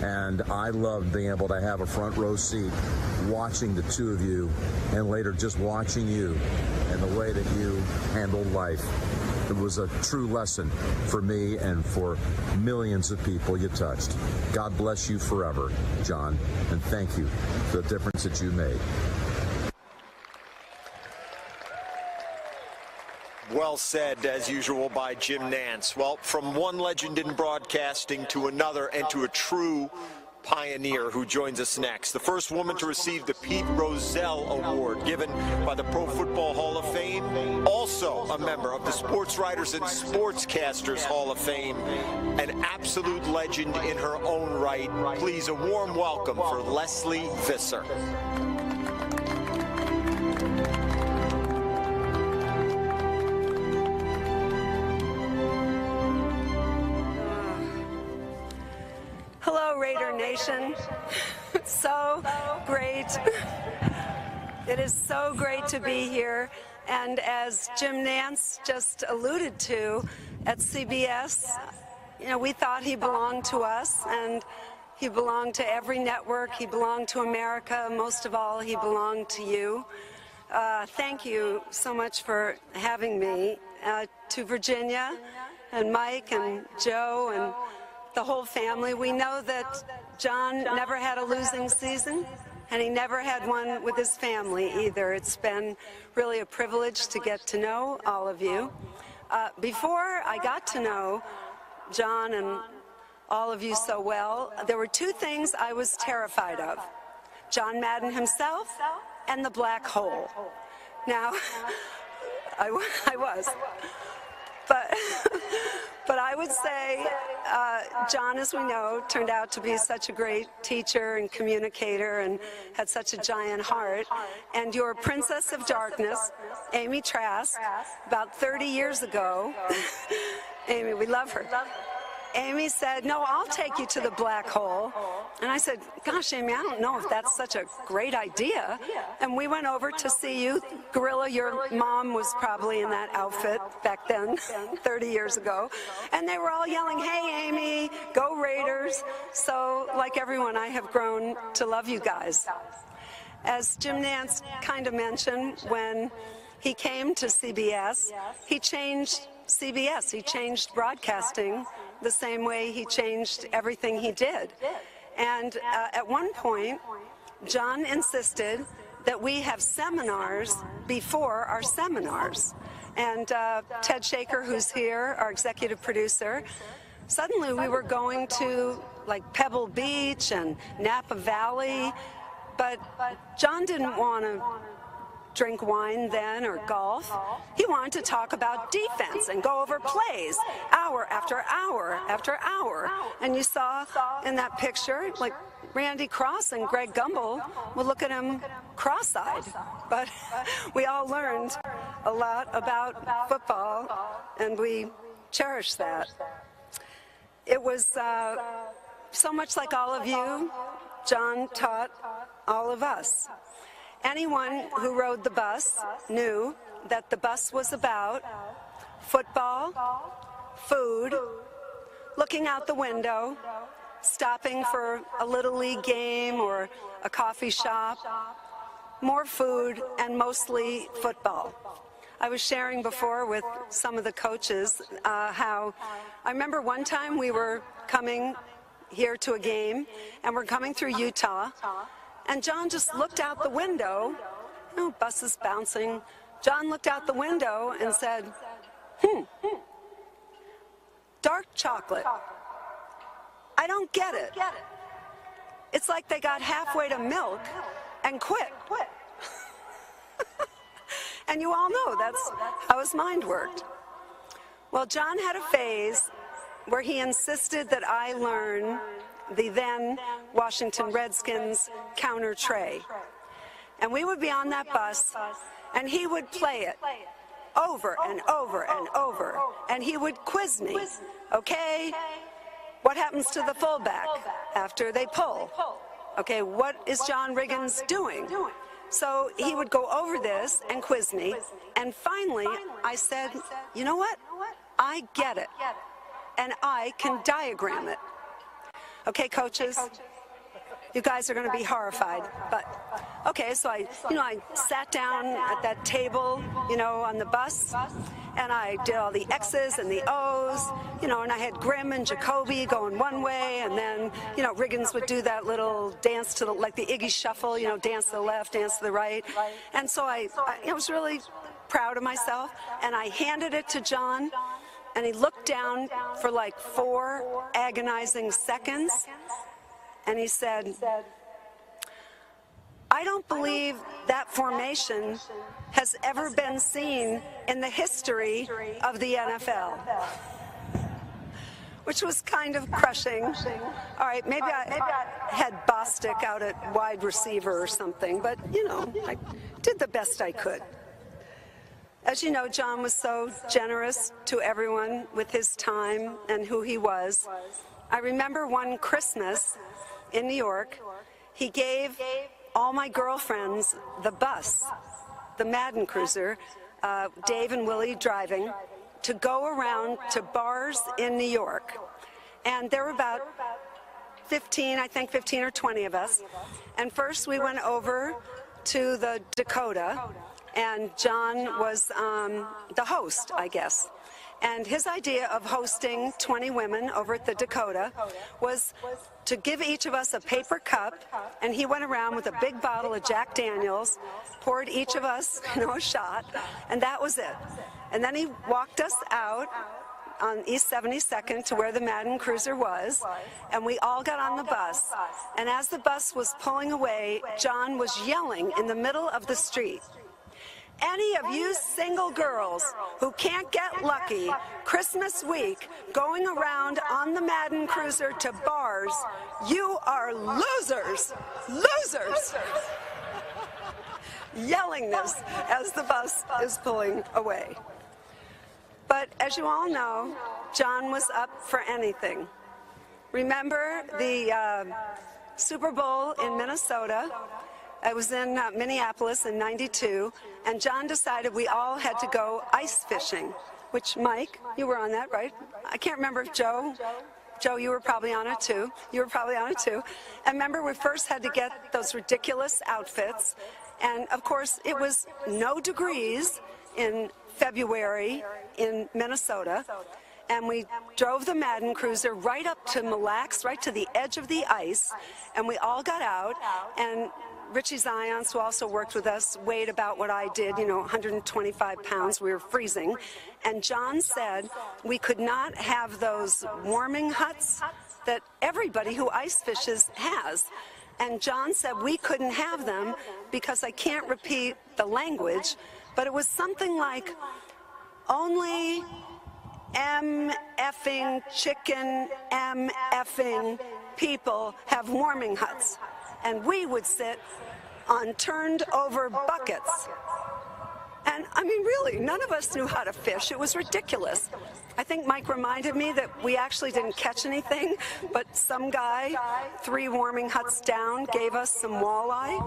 And I loved being able to have a front row seat watching the two of you, and later just watching you and the way that you handled life. It was a true lesson for me and for millions of people you touched. God bless you forever, John, and thank you for the difference that you made. Well said, as usual, by Jim Nantz. Well, from one legend in broadcasting to another, and to a true pioneer who joins us next. The first woman to receive the Pete Rozelle Award given by the Pro Football Hall of Fame. Also a member of the Sports Writers and Sportscasters Hall of Fame. An absolute legend in her own right. Please, a warm welcome for Leslie Visser. Hello, Raider Nation. So great. It is so great to be here. And as Jim Nance just alluded to, at CBS, you know, we thought he belonged to us, and he belonged to every network. He belonged to America. Most of all, he belonged to you. Thank you so much for having me. To Virginia and Mike and Joe and the whole family. We know that John never had a losing season, and he never had one with his family either. It's been really a privilege to get to know all of you. Before I got to know John and all of you so well, there were two things I was terrified of: John Madden himself and the black hole. Now, I was. But I would say John, as we know, turned out to be such a great teacher and communicator and had such a giant heart. And your Princess of Darkness, Amy Trask, about 30 years ago, Amy, we love her. Amy said, "No, I'll take you to the black hole." And I said, "Gosh, Amy, I don't know if that's such a great idea." And we went over to see you. Gorilla, your mom was probably in that outfit back then, 30 years ago. And they were all yelling, "Hey, Amy, go Raiders." So, like everyone, I have grown to love you guys. As Jim Nance kind of mentioned, when he came to CBS, he changed CBS. He changed broadcasting the same way he changed everything he did. And at one point, John insisted that we have seminars before our seminars. And Ted Shaker, who's here, our executive producer, suddenly we were going to like Pebble Beach and Napa Valley, but John didn't want to drink wine then or golf. He wanted to talk about defense and go over plays hour after hour after hour. And you saw in that picture, like Randy Cross and Greg Gumbel would look at him cross-eyed. But we all learned a lot about football, and we cherish that. It was so much like all of you, John taught all of us. Anyone who rode the bus knew that the bus was about football, food, looking out the window, stopping for a Little League game or a coffee shop, more food, and mostly football. I was sharing before with some of the coaches how I remember one time we were coming here to a game, and we're coming through Utah, and John just looked out the window, you know, buses bouncing. John looked out the window and said, dark chocolate. I don't get it. It's like they got halfway to milk and quit. And you all know that's how his mind worked. Well, John had a phase where he insisted that I learn the then Washington Redskins counter tray. And we would be on that bus, and he would play it over and over and over, and he would quiz me. Okay, what happens to the fullback after they pull? Okay, what is John Riggins doing? So he would go over this and quiz me, and finally I said, you know what? I get it, and I can diagram it. Okay, coaches, you guys are going to be horrified, but okay, so I sat down at that table, on the bus, and I did all the X's and the O's, and I had Grimm and Jacoby going one way, and then, Riggins would do that little dance to like the Iggy Shuffle, dance to the left, dance to the right, and so I was really proud of myself, and I handed it to John. And he looked down for like 4 agonizing seconds, and he said, I don't believe that formation has ever been seen in the history of the NFL. Which was kind of crushing. All right, maybe I had Bostic out at wide receiver or something, but, you know, I did the best I could. As you know, John was so generous to everyone with his time and who he was. I remember one Christmas in New York, he gave all my girlfriends the bus, the Madden Cruiser, Dave and Willie driving, to go around to bars in New York. And there were about 15, I think 15 or 20 of us. And first we went over to the Dakota, and John was the host, I guess. And his idea of hosting 20 women over at the Dakota was to give each of us a paper cup, and he went around with a big bottle of Jack Daniels, poured each of us, a shot, and that was it. And then he walked us out on East 72nd to where the Madden Cruiser was, and we all got on the bus. And as the bus was pulling away, John was yelling in the middle of the street, any of you single girls who can't get lucky Christmas week going around on the Madden Cruiser to bars, you are losers. Losers. Yelling this as the bus is pulling away. But as you all know, John was up for anything. Remember the Super Bowl in Minnesota? I was in Minneapolis in '92, and John decided we all had to go ice fishing, which, Mike, you were on that, right? I can't remember if Joe, you were probably on it too. You were probably on it too. And remember, we first had to get those ridiculous outfits, and of course, it was no degrees in February in Minnesota, and we drove the Madden Cruiser right up to Mille Lacs, right to the edge of the ice, and we all got out, and Richie Zions, who also worked with us, weighed about what I did, 125 pounds. We were freezing. And John said we could not have those warming huts that everybody who ice fishes has. And John said we couldn't have them because I can't repeat the language, but it was something like only M-effing chicken M-effing people have warming huts. And we would sit on turned over buckets. And I mean, really, none of us knew how to fish. It was ridiculous. I think Mike reminded me that we actually didn't catch anything, but some guy 3 warming huts down gave us some walleye.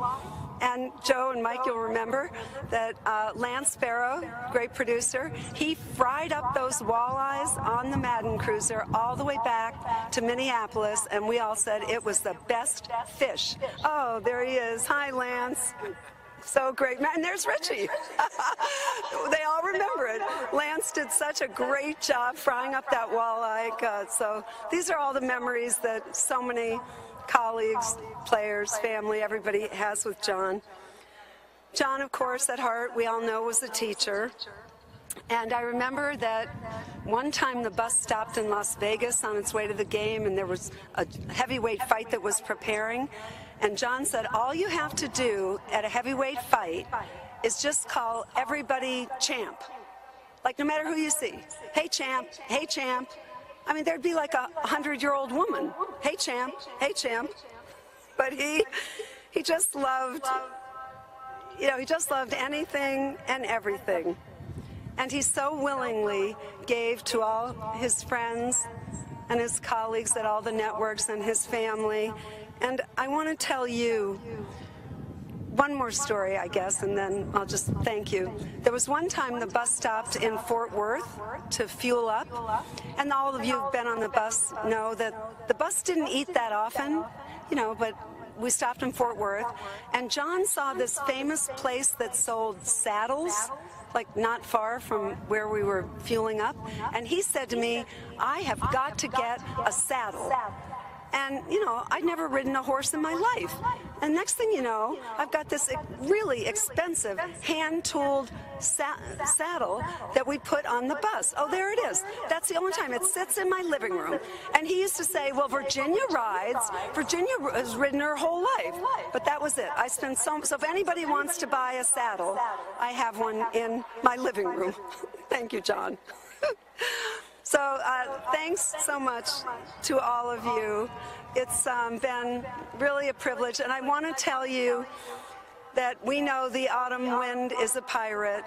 And Joe and Mike, you'll remember that Lance Sparrow, great producer, he fried up those walleyes on the Madden Cruiser all the way back to Minneapolis, and we all said it was the best fish. Oh, there he is. Hi, Lance. So great. And there's Richie. They all remember it. Lance did such a great job frying up that walleye. So these are all the memories that so many colleagues, players, family, everybody has with John. John, of course, at heart, we all know, was a teacher. And I remember that one time the bus stopped in Las Vegas on its way to the game, and there was a heavyweight fight that was preparing. And John said, all you have to do at a heavyweight fight is just call everybody champ. Like, no matter who you see. Hey, champ. Hey, champ. I mean, there'd be like a 100-year-old woman. Hey, champ. Hey, champ. But he just loved, he just loved anything and everything. And he so willingly gave to all his friends and his colleagues at all the networks and his family. And I want to tell you one more story, I guess, and then I'll just thank you. There was one time the bus stopped in Fort Worth to fuel up, and all of you who've been on the bus know that the bus didn't eat that often, but we stopped in Fort Worth, and John saw this famous place that sold saddles, like not far from where we were fueling up, and he said to me, I have got to get a saddle. And, I'd never ridden a horse in my life. And next thing you know, I've got this really expensive hand-tooled saddle that we put on the bus. Oh, there it is. That's the only time. It sits in my living room. And he used to say, well, Virginia rides. Virginia has ridden her whole life. But that was it. I spent so if anybody wants to buy a saddle, I have one in my living room. Thank you, John. So thanks so much to all of you. It's been really a privilege. And I want to tell you that we know the autumn wind is a pirate,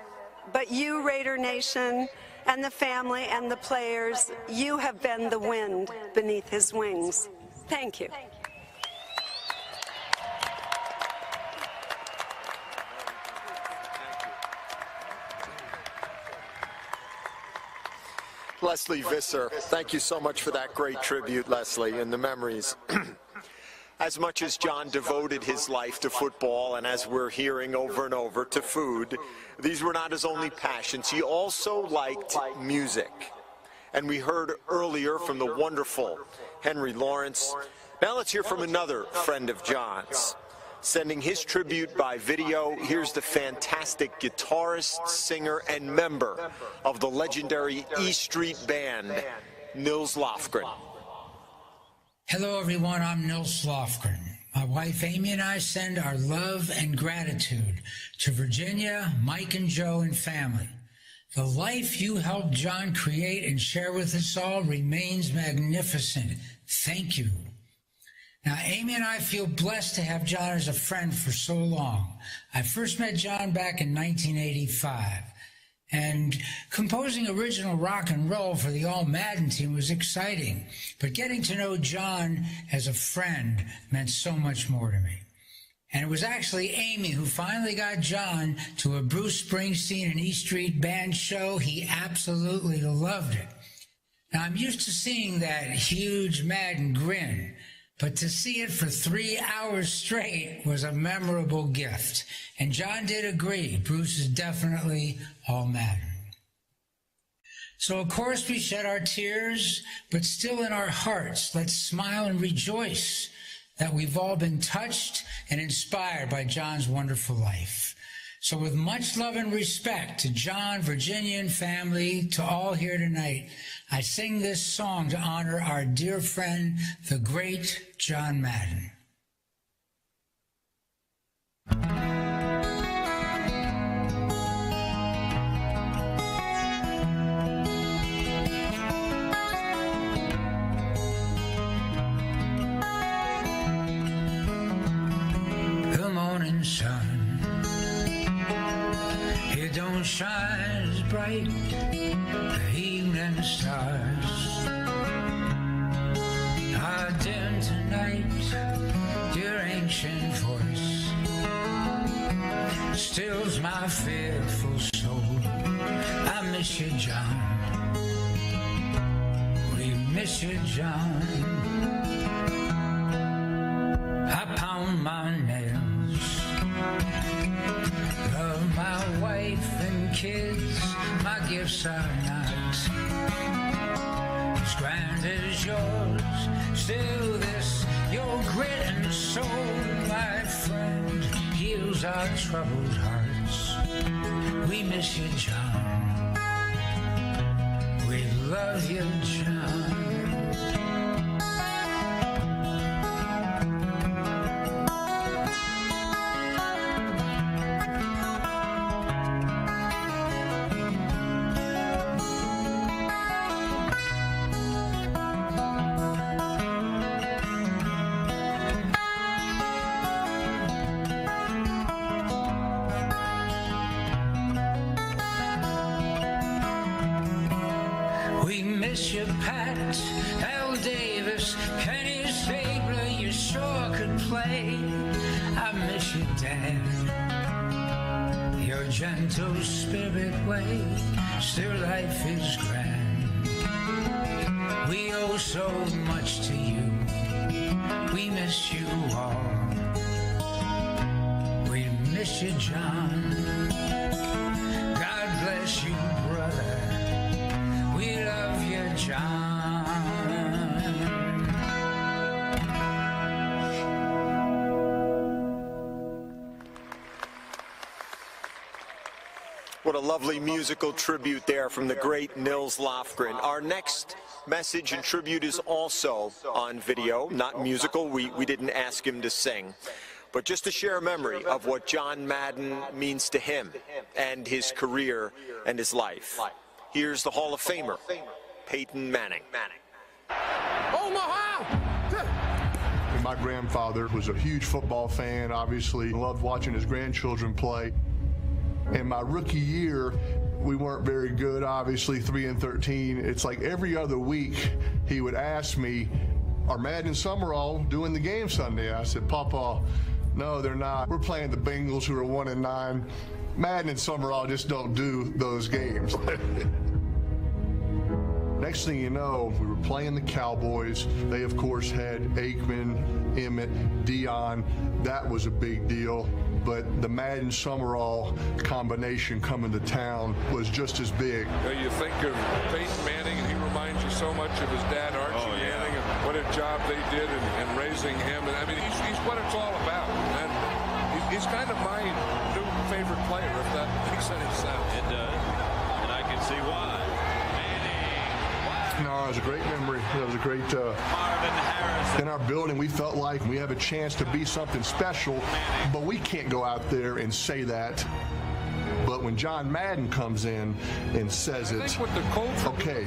but you, Raider Nation, and the family and the players, you have been the wind beneath his wings. Thank you. Leslie Visser, thank you so much for that great tribute, Leslie, and the memories. As much as John devoted his life to football, and as we're hearing over and over, to food, these were not his only passions. He also liked music. And we heard earlier from the wonderful Henry Lawrence. Now let's hear from another friend of John's. Sending his tribute by video, here's the fantastic guitarist, singer, and member of the legendary E Street Band, Nils Lofgren. Hello, everyone. I'm Nils Lofgren. My wife Amy and I send our love and gratitude to Virginia, Mike and Joe, and family. The life you helped John create and share with us all remains magnificent. Thank you. Now, Amy and I feel blessed to have John as a friend for so long. I first met John back in 1985, and composing original rock and roll for the All Madden team was exciting, but getting to know John as a friend meant so much more to me. And it was actually Amy who finally got John to a Bruce Springsteen and E Street Band show. He absolutely loved it. Now, I'm used to seeing that huge Madden grin, but to see it for 3 hours straight was a memorable gift. And John did agree. Bruce is definitely All Madden. So, of course, we shed our tears, but still in our hearts, let's smile and rejoice that we've all been touched and inspired by John's wonderful life. So with much love and respect to John, Virginia, and family, to all here tonight, I sing this song to honor our dear friend, the great John Madden. The morning sun, it don't shine as bright, the evening stars are dim tonight. Your ancient voice stills my fearful soul. I miss you, John. We miss you, John. I pound my nails, love my wife and kids. My gifts are not as grand as yours. Still this, your grit and soul, my friend, heals our troubled hearts. We miss you, John. We love you, John. We miss you, Pat, Al Davis, Kenny Stabler, you sure could play. I miss you, Dad, your gentle spirit way. Still life is grand. We owe so much to you. We miss you all. We miss you, John. God bless you, brother. We love you, John. What a lovely musical tribute there from the great Nils Lofgren. Our next message and tribute is also on video, not musical. We didn't ask him to sing. But just to share a memory of what John Madden means to him and his career and his life. Here's the Hall of Famer, Peyton Manning. My grandfather was a huge football fan, obviously loved watching his grandchildren play. In my rookie year, we weren't very good, obviously, 3-13. It's like every other week he would ask me, are Madden and Summerall doing the game Sunday? I said, Papa, no, they're not. We're playing the Bengals, who are 1-9. Madden and Summerall just don't do those games. Next thing you know, we were playing the Cowboys. They, of course, had Aikman, Emmett, Dion. That was a big deal. But the Madden Summerall combination coming to town was just as big. You think of Peyton Manning, and he reminds you so much of his dad, Archie Manning, and what a job they did in raising him. And I mean, he's what it's all about. And he's kind of my new favorite player, if that makes any sense. It does, and I can see why. No, it was a great memory. It was a great, in our building, we felt like we have a chance to be something special, but we can't go out there and say that. But when John Madden comes in and says it, okay,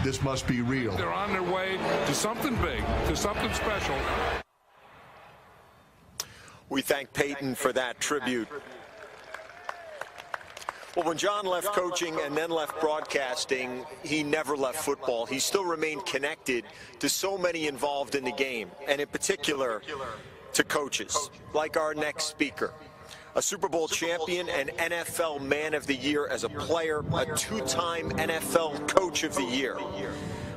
this must be real. They're on their way to something big, to something special. We thank Peyton for that tribute. Well, when John left coaching and then left broadcasting, he never left football. He still remained connected to so many involved in the game, and in particular to coaches, like our next speaker. A Super Bowl champion and NFL Man of the Year as a player, a two-time NFL Coach of the Year.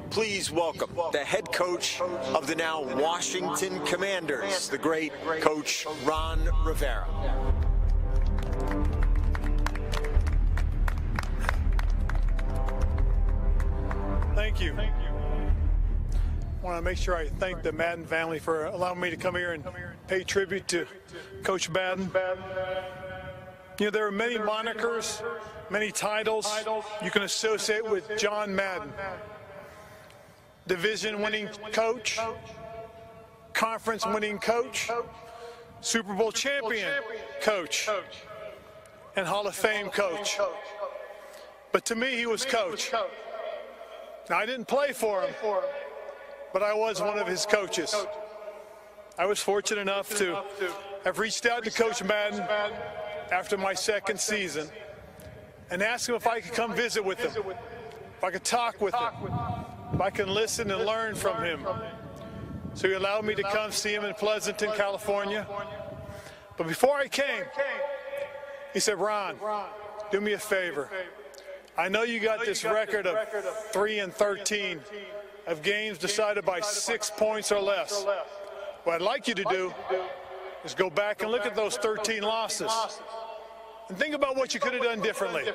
Please welcome the head coach of the now Washington Commanders, the great Coach Ron Rivera. Thank you. I want to make sure I thank the Madden family for allowing me to come here and pay tribute to Coach Madden. You know, there are many monikers, many titles you can associate with John Madden. Division-winning coach, conference-winning coach, Super Bowl champion coach, and Hall of Fame coach. But to me, he was coach. Now, I didn't play for him, but I was one of his coaches. I was fortunate enough to have reached out to Coach Madden after my second season and asked him if I could come visit with him, if I could talk with him, if I can listen and learn from him. So he allowed me to come see him in Pleasanton, California. But before I came, he said, Ron, do me a favor. I know you got this record of 3-13 of games decided by 6 points or less. What I'd like you to do is go back and look at those 13 losses and think about what you could have done differently.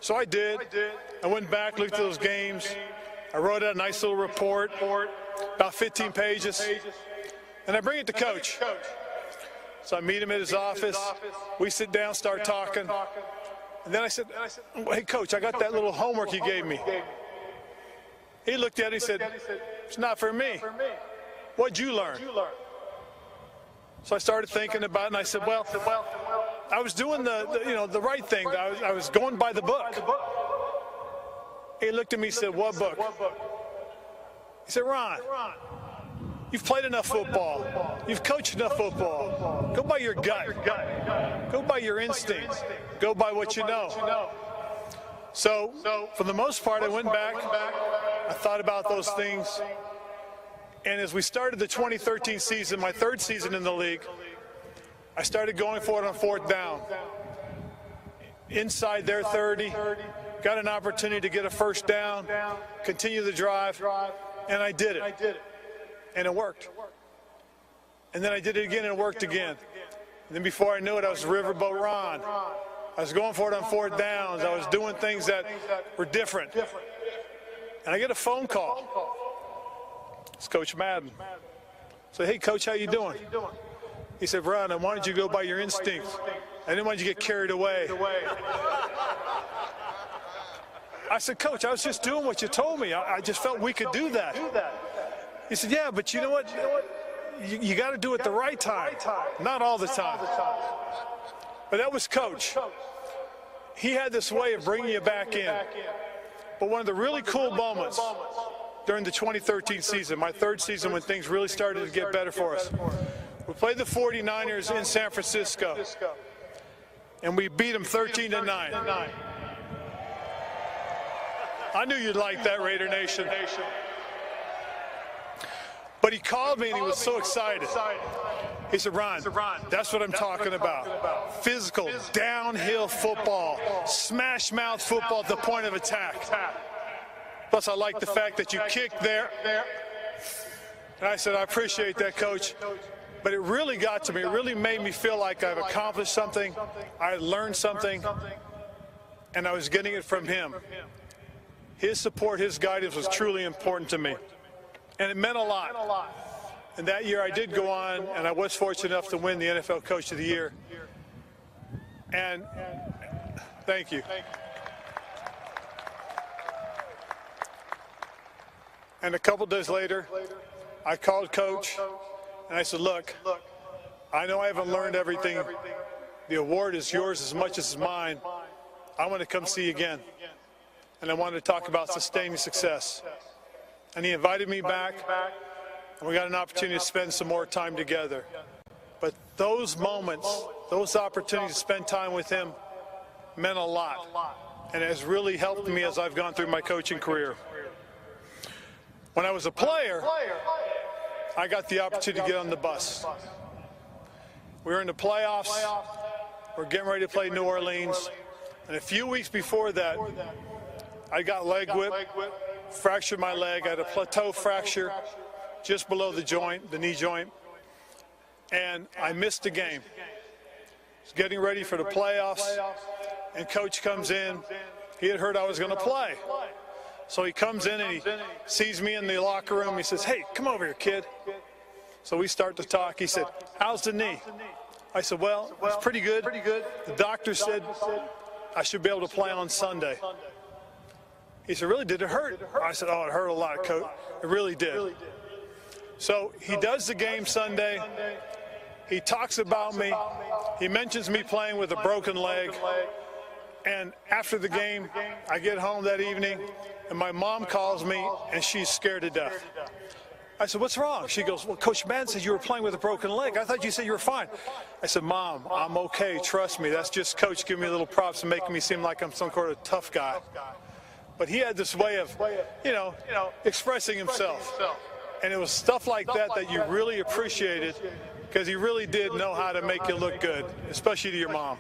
So I did. I went back, looked at those games. I wrote out a nice little report, about 15 pages, and I bring it to Coach. So I meet him at his office. We sit down, start talking. And then I said, hey, Coach, I got that little homework you gave me. He looked at it and said, it's not for me. What'd you learn? So I started thinking about it, and I said, well, I was doing the right thing. I was going by the book. He looked at me and said, what book? He said, Ron, you've played enough football. You've coached enough football. Go by your gut. Go by your instincts. Go by what you know. So, for the most part, I went back. I thought about those things. And as we started the 2013 season, my third season in the league, I started going for it on fourth down. Inside their 30, got an opportunity to get a first down, continue the drive, and I did it. And it worked. And then I did it again, and it worked again. And then before I knew it, I was Riverboat Ron. I was going for it on fourth downs. I was doing things that were different. And I get a phone call. It's Coach Madden. I said, hey, Coach, how you doing? He said, Ron, I wanted you to go by your instincts. I didn't want you to get carried away. I said, Coach, I was just doing what you told me. I just felt we could do that. He said, yeah, but you know what? You got to do it the right time, not all the time. But that was Coach. He had this way of bringing you back in. But one of the really cool moments during the 2013 season, my third season when things really started to get better for us, we played the 49ers in San Francisco, and we beat them 13-9. I knew you'd like that, Raider Nation. But he called me and he was so excited. He said, Ron, that's what I'm talking about. Physical, downhill football, smash mouth football at the point of attack. Plus, I like the fact that you kicked there. And I said, I appreciate that, Coach. But it really got to me. It really made me feel like I've accomplished something. I learned something. And I was getting it from him. His support, his guidance was truly important to me. And it meant a lot. And that year I did go on, and I was fortunate enough to win the NFL Coach of the Year. And thank you. And a couple days later, I called Coach, and I said, look, I know I haven't learned everything. The award is yours as much as it's mine. I want to come see you again. And I wanted to talk about sustaining success. And he invited me back, and we got an opportunity to spend some more time together. But those moments, those opportunities to spend time with him meant a lot. And it has really helped me as I've gone through my coaching career. When I was a player, I got the opportunity to get on the bus. We were in the playoffs. We're getting ready to play New Orleans. And a few weeks before that, I got leg whip, fractured my leg. I had a plateau fracture just below the joint, the knee joint. And I missed the game. I was getting ready for the playoffs, and Coach comes in. He had heard I was going to play. So he comes in and he sees me in the locker room. He says, hey, come over here, kid. So we start to talk. He said, how's the knee? I said, well, it's pretty good. The doctor said I should be able to play on Sunday. He said, really, did it hurt? I said, oh, it hurt a lot, Coach. It really did. So he does the game Sunday. He talks about me. He mentions me playing with a broken leg. And after the game, I get home that evening, and my mom calls me, and she's scared to death. I said, what's wrong? She goes, well, Coach Madden said you were playing with a broken leg. I thought you said you were fine. I said, Mom, I'm okay. Trust me. That's just Coach giving me a little props and making me seem like I'm some sort of tough guy. But he had this way of, expressing himself. And it was stuff like that that you really appreciated, because he really did know how to make you look good, especially to your mom.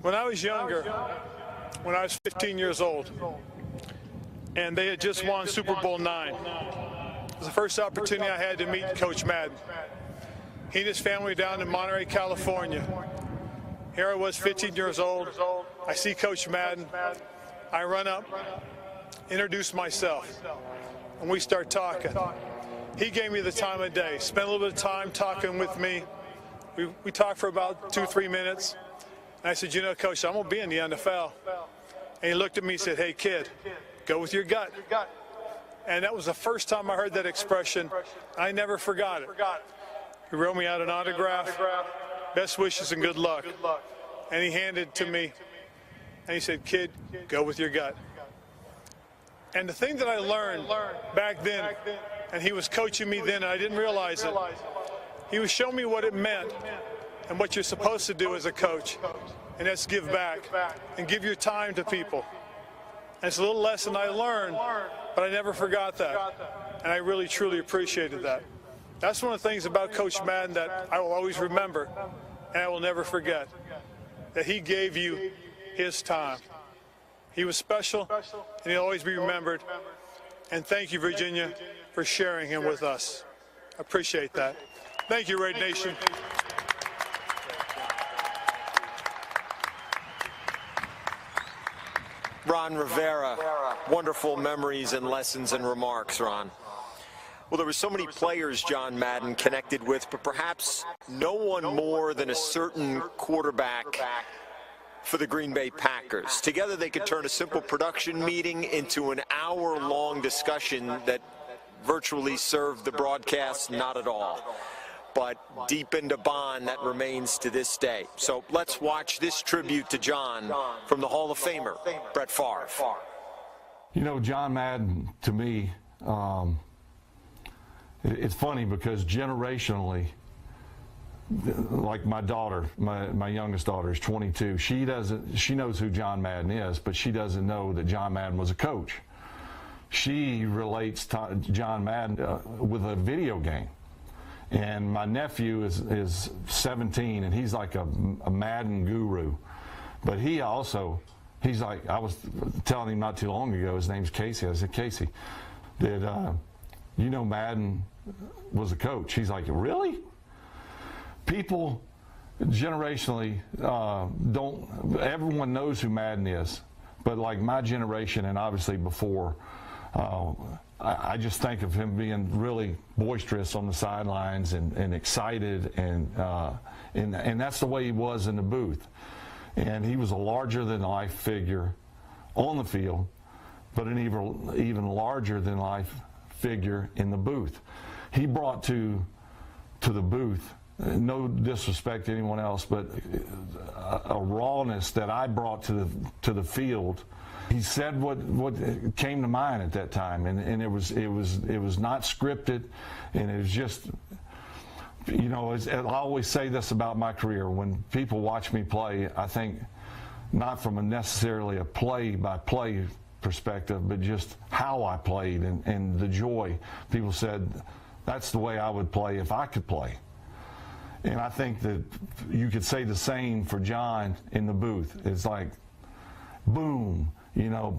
When I was younger, when I was 15 years old, and they had just won Super Bowl IX, it was the first opportunity I had to meet Coach Madden. He and his family were down in Monterey, California. Here I was, 15 years old. I see Coach Madden. I run up, introduce myself, and we start talking. He gave me the time of day, spent a little bit of time talking with me. We talked for about 2-3 minutes. And I said, Coach, I'm going to be in the NFL. And he looked at me and said, hey, kid, go with your gut. And that was the first time I heard that expression. I never forgot it. He wrote me out an autograph, best wishes and good luck. And he handed it to me, and he said, kid, go with your gut. And the thing that I learned back then, and he was coaching me then, and I didn't realize it, he was showing me what it meant and what you're supposed to do as a coach, and that's give back and give your time to people. And it's a little lesson I learned, but I never forgot that, and I really, truly appreciated that. That's one of the things about Coach Madden that I will always remember, and I will never forget, that he gave you his time. He was special, and he'll always be remembered. And thank you, Virginia, for sharing him with us. I appreciate that. Thank you, Raider Nation. Ron Rivera, wonderful memories and lessons and remarks, Ron. Well, there were so many players John Madden connected with, but perhaps no one more than a certain quarterback for the Green Bay Packers. Together they could turn a simple production meeting into an hour-long discussion that virtually served the broadcast not at all. But deep into bond, that remains to this day. So let's watch this tribute to John from the Hall of Famer, Brett Favre. You know, John Madden, to me, it's funny because generationally, like my daughter, my youngest daughter is 22. She knows who John Madden is, but she doesn't know that John Madden was a coach. She relates to John Madden with a video game. And my nephew is 17, and he's like a Madden guru. But he's like, I was telling him not too long ago, his name's Casey. I said, Casey, did you know Madden was a coach? He's like, really? People generationally everyone knows who Madden is. But like my generation and obviously before, I just think of him being really boisterous on the sidelines and excited, and that's the way he was in the booth. And he was a larger-than-life figure on the field, but an even larger-than-life figure in the booth. He brought to the booth, no disrespect to anyone else, but a rawness that I brought to the field. He said what came to mind at that time, and it was not scripted, and it was just, you know, I always say this about my career. When people watch me play, I think not from necessarily a play-by-play perspective, but just how I played and the joy. People said that's the way I would play if I could play. And I think that you could say the same for John in the booth. It's like, boom. You know,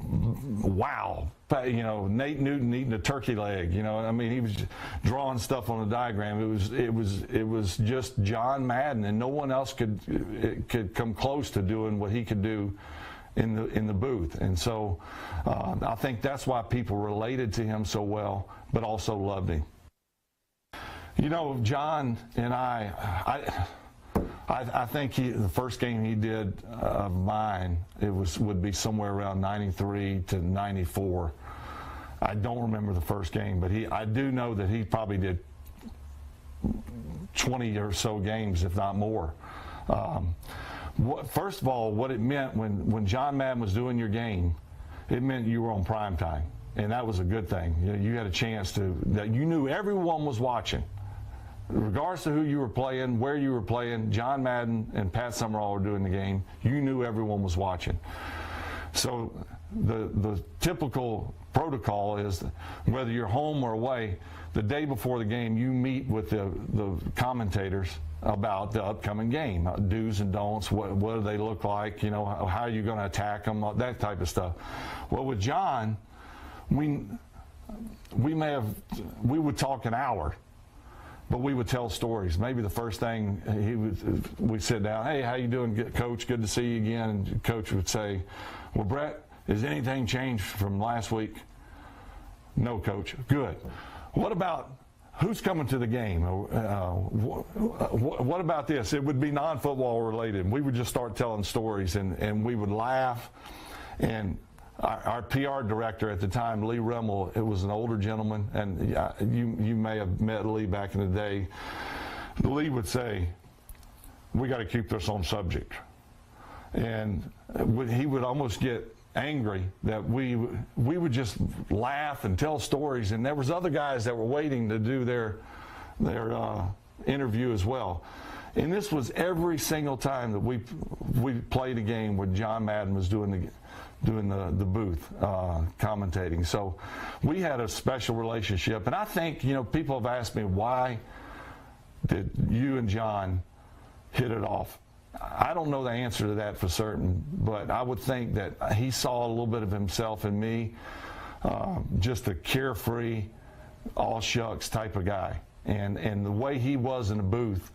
wow. You know, Nate Newton eating a turkey leg. You know, I mean, he was drawing stuff on the diagram. It was just John Madden, and no one else could come close to doing what he could do in the booth. And so, I think that's why people related to him so well, but also loved him. You know, John and I think the first game he did of mine, would be somewhere around 93 to 94. I don't remember the first game, but I do know that he probably did 20 or so games, if not more. First of all, what it meant when John Madden was doing your game, it meant you were on prime time, and that was a good thing. You had a chance that you knew everyone was watching. Regardless of who you were playing, where you were playing, John Madden and Pat Summerall were doing the game, you knew everyone was watching. So the typical protocol is whether you're home or away, the day before the game, you meet with the commentators about the upcoming game, do's and don'ts, what do they look like, you know, how are you going to attack them, that type of stuff. Well, with John, we would talk an hour. But we would tell stories. Maybe the first thing we'd sit down, hey, how you doing, Coach? Good to see you again. And Coach would say, well, Brett, has anything changed from last week? No, Coach. Good. What about who's coming to the game? What about this? It would be non-football related. We would just start telling stories, and we would laugh. And our PR director at the time, Lee Rimmel, it was an older gentleman, and you may have met Lee back in the day. Lee would say, we got to keep this on subject. And he would almost get angry that we would just laugh and tell stories, and there was other guys that were waiting to do their interview as well. And this was every single time that we played a game where John Madden was doing the booth commentating. So we had a special relationship, and I think, you know, people have asked me, why did you and John hit it off? I don't know the answer to that for certain, but I would think that he saw a little bit of himself in me, just a carefree, all shucks type of guy, and the way he was in the booth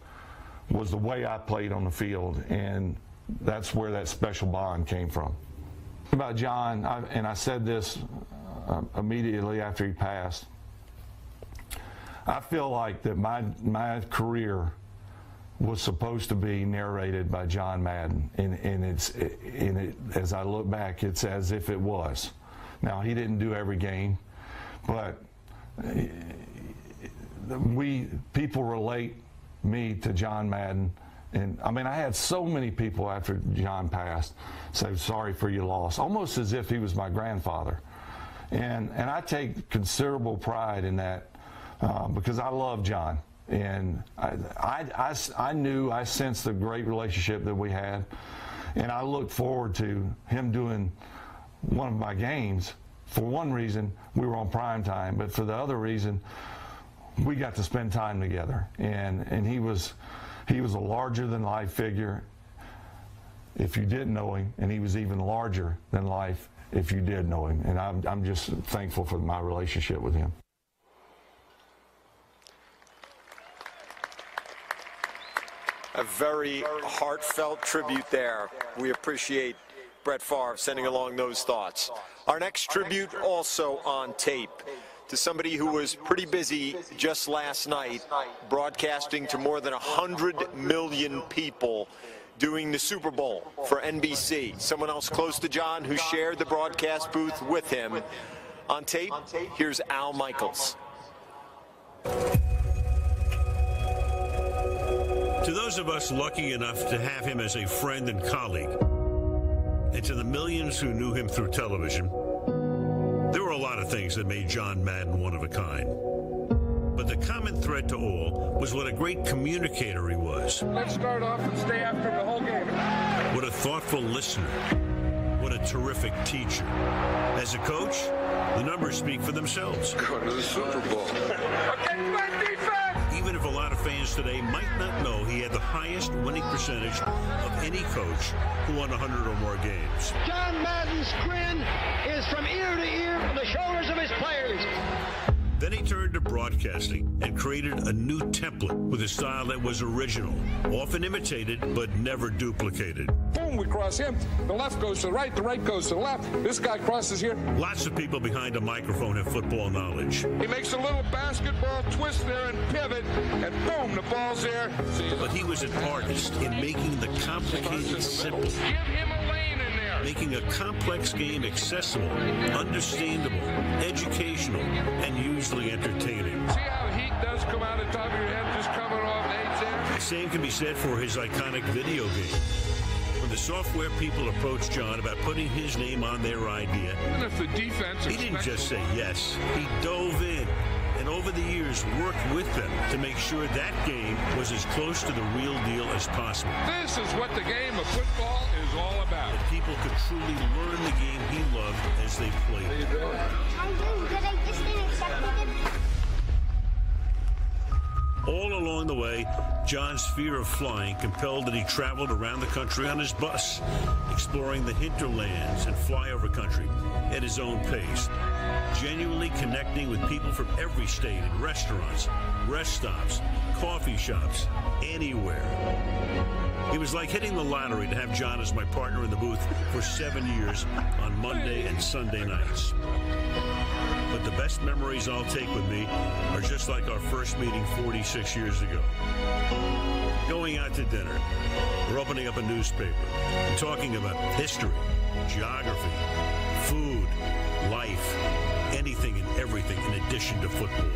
was the way I played on the field, and that's where that special bond came from. About John, and I said this immediately after he passed, I feel like that my career was supposed to be narrated by John Madden, and as I look back, it's as if it was. Now, he didn't do every game, but people relate me to John Madden. And I mean, I had so many people after John passed say, sorry for your loss, almost as if he was my grandfather. And I take considerable pride in that because I love John. And I sensed the great relationship that we had. And I look forward to him doing one of my games. For one reason, we were on prime time, but for the other reason, we got to spend time together. And he was a larger than life figure if you didn't know him, and he was even larger than life if you did know him. And I'm just thankful for my relationship with him. A very heartfelt tribute there. We appreciate Brett Favre sending along those thoughts. Our next tribute also on tape to somebody who was pretty busy just last night, broadcasting to more than 100 million people doing the Super Bowl for NBC. Someone else close to John who shared the broadcast booth with him. On tape, here's Al Michaels. To those of us lucky enough to have him as a friend and colleague, and to the millions who knew him through television, there were a lot of things that made John Madden one of a kind. But the common thread to all was what a great communicator he was. Let's start off and stay after the whole game. What a thoughtful listener. What a terrific teacher. As a coach, the numbers speak for themselves. Go to the Super Bowl. Okay, my defense! Even if a lot of fans today might not know he had the highest winning percentage of any coach who won 100 or more games. John Madden's grin is from ear to ear from the shoulders of his players. Then he turned to broadcasting and created a new template with a style that was original, often imitated but never duplicated. Boom, we cross him. The left goes to the right goes to the left. This guy crosses here. Lots of people behind a microphone have football knowledge. He makes a little basketball twist there and pivot, and boom, the ball's there. But he was an artist in making the complicated simple. Give him a lane in there. Making a complex game accessible, understandable, educational, and usually entertaining. See how heat does come out of the top of your head just coming off the there? The same can be said for his iconic video game. When the software people approached John about putting his name on their idea, even if the defense he didn't just say yes, he dove in. And over the years worked with them to make sure that game was as close to the real deal as possible. This is what the game of football is all about. That people could truly learn the game he loved as they played. How you doing? I'm doing good. I just didn't accept it. All along the way, John's fear of flying compelled that he traveled around the country on his bus, exploring the hinterlands and flyover country at his own pace, genuinely connecting with people from every state in restaurants, rest stops, coffee shops, anywhere. It was like hitting the lottery to have John as my partner in the booth for 7 years on Monday and Sunday nights. But the best memories I'll take with me are just like our first meeting 46 years ago. Going out to dinner, or opening up a newspaper, and talking about history, geography, food, life, anything and everything in addition to football.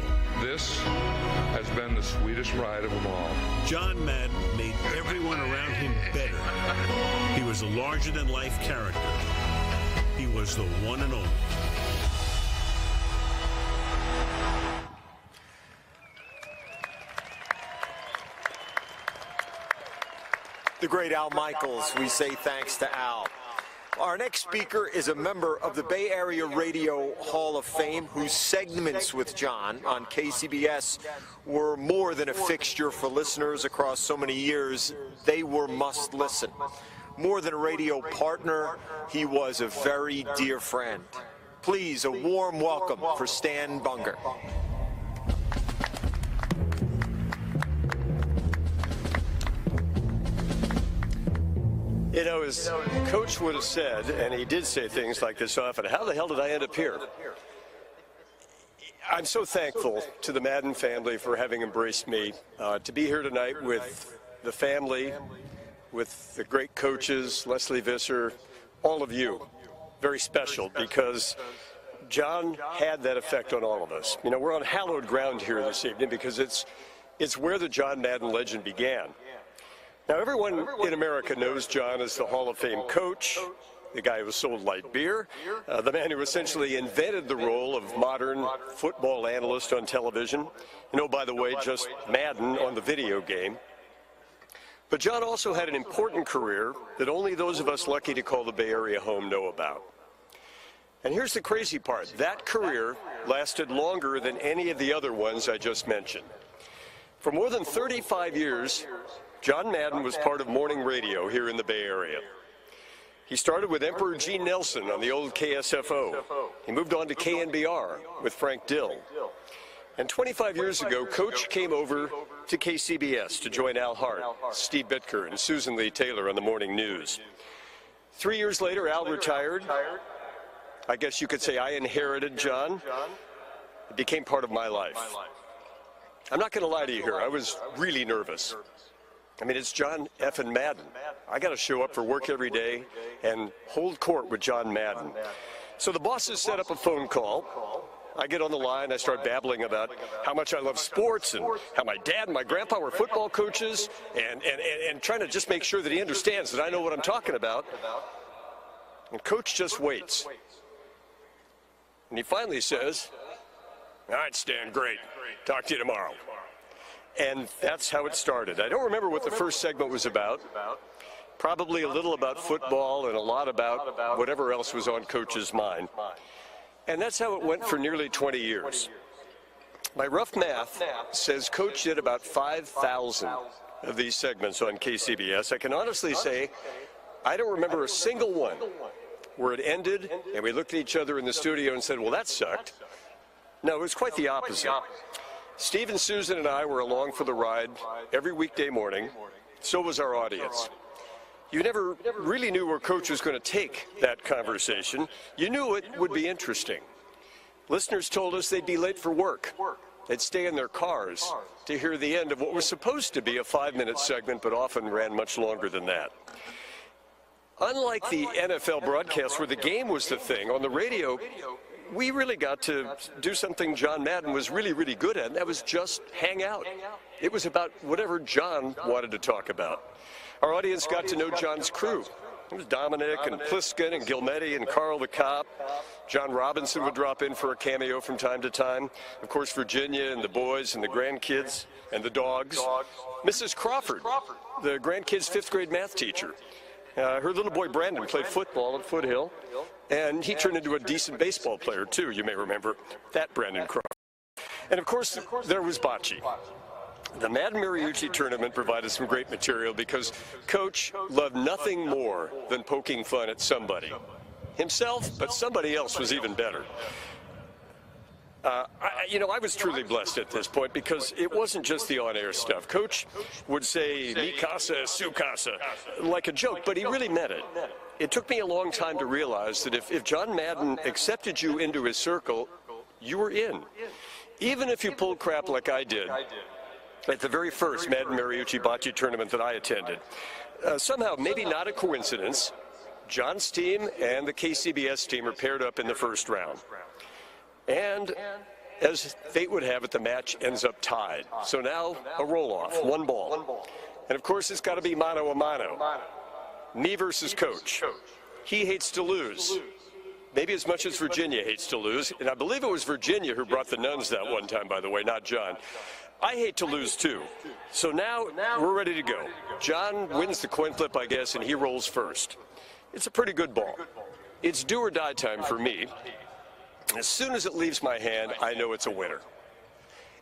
This has been the sweetest ride of them all. John Madden made everyone around him better. He was a larger-than-life character. He was the one and only. The great Al Michaels, we say thanks to Al. Our next speaker is a member of the Bay Area Radio Hall of Fame whose segments with John on KCBS were more than a fixture for listeners across so many years. They were must listen. More than a radio partner, he was a very dear friend. Please, a warm welcome for Stan Bunger. You know, as Coach would have said, and he did say things like this often, how the hell did I end up here? I'm so thankful to the Madden family for having embraced me. To be here tonight with the family, with the great coaches, Leslie Visser, all of you, very special because John had that effect on all of us. You know, we're on hallowed ground here this evening because it's where the John Madden legend began. Now, everyone in America knows John as the Hall of Fame coach, the guy who sold light beer, the man who essentially invented the role of modern football analyst on television. You know, by the way, just Madden on the video game. But John also had an important career that only those of us lucky to call the Bay Area home know about. And here's the crazy part. That career lasted longer than any of the other ones I just mentioned. For more than 35 years, John Madden was part of morning radio here in the Bay Area. He started with Emperor Gene Nelson on the old KSFO. He moved on to KNBR with Frank Dill. And 25 years ago, Coach came over to KCBS to join Al Hart, Steve Bitker, and Susan Lee Taylor on the morning news. 3 years later, Al retired. I guess you could say I inherited John. It became part of my life. I'm not going to lie to you here. I was really nervous. I mean, it's John effing Madden. I got to show up for work every day and hold court with John Madden. So the bosses set up a phone call. I get on the line. I start babbling about how much I love sports and how my dad and my grandpa were football coaches and trying to just make sure that he understands that I know what I'm talking about. And Coach just waits. And he finally says, "All right, Stan, great. Talk to you tomorrow." And that's how it started. I don't remember what the first segment was about. Probably a little about football and a lot about whatever else was on Coach's mind. And that's how it went for nearly 20 years. My rough math says Coach did about 5,000 of these segments on KCBS. I can honestly say I don't remember a single one where it ended and we looked at each other in the studio and said, well, that sucked. No, it was quite the opposite. Steve and Susan and I were along for the ride every weekday morning. So was our audience. You never really knew where Coach was going to take that conversation. You knew it would be interesting. Listeners told us they'd be late for work. They'd stay in their cars to hear the end of what was supposed to be a 5-minute segment, but often ran much longer than that. Unlike the NFL broadcast where the game was the thing, on the radio, we really got to do something John Madden was really, really good at, and that was just hang out. It was about whatever John wanted to talk about. Our audience got to know John's crew. It was Dominic and Pliskin and Gilmetti and Carl the Cop. John Robinson would drop in for a cameo from time to time. Of course, Virginia and the boys and the grandkids and the dogs. Mrs. Crawford, the grandkids' 5th grade math teacher. Her little boy Brandon played football at Foothill, and he turned into a decent baseball player, too, you may remember. That Brandon Crawford. And, of course, there was Bocce. The Madden Mariucci tournament provided some great material because Coach loved nothing more than poking fun at somebody. Himself, but somebody else was even better. I was truly blessed at this point because it wasn't just the on-air stuff. Coach would say, mi casa, su casa, like a joke, but he really meant it. It took me a long time to realize that if John Madden accepted you into his circle, you were in. Even if you pulled crap like I did at the very first Madden Mariucci Bocce tournament that I attended. Somehow, maybe not a coincidence, John's team and the KCBS team are paired up in the first round. And as fate would have it, the match ends up tied. So now a roll-off, 1 ball. And of course, it's got to be mano a mano. Me versus Coach. He hates to lose. Maybe as much as Virginia hates to lose. And I believe it was Virginia who brought the nuns that one time, by the way, not John. I hate to lose, too. So now we're ready to go. John wins the coin flip, I guess, and he rolls first. It's a pretty good ball. It's do or die time for me. As soon as it leaves my hand, I know it's a winner.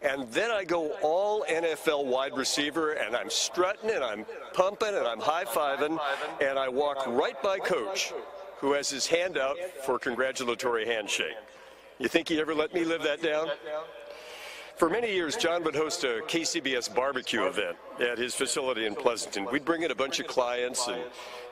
And then I go all NFL wide receiver, and I'm strutting, and I'm pumping, and I'm high-fiving, and I walk right by Coach, who has his hand out for a congratulatory handshake. You think he ever let me live that down? For many years, John would host a KCBS barbecue event at his facility in Pleasanton. We'd bring in a bunch of clients and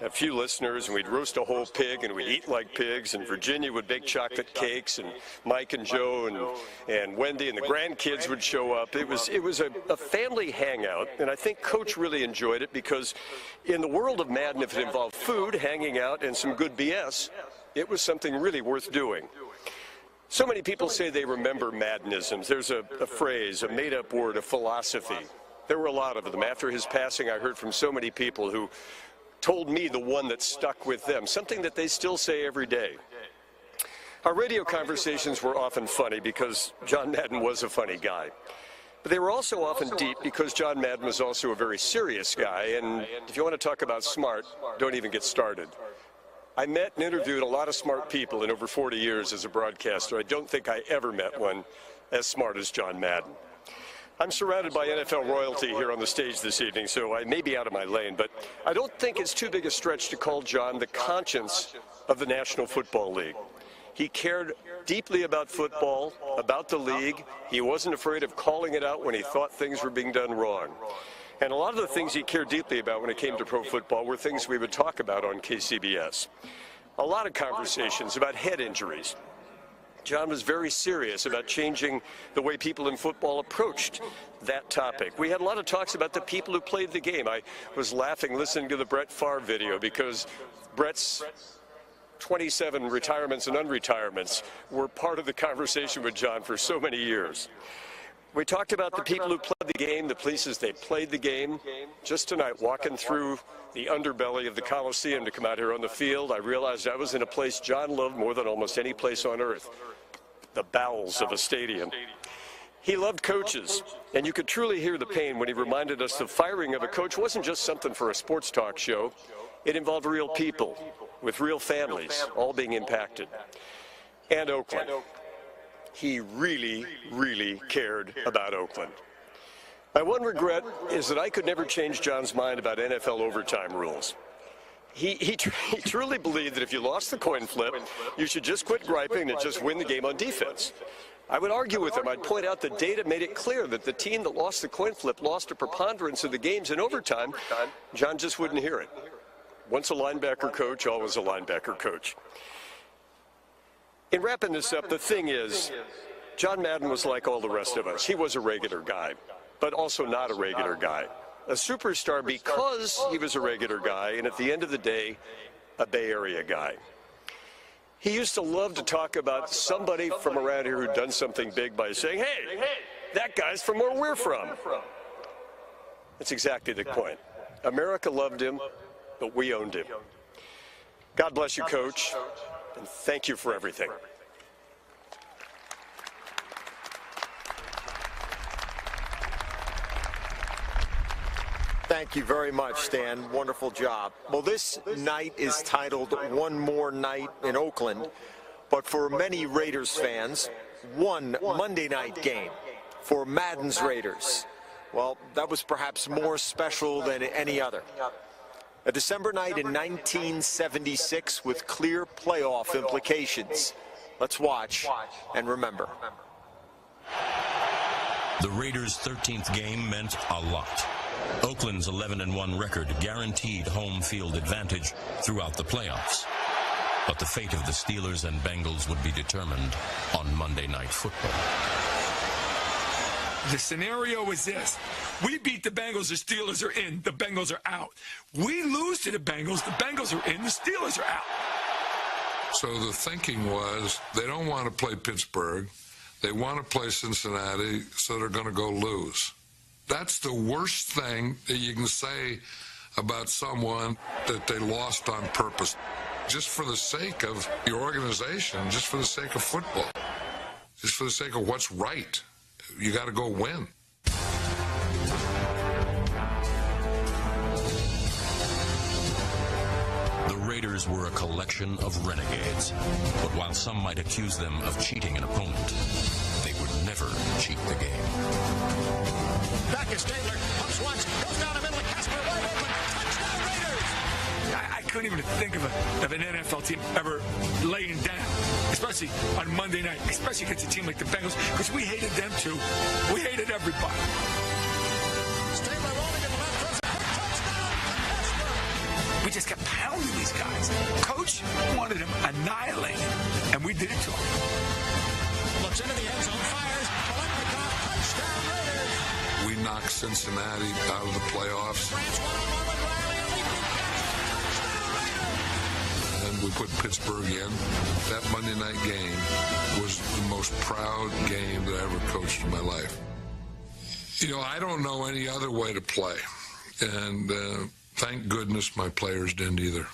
a few listeners, and we'd roast a whole pig, and we'd eat like pigs, and Virginia would bake chocolate cakes, and Mike and Joe and Wendy and the grandkids would show up. It was a family hangout, and I think Coach really enjoyed it because in the world of Madden, if it involved food, hanging out, and some good BS, it was something really worth doing. So many people say they remember Maddenisms. There's a phrase, a made-up word, a philosophy. There were a lot of them. After his passing, I heard from so many people who told me the one that stuck with them, something that they still say every day. Our radio conversations were often funny because John Madden was a funny guy. But they were also often deep because John Madden was also a very serious guy. And if you want to talk about smart, don't even get started. I met and interviewed a lot of smart people in over 40 years as a broadcaster. I don't think I ever met one as smart as John Madden. I'm surrounded by NFL royalty here on the stage this evening, so I may be out of my lane, but I don't think it's too big a stretch to call John the conscience of the National Football League. He cared deeply about football, about the league. He wasn't afraid of calling it out when he thought things were being done wrong. And a lot of the things he cared deeply about when it came to pro football were things we would talk about on KCBS. A lot of conversations about head injuries. John was very serious about changing the way people in football approached that topic. We had a lot of talks about the people who played the game. I was laughing listening to the Brett Favre video because Brett's 27 retirements and unretirements were part of the conversation with John for so many years. We talked about the people who played the game, the places they played the game. Just tonight, walking through the underbelly of the Coliseum to come out here on the field, I realized I was in a place John loved more than almost any place on earth, the bowels of a stadium. He loved coaches, and you could truly hear the pain when he reminded us the firing of a coach wasn't just something for a sports talk show. It involved real people with real families, all being impacted. And Oakland. He really, really cared about Oakland. My one regret is that I could never change John's mind about NFL overtime rules. He truly believed that if you lost the coin flip, you should just quit griping and just win the game on defense. I would argue with him. I'd point out the data made it clear that the team that lost the coin flip lost a preponderance of the games in overtime. John just wouldn't hear it. Once a linebacker coach, always a linebacker coach. In wrapping this up, the thing is, John Madden was like all the rest of us. He was a regular guy, but also not a regular guy. A superstar because he was a regular guy, and at the end of the day, a Bay Area guy. He used to love to talk about somebody from around here who'd done something big by saying, hey, that guy's from where we're from. That's exactly the point. America loved him, but we owned him. God bless you, Coach, and thank you for everything. Thank you very much, Stan. Wonderful job. Well, this night is titled One More Night in Oakland, but for many Raiders fans, one Monday night game for Madden's Raiders. Well, that was perhaps more special than any other. A December night in 1976 with clear playoff implications. Let's watch and remember. The Raiders' 13th game meant a lot. Oakland's 11-1 record guaranteed home field advantage throughout the playoffs. But the fate of the Steelers and Bengals would be determined on Monday Night Football. The scenario is this. We beat the Bengals, the Steelers are in, the Bengals are out. We lose to the Bengals are in, the Steelers are out. So the thinking was they don't want to play Pittsburgh. They want to play Cincinnati, so they're going to go lose. That's the worst thing that you can say about someone, that they lost on purpose. Just for the sake of your organization, just for the sake of football, just for the sake of what's right. You got to go win. The Raiders were a collection of renegades, but while some might accuse them of cheating an opponent, they would never cheat the game. Back is Taylor, pumps once, goes down the middle, Casper wide open, touchdown Raiders! I couldn't even think of an NFL team ever laying down, especially on Monday night, especially against a team like the Bengals, because we hated them too. We hated everybody. We just kept pounding these guys. Coach wanted them annihilated, and we did it to him. Looks into the end zone, fires, touchdown Raiders. We knocked Cincinnati out of the playoffs. And we put Pittsburgh in. That Monday night game was the most proud game that I ever coached in my life. You know, I don't know any other way to play. And thank goodness my players didn't either.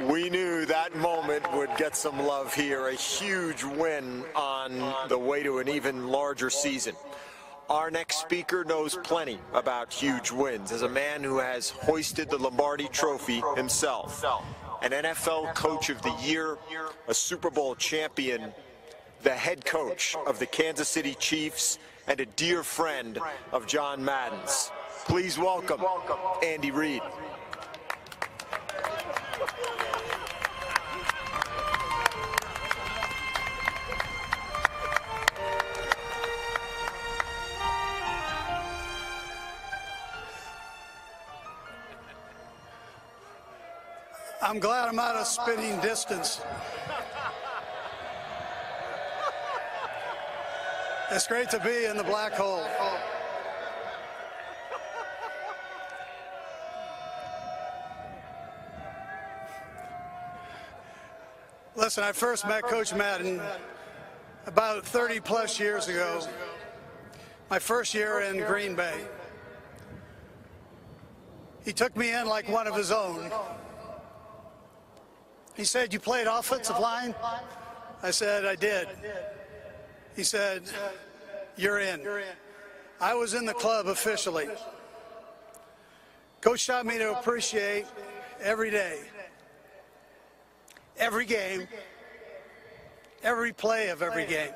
We knew that moment would get some love here, a huge win on the way to an even larger season. Our next speaker knows plenty about huge wins as a man who has hoisted the Lombardi Trophy himself. An NFL Coach of the Year, a Super Bowl champion, the head coach of the Kansas City Chiefs, and a dear friend of John Madden's. Please welcome Andy Reid. I'm glad I'm out of spitting distance. It's great to be in the black hole. Listen, I first met Coach Madden about 30 plus years ago, my first year in Green Bay. He took me in like one of his own. He said, "You played offensive line?" I said, "I did." He said, "You're in." I was in the club officially. Coach taught me to appreciate every day, every game, every play of every game.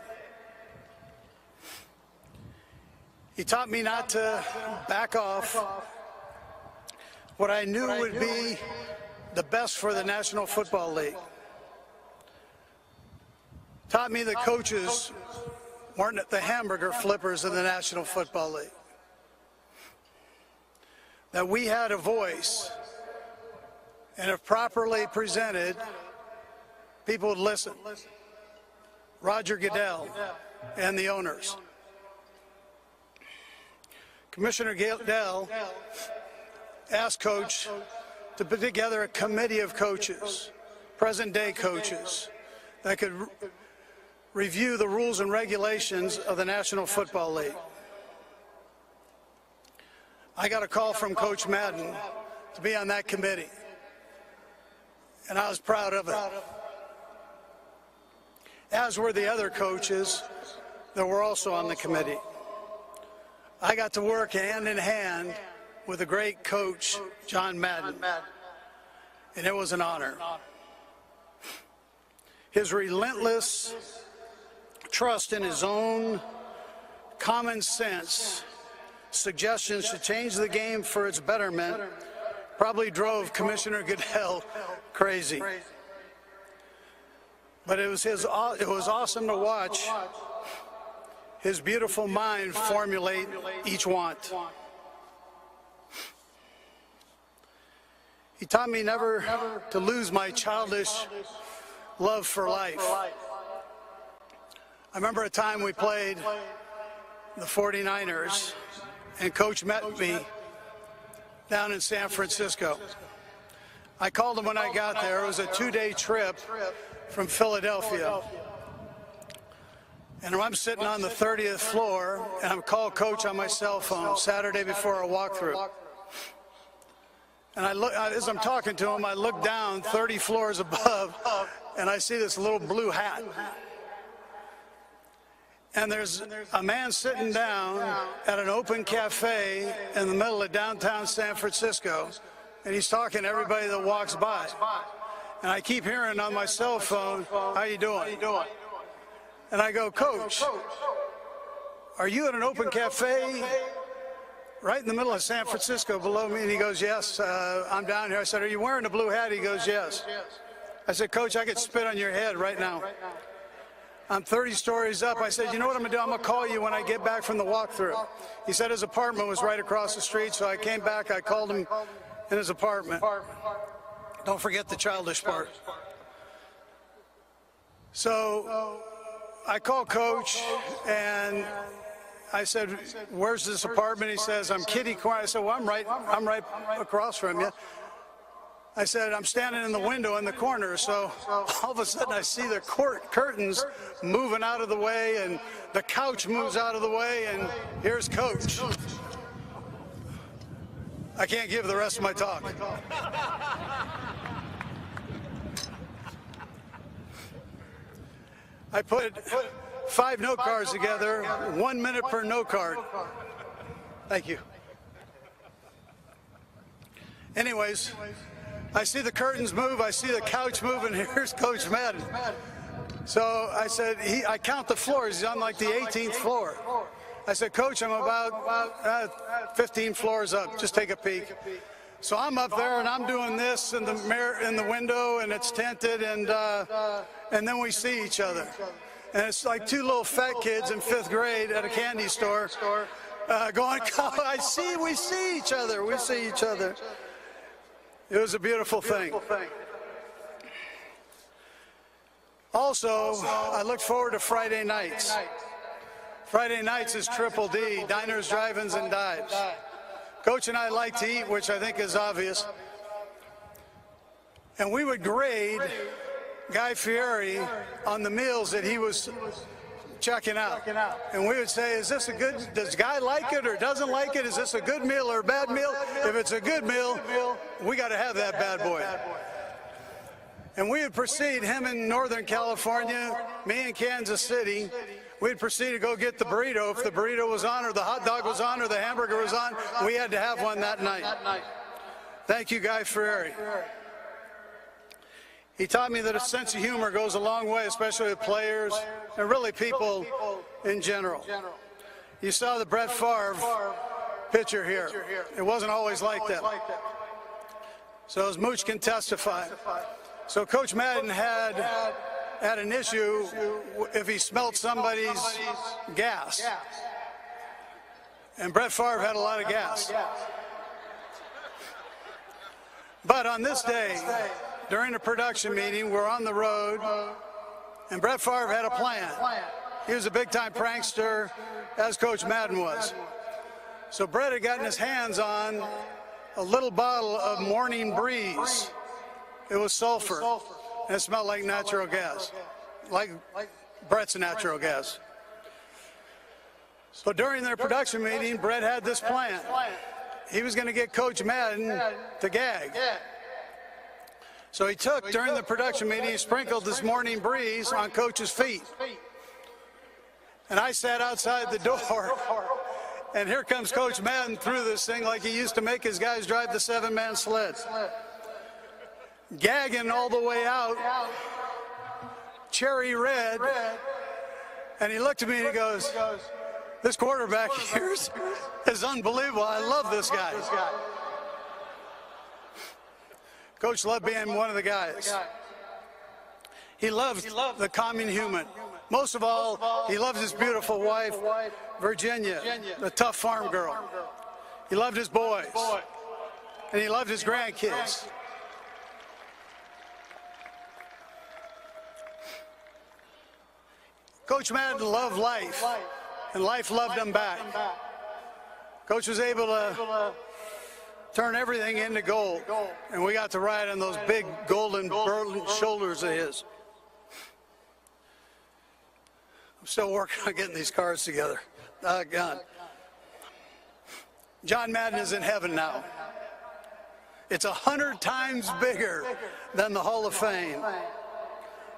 He taught me not to back off what I knew would be the best for the National Football League. Taught me that coaches weren't the hamburger flippers of the National Football League. That we had a voice, and if properly presented, people would listen. Roger Goodell and the owners. Commissioner Goodell asked Coach to put together a committee of coaches, present-day coaches, that could review the rules and regulations of the National Football League. I got a call from Coach Madden to be on that committee, and I was proud of it, as were the other coaches that were also on the committee. I got to work hand in hand with a great coach, John Madden, and it was an honor. His relentless trust in his own common sense suggestions to change the game for its betterment probably drove Commissioner Goodell crazy. But it was awesome to watch his beautiful mind formulate each want. He taught me never to lose my childish love for life. I remember a time we played the 49ers, and Coach met me down in San Francisco. I called him when I got there. It was a 2-day trip from Philadelphia. And I'm sitting on the 30th floor, and I'm called Coach on my cell phone Saturday before a walkthrough. And as I'm talking to him, I look down 30 floors above, and I see this little blue hat. And there's a man sitting down at an open cafe in the middle of downtown San Francisco, and he's talking to everybody that walks by. And I keep hearing on my cell phone, "How you doing?" And I go, "Coach, are you at an open cafe right in the middle of San Francisco below me, and he goes, yes, I'm down here. I said, are you wearing a blue hat? He goes, yes. I said, Coach, I could spit on your head right now. I'm 30 stories up. I said, you know what I'm going to do? I'm going to call you when I get back from the walkthrough. He said his apartment was right across the street, so I came back. I called him in his apartment. Don't forget the childish part. So I called Coach, and I said, where's this apartment? He says, I'm kitty corner. I said, well, I'm right across from you. I said, I'm standing in the window in the corner, so all of a sudden I see the curtains moving out of the way, and the couch moves out of the way, and here's Coach. I can't give the rest of my talk. I put 5 note cards together, 1 minute per note card. Thank you. Anyways, I see the curtains move, I see the couch move, and here's Coach Madden. So I said, I count the floors, he's on like the 18th floor. I said, Coach, I'm about 15 floors up, just take a peek. So I'm up there and I'm doing this in the mirror, in the window, and it's tinted, and then we see each other. And it's like 2 little fat kids in 5th grade at a candy store going, we see each other, we see each other. It was a beautiful thing. Also, I look forward to Friday nights. Friday nights is Triple D, diners, drive-ins, and dives. Coach and I like to eat, which I think is obvious. And we would grade Guy Fieri on the meals that he was checking out. And we would say, is this a good, does Guy like it or doesn't like it? Is this a good meal or a bad meal? If it's a good meal, we got to have that bad boy. And we would proceed, him in Northern California, me in Kansas City, we'd proceed to go get the burrito. If the burrito was on, or the hot dog was on, or the hamburger was on, we had to have one that night. Thank you, Guy Fieri. He taught me that a sense of humor goes a long way, especially with players and really people in general. You saw the Brett Favre picture here. It wasn't always like that. So as Mooch can testify. So Coach Madden had an issue if he smelled somebody's gas. And Brett Favre had a lot of gas. But on this day, during a production meeting, we're on the road, and Brett Favre had a plan. He was a big-time prankster, as Coach Madden was. So Brett had gotten his hands on a little bottle of Morning Breeze. It was sulfur, and it smelled like natural gas, like Brett's natural gas. So during their production meeting, Brett had this plan. He was going to get Coach Madden to gag. So he took, during the production meeting, he sprinkled this Morning Breeze on Coach's feet. And I sat outside the door, and here comes Coach Madden through this thing like he used to make his guys drive the 7-man sled. Gagging all the way out, cherry red, and he looked at me and he goes, this quarterback here is unbelievable. I love this guy. Coach loved being one of the guys. He loved the common human. Most of all, he loved his beautiful wife, Virginia, the tough farm girl. He loved his boys, and he loved his grandkids. Coach Madden loved life, and life loved him back. Coach was able to turn everything into gold, and we got to ride on those big golden shoulders of his. I'm still working on getting these cards together. God. John Madden is in heaven now. It's 100 times bigger than the Hall of Fame.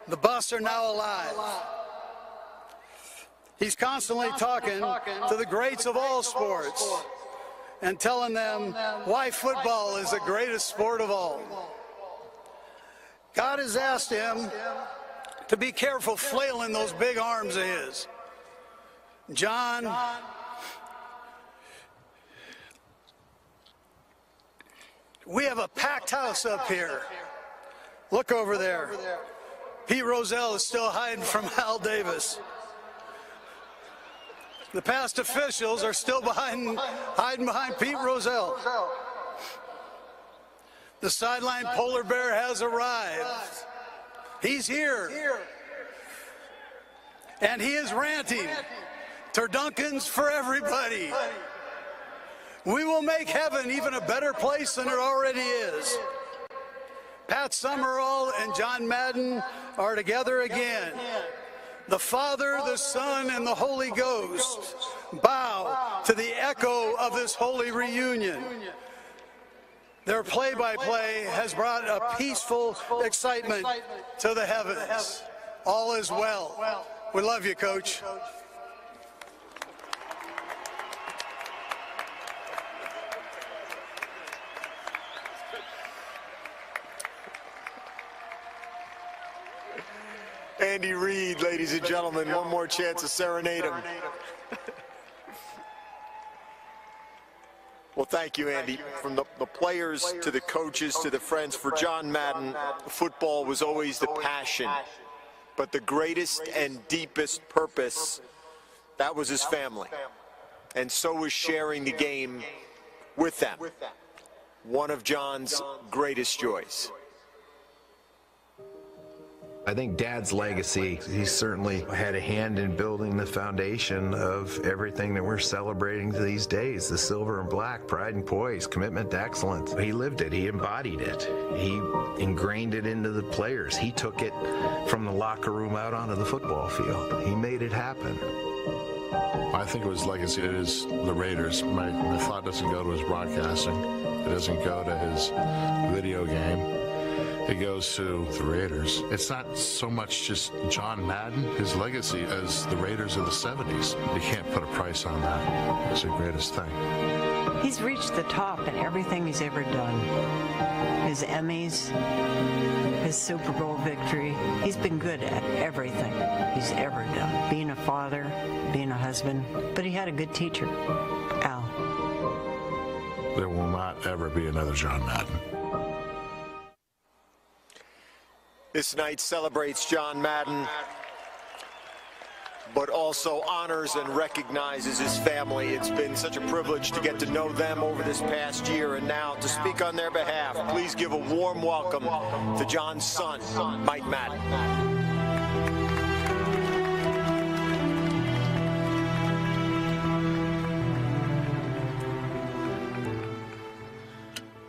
The busts are now alive. He's constantly talking to the greats of all sports and telling them why football is the greatest sport of all. God has asked him to be careful flailing those big arms of his. John, We have a packed house up here. Look over there. Pete Rozelle is still hiding from Al Davis. The past officials are still hiding behind Pete Rozelle. The sideline polar bear has arrived. He's here. And he is ranting. Turdunkins for everybody. We will make heaven even a better place than it already is. Pat Summerall and John Madden are together again. The Father, the Son, and the Holy Ghost bow to the echo of this holy reunion. Their play-by-play has brought a peaceful excitement to the heavens. All is well. We love you, Coach. Andy Reid, ladies and gentlemen, one more chance to serenade him. Well, thank you, Andy. From the players to the coaches to the friends, for John Madden, football was always the passion. But the greatest and deepest purpose, that was his family. And so was sharing the game with them. One of John's greatest joys. I think Dad's legacy, he certainly had a hand in building the foundation of everything that we're celebrating these days, the silver and black, pride and poise, commitment to excellence. He lived it, he embodied it, he ingrained it into the players. He took it from the locker room out onto the football field. He made it happen. I think it was legacy. It is the Raiders. My thought doesn't go to his broadcasting. It doesn't go to his video game. It goes to the Raiders. It's not so much just John Madden, his legacy, as the Raiders of the 70s. You can't put a price on that. It's the greatest thing. He's reached the top in everything he's ever done. His Emmys, his Super Bowl victory. He's been good at everything he's ever done. Being a father, being a husband. But he had a good teacher, Al. There will not ever be another John Madden. This night celebrates John Madden, but also honors and recognizes his family. It's been such a privilege to get to know them over this past year, and now to speak on their behalf, please give a warm welcome to John's son, Mike Madden.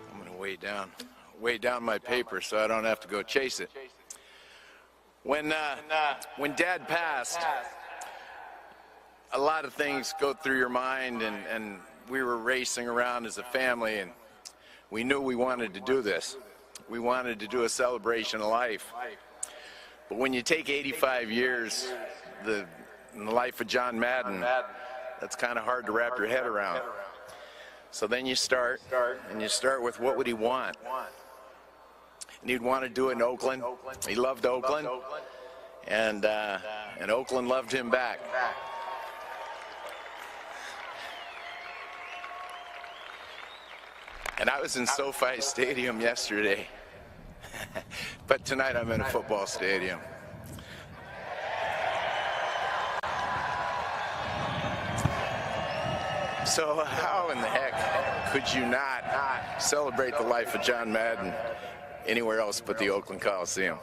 I'm going to weigh down my paper so I don't have to go chase it. When Dad passed, a lot of things go through your mind, and we were racing around as a family, and we knew we wanted to do this. We wanted to do a celebration of life. But when you take 85 years in the life of John Madden, that's kind of hard to wrap your head around. So then you start with what would he want? And he'd want to do it in Oakland. He loved Oakland, and Oakland loved him back. And I was in SoFi Stadium yesterday, but tonight I'm in a football stadium. So how in the heck could you not celebrate the life of John Madden anywhere else but the Oakland Coliseum?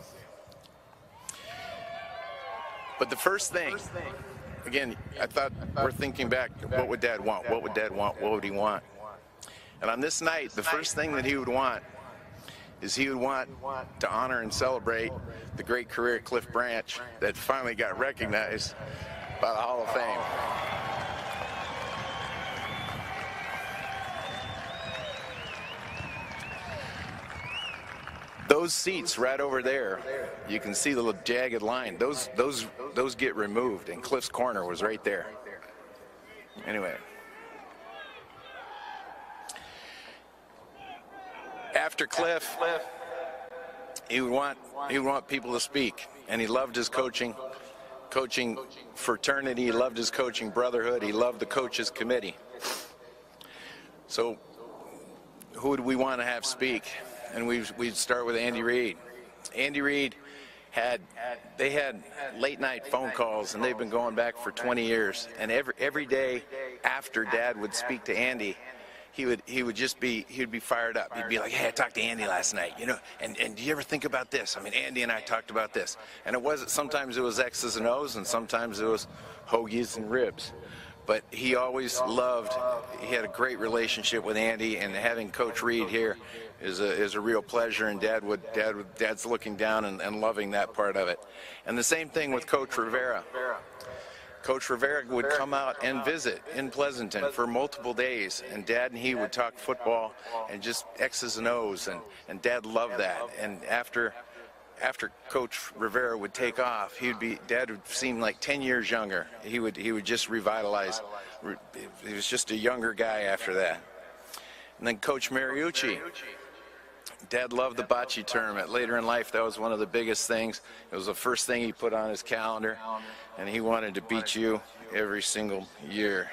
But the first thing, again, I thought we're thinking back, what would Dad want? What would Dad want? What would he want? And on this night, the first thing that he would want is he would want to honor and celebrate the great career of Cliff Branch that finally got recognized by the Hall of Fame. Those seats right over there, you can see the little jagged line. Those get removed, and Cliff's corner was right there. Anyway, after Cliff, he would want people to speak, and he loved his coaching fraternity. He loved his coaching brotherhood. He loved the coaches committee. So who would we want to have speak? And we'd start with Andy Reid. Andy Reid had late night phone calls, and they've been going back for 20 years. And every day after Dad would speak to Andy, he would be fired up. He'd be like, "Hey, I talked to Andy last night, you know, and do you ever think about this? I mean, Andy and I talked about this." And sometimes it was X's and O's, and sometimes it was hoagies and ribs. But he always he had a great relationship with Andy, and having Coach Reid here is a real pleasure, and Dad's looking down and loving that part of it. And the same thing with Coach Rivera. Coach Rivera would come out and visit in Pleasanton for multiple days, and Dad and he would talk football and just X's and O's, and Dad loved that. And after Coach Rivera would take off, Dad would seem like 10 years younger. He would just revitalize. He was just a younger guy after that. And then Coach Mariucci. Dad loved the bocce tournament. Later in life, that was one of the biggest things. It was the first thing he put on his calendar, and he wanted to beat you every single year.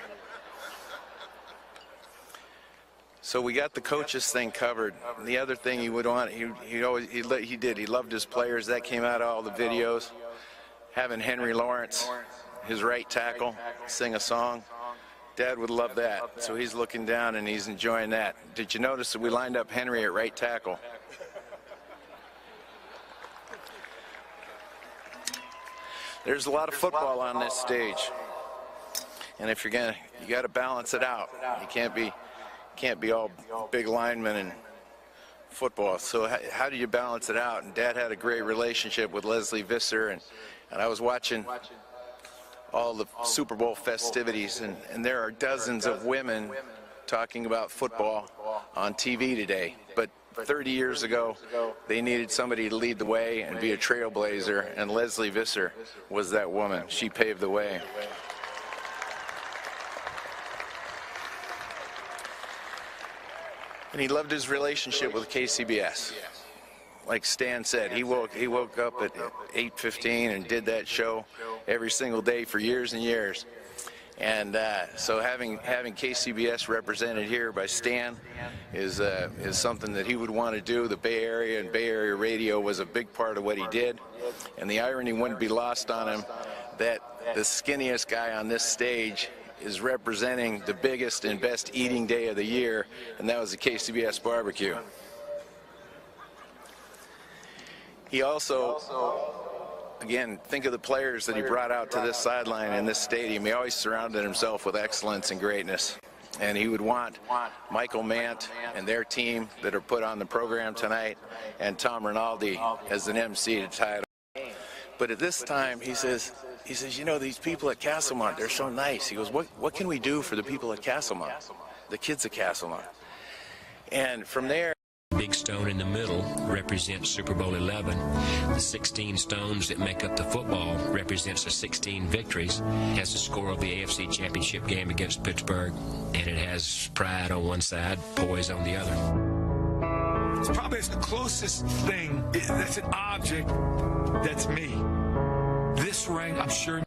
So we got the coaches thing covered. And the other thing he would want, he loved his players. That came out of all the videos. Having Henry Lawrence, his right tackle, sing a song. Dad would love that. So he's looking down and he's enjoying that. Did you notice that we lined up Henry at right tackle? There's a lot of football on this stage. And if you got to balance it out. You can't be all big linemen and football. So how do you balance it out? And Dad had a great relationship with Leslie Visser, and I was watching all the Super Bowl festivities, and there are dozens of women talking about football on TV today. But 30 years ago, they needed somebody to lead the way and be a trailblazer, and Leslie Visser was that woman. She paved the way. And he loved his relationship with KCBS. Like Stan said, he woke up at 8:15 and did that show every single day for years and years. And so having KCBS represented here by Stan is something that he would want to do. The Bay Area and Bay Area radio was a big part of what he did. And the irony wouldn't be lost on him that the skinniest guy on this stage is representing the biggest and best eating day of the year, and that was the KCBS barbecue. He also, again, think of the players that he brought out to this sideline in this stadium. He always surrounded himself with excellence and greatness. And he would want Michael Mant and their team that are put on the program tonight, and Tom Rinaldi as an MC to tie it up. But at this time, he says, you know, these people at Castlemont, they're so nice. He goes, what can we do for the people at Castlemont, the kids at Castlemont? And from there, big stone in the middle represents Super Bowl 11. The 16 stones that make up the football represents the 16 victories. It has the score of the AFC Championship game against Pittsburgh, and it has pride on one side, poise on the other. It's probably the closest thing that's an object that's me. This ring, I'm sure